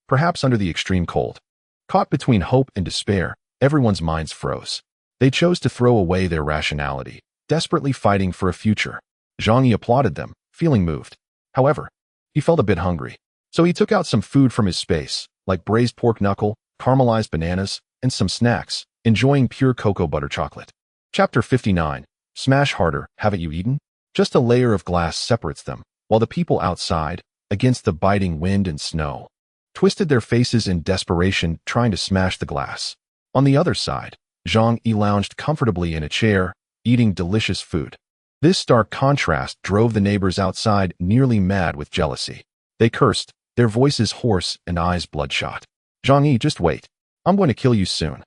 Perhaps under the extreme cold. Caught between hope and despair, everyone's minds froze. They chose to throw away their rationality, desperately fighting for a future. Zhang Yi applauded them, feeling moved. However, he felt a bit hungry. So he took out some food from his space, like braised pork knuckle, caramelized bananas, and some snacks, enjoying pure cocoa butter chocolate. Chapter 59. Smash harder, haven't you eaten? Just a layer of glass separates them, while the people outside, against the biting wind and snow, twisted their faces in desperation trying to smash the glass. On the other side, Zhang Yi lounged comfortably in a chair, eating delicious food. This stark contrast drove the neighbors outside nearly mad with jealousy. They cursed, their voices hoarse and eyes bloodshot. Zhang Yi, just wait. I'm going to kill you soon.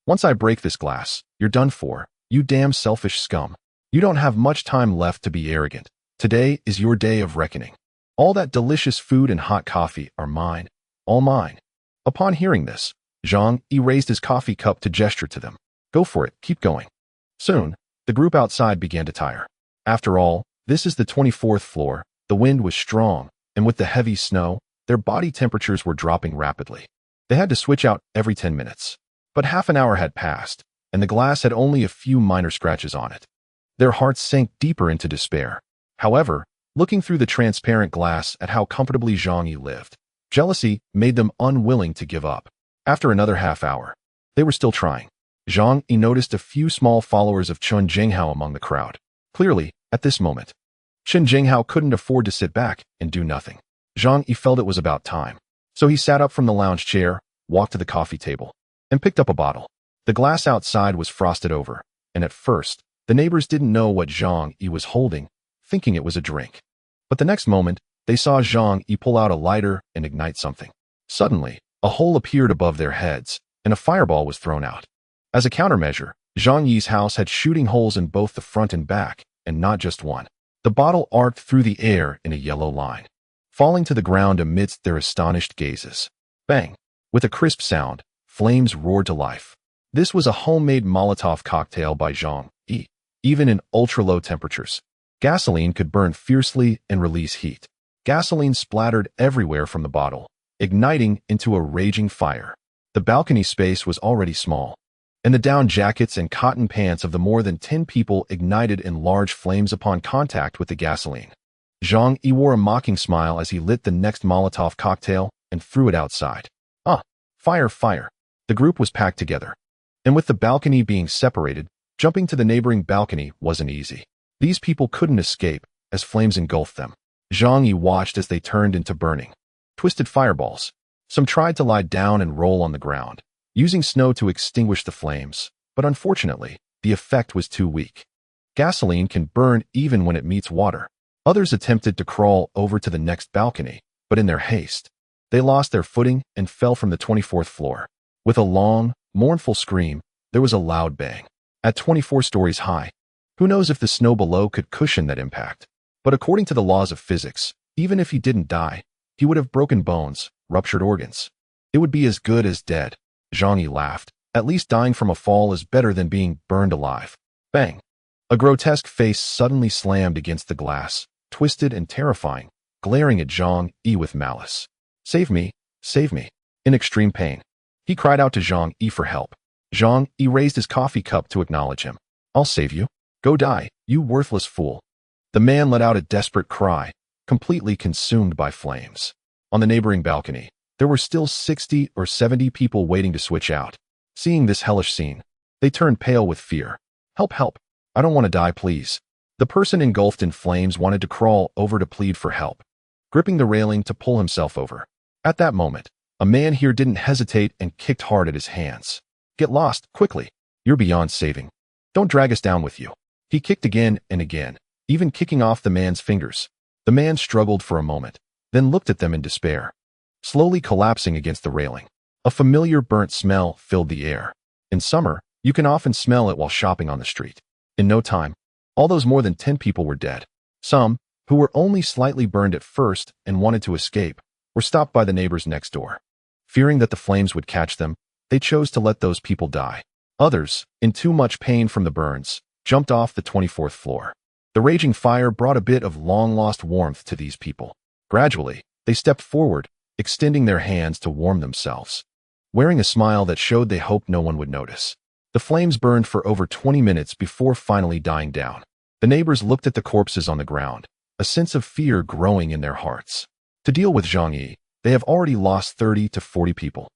Once I break this glass, you're done for, you damn selfish scum. You don't have much time left to be arrogant. Today is your day of reckoning. All that delicious food and hot coffee are mine, all mine. Upon hearing this, Zhang Yi raised his coffee cup to gesture to them. Go for it, keep going. Soon, the group outside began to tire. After all, this is the 24th floor, the wind was strong, and with the heavy snow, their body temperatures were dropping rapidly. They had to switch out every 10 minutes. But half an hour had passed, and the glass had only a few minor scratches on it. Their hearts sank deeper into despair. However, looking through the transparent glass at how comfortably Zhang Yi lived, jealousy made them unwilling to give up. After another half hour, they were still trying. Zhang Yi noticed a few small followers of Chen Jinghao among the crowd. Clearly, at this moment, Chen Jinghao couldn't afford to sit back and do nothing. Zhang Yi felt it was about time. So he sat up from the lounge chair, walked to the coffee table, and picked up a bottle. The glass outside was frosted over, and at first, the neighbors didn't know what Zhang Yi was holding, thinking it was a drink. But the next moment, they saw Zhang Yi pull out a lighter and ignite something. Suddenly, a hole appeared above their heads, and a fireball was thrown out. As a countermeasure, Zhang Yi's house had shooting holes in both the front and back, and not just one. The bottle arced through the air in a yellow line, falling to the ground amidst their astonished gazes. Bang! With a crisp sound, flames roared to life. This was a homemade Molotov cocktail by Zhang Yi. Even in ultra-low temperatures, gasoline could burn fiercely and release heat. Gasoline splattered everywhere from the bottle, igniting into a raging fire. The balcony space was already small, and the down jackets and cotton pants of the more than 10 people ignited in large flames upon contact with the gasoline. Zhang Yi wore a mocking smile as he lit the next Molotov cocktail and threw it outside. Fire, fire. The group was packed together, and with the balcony being separated, jumping to the neighboring balcony wasn't easy. These people couldn't escape, as flames engulfed them. Zhang Yi watched as they turned into burning, twisted fireballs. Some tried to lie down and roll on the ground, using snow to extinguish the flames, but unfortunately, the effect was too weak. Gasoline can burn even when it meets water. Others attempted to crawl over to the next balcony, but in their haste, they lost their footing and fell from the 24th floor. With a long, mournful scream, there was a loud bang. At 24 stories high, who knows if the snow below could cushion that impact? But according to the laws of physics, even if he didn't die, he would have broken bones, ruptured organs. It would be as good as dead. Zhang Yi laughed. At least dying from a fall is better than being burned alive. Bang! A grotesque face suddenly slammed against the glass, twisted and terrifying, glaring at Zhang Yi with malice. Save me, save me. In extreme pain, he cried out to Zhang Yi for help. Zhang Yi raised his coffee cup to acknowledge him. I'll save you. Go die, you worthless fool. The man let out a desperate cry, completely consumed by flames. On the neighboring balcony, there were still 60 or 70 people waiting to switch out. Seeing this hellish scene, they turned pale with fear. Help, help. I don't want to die, please. The person engulfed in flames wanted to crawl over to plead for help, gripping the railing to pull himself over. At that moment, a man here didn't hesitate and kicked hard at his hands. Get lost, quickly. You're beyond saving. Don't drag us down with you. He kicked again and again, even kicking off the man's fingers. The man struggled for a moment, then looked at them in despair, slowly collapsing against the railing. A familiar burnt smell filled the air. In summer, you can often smell it while shopping on the street. In no time, all those more than 10 people were dead. Some, who were only slightly burned at first and wanted to escape, were stopped by the neighbors next door. Fearing that the flames would catch them, they chose to let those people die. Others, in too much pain from the burns, jumped off the 24th floor. The raging fire brought a bit of long-lost warmth to these people. Gradually, they stepped forward, extending their hands to warm themselves, wearing a smile that showed they hoped no one would notice. The flames burned for over 20 minutes before finally dying down. The neighbors looked at the corpses on the ground, a sense of fear growing in their hearts. To deal with Zhang Yi, They have already lost 30 to 40 people.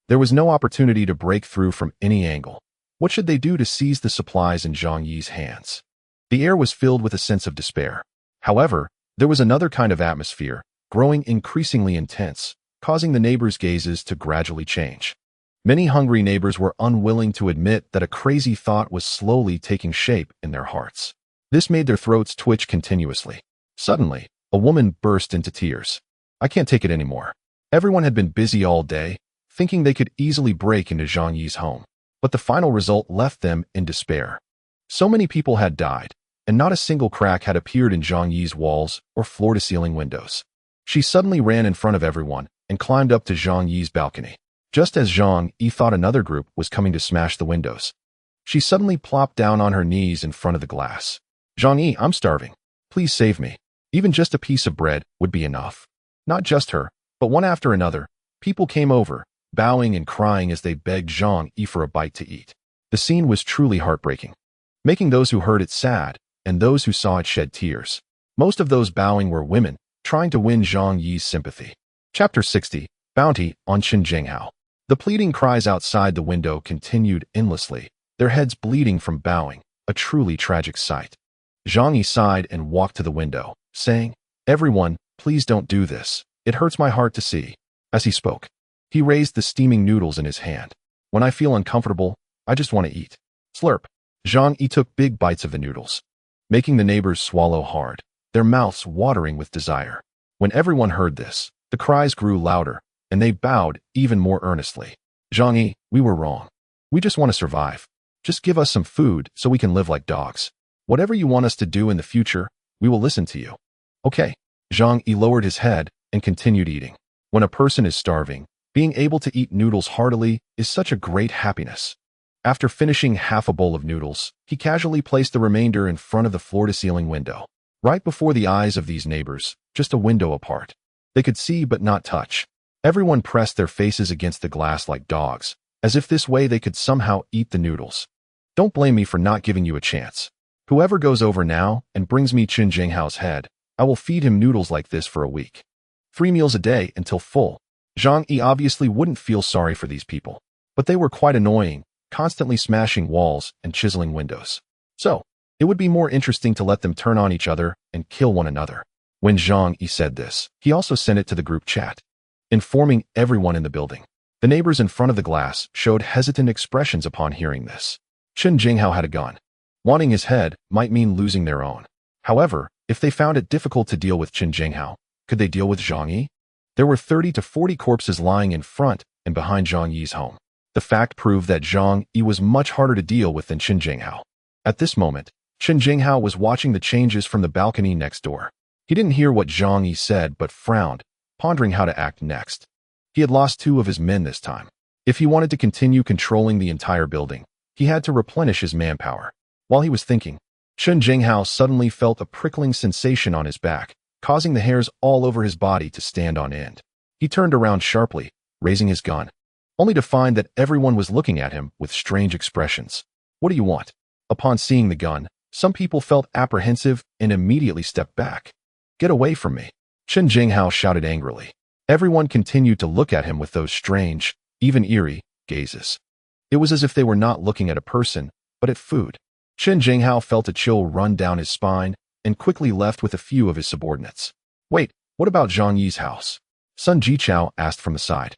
There was no opportunity to break through from any angle. What should they do to seize the supplies in Zhang Yi's hands? The air was filled with a sense of despair. However, there was another kind of atmosphere, growing increasingly intense, causing the neighbors' gazes to gradually change. Many hungry neighbors were unwilling to admit that a crazy thought was slowly taking shape in their hearts. This made their throats twitch continuously. Suddenly, a woman burst into tears. "I can't take it anymore." Everyone had been busy all day, thinking they could easily break into Zhang Yi's home. But the final result left them in despair. So many people had died, and not a single crack had appeared in Zhang Yi's walls or floor-to-ceiling windows. She suddenly ran in front of everyone and climbed up to Zhang Yi's balcony. Just as Zhang Yi thought another group was coming to smash the windows, she suddenly plopped down on her knees in front of the glass. "Zhang Yi, I'm starving. Please save me. Even just a piece of bread would be enough." Not just her, but one after another, people came over, bowing and crying as they begged Zhang Yi for a bite to eat. The scene was truly heartbreaking, making those who heard it sad and those who saw it shed tears. Most of those bowing were women, trying to win Zhang Yi's sympathy. Chapter 60, Bounty on Qin Jinghao. The pleading cries outside the window continued endlessly, their heads bleeding from bowing, a truly tragic sight. Zhang Yi sighed and walked to the window, saying, "Everyone, please don't do this. It hurts my heart to see." As he spoke, he raised the steaming noodles in his hand. "When I feel uncomfortable, I just want to eat." Slurp. Zhang Yi took big bites of the noodles, making the neighbors swallow hard, their mouths watering with desire. When everyone heard this, the cries grew louder, and they bowed even more earnestly. "Zhang Yi, we were wrong. We just want to survive. Just give us some food so we can live like dogs. Whatever you want us to do in the future, we will listen to you." "Okay." Zhang Yi lowered his head and continued eating. When a person is starving, being able to eat noodles heartily is such a great happiness. After finishing half a bowl of noodles, he casually placed the remainder in front of the floor-to-ceiling window. Right before the eyes of these neighbors, just a window apart. They could see but not touch. Everyone pressed their faces against the glass like dogs, as if this way they could somehow eat the noodles. "Don't blame me for not giving you a chance. Whoever goes over now and brings me Qin Jinghao's head, I will feed him noodles like this for a week. 3 meals a day until full." Zhang Yi obviously wouldn't feel sorry for these people, but they were quite annoying, constantly smashing walls and chiseling windows. So, it would be more interesting to let them turn on each other and kill one another. When Zhang Yi said this, he also sent it to the group chat, informing everyone in the building. The neighbors in front of the glass showed hesitant expressions upon hearing this. Qin Jinghao had a gun. Wanting his head might mean losing their own. However, if they found it difficult to deal with Qin Jinghao, could they deal with Zhang Yi? There were 30 to 40 corpses lying in front and behind Zhang Yi's home. The fact proved that Zhang Yi was much harder to deal with than Qin Jinghao. At this moment, Qin Jinghao was watching the changes from the balcony next door. He didn't hear what Zhang Yi said but frowned, pondering how to act next. He had lost 2 of his men this time. If he wanted to continue controlling the entire building, he had to replenish his manpower. While he was thinking, Qin Jinghao suddenly felt a prickling sensation on his back, causing the hairs all over his body to stand on end. He turned around sharply, raising his gun, only to find that everyone was looking at him with strange expressions. "What do you want?" Upon seeing the gun, some people felt apprehensive and immediately stepped back. "Get away from me!" Qin Jinghao shouted angrily. Everyone continued to look at him with those strange, even eerie, gazes. It was as if they were not looking at a person, but at food. Qin Jinghao felt a chill run down his spine and quickly left with a few of his subordinates. "Wait, what about Zhang Yi's house?" Sun Jichao asked from the side.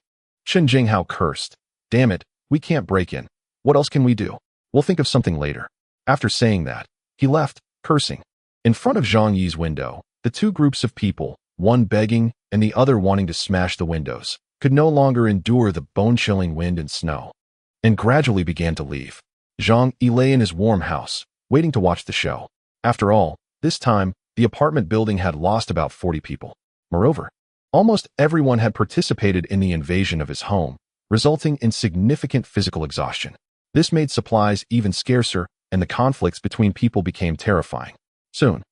Qin Jinghao cursed. "Damn it, we can't break in. What else can we do? We'll think of something later." After saying that, he left, cursing. In front of Zhang Yi's window, the 2 groups of people, one begging and the other wanting to smash the windows, could no longer endure the bone-chilling wind and snow, and gradually began to leave. Zhang Yi lay in his warm house, waiting to watch the show. After all, this time, the apartment building had lost about 40 people. Moreover, almost everyone had participated in the invasion of his home, resulting in significant physical exhaustion. This made supplies even scarcer, and the conflicts between people became terrifying. Soon,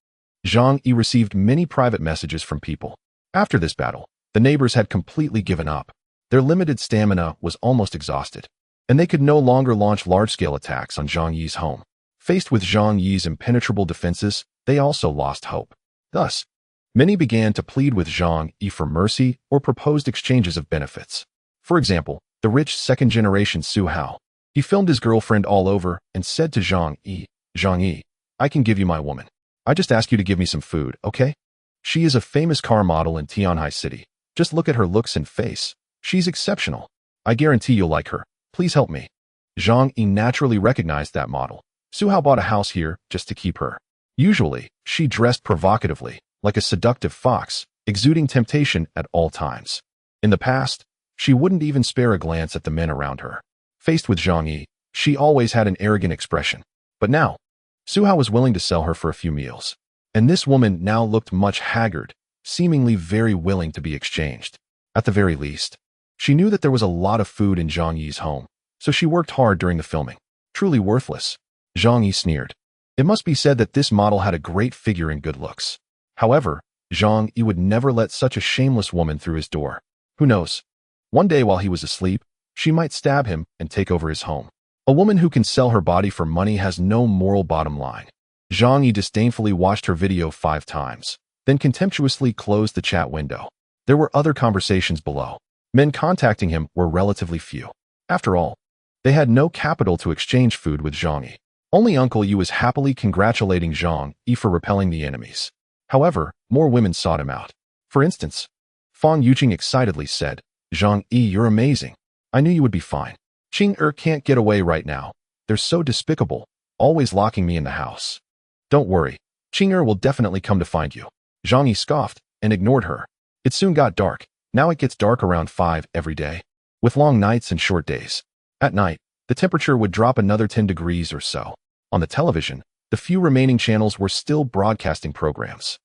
Zhang Yi received many private messages from people. After this battle, the neighbors had completely given up. Their limited stamina was almost exhausted, and they could no longer launch large-scale attacks on Zhang Yi's home. Faced with Zhang Yi's impenetrable defenses, they also lost hope. Thus, Many began to plead with Zhang Yi for mercy or proposed exchanges of benefits. For example, the rich second-generation Su Hao. He filmed his girlfriend all over and said to Zhang Yi, I can give you my woman. I just ask you to give me some food, okay? She is a famous car model in Tianhai City. Just look at her looks and face. She's exceptional. I guarantee you'll like her. Please help me. Zhang Yi naturally recognized that model. Su Hao bought a house here just to keep her. Usually, she dressed provocatively, like a seductive fox, exuding temptation at all times. In the past, she wouldn't even spare a glance at the men around her. Faced with Zhang Yi, she always had an arrogant expression. But now, Su Hao was willing to sell her for a few meals. And this woman now looked much haggard, seemingly very willing to be exchanged. At the very least, she knew that there was a lot of food in Zhang Yi's home, so she worked hard during the filming. Truly worthless. Zhang Yi sneered. It must be said that this model had a great figure and good looks. However, Zhang Yi would never let such a shameless woman through his door. Who knows? One day while he was asleep, she might stab him and take over his home. A woman who can sell her body for money has no moral bottom line. Zhang Yi disdainfully watched her video 5 times, then contemptuously closed the chat window. There were other conversations below. Men contacting him were relatively few. After all, they had no capital to exchange food with Zhang Yi. Only Uncle Yu was happily congratulating Zhang Yi for repelling the enemies. However, more women sought him out. For instance, Fang Yuqing excitedly said, Zhang Yi, you're amazing. I knew you would be fine. Qing can't get away right now. They're so despicable, always locking me in the house. Don't worry, Qing will definitely come to find you. Zhang Yi scoffed and ignored her. It soon got dark. Now it gets dark around 5 every day, with long nights and short days. At night, the temperature would drop another 10 degrees or so. On the television, the few remaining channels were still broadcasting programs.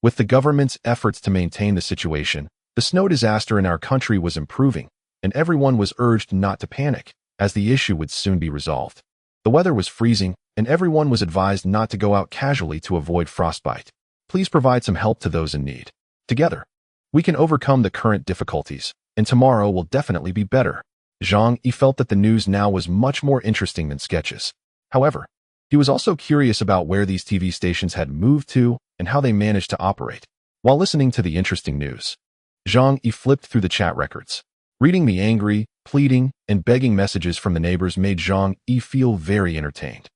With the government's efforts to maintain the situation, the snow disaster in our country was improving, and everyone was urged not to panic, as the issue would soon be resolved. The weather was freezing, and everyone was advised not to go out casually to avoid frostbite. Please provide some help to those in need. Together, we can overcome the current difficulties, and tomorrow will definitely be better. Zhang Yi felt that the news now was much more interesting than sketches. However, he was also curious about where these TV stations had moved to and how they managed to operate. While listening to the interesting news, Zhang Yi flipped through the chat records. Reading the angry, pleading, and begging messages from the neighbors made Zhang Yi feel very entertained.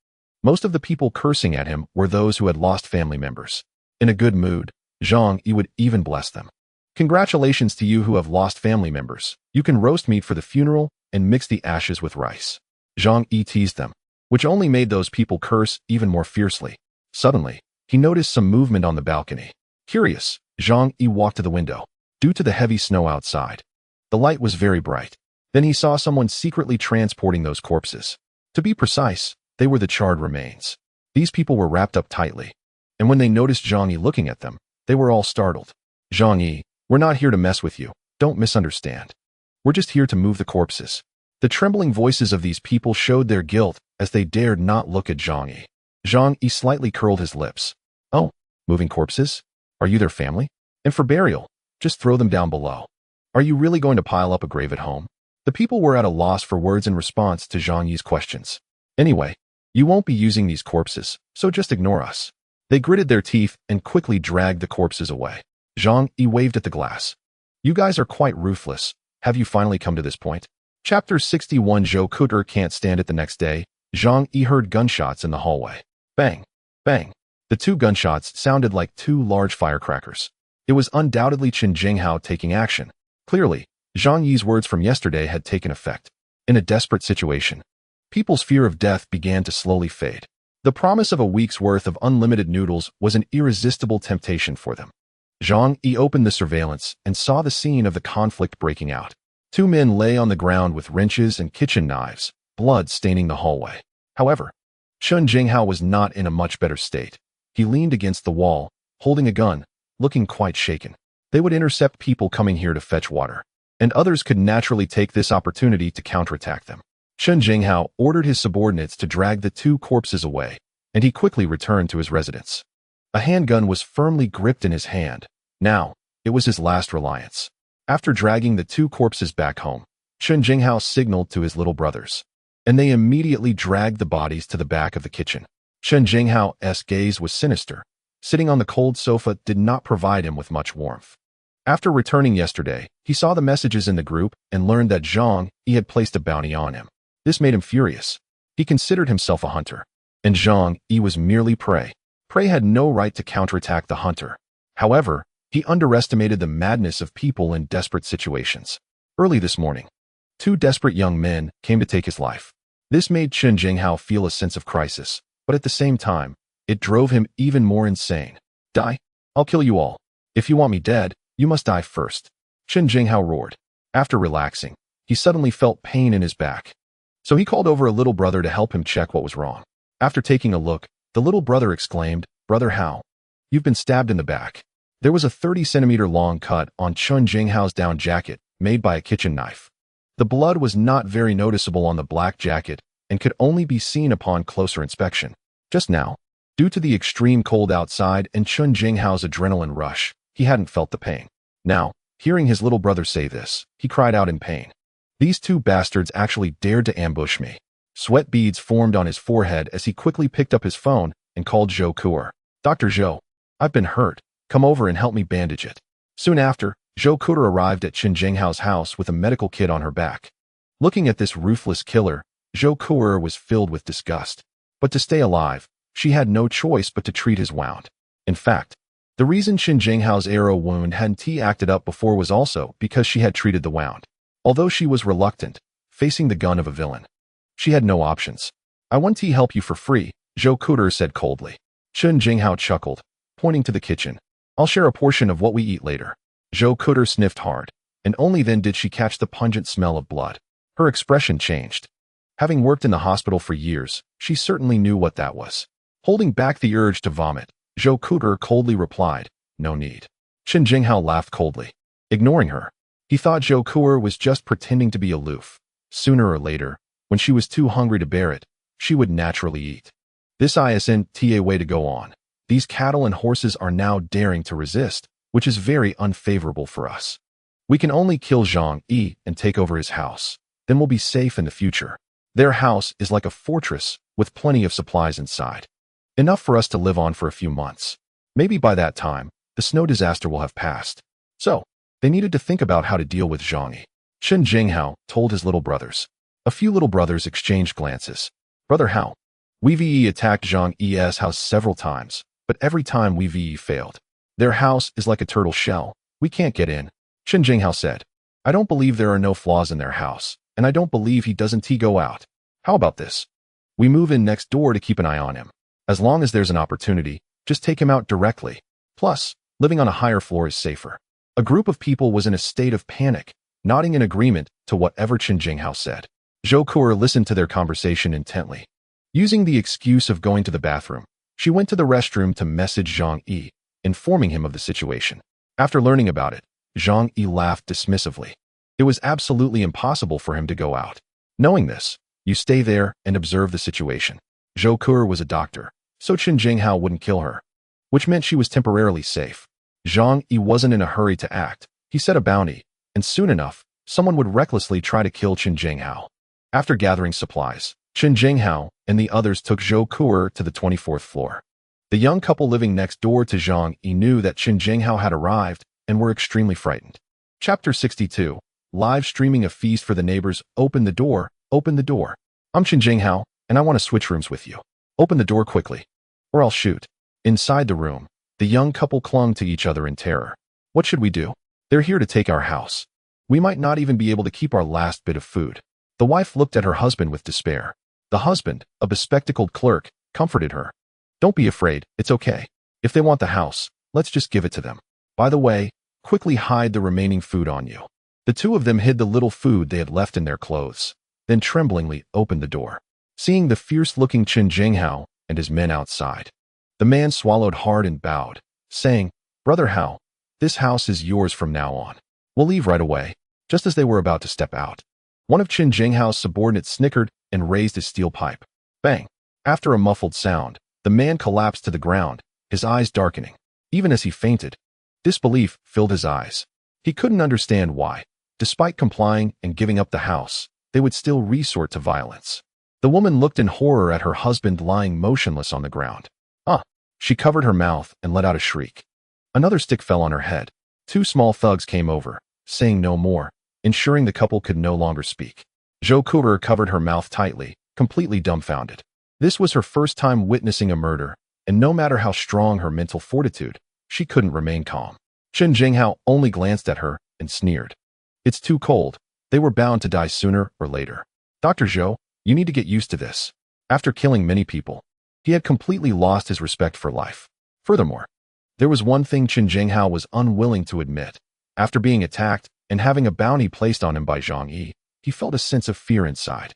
Most of the people cursing at him were those who had lost family members. In a good mood, Zhang Yi would even bless them. Congratulations to you who have lost family members. You can roast meat for the funeral and mix the ashes with rice. Zhang Yi teased them, which only made those people curse even more fiercely. Suddenly, he noticed some movement on the balcony. Curious, Zhang Yi walked to the window. Due to the heavy snow outside, the light was very bright. Then he saw someone secretly transporting those corpses. To be precise, they were the charred remains. These people were wrapped up tightly, and when they noticed Zhang Yi looking at them, they were all startled. Zhang Yi, we're not here to mess with you. Don't misunderstand. We're just here to move the corpses. The trembling voices of these people showed their guilt as they dared not look at Zhang Yi. Zhang Yi slightly curled his lips. Oh, moving corpses? Are you their family? And for burial, just throw them down below. Are you really going to pile up a grave at home? The people were at a loss for words in response to Zhang Yi's questions. Anyway, you won't be using these corpses, so just ignore us. They gritted their teeth and quickly dragged the corpses away. Zhang Yi waved at the glass. You guys are quite ruthless. Have you finally come to this point? Chapter 61. Zhou Kuter can't stand it. The next day, Zhang Yi heard gunshots in the hallway. Bang! Bang! The 2 gunshots sounded like 2 large firecrackers. It was undoubtedly Chen Jinghao taking action. Clearly, Zhang Yi's words from yesterday had taken effect. In a desperate situation, people's fear of death began to slowly fade. The promise of a week's worth of unlimited noodles was an irresistible temptation for them. Zhang Yi opened the surveillance and saw the scene of the conflict breaking out. 2 men lay on the ground with wrenches and kitchen knives, blood staining the hallway. However, Chen Jinghao was not in a much better state. He leaned against the wall, holding a gun, looking quite shaken. They would intercept people coming here to fetch water, and others could naturally take this opportunity to counterattack them. Chen Jinghao ordered his subordinates to drag the 2 corpses away, and he quickly returned to his residence. A handgun was firmly gripped in his hand. Now, it was his last reliance. After dragging the 2 corpses back home, Chen Jinghao signaled to his little brothers, and they immediately dragged the bodies to the back of the kitchen. Chen Jinghao's gaze was sinister, Sitting on the cold sofa did not provide him with much warmth. After returning yesterday, he saw the messages in the group and learned that Zhang Yi had placed a bounty on him. This made him furious. He considered himself a hunter, and Zhang Yi was merely prey. Prey had no right to counterattack the hunter. However, he underestimated the madness of people in desperate situations. Early this morning, 2 desperate young men came to take his life. This made Chen Jinghao feel a sense of crisis, but at the same time, it drove him even more insane. Die? I'll kill you all. If you want me dead, you must die first. Chen Jinghao roared. After relaxing, he suddenly felt pain in his back. So he called over a little brother to help him check what was wrong. After taking a look, the little brother exclaimed, "Brother Hao, you've been stabbed in the back." There was a 30-centimeter long cut on Chen Jinghao's down jacket made by a kitchen knife. The blood was not very noticeable on the black jacket and could only be seen upon closer inspection. Just now, due to the extreme cold outside and Chen Jinghao's adrenaline rush, he hadn't felt the pain. Now, hearing his little brother say this, he cried out in pain. These 2 bastards actually dared to ambush me. Sweat beads formed on his forehead as he quickly picked up his phone and called Zhou Kuer. "Dr. Zhou, I've been hurt. Come over and help me bandage it." Soon after, Zhou Kuer arrived at Chen Jinghao's house with a medical kit on her back. Looking at this ruthless killer, Zhou Kuer was filled with disgust. But to stay alive, she had no choice but to treat his wound. In fact, the reason Chen Jinghao's arrow wound hadn't acted up before was also because she had treated the wound. Although she was reluctant, facing the gun of a villain, she had no options. "I want to help you for free," Zhou Kuer said coldly. Chen Jinghao chuckled, pointing to the kitchen. "I'll share a portion of what we eat later." Zhou Kuer sniffed hard, and only then did she catch the pungent smell of blood. Her expression changed. Having worked in the hospital for years, she certainly knew what that was. Holding back the urge to vomit, Zhou Kuer coldly replied, "No need." Chen Jinghao laughed coldly, ignoring her. He thought Zhou Kuer was just pretending to be aloof. Sooner or later, when she was too hungry to bear it, she would naturally eat. This isn't a way to go on. These cattle and horses are now daring to resist, which is very unfavorable for us. We can only kill Zhang Yi and take over his house. Then we'll be safe in the future. Their house is like a fortress with plenty of supplies inside. Enough for us to live on for a few months. Maybe by that time, the snow disaster will have passed. So, they needed to think about how to deal with Zhang Yi. Chen Jinghao told his little brothers. A few little brothers exchanged glances. "Brother Hao, we attacked Zhang Yi's house several times, but every time we failed. Their house is like a turtle shell. We can't get in." Chen Jinghao said. "I don't believe there are no flaws in their house, and I don't believe he doesn't go out. How about this? We move in next door to keep an eye on him. As long as there's an opportunity, just take him out directly. Plus, living on a higher floor is safer." A group of people was in a state of panic, nodding in agreement to whatever Chen Jinghao said. Zhou Kuer listened to their conversation intently. Using the excuse of going to the bathroom, she went to the restroom to message Zhang Yi, informing him of the situation. After learning about it, Zhang Yi laughed dismissively. It was absolutely impossible for him to go out. Knowing this, you stay there and observe the situation. Zhou Kuer was a doctor, so Chen Jinghao wouldn't kill her, which meant she was temporarily safe. Zhang Yi wasn't in a hurry to act. He set a bounty, and soon enough, someone would recklessly try to kill Chen Jinghao. After gathering supplies, Chen Jinghao and the others took Zhou Kuer to the 24th floor. The young couple living next door to Zhang Yi knew that Chen Jinghao had arrived and were extremely frightened. Chapter 62. Live streaming a feast for the neighbors. Open the door, open the door. "I'm Chen Jinghao, and I want to switch rooms with you. Open the door quickly, or I'll shoot." Inside the room, the young couple clung to each other in terror. "What should we do? They're here to take our house. We might not even be able to keep our last bit of food." The wife looked at her husband with despair. The husband, a bespectacled clerk, comforted her. "Don't be afraid, it's okay. If they want the house, let's just give it to them. By the way, quickly hide the remaining food on you." The two of them hid the little food they had left in their clothes, then tremblingly opened the door. Seeing the fierce-looking Chen Jinghao and his men outside, the man swallowed hard and bowed, saying, "Brother Hao, this house is yours from now on. We'll leave right away." Just as they were about to step out, one of Chen Jinghao's subordinates snickered and raised his steel pipe. Bang! After a muffled sound, the man collapsed to the ground, his eyes darkening. Even as he fainted, disbelief filled his eyes. He couldn't understand why, despite complying and giving up the house, they would still resort to violence. The woman looked in horror at her husband lying motionless on the ground. She covered her mouth and let out a shriek. Another stick fell on her head. Two small thugs came over, saying no more, ensuring the couple could no longer speak. Zhou Kurer covered her mouth tightly, completely dumbfounded. This was her first time witnessing a murder, and no matter how strong her mental fortitude, she couldn't remain calm. Chen Jinghao only glanced at her and sneered. It's too cold. They were bound to die sooner or later. Dr. Zhou, you need to get used to this. After killing many people, he had completely lost his respect for life. Furthermore, there was one thing Chen Jinghao was unwilling to admit. After being attacked and having a bounty placed on him by Zhang Yi, he felt a sense of fear inside.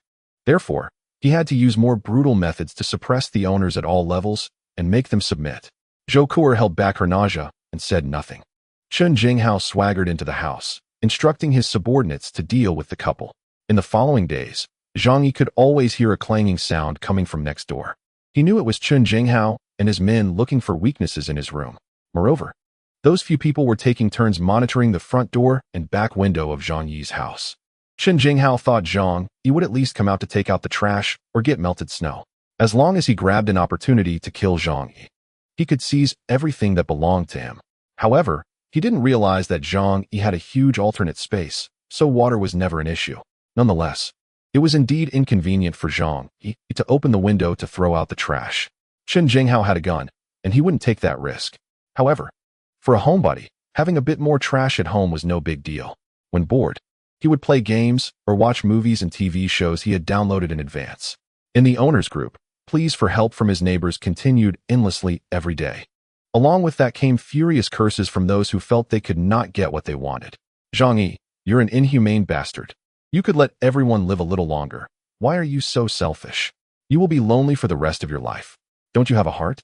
Therefore, he had to use more brutal methods to suppress the owners at all levels and make them submit. Zhou Kuer held back her nausea and said nothing. Chen Jinghao swaggered into the house, instructing his subordinates to deal with the couple. In the following days, Zhang Yi could always hear a clanging sound coming from next door. He knew it was Chen Jinghao and his men looking for weaknesses in his room. Moreover, those few people were taking turns monitoring the front door and back window of Zhang Yi's house. Chen Jinghao thought Zhang Yi would at least come out to take out the trash or get melted snow. As long as he grabbed an opportunity to kill Zhang Yi, he could seize everything that belonged to him. However, he didn't realize that Zhang Yi had a huge alternate space, so water was never an issue. Nonetheless, it was indeed inconvenient for Zhang Yi to open the window to throw out the trash. Chen Jinghao had a gun, and he wouldn't take that risk. However, for a homebody, having a bit more trash at home was no big deal. When bored, he would play games or watch movies and TV shows he had downloaded in advance. In the owner's group, pleas for help from his neighbors continued endlessly every day. Along with that came furious curses from those who felt they could not get what they wanted. Zhang Yi, you're an inhumane bastard. You could let everyone live a little longer. Why are you so selfish? You will be lonely for the rest of your life. Don't you have a heart?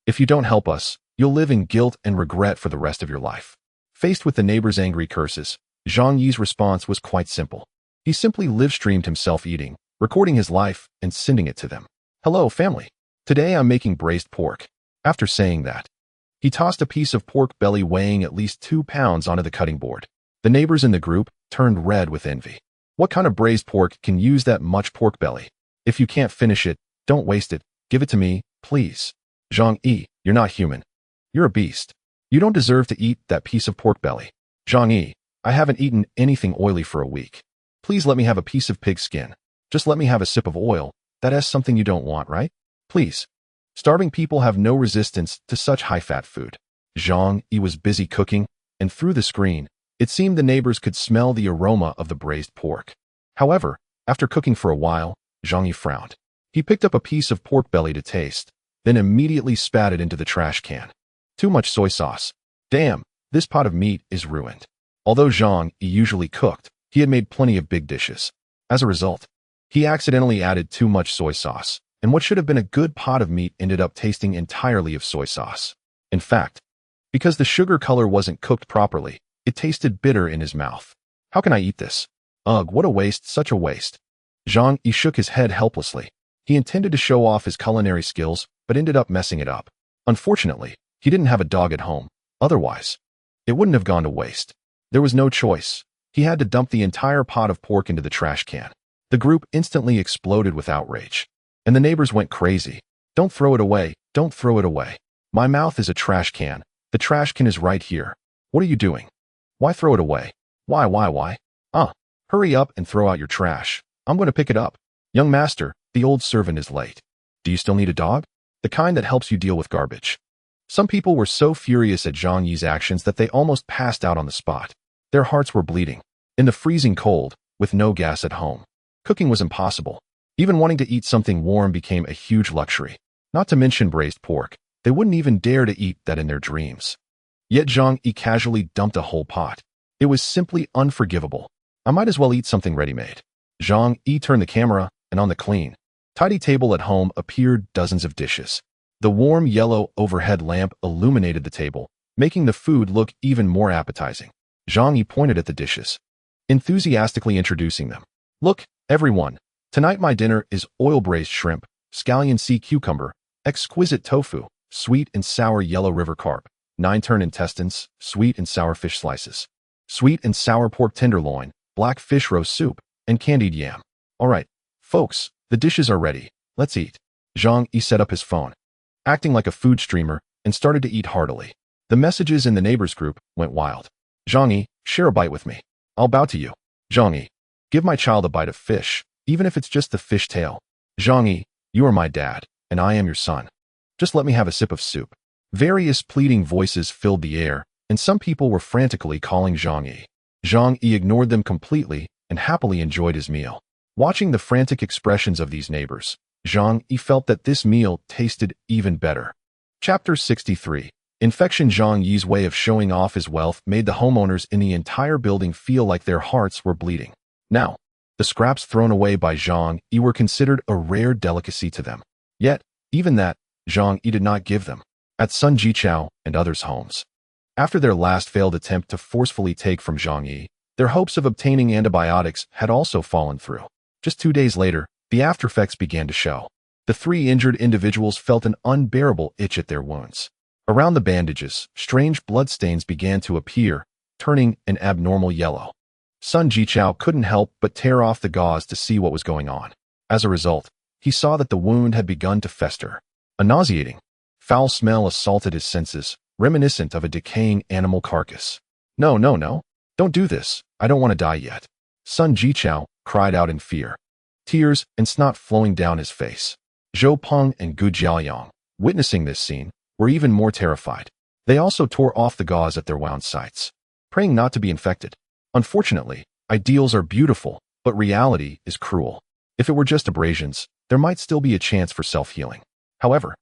If you don't help us, you'll live in guilt and regret for the rest of your life. Faced with the neighbors' angry curses, Zhang Yi's response was quite simple. He simply live-streamed himself eating, recording his life, and sending it to them. Hello, family. Today I'm making braised pork. After saying that, he tossed a piece of pork belly weighing at least 2 pounds onto the cutting board. The neighbors in the group turned red with envy. What kind of braised pork can use that much pork belly? If you can't finish it, don't waste it. Give it to me, please. Zhang Yi, you're not human. You're a beast. You don't deserve to eat that piece of pork belly. Zhang Yi, I haven't eaten anything oily for a week. Please let me have a piece of pig skin. Just let me have a sip of oil. That is something you don't want, right? Please. Starving people have no resistance to such high-fat food. Zhang Yi was busy cooking, and through the screen, it seemed the neighbors could smell the aroma of the braised pork. However, after cooking for a while, Zhang Yi frowned. He picked up a piece of pork belly to taste, then immediately spat it into the trash can. Too much soy sauce. Damn, this pot of meat is ruined. Although Zhang Yi usually cooked, he had made plenty of big dishes. As a result, he accidentally added too much soy sauce, and what should have been a good pot of meat ended up tasting entirely of soy sauce. In fact, because the sugar color wasn't cooked properly, it tasted bitter in his mouth. How can I eat this? Ugh, what a waste, such a waste. Zhang Yi shook his head helplessly. He intended to show off his culinary skills, but ended up messing it up. Unfortunately, he didn't have a dog at home. Otherwise, it wouldn't have gone to waste. There was no choice. He had to dump the entire pot of pork into the trash can. The group instantly exploded with outrage. And the neighbors went crazy. Don't throw it away. Don't throw it away. My mouth is a trash can. The trash can is right here. What are you doing? Why throw it away? Why? Hurry up and throw out your trash. I'm going to pick it up. Young master, the old servant is late. Do you still need a dog? The kind that helps you deal with garbage. Some people were so furious at Zhang Yi's actions that they almost passed out on the spot. Their hearts were bleeding. In the freezing cold, with no gas at home, cooking was impossible. Even wanting to eat something warm became a huge luxury. Not to mention braised pork. They wouldn't even dare to eat that in their dreams. Yet Zhang Yi casually dumped a whole pot. It was simply unforgivable. I might as well eat something ready-made. Zhang Yi turned the camera, and on the clean, tidy table at home appeared dozens of dishes. The warm yellow overhead lamp illuminated the table, making the food look even more appetizing. Zhang Yi pointed at the dishes, enthusiastically introducing them. Look, everyone, tonight my dinner is oil-braised shrimp, scallion sea cucumber, exquisite tofu, sweet and sour yellow river carp, 9-turn intestines, sweet and sour fish slices, sweet and sour pork tenderloin, black fish roast soup, and candied yam. All right, folks, the dishes are ready. Let's eat. Zhang Yi set up his phone. Acting like a food streamer, and started to eat heartily. The messages in the neighbors group went wild. Zhang Yi, share a bite with me. I'll bow to you. Zhang Yi, give my child a bite of fish, even if it's just the fish tail. Zhang Yi, you are my dad, and I am your son. Just let me have a sip of soup. Various pleading voices filled the air, and some people were frantically calling Zhang Yi. Zhang Yi ignored them completely and happily enjoyed his meal. Watching the frantic expressions of these neighbors, Zhang Yi felt that this meal tasted even better. Chapter 63. Infection. Zhang Yi's way of showing off his wealth made the homeowners in the entire building feel like their hearts were bleeding. Now, the scraps thrown away by Zhang Yi were considered a rare delicacy to them. Yet, even that, Zhang Yi did not give them. At Sun Jichao and others' homes. After their last failed attempt to forcefully take from Zhang Yi, their hopes of obtaining antibiotics had also fallen through. Just 2 days later, the aftereffects began to show. The 3 injured individuals felt an unbearable itch at their wounds. Around the bandages, strange bloodstains began to appear, turning an abnormal yellow. Sun Jichao couldn't help but tear off the gauze to see what was going on. As a result, he saw that the wound had begun to fester. A nauseating, foul smell assaulted his senses, reminiscent of a decaying animal carcass. No, no, no. Don't do this. I don't want to die yet. Sun Jichao cried out in fear, tears and snot flowing down his face. Zhou Peng and Gu Jiaoyang, witnessing this scene, were even more terrified. They also tore off the gauze at their wound sites, praying not to be infected. Unfortunately, ideals are beautiful, but reality is cruel. If it were just abrasions, there might still be a chance for self-healing. However,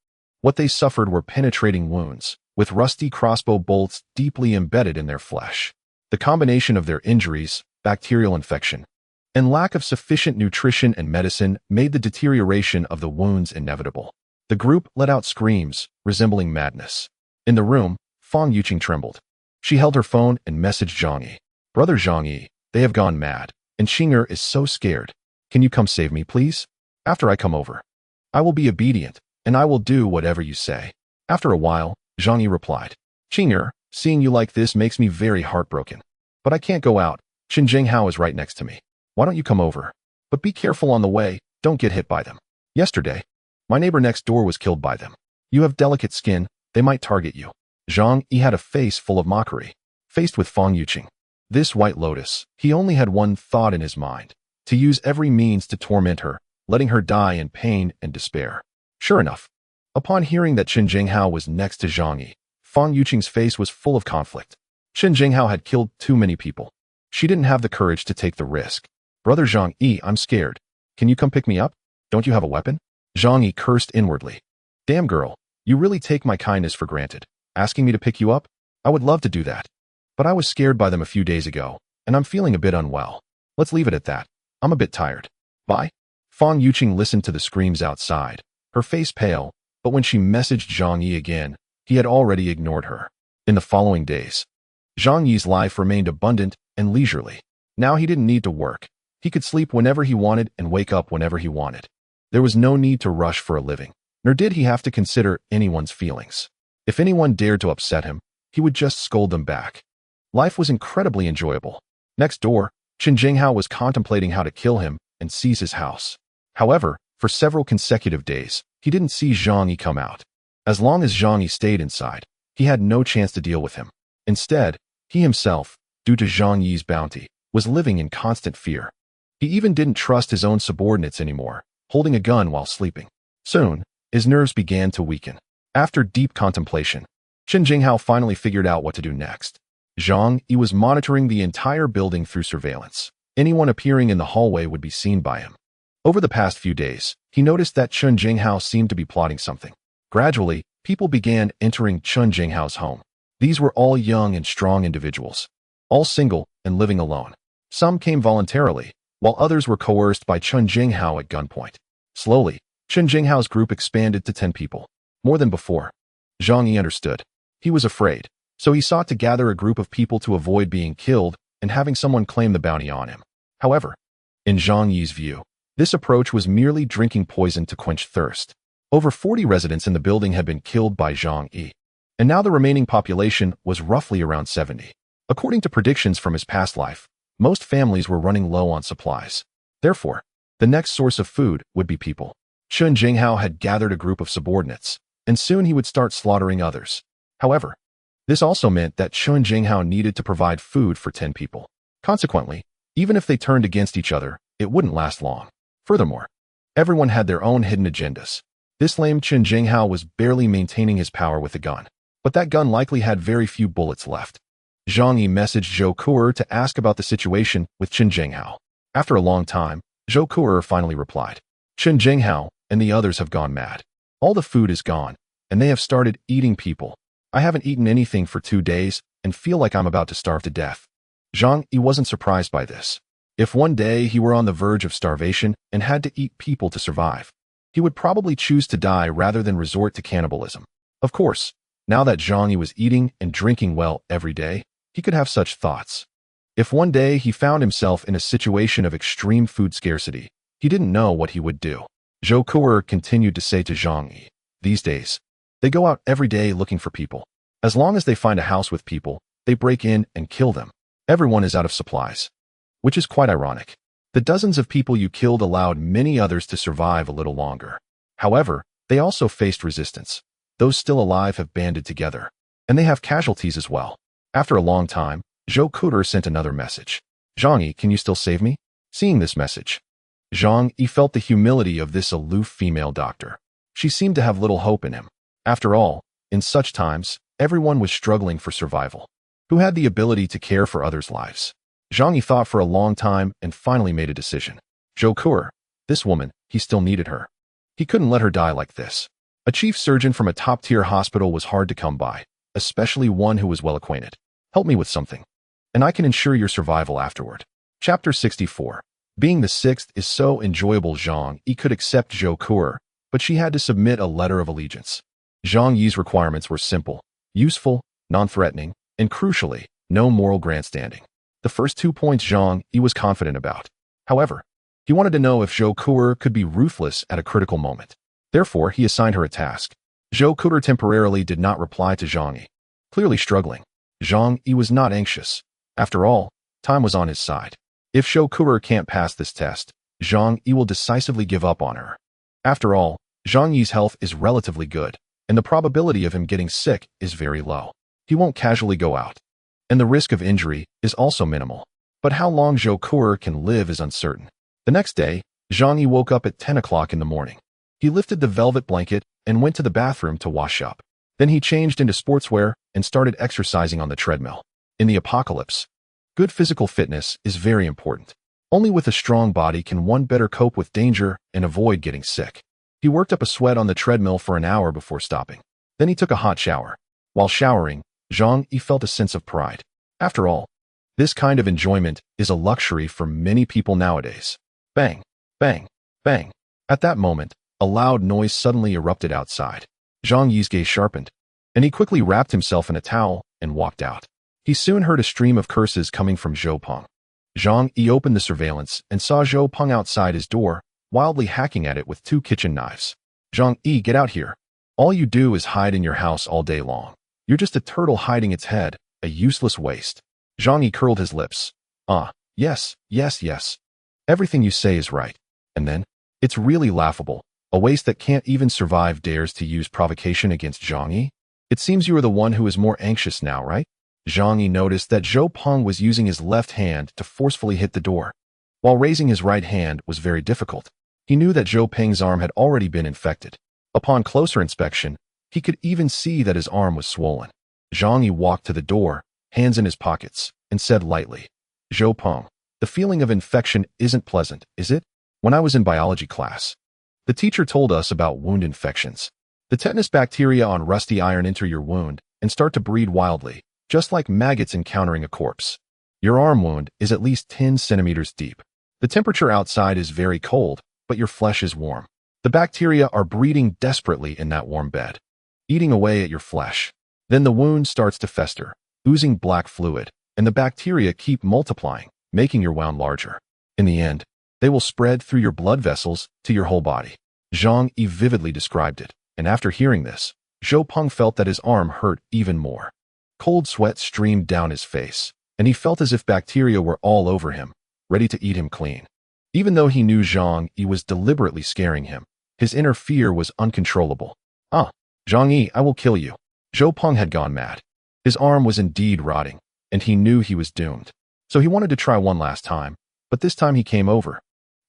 what they suffered were penetrating wounds, with rusty crossbow bolts deeply embedded in their flesh. The combination of their injuries, bacterial infection, and lack of sufficient nutrition and medicine made the deterioration of the wounds inevitable. The group let out screams, resembling madness. In the room, Fang Yuqing trembled. She held her phone and messaged Zhang Yi. Brother Zhang Yi, they have gone mad, and Xing'er is so scared. Can you come save me, please? After I come over. I will be obedient, and I will do whatever you say. After a while, Zhang Yi replied. Xing'er, seeing you like this makes me very heartbroken. But I can't go out. Qin Jinghao is right next to me. Why don't you come over? But be careful on the way, don't get hit by them. Yesterday, my neighbor next door was killed by them. You have delicate skin, they might target you. Zhang Yi had a face full of mockery. Faced with Fang Yuqing, this white lotus, he only had one thought in his mind. To use every means to torment her, letting her die in pain and despair. Sure enough, upon hearing that Qin Jinghao was next to Zhang Yi, Fang Yuqing's face was full of conflict. Qin Jinghao had killed too many people. She didn't have the courage to take the risk. Brother Zhang Yi, I'm scared. Can you come pick me up? Don't you have a weapon? Zhang Yi cursed inwardly. Damn girl, you really take my kindness for granted. Asking me to pick you up? I would love to do that. But I was scared by them a few days ago, and I'm feeling a bit unwell. Let's leave it at that. I'm a bit tired. Bye. Fang Yuqing listened to the screams outside, her face pale, but when she messaged Zhang Yi again, he had already ignored her. In the following days, Zhang Yi's life remained abundant and leisurely. Now he didn't need to work. He could sleep whenever he wanted and wake up whenever he wanted. There was no need to rush for a living, nor did he have to consider anyone's feelings. If anyone dared to upset him, he would just scold them back. Life was incredibly enjoyable. Next door, Qin Jinghao was contemplating how to kill him and seize his house. However, for several consecutive days, he didn't see Zhang Yi come out. As long as Zhang Yi stayed inside, he had no chance to deal with him. Instead, he himself, due to Zhang Yi's bounty, was living in constant fear. He even didn't trust his own subordinates anymore, holding a gun while sleeping. Soon, his nerves began to weaken. After deep contemplation, Qin Jinghao finally figured out what to do next. Zhang Yi was monitoring the entire building through surveillance. Anyone appearing in the hallway would be seen by him. Over the past few days, he noticed that Qin Jinghao seemed to be plotting something. Gradually, people began entering Qin Jinghao's home. These were all young and strong individuals, all single and living alone. Some came voluntarily, while others were coerced by Qin Jinghao at gunpoint. Slowly, Qin Jinghao's group expanded to 10 people, more than before. Zhang Yi understood. He was afraid, so he sought to gather a group of people to avoid being killed and having someone claim the bounty on him. However, in Zhang Yi's view, this approach was merely drinking poison to quench thirst. Over 40 residents in the building had been killed by Zhang Yi, and now the remaining population was roughly around 70. According to predictions from his past life, most families were running low on supplies. Therefore, the next source of food would be people. Qin Jinghao had gathered a group of subordinates, and soon he would start slaughtering others. However, this also meant that Chen Jinghao needed to provide food for 10 people. Consequently, even if they turned against each other, it wouldn't last long. Furthermore, everyone had their own hidden agendas. This lame Chen Jinghao was barely maintaining his power with a gun, but that gun likely had very few bullets left. Zhang Yi messaged Zhou Kuer to ask about the situation with Chen Jinghao. After a long time, Zhou Kuer finally replied, Chen Jinghao and the others have gone mad. All the food is gone, and they have started eating people. I haven't eaten anything for 2 days and feel like I'm about to starve to death. Zhang Yi wasn't surprised by this. If one day he were on the verge of starvation and had to eat people to survive, he would probably choose to die rather than resort to cannibalism. Of course, now that Zhang Yi was eating and drinking well every day, he could have such thoughts. If one day he found himself in a situation of extreme food scarcity, he didn't know what he would do. Zhou Kuer continued to say to Zhang Yi, these days, they go out every day looking for people. As long as they find a house with people, they break in and kill them. Everyone is out of supplies. Which is quite ironic. The dozens of people you killed allowed many others to survive a little longer. However, they also faced resistance. Those still alive have banded together, and they have casualties as well. After a long time, Zhou Kuer sent another message. Zhang Yi, can you still save me? Seeing this message, Zhang Yi felt the humility of this aloof female doctor. She seemed to have little hope in him. After all, in such times, everyone was struggling for survival. Who had the ability to care for others' lives? Zhang Yi thought for a long time and finally made a decision. Zhou Kuer, this woman, he still needed her. He couldn't let her die like this. A chief surgeon from a top-tier hospital was hard to come by, especially one who was well acquainted. Help me with something, and I can ensure your survival afterward. Chapter 64. Being the sixth is so enjoyable. Zhang Yi could accept Zhou Kuer, but she had to submit a letter of allegiance. Zhang Yi's requirements were simple, useful, non-threatening, and crucially, no moral grandstanding. The first 2 points Zhang Yi was confident about. However, he wanted to know if Zhou Kuer could be ruthless at a critical moment. Therefore, he assigned her a task. Zhou Kuer temporarily did not reply to Zhang Yi. Clearly struggling, Zhang Yi was not anxious. After all, time was on his side. If Zhou Kuer can't pass this test, Zhang Yi will decisively give up on her. After all, Zhang Yi's health is relatively good, and the probability of him getting sick is very low. He won't casually go out, and the risk of injury is also minimal. But how long Zhou Kuer can live is uncertain. The next day, Zhang Yi woke up at 10 o'clock in the morning. He lifted the velvet blanket and went to the bathroom to wash up. Then he changed into sportswear and started exercising on the treadmill. In the apocalypse, good physical fitness is very important. Only with a strong body can one better cope with danger and avoid getting sick. He worked up a sweat on the treadmill for an hour before stopping. Then he took a hot shower. While showering, Zhang Yi felt a sense of pride. After all, this kind of enjoyment is a luxury for many people nowadays. Bang, bang, bang. At that moment, a loud noise suddenly erupted outside. Zhang Yi's gaze sharpened, and he quickly wrapped himself in a towel and walked out. He soon heard a stream of curses coming from Zhou Peng. Zhang Yi opened the surveillance and saw Zhou Peng outside his door, wildly hacking at it with 2 kitchen knives. Zhang Yi, get out here. All you do is hide in your house all day long. You're just a turtle hiding its head, a useless waste. Zhang Yi curled his lips. Yes. Everything you say is right. And then, it's really laughable. A waste that can't even survive dares to use provocation against Zhang Yi? It seems you are the one who is more anxious now, right? Zhang Yi noticed that Zhou Peng was using his left hand to forcefully hit the door, while raising his right hand was very difficult. He knew that Zhou Peng's arm had already been infected. Upon closer inspection, he could even see that his arm was swollen. Zhang Yi walked to the door, hands in his pockets, and said lightly, Zhou Peng, the feeling of infection isn't pleasant, is it? When I was in biology class, the teacher told us about wound infections. The tetanus bacteria on rusty iron enter your wound and start to breed wildly, just like maggots encountering a corpse. Your arm wound is at least 10 centimeters deep. The temperature outside is very cold, but your flesh is warm. The bacteria are breeding desperately in that warm bed, eating away at your flesh. Then the wound starts to fester, oozing black fluid, and the bacteria keep multiplying, making your wound larger. In the end, they will spread through your blood vessels to your whole body. Zhang Yi vividly described it, and after hearing this, Zhou Peng felt that his arm hurt even more. Cold sweat streamed down his face, and he felt as if bacteria were all over him, ready to eat him clean. Even though he knew Zhang Yi was deliberately scaring him, his inner fear was uncontrollable. Zhang Yi, I will kill you. Zhou Peng had gone mad. His arm was indeed rotting, and he knew he was doomed. So he wanted to try one last time, but this time he came over.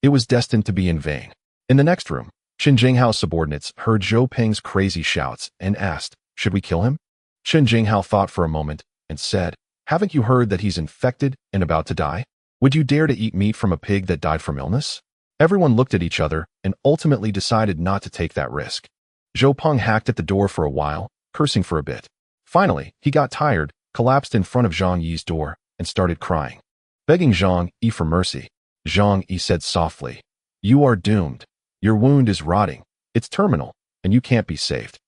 It was destined to be in vain. In the next room, Chen Jinghao's subordinates heard Zhou Peng's crazy shouts and asked, should we kill him? Chen Jinghao thought for a moment and said, haven't you heard that he's infected and about to die? Would you dare to eat meat from a pig that died from illness? Everyone looked at each other and ultimately decided not to take that risk. Zhou Peng hacked at the door for a while, cursing for a bit. Finally, he got tired, collapsed in front of Zhang Yi's door, and started crying. Begging Zhang Yi for mercy, Zhang Yi said softly, you are doomed. Your wound is rotting. It's terminal, and you can't be saved.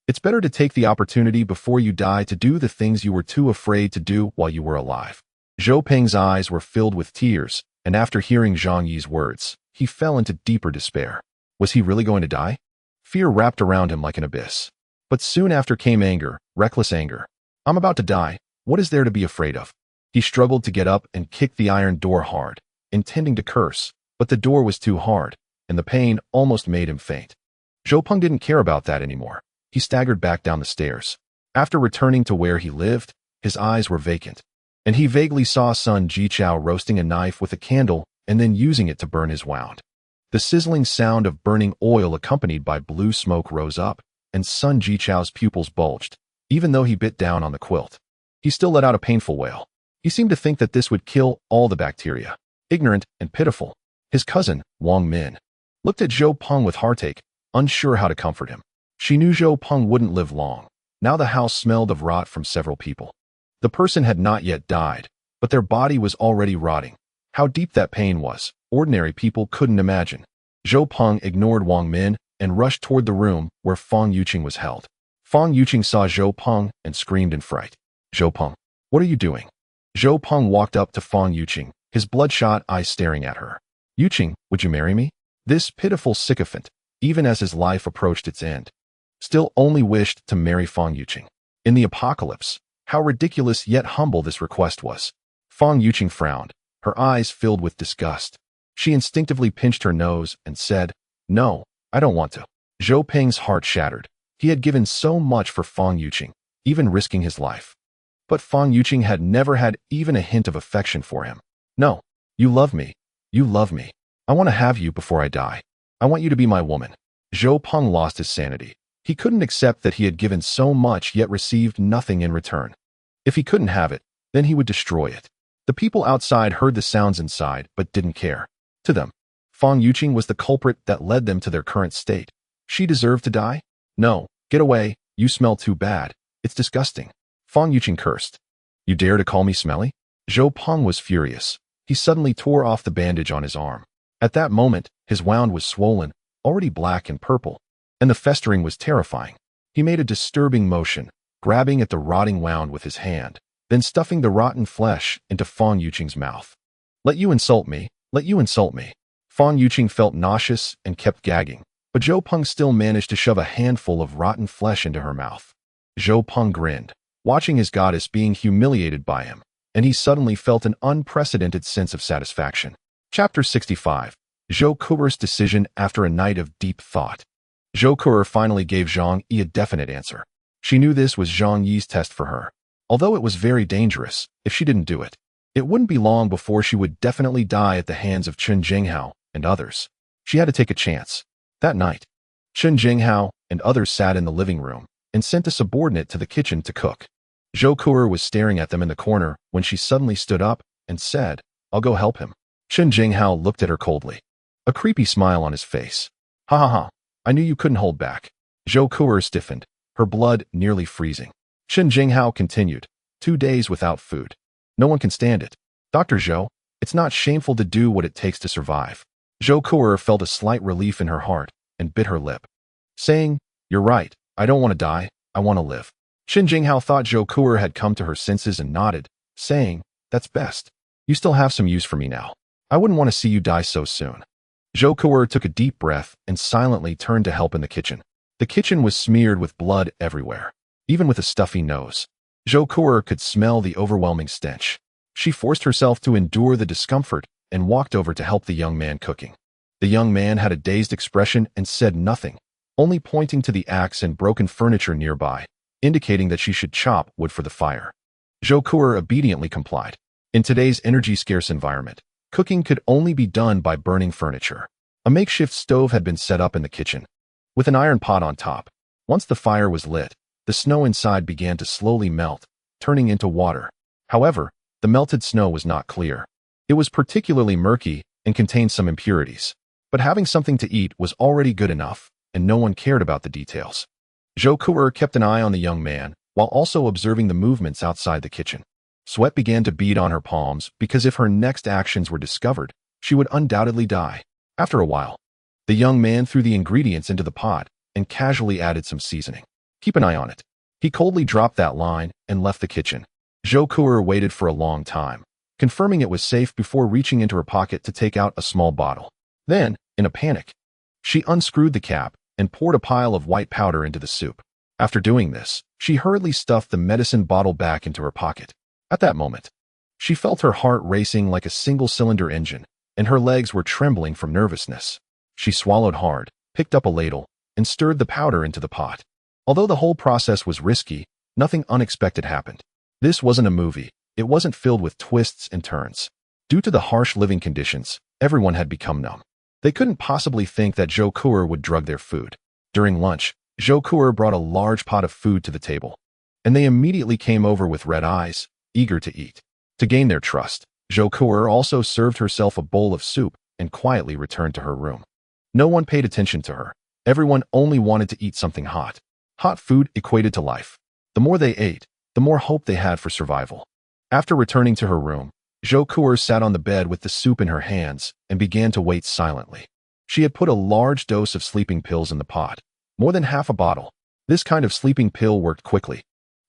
It's better to take the opportunity before you die to do the things you were too afraid to do while you were alive. Zhou Peng's eyes were filled with tears, and after hearing Zhang Yi's words, he fell into deeper despair. Was he really going to die? Fear wrapped around him like an abyss. But soon after came anger, reckless anger. I'm about to die. What is there to be afraid of? He struggled to get up and kicked the iron door hard, intending to curse, but the door was too hard, and the pain almost made him faint. Zhou Peng didn't care about that anymore. He staggered back down the stairs. After returning to where he lived, his eyes were vacant, and he vaguely saw Sun Jichao roasting a knife with a candle and then using it to burn his wound. The sizzling sound of burning oil accompanied by blue smoke rose up, and Sun Jichao's pupils bulged, even though he bit down on the quilt. He still let out a painful wail. He seemed to think that this would kill all the bacteria. Ignorant and pitiful. His cousin, Wang Min, looked at Zhou Peng with heartache, unsure how to comfort him. She knew Zhou Peng wouldn't live long. Now the house smelled of rot from several people. The person had not yet died, but their body was already rotting. How deep that pain was, ordinary people couldn't imagine. Zhou Peng ignored Wang Min and rushed toward the room where Fang Yuqing was held. Fang Yuqing saw Zhou Peng and screamed in fright. Zhou Peng, what are you doing? Zhou Peng walked up to Fang Yuqing, his bloodshot eyes staring at her. Yuqing, would you marry me? This pitiful sycophant, even as his life approached its end, still only wished to marry Fang Yuqing. In the apocalypse, how ridiculous yet humble this request was. Fang Yuqing frowned, her eyes filled with disgust. She instinctively pinched her nose and said, no, I don't want to. Zhou Peng's heart shattered. He had given so much for Fang Yuqing, even risking his life. But Fang Yuqing had never had even a hint of affection for him. No, you love me. You love me. I want to have you before I die. I want you to be my woman. Zhou Peng lost his sanity. He couldn't accept that he had given so much yet received nothing in return. If he couldn't have it, then he would destroy it. The people outside heard the sounds inside but didn't care. To them, Fang Yuqing was the culprit that led them to their current state. She deserved to die? No, get away, you smell too bad. It's disgusting. Fang Yuqing cursed. You dare to call me smelly? Zhou Peng was furious. He suddenly tore off the bandage on his arm. At that moment, his wound was swollen, already black and purple, and the festering was terrifying. He made a disturbing motion, grabbing at the rotting wound with his hand, then stuffing the rotten flesh into Fang Yuqing's mouth. Let you insult me. Let you insult me. Fang Yuqing felt nauseous and kept gagging, but Zhou Peng still managed to shove a handful of rotten flesh into her mouth. Zhou Peng grinned, watching his goddess being humiliated by him, and he suddenly felt an unprecedented sense of satisfaction. Chapter 65. Zhou Ke'er's decision after a night of deep thought. Zhou Ke'er finally gave Zhang Yi a definite answer. She knew this was Zhang Yi's test for her. Although it was very dangerous, if she didn't do it, it wouldn't be long before she would definitely die at the hands of Chen Jinghao and others. She had to take a chance. That night, Chen Jinghao and others sat in the living room and sent a subordinate to the kitchen to cook. Zhou Ke'er was staring at them in the corner when she suddenly stood up and said, I'll go help him. Chen Jinghao looked at her coldly, a creepy smile on his face. Ha ha ha, I knew you couldn't hold back. Zhou Ke'er stiffened, her blood nearly freezing. Chen Jinghao continued, 2 days without food. No one can stand it. Dr. Zhou, it's not shameful to do what it takes to survive. Zhou Ke'er felt a slight relief in her heart and bit her lip, saying, you're right, I don't want to die, I want to live. Chen Jinghao thought Zhou Ke'er had come to her senses and nodded, saying, that's best. You still have some use for me now. I wouldn't want to see you die so soon. Zhou Ke'er took a deep breath and silently turned to help in the kitchen. The kitchen was smeared with blood everywhere. Even with a stuffy nose, Zhou Ke'er could smell the overwhelming stench. She forced herself to endure the discomfort and walked over to help the young man cooking. The young man had a dazed expression and said nothing, only pointing to the axe and broken furniture nearby, indicating that she should chop wood for the fire. Zhou obediently complied. In today's energy-scarce environment, cooking could only be done by burning furniture. A makeshift stove had been set up in the kitchen, with an iron pot on top. Once the fire was lit, the snow inside began to slowly melt, turning into water. However, the melted snow was not clear. It was particularly murky and contained some impurities. But having something to eat was already good enough, and no one cared about the details. Zhou kept an eye on the young man, while also observing the movements outside the kitchen. Sweat began to bead on her palms because if her next actions were discovered, she would undoubtedly die. After a while, the young man threw the ingredients into the pot and casually added some seasoning. Keep an eye on it. He coldly dropped that line and left the kitchen. Zhou waited for a long time, confirming it was safe before reaching into her pocket to take out a small bottle. Then, in a panic, she unscrewed the cap and poured a pile of white powder into the soup. After doing this, she hurriedly stuffed the medicine bottle back into her pocket. At that moment, she felt her heart racing like a single-cylinder engine, and her legs were trembling from nervousness. She swallowed hard, picked up a ladle, and stirred the powder into the pot. Although the whole process was risky, nothing unexpected happened. This wasn't a movie. It wasn't filled with twists and turns. Due to the harsh living conditions, everyone had become numb. They couldn't possibly think that Zhou would drug their food. During lunch, Zhou brought a large pot of food to the table, and they immediately came over with red eyes, eager to eat. To gain their trust, Zhou also served herself a bowl of soup and quietly returned to her room. No one paid attention to her. Everyone only wanted to eat something hot. Hot food equated to life. The more they ate, the more hope they had for survival. After returning to her room, Zhou sat on the bed with the soup in her hands and began to wait silently. She had put a large dose of sleeping pills in the pot, more than half a bottle. This kind of sleeping pill worked quickly.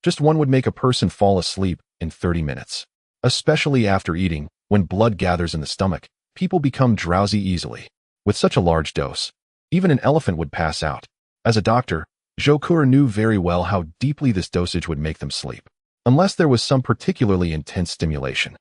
Just one would make a person fall asleep in 30 minutes. Especially after eating, when blood gathers in the stomach, people become drowsy easily. With such a large dose, even an elephant would pass out. As a doctor, Zhou knew very well how deeply this dosage would make them sleep. Unless there was some particularly intense stimulation,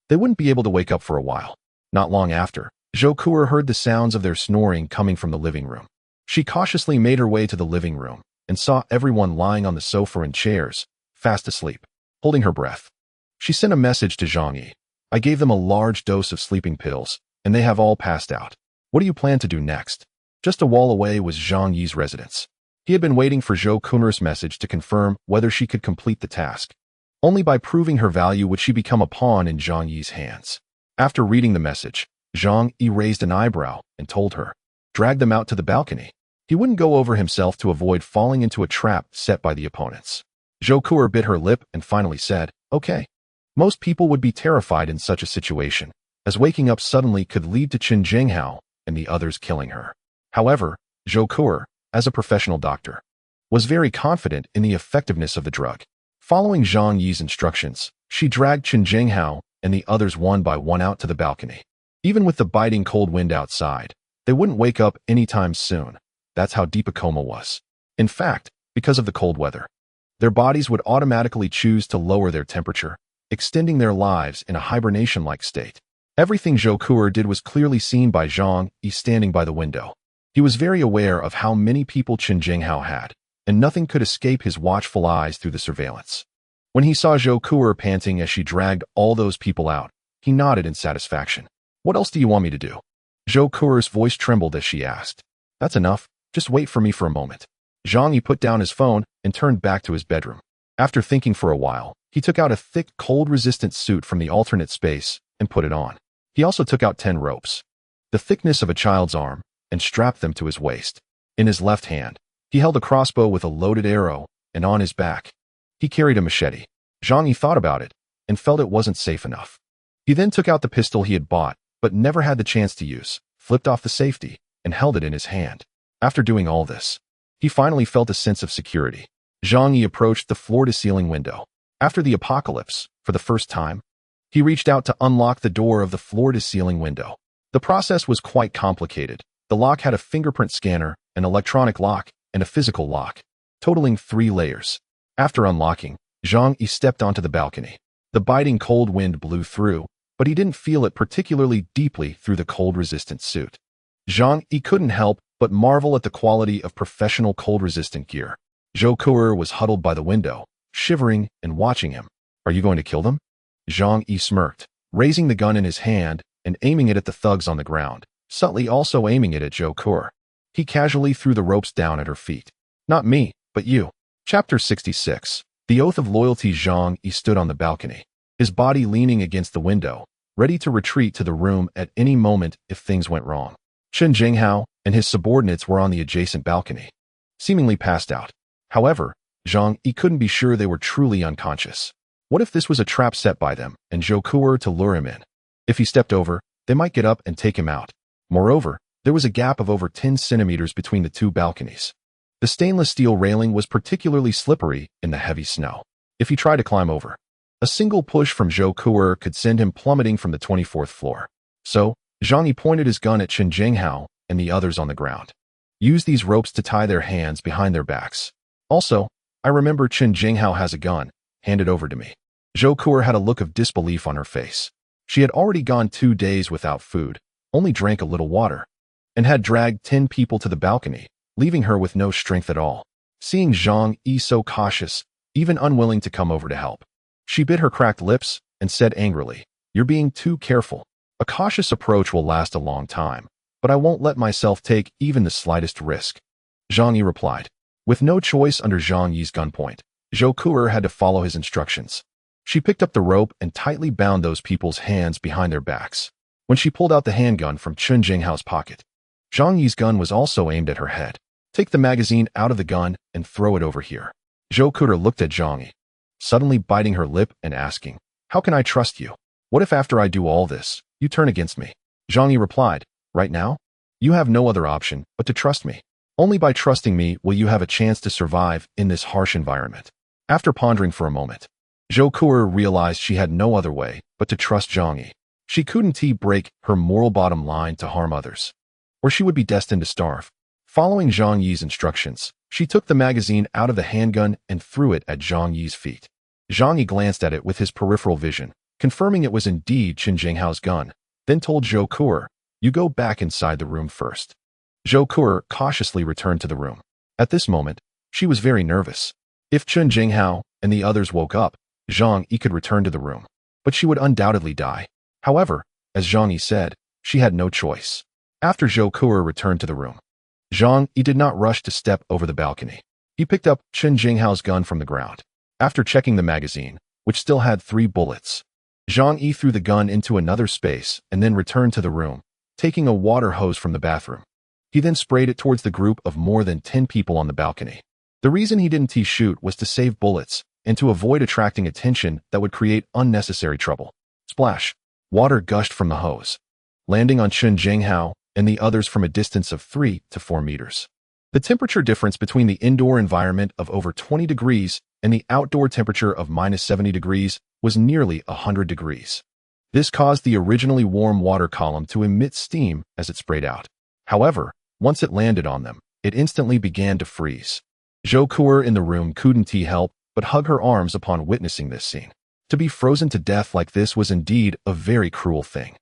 they wouldn't be able to wake up for a while. Not long after, Zhou heard the sounds of their snoring coming from the living room. She cautiously made her way to the living room and saw everyone lying on the sofa and chairs, fast asleep, holding her breath. She sent a message to Zhang Yi. I gave them a large dose of sleeping pills, and they have all passed out. What do you plan to do next? Just a wall away was Zhang Yi's residence. He had been waiting for Zhou message to confirm whether she could complete the task. Only by proving her value would she become a pawn in Zhang Yi's hands. After reading the message, Zhang Yi raised an eyebrow and told her, drag them out to the balcony. He wouldn't go over himself to avoid falling into a trap set by the opponents. Zhou bit her lip and finally said, okay. Most people would be terrified in such a situation, as waking up suddenly could lead to Qin Zhenghao and the others killing her. However, Zhou, as a professional doctor, was very confident in the effectiveness of the drug. Following Zhang Yi's instructions, she dragged Qin Zhenghao and the others one by one out to the balcony. Even with the biting cold wind outside, they wouldn't wake up anytime soon. That's how deep a coma was. In fact, because of the cold weather, their bodies would automatically choose to lower their temperature, extending their lives in a hibernation-like state. Everything Zhou did was clearly seen by Zhang Yi standing by the window. He was very aware of how many people Qin Zhenghao had, and nothing could escape his watchful eyes through the surveillance. When he saw Zhou panting as she dragged all those people out, he nodded in satisfaction. What else do you want me to do? Zhou's voice trembled as she asked. That's enough. Just wait for me for a moment. Zhang Yi put down his phone and turned back to his bedroom. After thinking for a while, he took out a thick, cold-resistant suit from the alternate space and put it on. He also took out 10 ropes, the thickness of a child's arm, and strapped them to his waist. In his left hand, he held a crossbow with a loaded arrow, and on his back, he carried a machete. Zhang Yi thought about it and felt it wasn't safe enough. He then took out the pistol he had bought but never had the chance to use, flipped off the safety, and held it in his hand. After doing all this, he finally felt a sense of security. Zhang Yi approached the floor-to-ceiling window. After the apocalypse, for the first time, he reached out to unlock the door of the floor-to-ceiling window. The process was quite complicated. The lock had a fingerprint scanner, an electronic lock, and a physical lock, totaling 3 layers. After unlocking, Zhang Yi stepped onto the balcony. The biting cold wind blew through, but he didn't feel it particularly deeply through the cold-resistant suit. Zhang Yi couldn't help but but marvel at the quality of professional cold-resistant gear. Zhou Kuer was huddled by the window, shivering and watching him. Are you going to kill them? Zhang Yi smirked, raising the gun in his hand and aiming it at the thugs on the ground, subtly also aiming it at Zhou Kuer. He casually threw the ropes down at her feet. Not me, but you. Chapter 66. The Oath of Loyalty. Zhang Yi stood on the balcony, his body leaning against the window, ready to retreat to the room at any moment if things went wrong. Chen Jinghao and his subordinates were on the adjacent balcony, seemingly passed out. However, Zhang Yi couldn't be sure they were truly unconscious. What if this was a trap set by them and Zhou Kuer to lure him in? If he stepped over, they might get up and take him out. Moreover, there was a gap of over 10 centimeters between the two balconies. The stainless steel railing was particularly slippery in the heavy snow. If he tried to climb over, a single push from Zhou Kuer could send him plummeting from the 24th floor. So, Zhang Yi pointed his gun at Chen Jinghao and the others on the ground. Use these ropes to tie their hands behind their backs. Also, I remember Chen Jinghao has a gun. Hand it over to me. Zhou Kuer had a look of disbelief on her face. She had already gone 2 days without food, only drank a little water, and had dragged 10 people to the balcony, leaving her with no strength at all. Seeing Zhang Yi so cautious, even unwilling to come over to help, she bit her cracked lips and said angrily, "You're being too careful. A cautious approach will last a long time, but I won't let myself take even the slightest risk." Zhang Yi replied. With no choice under Zhang Yi's gunpoint, Zhou Kuer had to follow his instructions. She picked up the rope and tightly bound those people's hands behind their backs. When she pulled out the handgun from Chen Jinghao's pocket, Zhang Yi's gun was also aimed at her head. Take the magazine out of the gun and throw it over here. Zhou Kuer looked at Zhang Yi, suddenly biting her lip and asking, "How can I trust you? What if after I do all this, you turn against me?" Zhang Yi replied, "Right now, you have no other option but to trust me. Only by trusting me will you have a chance to survive in this harsh environment." After pondering for a moment, Zhou Kuer realized she had no other way but to trust Zhang Yi. She couldn't break her moral bottom line to harm others, or she would be destined to starve. Following Zhang Yi's instructions, she took the magazine out of the handgun and threw it at Zhang Yi's feet. Zhang Yi glanced at it with his peripheral vision, confirming it was indeed Chen Jinghao's gun, then told Zhou Kuer, "You go back inside the room first." Zhou Kuer cautiously returned to the room. At this moment, she was very nervous. If Chen Jinghao and the others woke up, Zhang Yi could return to the room, but she would undoubtedly die. However, as Zhang Yi said, she had no choice. After Zhou Kuer returned to the room, Zhang Yi did not rush to step over the balcony. He picked up Chen Jinghao's gun from the ground. After checking the magazine, which still had 3 bullets, Zhang Yi threw the gun into another space and then returned to the room, taking a water hose from the bathroom. He then sprayed it towards the group of more than 10 people on the balcony. The reason he didn't shoot was to save bullets and to avoid attracting attention that would create unnecessary trouble. Splash! Water gushed from the hose, landing on Chen Jinghao and the others from a distance of 3 to 4 meters. The temperature difference between the indoor environment of over 20 degrees and the outdoor temperature of -70 degrees was nearly 100 degrees. This caused the originally warm water column to emit steam as it sprayed out. However, once it landed on them, it instantly began to freeze. Zhou Kuer in the room couldn't help but hug her arms upon witnessing this scene. To be frozen to death like this was indeed a very cruel thing.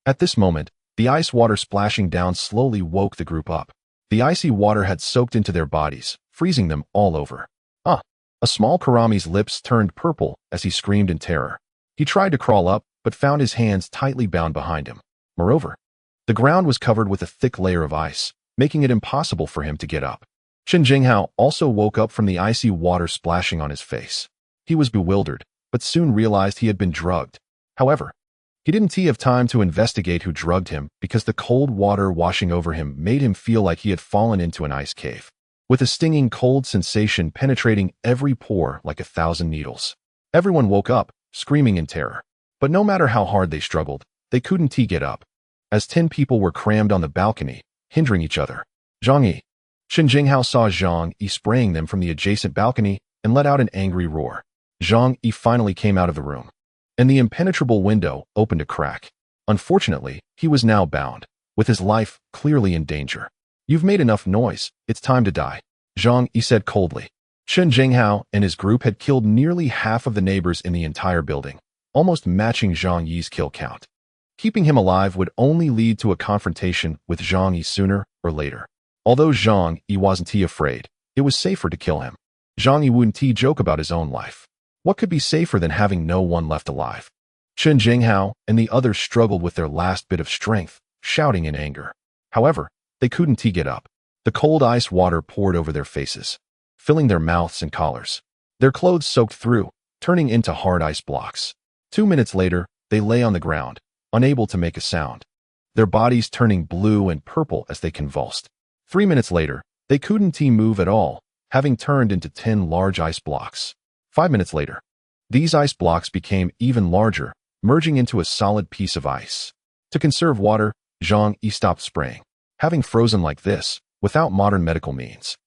At this moment, the ice water splashing down slowly woke the group up. The icy water had soaked into their bodies, freezing them all over. A small Karami's lips turned purple as he screamed in terror. He tried to crawl up, but found his hands tightly bound behind him. Moreover, the ground was covered with a thick layer of ice, making it impossible for him to get up. Chen Jinghao also woke up from the icy water splashing on his face. He was bewildered, but soon realized he had been drugged. However, he didn't have time to investigate who drugged him because the cold water washing over him made him feel like he had fallen into an ice cave, with a stinging cold sensation penetrating every pore like 1,000 needles. Everyone woke up, screaming in terror. But no matter how hard they struggled, they couldn't get up, as 10 people were crammed on the balcony, hindering each other. Zhang Yi. Chen Jinghao saw Zhang Yi spraying them from the adjacent balcony and let out an angry roar. Zhang Yi finally came out of the room, and the impenetrable window opened a crack. Unfortunately, he was now bound, with his life clearly in danger. "You've made enough noise, it's time to die," Zhang Yi said coldly. Chen Jinghao and his group had killed nearly half of the neighbors in the entire building, almost matching Zhang Yi's kill count. Keeping him alive would only lead to a confrontation with Zhang Yi sooner or later. Although Zhang Yi wasn't afraid, it was safer to kill him. Zhang Yi wouldn't joke about his own life. What could be safer than having no one left alive? Chen Jinghao and the others struggled with their last bit of strength, shouting in anger. However, they couldn't get up. The cold ice water poured over their faces, filling their mouths and collars. Their clothes soaked through, turning into hard ice blocks. 2 minutes later, they lay on the ground, unable to make a sound, their bodies turning blue and purple as they convulsed. 3 minutes later, they couldn't move at all, having turned into 10 large ice blocks. 5 minutes later, these ice blocks became even larger, merging into a solid piece of ice. To conserve water, Zhang Yi stopped spraying. Having frozen like this, without modern medical means,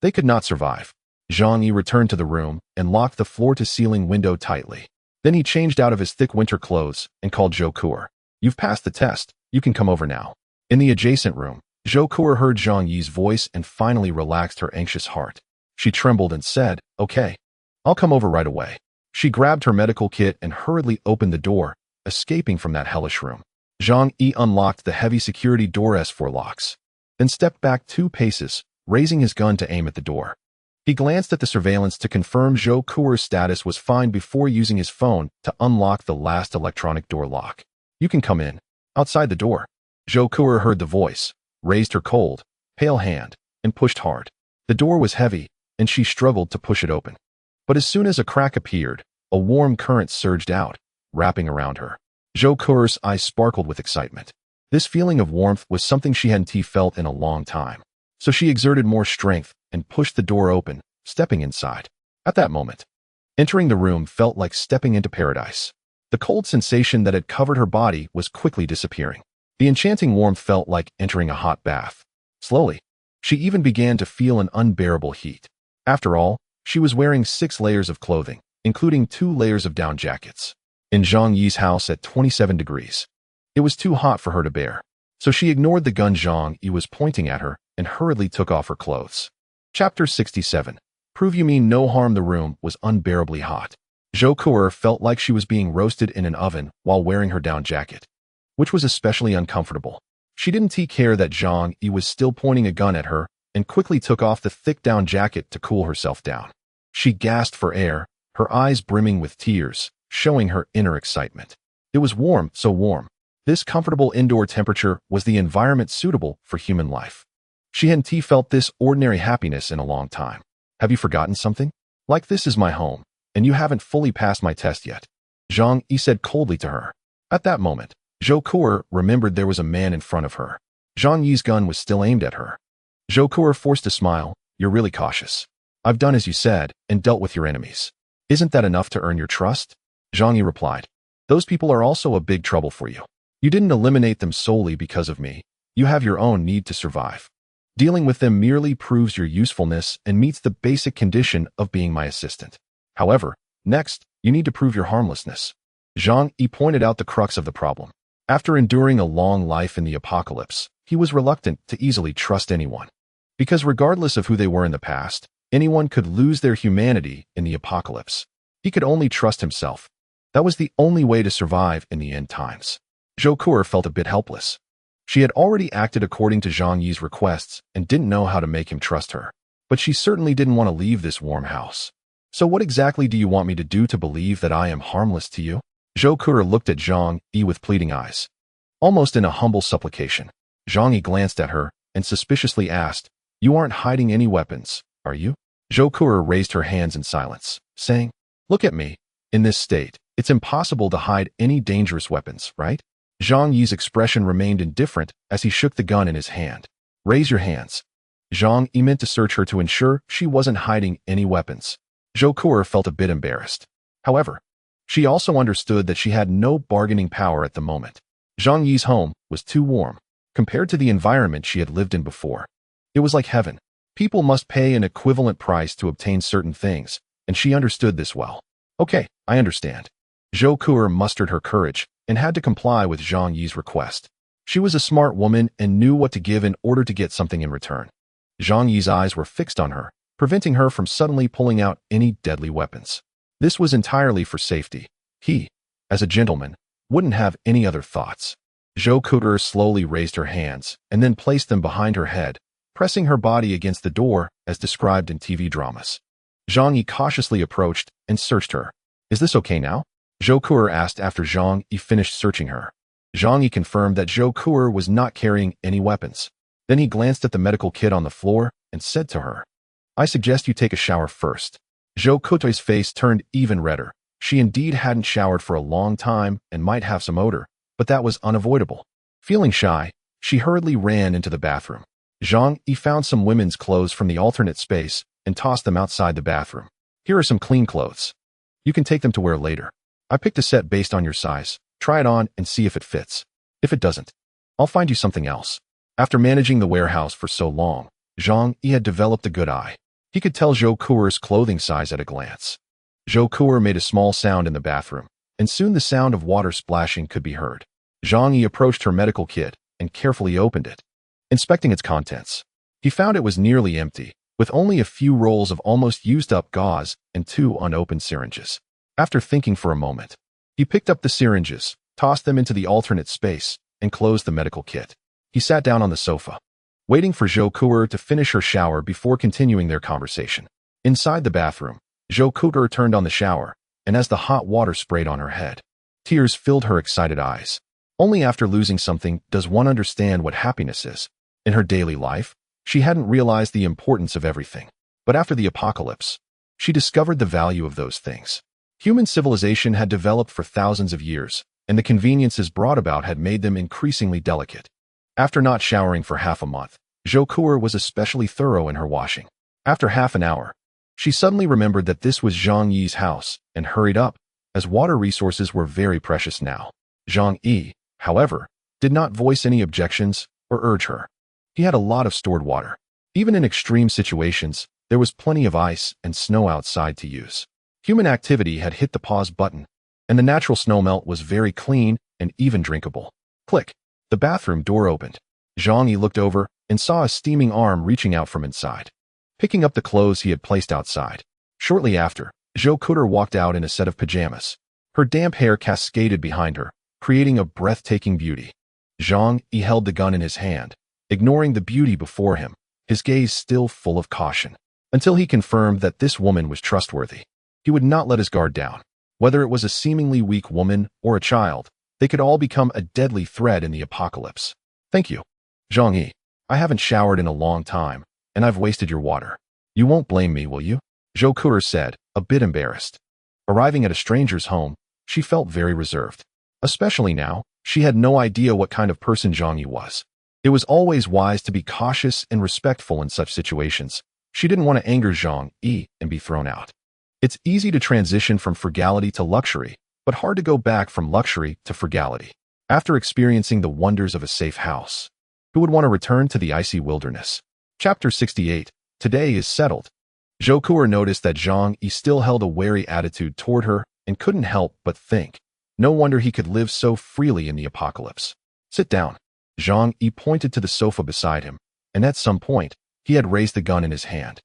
they could not survive. Zhang Yi returned to the room and locked the floor-to-ceiling window tightly. Then he changed out of his thick winter clothes and called Zhou Kuer. You've passed the test, you can come over now. In the adjacent room, Zhou Kuer heard Zhang Yi's voice and finally relaxed her anxious heart. She trembled and said, "Okay, I'll come over right away." She grabbed her medical kit and hurriedly opened the door, escaping from that hellish room. Zhang Yi unlocked the heavy security door S4 locks, then stepped back 2 paces, raising his gun to aim at the door. He glanced at the surveillance to confirm Zhou Kuer's status was fine before using his phone to unlock the last electronic door lock. "You can come in." Outside the door, Zhou Kuer heard the voice, raised her cold, pale hand, and pushed hard. The door was heavy, and she struggled to push it open. But as soon as a crack appeared, a warm current surged out, wrapping around her. Zhou Kuer's eyes sparkled with excitement. This feeling of warmth was something she hadn't felt in a long time. So she exerted more strength and pushed the door open, stepping inside. At that moment, entering the room felt like stepping into paradise. The cold sensation that had covered her body was quickly disappearing. The enchanting warmth felt like entering a hot bath. Slowly, she even began to feel an unbearable heat. After all, she was wearing 6 layers of clothing, including 2 layers of down jackets. In Zhang Yi's house at 27 degrees, it was too hot for her to bear. So she ignored the gun Zhang Yi was pointing at her and hurriedly took off her clothes. Chapter 67. Prove you mean no harm. The room was unbearably hot. Zhou Kuer felt like she was being roasted in an oven while wearing her down jacket, which was especially uncomfortable. She didn't care that Zhang Yi was still pointing a gun at her and quickly took off the thick down jacket to cool herself down. She gasped for air, her eyes brimming with tears, showing her inner excitement. It was warm, so warm. This comfortable indoor temperature was the environment suitable for human life. She hadn't felt this ordinary happiness in a long time. Have you forgotten something? Like, this is my home, and you haven't fully passed my test yet, Zhang Yi said coldly to her. At that moment, Zhou Kuer remembered there was a man in front of her. Zhang Yi's gun was still aimed at her. Zhou Kuer forced a smile. You're really cautious. I've done as you said and dealt with your enemies. Isn't that enough to earn your trust? Zhang Yi replied. Those people are also a big trouble for you. You didn't eliminate them solely because of me. You have your own need to survive. Dealing with them merely proves your usefulness and meets the basic condition of being my assistant. However, next, you need to prove your harmlessness. Zhang Yi pointed out the crux of the problem. After enduring a long life in the apocalypse, he was reluctant to easily trust anyone. Because regardless of who they were in the past, anyone could lose their humanity in the apocalypse. He could only trust himself. That was the only way to survive in the end times. Zhou Kuer felt a bit helpless. She had already acted according to Zhang Yi's requests and didn't know how to make him trust her. But she certainly didn't want to leave this warm house. So what exactly do you want me to do to believe that I am harmless to you? Zhou Kuer looked at Zhang Yi with pleading eyes. Almost in a humble supplication, Zhang Yi glanced at her and suspiciously asked, You aren't hiding any weapons, are you? Zhou Kuer raised her hands in silence, saying, Look at me. In this state, it's impossible to hide any dangerous weapons, right? Zhang Yi's expression remained indifferent as he shook the gun in his hand. Raise your hands. Zhang Yi meant to search her to ensure she wasn't hiding any weapons. Zhou Kuer felt a bit embarrassed. However, she also understood that she had no bargaining power at the moment. Zhang Yi's home was too warm compared to the environment she had lived in before. It was like heaven. People must pay an equivalent price to obtain certain things, and she understood this well. Okay, I understand. Zhou Kuer mustered her courage and had to comply with Zhang Yi's request. She was a smart woman and knew what to give in order to get something in return. Zhang Yi's eyes were fixed on her, preventing her from suddenly pulling out any deadly weapons. This was entirely for safety. He, as a gentleman, wouldn't have any other thoughts. Zhou Kuer slowly raised her hands and then placed them behind her head, pressing her body against the door as described in TV dramas. Zhang Yi cautiously approached and searched her. "Is this okay now?" Zhou Kuer asked after Zhang Yi finished searching her. Zhang Yi confirmed that Zhou Kuer was not carrying any weapons. Then he glanced at the medical kit on the floor and said to her, "I suggest you take a shower first." Zhou Kutoi's face turned even redder. She indeed hadn't showered for a long time and might have some odor, but that was unavoidable. Feeling shy, she hurriedly ran into the bathroom. Zhang Yi found some women's clothes from the alternate space and tossed them outside the bathroom. "Here are some clean clothes. You can take them to wear later. I picked a set based on your size. Try it on and see if it fits. If it doesn't, I'll find you something else." After managing the warehouse for so long, Zhang Yi had developed a good eye. He could tell Zhou Kuer's clothing size at a glance. Zhou Kuer made a small sound in the bathroom, and soon the sound of water splashing could be heard. Zhang Yi approached her medical kit and carefully opened it. Inspecting its contents, he found it was nearly empty, with only a few rolls of almost used-up gauze and 2 unopened syringes. After thinking for a moment, he picked up the syringes, tossed them into the alternate space, and closed the medical kit. He sat down on the sofa, waiting for Zhou Kuer to finish her shower before continuing their conversation. Inside the bathroom, Zhou Kuer turned on the shower, and as the hot water sprayed on her head, tears filled her excited eyes. Only after losing something does one understand what happiness is. In her daily life, she hadn't realized the importance of everything. But after the apocalypse, she discovered the value of those things. Human civilization had developed for thousands of years, and the conveniences brought about had made them increasingly delicate. After not showering for half a month, Zhou Kuer was especially thorough in her washing. After half an hour, she suddenly remembered that this was Zhang Yi's house and hurried up, as water resources were very precious now. Zhang Yi, however, did not voice any objections or urge her. He had a lot of stored water. Even in extreme situations, there was plenty of ice and snow outside to use. Human activity had hit the pause button, and the natural snowmelt was very clean and even drinkable. Click. The bathroom door opened. Zhang Yi looked over and saw a steaming arm reaching out from inside, picking up the clothes he had placed outside. Shortly after, Zhou Kuer walked out in a set of pajamas. Her damp hair cascaded behind her, creating a breathtaking beauty. Zhang Yi held the gun in his hand, ignoring the beauty before him, his gaze still full of caution. Until he confirmed that this woman was trustworthy, he would not let his guard down. Whether it was a seemingly weak woman or a child, they could all become a deadly threat in the apocalypse. "Thank you, Zhang Yi. I haven't showered in a long time, and I've wasted your water. You won't blame me, will you?" Zhou Kuer said, a bit embarrassed. Arriving at a stranger's home, she felt very reserved. Especially now, she had no idea what kind of person Zhang Yi was. It was always wise to be cautious and respectful in such situations. She didn't want to anger Zhang Yi and be thrown out. It's easy to transition from frugality to luxury, but hard to go back from luxury to frugality. After experiencing the wonders of a safe house, who would want to return to the icy wilderness? Chapter 68. Today is settled. Zhou Kuer noticed that Zhang Yi still held a wary attitude toward her and couldn't help but think, no wonder he could live so freely in the apocalypse. "Sit down." Zhang Yi pointed to the sofa beside him, and at some point, he had raised the gun in his hand.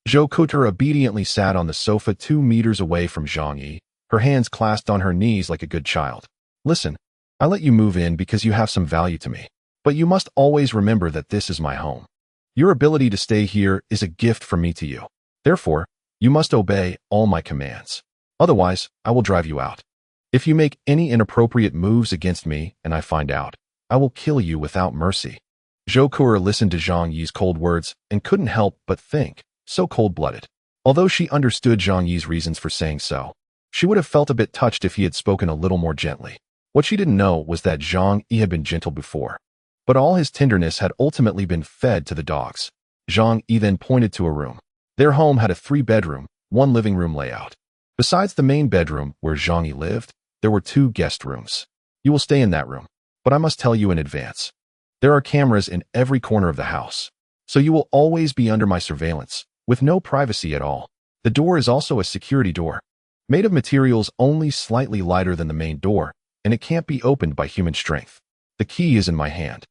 Zhou Kuer obediently sat on the sofa 2 meters away from Zhang Yi, her hands clasped on her knees like a good child. "Listen, I let you move in because you have some value to me, but you must always remember that this is my home. Your ability to stay here is a gift from me to you. Therefore, you must obey all my commands. Otherwise, I will drive you out. If you make any inappropriate moves against me and I find out, I will kill you without mercy." Zhou Kuer listened to Zhang Yi's cold words and couldn't help but think, so cold-blooded. Although she understood Zhang Yi's reasons for saying so, she would have felt a bit touched if he had spoken a little more gently. What she didn't know was that Zhang Yi had been gentle before, but all his tenderness had ultimately been fed to the dogs. Zhang Yi then pointed to a room. Their home had a 3-bedroom, 1 living room layout. Besides the main bedroom where Zhang Yi lived, there were 2 guest rooms. "You will stay in that room, but I must tell you in advance. There are cameras in every corner of the house, so you will always be under my surveillance, with no privacy at all. The door is also a security door, made of materials only slightly lighter than the main door, and it can't be opened by human strength. The key is in my hand,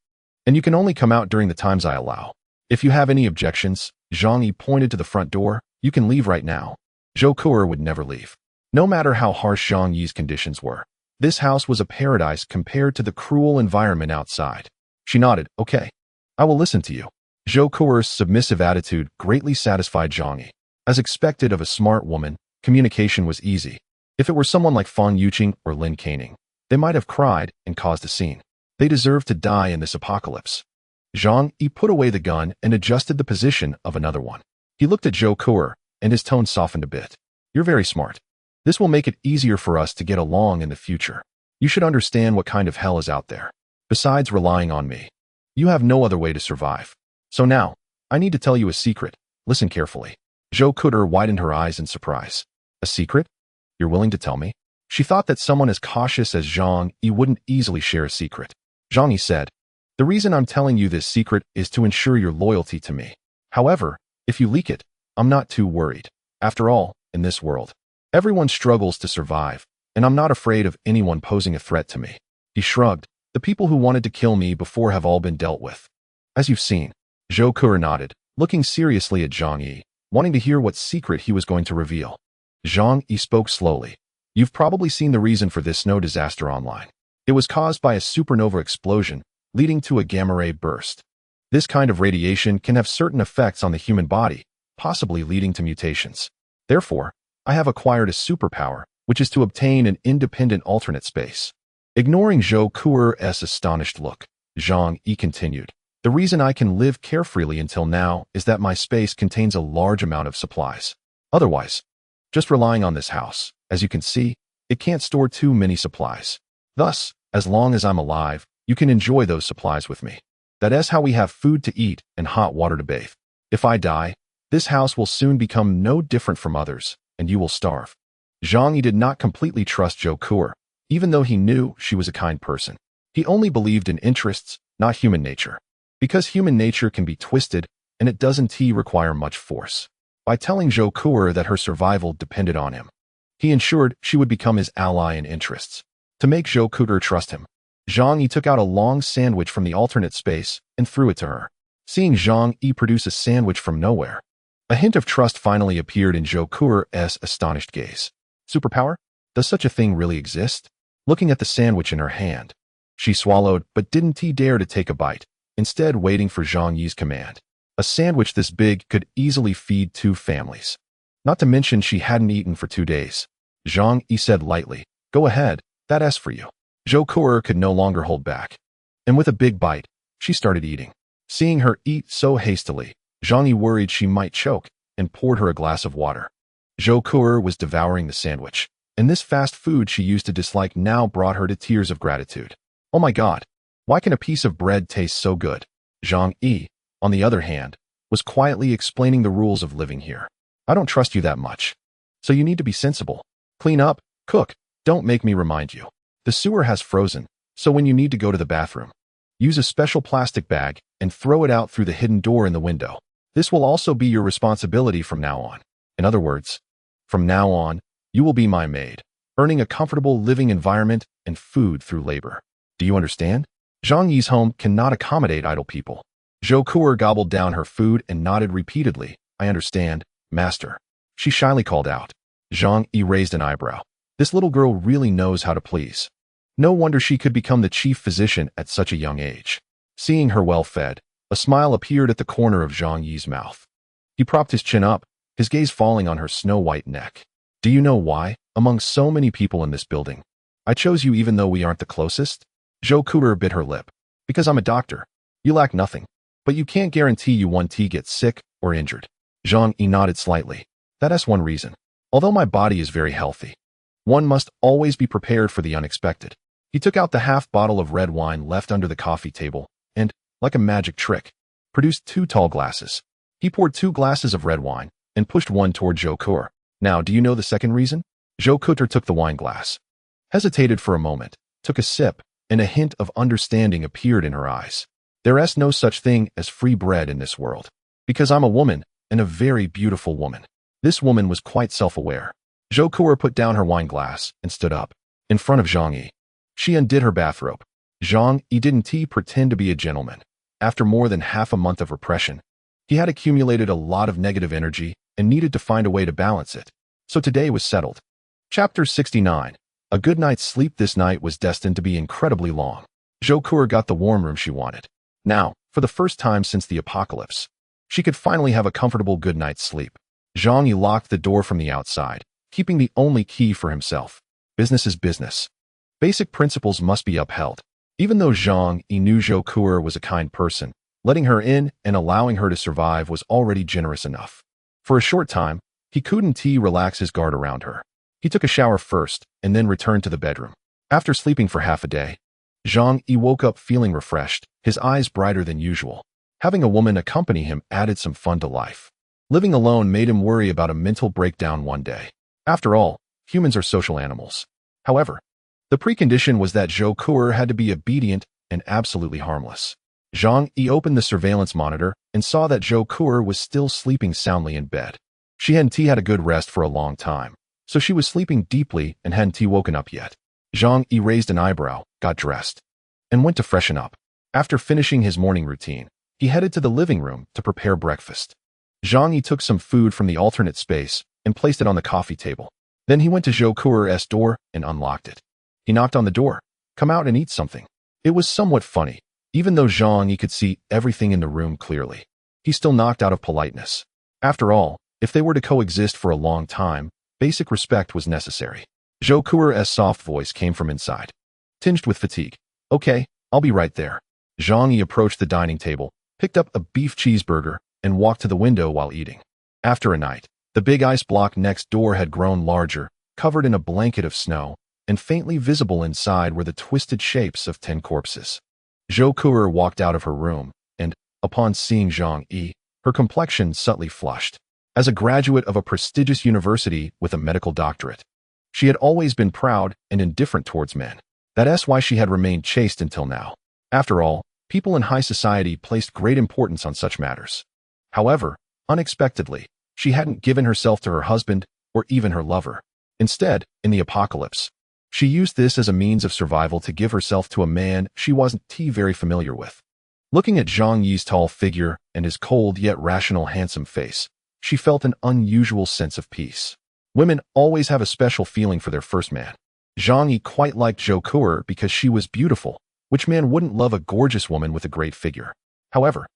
and you can only come out during the times I allow. If you have any objections," Zhang Yi pointed to the front door, "you can leave right now." Zhou Kuer would never leave. No matter how harsh Zhang Yi's conditions were, this house was a paradise compared to the cruel environment outside. She nodded, "Okay, I will listen to you." Zhou Kuer's submissive attitude greatly satisfied Zhang Yi. As expected of a smart woman, communication was easy. If it were someone like Fan Yuqing or Lin Caning, they might have cried and caused a scene. They deserved to die in this apocalypse. Zhang Yi put away the gun and adjusted the position of another one. He looked at Zhou Kuer, and his tone softened a bit. You're very smart. This will make it easier for us to get along in the future. You should understand what kind of hell is out there. Besides relying on me, you have no other way to survive. So now, I need to tell you a secret. Listen carefully. Zhou Kuer widened her eyes in surprise. A secret? You're willing to tell me? She thought that someone as cautious as Zhang Yi wouldn't easily share a secret. Zhang Yi said, the reason I'm telling you this secret is to ensure your loyalty to me. However, if you leak it, I'm not too worried. After all, in this world, everyone struggles to survive, and I'm not afraid of anyone posing a threat to me. He shrugged. The people who wanted to kill me before have all been dealt with. As you've seen, Zhou Kuer nodded, looking seriously at Zhang Yi, wanting to hear what secret he was going to reveal. Zhang Yi spoke slowly. You've probably seen the reason for this snow disaster online. It was caused by a supernova explosion, leading to a gamma ray burst. This kind of radiation can have certain effects on the human body, possibly leading to mutations. Therefore, I have acquired a superpower, which is to obtain an independent alternate space. Ignoring Zhou Kuer's astonished look, Zhang Yi continued. The reason I can live carefreely until now is that my space contains a large amount of supplies. Otherwise, just relying on this house, as you can see, it can't store too many supplies. Thus, as long as I'm alive, you can enjoy those supplies with me. That is how we have food to eat and hot water to bathe. If I die, this house will soon become no different from others, and you will starve. Zhang Yi did not completely trust Zhou Kuer, even though he knew she was a kind person. He only believed in interests, not human nature. Because human nature can be twisted, and it doesn't require much force. By telling Zhou Kuer that her survival depended on him, he ensured she would become his ally in interests. To make Zhou Kuer trust him, Zhang Yi took out a long sandwich from the alternate space and threw it to her. Seeing Zhang Yi produce a sandwich from nowhere, a hint of trust finally appeared in Zhou Kuer's astonished gaze. Superpower? Does such a thing really exist? Looking at the sandwich in her hand, she swallowed but didn't dare to take a bite, instead waiting for Zhang Yi's command. A sandwich this big could easily feed 2 families. Not to mention she hadn't eaten for 2 days. Zhang Yi said lightly, go ahead, that's for you. Zhou Kuer could no longer hold back. And with a big bite, she started eating. Seeing her eat so hastily, Zhang Yi worried she might choke and poured her a glass of water. Zhou Kuer was devouring the sandwich, and this fast food she used to dislike now brought her to tears of gratitude. Oh my God, why can a piece of bread taste so good? Zhang Yi, on the other hand, was quietly explaining the rules of living here. I don't trust you that much. So you need to be sensible. Clean up, cook, don't make me remind you. The sewer has frozen, so when you need to go to the bathroom, use a special plastic bag and throw it out through the hidden door in the window. This will also be your responsibility from now on. In other words, from now on, you will be my maid, earning a comfortable living environment and food through labor. Do you understand? Zhang Yi's home cannot accommodate idle people. Zhou Kuer gobbled down her food and nodded repeatedly. I understand, master. She shyly called out. Zhang Yi raised an eyebrow. This little girl really knows how to please. No wonder she could become the chief physician at such a young age. Seeing her well-fed, a smile appeared at the corner of Zhang Yi's mouth. He propped his chin up, his gaze falling on her snow-white neck. Do you know why, among so many people in this building, I chose you even though we aren't the closest? Zhou Kuer bit her lip. Because I'm a doctor. You lack nothing. But you can't guarantee you won't get sick or injured. Zhang Yi nodded slightly. That's one reason. Although my body is very healthy, one must always be prepared for the unexpected. He took out the half bottle of red wine left under the coffee table and, like a magic trick, produced 2 tall glasses. He poured 2 glasses of red wine and pushed one toward Zhou Kuer. Now, do you know the second reason? Zhou Kuer took the wine glass, hesitated for a moment, took a sip, and a hint of understanding appeared in her eyes. There is no such thing as free bread in this world. Because I'm a woman, and a very beautiful woman. This woman was quite self-aware. Zhou Kuer put down her wine glass and stood up, in front of Zhang Yi. She undid her bathrobe. Zhang Yi didn't pretend to be a gentleman. After more than half a month of repression, he had accumulated a lot of negative energy and needed to find a way to balance it. So today was settled. Chapter 69. A good night's sleep this night was destined to be incredibly long. Zhou Kuer got the warm room she wanted. Now, For the first time since the apocalypse, she could finally have a comfortable good night's sleep. Zhang Yi locked the door from the outside, keeping the only key for himself. Business is business. Basic principles must be upheld. Even though Zhang Yi knew Zhou Kuer was a kind person, letting her in and allowing her to survive was already generous enough. For a short time, he couldn't relax his guard around her. He took a shower first and then returned to the bedroom. After sleeping for half a day, Zhang Yi woke up feeling refreshed, his eyes brighter than usual. Having a woman accompany him added some fun to life. Living alone made him worry about a mental breakdown one day. After all, humans are social animals. However, the precondition was that Zhou Kuer had to be obedient and absolutely harmless. Zhang Yi opened the surveillance monitor and saw that Zhou Kuer was still sleeping soundly in bed. She hadn't had a good rest for a long time, so she was sleeping deeply and hadn't woken up yet. Zhang Yi raised an eyebrow, got dressed, and went to freshen up. After finishing his morning routine, he headed to the living room to prepare breakfast. Zhang Yi took some food from the alternate space and placed it on the coffee table. Then he went to Zhou Kuer's door and unlocked it. He knocked on the door. "Come out and eat something." It was somewhat funny. Even though Zhang Yi could see everything in the room clearly, he still knocked out of politeness. After all, if they were to coexist for a long time, basic respect was necessary. Zhou Kuer's soft voice came from inside, tinged with fatigue. "Okay, I'll be right there." Zhang Yi approached the dining table, picked up a beef cheeseburger, and walked to the window while eating. After a night, the big ice block next door had grown larger, covered in a blanket of snow, and faintly visible inside were the twisted shapes of 10 corpses. Zhou Kuer walked out of her room, and, upon seeing Zhang Yi, her complexion subtly flushed. As a graduate of a prestigious university with a medical doctorate, she had always been proud and indifferent towards men. That's why she had remained chaste until now. After all, people in high society placed great importance on such matters. However, unexpectedly, she hadn't given herself to her husband or even her lover. Instead, in the apocalypse, she used this as a means of survival to give herself to a man she wasn't very familiar with. Looking at Zhang Yi's tall figure and his cold yet rational handsome face, she felt an unusual sense of peace. Women always have a special feeling for their first man. Zhang Yi quite liked Zhou Kuer because she was beautiful. Which man wouldn't love a gorgeous woman with a great figure? However,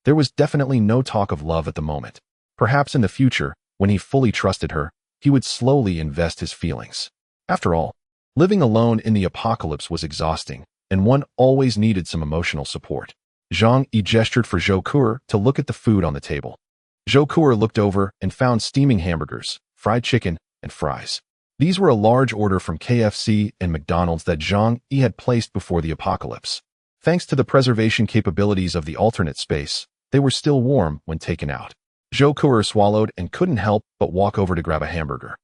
there was definitely no talk of love at the moment. Perhaps in the future, when he fully trusted her, he would slowly invest his feelings. After all, living alone in the apocalypse was exhausting, and one always needed some emotional support. Zhang Yi gestured for Zhou Kuer to look at the food on the table. Zhou Kuer looked over and found steaming hamburgers, fried chicken, and fries. These were a large order from KFC and McDonald's that Zhang Yi had placed before the apocalypse. Thanks to the preservation capabilities of the alternate space, they were still warm when taken out. Zhou Kuer swallowed and couldn't help but walk over to grab a hamburger.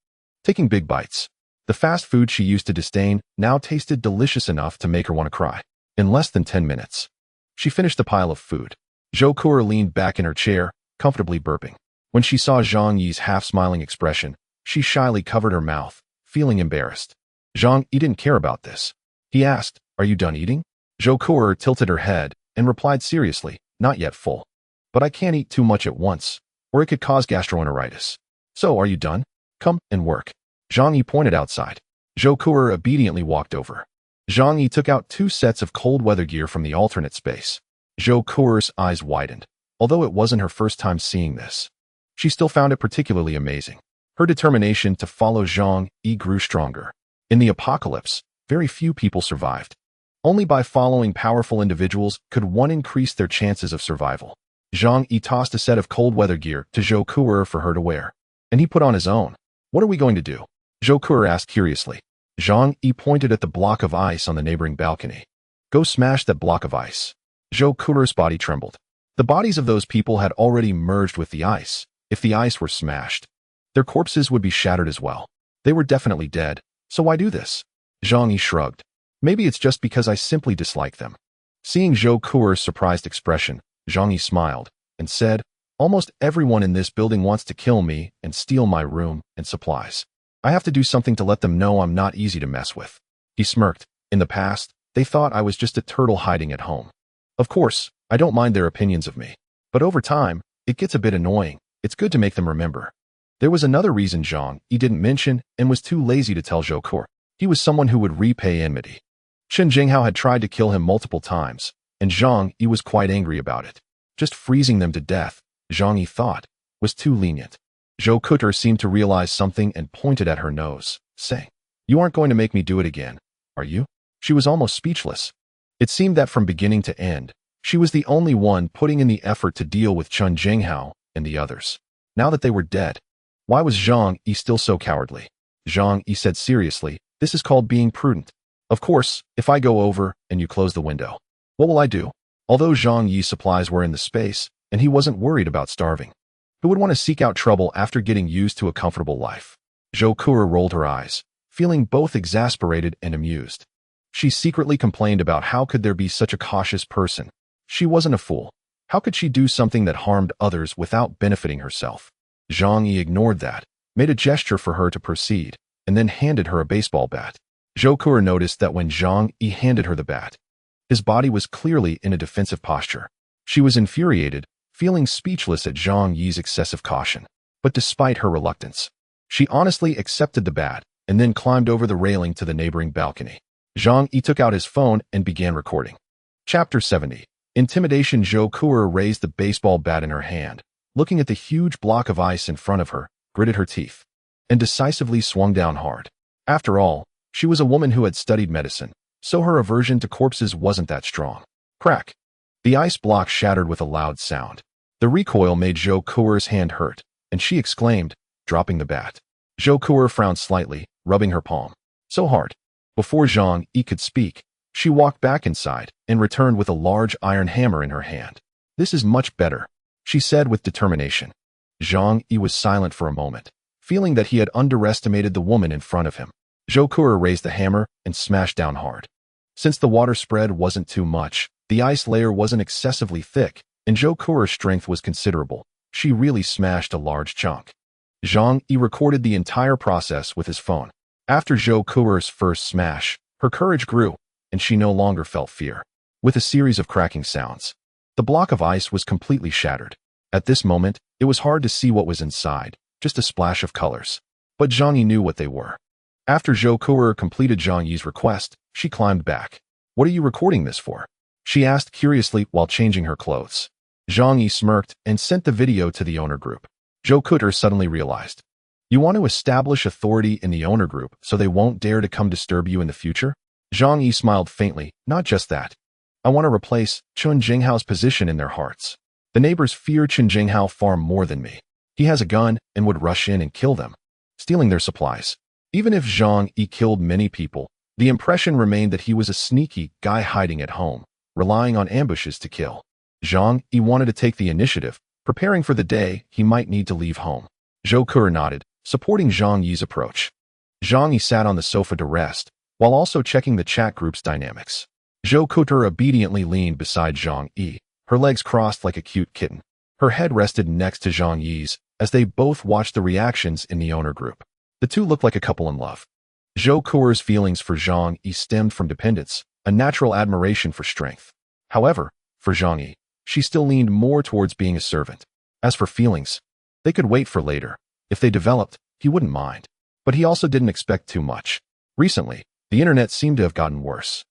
Taking big bites, the fast food she used to disdain now tasted delicious enough to make her want to cry. In less than 10 minutes, she finished the pile of food. Zhou Kuer leaned back in her chair, comfortably burping. When she saw Zhang Yi's half-smiling expression, she shyly covered her mouth, feeling embarrassed. Zhang Yi didn't care about this. He asked, "Are you done eating?" Zhou Kuer tilted her head and replied seriously, "Not yet full. But I can't eat too much at once, or it could cause gastroenteritis. So, are you done? Come and work." Zhang Yi pointed outside. Zhou Kuer obediently walked over. Zhang Yi took out 2 sets of cold weather gear from the alternate space. Zhou Kuer's eyes widened. Although it wasn't her first time seeing this, she still found it particularly amazing. Her determination to follow Zhang Yi grew stronger. In the apocalypse, very few people survived. Only by following powerful individuals could one increase their chances of survival. Zhang Yi tossed a set of cold weather gear to Zhou Kuer for her to wear, and he put on his own. "What are we going to do?" Zhou Kuer asked curiously. Zhang Yi pointed at the block of ice on the neighboring balcony. "Go smash that block of ice." Zhou Kuer's body trembled. The bodies of those people had already merged with the ice. If the ice were smashed, their corpses would be shattered as well. They were definitely dead, so why do this? Zhang Yi shrugged. "Maybe it's just because I simply dislike them." Seeing Zhou Kuer's surprised expression, Zhang Yi smiled and said, "Almost everyone in this building wants to kill me and steal my room and supplies. I have to do something to let them know I'm not easy to mess with." He smirked. "In the past, they thought I was just a turtle hiding at home. Of course, I don't mind their opinions of me. But over time, it gets a bit annoying. It's good to make them remember." There was another reason Zhang Yi didn't mention and was too lazy to tell Zhou Kuer. He was someone who would repay enmity. Chen Jinghao had tried to kill him multiple times, and Zhang Yi was quite angry about it. Just freezing them to death, Zhang Yi thought, was too lenient. Zhou Kuter seemed to realize something and pointed at her nose, saying, "You aren't going to make me do it again, are you?" She was almost speechless. It seemed that from beginning to end, she was the only one putting in the effort to deal with Chen Jinghao and the others. Now that they were dead, why was Zhang Yi still so cowardly? Zhang Yi said seriously, "This is called being prudent. Of course, if I go over and you close the window, what will I do?" Although Zhang Yi's supplies were in the space, and he wasn't worried about starving, who would want to seek out trouble after getting used to a comfortable life? Zhou Kuo rolled her eyes, feeling both exasperated and amused. She secretly complained about how could there be such a cautious person. She wasn't a fool. How could she do something that harmed others without benefiting herself? Zhang Yi ignored that, made a gesture for her to proceed, and then handed her a baseball bat. Zhou Kuo noticed that when Zhang Yi handed her the bat, his body was clearly in a defensive posture. She was infuriated, feeling speechless at Zhang Yi's excessive caution. But despite her reluctance, she honestly accepted the bat and then climbed over the railing to the neighboring balcony. Zhang Yi took out his phone and began recording. Chapter 70. Intimidation. Zhou Kuo raised the baseball bat in her hand, looking at the huge block of ice in front of her, gritted her teeth, and decisively swung down hard. After all, she was a woman who had studied medicine, so her aversion to corpses wasn't that strong. Crack! The ice block shattered with a loud sound. The recoil made Zhou Kuo's hand hurt, and she exclaimed, dropping the bat. Zhou Kuo frowned slightly, rubbing her palm. So hard. Before Zhang Yi could speak, she walked back inside and returned with a large iron hammer in her hand. "This is much better," she said with determination. Zhang Yi was silent for a moment, feeling that he had underestimated the woman in front of him. Zhou Kuo raised the hammer and smashed down hard. Since the water spread wasn't too much, the ice layer wasn't excessively thick, and Zhou Kuo's strength was considerable. She really smashed a large chunk. Zhang Yi recorded the entire process with his phone. After Zhou Kuo's first smash, her courage grew, and she no longer felt fear. With a series of cracking sounds, the block of ice was completely shattered. At this moment, it was hard to see what was inside, just a splash of colors. But Zhang Yi knew what they were. After Zhou Kuo completed Zhang Yi's request, she climbed back. "What are you recording this for?" she asked curiously while changing her clothes. Zhang Yi smirked and sent the video to the owner group. Zhou Kuo suddenly realized, "You want to establish authority in the owner group so they won't dare to come disturb you in the future?" Zhang Yi smiled faintly. "Not just that. I want to replace Chen Jinghao's position in their hearts. The neighbors fear Chen Jinghao far more than me. He has a gun and would rush in and kill them, stealing their supplies." Even if Zhang Yi killed many people, the impression remained that he was a sneaky guy hiding at home, relying on ambushes to kill. Zhang Yi wanted to take the initiative, preparing for the day he might need to leave home. Zhou Kuo nodded, supporting Zhang Yi's approach. Zhang Yi sat on the sofa to rest, while also checking the chat group's dynamics. Zhou Kuo obediently leaned beside Zhang Yi, her legs crossed like a cute kitten. Her head rested next to Zhang Yi's, as they both watched the reactions in the owner group. The two looked like a couple in love. Zhou Kuo's feelings for Zhang Yi stemmed from dependence, a natural admiration for strength. However, for Zhang Yi, she still leaned more towards being a servant. As for feelings, they could wait for later. If they developed, he wouldn't mind. But he also didn't expect too much. Recently, the internet seemed to have gotten worse.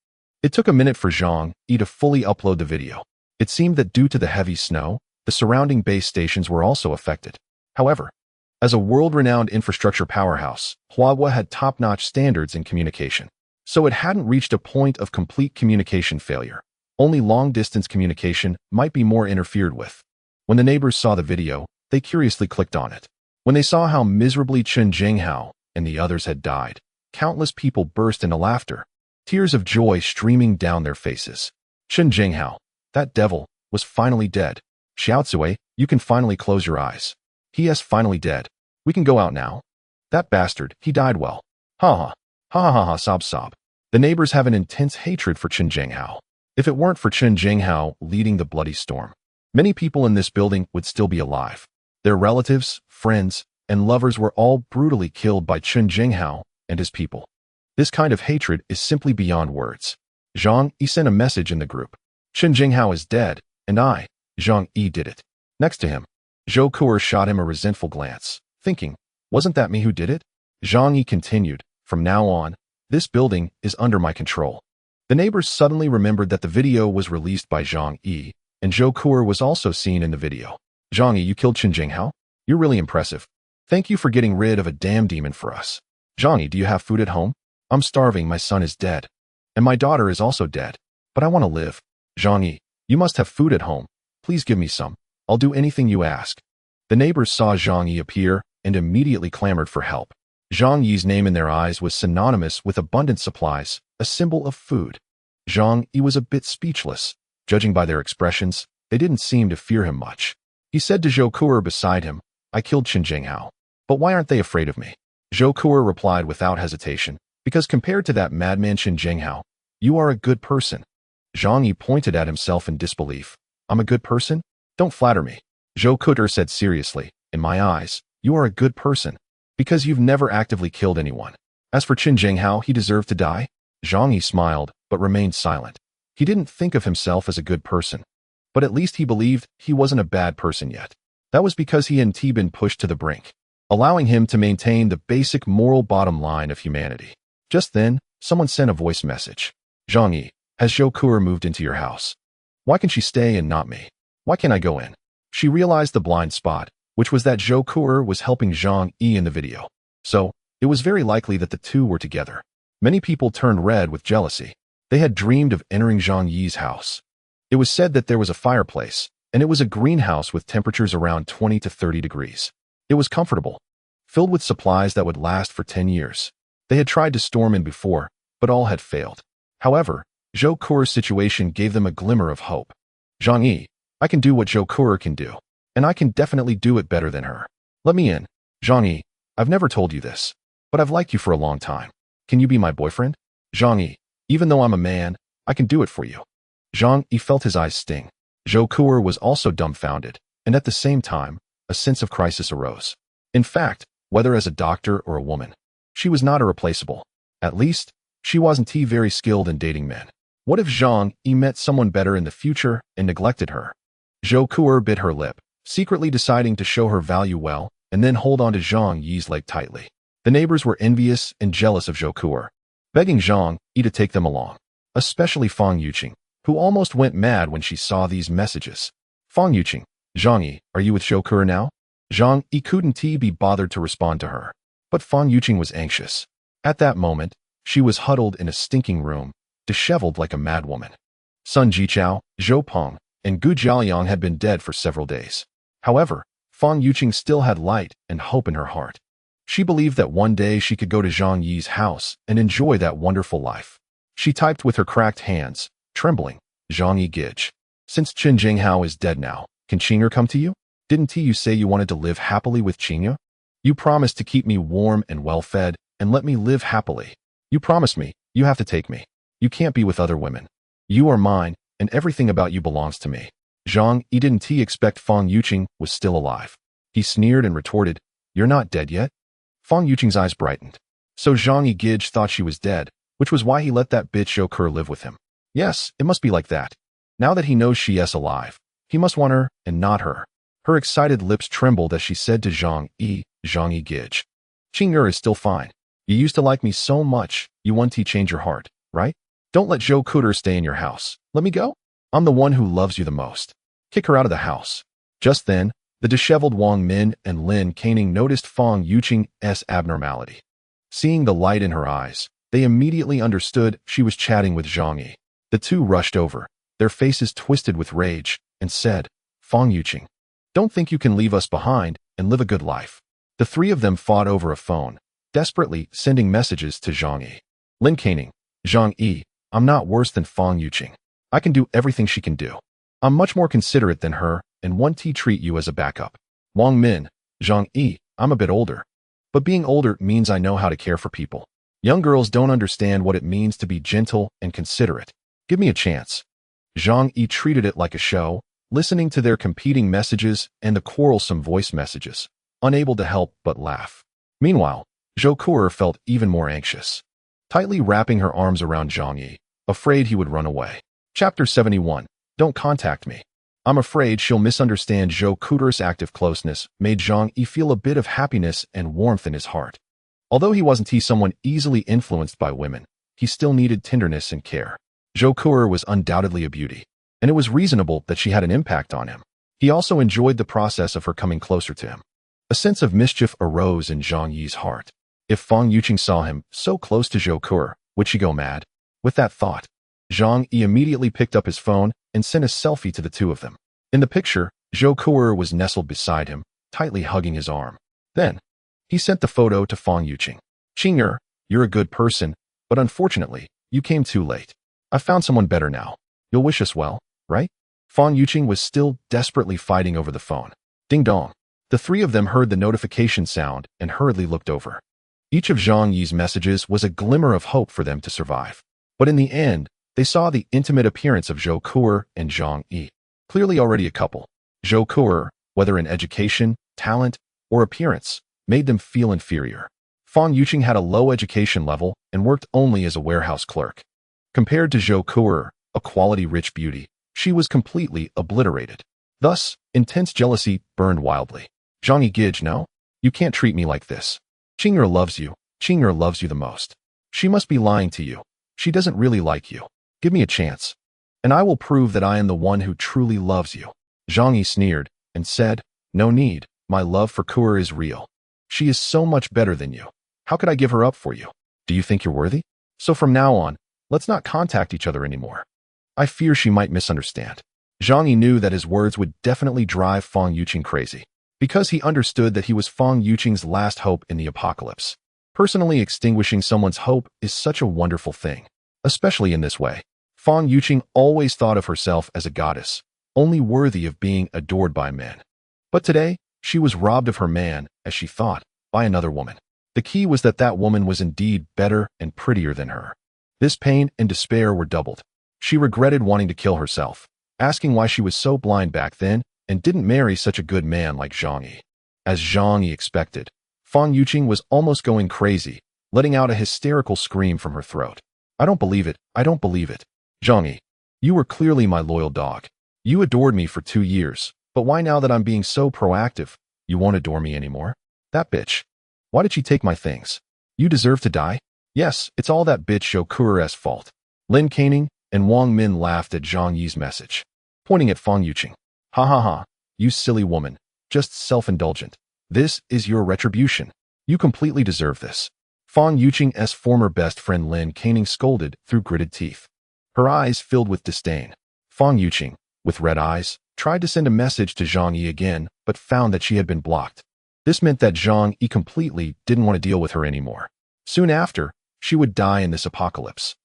It took a minute for Zhang Yi to fully upload the video. It seemed that due to the heavy snow, the surrounding base stations were also affected. However, as a world-renowned infrastructure powerhouse, Huawei had top-notch standards in communication. So it hadn't reached a point of complete communication failure. Only long-distance communication might be more interfered with. When the neighbors saw the video, they curiously clicked on it. When they saw how miserably Chen Jinghao and the others had died, countless people burst into laughter, tears of joy streaming down their faces. Chen Jinghao, that devil, was finally dead. Xiao Zui, you can finally close your eyes. He is finally dead. We can go out now. That bastard, he died well. Ha ha. Ha ha ha sob sob. The neighbors have an intense hatred for Chen Jinghao. If it weren't for Chen Jinghao leading the bloody storm, many people in this building would still be alive. Their relatives, friends, and lovers were all brutally killed by Chen Jinghao and his people. This kind of hatred is simply beyond words. Zhang Yi sent a message in the group. Chen Jinghao is dead, and I, Zhang Yi, did it. Next to him, Zhou Kuo shot him a resentful glance, thinking, wasn't that me who did it? Zhang Yi continued, from now on, this building is under my control. The neighbors suddenly remembered that the video was released by Zhang Yi, and Zhou Kuo was also seen in the video. Zhang Yi, you killed Qin Jinghao? You're really impressive. Thank you for getting rid of a damn demon for us. Zhang Yi, do you have food at home? I'm starving, my son is dead. And my daughter is also dead. But I want to live. Zhang Yi, you must have food at home. Please give me some. I'll do anything you ask. The neighbors saw Zhang Yi appear and immediately clamored for help. Zhang Yi's name in their eyes was synonymous with abundant supplies, a symbol of food. Zhang Yi was a bit speechless. Judging by their expressions, they didn't seem to fear him much. He said to Zhou Kuo beside him, I killed Qin Jinghao. But why aren't they afraid of me? Zhou Kuo replied without hesitation, because compared to that madman Qin Jinghao, you are a good person. Zhang Yi pointed at himself in disbelief. I'm a good person? Don't flatter me. Zhou Kuo said seriously, in my eyes, you are a good person, because you've never actively killed anyone. As for Qin Jinghao, he deserved to die? Zhang Yi smiled, but remained silent. He didn't think of himself as a good person, but at least he believed he wasn't a bad person yet. That was because he hadn't been pushed to the brink, allowing him to maintain the basic moral bottom line of humanity. Just then, someone sent a voice message. Zhang Yi, has Zhou Kuo moved into your house? Why can she stay and not me? Why can't I go in? She realized the blind spot, which was that Zhou Kuo was helping Zhang Yi in the video. So, it was very likely that the two were together. Many people turned red with jealousy. They had dreamed of entering Zhang Yi's house. It was said that there was a fireplace, and it was a greenhouse with temperatures around 20 to 30 degrees. It was comfortable, filled with supplies that would last for 10 years. They had tried to storm in before, but all had failed. However, Zhou Kuo's situation gave them a glimmer of hope. Zhang Yi, I can do what Zhou Kuo can do, and I can definitely do it better than her. Let me in. Zhang Yi, I've never told you this, but I've liked you for a long time. Can you be my boyfriend? Zhang Yi, even though I'm a man, I can do it for you. Zhang Yi felt his eyes sting. Zhou Kuo was also dumbfounded, and at the same time, a sense of crisis arose. In fact, whether as a doctor or a woman, she was not irreplaceable. At least, she wasn't very skilled in dating men. What if Zhang Yi met someone better in the future and neglected her? Zhou Kuo bit her lip, secretly deciding to show her value well, and then hold on to Zhang Yi's leg tightly. The neighbors were envious and jealous of Zhou Kuo, begging Zhang Yi to take them along, especially Fang Yuqing, who almost went mad when she saw these messages. Fang Yuqing, Zhang Yi, are you with Zhou Kuo now? Zhang Yi couldn't be bothered to respond to her, but Fang Yuqing was anxious. At that moment, she was huddled in a stinking room, disheveled like a madwoman. Sun Jichao, Zhou Peng, and Gu Jiaoliang had been dead for several days. However, Fang Yuqing still had light and hope in her heart. She believed that one day she could go to Zhang Yi's house and enjoy that wonderful life. She typed with her cracked hands, trembling, Zhang Yi Gij. Since Qin Jinghao is dead now, can Qing'er come to you? Didn't you say you wanted to live happily with Qing'er? You promised to keep me warm and well-fed and let me live happily. You promised me, you have to take me. You can't be with other women. You are mine, and everything about you belongs to me. Zhang Yi didn't expect Fang Yuqing was still alive. He sneered and retorted, you're not dead yet? Fang Yuqing's eyes brightened. So Zhang Yi Gij thought she was dead, which was why he let that bitch Zhou Kuo live with him. Yes, it must be like that. Now that he knows she is alive, he must want her and not her. Her excited lips trembled as she said to Zhang Yi Gij. Qing'er is still fine. You used to like me so much, you want to change your heart, right? Don't let Zhou Kuo stay in your house. Let me go? I'm the one who loves you the most. Kick her out of the house. Just then, the disheveled Wang Min and Lin Caning noticed Fang Yuqing's abnormality. Seeing the light in her eyes, they immediately understood she was chatting with Zhang Yi. The two rushed over, their faces twisted with rage, and said, Fang Yuqing, don't think you can leave us behind and live a good life. The three of them fought over a phone, desperately sending messages to Zhang Yi. Lin Caning, Zhang Yi, I'm not worse than Fang Yuqing. I can do everything she can do. I'm much more considerate than her and want to treat you as a backup. Wang Min, Zhang Yi, I'm a bit older. But being older means I know how to care for people. Young girls don't understand what it means to be gentle and considerate. Give me a chance. Zhang Yi treated it like a show, listening to their competing messages and the quarrelsome voice messages, unable to help but laugh. Meanwhile, Zhou Kuo felt even more anxious, tightly wrapping her arms around Zhang Yi, afraid he would run away. Chapter 71. Don't contact me. I'm afraid she'll misunderstand. Zhou Kuo's active closeness made Zhang Yi feel a bit of happiness and warmth in his heart. Although he wasn't someone easily influenced by women, he still needed tenderness and care. Zhou Kuo was undoubtedly a beauty, and it was reasonable that she had an impact on him. He also enjoyed the process of her coming closer to him. A sense of mischief arose in Zhang Yi's heart. If Fang Yuqing saw him so close to Zhou Kuo, would she go mad? With that thought, Zhang Yi immediately picked up his phone and sent a selfie to the two of them. In the picture, Zhou Kuo was nestled beside him, tightly hugging his arm. Then, he sent the photo to Fang Yuqing. "Qing'er, you're a good person, but unfortunately, you came too late. I found someone better now. You'll wish us well, right?" Fang Yuqing was still desperately fighting over the phone. Ding dong. The three of them heard the notification sound and hurriedly looked over. Each of Zhang Yi's messages was a glimmer of hope for them to survive. But in the end, they saw the intimate appearance of Zhou Kuo and Zhang Yi. Clearly already a couple. Zhou Kuo, whether in education, talent, or appearance, made them feel inferior. Fang Yuqing had a low education level and worked only as a warehouse clerk. Compared to Zhou Kuo, a quality-rich beauty, she was completely obliterated. Thus, intense jealousy burned wildly. "Zhang Yi Gij, no? You can't treat me like this. Qing'er loves you. Qing'er loves you the most. She must be lying to you. She doesn't really like you. Give me a chance, and I will prove that I am the one who truly loves you." Zhang Yi sneered and said, "No need. My love for Kuo is real. She is so much better than you. How could I give her up for you? Do you think you're worthy? So from now on, let's not contact each other anymore." I fear she might misunderstand. Zhang Yi knew that his words would definitely drive Fang Yuqing crazy, because he understood that he was Fang Yuqing's last hope in the apocalypse. Personally extinguishing someone's hope is such a wonderful thing, especially in this way. Fang Yuqing always thought of herself as a goddess, only worthy of being adored by men. But today, she was robbed of her man, as she thought, by another woman. The key was that that woman was indeed better and prettier than her. This pain and despair were doubled. She regretted wanting to kill herself, asking why she was so blind back then and didn't marry such a good man like Zhang Yi. As Zhang Yi expected, Fang Yuqing was almost going crazy, letting out a hysterical scream from her throat. "I don't believe it. I don't believe it. Zhang Yi, you were clearly my loyal dog. You adored me for 2 years, but why now that I'm being so proactive, you won't adore me anymore? That bitch. Why did she take my things? You deserve to die? Yes, it's all that bitch Zhou Kuo's fault." Lin Caning and Wang Min laughed at Zhang Yi's message, pointing at Fang Yuqing. "Ha ha ha, you silly woman, just self-indulgent. This is your retribution. You completely deserve this." Fang Yuqing's former best friend Lin Caning scolded through gritted teeth. Her eyes filled with disdain. Fang Yuqing, with red eyes, tried to send a message to Zhang Yi again, but found that she had been blocked. This meant that Zhang Yi completely didn't want to deal with her anymore. Soon after, she would die in this apocalypse,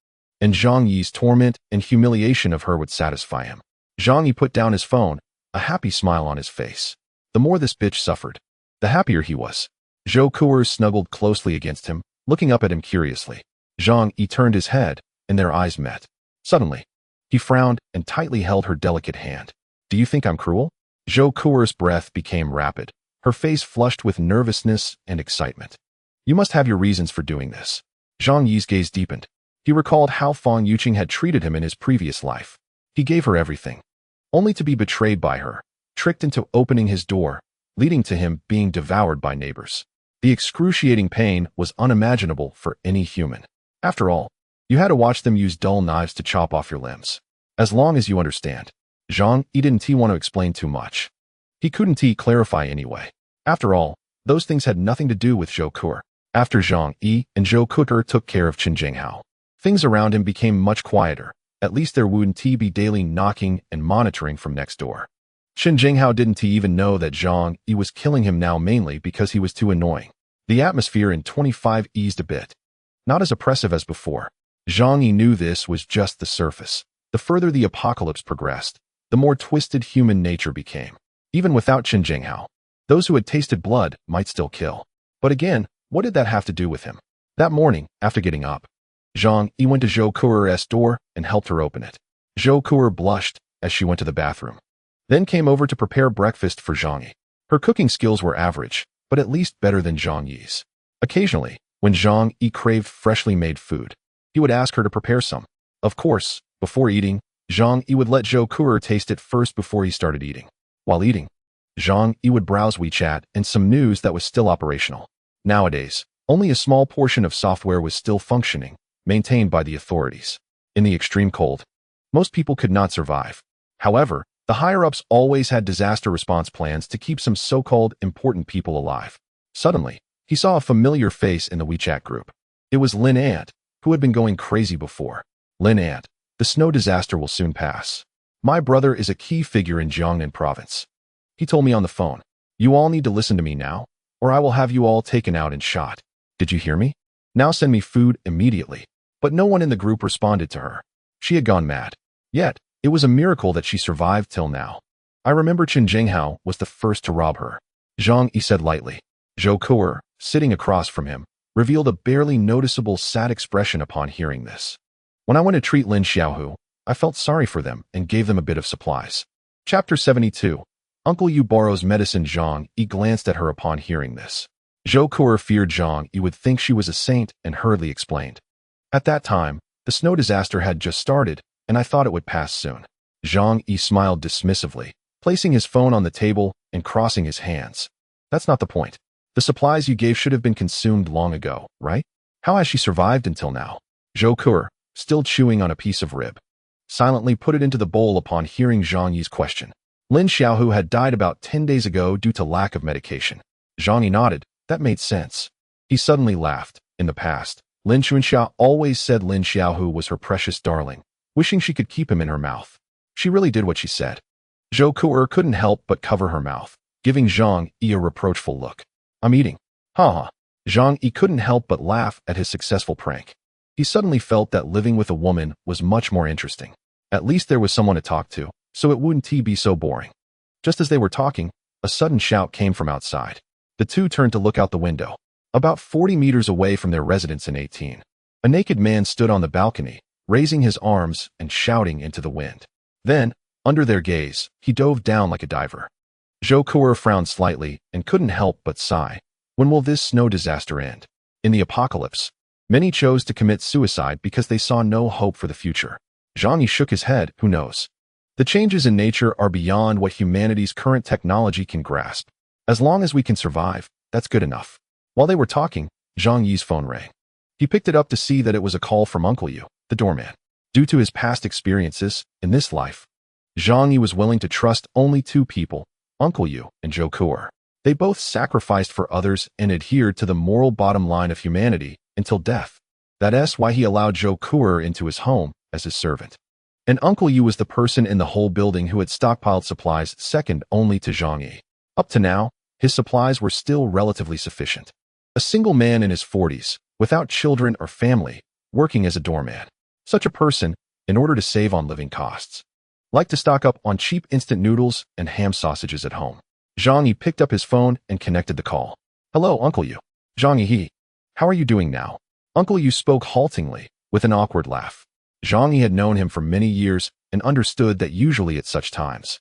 and Zhang Yi's torment and humiliation of her would satisfy him. Zhang Yi put down his phone, a happy smile on his face. The more this bitch suffered, the happier he was. Zhou Kuo snuggled closely against him, looking up at him curiously. Zhang Yi turned his head, and their eyes met. Suddenly, he frowned and tightly held her delicate hand. "Do you think I'm cruel?" Zhou Kuo's breath became rapid, her face flushed with nervousness and excitement. "You must have your reasons for doing this." Zhang Yi's gaze deepened. He recalled how Fang Yuqing had treated him in his previous life. He gave her everything, only to be betrayed by her, tricked into opening his door, leading to him being devoured by neighbors. The excruciating pain was unimaginable for any human. After all, you had to watch them use dull knives to chop off your limbs. As long as you understand. Zhang Yi didn't want to explain too much. He couldn't clarify anyway. After all, those things had nothing to do with Zhou Kuo. After Zhang Yi and Zhou Kuo took care of Chen Jinghao, things around him became much quieter. At least there wouldn't be daily knocking and monitoring from next door. Chen Jinghao didn't even know that Zhang Yi was killing him now mainly because he was too annoying. The atmosphere in 25 eased a bit. Not as oppressive as before. Zhang Yi knew this was just the surface. The further the apocalypse progressed, the more twisted human nature became. Even without Chen Jinghao, those who had tasted blood might still kill. But again, what did that have to do with him? That morning, after getting up, Zhang Yi went to Zhou Kuo's door and helped her open it. Zhou Kuo blushed as she went to the bathroom, then came over to prepare breakfast for Zhang Yi. Her cooking skills were average, but at least better than Zhang Yi's. Occasionally, when Zhang Yi craved freshly made food, he would ask her to prepare some. Of course, before eating, Zhang Yi would let Zhou Kuo taste it first before he started eating. While eating, Zhang Yi would browse WeChat and some news that was still operational. Nowadays, only a small portion of software was still functioning, maintained by the authorities. in the extreme cold. Most people could not survive. However, the higher-ups always had disaster response plans to keep some so-called important people alive. Suddenly, he saw a familiar face in the WeChat group. It was Lin Ant, who had been going crazy before. Lin Ant, the snow disaster will soon pass. My brother is a key figure in Jiangnan province. He told me on the phone, you all need to listen to me now, or I will have you all taken out and shot. Did you hear me? Now send me food immediately. But no one in the group responded to her. She had gone mad. Yet, it was a miracle that she survived till now. I remember Chen Jinghao was the first to rob her. Zhang Yi said lightly. Zhou Kuer, sitting across from him, revealed a barely noticeable sad expression upon hearing this. When I went to treat Lin Xiaohu, I felt sorry for them and gave them a bit of supplies. Chapter 72. Uncle Yu borrows medicine. Zhang Yi glanced at her upon hearing this. Zhou Kuer feared Zhang Yi would think she was a saint and hurriedly explained. At that time, the snow disaster had just started, and I thought it would pass soon. Zhang Yi smiled dismissively, placing his phone on the table and crossing his hands. That's not the point. The supplies you gave should have been consumed long ago, right? How has she survived until now? Zhou Kuer, still chewing on a piece of rib, silently put it into the bowl upon hearing Zhang Yi's question. Lin Xiaohu had died about 10 days ago due to lack of medication. Zhang Yi nodded. That made sense. He suddenly laughed. In the past, Lin Xuanxia always said Lin Xiaohu was her precious darling, wishing she could keep him in her mouth. She really did what she said. Zhou Kuer couldn't help but cover her mouth, giving Zhang Yi a reproachful look. I'm eating. Ha. Zhang Yi couldn't help but laugh at his successful prank. He suddenly felt that living with a woman was much more interesting. At least there was someone to talk to, so it wouldn't be so boring. Just as they were talking, a sudden shout came from outside. The two turned to look out the window. About 40 meters away from their residence in 18, a naked man stood on the balcony, raising his arms and shouting into the wind. Then, under their gaze, he dove down like a diver. Zhou Kuer frowned slightly and couldn't help but sigh. When will this snow disaster end? In the apocalypse, many chose to commit suicide because they saw no hope for the future. Zhang Yi shook his head. Who knows? The changes in nature are beyond what humanity's current technology can grasp. As long as we can survive, that's good enough. While they were talking, Zhang Yi's phone rang. He picked it up to see that it was a call from Uncle Yu, the doorman. Due to his past experiences in this life, Zhang Yi was willing to trust only two people, Uncle Yu and Zhou Kuer. They both sacrificed for others and adhered to the moral bottom line of humanity until death. That's why he allowed Zhou Kuer into his home as his servant. And Uncle Yu was the person in the whole building who had stockpiled supplies second only to Zhang Yi. Up to now, his supplies were still relatively sufficient. A single man in his 40s, without children or family, working as a doorman. Such a person, in order to save on living costs, liked to stock up on cheap instant noodles and ham sausages at home. Zhang Yi picked up his phone and connected the call. Hello, Uncle Yu. Zhang Yi. How are you doing now? Uncle Yu spoke haltingly, with an awkward laugh. Zhang Yi had known him for many years and understood that usually at such times,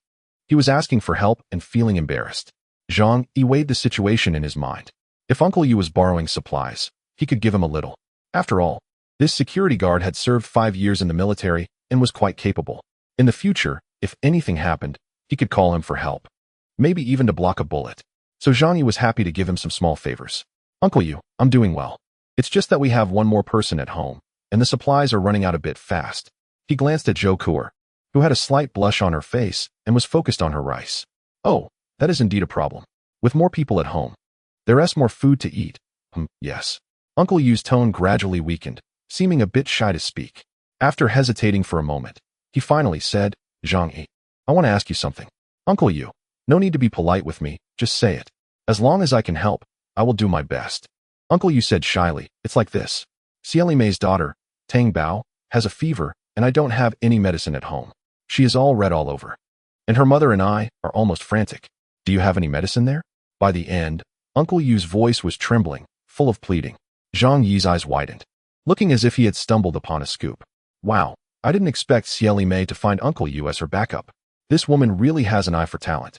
he was asking for help and feeling embarrassed. Zhang Yi weighed the situation in his mind. If Uncle Yu was borrowing supplies, he could give him a little. After all, this security guard had served 5 years in the military and was quite capable. In the future, if anything happened, he could call him for help. Maybe even to block a bullet. So Zhang Yi was happy to give him some small favors. Uncle Yu, I'm doing well. It's just that we have one more person at home, and the supplies are running out a bit fast. He glanced at Zhou Kuer, who had a slight blush on her face and was focused on her rice. Oh, that is indeed a problem. With more people at home, there is more food to eat. Yes. Uncle Yu's tone gradually weakened, seeming a bit shy to speak. After hesitating for a moment, he finally said, Zhang Yi, I want to ask you something. Uncle Yu, no need to be polite with me, just say it. As long as I can help, I will do my best. Uncle Yu said shyly, it's like this. Xieli Mei's daughter, Tang Bao, has a fever, and I don't have any medicine at home. She is all red all over. And her mother and I are almost frantic. Do you have any medicine there? By the end, Uncle Yu's voice was trembling, full of pleading. Zhang Yi's eyes widened, looking as if he had stumbled upon a scoop. Wow, I didn't expect Xieli Mei to find Uncle Yu as her backup. This woman really has an eye for talent.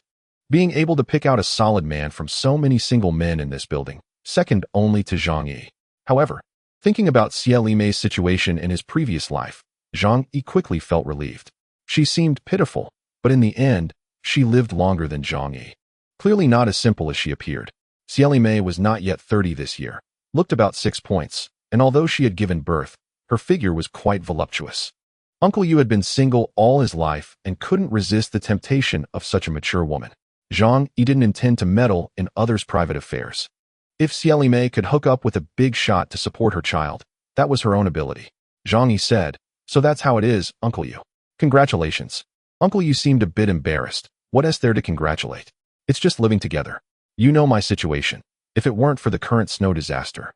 Being able to pick out a solid man from so many single men in this building, second only to Zhang Yi. However, thinking about Xieli Mei's situation in his previous life, Zhang Yi quickly felt relieved. She seemed pitiful, but in the end, she lived longer than Zhang Yi. Clearly not as simple as she appeared. Xieli Mei was not yet 30 this year, looked about 6 points, and although she had given birth, her figure was quite voluptuous. Uncle Yu had been single all his life and couldn't resist the temptation of such a mature woman. Zhang Yi didn't intend to meddle in others' private affairs. If Xieli Mei could hook up with a big shot to support her child, that was her own ability. Zhang Yi said, "So that's how it is, Uncle Yu. Congratulations." Uncle Yu seemed a bit embarrassed. What is there to congratulate? It's just living together. You know my situation. If it weren't for the current snow disaster,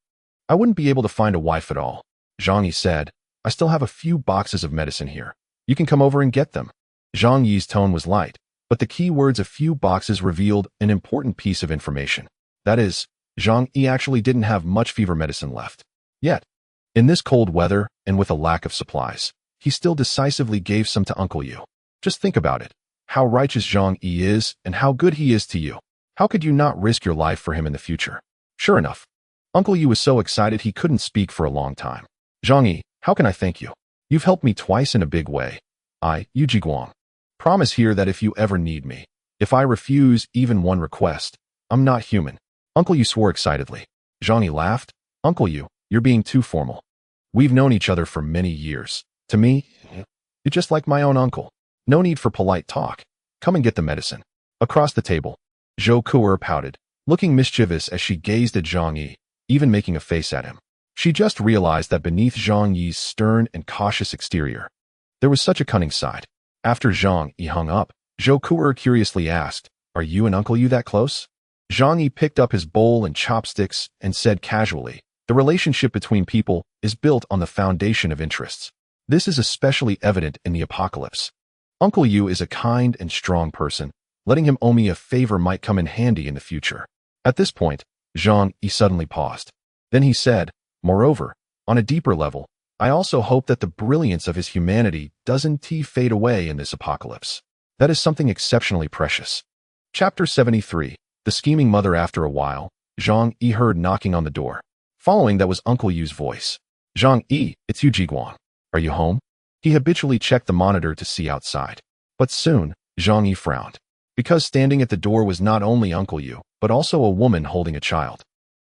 I wouldn't be able to find a wife at all. Zhang Yi said, "I still have a few boxes of medicine here. You can come over and get them." Zhang Yi's tone was light, but the key words "a few boxes" revealed an important piece of information. That is, Zhang Yi actually didn't have much fever medicine left. Yet, in this cold weather and with a lack of supplies, he still decisively gave some to Uncle Yu. Just think about it. How righteous Zhang Yi is and how good he is to you. How could you not risk your life for him in the future? Sure enough, Uncle Yu was so excited he couldn't speak for a long time. Zhang Yi, how can I thank you? You've helped me twice in a big way. I, Yu Jiguang, promise here that if you ever need me, if I refuse even one request, I'm not human. Uncle Yu swore excitedly. Zhang Yi laughed. Uncle Yu, you're being too formal. We've known each other for many years. To me, you're just like my own uncle. No need for polite talk. Come and get the medicine. Across the table, Zhou Kuer pouted, looking mischievous as she gazed at Zhang Yi, even making a face at him. She just realized that beneath Zhang Yi's stern and cautious exterior, there was such a cunning side. After Zhang Yi hung up, Zhou Kuer curiously asked, "Are you and Uncle Yu that close?" Zhang Yi picked up his bowl and chopsticks and said casually, "The relationship between people is built on the foundation of interests. This is especially evident in the apocalypse. Uncle Yu is a kind and strong person. Letting him owe me a favor might come in handy in the future." At this point, Zhang Yi suddenly paused. Then he said, "Moreover, on a deeper level, I also hope that the brilliance of his humanity doesn't fade away in this apocalypse. That is something exceptionally precious." Chapter 73. The Scheming Mother. After a while, Zhang Yi heard knocking on the door. Following that was Uncle Yu's voice. "Zhang Yi, it's Yu Jiguang. Are you home?" He habitually checked the monitor to see outside. But soon, Zhang Yi frowned. Because standing at the door was not only Uncle Yu, but also a woman holding a child.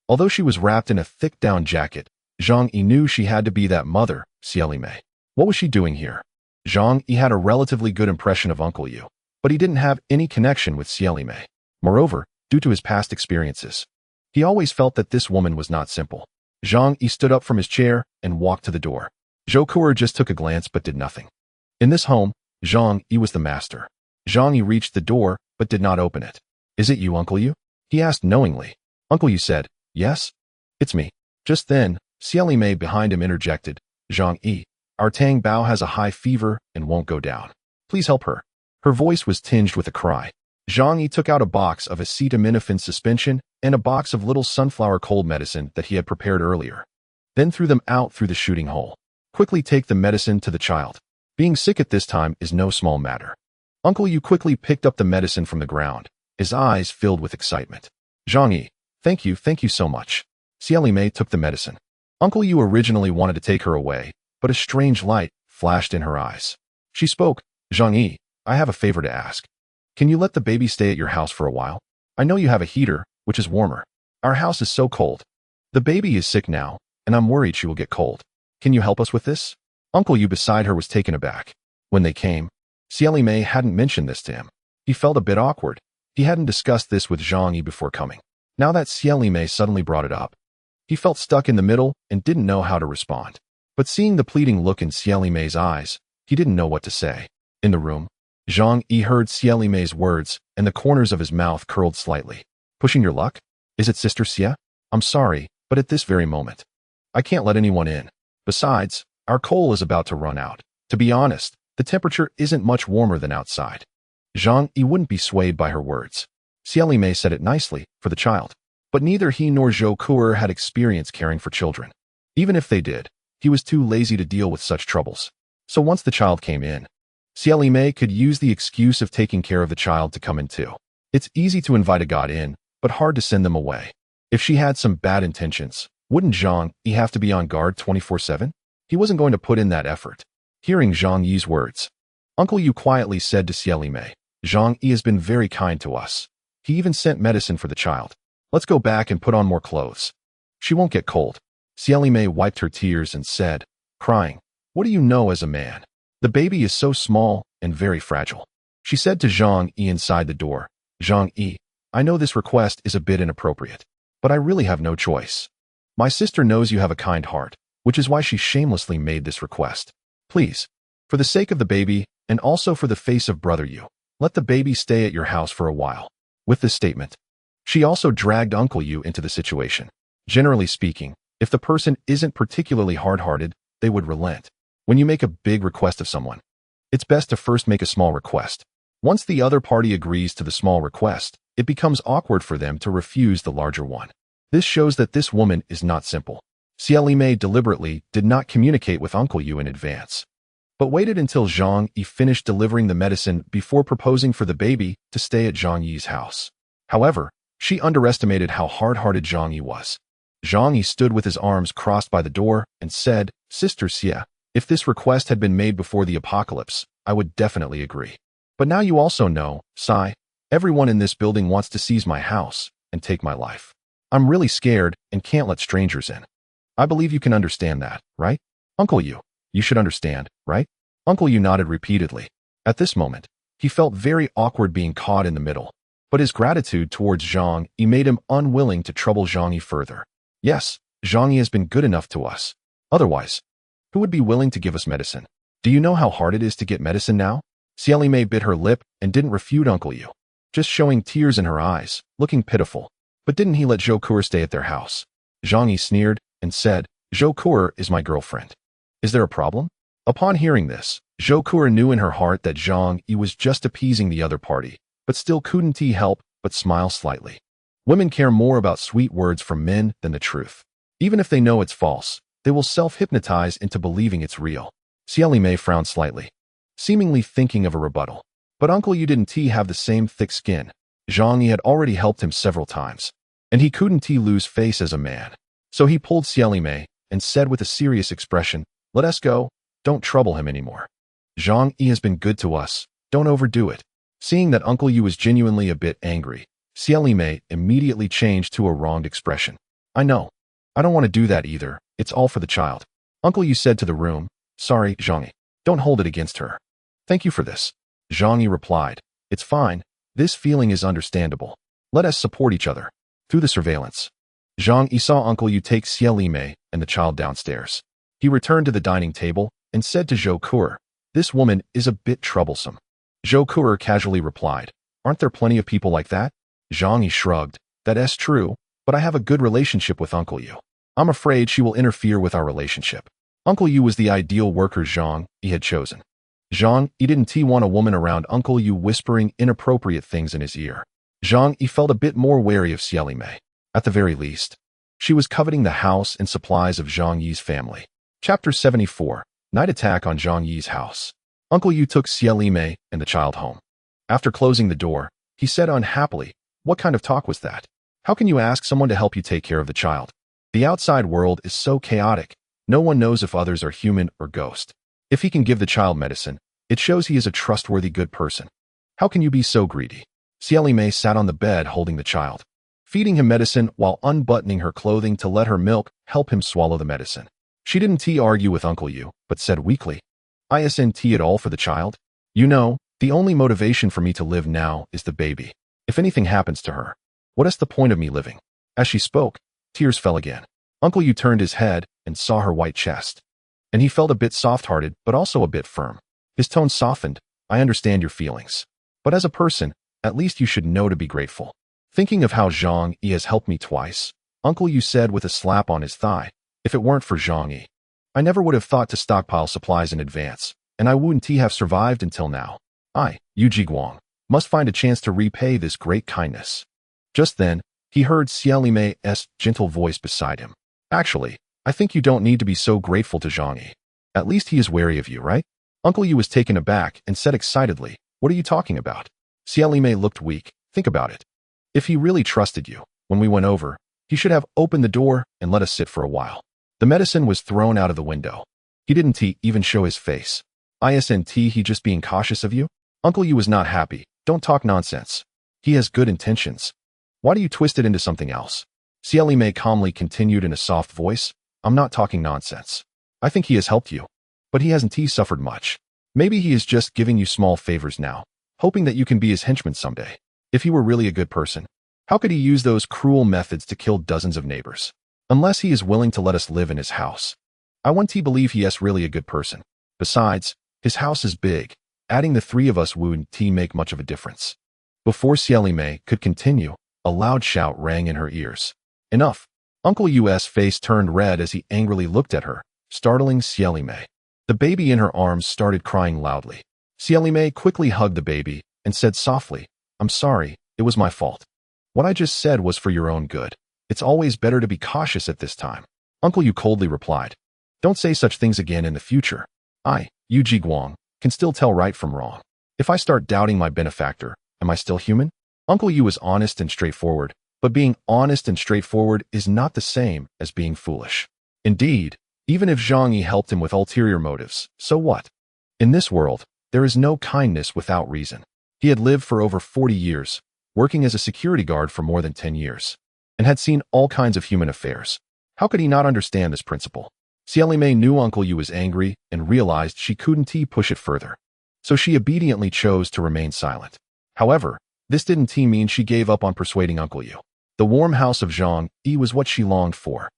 Although she was wrapped in a thick down jacket, Zhang Yi knew she had to be that mother, Xieli Mei. What was she doing here? Zhang Yi had a relatively good impression of Uncle Yu, but he didn't have any connection with Xieli Mei. Moreover, due to his past experiences, he always felt that this woman was not simple. Zhang Yi stood up from his chair and walked to the door. Zhou Kuer just took a glance but did nothing. In this home, Zhang Yi was the master. Zhang Yi reached the door but did not open it. "Is it you, Uncle Yu?" he asked knowingly. Uncle Yu said, "Yes, it's me." Just then, Xieli Mei behind him interjected, "Zhang Yi, our Tang Bao has a high fever and won't go down. Please help her." Her voice was tinged with a cry. Zhang Yi took out a box of acetaminophen suspension and a box of little sunflower cold medicine that he had prepared earlier, then threw them out through the shooting hole. "Quickly take the medicine to the child. Being sick at this time is no small matter." Uncle Yu quickly picked up the medicine from the ground, his eyes filled with excitement. "Zhang Yi, thank you so much." Xieli Mei took the medicine. Uncle Yu originally wanted to take her away, but a strange light flashed in her eyes. She spoke, "Zhang Yi, I have a favor to ask. Can you let the baby stay at your house for a while? I know you have a heater, which is warmer. Our house is so cold. The baby is sick now, and I'm worried she will get cold. Can you help us with this?" Uncle Yu beside her was taken aback. When they came, Xieli Mei hadn't mentioned this to him. He felt a bit awkward. He hadn't discussed this with Zhang Yi before coming. Now that Xieli Mei suddenly brought it up, he felt stuck in the middle and didn't know how to respond. But seeing the pleading look in Xieli Mei's eyes, he didn't know what to say. In the room, Zhang Yi heard Xieli Mei's words, and the corners of his mouth curled slightly. "Pushing your luck? Is it Sister Xia? I'm sorry, but at this very moment, I can't let anyone in. Besides, our coal is about to run out. To be honest, the temperature isn't much warmer than outside." Zhang Yi wouldn't be swayed by her words. Xieli Mei said it nicely, for the child. But neither he nor Zhou Kuer had experience caring for children. Even if they did, he was too lazy to deal with such troubles. So once the child came in, Xieli Mei could use the excuse of taking care of the child to come in too. It's easy to invite a god in, but hard to send them away. If she had some bad intentions, wouldn't Zhang Yi have to be on guard 24/7? He wasn't going to put in that effort. Hearing Zhang Yi's words, Uncle Yu quietly said to Xieli Mei, "Zhang Yi has been very kind to us. He even sent medicine for the child. Let's go back and put on more clothes. She won't get cold." Xieli Mei wiped her tears and said, crying, "What do you know as a man? The baby is so small and very fragile. She said to Zhang Yi inside the door. Zhang Yi, I know this request is a bit inappropriate, but I really have no choice. My sister knows you have a kind heart, which is why she shamelessly made this request. Please, for the sake of the baby, and also for the face of brother Yu, let the baby stay at your house for a while. With this statement, she also dragged Uncle Yu into the situation. Generally speaking, if the person isn't particularly hard-hearted, they would relent. When you make a big request of someone, it's best to first make a small request. Once the other party agrees to the small request, it becomes awkward for them to refuse the larger one. This shows that this woman is not simple. Xie Mei deliberately did not communicate with Uncle Yu in advance, but waited until Zhang Yi finished delivering the medicine before proposing for the baby to stay at Zhang Yi's house. However, she underestimated how hard-hearted Zhang Yi was. Zhang Yi stood with his arms crossed by the door and said, Sister Xie, if this request had been made before the apocalypse, I would definitely agree. But now you also know, Sai, everyone in this building wants to seize my house and take my life. I'm really scared and can't let strangers in. I believe you can understand that, right? Uncle Yu, you should understand, right? Uncle Yu nodded repeatedly. At this moment, he felt very awkward being caught in the middle, but his gratitude towards Zhang Yi made him unwilling to trouble Zhang Yi further. Yes, Zhang Yi has been good enough to us. Otherwise, who would be willing to give us medicine? Do you know how hard it is to get medicine now? Xie Mei bit her lip and didn't refute Uncle Yu, just showing tears in her eyes, looking pitiful. But didn't he let Zhou Kuer stay at their house? Zhang Yi sneered and said, Zhou Kuer is my girlfriend. Is there a problem? Upon hearing this, Zhou Kuer knew in her heart that Zhang Yi was just appeasing the other party, but still couldn't he help but smile slightly. Women care more about sweet words from men than the truth. Even if they know it's false, they will self-hypnotize into believing it's real. Xie Mei frowned slightly, seemingly thinking of a rebuttal. But Uncle Yu didn't have the same thick skin. Zhang Yi had already helped him several times, and he couldn't lose face as a man. So he pulled Xie Mei and said with a serious expression, Let us go, don't trouble him anymore. Zhang Yi has been good to us, don't overdo it. Seeing that Uncle Yu was genuinely a bit angry, Xie Mei immediately changed to a wronged expression. I know. I don't want to do that either, it's all for the child. Uncle Yu said to the room, Sorry, Zhang Yi, don't hold it against her. Thank you for this. Zhang Yi replied, It's fine, this feeling is understandable. Let us support each other. Through the surveillance, Zhang Yi saw Uncle Yu take Xie Mei and the child downstairs. He returned to the dining table and said to Zhou Kuer, This woman is a bit troublesome. Zhou Kuer casually replied, Aren't there plenty of people like that? Zhang Yi shrugged, That's true, but I have a good relationship with Uncle Yu. I'm afraid she will interfere with our relationship. Uncle Yu was the ideal worker Zhang Yi had chosen. Zhang Yi didn't want a woman around Uncle Yu whispering inappropriate things in his ear. Zhang Yi felt a bit more wary of Xie Mei. At the very least, she was coveting the house and supplies of Zhang Yi's family. Chapter 74, Night Attack on Zhang Yi's House. Uncle Yu took Xie Mei and the child home. After closing the door, he said unhappily, What kind of talk was that? How can you ask someone to help you take care of the child? The outside world is so chaotic, no one knows if others are human or ghost. If he can give the child medicine, it shows he is a trustworthy good person. How can you be so greedy? Xie Mei sat on the bed holding the child, feeding him medicine while unbuttoning her clothing to let her milk help him swallow the medicine. She didn't argue with Uncle Yu, but said weakly, Isn't it all for the child? You know, the only motivation for me to live now is the baby. If anything happens to her, what is the point of me living? As she spoke, tears fell again. Uncle Yu turned his head and saw her white chest, and he felt a bit soft-hearted but also a bit firm. His tone softened, I understand your feelings. But as a person, at least you should know to be grateful. Thinking of how Zhang Yi has helped me twice, Uncle Yu said with a slap on his thigh, If it weren't for Zhang Yi, I never would have thought to stockpile supplies in advance, and I wouldn't have survived until now. I, Yu Jiguang, must find a chance to repay this great kindness. Just then, he heard Xie Mei's gentle voice beside him. Actually, I think you don't need to be so grateful to Zhang Yi. At least he is wary of you, right? Uncle Yu was taken aback and said excitedly, What are you talking about? Xie Mei looked weak. Think about it. If he really trusted you, when we went over, he should have opened the door and let us sit for a while. The medicine was thrown out of the window. He didn't even show his face. Isn't he just being cautious of you? Uncle Yu was not happy. Don't talk nonsense. He has good intentions. Why do you twist it into something else? Xie Mei calmly continued in a soft voice, I'm not talking nonsense. I think he has helped you. But he hasn't suffered much. Maybe he is just giving you small favors now, hoping that you can be his henchman someday. If he were really a good person, how could he use those cruel methods to kill dozens of neighbors? Unless he is willing to let us live in his house. I want to believe he is really a good person. Besides, his house is big. Adding the three of us wouldn't make much of a difference. Before Xieli Mei could continue, a loud shout rang in her ears. Enough! Uncle Yu's face turned red as he angrily looked at her, startling Xieli Mei. The baby in her arms started crying loudly. Xieli Mei quickly hugged the baby and said softly, "I'm sorry, it was my fault. What I just said was for your own good. It's always better to be cautious at this time." Uncle Yu coldly replied, "Don't say such things again in the future. I, Yu Jiguang, can still tell right from wrong. If I start doubting my benefactor, am I still human?" Uncle Yu is honest and straightforward, but being honest and straightforward is not the same as being foolish. Indeed, even if Zhang Yi helped him with ulterior motives, so what? In this world, there is no kindness without reason. He had lived for over 40 years, working as a security guard for more than 10 years, and had seen all kinds of human affairs. How could he not understand this principle? Xieli Mei knew Uncle Yu was angry and realized she couldn't push it further. So she obediently chose to remain silent. However, this didn't mean she gave up on persuading Uncle Yu. The warm house of Zhang Yi was what she longed for.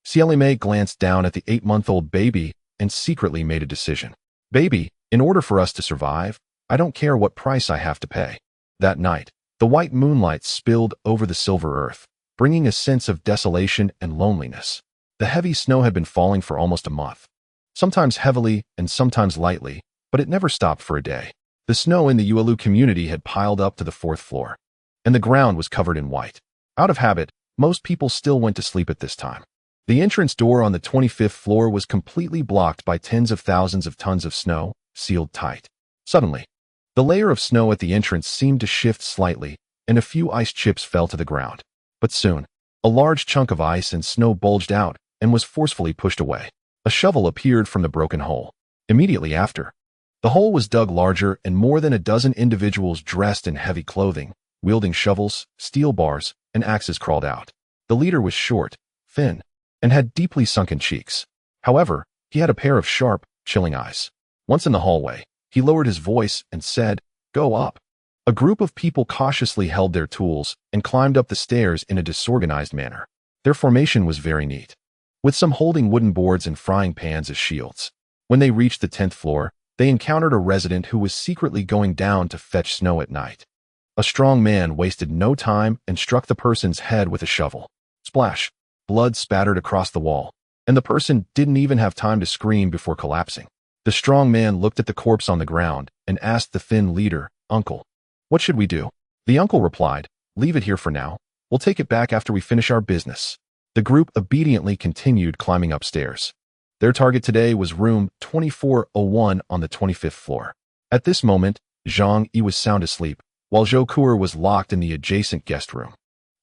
Xieli Mei glanced down at the 8-month-old baby and secretly made a decision. "Baby, in order for us to survive, I don't care what price I have to pay." That night, the white moonlight spilled over the silver earth, bringing a sense of desolation and loneliness. The heavy snow had been falling for almost a month, sometimes heavily and sometimes lightly, but it never stopped for a day. The snow in the Yuelu community had piled up to the 4th floor, and the ground was covered in white. Out of habit, most people still went to sleep at this time. The entrance door on the 25th floor was completely blocked by tens of thousands of tons of snow, sealed tight. Suddenly, the layer of snow at the entrance seemed to shift slightly, and a few ice chips fell to the ground. But soon, a large chunk of ice and snow bulged out and was forcefully pushed away. A shovel appeared from the broken hole. Immediately after, the hole was dug larger and more than a dozen individuals dressed in heavy clothing, wielding shovels, steel bars, and axes crawled out. The leader was short, thin, and had deeply sunken cheeks. However, he had a pair of sharp, chilling eyes. Once in the hallway, he lowered his voice and said, "Go up." A group of people cautiously held their tools and climbed up the stairs in a disorganized manner. Their formation was very neat, with some holding wooden boards and frying pans as shields. When they reached the 10th floor, they encountered a resident who was secretly going down to fetch snow at night. A strong man wasted no time and struck the person's head with a shovel. Splash! Blood spattered across the wall, and the person didn't even have time to scream before collapsing. The strong man looked at the corpse on the ground and asked the thin leader, "Uncle, what should we do?" The uncle replied, "Leave it here for now. We'll take it back after we finish our business." The group obediently continued climbing upstairs. Their target today was room 2401 on the 25th floor. At this moment, Zhang Yi was sound asleep, while Zhou Kuer was locked in the adjacent guest room.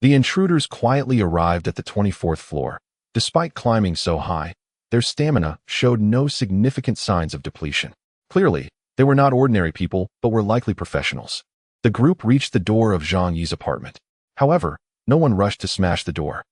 The intruders quietly arrived at the 24th floor. Despite climbing so high, their stamina showed no significant signs of depletion. Clearly, they were not ordinary people, but were likely professionals. The group reached the door of Zhang Yi's apartment. However, no one rushed to smash the door.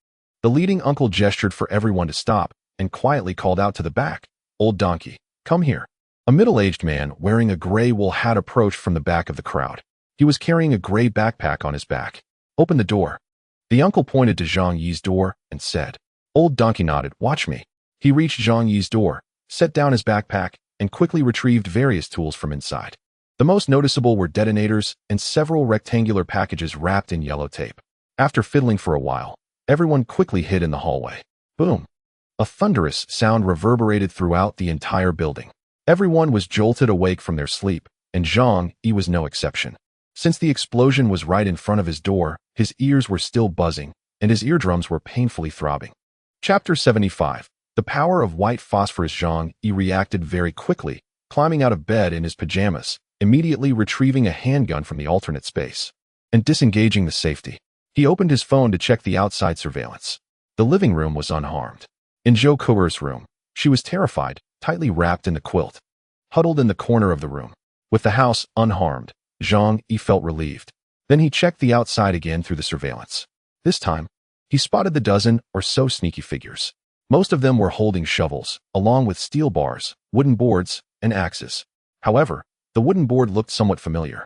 The leading uncle gestured for everyone to stop and quietly called out to the back, "Old donkey, come here." A middle-aged man wearing a gray wool hat approached from the back of the crowd. He was carrying a gray backpack on his back. "Open the door." The uncle pointed to Zhang Yi's door and said. Old donkey nodded, "Watch me." He reached Zhang Yi's door, set down his backpack, and quickly retrieved various tools from inside. The most noticeable were detonators and several rectangular packages wrapped in yellow tape. After fiddling for a while, everyone quickly hid in the hallway. Boom! A thunderous sound reverberated throughout the entire building. Everyone was jolted awake from their sleep, and Zhang Yi was no exception. Since the explosion was right in front of his door, his ears were still buzzing, and his eardrums were painfully throbbing. Chapter 75. The power of white phosphorus. Zhang Yi reacted very quickly, climbing out of bed in his pajamas, immediately retrieving a handgun from the alternate space, and disengaging the safety. He opened his phone to check the outside surveillance. The living room was unharmed. In Zhou Kuer's room, she was terrified, tightly wrapped in the quilt, huddled in the corner of the room. With the house unharmed, Zhang Yi felt relieved. Then he checked the outside again through the surveillance. This time, he spotted the dozen or so sneaky figures. Most of them were holding shovels, along with steel bars, wooden boards, and axes. However, the wooden board looked somewhat familiar,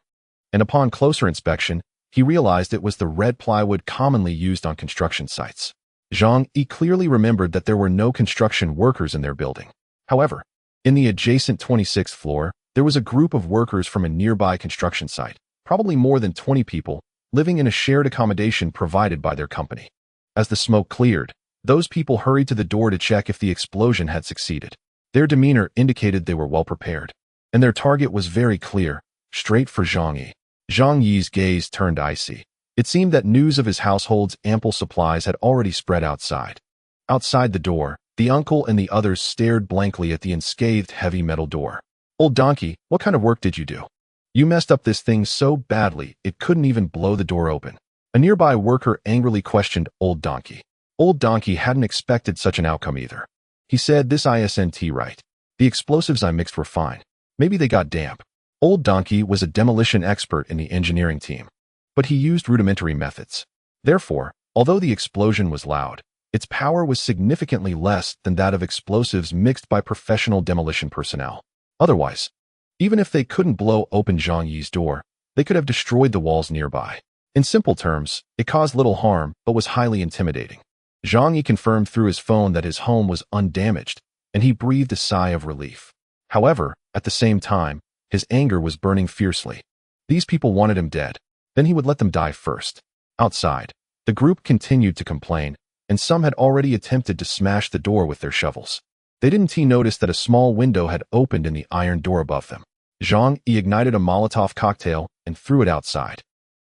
and upon closer inspection, he realized it was the red plywood commonly used on construction sites. Zhang Yi clearly remembered that there were no construction workers in their building. However, in the adjacent 26th floor, there was a group of workers from a nearby construction site, probably more than 20 people, living in a shared accommodation provided by their company. As the smoke cleared, those people hurried to the door to check if the explosion had succeeded. Their demeanor indicated they were well prepared, and their target was very clear, straight for Zhang Yi. Zhang Yi's gaze turned icy. It seemed that news of his household's ample supplies had already spread outside. Outside the door, the uncle and the others stared blankly at the unscathed heavy metal door. "Old donkey, what kind of work did you do? You messed up this thing so badly it couldn't even blow the door open." A nearby worker angrily questioned Old Donkey. Old Donkey hadn't expected such an outcome either. He said, "This isn't right. The explosives I mixed were fine. Maybe they got damp." Old Donkey was a demolition expert in the engineering team, but he used rudimentary methods. Therefore, although the explosion was loud, its power was significantly less than that of explosives mixed by professional demolition personnel. Otherwise, even if they couldn't blow open Zhang Yi's door, they could have destroyed the walls nearby. In simple terms, it caused little harm but was highly intimidating. Zhang Yi confirmed through his phone that his home was undamaged, and he breathed a sigh of relief. However, at the same time, his anger was burning fiercely. These people wanted him dead. Then he would let them die first. Outside, the group continued to complain, and some had already attempted to smash the door with their shovels. They didn't notice that a small window had opened in the iron door above them. Zhang Yi ignited a Molotov cocktail and threw it outside.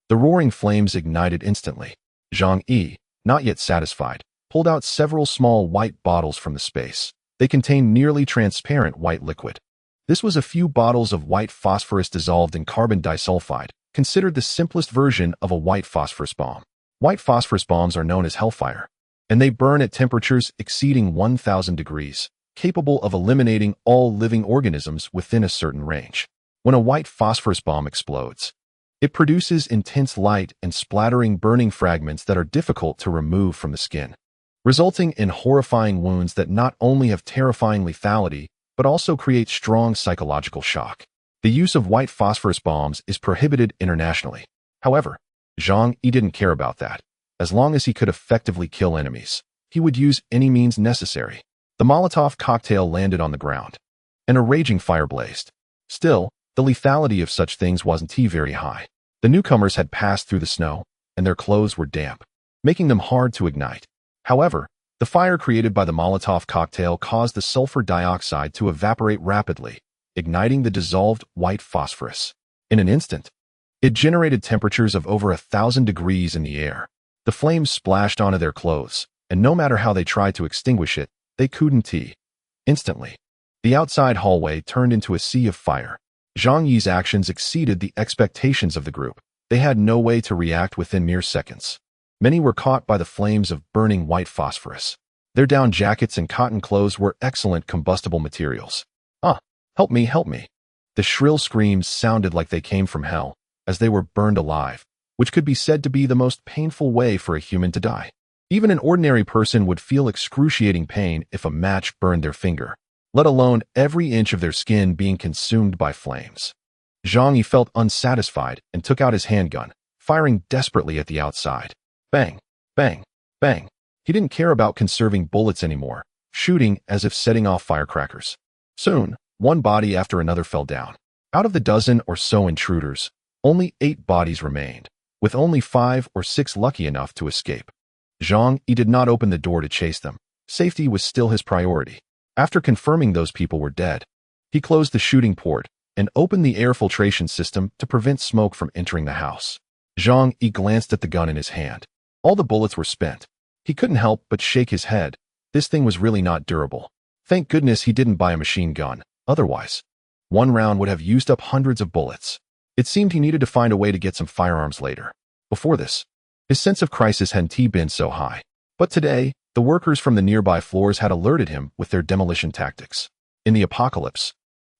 The roaring flames ignited instantly. Zhang Yi, not yet satisfied, pulled out several small white bottles from the space. They contained nearly transparent white liquid. This was a few bottles of white phosphorus dissolved in carbon disulfide, considered the simplest version of a white phosphorus bomb. White phosphorus bombs are known as hellfire, and they burn at temperatures exceeding 1,000 degrees, capable of eliminating all living organisms within a certain range. When a white phosphorus bomb explodes, it produces intense light and splattering burning fragments that are difficult to remove from the skin, resulting in horrifying wounds that not only have terrifying lethality, but also create strong psychological shock. The use of white phosphorus bombs is prohibited internationally. However, Zhang Yi didn't care about that. As long as he could effectively kill enemies, he would use any means necessary. The Molotov cocktail landed on the ground, and a raging fire blazed. Still, the lethality of such things wasn't very high. The newcomers had passed through the snow, and their clothes were damp, making them hard to ignite. However, the fire created by the Molotov cocktail caused the sulfur dioxide to evaporate rapidly, igniting the dissolved white phosphorus. In an instant, it generated temperatures of over 1,000 degrees in the air. The flames splashed onto their clothes, and no matter how they tried to extinguish it, they couldn't. Instantly, the outside hallway turned into a sea of fire. Zhang Yi's actions exceeded the expectations of the group. They had no way to react within mere seconds. Many were caught by the flames of burning white phosphorus. Their down jackets and cotton clothes were excellent combustible materials. "Ah, help me, help me." The shrill screams sounded like they came from hell, as they were burned alive, which could be said to be the most painful way for a human to die. Even an ordinary person would feel excruciating pain if a match burned their finger, let alone every inch of their skin being consumed by flames. Zhang Yi felt unsatisfied and took out his handgun, firing desperately at the outside. Bang, bang, bang. He didn't care about conserving bullets anymore, shooting as if setting off firecrackers. Soon, one body after another fell down. Out of the dozen or so intruders, only 8 bodies remained, with only 5 or 6 lucky enough to escape. Zhang Yi did not open the door to chase them. Safety was still his priority. After confirming those people were dead, he closed the shooting port and opened the air filtration system to prevent smoke from entering the house. Zhang Yi glanced at the gun in his hand. All the bullets were spent. He couldn't help but shake his head. This thing was really not durable. Thank goodness he didn't buy a machine gun. Otherwise, one round would have used up hundreds of bullets. It seemed he needed to find a way to get some firearms later. Before this, his sense of crisis hadn't been so high. But today, the workers from the nearby floors had alerted him with their demolition tactics. In the apocalypse,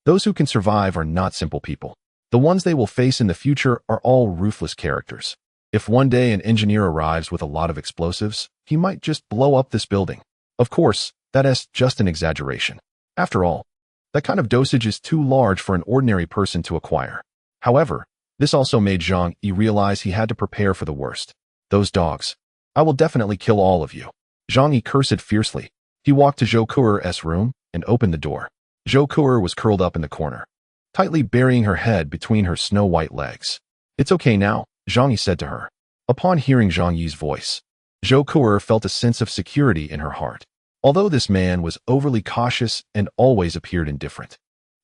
those who can survive are not simple people. The ones they will face in the future are all ruthless characters. If one day an engineer arrives with a lot of explosives, he might just blow up this building. Of course, that is just an exaggeration. After all, That kind of dosage is too large for an ordinary person to acquire. However, this also made Zhang Yi realize he had to prepare for the worst. Those dogs. I will definitely kill all of you. Zhang Yi cursed fiercely. He walked to Zhou Kuer's room and opened the door. Zhou Kuer was curled up in the corner, tightly burying her head between her snow-white legs. It's okay now, Zhang Yi said to her. Upon hearing Zhang Yi's voice, Zhou Kuer felt a sense of security in her heart. Although this man was overly cautious and always appeared indifferent,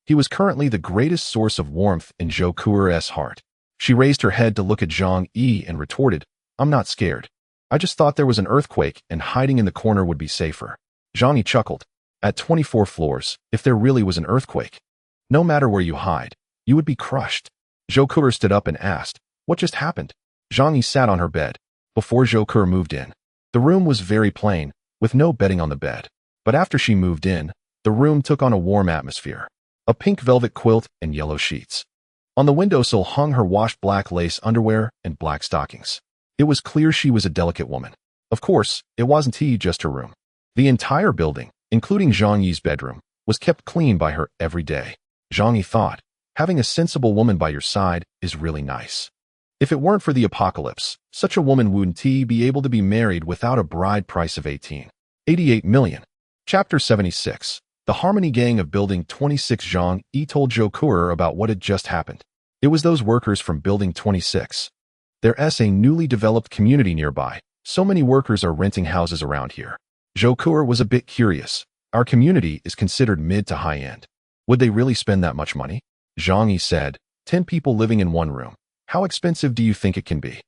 he was currently the greatest source of warmth in Zhou Kuer's heart. She raised her head to look at Zhang Yi and retorted, I'm not scared. I just thought there was an earthquake and hiding in the corner would be safer. Zhang Yi chuckled. At 24 floors, if there really was an earthquake, no matter where you hide, you would be crushed. Zhou Kuer stood up and asked, what just happened? Zhang Yi sat on her bed. Before Zhou Kuer moved in, the room was very plain, with no bedding on the bed. But after she moved in, the room took on a warm atmosphere. A pink velvet quilt and yellow sheets. On the windowsill hung her washed black lace underwear and black stockings. It was clear she was a delicate woman. Of course, it wasn't just her room. The entire building, including Zhang Yi's bedroom, was kept clean by her every day. Zhang Yi thought, having a sensible woman by your side is really nice. If it weren't for the apocalypse, such a woman wouldn't be able to be married without a bride price of 18.88 million. Chapter 76. The Harmony Gang of Building 26. Zhang Yi told Zhou Kuer about what had just happened. It was those workers from Building 26. There's a newly developed community nearby. So many workers are renting houses around here. Zhou Kuer was a bit curious. Our community is considered mid to high end. Would they really spend that much money? Zhang Yi said, 10 people living in one room. How expensive do you think it can be?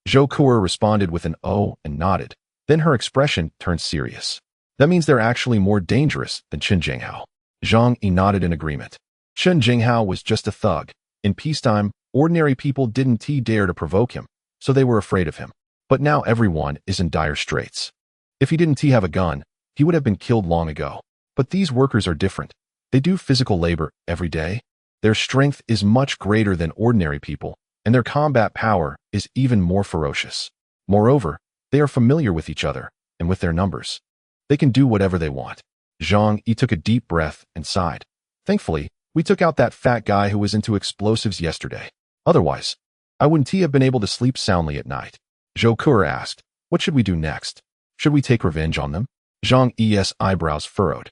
Zhou Kuer responded with an oh and nodded. Then her expression turned serious. That means they're actually more dangerous than Chen Jinghao. Zhang Yi nodded in agreement. Chen Jinghao was just a thug. In peacetime, ordinary people didn't dare to provoke him, so they were afraid of him. But now everyone is in dire straits. If he didn't have a gun, he would have been killed long ago. But these workers are different. They do physical labor every day. Their strength is much greater than ordinary people, and their combat power is even more ferocious. Moreover, they are familiar with each other and with their numbers. They can do whatever they want. Zhang Yi took a deep breath and sighed. Thankfully, we took out that fat guy who was into explosives yesterday. Otherwise, I wouldn't have been able to sleep soundly at night. Zhou Kuer asked, what should we do next? Should we take revenge on them? Zhang Yi's eyebrows furrowed.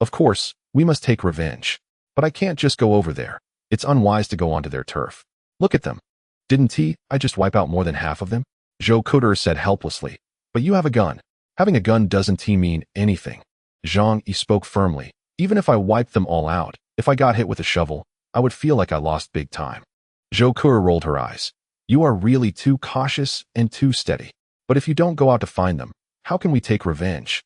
Of course, we must take revenge. But I can't just go over there. It's unwise to go onto their turf. Look at them. Didn't I just wipe out more than half of them? Zhou Kuer said helplessly. But you have a gun. Having a gun doesn't mean anything. Zhang Yi spoke firmly. Even if I wiped them all out, if I got hit with a shovel, I would feel like I lost big time. Zhou Kuer rolled her eyes. You are really too cautious and too steady. But if you don't go out to find them, how can we take revenge?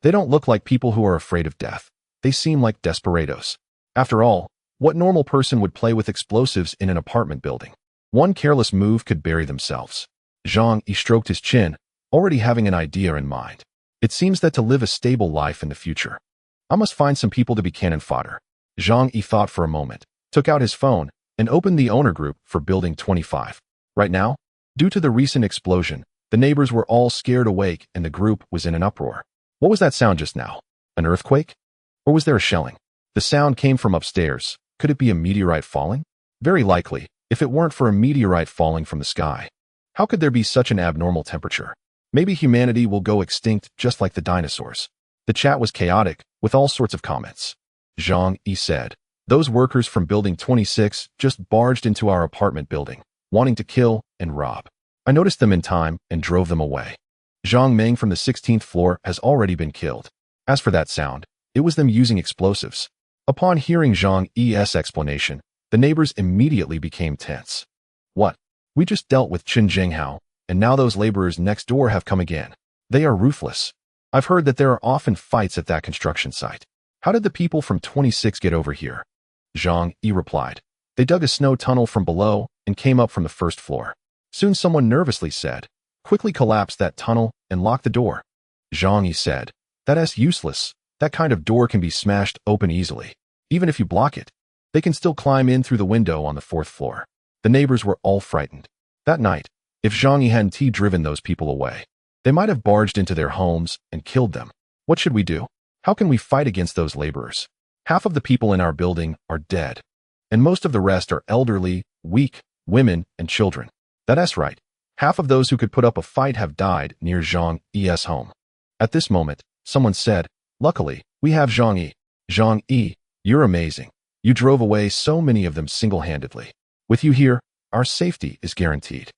They don't look like people who are afraid of death. They seem like desperados. After all, what normal person would play with explosives in an apartment building? One careless move could bury themselves. Zhang Yi stroked his chin, already having an idea in mind. It seems that to live a stable life in the future, I must find some people to be cannon fodder. Zhang Yi thought for a moment, took out his phone, and opened the owner group for Building 25. Right now, due to the recent explosion, the neighbors were all scared awake and the group was in an uproar. What was that sound just now? An earthquake? Or was there a shelling? The sound came from upstairs. Could it be a meteorite falling? Very likely, if it weren't for a meteorite falling from the sky. How could there be such an abnormal temperature? Maybe humanity will go extinct just like the dinosaurs. The chat was chaotic, with all sorts of comments. Zhang Yi said, those workers from Building 26 just barged into our apartment building, wanting to kill and rob. I noticed them in time and drove them away. Zhang Meng from the 16th floor has already been killed. As for that sound, it was them using explosives. Upon hearing Zhang Yi's explanation, the neighbors immediately became tense. What? We just dealt with Chen Jinghao, and now those laborers next door have come again. They are ruthless. I've heard that there are often fights at that construction site. How did the people from 26 get over here? Zhang Yi replied. They dug a snow tunnel from below and came up from the first floor. Soon someone nervously said, quickly collapse that tunnel and lock the door. Zhang Yi said, that's useless. That kind of door can be smashed open easily. Even if you block it, they can still climb in through the window on the 4th floor. The neighbors were all frightened. That night, if Zhang Yi hadn't driven those people away, they might have barged into their homes and killed them. What should we do? How can we fight against those laborers? Half of the people in our building are dead, and most of the rest are elderly, weak, women, and children. That's right. Half of those who could put up a fight have died near Zhang Yi's home. At this moment, someone said, "Luckily, we have Zhang Yi. Zhang Yi, you're amazing. You drove away so many of them single-handedly. With you here, our safety is guaranteed.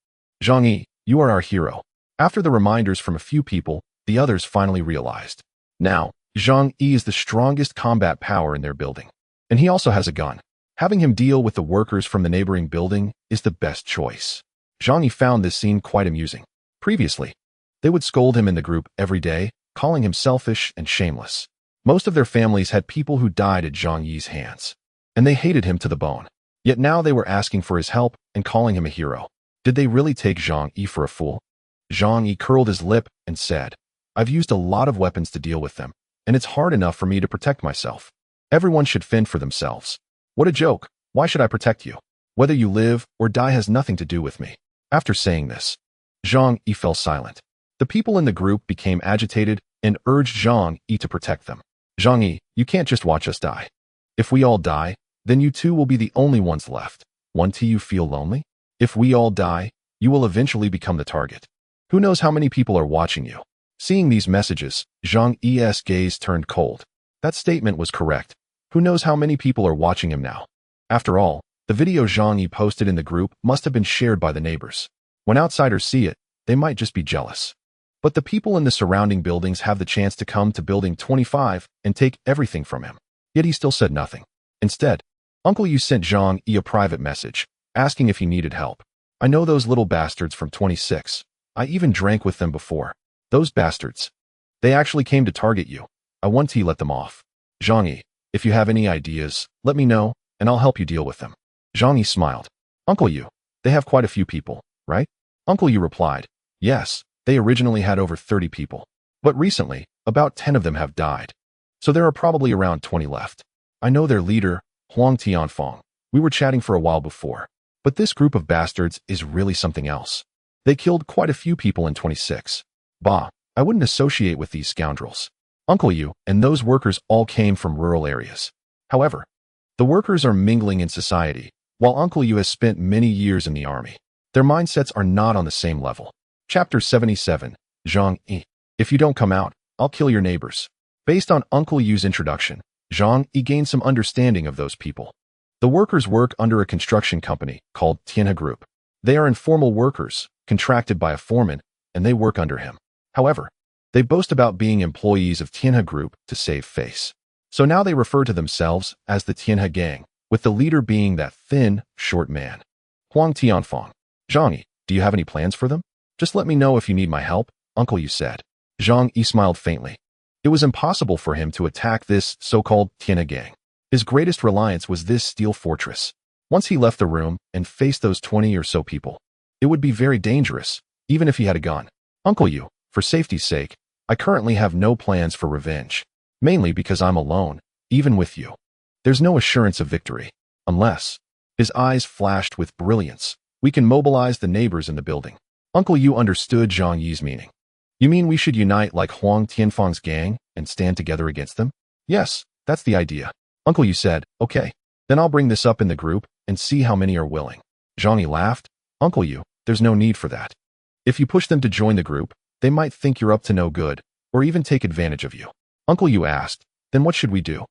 Zhang Yi, you are our hero." After the reminders from a few people, the others finally realized. Now, Zhang Yi is the strongest combat power in their building. And he also has a gun. Having him deal with the workers from the neighboring building is the best choice. Zhang Yi found this scene quite amusing. Previously, they would scold him in the group every day, calling him selfish and shameless. Most of their families had people who died at Zhang Yi's hands, and they hated him to the bone. Yet now they were asking for his help and calling him a hero. Did they really take Zhang Yi for a fool? Zhang Yi curled his lip and said, "I've used a lot of weapons to deal with them, and it's hard enough for me to protect myself. Everyone should fend for themselves. What a joke. Why should I protect you? Whether you live or die has nothing to do with me." After saying this, Zhang Yi fell silent. The people in the group became agitated and urged Zhang Yi to protect them. "Zhang Yi, you can't just watch us die. If we all die, then you two will be the only ones left. Won't you feel lonely? If we all die, you will eventually become the target. Who knows how many people are watching you?" Seeing these messages, Zhang Yi's gaze turned cold. That statement was correct. Who knows how many people are watching him now? After all, the video Zhang Yi posted in the group must have been shared by the neighbors. When outsiders see it, they might just be jealous. But the people in the surrounding buildings have the chance to come to building 25 and take everything from him. Yet he still said nothing. Instead, Uncle Yu sent Zhang Yi a private message, asking if he needed help. "I know those little bastards from 26. I even drank with them before. Those bastards. They actually came to target you. I want to let them off. Zhang Yi, if you have any ideas, let me know, and I'll help you deal with them." Zhang Yi smiled. "Uncle Yu, they have quite a few people, right?" Uncle Yu replied, "Yes, they originally had over 30 people. But recently, about 10 of them have died. So there are probably around 20 left. I know their leader, Huang Tianfeng. We were chatting for a while before. But this group of bastards is really something else. They killed quite a few people in 26. Bah, I wouldn't associate with these scoundrels. Uncle Yu and those workers all came from rural areas. However, the workers are mingling in society, while Uncle Yu has spent many years in the army. Their mindsets are not on the same level." Chapter 77, Zhang Yi. "If you don't come out, I'll kill your neighbors." Based on Uncle Yu's introduction, Zhang Yi gained some understanding of those people. The workers work under a construction company called Tianhe Group. They are informal workers, contracted by a foreman, and they work under him. However, they boast about being employees of Tianhe Group to save face. So now they refer to themselves as the Tianhe Gang, with the leader being that thin, short man. Huang Tianfeng. "Zhang Yi, do you have any plans for them? Just let me know if you need my help," Uncle Yu said. Zhang Yi smiled faintly. It was impossible for him to attack this so-called Tianhe Gang. His greatest reliance was this steel fortress. Once he left the room and faced those 20 or so people, it would be very dangerous, even if he had a gun. "Uncle Yu, for safety's sake, I currently have no plans for revenge, mainly because I'm alone, even with you. There's no assurance of victory, unless..." His eyes flashed with brilliance. "We can mobilize the neighbors in the building." Uncle Yu understood Zhang Yi's meaning. "You mean we should unite like Huang Tianfeng's gang and stand together against them?" "Yes, that's the idea." Uncle Yu said, "Okay, then I'll bring this up in the group and see how many are willing." Zhang Yi laughed. "Uncle Yu, there's no need for that. If you push them to join the group, they might think you're up to no good, or even take advantage of you." Uncle Yu asked, "Then what should we do?"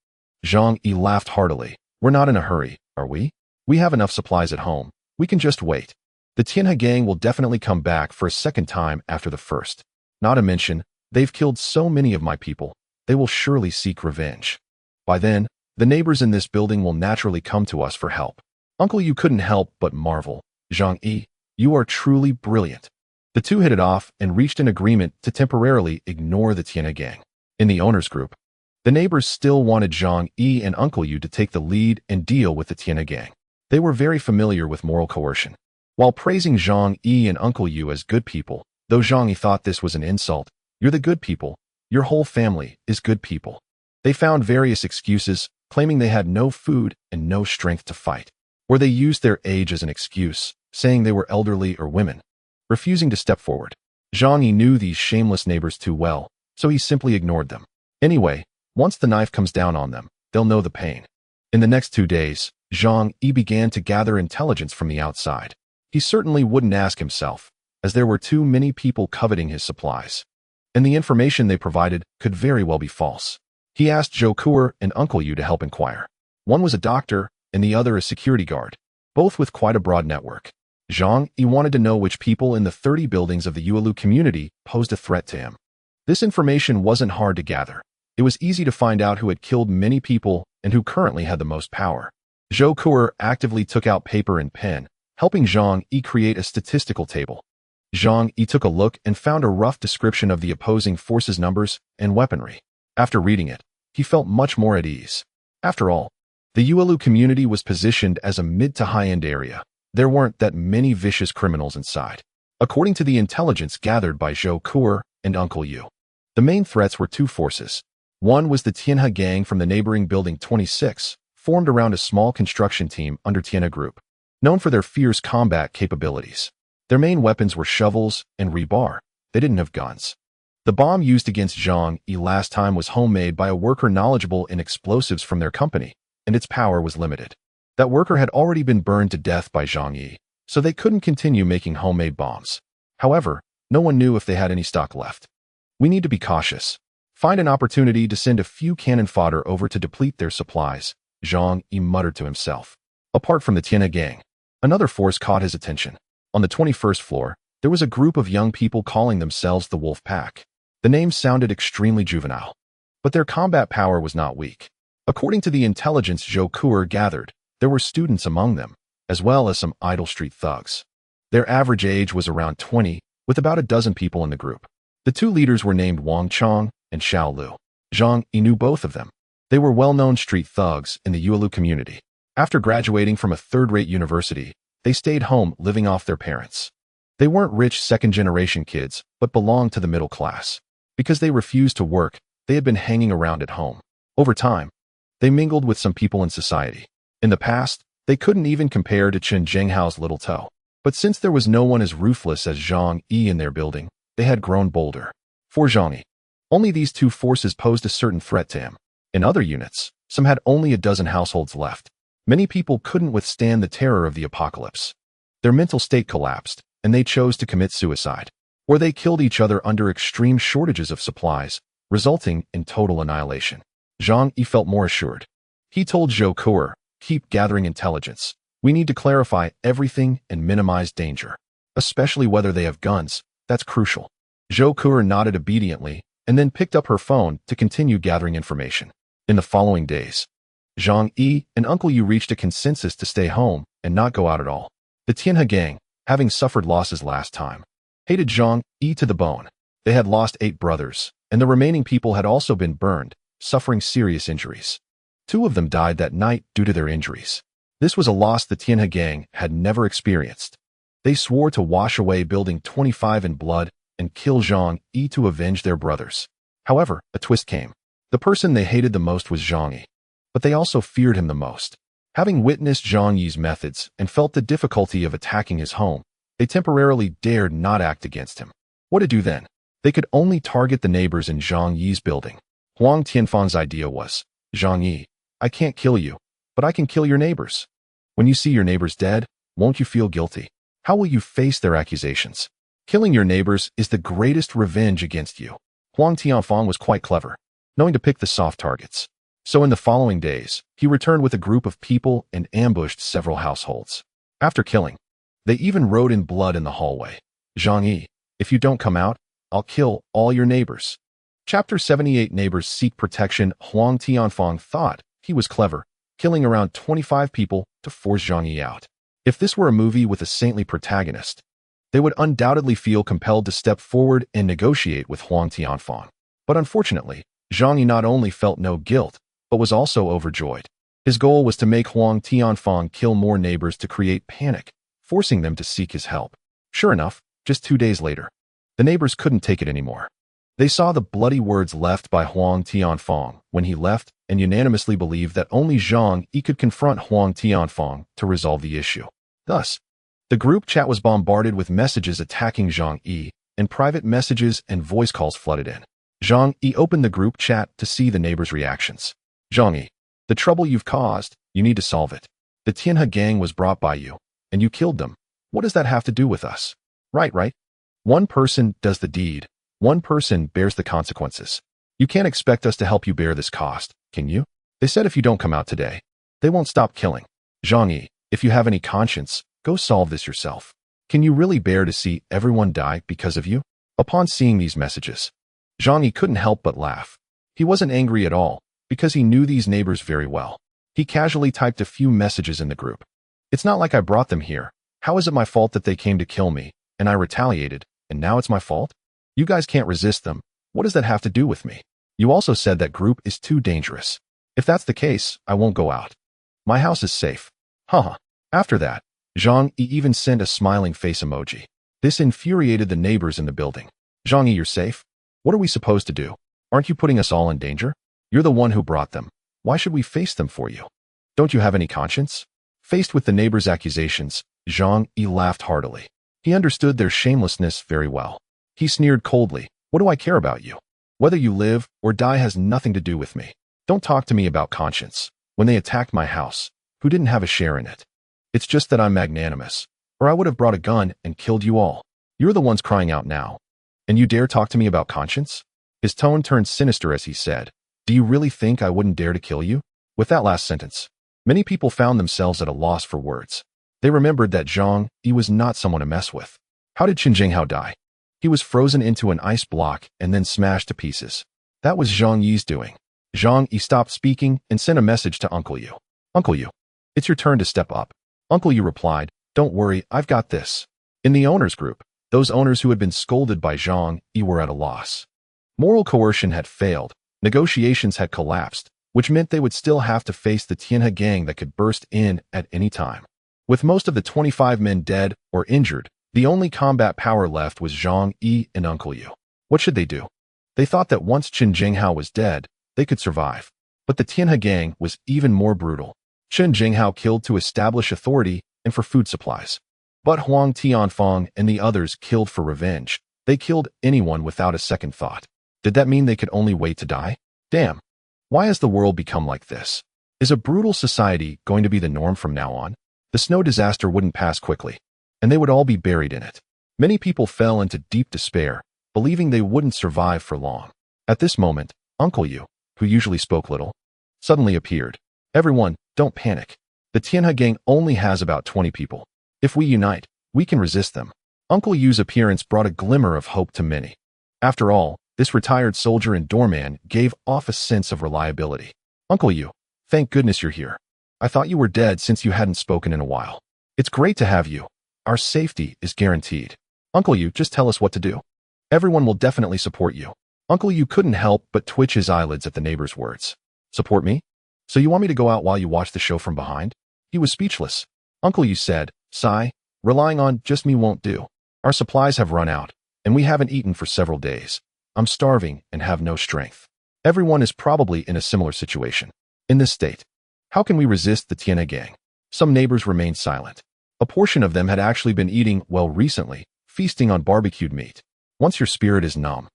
Zhang Yi laughed heartily. "We're not in a hurry, are we? We have enough supplies at home. We can just wait. The Tianhe Gang will definitely come back for a second time after the first. Not to mention, they've killed so many of my people, they will surely seek revenge. By then, the neighbors in this building will naturally come to us for help." Uncle Yu couldn't help but marvel. "Zhang Yi, you are truly brilliant." The two hit it off and reached an agreement to temporarily ignore the Tianhe Gang. In the owners group, the neighbors still wanted Zhang Yi and Uncle Yu to take the lead and deal with the Tianhe Gang. They were very familiar with moral coercion. While praising Zhang Yi and Uncle Yu as good people, though Zhang Yi thought this was an insult, "You're the good people. Your whole family is good people." They found various excuses, claiming they had no food and no strength to fight. Or they used their age as an excuse, saying they were elderly or women, refusing to step forward. Zhang Yi knew these shameless neighbors too well, so he simply ignored them. Anyway, once the knife comes down on them, they'll know the pain. In the next 2 days, Zhang Yi began to gather intelligence from the outside. He certainly wouldn't ask himself, as there were too many people coveting his supplies. And the information they provided could very well be false. He asked Zhou Kuer and Uncle Yu to help inquire. One was a doctor, and the other a security guard, both with quite a broad network. Zhang Yi wanted to know which people in the 30 buildings of the Yuelu community posed a threat to him. This information wasn't hard to gather. It was easy to find out who had killed many people and who currently had the most power. Zhou Kuer actively took out paper and pen, helping Zhang Yi create a statistical table. Zhang Yi took a look and found a rough description of the opposing forces' numbers and weaponry. After reading it, he felt much more at ease. After all, the Yuelu community was positioned as a mid to high-end area. There weren't that many vicious criminals inside. According to the intelligence gathered by Zhou Kuer and Uncle Yu, the main threats were two forces. One was the Tianhe gang from the neighboring Building 26, formed around a small construction team under Tianhe Group, known for their fierce combat capabilities. Their main weapons were shovels and rebar. They didn't have guns. The bomb used against Zhang Yi last time was homemade by a worker knowledgeable in explosives from their company, and its power was limited. That worker had already been burned to death by Zhang Yi, so they couldn't continue making homemade bombs. However, no one knew if they had any stock left. We need to be cautious. Find an opportunity to send a few cannon fodder over to deplete their supplies, Zhang Yi muttered to himself. Apart from the Tianhe gang, another force caught his attention. On the 21st floor, there was a group of young people calling themselves the Wolf Pack. The name sounded extremely juvenile, but their combat power was not weak. According to the intelligence Zhou Kuer gathered, there were students among them, as well as some idle street thugs. Their average age was around 20, with about a dozen people in the group. The two leaders were named Wang Chong and Xiao Lu. Zhang Yi knew both of them. They were well-known street thugs in the Yuelu community. After graduating from a third-rate university, they stayed home living off their parents. They weren't rich second-generation kids, but belonged to the middle class. Because they refused to work, they had been hanging around at home. Over time, they mingled with some people in society. In the past, they couldn't even compare to Chen Zhenghao's little toe. But since there was no one as ruthless as Zhang Yi in their building, they had grown bolder. For Zhang Yi, only these two forces posed a certain threat to him. In other units, some had only a dozen households left. Many people couldn't withstand the terror of the apocalypse. Their mental state collapsed, and they chose to commit suicide. Or they killed each other under extreme shortages of supplies, resulting in total annihilation. Zhang Yi felt more assured. He told Zhou Kuer, "Keep gathering intelligence. We need to clarify everything and minimize danger. Especially whether they have guns, that's crucial." Zhou Kuer nodded obediently, and then picked up her phone to continue gathering information. In the following days, Zhang Yi and Uncle Yu reached a consensus to stay home and not go out at all. The Tianhe gang, having suffered losses last time, hated Zhang Yi to the bone. They had lost 8 brothers, and the remaining people had also been burned, suffering serious injuries. 2 of them died that night due to their injuries. This was a loss the Tianhe gang had never experienced. They swore to wash away Building 25 in blood and kill Zhang Yi to avenge their brothers. However, a twist came. The person they hated the most was Zhang Yi, but they also feared him the most. Having witnessed Zhang Yi's methods and felt the difficulty of attacking his home, they temporarily dared not act against him. What to do then? They could only target the neighbors in Zhang Yi's building. Huang Tianfang's idea was, "Zhang Yi, I can't kill you, but I can kill your neighbors. When you see your neighbors dead, won't you feel guilty? How will you face their accusations? Killing your neighbors is the greatest revenge against you." Huang Tianfang was quite clever, knowing to pick the soft targets. So in the following days, he returned with a group of people and ambushed several households. After killing, they even wrote in blood in the hallway, "Zhang Yi, if you don't come out, I'll kill all your neighbors." Chapter 78 Neighbors Seek Protection. Huang Tianfang thought he was clever, killing around 25 people to force Zhang Yi out. If this were a movie with a saintly protagonist, they would undoubtedly feel compelled to step forward and negotiate with Huang Tianfang. But unfortunately, Zhang Yi not only felt no guilt, but was also overjoyed. His goal was to make Huang Tianfang kill more neighbors to create panic, forcing them to seek his help. Sure enough, just 2 days later, the neighbors couldn't take it anymore. They saw the bloody words left by Huang Tianfang when he left and unanimously believed that only Zhang Yi could confront Huang Tianfang to resolve the issue. Thus, the group chat was bombarded with messages attacking Zhang Yi, and private messages and voice calls flooded in. Zhang Yi opened the group chat to see the neighbors' reactions. "Zhang Yi, The trouble you've caused, you need to solve it. The Tianhe gang was brought by you, and you killed them. What does that have to do with us? Right. One person does the deed. One person bears the consequences. You can't expect us to help you bear this cost, can you? They said if you don't come out today, they won't stop killing. Zhang Yi, if you have any conscience, go solve this yourself. Can you really bear to see everyone die because of you? Upon seeing these messages, Zhang Yi couldn't help but laugh. He wasn't angry at all, because he knew these neighbors very well. He casually typed a few messages in the group. It's not like I brought them here. How is it my fault that they came to kill me, and I retaliated, and now it's my fault? You guys can't resist them. What does that have to do with me? You also said that group is too dangerous. If that's the case, I won't go out. My house is safe. Haha. After that, Zhang Yi even sent a smiling face emoji. This infuriated the neighbors in the building. Zhang Yi, you're safe? What are we supposed to do? Aren't you putting us all in danger? You're the one who brought them. Why should we face them for you? Don't you have any conscience? Faced with the neighbors' accusations, Zhang Yi laughed heartily. He understood their shamelessness very well. He sneered coldly. What do I care about you? Whether you live or die has nothing to do with me. Don't talk to me about conscience. When they attacked my house, who didn't have a share in it? It's just that I'm magnanimous, or I would have brought a gun and killed you all. You're the ones crying out now. And you dare talk to me about conscience? His tone turned sinister as he said, do you really think I wouldn't dare to kill you? With that last sentence, many people found themselves at a loss for words. They remembered that Zhang Yi was not someone to mess with. How did Qin Jinghao die? He was frozen into an ice block and then smashed to pieces. That was Zhang Yi's doing. Zhang Yi stopped speaking and sent a message to Uncle Yu. Uncle Yu, it's your turn to step up. Uncle Yu replied, don't worry, I've got this. In the owners group, those owners who had been scolded by Zhang Yi were at a loss. Moral coercion had failed, negotiations had collapsed, which meant they would still have to face the Tianhe gang that could burst in at any time. With most of the 25 men dead or injured, the only combat power left was Zhang Yi and Uncle Yu. What should they do? They thought that once Qin Jinghao was dead, they could survive. But the Tianhe gang was even more brutal. Qin Jinghao killed to establish authority and for food supplies. But Huang Tianfeng and the others killed for revenge. They killed anyone without a second thought. Did that mean they could only wait to die? Damn. Why has the world become like this? Is a brutal society going to be the norm from now on? The snow disaster wouldn't pass quickly, and they would all be buried in it. Many people fell into deep despair, believing they wouldn't survive for long. At this moment, Uncle Yu, who usually spoke little, suddenly appeared. Everyone, don't panic. The Tianhe gang only has about 20 people. If we unite, we can resist them. Uncle Yu's appearance brought a glimmer of hope to many. After all, this retired soldier and doorman gave off a sense of reliability. Uncle Yu, thank goodness you're here. I thought you were dead since you hadn't spoken in a while. It's great to have you. Our safety is guaranteed. Uncle Yu, just tell us what to do. Everyone will definitely support you. Uncle Yu couldn't help but twitch his eyelids at the neighbor's words. Support me? So you want me to go out while you watch the show from behind? He was speechless. Uncle Yu said, sigh, relying on just me won't do. Our supplies have run out, and we haven't eaten for several days. I'm starving and have no strength. Everyone is probably in a similar situation. In this state, how can we resist the Tianhe gang? Some neighbors remained silent. A portion of them had actually been eating well recently, feasting on barbecued meat. Once your spirit is numb,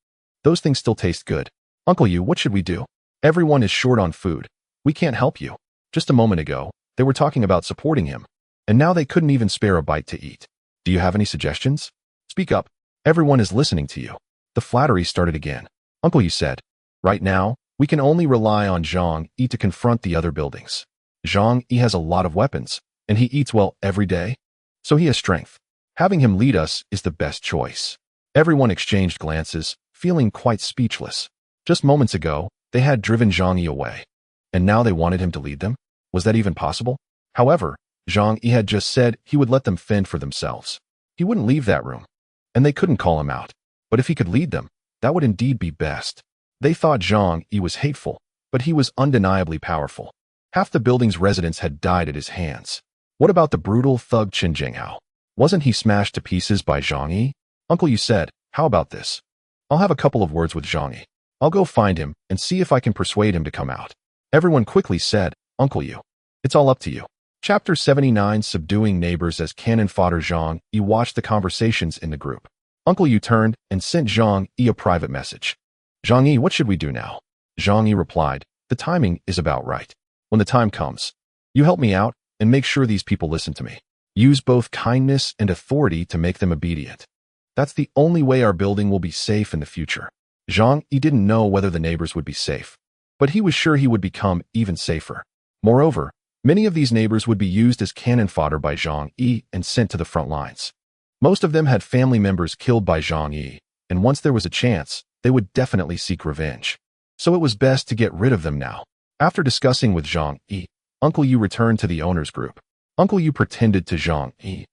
those things still taste good. Uncle Yu, what should we do? Everyone is short on food. We can't help you. Just a moment ago, they were talking about supporting him, and now they couldn't even spare a bite to eat. Do you have any suggestions? Speak up. Everyone is listening to you. The flattery started again. Uncle Yu said, right now, we can only rely on Zhang Yi to confront the other buildings. Zhang Yi has a lot of weapons, and he eats well every day, so he has strength. Having him lead us is the best choice. Everyone exchanged glances, feeling quite speechless. Just moments ago, they had driven Zhang Yi away, and now they wanted him to lead them? Was that even possible? However, Zhang Yi had just said he would let them fend for themselves. He wouldn't leave that room, and they couldn't call him out. But if he could lead them, that would indeed be best. They thought Zhang Yi was hateful, but he was undeniably powerful. Half the building's residents had died at his hands. What about the brutal thug Qin Jinghao? Wasn't he smashed to pieces by Zhang Yi? Uncle Yu said, how about this? I'll have a couple of words with Zhang Yi. I'll go find him and see if I can persuade him to come out. Everyone quickly said, Uncle Yu, it's all up to you. Chapter 79, Subduing Neighbors. As cannon fodder, Zhang Yi watched the conversations in the group. Uncle Yu turned and sent Zhang Yi a private message. Zhang Yi, what should we do now? Zhang Yi replied, the timing is about right. When the time comes, you help me out and make sure these people listen to me. Use both kindness and authority to make them obedient. That's the only way our building will be safe in the future. Zhang Yi didn't know whether the neighbors would be safe, but he was sure he would become even safer. Moreover, many of these neighbors would be used as cannon fodder by Zhang Yi and sent to the front lines. Most of them had family members killed by Zhang Yi, and once there was a chance, they would definitely seek revenge. So it was best to get rid of them now. After discussing with Zhang Yi, Uncle Yu returned to the owner's group. Uncle Yu pretended to Zhang Yi,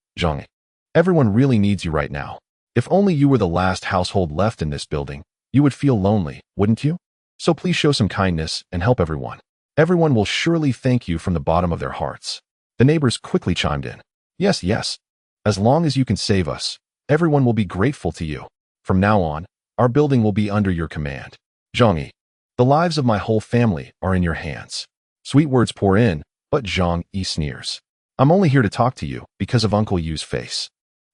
everyone really needs you right now. If only you were the last household left in this building, you would feel lonely, wouldn't you? So please show some kindness and help everyone. Everyone will surely thank you from the bottom of their hearts. The neighbors quickly chimed in. Yes, yes. As long as you can save us, everyone will be grateful to you. From now on, our building will be under your command. Zhang Yi, the lives of my whole family are in your hands. Sweet words pour in, but Zhang Yi sneers. I'm only here to talk to you because of Uncle Yu's face.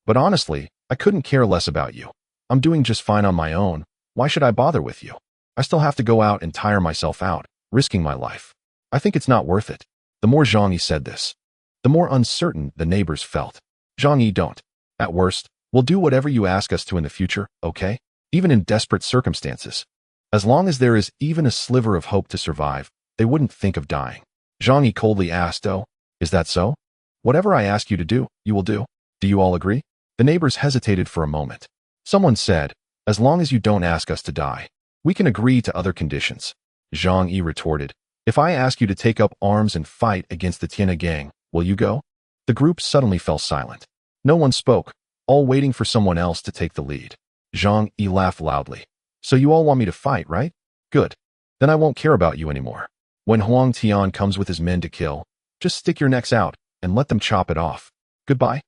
But honestly, I couldn't care less about you. I'm doing just fine on my own. Why should I bother with you? I still have to go out and tire myself out, risking my life. I think it's not worth it. The more Zhang Yi said this, the more uncertain the neighbors felt. Zhang Yi, don't. At worst, we'll do whatever you ask us to in the future, okay? Even in desperate circumstances. As long as there is even a sliver of hope to survive, they wouldn't think of dying. Zhang Yi coldly asked, oh, is that so? Whatever I ask you to do, you will do. Do you all agree? The neighbors hesitated for a moment. Someone said, as long as you don't ask us to die, we can agree to other conditions. Zhang Yi retorted, if I ask you to take up arms and fight against the Tiana gang, will you go? The group suddenly fell silent. No one spoke, all waiting for someone else to take the lead. Zhang Yi laughed loudly. So you all want me to fight, right? Good. Then I won't care about you anymore. When Huang Tian comes with his men to kill, just stick your necks out and let them chop it off. Goodbye.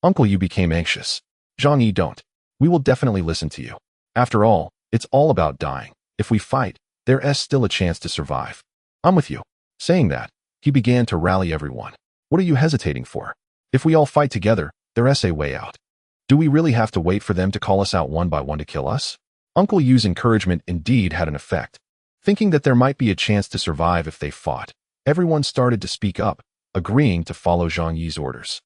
Uncle Yu became anxious. Zhang Yi, don't. We will definitely listen to you. After all, it's all about dying. If we fight, there's still a chance to survive. I'm with you. Saying that, he began to rally everyone. What are you hesitating for? If we all fight together, there's a way out. Do we really have to wait for them to call us out one by one to kill us? Uncle Yu's encouragement indeed had an effect. Thinking that there might be a chance to survive if they fought, everyone started to speak up, agreeing to follow Zhang Yi's orders.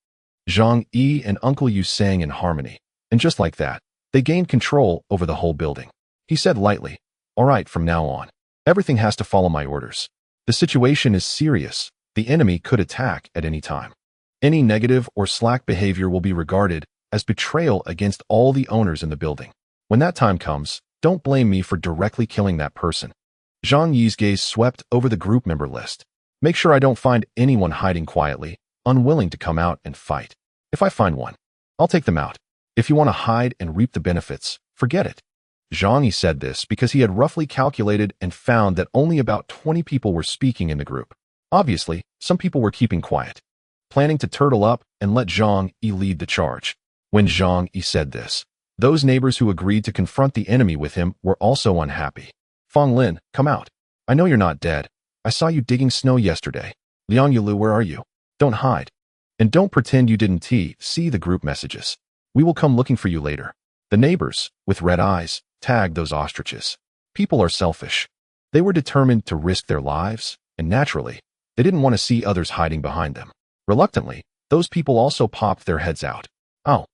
Zhang Yi and Uncle Yu sang in harmony, and just like that, they gained control over the whole building. He said lightly, all right, from now on, everything has to follow my orders. The situation is serious. The enemy could attack at any time. Any negative or slack behavior will be regarded as betrayal against all the owners in the building. When that time comes, don't blame me for directly killing that person. Zhang Yi's gaze swept over the group member list. Make sure I don't find anyone hiding quietly, unwilling to come out and fight. If I find one, I'll take them out. If you want to hide and reap the benefits, forget it. Zhang Yi said this because he had roughly calculated and found that only about 20 people were speaking in the group. Obviously, some people were keeping quiet, planning to turtle up and let Zhang Yi lead the charge. When Zhang Yi said this, those neighbors who agreed to confront the enemy with him were also unhappy. Fang Lin, come out. I know you're not dead. I saw you digging snow yesterday. Liang Yulu, where are you? Don't hide. And don't pretend you didn't see the group messages. We will come looking for you later. The neighbors, with red eyes, tagged those ostriches. People are selfish. They were determined to risk their lives, and naturally, they didn't want to see others hiding behind them. Reluctantly, those people also popped their heads out. Oh,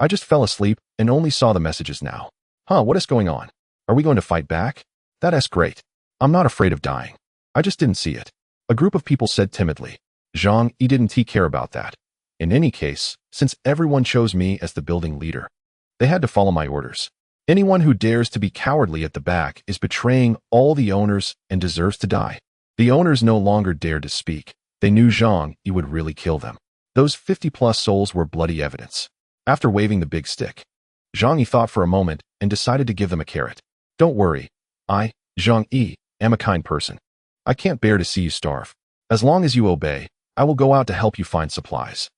I just fell asleep and only saw the messages now. Huh, what is going on? Are we going to fight back? That's great. I'm not afraid of dying. I just didn't see it. A group of people said timidly. Zhang Yi didn't care about that. In any case, since everyone chose me as the building leader, they had to follow my orders. Anyone who dares to be cowardly at the back is betraying all the owners and deserves to die. The owners no longer dared to speak. They knew Zhang Yi would really kill them. Those 50-plus souls were bloody evidence. After waving the big stick, Zhang Yi thought for a moment and decided to give them a carrot. Don't worry. I, Zhang Yi, am a kind person. I can't bear to see you starve. As long as you obey, I will go out to help you find supplies.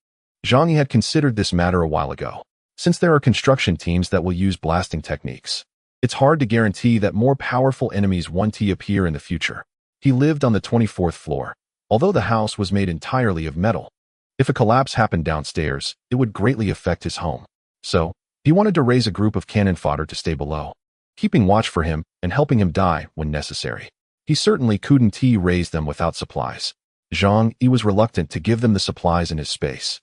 Zhang Yi had considered this matter a while ago. Since there are construction teams that will use blasting techniques, it's hard to guarantee that more powerful enemies won't appear in the future. He lived on the 24th floor, although the house was made entirely of metal. If a collapse happened downstairs, it would greatly affect his home. So, he wanted to raise a group of cannon fodder to stay below, keeping watch for him and helping him die when necessary. He certainly couldn't raise them without supplies. Zhang Yi was reluctant to give them the supplies in his space,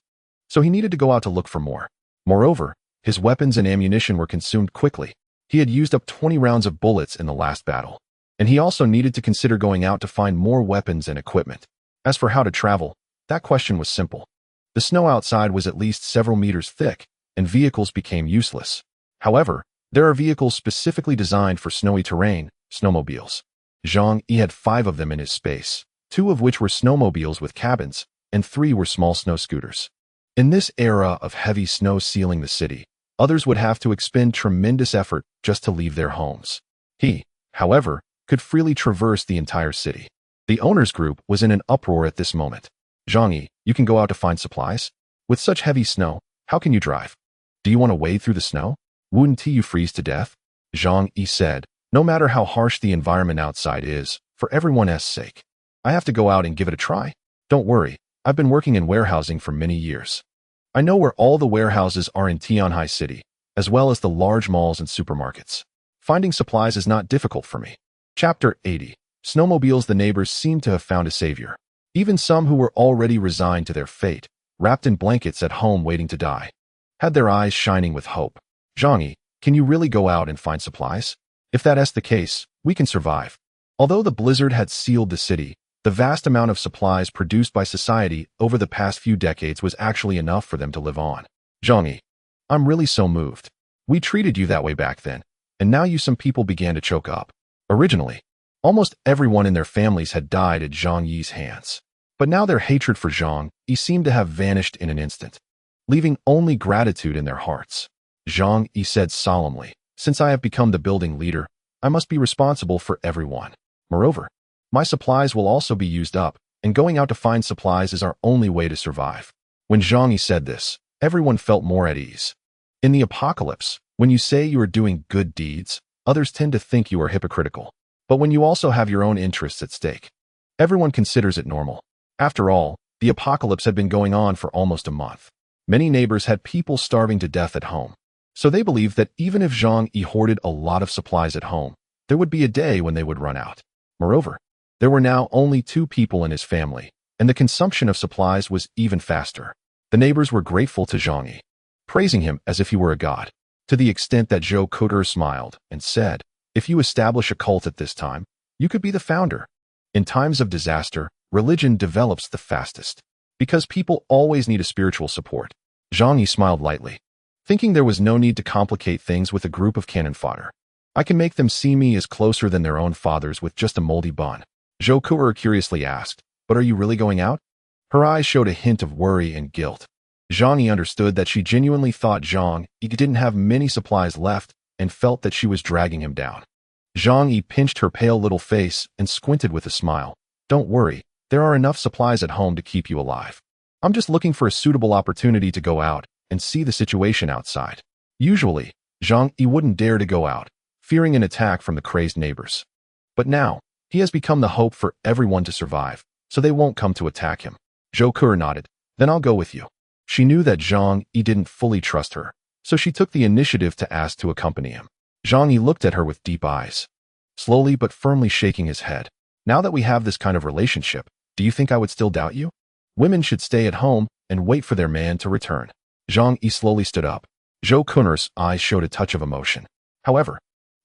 so he needed to go out to look for more. Moreover, his weapons and ammunition were consumed quickly. He had used up 20 rounds of bullets in the last battle, and he also needed to consider going out to find more weapons and equipment. As for how to travel, that question was simple. The snow outside was at least several meters thick, and vehicles became useless. However, there are vehicles specifically designed for snowy terrain, snowmobiles. Zhang Yi had 5 of them in his space, 2 of which were snowmobiles with cabins, and 3 were small snow scooters. In this era of heavy snow sealing the city, others would have to expend tremendous effort just to leave their homes. He, however, could freely traverse the entire city. The owners' group was in an uproar at this moment. Zhang Yi, you can go out to find supplies? With such heavy snow, how can you drive? Do you want to wade through the snow? Wouldn't you freeze to death? Zhang Yi said, no matter how harsh the environment outside is, for everyone's sake, I have to go out and give it a try. Don't worry, I've been working in warehousing for many years. I know where all the warehouses are in Tianhai City, as well as the large malls and supermarkets. Finding supplies is not difficult for me. Chapter 80. Snowmobiles. The neighbors seemed to have found a savior. Even some who were already resigned to their fate, wrapped in blankets at home waiting to die, had their eyes shining with hope. Zhang Yi, can you really go out and find supplies? If that's the case, we can survive. Although the blizzard had sealed the city, the vast amount of supplies produced by society over the past few decades was actually enough for them to live on. Zhang Yi, I'm really so moved. We treated you that way back then, and now some people began to choke up. Originally, almost everyone in their families had died at Zhang Yi's hands. But now their hatred for Zhang Yi seemed to have vanished in an instant, leaving only gratitude in their hearts. Zhang Yi said solemnly, since I have become the building leader, I must be responsible for everyone. Moreover, my supplies will also be used up, and going out to find supplies is our only way to survive. When Zhang Yi said this, everyone felt more at ease. In the apocalypse, when you say you are doing good deeds, others tend to think you are hypocritical. But when you also have your own interests at stake, everyone considers it normal. After all, the apocalypse had been going on for almost a month. Many neighbors had people starving to death at home. So they believed that even if Zhang Yi hoarded a lot of supplies at home, there would be a day when they would run out. Moreover, there were now only 2 people in his family, and the consumption of supplies was even faster. The neighbors were grateful to Zhang Yi, praising him as if he were a god, to the extent that Zhou Kuter smiled and said, if you establish a cult at this time, you could be the founder. In times of disaster, religion develops the fastest, because people always need a spiritual support. Zhang Yi smiled lightly, thinking there was no need to complicate things with a group of cannon fodder. I can make them see me as closer than their own fathers with just a moldy bun. Zhou Kuer curiously asked, but are you really going out? Her eyes showed a hint of worry and guilt. Zhang Yi understood that she genuinely thought Zhang Yi didn't have many supplies left and felt that she was dragging him down. Zhang Yi pinched her pale little face and squinted with a smile. Don't worry, there are enough supplies at home to keep you alive. I'm just looking for a suitable opportunity to go out and see the situation outside. Usually, Zhang Yi wouldn't dare to go out, fearing an attack from the crazed neighbors. But now, he has become the hope for everyone to survive, so they won't come to attack him. Zhou Kuer nodded. Then I'll go with you. She knew that Zhang Yi didn't fully trust her, so she took the initiative to ask to accompany him. Zhang Yi looked at her with deep eyes, slowly but firmly shaking his head. Now that we have this kind of relationship, do you think I would still doubt you? Women should stay at home and wait for their man to return. Zhang Yi slowly stood up. Zhou Kuner's eyes showed a touch of emotion. However,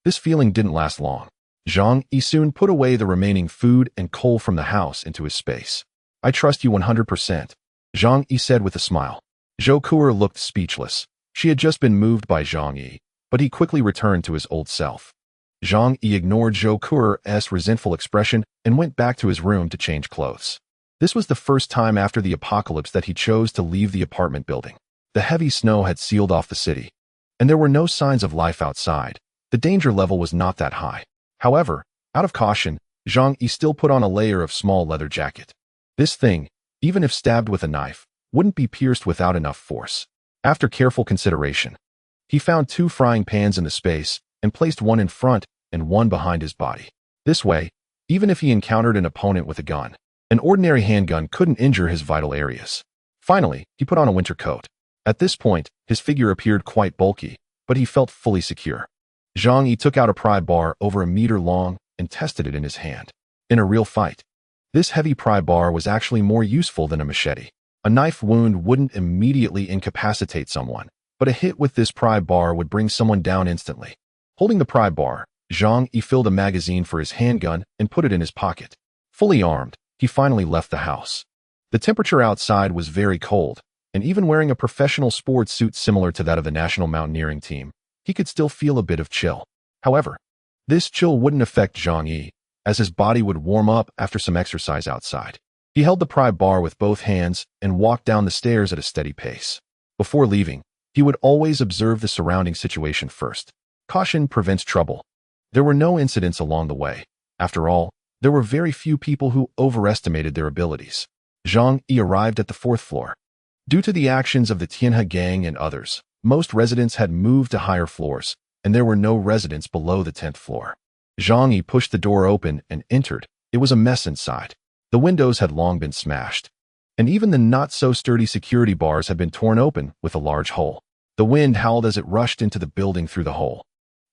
this feeling didn't last long. Zhang Yi soon put away the remaining food and coal from the house into his space. I trust you 100%, Zhang Yi said with a smile. Zhou Kuer looked speechless. She had just been moved by Zhang Yi, but he quickly returned to his old self. Zhang Yi ignored Zhou Kuer's resentful expression and went back to his room to change clothes. This was the first time after the apocalypse that he chose to leave the apartment building. The heavy snow had sealed off the city, and there were no signs of life outside. The danger level was not that high. However, out of caution, Zhang Yi still put on a layer of small leather jacket. This thing, even if stabbed with a knife, wouldn't be pierced without enough force. After careful consideration, he found 2 frying pans in the space and placed one in front and one behind his body. This way, even if he encountered an opponent with a gun, an ordinary handgun couldn't injure his vital areas. Finally, he put on a winter coat. At this point, his figure appeared quite bulky, but he felt fully secure. Zhang Yi took out a pry bar over a meter long and tested it in his hand. In a real fight, This heavy pry bar was actually more useful than a machete. A knife wound wouldn't immediately incapacitate someone, but a hit with this pry bar would bring someone down instantly. Holding the pry bar, Zhang Yi filled a magazine for his handgun and put it in his pocket. Fully armed, he finally left the house. The temperature outside was very cold, and even wearing a professional sports suit similar to that of the national mountaineering team, he could still feel a bit of chill. However, this chill wouldn't affect Zhang Yi, as his body would warm up after some exercise outside. He held the pry bar with both hands and walked down the stairs at a steady pace. Before leaving, he would always observe the surrounding situation first. Caution prevents trouble. There were no incidents along the way. After all, there were very few people who overestimated their abilities. Zhang Yi arrived at the 4th floor. Due to the actions of the Tianhe gang and others, most residents had moved to higher floors, and there were no residents below the 10th floor. Zhang Yi pushed the door open and entered. It was a mess inside. The windows had long been smashed, and even the not-so-sturdy security bars had been torn open with a large hole. The wind howled as it rushed into the building through the hole.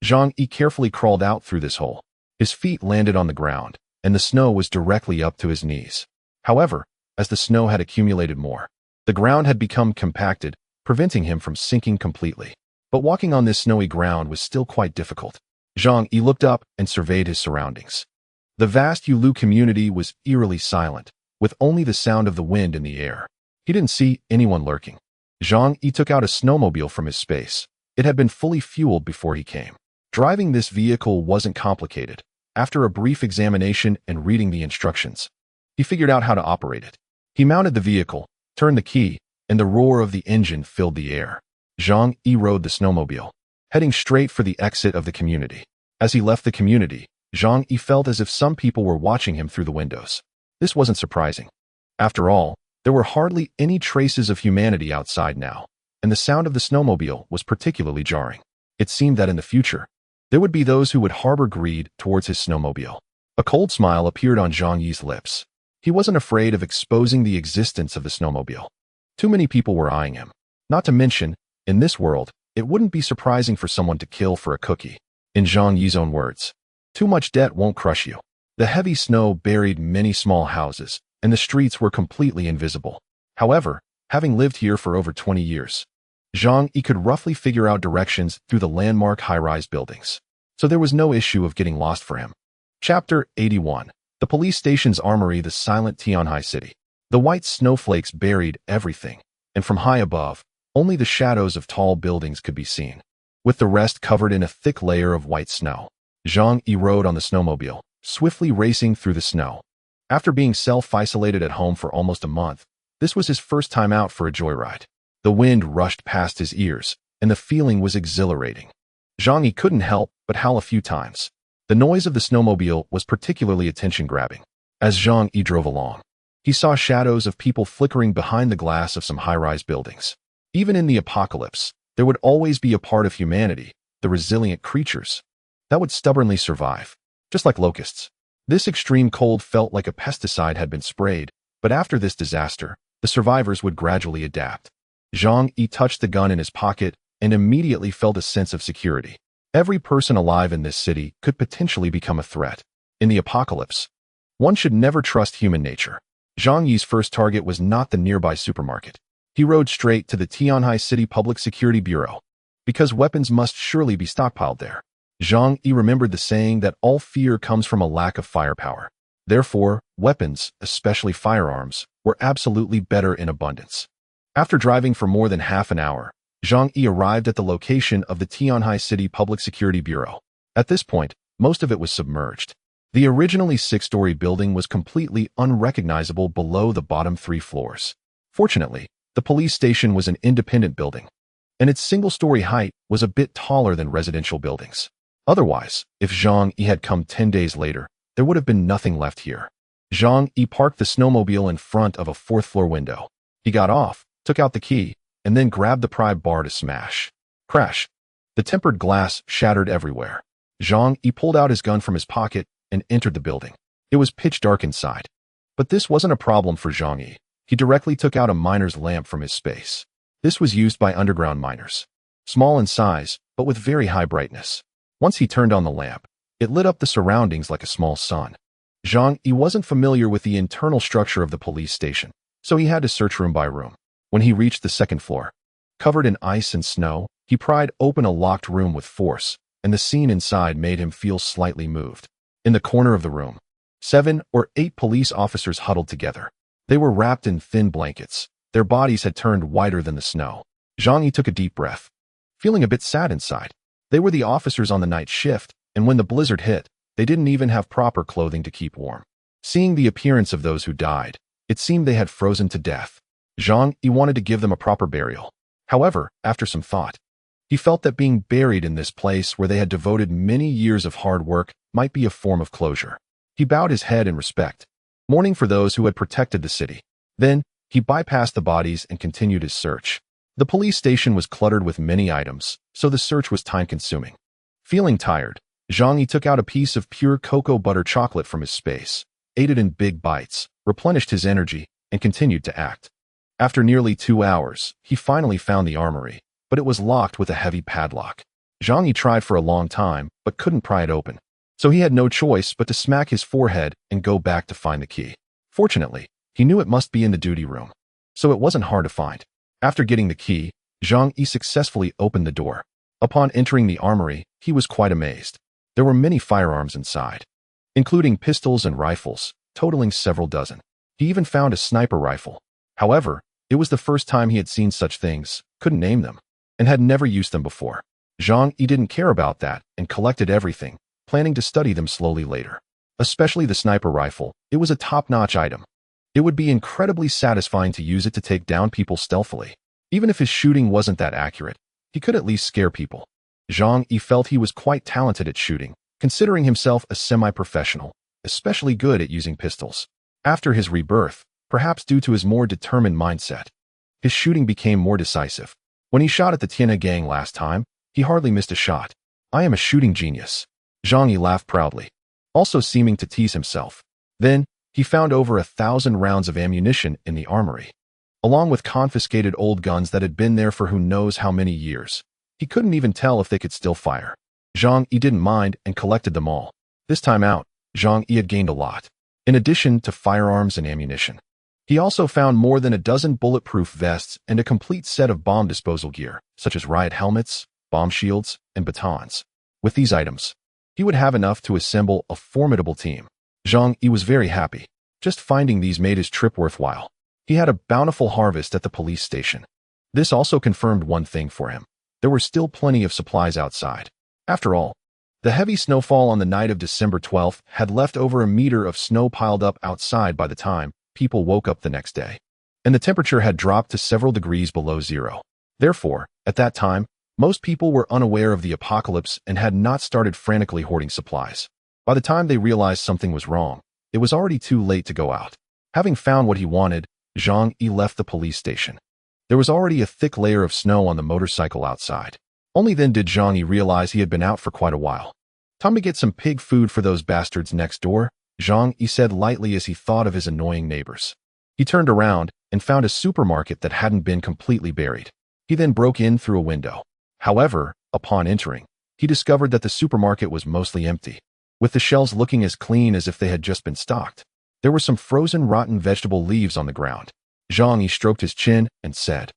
Zhang Yi carefully crawled out through this hole. His feet landed on the ground, and the snow was directly up to his knees. However, as the snow had accumulated more, the ground had become compacted, preventing him from sinking completely. But walking on this snowy ground was still quite difficult. Zhang Yi looked up and surveyed his surroundings. The vast Yulu community was eerily silent, with only the sound of the wind in the air. He didn't see anyone lurking. Zhang Yi took out a snowmobile from his space. It had been fully fueled before he came. Driving this vehicle wasn't complicated. After a brief examination and reading the instructions, he figured out how to operate it. He mounted the vehicle, turned the key, and the roar of the engine filled the air. Zhang Yi rode the snowmobile, heading straight for the exit of the community. As he left the community, Zhang Yi felt as if some people were watching him through the windows. This wasn't surprising. After all, there were hardly any traces of humanity outside now, and the sound of the snowmobile was particularly jarring. It seemed that in the future, there would be those who would harbor greed towards his snowmobile. A cold smile appeared on Zhang Yi's lips. He wasn't afraid of exposing the existence of the snowmobile. Too many people were eyeing him. Not to mention, in this world, it wouldn't be surprising for someone to kill for a cookie. In Zhang Yi's own words, too much debt won't crush you. The heavy snow buried many small houses, and the streets were completely invisible. However, having lived here for over 20 years, Zhang Yi could roughly figure out directions through the landmark high-rise buildings, so there was no issue of getting lost for him. Chapter 81. The police station's armory, the silent Tianhe city. The white snowflakes buried everything, and from high above, only the shadows of tall buildings could be seen, with the rest covered in a thick layer of white snow. Zhang Yi rode on the snowmobile, swiftly racing through the snow. After being self-isolated at home for almost a month, this was his first time out for a joyride. The wind rushed past his ears, and the feeling was exhilarating. Zhang Yi couldn't help but howl a few times. The noise of the snowmobile was particularly attention-grabbing. As Zhang Yi drove along, he saw shadows of people flickering behind the glass of some high-rise buildings. Even in the apocalypse, there would always be a part of humanity, the resilient creatures, that would stubbornly survive, just like locusts. This extreme cold felt like a pesticide had been sprayed, but after this disaster, the survivors would gradually adapt. Zhang Yi touched the gun in his pocket and immediately felt a sense of security. Every person alive in this city could potentially become a threat. In the apocalypse, one should never trust human nature. Zhang Yi's first target was not the nearby supermarket. He rode straight to the Tianhe City Public Security Bureau, because weapons must surely be stockpiled there. Zhang Yi remembered the saying that all fear comes from a lack of firepower. Therefore, weapons, especially firearms, were absolutely better in abundance. After driving for more than half an hour, Zhang Yi arrived at the location of the Tianhe City Public Security Bureau. At this point, most of it was submerged. The originally 6-story building was completely unrecognizable below the bottom 3 floors. Fortunately, the police station was an independent building, and its single-story height was a bit taller than residential buildings. Otherwise, if Zhang Yi had come 10 days later, there would have been nothing left here. Zhang Yi parked the snowmobile in front of a 4th-floor window. He got off, took out the key, and then grabbed the pry bar to smash. Crash! The tempered glass shattered everywhere. Zhang Yi pulled out his gun from his pocket and entered the building. It was pitch dark inside. But this wasn't a problem for Zhang Yi. He directly took out a miner's lamp from his space. This was used by underground miners. Small in size, but with very high brightness. Once he turned on the lamp, it lit up the surroundings like a small sun. Zhang Yi wasn't familiar with the internal structure of the police station, so he had to search room by room. When he reached the second floor, covered in ice and snow, he pried open a locked room with force, and the scene inside made him feel slightly moved. In the corner of the room, 7 or 8 police officers huddled together. They were wrapped in thin blankets. Their bodies had turned whiter than the snow. Zhang Yi took a deep breath, feeling a bit sad inside. They were the officers on the night shift, and when the blizzard hit, they didn't even have proper clothing to keep warm. Seeing the appearance of those who died, it seemed they had frozen to death. Zhang Yi wanted to give them a proper burial. However, after some thought, he felt that being buried in this place where they had devoted many years of hard work might be a form of closure. He bowed his head in respect, mourning for those who had protected the city. Then, he bypassed the bodies and continued his search. The police station was cluttered with many items, so the search was time-consuming. Feeling tired, Zhang Yi took out a piece of pure cocoa butter chocolate from his space, ate it in big bites, replenished his energy, and continued to act. After nearly 2 hours, he finally found the armory, but it was locked with a heavy padlock. Zhang Yi tried for a long time, but couldn't pry it open. So he had no choice but to smack his forehead and go back to find the key. Fortunately, he knew it must be in the duty room, so it wasn't hard to find. After getting the key, Zhang Yi successfully opened the door. Upon entering the armory, he was quite amazed. There were many firearms inside, including pistols and rifles, totaling several dozen. He even found a sniper rifle. However, it was the first time he had seen such things, couldn't name them, and had never used them before. Zhang Yi didn't care about that and collected everything, planning to study them slowly later. Especially the sniper rifle, it was a top-notch item. It would be incredibly satisfying to use it to take down people stealthily. Even if his shooting wasn't that accurate, he could at least scare people. Zhang Yi felt he was quite talented at shooting, considering himself a semi-professional, especially good at using pistols. After his rebirth, perhaps due to his more determined mindset, his shooting became more decisive. When he shot at the Tiana gang last time, he hardly missed a shot. I am a shooting genius. Zhang Yi laughed proudly, also seeming to tease himself. Then, he found over 1,000 rounds of ammunition in the armory, along with confiscated old guns that had been there for who knows how many years. He couldn't even tell if they could still fire. Zhang Yi didn't mind and collected them all. This time out, Zhang Yi had gained a lot, in addition to firearms and ammunition. He also found more than a dozen bulletproof vests and a complete set of bomb disposal gear, such as riot helmets, bomb shields, and batons. With these items, he would have enough to assemble a formidable team. Zhang Yi was very happy. Just finding these made his trip worthwhile. He had a bountiful harvest at the police station. This also confirmed one thing for him. There were still plenty of supplies outside. After all, the heavy snowfall on the night of December 12th had left over a meter of snow piled up outside by the time people woke up the next day, and the temperature had dropped to several degrees below zero. Therefore, at that time, most people were unaware of the apocalypse and had not started frantically hoarding supplies. By the time they realized something was wrong, it was already too late to go out. Having found what he wanted, Zhang Yi left the police station. There was already a thick layer of snow on the motorcycle outside. Only then did Zhang Yi realize he had been out for quite a while. Time to get some pig food for those bastards next door, Zhang Yi said lightly as he thought of his annoying neighbors. He turned around and found a supermarket that hadn't been completely buried. He then broke in through a window. However, upon entering, he discovered that the supermarket was mostly empty, with the shelves looking as clean as if they had just been stocked. There were some frozen rotten vegetable leaves on the ground. Zhang Yi stroked his chin and said,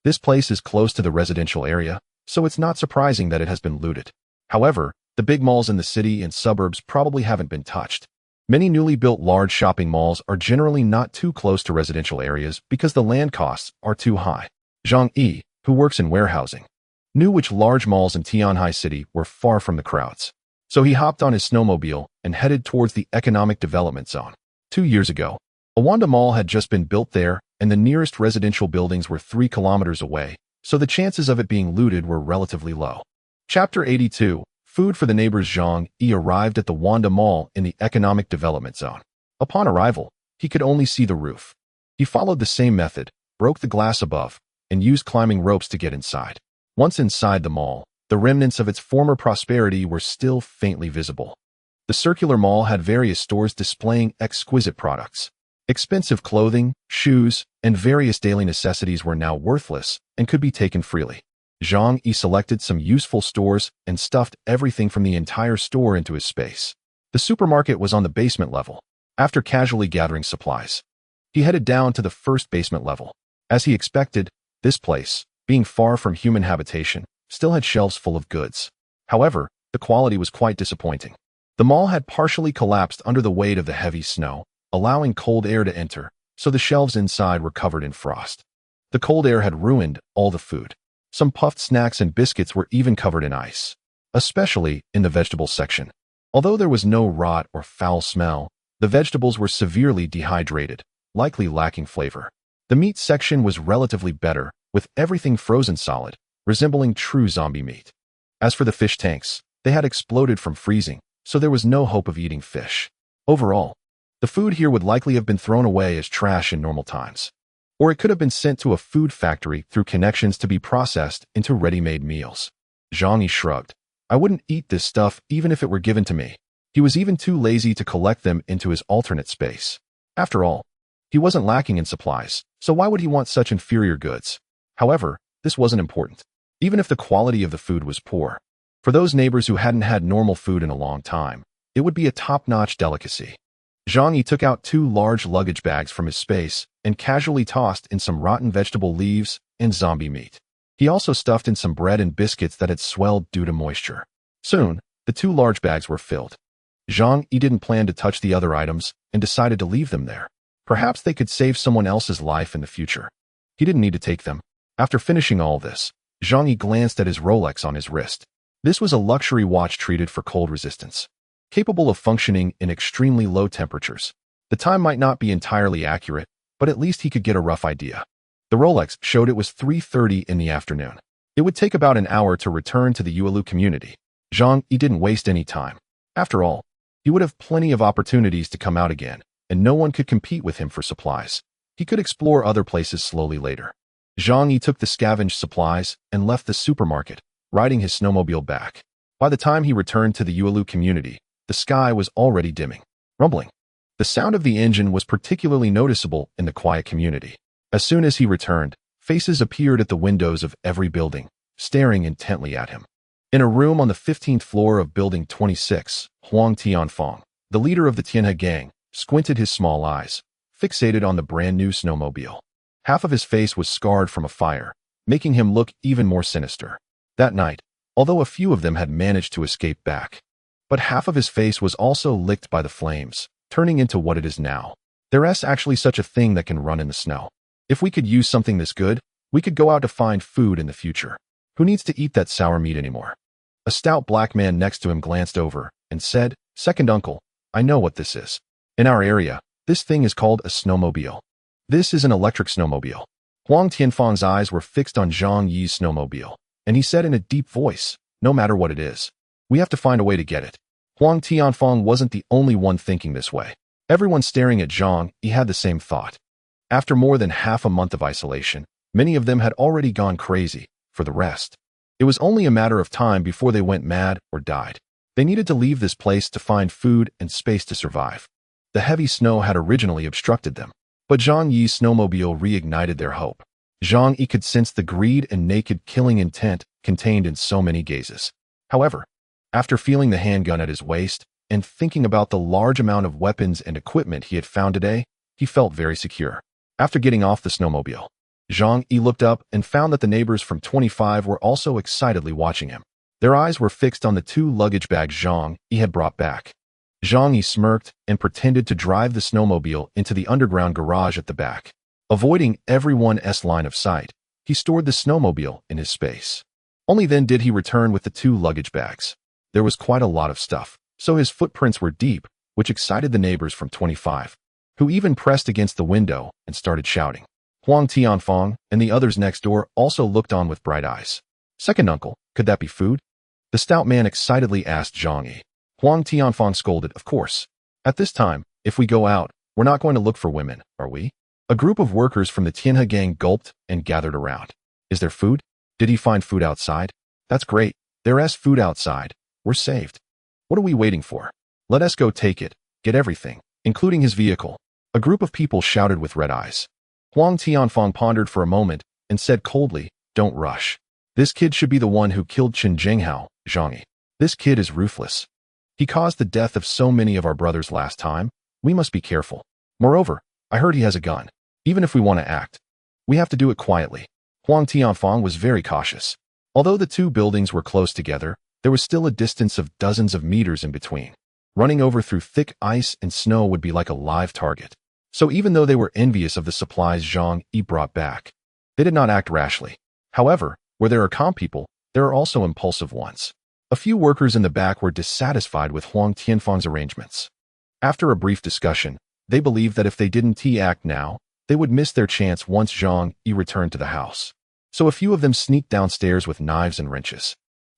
"This place is close to the residential area, so it's not surprising that it has been looted. However, the big malls in the city and suburbs probably haven't been touched. Many newly built large shopping malls are generally not too close to residential areas because the land costs are too high." Zhang Yi, who works in warehousing, knew which large malls in Tianhai City were far from the crowds. So he hopped on his snowmobile and headed towards the economic development zone. 2 years ago, a Wanda Mall had just been built there, and the nearest residential buildings were 3 kilometers away, so the chances of it being looted were relatively low. Chapter 82. Food for the neighbors. Zhang Yi arrived at the Wanda Mall in the economic development zone. Upon arrival, he could only see the roof. He followed the same method, broke the glass above, and used climbing ropes to get inside. Once inside the mall, the remnants of its former prosperity were still faintly visible. The circular mall had various stores displaying exquisite products. Expensive clothing, shoes, and various daily necessities were now worthless and could be taken freely. Zhang Yi selected some useful stores and stuffed everything from the entire store into his space. The supermarket was on the basement level, After casually gathering supplies, he headed down to the first basement level. As he expected, this place, being far from human habitation, still had shelves full of goods. However, the quality was quite disappointing. The mall had partially collapsed under the weight of the heavy snow, allowing cold air to enter, so the shelves inside were covered in frost. The cold air had ruined all the food. Some puffed snacks and biscuits were even covered in ice, especially in the vegetables section. Although there was no rot or foul smell, the vegetables were severely dehydrated, likely lacking flavor. The meat section was relatively better, with everything frozen solid, resembling true zombie meat. As for the fish tanks, they had exploded from freezing, so there was no hope of eating fish. Overall, the food here would likely have been thrown away as trash in normal times. Or it could have been sent to a food factory through connections to be processed into ready-made meals. Zhang Yi shrugged. I wouldn't eat this stuff even if it were given to me. He was even too lazy to collect them into his alternate space. After all, he wasn't lacking in supplies, so why would he want such inferior goods? However, this wasn't important, even if the quality of the food was poor. For those neighbors who hadn't had normal food in a long time, it would be a top-notch delicacy. Zhang Yi took out 2 large luggage bags from his space and casually tossed in some rotten vegetable leaves and zombie meat. He also stuffed in some bread and biscuits that had swelled due to moisture. Soon, the 2 large bags were filled. Zhang Yi didn't plan to touch the other items and decided to leave them there. Perhaps they could save someone else's life in the future. He didn't need to take them. After finishing all this, Zhang Yi glanced at his Rolex on his wrist. This was a luxury watch treated for cold resistance, capable of functioning in extremely low temperatures. The time might not be entirely accurate, but at least he could get a rough idea. The Rolex showed it was 3:30 in the afternoon. It would take about an hour to return to the Yuelu community. Zhang Yi didn't waste any time. After all, he would have plenty of opportunities to come out again, and no one could compete with him for supplies. He could explore other places slowly later. Zhang Yi took the scavenged supplies and left the supermarket, riding his snowmobile back. By the time he returned to the Yuelu community, the sky was already dimming, rumbling. The sound of the engine was particularly noticeable in the quiet community. As soon as he returned, faces appeared at the windows of every building, staring intently at him. In a room on the 15th floor of Building 26, Huang Tianfeng, the leader of the Tianhe gang, squinted his small eyes, fixated on the brand-new snowmobile. Half of his face was scarred from a fire, making him look even more sinister. That night, although a few of them had managed to escape back, but half of his face was also licked by the flames, turning into what it is now. There's actually such a thing that can run in the snow. If we could use something this good, we could go out to find food in the future. Who needs to eat that sour meat anymore? A stout black man next to him glanced over and said, "Second uncle, I know what this is. In our area, this thing is called a snowmobile. This is an electric snowmobile." Huang Tianfeng's eyes were fixed on Zhang Yi's snowmobile, and he said in a deep voice, "No matter what it is, we have to find a way to get it." Huang Tianfeng wasn't the only one thinking this way. Everyone staring at Zhang Yi had the same thought. After more than half a month of isolation, many of them had already gone crazy. For the rest, it was only a matter of time before they went mad or died. They needed to leave this place to find food and space to survive. The heavy snow had originally obstructed them, but Zhang Yi's snowmobile reignited their hope. Zhang Yi could sense the greed and naked killing intent contained in so many gazes. However, after feeling the handgun at his waist and thinking about the large amount of weapons and equipment he had found today, he felt very secure. After getting off the snowmobile, Zhang Yi looked up and found that the neighbors from 25 were also excitedly watching him. Their eyes were fixed on the 2 luggage bags Zhang Yi had brought back. Zhang Yi smirked and pretended to drive the snowmobile into the underground garage at the back. Avoiding everyone's line of sight, he stored the snowmobile in his space. Only then did he return with the 2 luggage bags. There was quite a lot of stuff, so his footprints were deep, which excited the neighbors from 25, who even pressed against the window and started shouting. Huang Tianfeng and the others next door also looked on with bright eyes. "Second uncle, could that be food?" The stout man excitedly asked Zhang Yi. Huang Tianfeng scolded, "Of course. At this time, if we go out, we're not going to look for women, are we?" A group of workers from the Tianhe gang gulped and gathered around. "Is there food? Did he find food outside? That's great. There's food outside. We're saved. What are we waiting for? Let us go take it, get everything, including his vehicle." A group of people shouted with red eyes. Huang Tianfeng pondered for a moment and said coldly, "Don't rush. This kid should be the one who killed Chen Jinghao, Zhang Yi. This kid is ruthless. He caused the death of so many of our brothers last time. We must be careful. Moreover, I heard he has a gun. Even if we want to act, we have to do it quietly. Huang Tianfang was very cautious. Although the two buildings were close together, there was still a distance of dozens of meters in between. Running over through thick ice and snow would be like a live target. So even though they were envious of the supplies Zhang Yi brought back, they did not act rashly. However, where there are calm people, there are also impulsive ones. A few workers in the back were dissatisfied with Huang Tianfang's arrangements. After a brief discussion, they believed that if they didn't act now, they would miss their chance once Zhang Yi returned to the house. So a few of them sneaked downstairs with knives and wrenches.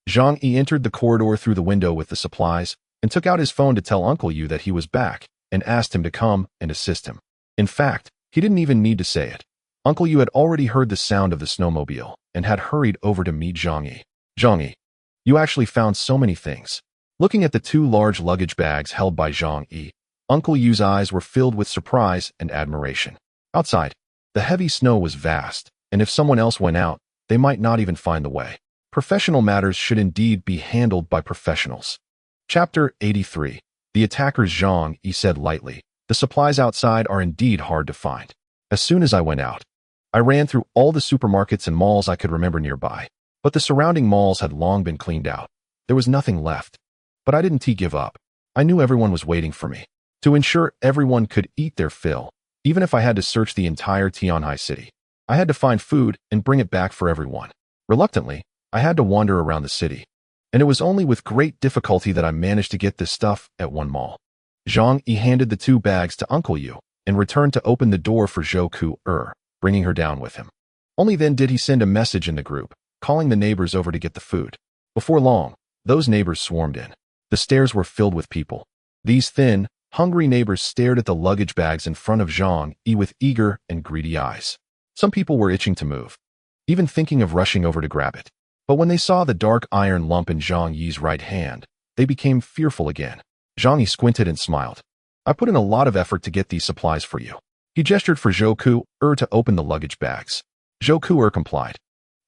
Zhang Yi entered the corridor through the window with the supplies and took out his phone to tell Uncle Yu that he was back and asked him to come and assist him. In fact, he didn't even need to say it. Uncle Yu had already heard the sound of the snowmobile and had hurried over to meet Zhang Yi. Zhang Yi, you actually found so many things. Looking at the two large luggage bags held by Zhang Yi, Uncle Yu's eyes were filled with surprise and admiration. Outside, the heavy snow was vast, and if someone else went out, they might not even find the way. Professional matters should indeed be handled by professionals. Chapter 83. The attackers. Zhang Yi said lightly, the supplies outside are indeed hard to find. As soon as I went out, I ran through all the supermarkets and malls I could remember nearby, but the surrounding malls had long been cleaned out. There was nothing left. But I didn't give up. I knew everyone was waiting for me. To ensure everyone could eat their fill, even if I had to search the entire Tianhai city, I had to find food and bring it back for everyone. Reluctantly, I had to wander around the city, and it was only with great difficulty that I managed to get this stuff at one mall. Zhang Yi handed the two bags to Uncle Yu and returned to open the door for Zhou Ku, bringing her down with him. Only then did he send a message in the group, calling the neighbors over to get the food. Before long, those neighbors swarmed in. The stairs were filled with people. These thin, hungry neighbors stared at the luggage bags in front of Zhang Yi with eager and greedy eyes. Some people were itching to move, even thinking of rushing over to grab it. But when they saw the dark iron lump in Zhang Yi's right hand, they became fearful again. Zhang Yi squinted and smiled. I put in a lot of effort to get these supplies for you. He gestured for Zhou Ku to open the luggage bags. Zhou Ku complied,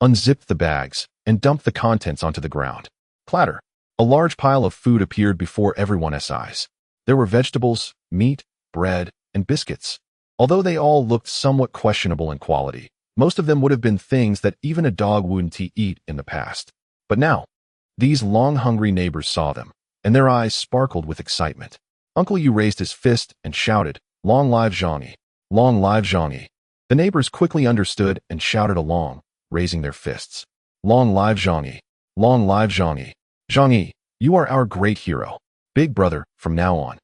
unzipped the bags, and dumped the contents onto the ground. Clatter. A large pile of food appeared before everyone's eyes. There were vegetables, meat, bread, and biscuits. Although they all looked somewhat questionable in quality, most of them would have been things that even a dog wouldn't eat in the past. But now, these long-hungry neighbors saw them, and their eyes sparkled with excitement. Uncle Yu raised his fist and shouted, "Long live Zhang Yi! Long live Zhang Yi!" The neighbors quickly understood and shouted along, raising their fists. "Long live Zhang Yi! Long live Zhang Yi! Zhang Yi, you are our great hero. Big brother, from now on.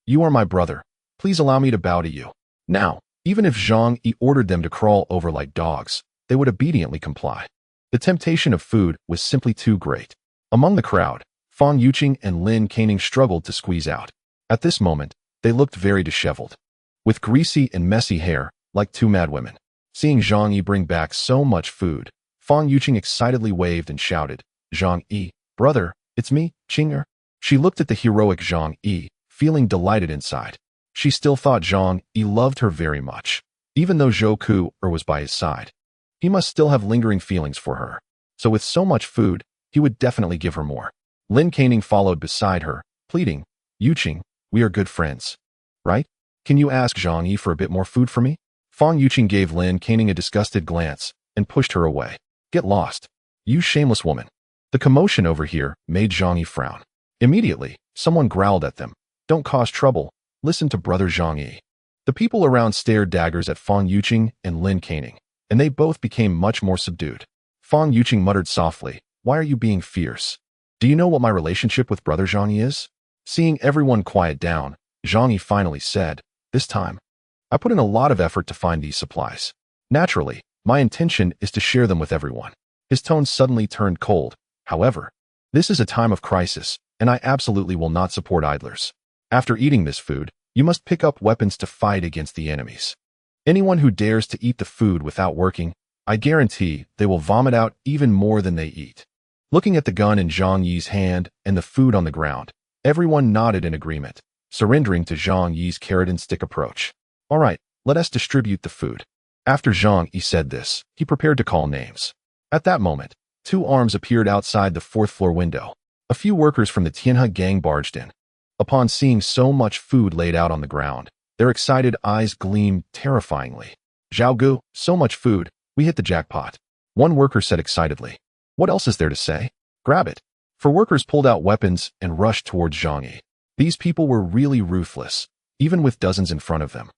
You are my brother. Please allow me to bow to you." Now, even if Zhang Yi ordered them to crawl over like dogs, they would obediently comply. The temptation of food was simply too great. Among the crowd, Fang Yuqing and Lin Caning struggled to squeeze out. At this moment, they looked very disheveled, with greasy and messy hair, like two madwomen. Seeing Zhang Yi bring back so much food, Fang Yuqing excitedly waved and shouted, "Zhang Yi, brother, it's me, Qing'er." She looked at the heroic Zhang Yi, feeling delighted inside. She still thought Zhang Yi loved her very much, even though Zhou Ku was by his side. He must still have lingering feelings for her. So with so much food, he would definitely give her more. Lin Caning followed beside her, pleading, "Yuqing, we are good friends, right? Can you ask Zhang Yi for a bit more food for me?" Fang Yuqing gave Lin Caning a disgusted glance and pushed her away. "Get lost, you shameless woman." The commotion over here made Zhang Yi frown. Immediately, someone growled at them, "Don't cause trouble, listen to brother Zhang Yi." The people around stared daggers at Fang Yuqing and Lin Caning, and they both became much more subdued. Fang Yuqing muttered softly, "Why are you being fierce? Do you know what my relationship with brother Zhang Yi is?" Seeing everyone quiet down, Zhang Yi finally said, "This time, I put in a lot of effort to find these supplies. Naturally, my intention is to share them with everyone." His tone suddenly turned cold. "However, this is a time of crisis, and I absolutely will not support idlers. After eating this food, you must pick up weapons to fight against the enemies. Anyone who dares to eat the food without working, I guarantee they will vomit out even more than they eat." Looking at the gun in Zhang Yi's hand and the food on the ground, everyone nodded in agreement, surrendering to Zhang Yi's carrot and stick approach. "All right, let us distribute the food." After Zhang Yi said this, he prepared to call names. At that moment, two arms appeared outside the fourth-floor window. A few workers from the Tianhe gang barged in. Upon seeing so much food laid out on the ground, their excited eyes gleamed terrifyingly. Zhao Gu, so much food, we hit the jackpot. One worker said excitedly. What else is there to say? Grab it. Four workers pulled out weapons and rushed towards Zhang Yi. These people were really ruthless, even with dozens in front of them.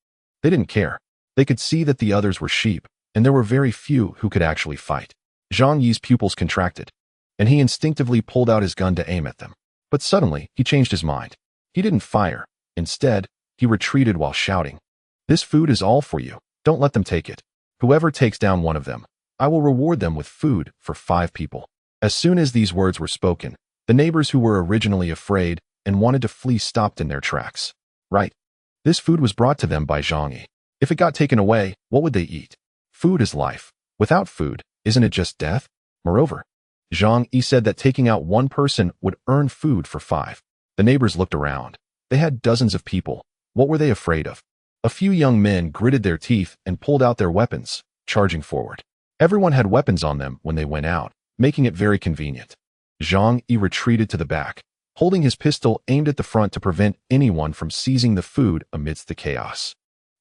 They didn't care. They could see that the others were sheep, and there were very few who could actually fight. Zhang Yi's pupils contracted, and he instinctively pulled out his gun to aim at them. But suddenly, he changed his mind. He didn't fire. Instead, he retreated while shouting, "This food is all for you. Don't let them take it. Whoever takes down one of them, I will reward them with food for 5 people." As soon as these words were spoken, the neighbors who were originally afraid and wanted to flee stopped in their tracks. Right. This food was brought to them by Zhang Yi. If it got taken away, what would they eat? Food is life. Without food, isn't it just death? Moreover, Zhang Yi said that taking out one person would earn food for 5. The neighbors looked around. They had dozens of people. What were they afraid of? A few young men gritted their teeth and pulled out their weapons, charging forward. Everyone had weapons on them when they went out, making it very convenient. Zhang Yi retreated to the back, holding his pistol aimed at the front to prevent anyone from seizing the food amidst the chaos.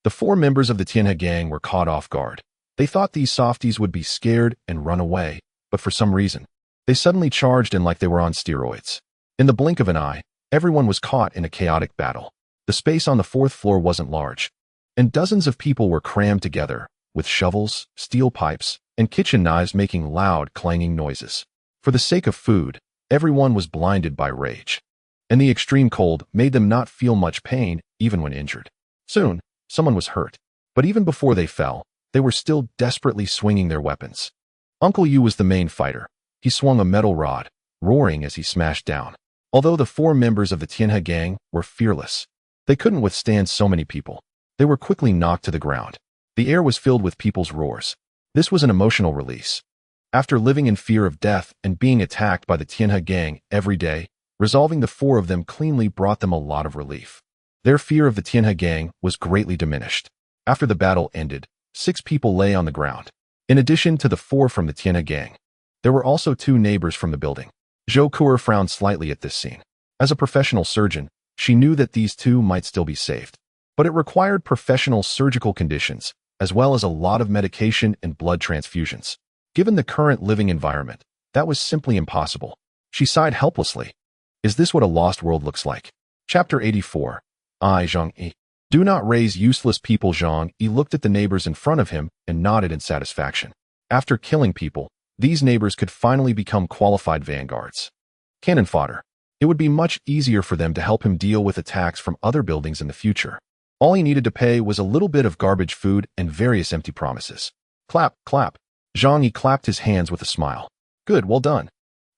The 4 members of the Tianhe gang were caught off guard. They thought these softies would be scared and run away, but for some reason, they suddenly charged in like they were on steroids. In the blink of an eye, everyone was caught in a chaotic battle. The space on the 4th floor wasn't large, and dozens of people were crammed together, with shovels, steel pipes, and kitchen knives making loud, clanging noises. For the sake of food, everyone was blinded by rage, and the extreme cold made them not feel much pain even when injured. Soon, someone was hurt, but even before they fell, they were still desperately swinging their weapons. Uncle Yu was the main fighter. He swung a metal rod, roaring as he smashed down. Although the 4 members of the Tianhe gang were fearless, they couldn't withstand so many people. They were quickly knocked to the ground. The air was filled with people's roars. This was an emotional release. After living in fear of death and being attacked by the Tianhe gang every day, resolving the 4 of them cleanly brought them a lot of relief. Their fear of the Tianhe gang was greatly diminished. After the battle ended, 6 people lay on the ground. In addition to the 4 from the Tianhe gang, there were also 2 neighbors from the building. Zhou Kuer frowned slightly at this scene. As a professional surgeon, she knew that these 2 might still be saved. But it required professional surgical conditions, as well as a lot of medication and blood transfusions. Given the current living environment, that was simply impossible. She sighed helplessly. Is this what a lost world looks like? Chapter 84. Zhang Yi. Do not raise useless people. Zhang Yi looked at the neighbors in front of him and nodded in satisfaction. After killing people, these neighbors could finally become qualified vanguards. Cannon fodder. It would be much easier for them to help him deal with attacks from other buildings in the future. All he needed to pay was a little bit of garbage food and various empty promises. Clap, clap. Zhang Yi clapped his hands with a smile. Good, well done.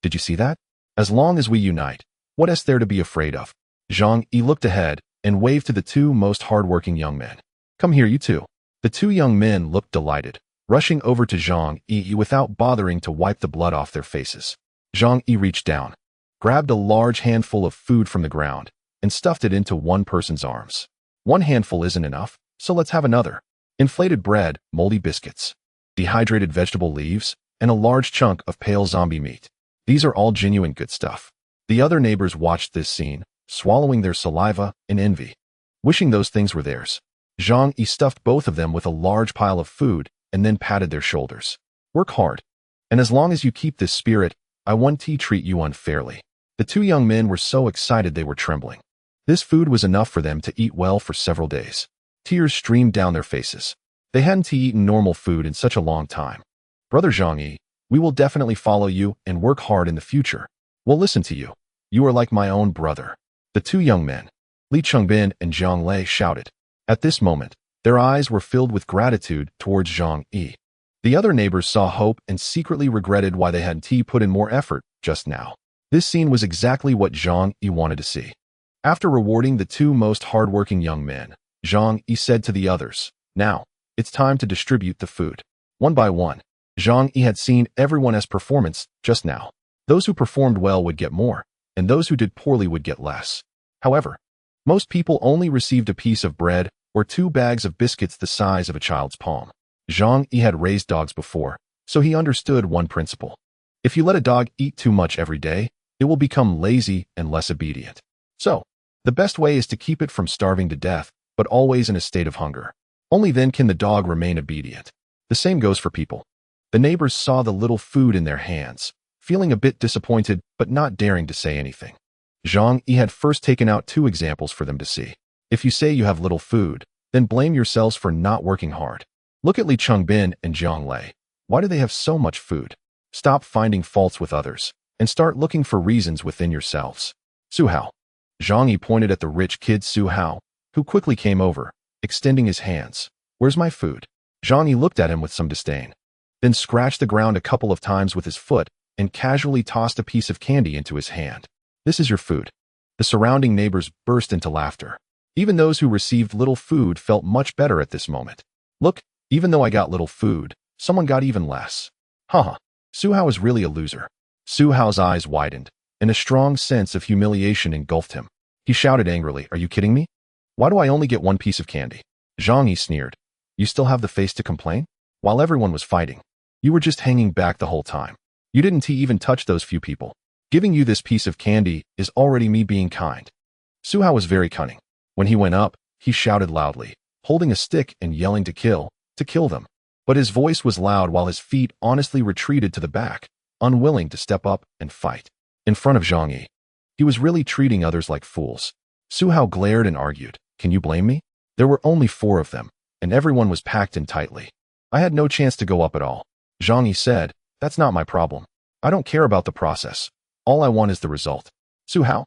Did you see that? As long as we unite, what is there to be afraid of? Zhang Yi looked ahead and waved to the 2 most hardworking young men. Come here, you 2. The 2 young men looked delighted, rushing over to Zhang Yi without bothering to wipe the blood off their faces. Zhang Yi reached down, grabbed a large handful of food from the ground, and stuffed it into one person's arms. One handful isn't enough, so let's have another. Inflated bread, moldy biscuits, dehydrated vegetable leaves, and a large chunk of pale zombie meat. These are all genuine good stuff. The other neighbors watched this scene, swallowing their saliva in envy, wishing those things were theirs. Zhang Yi stuffed both of them with a large pile of food and then patted their shoulders. Work hard, and as long as you keep this spirit, I won't treat you unfairly. The 2 young men were so excited they were trembling. This food was enough for them to eat well for several days. Tears streamed down their faces. They hadn't eaten normal food in such a long time. Brother Zhang Yi, we will definitely follow you and work hard in the future. We'll listen to you. You are like my own brother. The 2 young men, Li Chongbin and Zhang Lei, shouted. At this moment, their eyes were filled with gratitude towards Zhang Yi. The other neighbors saw hope and secretly regretted why they hadn't put in more effort just now. This scene was exactly what Zhang Yi wanted to see. After rewarding the 2 most hardworking young men, Zhang Yi said to the others, now, it's time to distribute the food. One by one, Zhang Yi had seen everyone's performance just now. Those who performed well would get more, and those who did poorly would get less. However, most people only received a piece of bread or 2 bags of biscuits the size of a child's palm. Zhang Yi had raised dogs before, so he understood one principle. If you let a dog eat too much every day, it will become lazy and less obedient. So, The best way is to keep it from starving to death, but always in a state of hunger. Only then can the dog remain obedient. The same goes for people. The neighbors saw the little food in their hands, feeling a bit disappointed but not daring to say anything. Zhang Yi had first taken out 2 examples for them to see. If you say you have little food, then blame yourselves for not working hard. Look at Li Chongbin and Jiang Lei. Why do they have so much food? Stop finding faults with others, and start looking for reasons within yourselves. Su Hao. Zhang Yi pointed at the rich kid Su Hao, who quickly came over, extending his hands. Where's my food? Zhang Yi looked at him with some disdain, then scratched the ground a couple of times with his foot and casually tossed a piece of candy into his hand. This is your food. The surrounding neighbors burst into laughter. Even those who received little food felt much better at this moment. Look, even though I got little food, someone got even less. Haha, Su Hao is really a loser. Su Hao's eyes widened, and a strong sense of humiliation engulfed him. He shouted angrily, "Are you kidding me? Why do I only get 1 piece of candy?" Zhang Yi sneered. You still have the face to complain? While everyone was fighting, you were just hanging back the whole time. You didn't even touch those few people. Giving you this piece of candy is already me being kind. Su Hao was very cunning. When he went up, he shouted loudly, holding a stick and yelling to kill them. But his voice was loud while his feet honestly retreated to the back, unwilling to step up and fight. In front of Zhang Yi, he was really treating others like fools. Su Hao glared and argued, "Can you blame me? There were only 4 of them, and everyone was packed in tightly. I had no chance to go up at all." Zhang Yi said, "That's not my problem. I don't care about the process. All I want is the result." Su Hao,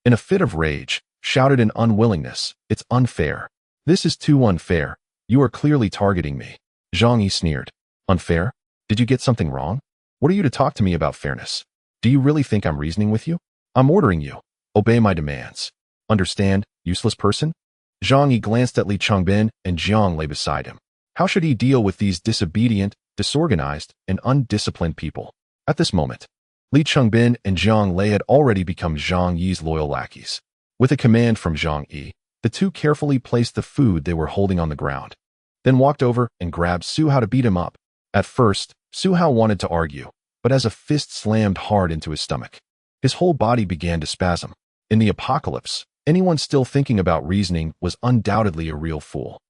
in a fit of rage, shouted in unwillingness, "It's unfair. This is too unfair. You are clearly targeting me." Zhang Yi sneered. "Unfair? Did you get something wrong? What are you to talk to me about fairness? Do you really think I'm reasoning with you? I'm ordering you. Obey my demands. Understand, useless person?" Zhang Yi glanced at Li Chongbin and Jiang Lei beside him. How should he deal with these disobedient, disorganized, and undisciplined people? At this moment, Li Chongbin and Jiang Lei had already become Zhang Yi's loyal lackeys. With a command from Zhang Yi, the 2 carefully placed the food they were holding on the ground, then walked over and grabbed Su Hao to beat him up. At first, Su Hao wanted to argue, but as a fist slammed hard into his stomach, his whole body began to spasm. In the apocalypse, anyone still thinking about reasoning was undoubtedly a real fool.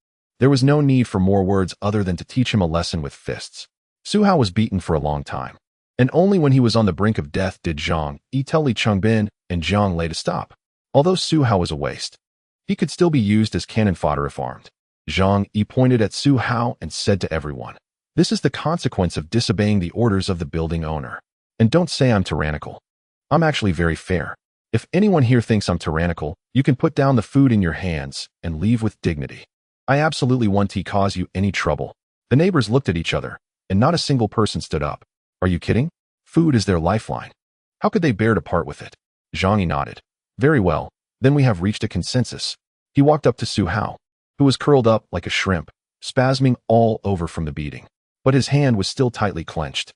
There was no need for more words other than to teach him a lesson with fists. Su Hao was beaten for a long time, and only when he was on the brink of death did Zhang Yi tell Li Chongbin and Jiang Lei to stop. Although Su Hao was a waste, he could still be used as cannon fodder if armed. Zhang Yi pointed at Su Hao and said to everyone, "This is the consequence of disobeying the orders of the building owner. And don't say I'm tyrannical. I'm actually very fair. If anyone here thinks I'm tyrannical, you can put down the food in your hands and leave with dignity. I absolutely won't cause you any trouble." The neighbors looked at each other, and not a single person stood up. Are you kidding? Food is their lifeline. How could they bear to part with it? Zhang Yi nodded. Very well, then we have reached a consensus. He walked up to Su Hao, who was curled up like a shrimp, spasming all over from the beating. But his hand was still tightly clenched.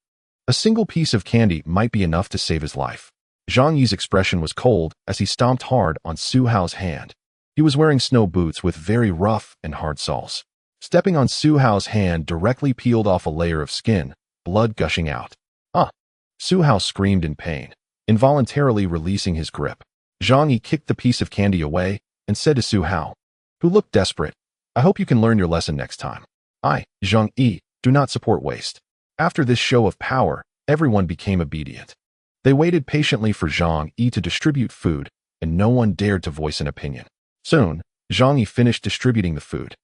A single piece of candy might be enough to save his life. Zhang Yi's expression was cold as he stomped hard on Su Hao's hand. He was wearing snow boots with very rough and hard soles. Stepping on Su Hao's hand directly peeled off a layer of skin, blood gushing out. Ah! Su Hao screamed in pain, involuntarily releasing his grip. Zhang Yi kicked the piece of candy away and said to Su Hao, who looked desperate, "I hope you can learn your lesson next time. I, Zhang Yi, do not support waste." After this show of power, everyone became obedient. They waited patiently for Zhang Yi to distribute food, and no one dared to voice an opinion. Soon, Zhang Yi finished distributing the food,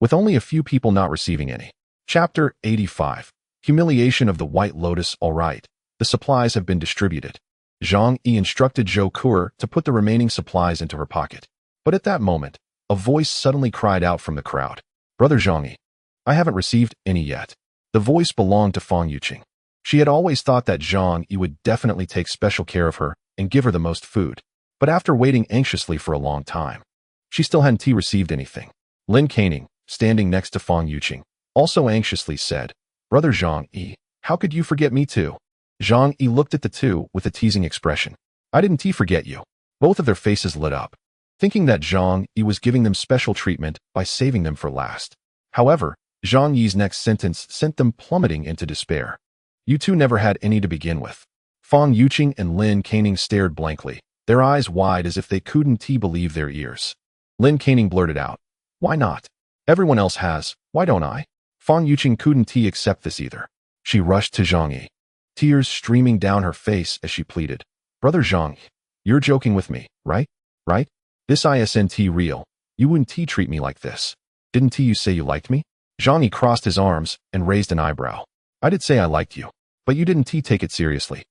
with only a few people not receiving any. Chapter 85. Humiliation of the White Lotus. All right, the supplies have been distributed. Zhang Yi instructed Zhou Kur to put the remaining supplies into her pocket. But at that moment, a voice suddenly cried out from the crowd. "Brother Zhang Yi, I haven't received any yet." The voice belonged to Fang Yuqing. She had always thought that Zhang Yi would definitely take special care of her and give her the most food. But after waiting anxiously for a long time, she still hadn't received anything. Lin Caning, standing next to Fang Yuqing, also anxiously said, "Brother Zhang Yi, how could you forget me too?" Zhang Yi looked at the two with a teasing expression. "I didn't forget you." Both of their faces lit up, thinking that Zhang Yi was giving them special treatment by saving them for last. However, Zhang Yi's next sentence sent them plummeting into despair. "You two never had any to begin with." Fang Yuqing and Lin Caning stared blankly, their eyes wide as if they couldn't believe their ears. Lin Caning blurted out, "Why not? Everyone else has, why don't I?" Fang Yuqing couldn't accept this either. She rushed to Zhang Yi, tears streaming down her face as she pleaded, "Brother Zhang, you're joking with me, right? Right? This isn't real. You wouldn't treat me like this. Didn't you say you liked me?" Zhang Yi crossed his arms and raised an eyebrow. "I did say I liked you, but you didn't take it seriously.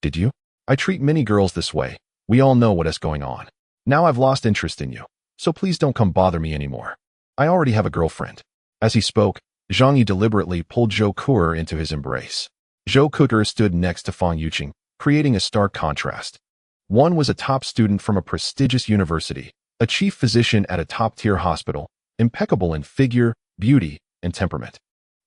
Did you? I treat many girls this way. We all know what is going on. Now I've lost interest in you, so please don't come bother me anymore. I already have a girlfriend." As he spoke, Zhang Yi deliberately pulled Zhou Kuer into his embrace. Zhou Kuer stood next to Fang Yuqing, creating a stark contrast. One was a top student from a prestigious university, a chief physician at a top-tier hospital, impeccable in figure, beauty, and temperament.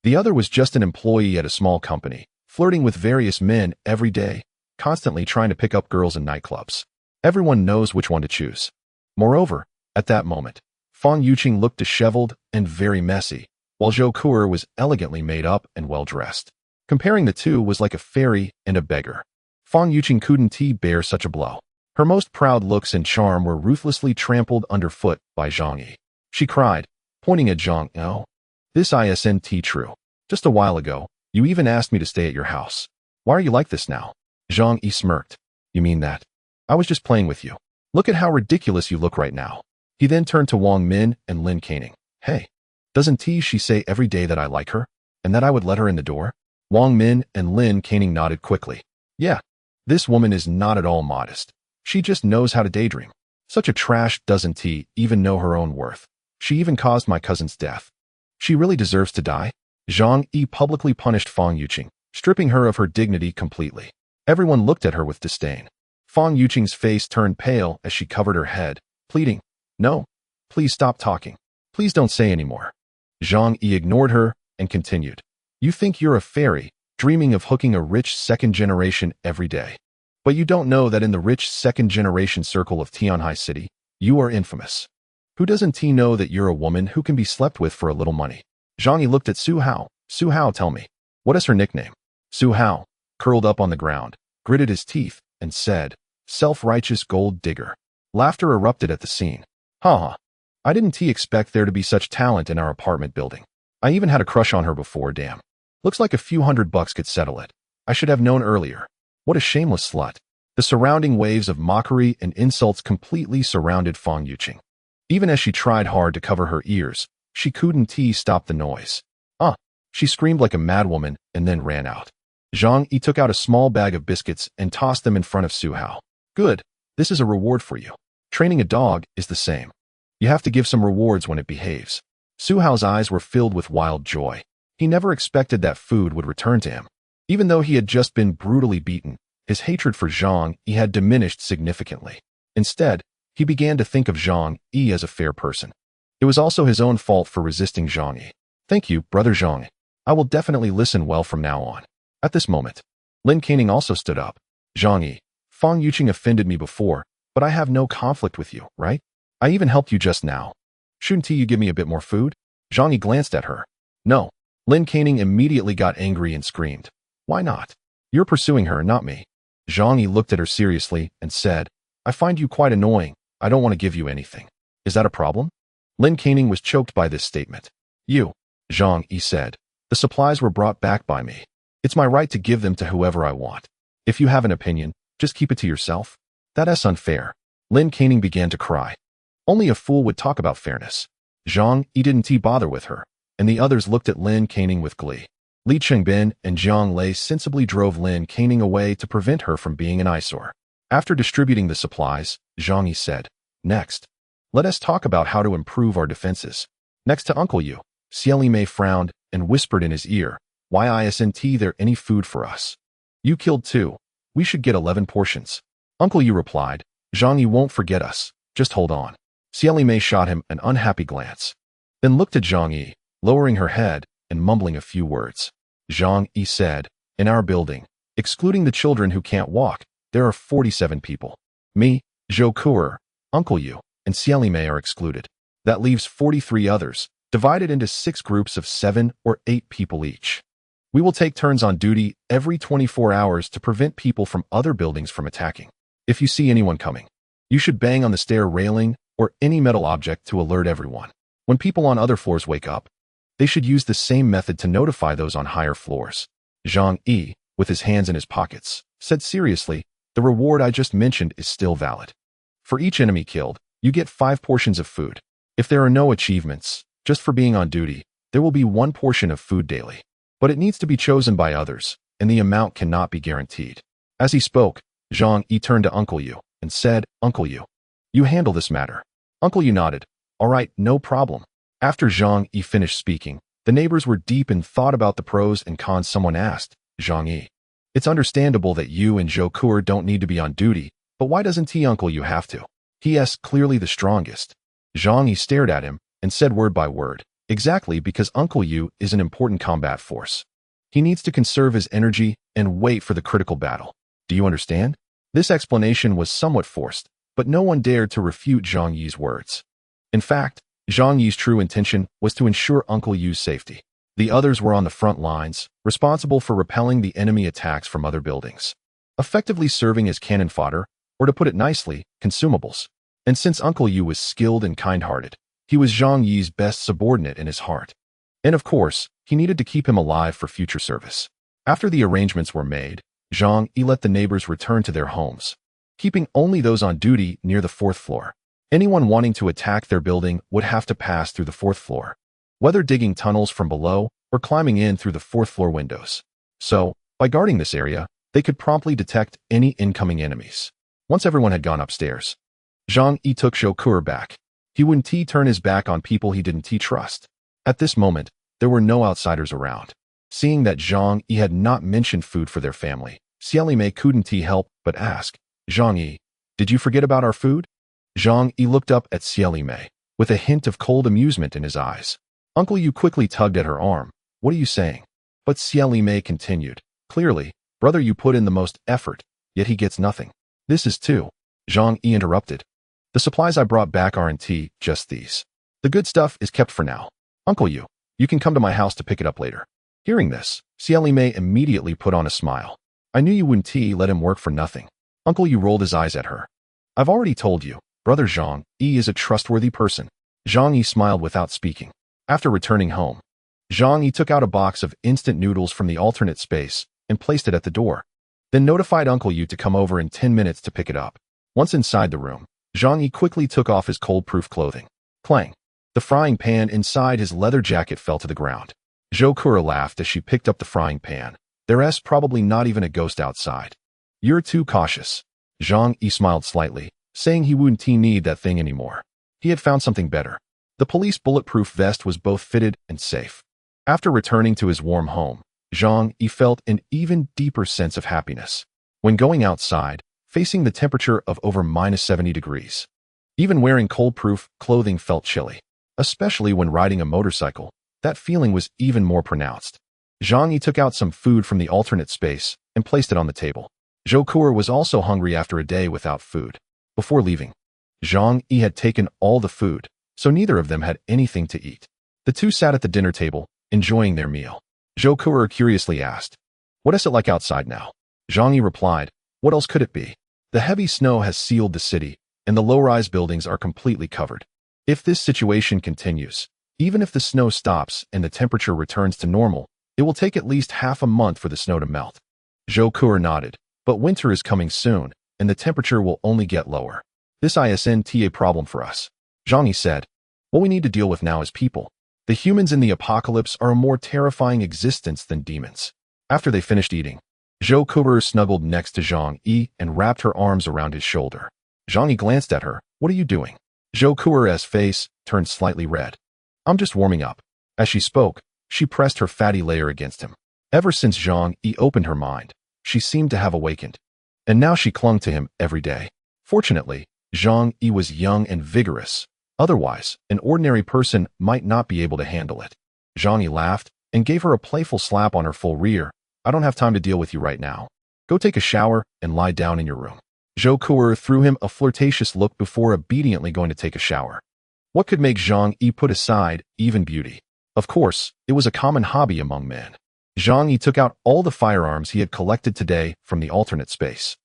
The other was just an employee at a small company, flirting with various men every day, constantly trying to pick up girls in nightclubs. Everyone knows which one to choose. Moreover, at that moment, Fang Yuqing looked disheveled and very messy, while Zhou Kuer was elegantly made up and well-dressed. Comparing the two was like a fairy and a beggar. Fang Yuqing couldn't bear such a blow. Her most proud looks and charm were ruthlessly trampled underfoot by Zhang Yi. She cried, pointing at Zhang Yi, "Oh, this isn't true. Just a while ago, you even asked me to stay at your house. Why are you like this now?" Zhang Yi smirked. "You mean that? I was just playing with you. Look at how ridiculous you look right now." He then turned to Wang Min and Lin Caning. "Hey, doesn't she say every day that I like her, and that I would let her in the door?" Wang Min and Lin Caning nodded quickly. "Yeah, this woman is not at all modest. She just knows how to daydream. Such a trash doesn't even know her own worth. She even caused my cousin's death. She really deserves to die." Zhang Yi publicly punished Fang Yuqing, stripping her of her dignity completely. Everyone looked at her with disdain. Fang Yuqing's face turned pale as she covered her head, pleading, "No, please stop talking. Please don't say any more." Zhang Yi ignored her and continued, "You think you're a fairy, dreaming of hooking a rich second generation every day. But you don't know that in the rich second generation circle of Tianhai City, you are infamous. Who doesn't know that you're a woman who can be slept with for a little money?" Zhang Yi looked at Su Hao. "Su Hao, tell me, what is her nickname?" Su Hao, curled up on the ground, gritted his teeth, and said, "Self-righteous gold digger." Laughter erupted at the scene. "Ha ha. I didn't expect there to be such talent in our apartment building. I even had a crush on her before, damn. Looks like a few $100 could settle it. I should have known earlier. What a shameless slut." The surrounding waves of mockery and insults completely surrounded Fang Yuqing. Even as she tried hard to cover her ears, she couldn't stop the noise. She screamed like a madwoman and then ran out. Zhang Yi took out a small bag of biscuits and tossed them in front of Su Hao. "Good, this is a reward for you. Training a dog is the same. You have to give some rewards when it behaves." Su Hao's eyes were filled with wild joy. He never expected that food would return to him. Even though he had just been brutally beaten, his hatred for Zhang Yi had diminished significantly. Instead, he began to think of Zhang Yi as a fair person. It was also his own fault for resisting Zhang Yi. "Thank you, brother Zhang. I will definitely listen well from now on." At this moment, Lin Caning also stood up. "Zhang Yi, Fang Yuqing offended me before, but I have no conflict with you, right? I even helped you just now. Shouldn't you give me a bit more food?" Zhang Yi glanced at her. "No." Lin Caning immediately got angry and screamed, "Why not? You're pursuing her, not me." Zhang Yi looked at her seriously and said, "I find you quite annoying. I don't want to give you anything. Is that a problem?" Lin Caning was choked by this statement. "You," Zhang Yi said, "the supplies were brought back by me. It's my right to give them to whoever I want. If you have an opinion, just keep it to yourself. That's unfair." Lin Caning began to cry. Only a fool would talk about fairness. Zhang Yi didn't bother with her, and the others looked at Lin Caning with glee. Li Chengbin and Jiang Lei sensibly drove Lin Caning away to prevent her from being an eyesore. After distributing the supplies, Zhang Yi said, "Next, let us talk about how to improve our defenses. Next to Uncle Yu." Xieli Mei frowned and whispered in his ear, "Why isn't there any food for us? You killed 2. We should get 11 portions." Uncle Yu replied, "Zhang Yi won't forget us. Just hold on." Xieli Mei shot him an unhappy glance, then looked at Zhang Yi, lowering her head and mumbling a few words. Zhang Yi said, "In our building, excluding the children who can't walk, there are 47 people. Me, Zhou Kuer, Uncle Yu, and Xieli Mei are excluded. That leaves 43 others, divided into 6 groups of 7 or 8 people each. We will take turns on duty every 24 hours to prevent people from other buildings from attacking. If you see anyone coming, You should bang on the stair railing or any metal object to alert everyone. When people on other floors wake up, they should use the same method to notify those on higher floors. Zhang Yi, with his hands in his pockets, said seriously, the reward I just mentioned is still valid. For each enemy killed, you get 5 portions of food. If there are no achievements, just for being on duty, there will be 1 portion of food daily. But it needs to be chosen by others, and the amount cannot be guaranteed. As he spoke, Zhang Yi turned to Uncle Yu and said, Uncle Yu, you handle this matter. Uncle Yu nodded. All right, no problem. After Zhang Yi finished speaking, the neighbors were deep in thought about the pros and cons. Someone asked, Zhang Yi, it's understandable that you and Zhou Kuo don't need to be on duty, but why doesn't Uncle Yu have to? He is clearly the strongest. Zhang Yi stared at him and said word by word, exactly because Uncle Yu is an important combat force. He needs to conserve his energy and wait for the critical battle. Do you understand? This explanation was somewhat forced, but no one dared to refute Zhang Yi's words. In fact, Zhang Yi's true intention was to ensure Uncle Yu's safety. The others were on the front lines, responsible for repelling the enemy attacks from other buildings, effectively serving as cannon fodder, or to put it nicely, consumables. And since Uncle Yu was skilled and kind-hearted, he was Zhang Yi's best subordinate in his heart. And of course, he needed to keep him alive for future service. After the arrangements were made, Zhang Yi let the neighbors return to their homes, keeping only those on duty near the 4th floor. Anyone wanting to attack their building would have to pass through the 4th floor, whether digging tunnels from below or climbing in through the 4th floor windows. So, by guarding this area, they could promptly detect any incoming enemies. Once everyone had gone upstairs, Zhang Yi took Zhou Kuo back. He wouldn't turn his back on people he didn't trust. At this moment, there were no outsiders around. Seeing that Zhang Yi had not mentioned food for their family, Xiao Mei couldn't help but ask, Zhang Yi, did you forget about our food? Zhang Yi looked up at Xiao Mei, with a hint of cold amusement in his eyes. Uncle Yu quickly tugged at her arm. What are you saying? But Xiao Mei continued, clearly, brother Yu put in the most effort, yet he gets nothing. This is too. Zhang Yi interrupted. The supplies I brought back aren't just these. The good stuff is kept for now. Uncle Yu, you can come to my house to pick it up later. Hearing this, Xiao Mei immediately put on a smile. I knew you wouldn't let him work for nothing. Uncle Yu rolled his eyes at her. I've already told you, brother Zhang Yi is a trustworthy person. Zhang Yi smiled without speaking. After returning home, Zhang Yi took out a box of instant noodles from the alternate space and placed it at the door, then notified Uncle Yu to come over in 10 minutes to pick it up. Once inside the room, Zhang Yi quickly took off his cold-proof clothing. Clang! The frying pan inside his leather jacket fell to the ground. Zhou Kuo laughed as she picked up the frying pan. There's probably not even a ghost outside. You're too cautious. Zhang Yi smiled slightly, saying he wouldn't need that thing anymore. He had found something better. The police bulletproof vest was both fitted and safe. After returning to his warm home, Zhang Yi felt an even deeper sense of happiness. When going outside, facing the temperature of over -70 degrees, even wearing cold-proof clothing felt chilly. Especially when riding a motorcycle, that feeling was even more pronounced. Zhang Yi took out some food from the alternate space and placed it on the table. Zhou Kuo was also hungry after a day without food. Before leaving, Zhang Yi had taken all the food, so neither of them had anything to eat. The two sat at the dinner table, enjoying their meal. Zhou Kuo curiously asked, what is it like outside now? Zhang Yi replied, what else could it be? The heavy snow has sealed the city, and the low-rise buildings are completely covered. If this situation continues, even if the snow stops and the temperature returns to normal, it will take at least half a month for the snow to melt. Zhou Kuo nodded, but winter is coming soon, and the temperature will only get lower. This isn't a problem for us. Zhang Yi said, what we need to deal with now is people. The humans in the apocalypse are a more terrifying existence than demons. After they finished eating, Zhou Kuo snuggled next to Zhang Yi and wrapped her arms around his shoulder. Zhang Yi glanced at her. What are you doing? Zhou Kuo's face turned slightly red. I'm just warming up. As she spoke, she pressed her fatty layer against him. Ever since Zhang Yi opened her mind, she seemed to have awakened. And now she clung to him every day. Fortunately, Zhang Yi was young and vigorous. Otherwise, an ordinary person might not be able to handle it. Zhang Yi laughed and gave her a playful slap on her full rear. I don't have time to deal with you right now. Go take a shower and lie down in your room. Zhou Kuo threw him a flirtatious look before obediently going to take a shower. What could make Zhang Yi put aside even beauty? Of course, it was a common hobby among men. Zhang Yi took out all the firearms he had collected today from the alternate space.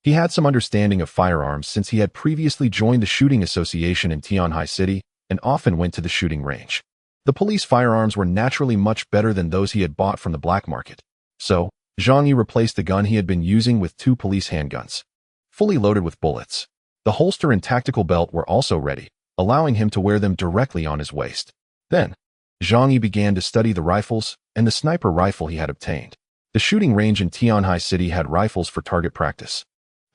He had some understanding of firearms since he had previously joined the shooting association in Tianhai City and often went to the shooting range. The police firearms were naturally much better than those he had bought from the black market. So, Zhang Yi replaced the gun he had been using with 2 police handguns, fully loaded with bullets. The holster and tactical belt were also ready, allowing him to wear them directly on his waist. Then, Zhang Yi began to study the rifles and the sniper rifle he had obtained. The shooting range in Tianhai City had rifles for target practice,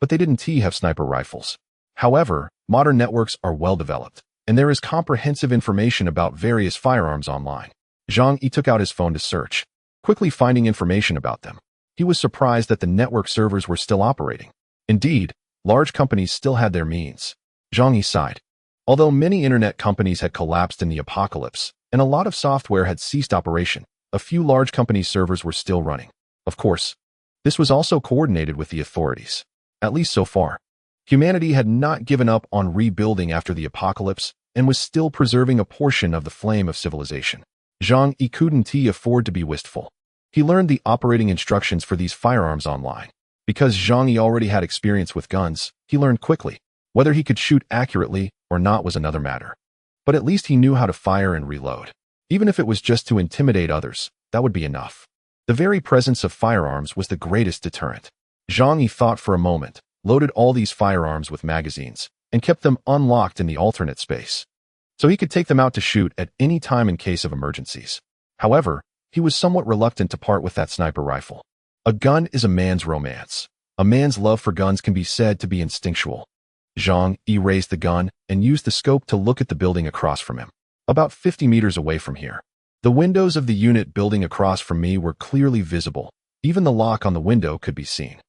but they didn't have sniper rifles. However, modern networks are well developed, and there is comprehensive information about various firearms online. Zhang Yi took out his phone to search, quickly finding information about them. He was surprised that the network servers were still operating. Indeed, large companies still had their means. Zhang Yi sighed. Although many internet companies had collapsed in the apocalypse, and a lot of software had ceased operation, a few large companies' servers were still running. Of course, this was also coordinated with the authorities. At least so far. Humanity had not given up on rebuilding after the apocalypse and was still preserving a portion of the flame of civilization. Zhang Yi couldn't afford to be wistful. He learned the operating instructions for these firearms online. Because Zhang Yi already had experience with guns, he learned quickly. Whether he could shoot accurately or not was another matter. But at least he knew how to fire and reload. Even if it was just to intimidate others, that would be enough. The very presence of firearms was the greatest deterrent. Zhang Yi thought for a moment, loaded all these firearms with magazines, and kept them unlocked in the alternate space, so he could take them out to shoot at any time in case of emergencies. However, he was somewhat reluctant to part with that sniper rifle. A gun is a man's romance. A man's love for guns can be said to be instinctual. Zhang Yi raised the gun and used the scope to look at the building across from him, about 50 meters away from here. The windows of the unit building across from me were clearly visible. Even the lock on the window could be seen.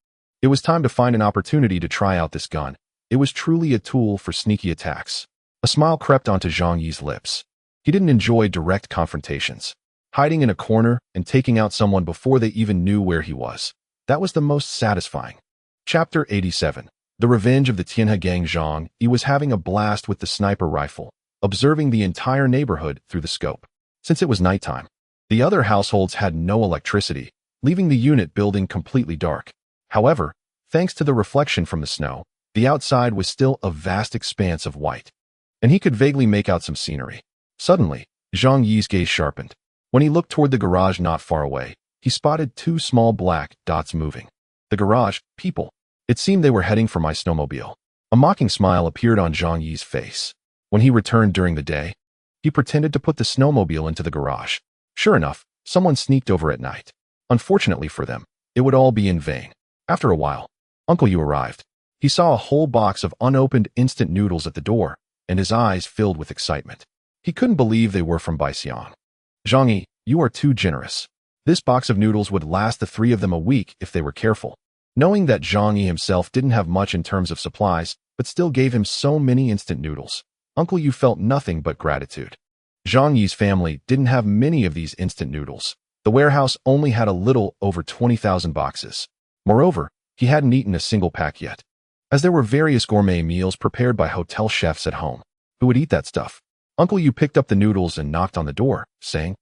It was time to find an opportunity to try out this gun. It was truly a tool for sneaky attacks. A smile crept onto Zhang Yi's lips. He didn't enjoy direct confrontations. Hiding in a corner and taking out someone before they even knew where he was. That was the most satisfying. Chapter 87. The Revenge of the Tianhe Gang. Zhang Yi was having a blast with the sniper rifle, observing the entire neighborhood through the scope. Since it was nighttime, the other households had no electricity, leaving the unit building completely dark. However, thanks to the reflection from the snow, the outside was still a vast expanse of white, and he could vaguely make out some scenery. Suddenly, Zhang Yi's gaze sharpened. When he looked toward the garage not far away, he spotted 2 small black dots moving. The garage, people. It seemed they were heading for my snowmobile. A mocking smile appeared on Zhang Yi's face. When he returned during the day, he pretended to put the snowmobile into the garage. Sure enough, someone sneaked over at night. Unfortunately for them, it would all be in vain. After a while, Uncle Yu arrived. He saw a whole box of unopened instant noodles at the door, and his eyes filled with excitement. He couldn't believe they were from Baixiang. Zhang Yi, you are too generous. This box of noodles would last the 3 of them a week if they were careful. Knowing that Zhang Yi himself didn't have much in terms of supplies, but still gave him so many instant noodles, Uncle Yu felt nothing but gratitude. Zhang Yi's family didn't have many of these instant noodles. The warehouse only had a little over 20,000 boxes. Moreover, he hadn't eaten a single pack yet, as there were various gourmet meals prepared by hotel chefs at home. Who would eat that stuff? Uncle Yu picked up the noodles and knocked on the door, saying,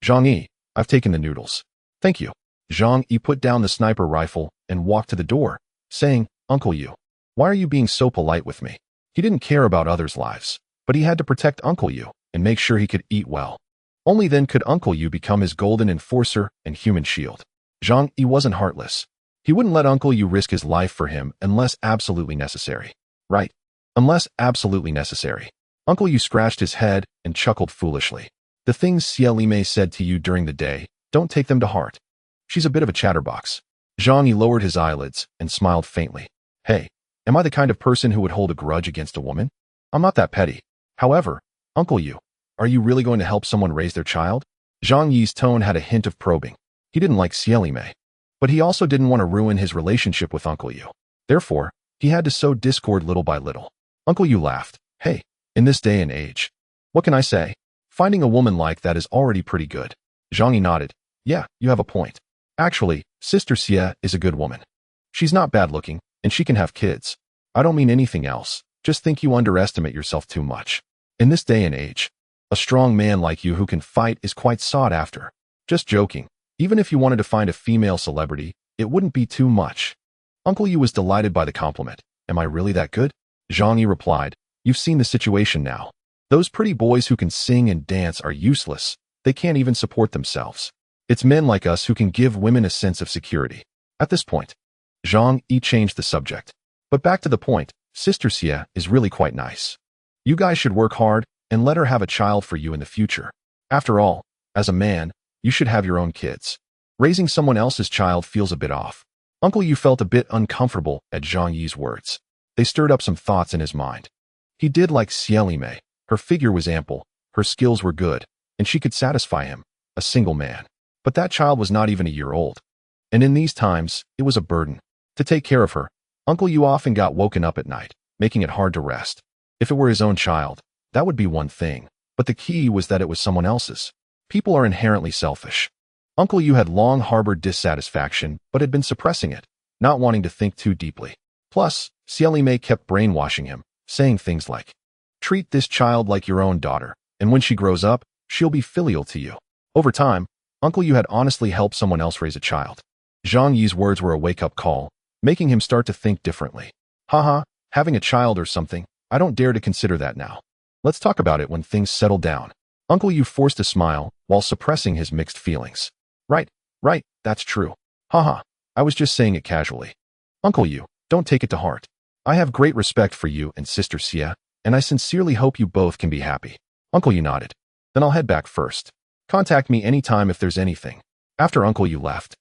Zhang Yi, I've taken the noodles. Thank you. Zhang Yi put down the sniper rifle and walked to the door, saying, Uncle Yu, why are you being so polite with me? He didn't care about others' lives, but he had to protect Uncle Yu and make sure he could eat well. Only then could Uncle Yu become his golden enforcer and human shield. Zhang Yi wasn't heartless. He wouldn't let Uncle Yu risk his life for him unless absolutely necessary. Right. Unless absolutely necessary. Uncle Yu scratched his head and chuckled foolishly. The things Xie Limei said to you during the day, don't take them to heart. She's a bit of a chatterbox. Zhang Yi lowered his eyelids and smiled faintly. Hey, am I the kind of person who would hold a grudge against a woman? I'm not that petty. However, Uncle Yu, are you really going to help someone raise their child? Zhang Yi's tone had a hint of probing. He didn't like Xie Limei, but he also didn't want to ruin his relationship with Uncle Yu. Therefore, he had to sow discord little by little. Uncle Yu laughed. Hey, in this day and age, what can I say? Finding a woman like that is already pretty good. Zhang Yi nodded. Yeah, you have a point. Actually, Sister Xie is a good woman. She's not bad looking, and she can have kids. I don't mean anything else. Just think you underestimate yourself too much. In this day and age, a strong man like you who can fight is quite sought after. Just joking. Even if you wanted to find a female celebrity, it wouldn't be too much. Uncle Yu was delighted by the compliment. Am I really that good? Zhang Yi replied, you've seen the situation now. Those pretty boys who can sing and dance are useless. They can't even support themselves. It's men like us who can give women a sense of security. At this point, Zhang Yi changed the subject. But back to the point, Sister Xie is really quite nice. You guys should work hard and let her have a child for you in the future. After all, as a man, you should have your own kids. Raising someone else's child feels a bit off. Uncle Yu felt a bit uncomfortable at Zhang Yi's words. They stirred up some thoughts in his mind. He did like Xieli Mei. Her figure was ample, her skills were good, and she could satisfy him, a single man. But that child was not even a year old. And in these times, it was a burden. To take care of her, Uncle Yu often got woken up at night, making it hard to rest. If it were his own child, that would be one thing, but the key was that it was someone else's. People are inherently selfish. Uncle Yu had long harbored dissatisfaction, but had been suppressing it, not wanting to think too deeply. Plus, Xieli Mei kept brainwashing him, saying things like, treat this child like your own daughter, and when she grows up, she'll be filial to you. Over time, Uncle Yu had honestly helped someone else raise a child. Zhang Yi's words were a wake-up call, making him start to think differently. Haha, having a child or something, I don't dare to consider that now. Let's talk about it when things settle down. Uncle Yu forced a smile while suppressing his mixed feelings. Right, that's true. Haha, I was just saying it casually. Uncle Yu, don't take it to heart. I have great respect for you and Sister Xie, and I sincerely hope you both can be happy. Uncle Yu nodded. Then I'll head back first. Contact me anytime if there's anything. After Uncle Yu left,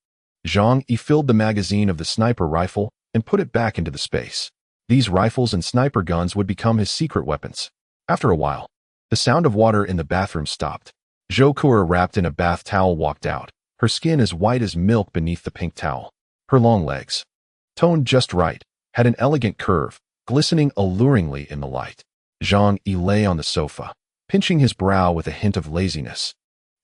Zhang Yi filled the magazine of the sniper rifle and put it back into the space. These rifles and sniper guns would become his secret weapons. After a while, the sound of water in the bathroom stopped. Zhou Kuo, wrapped in a bath towel, walked out, her skin as white as milk beneath the pink towel. Her long legs, toned just right, had an elegant curve, glistening alluringly in the light. Zhang Yi lay on the sofa, pinching his brow with a hint of laziness.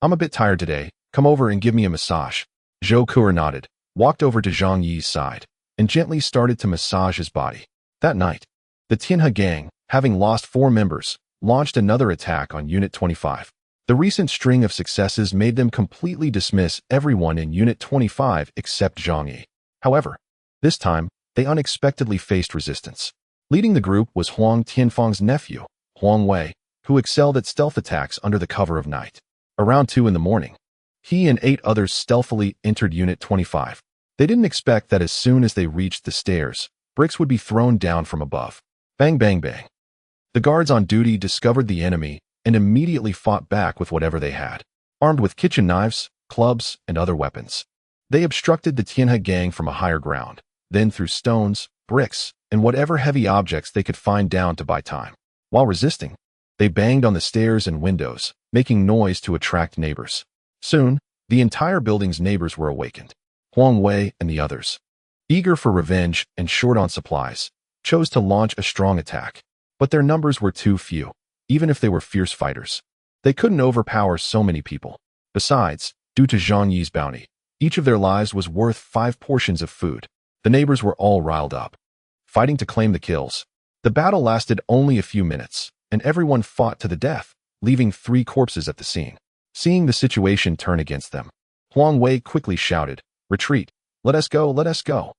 I'm a bit tired today. Come over and give me a massage. Zhou Kuo nodded, walked over to Zhang Yi's side, and gently started to massage his body. That night, the Tianhe gang, having lost 4 members, launched another attack on Unit 25. The recent string of successes made them completely dismiss everyone in Unit 25 except Zhang Yi. However, this time, they unexpectedly faced resistance. Leading the group was Huang Tianfeng's nephew, Huang Wei, who excelled at stealth attacks under the cover of night. Around 2 in the morning, he and 8 others stealthily entered Unit 25. They didn't expect that as soon as they reached the stairs, bricks would be thrown down from above. Bang, bang, bang. The guards on duty discovered the enemy and immediately fought back with whatever they had, armed with kitchen knives, clubs, and other weapons. They obstructed the Tianhe gang from a higher ground, then threw stones, bricks, and whatever heavy objects they could find down to buy time. While resisting, they banged on the stairs and windows, making noise to attract neighbors. Soon, the entire building's neighbors were awakened. Huang Wei and the others, eager for revenge and short on supplies, chose to launch a strong attack. But their numbers were too few, even if they were fierce fighters. They couldn't overpower so many people. Besides, due to Zhang Yi's bounty, each of their lives was worth 5 portions of food. The neighbors were all riled up, fighting to claim the kills. The battle lasted only a few minutes, and everyone fought to the death, leaving 3 corpses at the scene. Seeing the situation turn against them, Huang Wei quickly shouted, "Retreat! Let us go, let us go!"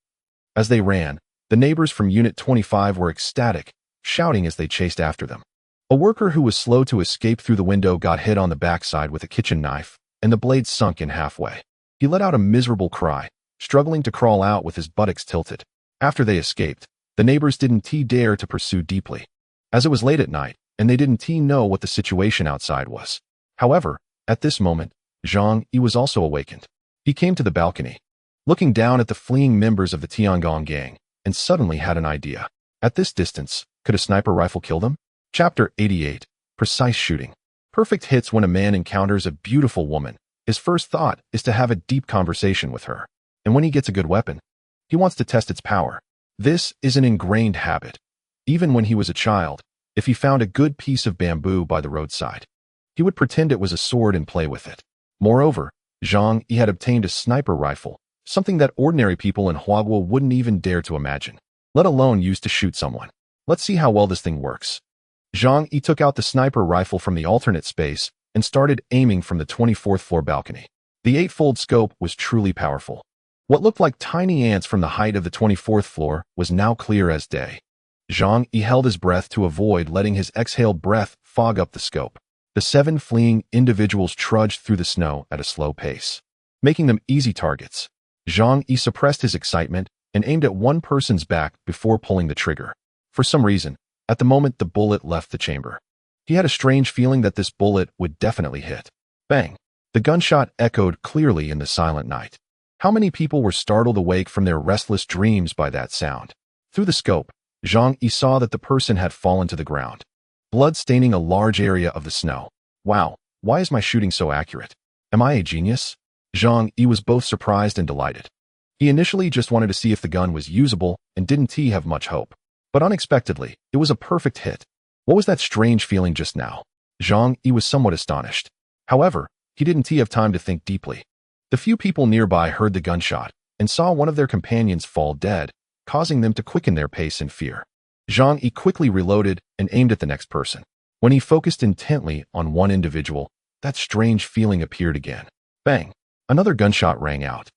As they ran, the neighbors from Unit 25 were ecstatic, shouting as they chased after them. A worker who was slow to escape through the window got hit on the backside with a kitchen knife, and the blade sunk in halfway. He let out a miserable cry, struggling to crawl out with his buttocks tilted. After they escaped, the neighbors didn't dare to pursue deeply, as it was late at night, and they didn't know what the situation outside was. However, at this moment, Zhang Yi was also awakened. He came to the balcony, looking down at the fleeing members of the Tiangong gang, and suddenly had an idea. At this distance, could a sniper rifle kill them? Chapter 88. Precise shooting. Perfect hits. When a man encounters a beautiful woman, his first thought is to have a deep conversation with her. And when he gets a good weapon, he wants to test its power. This is an ingrained habit. Even when he was a child, if he found a good piece of bamboo by the roadside, he would pretend it was a sword and play with it. Moreover, Zhang Yi had obtained a sniper rifle, something that ordinary people in Huaguo wouldn't even dare to imagine, let alone use to shoot someone. Let's see how well this thing works. Zhang Yi took out the sniper rifle from the alternate space and started aiming from the 24th floor balcony. The 8-fold scope was truly powerful. What looked like tiny ants from the height of the 24th floor was now clear as day. Zhang Yi held his breath to avoid letting his exhaled breath fog up the scope. The 7 fleeing individuals trudged through the snow at a slow pace, making them easy targets. Zhang Yi suppressed his excitement and aimed at one person's back before pulling the trigger. For some reason, at the moment the bullet left the chamber, he had a strange feeling that this bullet would definitely hit. Bang! The gunshot echoed clearly in the silent night. How many people were startled awake from their restless dreams by that sound? Through the scope, Zhang Yi saw that the person had fallen to the ground, blood staining a large area of the snow. Wow, why is my shooting so accurate? Am I a genius? Zhang Yi was both surprised and delighted. He initially just wanted to see if the gun was usable and didn't have much hope. But unexpectedly, it was a perfect hit. What was that strange feeling just now? Zhang Yi was somewhat astonished. However, he didn't have time to think deeply. The few people nearby heard the gunshot and saw one of their companions fall dead, causing them to quicken their pace in fear. Zhang Yi quickly reloaded and aimed at the next person. When he focused intently on one individual, that strange feeling appeared again. Bang! Another gunshot rang out,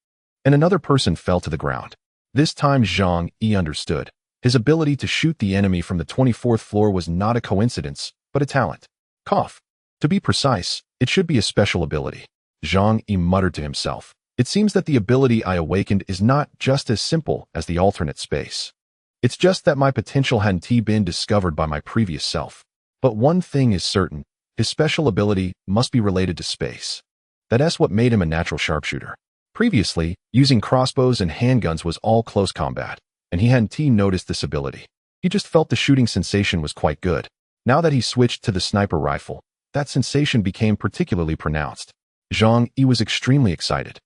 and another person fell to the ground. This time Zhang Yi understood. His ability to shoot the enemy from the 24th floor was not a coincidence, but a talent. Cough. To be precise, it should be a special ability. Zhang Yi muttered to himself. It seems that the ability I awakened is not just as simple as the alternate space. It's just that my potential hadn't been discovered by my previous self. But one thing is certain, his special ability must be related to space. That's what made him a natural sharpshooter. Previously, using crossbows and handguns was all close combat, and he hadn't noticed this ability. He just felt the shooting sensation was quite good. Now that he switched to the sniper rifle, that sensation became particularly pronounced. Zhang Yi was extremely excited.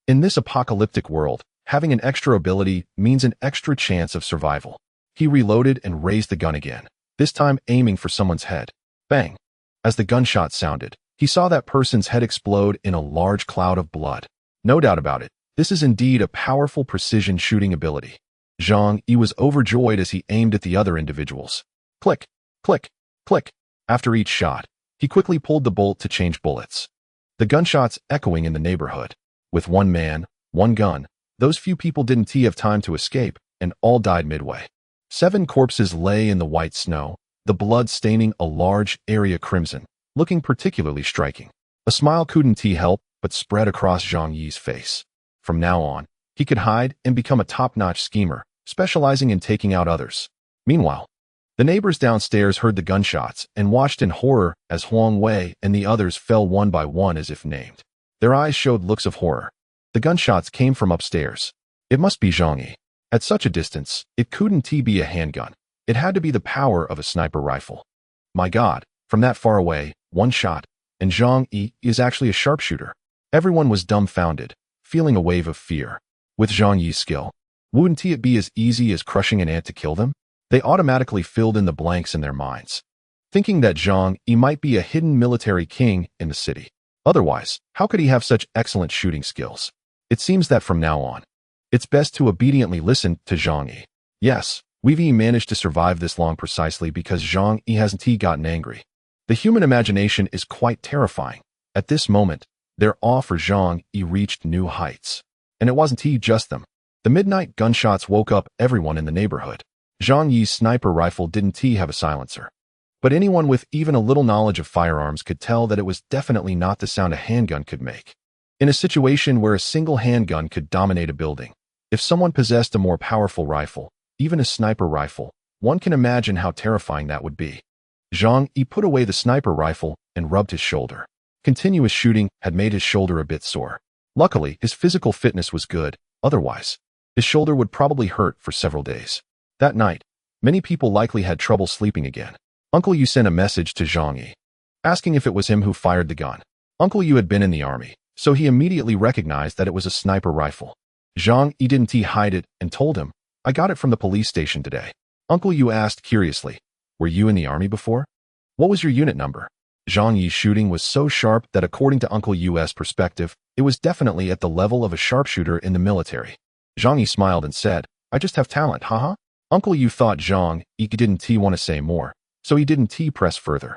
In this apocalyptic world, having an extra ability means an extra chance of survival. He reloaded and raised the gun again, this time aiming for someone's head. Bang! As the gunshot sounded, he saw that person's head explode in a large cloud of blood. No doubt about it, this is indeed a powerful precision shooting ability. Zhang Yi was overjoyed as he aimed at the other individuals. Click, click, click. After each shot, he quickly pulled the bolt to change bullets. The gunshots echoing in the neighborhood. With one man, one gun, those few people didn't have time to escape, and all died midway. 7 corpses lay in the white snow, the blood staining a large area crimson, looking particularly striking. A smile couldn't help but spread across Zhang Yi's face. From now on, he could hide and become a top-notch schemer, specializing in taking out others. Meanwhile, the neighbors downstairs heard the gunshots and watched in horror as Huang Wei and the others fell one by one as if named. Their eyes showed looks of horror. The gunshots came from upstairs. It must be Zhang Yi. At such a distance, it couldn't be a handgun. It had to be the power of a sniper rifle. My God, from that far away, one shot, and Zhang Yi is actually a sharpshooter. Everyone was dumbfounded, feeling a wave of fear. With Zhang Yi's skill, wouldn't it be as easy as crushing an ant to kill them? They automatically filled in the blanks in their minds, thinking that Zhang Yi might be a hidden military king in the city. Otherwise, how could he have such excellent shooting skills? It seems that from now on, it's best to obediently listen to Zhang Yi. Yes, we've managed to survive this long precisely because Zhang Yi hasn't gotten angry. The human imagination is quite terrifying. At this moment, their awe for Zhang Yi reached new heights. And it wasn't just them. The midnight gunshots woke up everyone in the neighborhood. Zhang Yi's sniper rifle didn't have a silencer. But anyone with even a little knowledge of firearms could tell that it was definitely not the sound a handgun could make. In a situation where a single handgun could dominate a building, if someone possessed a more powerful rifle, even a sniper rifle, one can imagine how terrifying that would be. Zhang Yi put away the sniper rifle and rubbed his shoulder. Continuous shooting had made his shoulder a bit sore. Luckily, his physical fitness was good, otherwise, his shoulder would probably hurt for several days. That night, many people likely had trouble sleeping again. Uncle Yu sent a message to Zhang Yi, asking if it was him who fired the gun. Uncle Yu had been in the army, so he immediately recognized that it was a sniper rifle. Zhang Yi didn't hide it and told him, I got it from the police station today. Uncle Yu asked curiously, were you in the army before? What was your unit number? Zhang Yi's shooting was so sharp that according to Uncle Yu's perspective, it was definitely at the level of a sharpshooter in the military. Zhang Yi smiled and said, I just have talent, haha. Uncle Yu thought Zhang Yi didn't want to say more, so he didn't press further.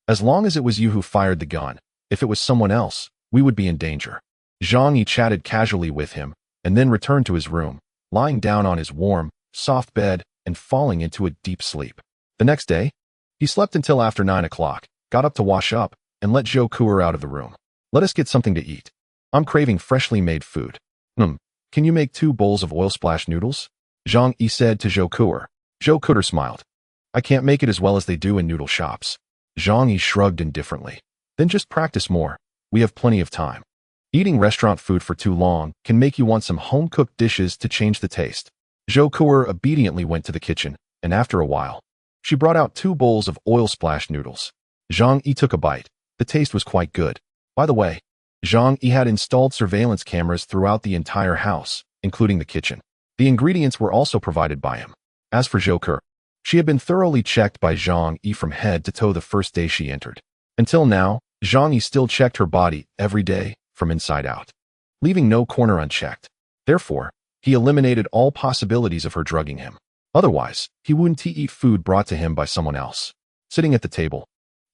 As long as it was you who fired the gun, if it was someone else, we would be in danger. Zhang Yi chatted casually with him, and then returned to his room, lying down on his warm, soft bed and falling into a deep sleep. The next day, he slept until after 9 o'clock, got up to wash up, and let Zhou Kuer out of the room. Let us get something to eat. I'm craving freshly made food. Can you make 2 bowls of oil splash noodles? Zhang Yi said to Zhou Kuer. Zhou Kuer smiled. I can't make it as well as they do in noodle shops. Zhang Yi shrugged indifferently. Then just practice more. We have plenty of time. Eating restaurant food for too long can make you want some home-cooked dishes to change the taste. Zhou Kuer obediently went to the kitchen, and after a while, she brought out 2 bowls of oil splash noodles. Zhang Yi took a bite. The taste was quite good. By the way, Zhang Yi had installed surveillance cameras throughout the entire house, including the kitchen. The ingredients were also provided by him. As for Zhou Kuer, she had been thoroughly checked by Zhang Yi from head to toe the first day she entered. Until now, Zhang Yi still checked her body every day from inside out, leaving no corner unchecked. Therefore, he eliminated all possibilities of her drugging him. Otherwise, he wouldn't eat food brought to him by someone else. Sitting at the table,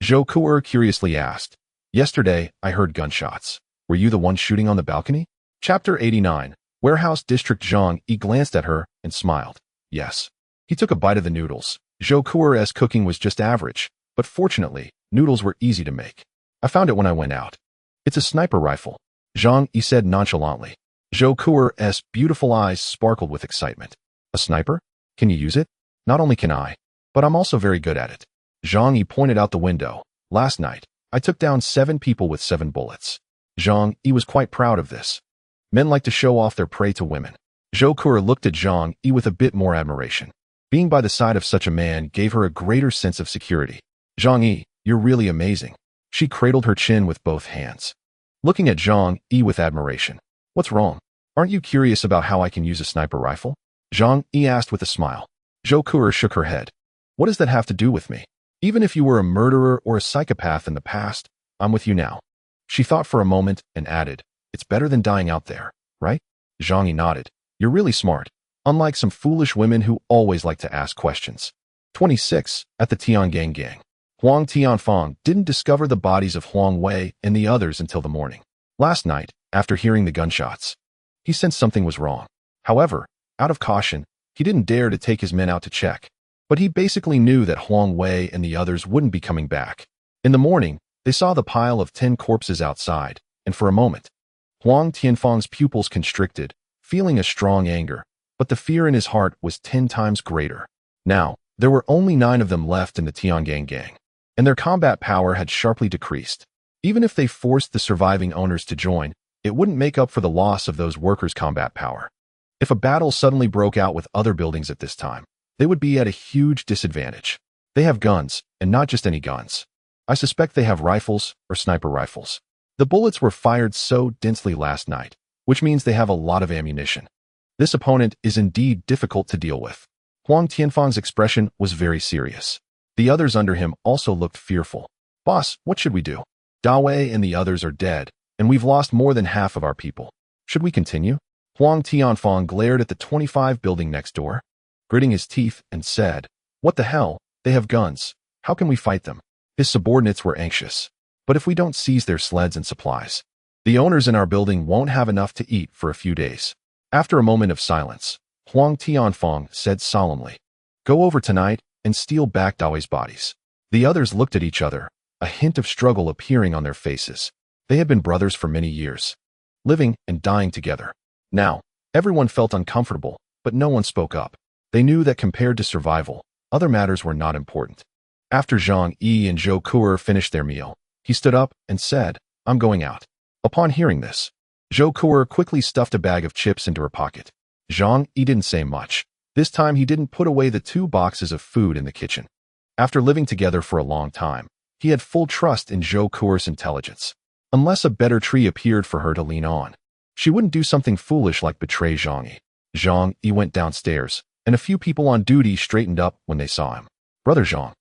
Zhou Kuer curiously asked, Yesterday, I heard gunshots. Were you the one shooting on the balcony? Chapter 89. Warehouse District. Zhang Yi glanced at her and smiled. Yes. He took a bite of the noodles. Zhou Kuer's cooking was just average, but fortunately, noodles were easy to make. I found it when I went out. It's a sniper rifle, Zhang Yi said nonchalantly. Zhou Kuer's beautiful eyes sparkled with excitement. A sniper? Can you use it? Not only can I, but I'm also very good at it. Zhang Yi pointed out the window. Last night, I took down 7 people with 7 bullets. Zhang Yi was quite proud of this. Men like to show off their prey to women. Zhou Kuer looked at Zhang Yi with a bit more admiration. Being by the side of such a man gave her a greater sense of security. Zhang Yi, you're really amazing. She cradled her chin with both hands, looking at Zhang Yi with admiration. What's wrong? Aren't you curious about how I can use a sniper rifle? Zhang Yi asked with a smile. Zhou Kuer shook her head. What does that have to do with me? Even if you were a murderer or a psychopath in the past, I'm with you now. She thought for a moment and added, it's better than dying out there, right? Zhang Yi nodded. You're really smart, unlike some foolish women who always like to ask questions. 26. At the Tiangang Gang. Huang Tianfang didn't discover the bodies of Huang Wei and the others until the morning. Last night, after hearing the gunshots, he sensed something was wrong. However, out of caution, he didn't dare to take his men out to check. But he basically knew that Huang Wei and the others wouldn't be coming back. In the morning, they saw the pile of 10 corpses outside, and for a moment, Huang Tianfang's pupils constricted, feeling a strong anger, but the fear in his heart was 10 times greater. Now, there were only 9 of them left in the Tiangang Gang, and their combat power had sharply decreased. Even if they forced the surviving owners to join, it wouldn't make up for the loss of those workers' combat power. If a battle suddenly broke out with other buildings at this time, they would be at a huge disadvantage. They have guns, and not just any guns. I suspect they have rifles or sniper rifles. The bullets were fired so densely last night, which means they have a lot of ammunition. This opponent is indeed difficult to deal with. Huang Tianfang's expression was very serious. The others under him also looked fearful. Boss, what should we do? Da Wei and the others are dead, and we've lost more than half of our people. Should we continue? Huang Tianfang glared at the 25 building next door, gritting his teeth, and said, What the hell? They have guns. How can we fight them? His subordinates were anxious. But if we don't seize their sleds and supplies, the owners in our building won't have enough to eat for a few days. After a moment of silence, Huang Tianfang said solemnly, Go over tonight and steal back Dawei's bodies. The others looked at each other, a hint of struggle appearing on their faces. They had been brothers for many years, living and dying together. Now, everyone felt uncomfortable, but no one spoke up. They knew that compared to survival, other matters were not important. After Zhang Yi and Zhou Kuer finished their meal, he stood up and said, I'm going out. Upon hearing this, Zhou Kuer quickly stuffed a bag of chips into her pocket. Zhang Yi didn't say much. This time he didn't put away the 2 boxes of food in the kitchen. After living together for a long time, he had full trust in Zhou Kuer's intelligence. Unless a better tree appeared for her to lean on, she wouldn't do something foolish like betray Zhang Yi. Zhang Yi went downstairs, and a few people on duty straightened up when they saw him. Brother Zhang,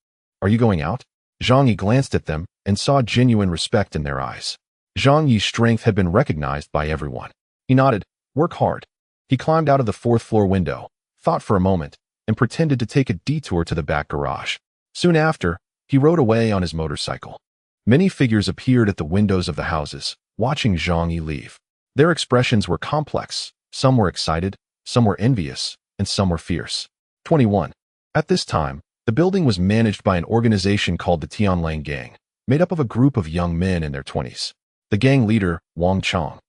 are you going out? Zhang Yi glanced at them and saw genuine respect in their eyes. Zhang Yi's strength had been recognized by everyone. He nodded, work hard. He climbed out of the 4th floor window, thought for a moment, and pretended to take a detour to the back garage. Soon after, he rode away on his motorcycle. Many figures appeared at the windows of the houses, watching Zhang Yi leave. Their expressions were complex, Some were excited, some were envious, and some were fierce. 21. At this time, the building was managed by an organization called the Tianlang Gang, made up of a group of young men in their 20s. The gang leader, Wang Chong,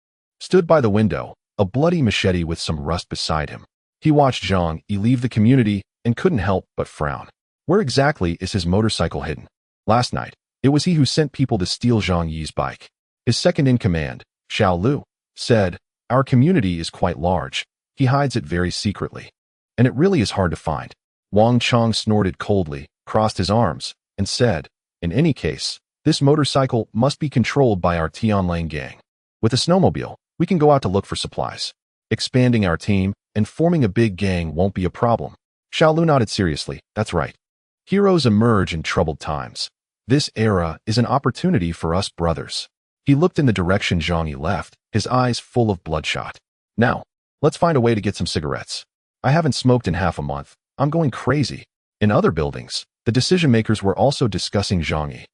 stood by the window, a bloody machete with some rust beside him. He watched Zhang Yi leave the community and couldn't help but frown. Where exactly is his motorcycle hidden? Last night, it was he who sent people to steal Zhang Yi's bike. His second-in-command, Xiao Lu, said, "Our community is quite large. He hides it very secretly. And it really is hard to find." Wang Chong snorted coldly, crossed his arms, and said, "In any case, this motorcycle must be controlled by our Tianlang gang. With a snowmobile, we can go out to look for supplies. Expanding our team and forming a big gang won't be a problem." Xiao Lu nodded seriously. "That's right. Heroes emerge in troubled times. This era is an opportunity for us brothers." He looked in the direction Zhang Yi left, his eyes full of bloodshot. "Now, let's find a way to get some cigarettes. I haven't smoked in half a month. I'm going crazy." In other buildings, the decision-makers were also discussing Zhang Yi.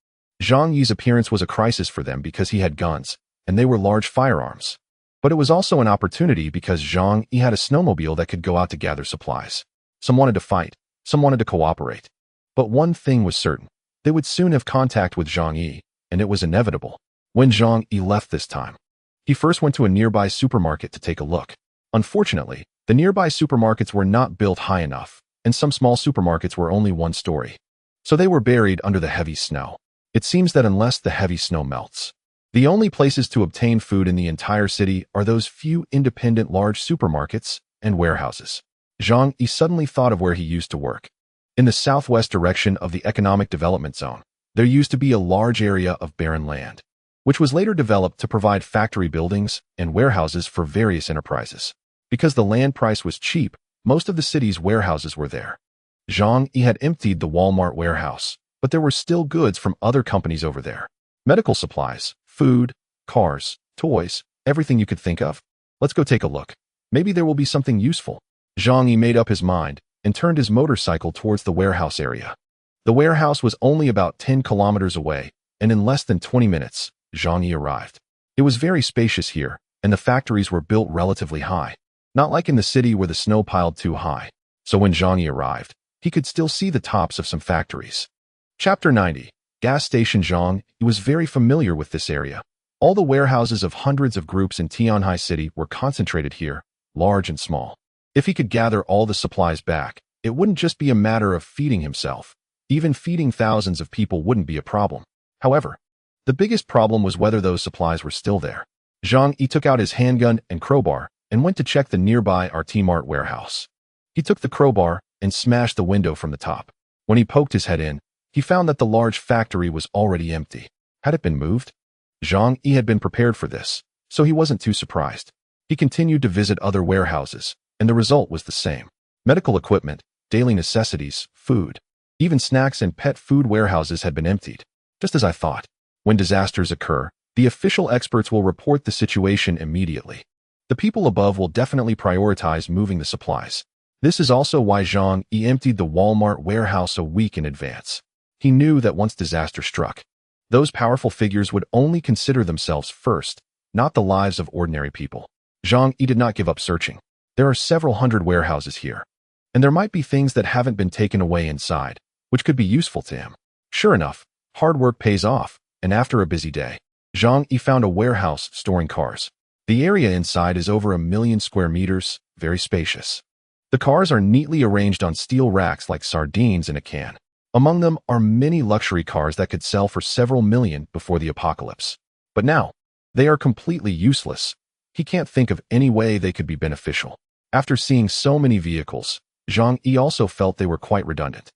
Zhang Yi's appearance was a crisis for them because he had guns, and they were large firearms. But it was also an opportunity because Zhang Yi had a snowmobile that could go out to gather supplies. Some wanted to fight, some wanted to cooperate. But one thing was certain. They would soon have contact with Zhang Yi, and it was inevitable. When Zhang Yi left this time, he first went to a nearby supermarket to take a look. Unfortunately, the nearby supermarkets were not built high enough, and some small supermarkets were only one story. So they were buried under the heavy snow. It seems that unless the heavy snow melts, the only places to obtain food in the entire city are those few independent large supermarkets and warehouses. Zhang Yi suddenly thought of where he used to work. In the southwest direction of the economic development zone, there used to be a large area of barren land, which was later developed to provide factory buildings and warehouses for various enterprises. Because the land price was cheap, most of the city's warehouses were there. Zhang Yi had emptied the Walmart warehouse, but there were still goods from other companies over there. Medical supplies, food, cars, toys, everything you could think of. "Let's go take a look. Maybe there will be something useful." Zhang Yi made up his mind and turned his motorcycle towards the warehouse area. The warehouse was only about 10 kilometers away, and in less than 20 minutes, Zhang Yi arrived. It was very spacious here, and the factories were built relatively high, not like in the city where the snow piled too high. So when Zhang Yi arrived, he could still see the tops of some factories. Chapter 90. Gas Station. Zhang Yi was very familiar with this area. All the warehouses of hundreds of groups in Tianhai City were concentrated here, large and small. If he could gather all the supplies back, it wouldn't just be a matter of feeding himself. Even feeding thousands of people wouldn't be a problem. However, the biggest problem was whether those supplies were still there. Zhang Yi took out his handgun and crowbar and went to check the nearby RT Mart warehouse. He took the crowbar and smashed the window from the top. When he poked his head in, he found that the large factory was already empty. Had it been moved? Zhang Yi had been prepared for this, so he wasn't too surprised. He continued to visit other warehouses, and the result was the same. Medical equipment, daily necessities, food, even snacks and pet food warehouses had been emptied. Just as I thought. When disasters occur, the official experts will report the situation immediately. The people above will definitely prioritize moving the supplies. This is also why Zhang Yi emptied the Walmart warehouse a week in advance. He knew that once disaster struck, those powerful figures would only consider themselves first, not the lives of ordinary people. Zhang Yi did not give up searching. There are several hundred warehouses here, and there might be things that haven't been taken away inside, which could be useful to him. Sure enough, hard work pays off, and after a busy day, Zhang Yi found a warehouse storing cars. The area inside is over 1 million square meters, very spacious. The cars are neatly arranged on steel racks like sardines in a can. Among them are many luxury cars that could sell for several million before the apocalypse. But now, they are completely useless. He can't think of any way they could be beneficial. After seeing so many vehicles, Zhang Yi also felt they were quite redundant.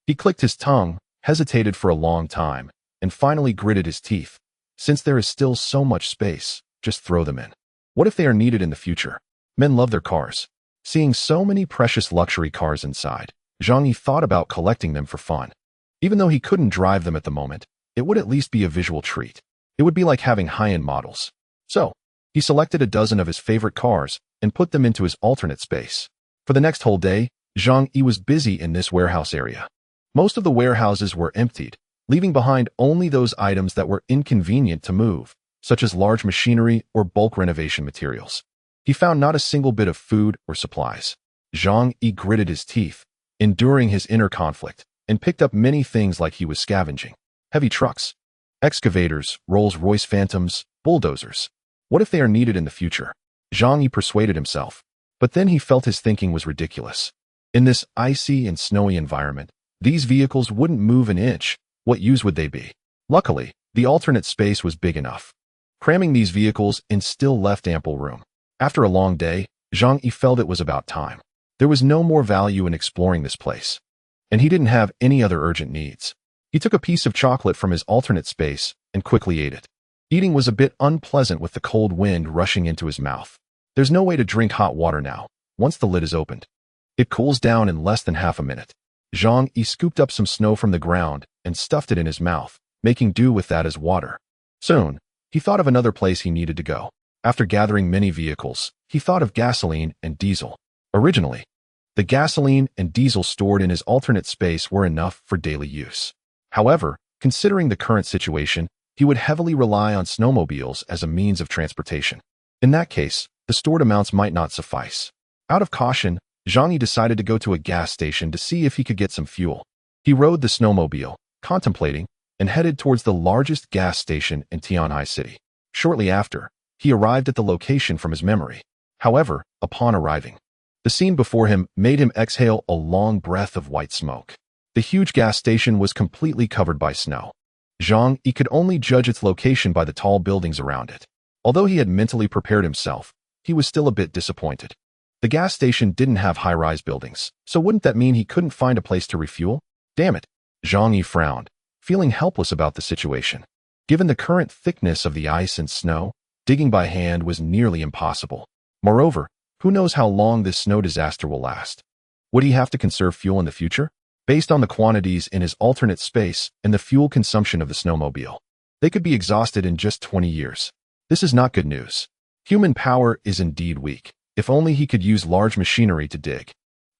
He clicked his tongue, hesitated for a long time, and finally gritted his teeth. Since there is still so much space, just throw them in. What if they are needed in the future? Men love their cars. Seeing so many precious luxury cars inside, Zhang Yi thought about collecting them for fun. Even though he couldn't drive them at the moment, it would at least be a visual treat. It would be like having high-end models. So, he selected a dozen of his favorite cars and put them into his alternate space. For the next whole day, Zhang Yi was busy in this warehouse area. Most of the warehouses were emptied, leaving behind only those items that were inconvenient to move, such as large machinery or bulk renovation materials. He found not a single bit of food or supplies. Zhang Yi gritted his teeth, enduring his inner conflict, and picked up many things like he was scavenging. Heavy trucks, excavators, Rolls-Royce Phantoms, bulldozers. What if they are needed in the future? Zhang Yi persuaded himself, but then he felt his thinking was ridiculous. In this icy and snowy environment, these vehicles wouldn't move an inch. What use would they be? Luckily, the alternate space was big enough. Cramming these vehicles in still left ample room. After a long day, Zhang Yi felt it was about time. There was no more value in exploring this place, and he didn't have any other urgent needs. He took a piece of chocolate from his alternate space and quickly ate it. Eating was a bit unpleasant with the cold wind rushing into his mouth. There's no way to drink hot water now, once the lid is opened. It cools down in less than half a minute. Zhang Yi scooped up some snow from the ground and stuffed it in his mouth, making do with that as water. Soon, he thought of another place he needed to go. After gathering many vehicles, he thought of gasoline and diesel. Originally, the gasoline and diesel stored in his alternate space were enough for daily use. However, considering the current situation, he would heavily rely on snowmobiles as a means of transportation. In that case, the stored amounts might not suffice. Out of caution, Zhang Yi decided to go to a gas station to see if he could get some fuel. He rode the snowmobile, contemplating, and headed towards the largest gas station in Tianhai City. Shortly after, he arrived at the location from his memory. However, upon arriving, the scene before him made him exhale a long breath of white smoke. The huge gas station was completely covered by snow. Zhang Yi could only judge its location by the tall buildings around it. Although he had mentally prepared himself, he was still a bit disappointed. The gas station didn't have high-rise buildings, so wouldn't that mean he couldn't find a place to refuel? Damn it! Zhang Yi frowned, feeling helpless about the situation. Given the current thickness of the ice and snow, digging by hand was nearly impossible. Moreover, who knows how long this snow disaster will last? Would he have to conserve fuel in the future? Based on the quantities in his alternate space and the fuel consumption of the snowmobile, they could be exhausted in just 20 years. This is not good news. Human power is indeed weak. If only he could use large machinery to dig.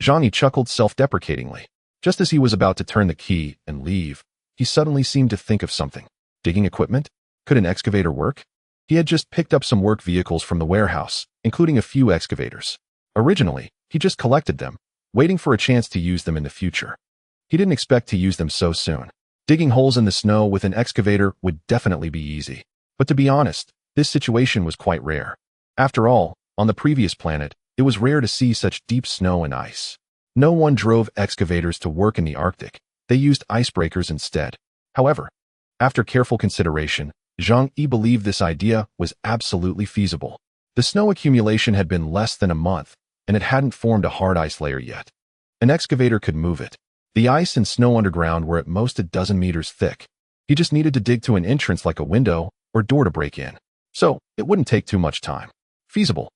Zhang Yi chuckled self-deprecatingly. Just as he was about to turn the key and leave, he suddenly seemed to think of something. Digging equipment? Could an excavator work? He had just picked up some work vehicles from the warehouse, including a few excavators. Originally, he just collected them, waiting for a chance to use them in the future. He didn't expect to use them so soon. Digging holes in the snow with an excavator would definitely be easy. But to be honest, this situation was quite rare. After all, on the previous planet, it was rare to see such deep snow and ice. No one drove excavators to work in the Arctic. They used icebreakers instead. However, after careful consideration, Zhang Yi believed this idea was absolutely feasible. The snow accumulation had been less than a month, and it hadn't formed a hard ice layer yet. An excavator could move it. The ice and snow underground were at most a dozen meters thick. He just needed to dig to an entrance like a window or door to break in. So, it wouldn't take too much time. Feasible.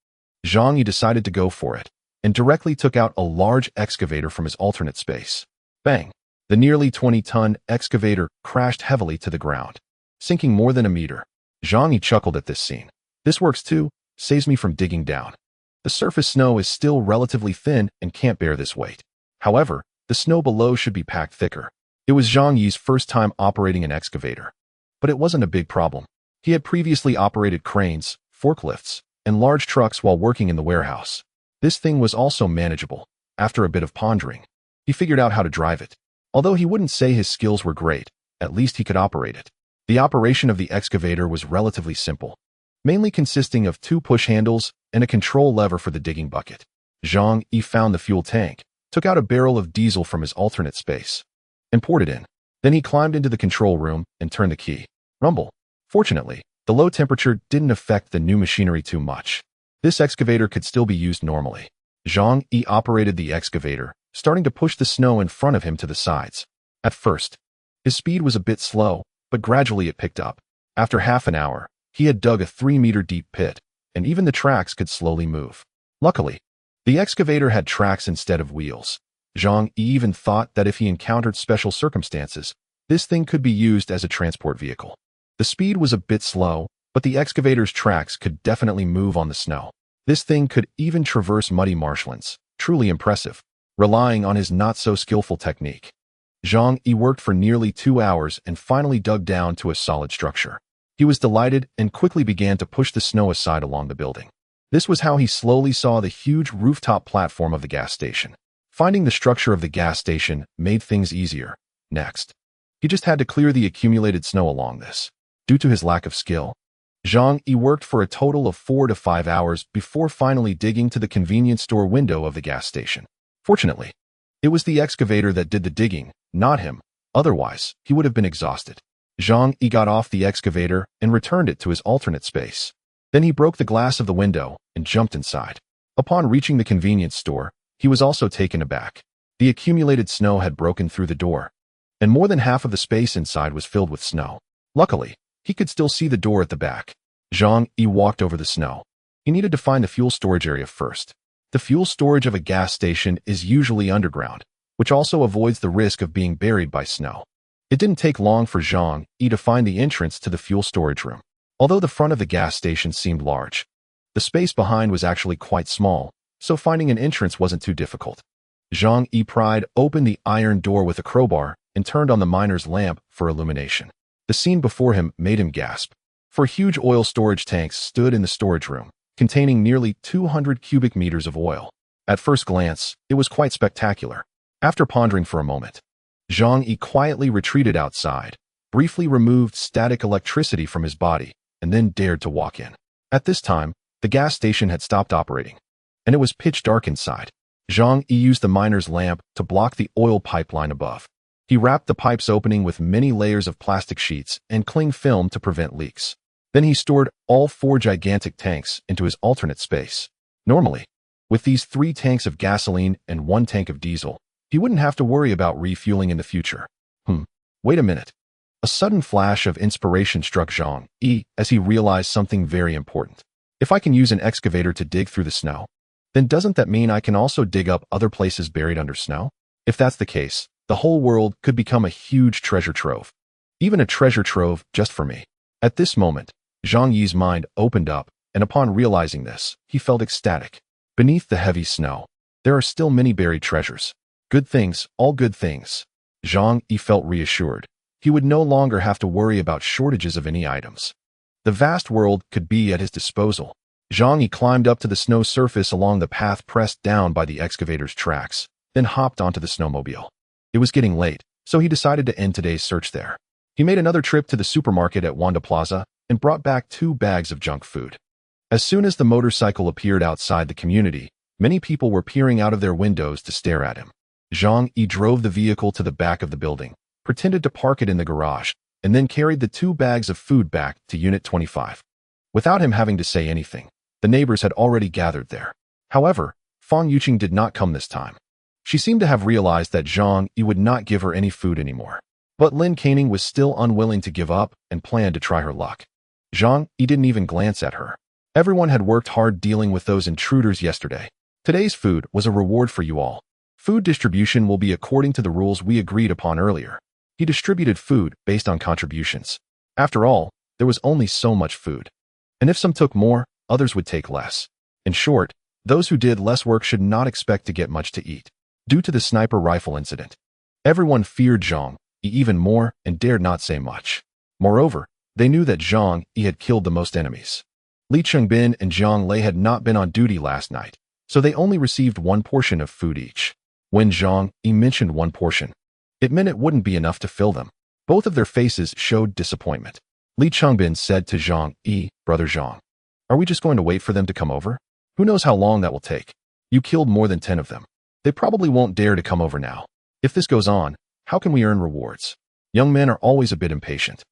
Zhang Yi decided to go for it, and directly took out a large excavator from his alternate space. Bang! The nearly 20-ton excavator crashed heavily to the ground, sinking more than a meter. Zhang Yi chuckled at this scene. This works too, saves me from digging down. The surface snow is still relatively thin and can't bear this weight. However, the snow below should be packed thicker. It was Zhang Yi's first time operating an excavator. But it wasn't a big problem. He had previously operated cranes, forklifts, and large trucks while working in the warehouse. This thing was also manageable. After a bit of pondering, he figured out how to drive it. Although he wouldn't say his skills were great, at least he could operate it. The operation of the excavator was relatively simple, mainly consisting of 2 push handles and a control lever for the digging bucket. Zhang Yi found the fuel tank, took out a barrel of diesel from his alternate space, and poured it in. Then he climbed into the control room and turned the key. Rumble. Fortunately, the low temperature didn't affect the new machinery too much. This excavator could still be used normally. Zhang Yi operated the excavator, starting to push the snow in front of him to the sides. At first, his speed was a bit slow, but gradually it picked up. After half an hour, he had dug a 3-meter deep pit, and even the tracks could slowly move. Luckily, the excavator had tracks instead of wheels. Zhang Yi even thought that if he encountered special circumstances, this thing could be used as a transport vehicle. The speed was a bit slow, but the excavator's tracks could definitely move on the snow. This thing could even traverse muddy marshlands. Truly impressive, relying on his not-so-skillful technique. Zhang Yi worked for nearly 2 hours and finally dug down to a solid structure. He was delighted and quickly began to push the snow aside along the building. This was how he slowly saw the huge rooftop platform of the gas station. Finding the structure of the gas station made things easier. Next, he just had to clear the accumulated snow along this. Due to his lack of skill, Zhang Yi worked for a total of 4 to 5 hours before finally digging to the convenience store window of the gas station. Fortunately, it was the excavator that did the digging, not him. Otherwise, he would have been exhausted. Zhang Yi got off the excavator and returned it to his alternate space. Then he broke the glass of the window and jumped inside. Upon reaching the convenience store, he was also taken aback. The accumulated snow had broken through the door, and more than half of the space inside was filled with snow. Luckily, he could still see the door at the back. Zhang Yi walked over the snow. He needed to find the fuel storage area first. The fuel storage of a gas station is usually underground, which also avoids the risk of being buried by snow. It didn't take long for Zhang Yi to find the entrance to the fuel storage room. Although the front of the gas station seemed large, the space behind was actually quite small, so finding an entrance wasn't too difficult. Zhang Yi pried open the iron door with a crowbar and turned on the miner's lamp for illumination. The scene before him made him gasp. For huge oil storage tanks stood in the storage room, containing nearly 200 cubic meters of oil. At first glance, it was quite spectacular. After pondering for a moment, Zhang Yi quietly retreated outside, briefly removed static electricity from his body, and then dared to walk in. At this time, the gas station had stopped operating, and it was pitch dark inside. Zhang Yi used the miner's lamp to block the oil pipeline above. He wrapped the pipe's opening with many layers of plastic sheets and cling film to prevent leaks. Then he stored all 4 gigantic tanks into his alternate space. Normally, with these 3 tanks of gasoline and 1 tank of diesel, he wouldn't have to worry about refueling in the future. Wait a minute. A sudden flash of inspiration struck Zhang Yi as he realized something very important. If I can use an excavator to dig through the snow, then doesn't that mean I can also dig up other places buried under snow? If that's the case, the whole world could become a huge treasure trove. Even a treasure trove just for me. At this moment, Zhang Yi's mind opened up, and upon realizing this, he felt ecstatic. Beneath the heavy snow, there are still many buried treasures. Good things, all good things. Zhang Yi felt reassured. He would no longer have to worry about shortages of any items. The vast world could be at his disposal. Zhang Yi climbed up to the snow surface along the path pressed down by the excavator's tracks, then hopped onto the snowmobile. It was getting late, so he decided to end today's search there. He made another trip to the supermarket at Wanda Plaza and brought back 2 bags of junk food. As soon as the motorcycle appeared outside the community, many people were peering out of their windows to stare at him. Zhang Yi drove the vehicle to the back of the building, pretended to park it in the garage, and then carried the 2 bags of food back to Unit 25. Without him having to say anything, the neighbors had already gathered there. However, Fang Yuqing did not come this time. She seemed to have realized that Zhang Yi would not give her any food anymore. But Lin Caning was still unwilling to give up and planned to try her luck. Zhang Yi didn't even glance at her. Everyone had worked hard dealing with those intruders yesterday. Today's food was a reward for you all. Food distribution will be according to the rules we agreed upon earlier. He distributed food based on contributions. After all, there was only so much food. And if some took more, others would take less. In short, those who did less work should not expect to get much to eat. Due to the sniper rifle incident, everyone feared Zhang Yi even more and dared not say much. Moreover, they knew that Zhang Yi had killed the most enemies. Li Chengbin and Zhang Lei had not been on duty last night, so they only received 1 portion of food each. When Zhang Yi mentioned 1 portion, it meant it wouldn't be enough to fill them. Both of their faces showed disappointment. Li Chengbin said to Zhang Yi, "Brother Zhang, are we just going to wait for them to come over? Who knows how long that will take? You killed more than 10 of them. They probably won't dare to come over now. If this goes on, how can we earn rewards?" Young men are always a bit impatient.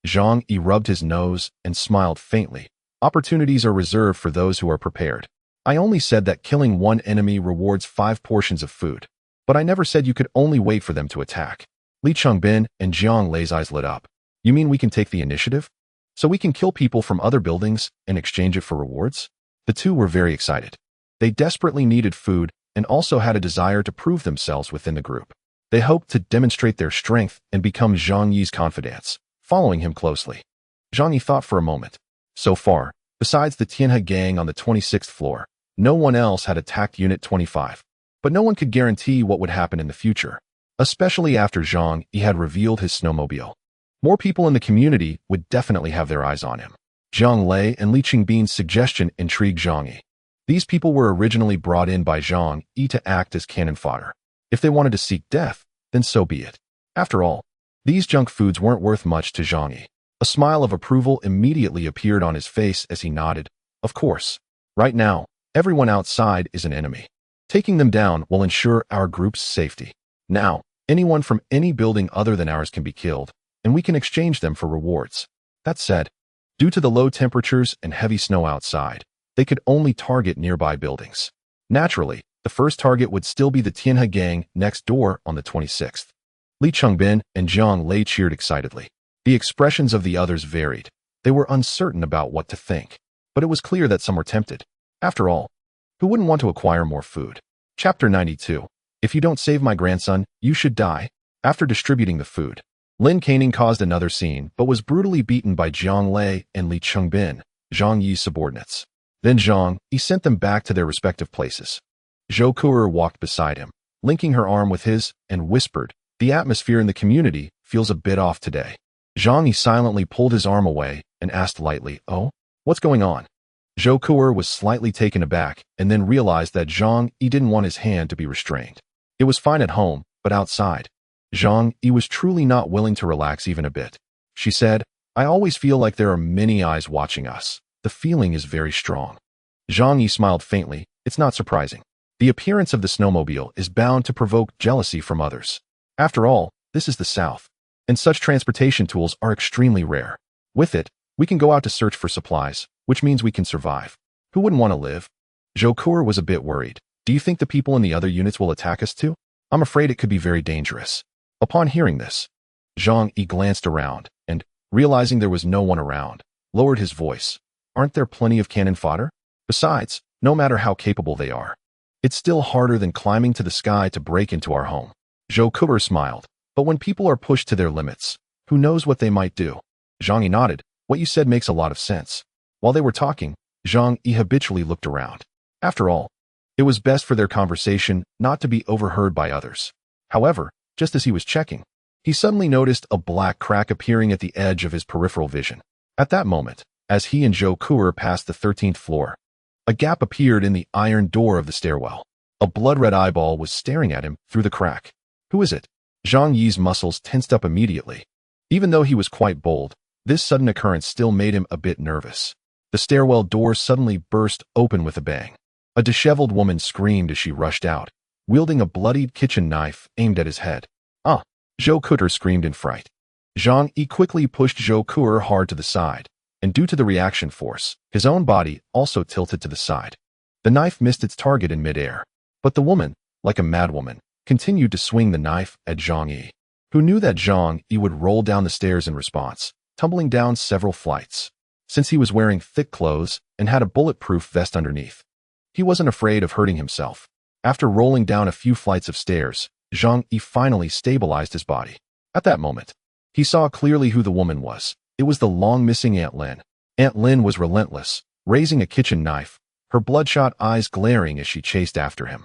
Zhang Yi rubbed his nose and smiled faintly. Opportunities are reserved for those who are prepared. I only said that killing 1 enemy rewards 5 portions of food, but I never said you could only wait for them to attack. Li Chengbin and Zhang Lei's eyes lit up. You mean we can take the initiative? So we can kill people from other buildings and exchange it for rewards? The 2 were very excited. They desperately needed food and also had a desire to prove themselves within the group. They hoped to demonstrate their strength and become Zhang Yi's confidants, following him closely. Zhang Yi thought for a moment. So far, besides the Tianhe gang on the 26th floor, no one else had attacked Unit 25. But no one could guarantee what would happen in the future, especially after Zhang Yi had revealed his snowmobile. More people in the community would definitely have their eyes on him. Jiang Lei and Li Qingbin's suggestion intrigued Zhang Yi. These people were originally brought in by Zhang Yi to act as cannon fodder. If they wanted to seek death, then so be it. After all, these junk foods weren't worth much to Zhang Yi. A smile of approval immediately appeared on his face as he nodded. Of course. Right now, everyone outside is an enemy. Taking them down will ensure our group's safety. Now, anyone from any building other than ours can be killed, and we can exchange them for rewards. That said, due to the low temperatures and heavy snow outside, they could only target nearby buildings. Naturally, the first target would still be the Tianhe gang next door on the 26th. Li Qingbin and Jiang Lei cheered excitedly. The expressions of the others varied. They were uncertain about what to think, but it was clear that some were tempted. After all, who wouldn't want to acquire more food? Chapter 92. If you don't save my grandson, you should die. After distributing the food, Lin Caning caused another scene, but was brutally beaten by Jiang Lei and Li Qingbin, Zhang Yi's subordinates. Then Zhang Yi sent them back to their respective places. Zhou Kuer walked beside him, linking her arm with his, and whispered, "The atmosphere in the community feels a bit off today." Zhang Yi silently pulled his arm away and asked lightly, "Oh, what's going on?" Zhou Kuer was slightly taken aback and then realized that Zhang Yi didn't want his hand to be restrained. It was fine at home, but outside, Zhang Yi was truly not willing to relax even a bit. She said, "I always feel like there are many eyes watching us. The feeling is very strong." Zhang Yi smiled faintly. It's not surprising. The appearance of the snowmobile is bound to provoke jealousy from others. After all, this is the South, and such transportation tools are extremely rare. With it, we can go out to search for supplies, which means we can survive. Who wouldn't want to live? Zhou Kuer was a bit worried. Do you think the people in the other units will attack us too? I'm afraid it could be very dangerous. Upon hearing this, Zhang Yi glanced around and, realizing there was no one around, lowered his voice. Aren't there plenty of cannon fodder? Besides, no matter how capable they are, it's still harder than climbing to the sky to break into our home. Zhou Kuer smiled. But when people are pushed to their limits, who knows what they might do? Zhang Yi nodded. What you said makes a lot of sense. While they were talking, Zhang Yi habitually looked around. After all, it was best for their conversation not to be overheard by others. However, just as he was checking, he suddenly noticed a black crack appearing at the edge of his peripheral vision. At that moment, as he and Zhou Kuer passed the 13th floor, a gap appeared in the iron door of the stairwell. A blood-red eyeball was staring at him through the crack. Who is it? Zhang Yi's muscles tensed up immediately. Even though he was quite bold, this sudden occurrence still made him a bit nervous. The stairwell door suddenly burst open with a bang. A disheveled woman screamed as she rushed out, wielding a bloodied kitchen knife aimed at his head. "Ah!" Zhou Kuer screamed in fright. Zhang Yi quickly pushed Zhou Kuer hard to the side, and due to the reaction force, his own body also tilted to the side. The knife missed its target in midair, but the woman, like a madwoman, continued to swing the knife at Zhang Yi, who knew that Zhang Yi would roll down the stairs in response, tumbling down several flights. Since he was wearing thick clothes and had a bulletproof vest underneath, he wasn't afraid of hurting himself. After rolling down a few flights of stairs, Zhang Yi finally stabilized his body. At that moment, he saw clearly who the woman was. It was the long-missing Aunt Lin. Aunt Lin was relentless, raising a kitchen knife, her bloodshot eyes glaring as she chased after him.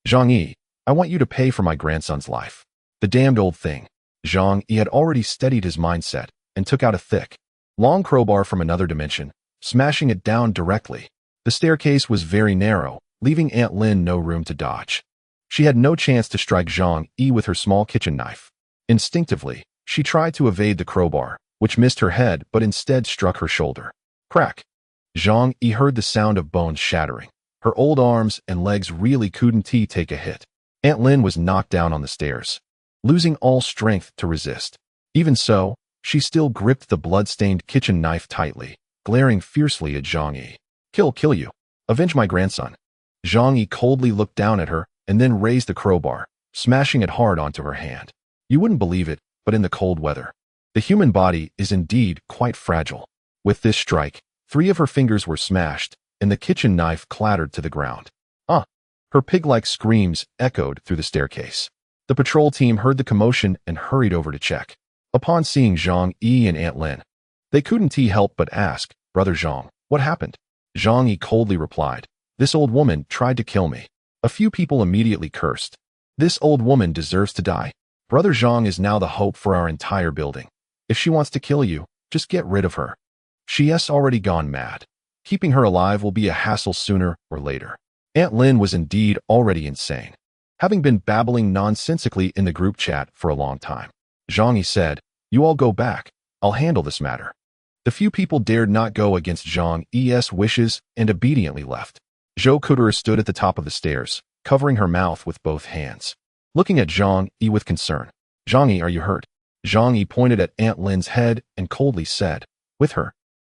"Zhang Yi, I want you to pay for my grandson's life." The damned old thing. Zhang Yi had already steadied his mindset and took out a thick, long crowbar from another dimension, smashing it down directly. The staircase was very narrow, leaving Aunt Lin no room to dodge. She had no chance to strike Zhang Yi with her small kitchen knife. Instinctively, she tried to evade the crowbar, which missed her head but instead struck her shoulder. Crack! Zhang Yi heard the sound of bones shattering. Her old arms and legs really couldn't take a hit. Aunt Lin was knocked down on the stairs, losing all strength to resist. Even so, she still gripped the blood-stained kitchen knife tightly, glaring fiercely at Zhang Yi. Kill you. Avenge my grandson." Zhang Yi coldly looked down at her and then raised the crowbar, smashing it hard onto her hand. You wouldn't believe it, but in the cold weather, the human body is indeed quite fragile. With this strike, 3 of her fingers were smashed, and the kitchen knife clattered to the ground. "Ah!" Her pig-like screams echoed through the staircase. The patrol team heard the commotion and hurried over to check. Upon seeing Zhang Yi and Aunt Lin, they couldn't help but ask, "Brother Zhang, what happened?" Zhang Yi coldly replied, "This old woman tried to kill me." A few people immediately cursed. "This old woman deserves to die. Brother Zhang is now the hope for our entire building. If she wants to kill you, just get rid of her." She's already gone mad. Keeping her alive will be a hassle sooner or later. Aunt Lin was indeed already insane, having been babbling nonsensically in the group chat for a long time. Zhang Yi said, "You all go back. I'll handle this matter." The few people dared not go against Zhang Yi's wishes and obediently left. Zhou Kuder stood at the top of the stairs, covering her mouth with both hands, looking at Zhang Yi with concern. "Zhang Yi, are you hurt?" Zhang Yi pointed at Aunt Lin's head and coldly said, "With her,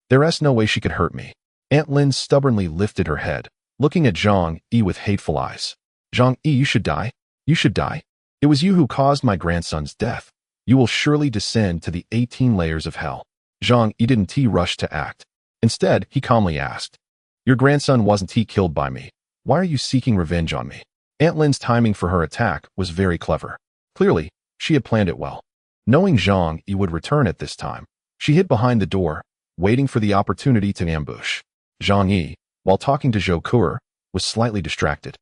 there's no way she could hurt me." Aunt Lin stubbornly lifted her head, looking at Zhang Yi with hateful eyes. "Zhang Yi, you should die. You should die. It was you who caused my grandson's death. You will surely descend to the 18 layers of hell." Zhang Yi didn't rush to act. Instead, he calmly asked, "Your grandson wasn't killed by me. Why are you seeking revenge on me?" Aunt Lin's timing for her attack was very clever. Clearly, she had planned it well. Knowing Zhang Yi would return at this time, she hid behind the door, waiting for the opportunity to ambush. Zhang Yi, while talking to Zhou Kuer, was slightly distracted,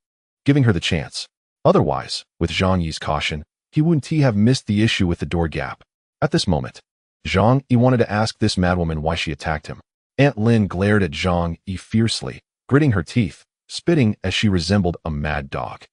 giving her the chance. Otherwise, with Zhang Yi's caution, he wouldn't have missed the issue with the door gap. At this moment, Zhang Yi wanted to ask this madwoman why she attacked him. Aunt Lin glared at Zhang Yi fiercely, gritting her teeth, spitting as she resembled a mad dog.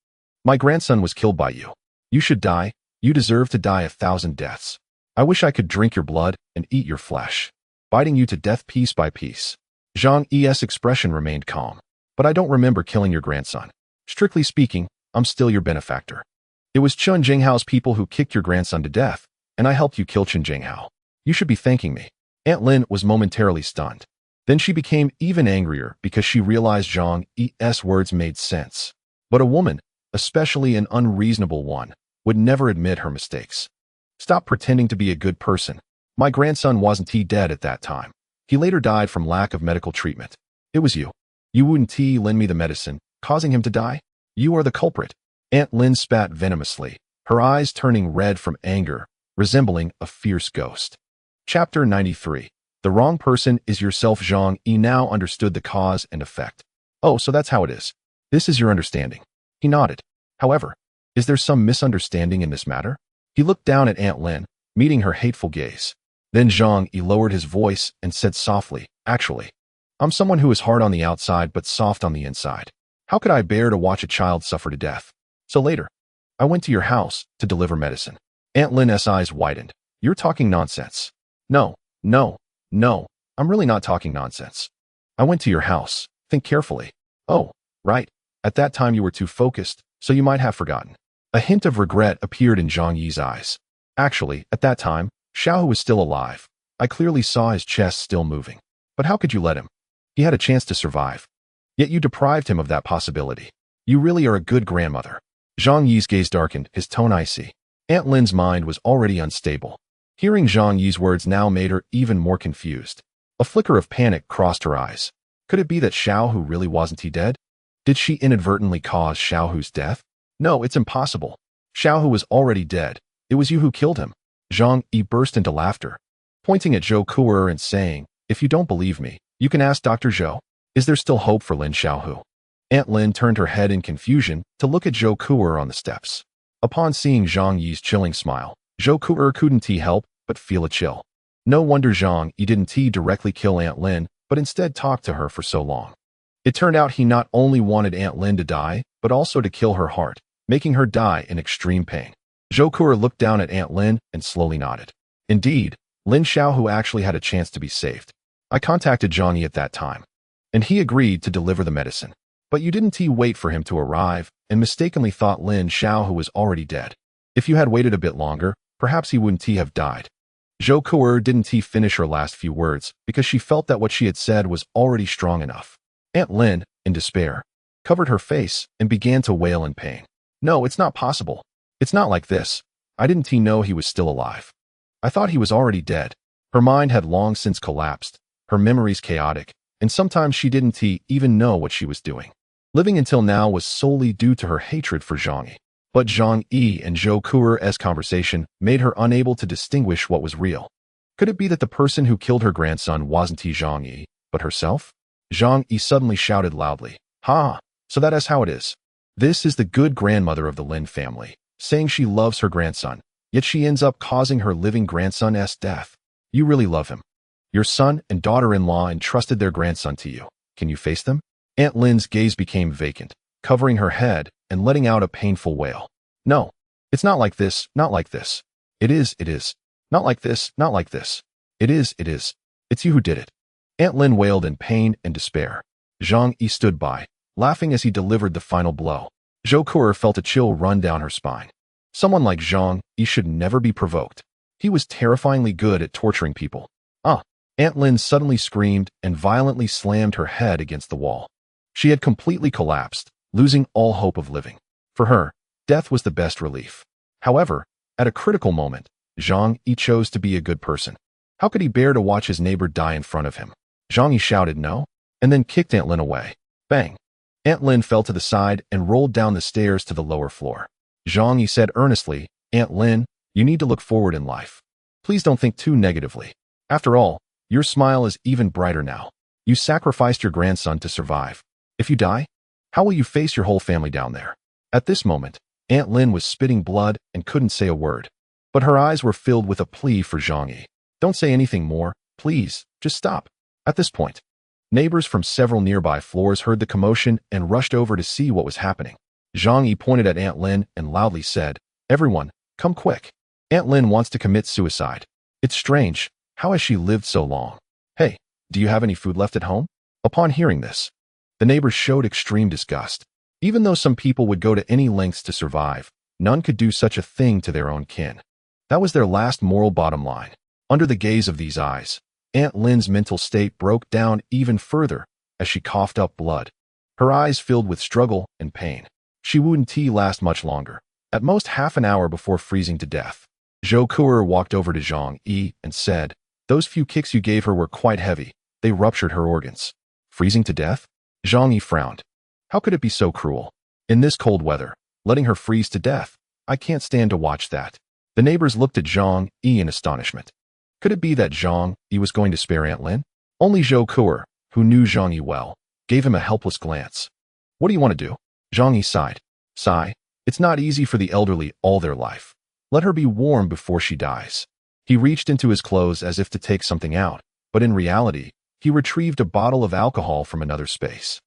"My grandson was killed by you. You should die. You deserve to die 1,000 deaths. I wish I could drink your blood and eat your flesh, biting you to death piece by piece." Zhang Yi's expression remained calm. "But I don't remember killing your grandson. Strictly speaking, I'm still your benefactor. It was Chen Jinghao's people who kicked your grandson to death, and I helped you kill Chen Jinghao. You should be thanking me." Aunt Lin was momentarily stunned. Then she became even angrier because she realized Zhang Yi's words made sense. But a woman, especially an unreasonable one, would never admit her mistakes. "Stop pretending to be a good person. My grandson wasn't dead at that time. He later died from lack of medical treatment. It was you. You wouldn't lend me the medicine, causing him to die? You are the culprit." Aunt Lin spat venomously, her eyes turning red from anger, resembling a fierce ghost. Chapter 93. The wrong person is yourself. Zhang Yi now understood the cause and effect. "Oh, so that's how it is. This is your understanding." He nodded. "However, is there some misunderstanding in this matter?" He looked down at Aunt Lin, meeting her hateful gaze. Then Zhang Yi lowered his voice and said softly, "Actually, I'm someone who is hard on the outside but soft on the inside. How could I bear to watch a child suffer to death? So later, I went to your house to deliver medicine." Aunt Lin's eyes widened. "You're talking nonsense." No, I'm really not talking nonsense. I went to your house. Think carefully." "Oh, right. At that time you were too focused, so you might have forgotten." A hint of regret appeared in Zhang Yi's eyes. "Actually, at that time, Xiaohu was still alive. I clearly saw his chest still moving. But how could you let him? He had a chance to survive. Yet you deprived him of that possibility. You really are a good grandmother." Zhang Yi's gaze darkened, his tone icy. Aunt Lin's mind was already unstable. Hearing Zhang Yi's words now made her even more confused. A flicker of panic crossed her eyes. Could it be that Xiaohu really wasn't dead? Did she inadvertently cause Xiaohu's death? No, it's impossible. Xiaohu was already dead. It was you who killed him. Zhang Yi burst into laughter, pointing at Zhou Kuer and saying, "If you don't believe me, you can ask Dr. Zhou. Is there still hope for Lin Xiaohu?" Aunt Lin turned her head in confusion to look at Zhou Kuer on the steps. Upon seeing Zhang Yi's chilling smile, Zhou Kuer couldn't help but feel a chill. No wonder Zhang Yi didn't directly kill Aunt Lin, but instead talked to her for so long. It turned out he not only wanted Aunt Lin to die, but also to kill her heart, making her die in extreme pain. Zhou Kuer looked down at Aunt Lin and slowly nodded. Indeed, Lin Xiaohu actually had a chance to be saved. I contacted Zhang Yi at that time, and he agreed to deliver the medicine. But you didn't wait for him to arrive and mistakenly thought Lin Xiaohu was already dead. If you had waited a bit longer, perhaps he wouldn't have died. Zhou Kuer didn't finish her last few words because she felt that what she had said was already strong enough. Aunt Lin, in despair, covered her face and began to wail in pain. "No, it's not possible. It's not like this. I didn't know he was still alive. I thought he was already dead." Her mind had long since collapsed, her memories chaotic, and sometimes she didn't even know what she was doing. Living until now was solely due to her hatred for Zhang Yi. But Zhang Yi and Zhou Kuer's conversation made her unable to distinguish what was real. Could it be that the person who killed her grandson wasn't Zhang Yi, but herself? Zhang Yi suddenly shouted loudly, "Ha! So that is how it is. This is the good grandmother of the Lin family, saying she loves her grandson, yet she ends up causing her living grandson's death. You really love him. Your son and daughter-in-law entrusted their grandson to you. Can you face them? Aunt Lynn's gaze became vacant, covering her head and letting out a painful wail. No, it's not like this, not like this. It is. Not like this, not like this. It is. It's you who did it. Aunt Lynn wailed in pain and despair. Zhang Yi stood by, laughing as he delivered the final blow. Zhou Kuo felt a chill run down her spine. Someone like Zhang Yi should never be provoked. He was terrifyingly good at torturing people. Aunt Lynn suddenly screamed and violently slammed her head against the wall. She had completely collapsed, losing all hope of living. For her, death was the best relief. However, at a critical moment, Zhang Yi chose to be a good person. How could he bear to watch his neighbor die in front of him? Zhang Yi shouted no, and then kicked Aunt Lynn away. Bang! Aunt Lynn fell to the side and rolled down the stairs to the lower floor. Zhang Yi said earnestly, Aunt Lynn, you need to look forward in life. Please don't think too negatively. After all, your smile is even brighter now. You sacrificed your grandson to survive. If you die, how will you face your whole family down there? At this moment, Aunt Lynn was spitting blood and couldn't say a word. But her eyes were filled with a plea for Zhang Yi. Don't say anything more, please, just stop. At this point, neighbors from several nearby floors heard the commotion and rushed over to see what was happening. Zhang Yi pointed at Aunt Lynn and loudly said, Everyone, come quick. Aunt Lynn wants to commit suicide. It's strange. How has she lived so long? Hey, do you have any food left at home? Upon hearing this, the neighbors showed extreme disgust. Even though some people would go to any lengths to survive, none could do such a thing to their own kin. That was their last moral bottom line. Under the gaze of these eyes, Aunt Lynn's mental state broke down even further as she coughed up blood. Her eyes filled with struggle and pain. She wouldn't last much longer, at most half an hour before freezing to death. Zhou Kuo walked over to Zhang Yi and said, Those few kicks you gave her were quite heavy. They ruptured her organs. Freezing to death? Zhang Yi frowned. How could it be so cruel? In this cold weather, letting her freeze to death? I can't stand to watch that. The neighbors looked at Zhang Yi in astonishment. Could it be that Zhang Yi was going to spare Aunt Lynn? Only Zhou Kuo, who knew Zhang Yi well, gave him a helpless glance. What do you want to do? Zhang Yi sighed. It's not easy for the elderly all their life. Let her be warm before she dies. He reached into his clothes as if to take something out, but in reality, he retrieved a bottle of alcohol from another space.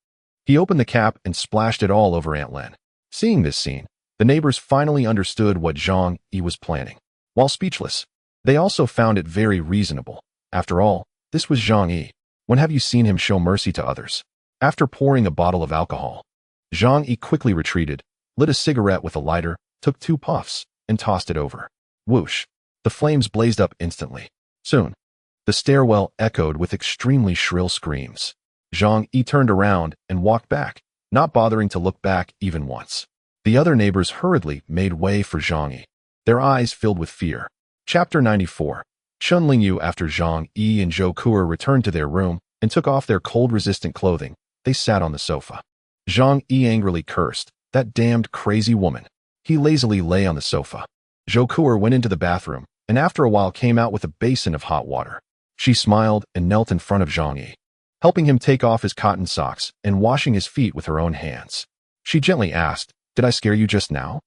He opened the cap and splashed it all over Aunt Lynn. Seeing this scene, the neighbors finally understood what Zhang Yi was planning. While speechless, they also found it very reasonable. After all, this was Zhang Yi. When have you seen him show mercy to others? After pouring a bottle of alcohol, Zhang Yi quickly retreated, lit a cigarette with a lighter, took 2 puffs, and tossed it over. Whoosh! The flames blazed up instantly. Soon, the stairwell echoed with extremely shrill screams. Zhang Yi turned around and walked back, not bothering to look back even once. The other neighbors hurriedly made way for Zhang Yi, their eyes filled with fear. Chapter 94. Chun Lingyu. After Zhang Yi and Zhou Kuo returned to their room and took off their cold-resistant clothing, they sat on the sofa. Zhang Yi angrily cursed, That damned crazy woman. He lazily lay on the sofa. Zhou Kuo went into the bathroom, and after a while came out with a basin of hot water. She smiled and knelt in front of Zhang Yi, helping him take off his cotton socks and washing his feet with her own hands. She gently asked, Did I scare you just now?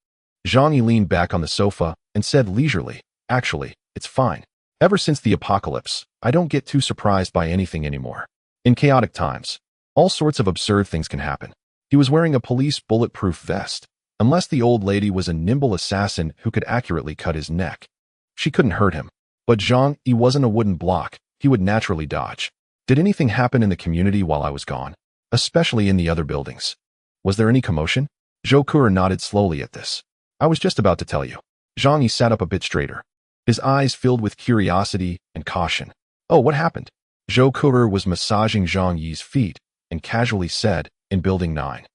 Zhang Yi leaned back on the sofa and said leisurely, Actually, it's fine. Ever since the apocalypse, I don't get too surprised by anything anymore. In chaotic times, all sorts of absurd things can happen. He was wearing a police bulletproof vest, unless the old lady was a nimble assassin who could accurately cut his neck. She couldn't hurt him. But Zhang Yi wasn't a wooden block. He would naturally dodge. Did anything happen in the community while I was gone? Especially in the other buildings? Was there any commotion? Zhou Kuo nodded slowly at this. I was just about to tell you. Zhang Yi sat up a bit straighter, his eyes filled with curiosity and caution. Oh, what happened? Zhou Kuo was massaging Zhang Yi's feet and casually said, In Building 9.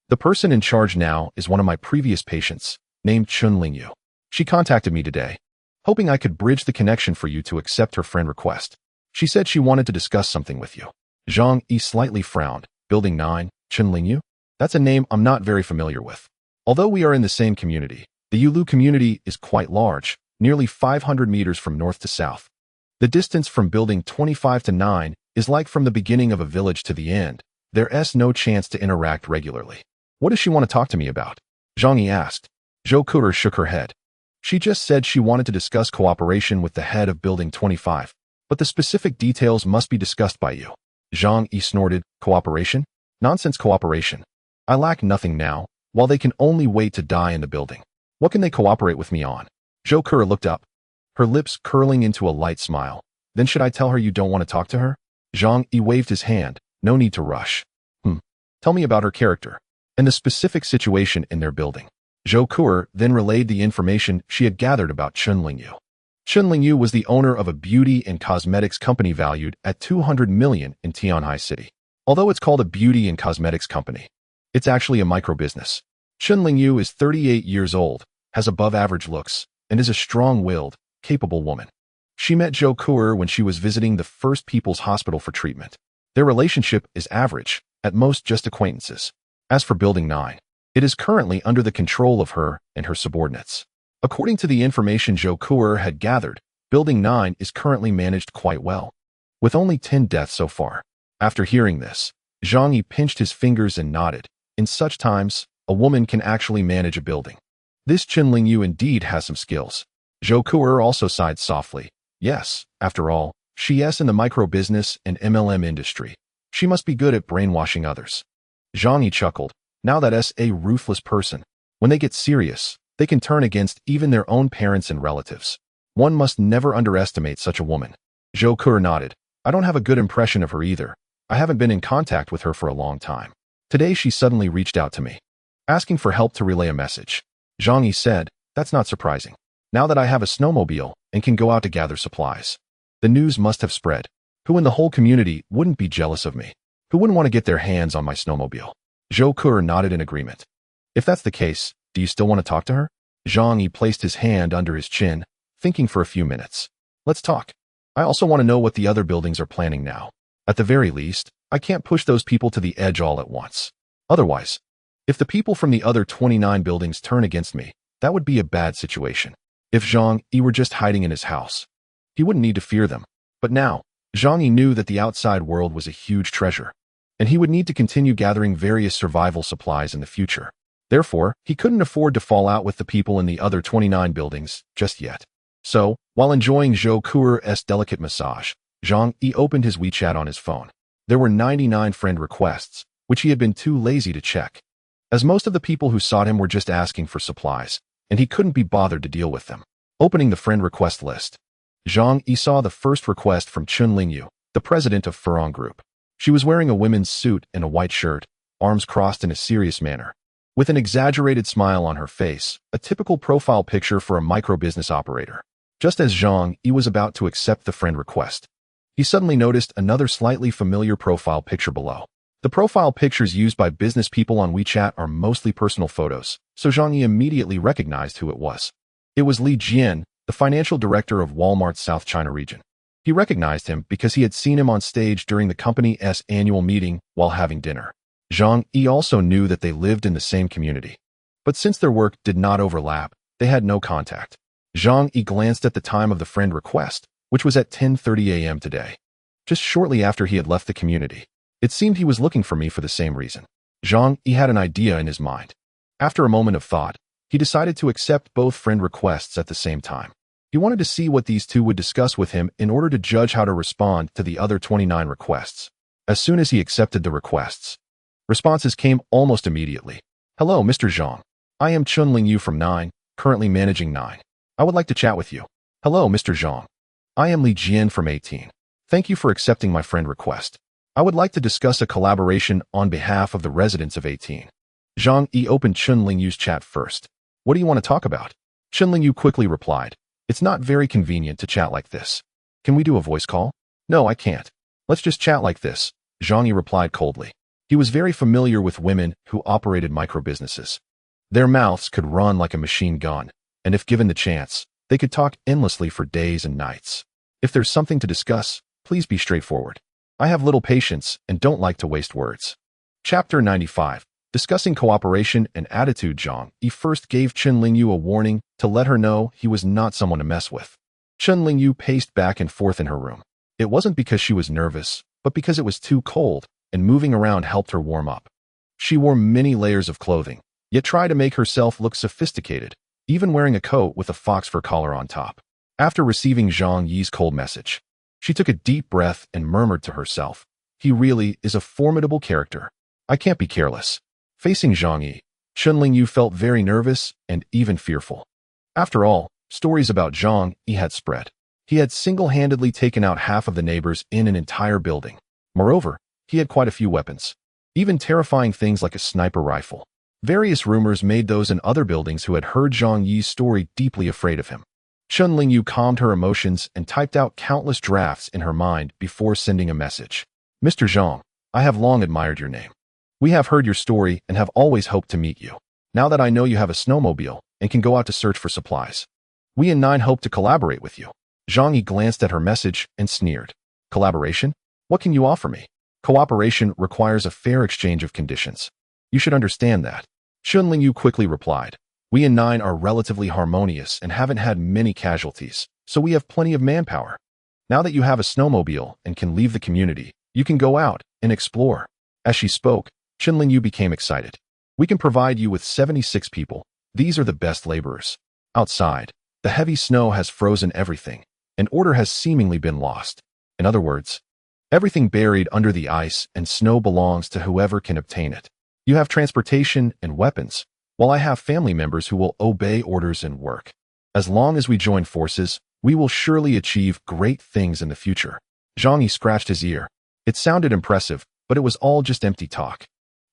The person in charge now is one of my previous patients, named Chun Lingyu. She contacted me today, hoping I could bridge the connection for you to accept her friend request. She said she wanted to discuss something with you. Zhang Yi slightly frowned. Building 9, Chun Lingyu? That's a name I'm not very familiar with. Although we are in the same community, the Yulu community is quite large, nearly 500 meters from north to south. The distance from Building 25 to 9 is like from the beginning of a village to the end. There's no chance to interact regularly. What does she want to talk to me about? Zhang Yi asked. Zhou Kuo shook her head. She just said she wanted to discuss cooperation with the head of Building 25. but the specific details must be discussed by you. Zhang Yi snorted. Cooperation? Nonsense cooperation. I lack nothing now, while they can only wait to die in the building. What can they cooperate with me on? Zhou Ke looked up, her lips curling into a light smile. Then should I tell her you don't want to talk to her? Zhang Yi waved his hand. No need to rush. Tell me about her character and the specific situation in their building. Zhou Ke then relayed the information she had gathered about Chun Lingyu. Chun Lingyu was the owner of a beauty and cosmetics company valued at 200 million in Tianhai City. Although it's called a beauty and cosmetics company, it's actually a micro-business. Chun Lingyu is 38 years old, has above-average looks, and is a strong-willed, capable woman. She met Zhou Ke when she was visiting the First People's Hospital for treatment. Their relationship is average, at most just acquaintances. As for Building 9, it is currently under the control of her and her subordinates. According to the information Zhou Ke had gathered, Building 9 is currently managed quite well, with only 10 deaths so far. After hearing this, Zhang Yi pinched his fingers and nodded. In such times, a woman can actually manage a building. This Chun Lingyu indeed has some skills. Zhou Ke also sighed softly. Yes, after all, she is in the micro-business and MLM industry. She must be good at brainwashing others. Zhang Yi chuckled. Now that's a ruthless person. When they get serious, they can turn against even their own parents and relatives. One must never underestimate such a woman. Zhou Ke nodded. I don't have a good impression of her either. I haven't been in contact with her for a long time. Today she suddenly reached out to me, asking for help to relay a message. Zhang Yi said, that's not surprising. Now that I have a snowmobile and can go out to gather supplies, the news must have spread. Who in the whole community wouldn't be jealous of me? Who wouldn't want to get their hands on my snowmobile? Zhou Ke nodded in agreement. If that's the case, do you still want to talk to her? Zhang Yi placed his hand under his chin, thinking for a few minutes. Let's talk. I also want to know what the other buildings are planning now. At the very least, I can't push those people to the edge all at once. Otherwise, if the people from the other 29 buildings turn against me, that would be a bad situation. If Zhang Yi were just hiding in his house, he wouldn't need to fear them. But now, Zhang Yi knew that the outside world was a huge treasure, and he would need to continue gathering various survival supplies in the future. Therefore, he couldn't afford to fall out with the people in the other 29 buildings just yet. So, while enjoying Zhou Ke's delicate massage, Zhang Yi opened his WeChat on his phone. There were 99 friend requests, which he had been too lazy to check, as most of the people who sought him were just asking for supplies, and he couldn't be bothered to deal with them. Opening the friend request list, Zhang Yi saw the first request from Chun Lingyu, the president of Furong Group. She was wearing a women's suit and a white shirt, arms crossed in a serious manner, with an exaggerated smile on her face, a typical profile picture for a micro-business operator. Just as Zhang Yi was about to accept the friend request, he suddenly noticed another slightly familiar profile picture below. The profile pictures used by business people on WeChat are mostly personal photos, so Zhang Yi immediately recognized who it was. It was Li Jian, the financial director of Walmart's South China region. He recognized him because he had seen him on stage during the company's annual meeting while having dinner. Zhang Yi also knew that they lived in the same community, but since their work did not overlap, they had no contact. Zhang Yi glanced at the time of the friend request, which was at 10:30 a.m. today, just shortly after he had left the community. It seemed he was looking for me for the same reason. Zhang Yi had an idea in his mind. After a moment of thought, he decided to accept both friend requests at the same time. He wanted to see what these two would discuss with him in order to judge how to respond to the other 29 requests. As soon as he accepted the requests, responses came almost immediately. Hello, Mr. Zhang. I am Chun Lingyu from 9, currently managing 9. I would like to chat with you. Hello, Mr. Zhang. I am Li Jian from 18. Thank you for accepting my friend request. I would like to discuss a collaboration on behalf of the residents of 18. Zhang Yi opened Chun Lingyu's chat first. What do you want to talk about? Chun Lingyu quickly replied. It's not very convenient to chat like this. Can we do a voice call? No, I can't. Let's just chat like this, Zhang Yi replied coldly. He was very familiar with women who operated micro-businesses. Their mouths could run like a machine gun, and if given the chance, they could talk endlessly for days and nights. If there's something to discuss, please be straightforward. I have little patience and don't like to waste words. Chapter 95. Discussing cooperation and attitude. Zhang Yi first gave Chun Lingyu a warning to let her know he was not someone to mess with. Chun Lingyu paced back and forth in her room. It wasn't because she was nervous, but because it was too cold, and moving around helped her warm up. She wore many layers of clothing, yet tried to make herself look sophisticated, even wearing a coat with a fox fur collar on top. After receiving Zhang Yi's cold message, She took a deep breath and murmured to herself, "He really is a formidable character. I can't be careless." Facing Zhang Yi, Chen Lingyu felt very nervous and even fearful. After all, stories about Zhang Yi had spread. He had single-handedly taken out half of the neighbors in an entire building. Moreover, he had quite a few weapons, even terrifying things like a sniper rifle. Various rumors made those in other buildings who had heard Zhang Yi's story deeply afraid of him. Chen Lingyu calmed her emotions and typed out countless drafts in her mind before sending a message. "Mr. Zhang, I have long admired your name. We have heard your story and have always hoped to meet you. Now that I know you have a snowmobile and can go out to search for supplies, we and Nine hope to collaborate with you." Zhang Yi glanced at her message and sneered. "Collaboration? What can you offer me? Cooperation requires a fair exchange of conditions. You should understand that." Chen Lingyu quickly replied, "We and Nine are relatively harmonious and haven't had many casualties, so we have plenty of manpower. Now that you have a snowmobile and can leave the community, you can go out and explore." As she spoke, Chen Lingyu became excited. "We can provide you with 76 people. These are the best laborers. Outside, the heavy snow has frozen everything, and order has seemingly been lost. In other words, everything buried under the ice and snow belongs to whoever can obtain it. You have transportation and weapons, while I have family members who will obey orders and work. As long as we join forces, we will surely achieve great things in the future." Zhang Yi scratched his ear. It sounded impressive, but it was all just empty talk.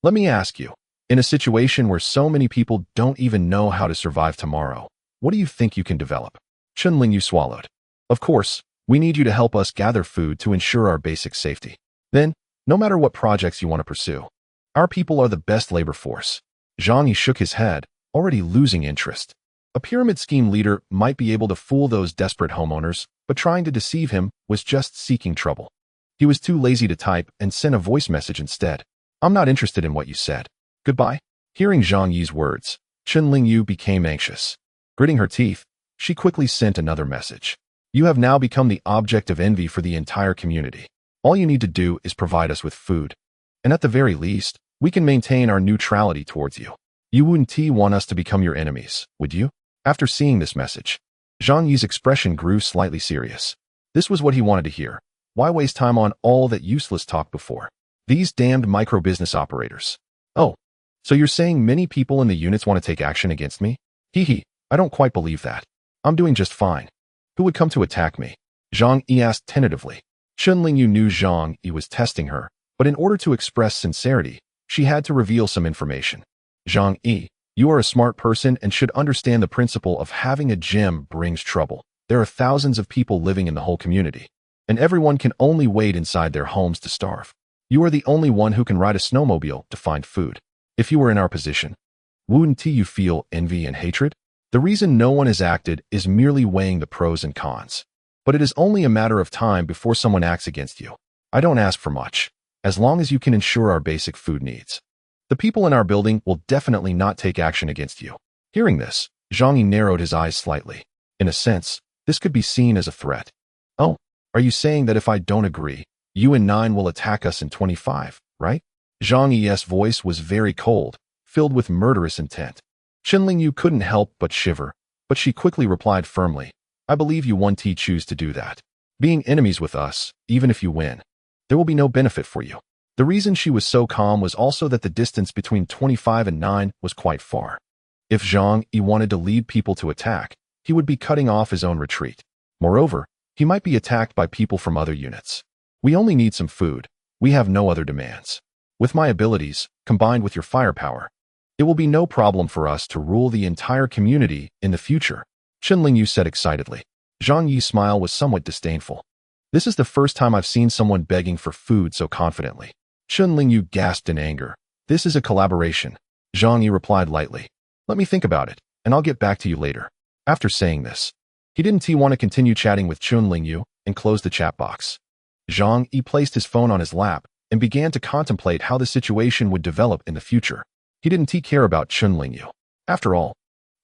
"Let me ask you, in a situation where so many people don't even know how to survive tomorrow, what do you think you can develop?" Chen Lingyu swallowed. "Of course, we need you to help us gather food to ensure our basic safety. Then, no matter what projects you want to pursue, our people are the best labor force." Zhang Yi shook his head, already losing interest. A pyramid scheme leader might be able to fool those desperate homeowners, but trying to deceive him was just seeking trouble. He was too lazy to type and sent a voice message instead. "I'm not interested in what you said. Goodbye." Hearing Zhang Yi's words, Chen Lingyu became anxious. Gritting her teeth, she quickly sent another message. "You have now become the object of envy for the entire community. All you need to do is provide us with food. And at the very least, we can maintain our neutrality towards you. You wouldn't want us to become your enemies, would you?" After seeing this message, Zhang Yi's expression grew slightly serious. This was what he wanted to hear. Why waste time on all that useless talk before? These damned micro-business operators. "Oh, so you're saying many people in the units want to take action against me? Hee, I don't quite believe that. I'm doing just fine. Who would come to attack me?" Zhang Yi asked tentatively. Chen Lingyu knew Zhang Yi was testing her, but in order to express sincerity, she had to reveal some information. "Zhang Yi, you are a smart person and should understand the principle of having a gym brings trouble. There are thousands of people living in the whole community, and everyone can only wait inside their homes to starve. You are the only one who can ride a snowmobile to find food. If you were in our position, wouldn't you feel envy and hatred?" The reason no one has acted is merely weighing the pros and cons. But it is only a matter of time before someone acts against you. I don't ask for much, as long as you can ensure our basic food needs. The people in our building will definitely not take action against you." Hearing this, Zhang Yi narrowed his eyes slightly. In a sense, this could be seen as a threat. "Oh, are you saying that if I don't agree, you and Nine will attack us in 25, right?" Zhang Yi's voice was very cold, filled with murderous intent. Chen Lingyu couldn't help but shiver, but she quickly replied firmly, "I believe you won't choose to do that. Being enemies with us, even if you win, there will be no benefit for you." The reason she was so calm was also that the distance between 25 and 9 was quite far. If Zhang Yi wanted to lead people to attack, he would be cutting off his own retreat. Moreover, he might be attacked by people from other units. "We only need some food. We have no other demands. With my abilities, combined with your firepower, it will be no problem for us to rule the entire community in the future," Chen Lingyu said excitedly. Zhang Yi's smile was somewhat disdainful. "This is the first time I've seen someone begging for food so confidently." Chen Lingyu gasped in anger. "This is a collaboration," Zhang Yi replied lightly. "Let me think about it, and I'll get back to you later." After saying this, he didn't want to continue chatting with Chen Lingyu and closed the chat box. Zhang Yi placed his phone on his lap and began to contemplate how the situation would develop in the future. He didn't care about Chen Lingyu. After all,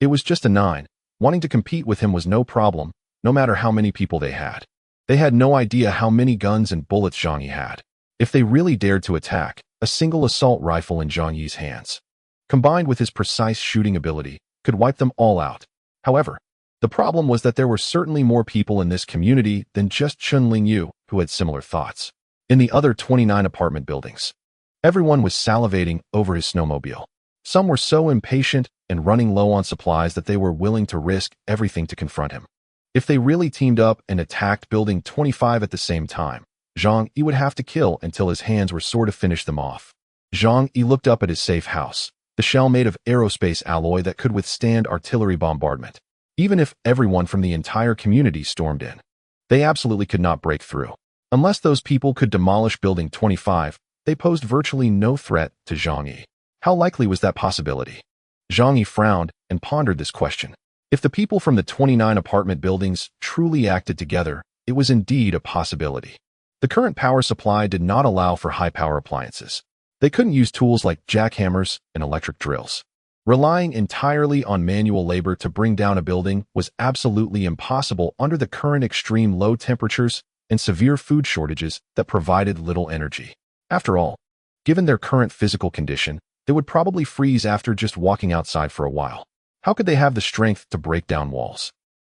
it was just a 9. Wanting to compete with him was no problem, no matter how many people they had. They had no idea how many guns and bullets Zhang Yi had. If they really dared to attack, a single assault rifle in Zhang Yi's hands, combined with his precise shooting ability, could wipe them all out. However, The problem was that there were certainly more people in this community than just Chunling Yu who had similar thoughts. In the other 29 apartment buildings, everyone was salivating over his snowmobile. Some were so impatient and running low on supplies that they were willing to risk everything to confront him. If they really teamed up and attacked Building 25 at the same time, Zhang Yi would have to kill until his hands were sore to finish them off. Zhang Yi looked up at his safe house, the shell made of aerospace alloy that could withstand artillery bombardment. Even if everyone from the entire community stormed in, they absolutely could not break through. Unless those people could demolish Building 25, they posed virtually no threat to Zhang Yi. How likely was that possibility? Zhang Yi frowned and pondered this question. If the people from the 29 apartment buildings truly acted together, it was indeed a possibility. The current power supply did not allow for high-power appliances. They couldn't use tools like jackhammers and electric drills. Relying entirely on manual labor to bring down a building was absolutely impossible under the current extreme low temperatures and severe food shortages that provided little energy. After all, given their current physical condition, they would probably freeze after just walking outside for a while. How could they have the strength to break down walls?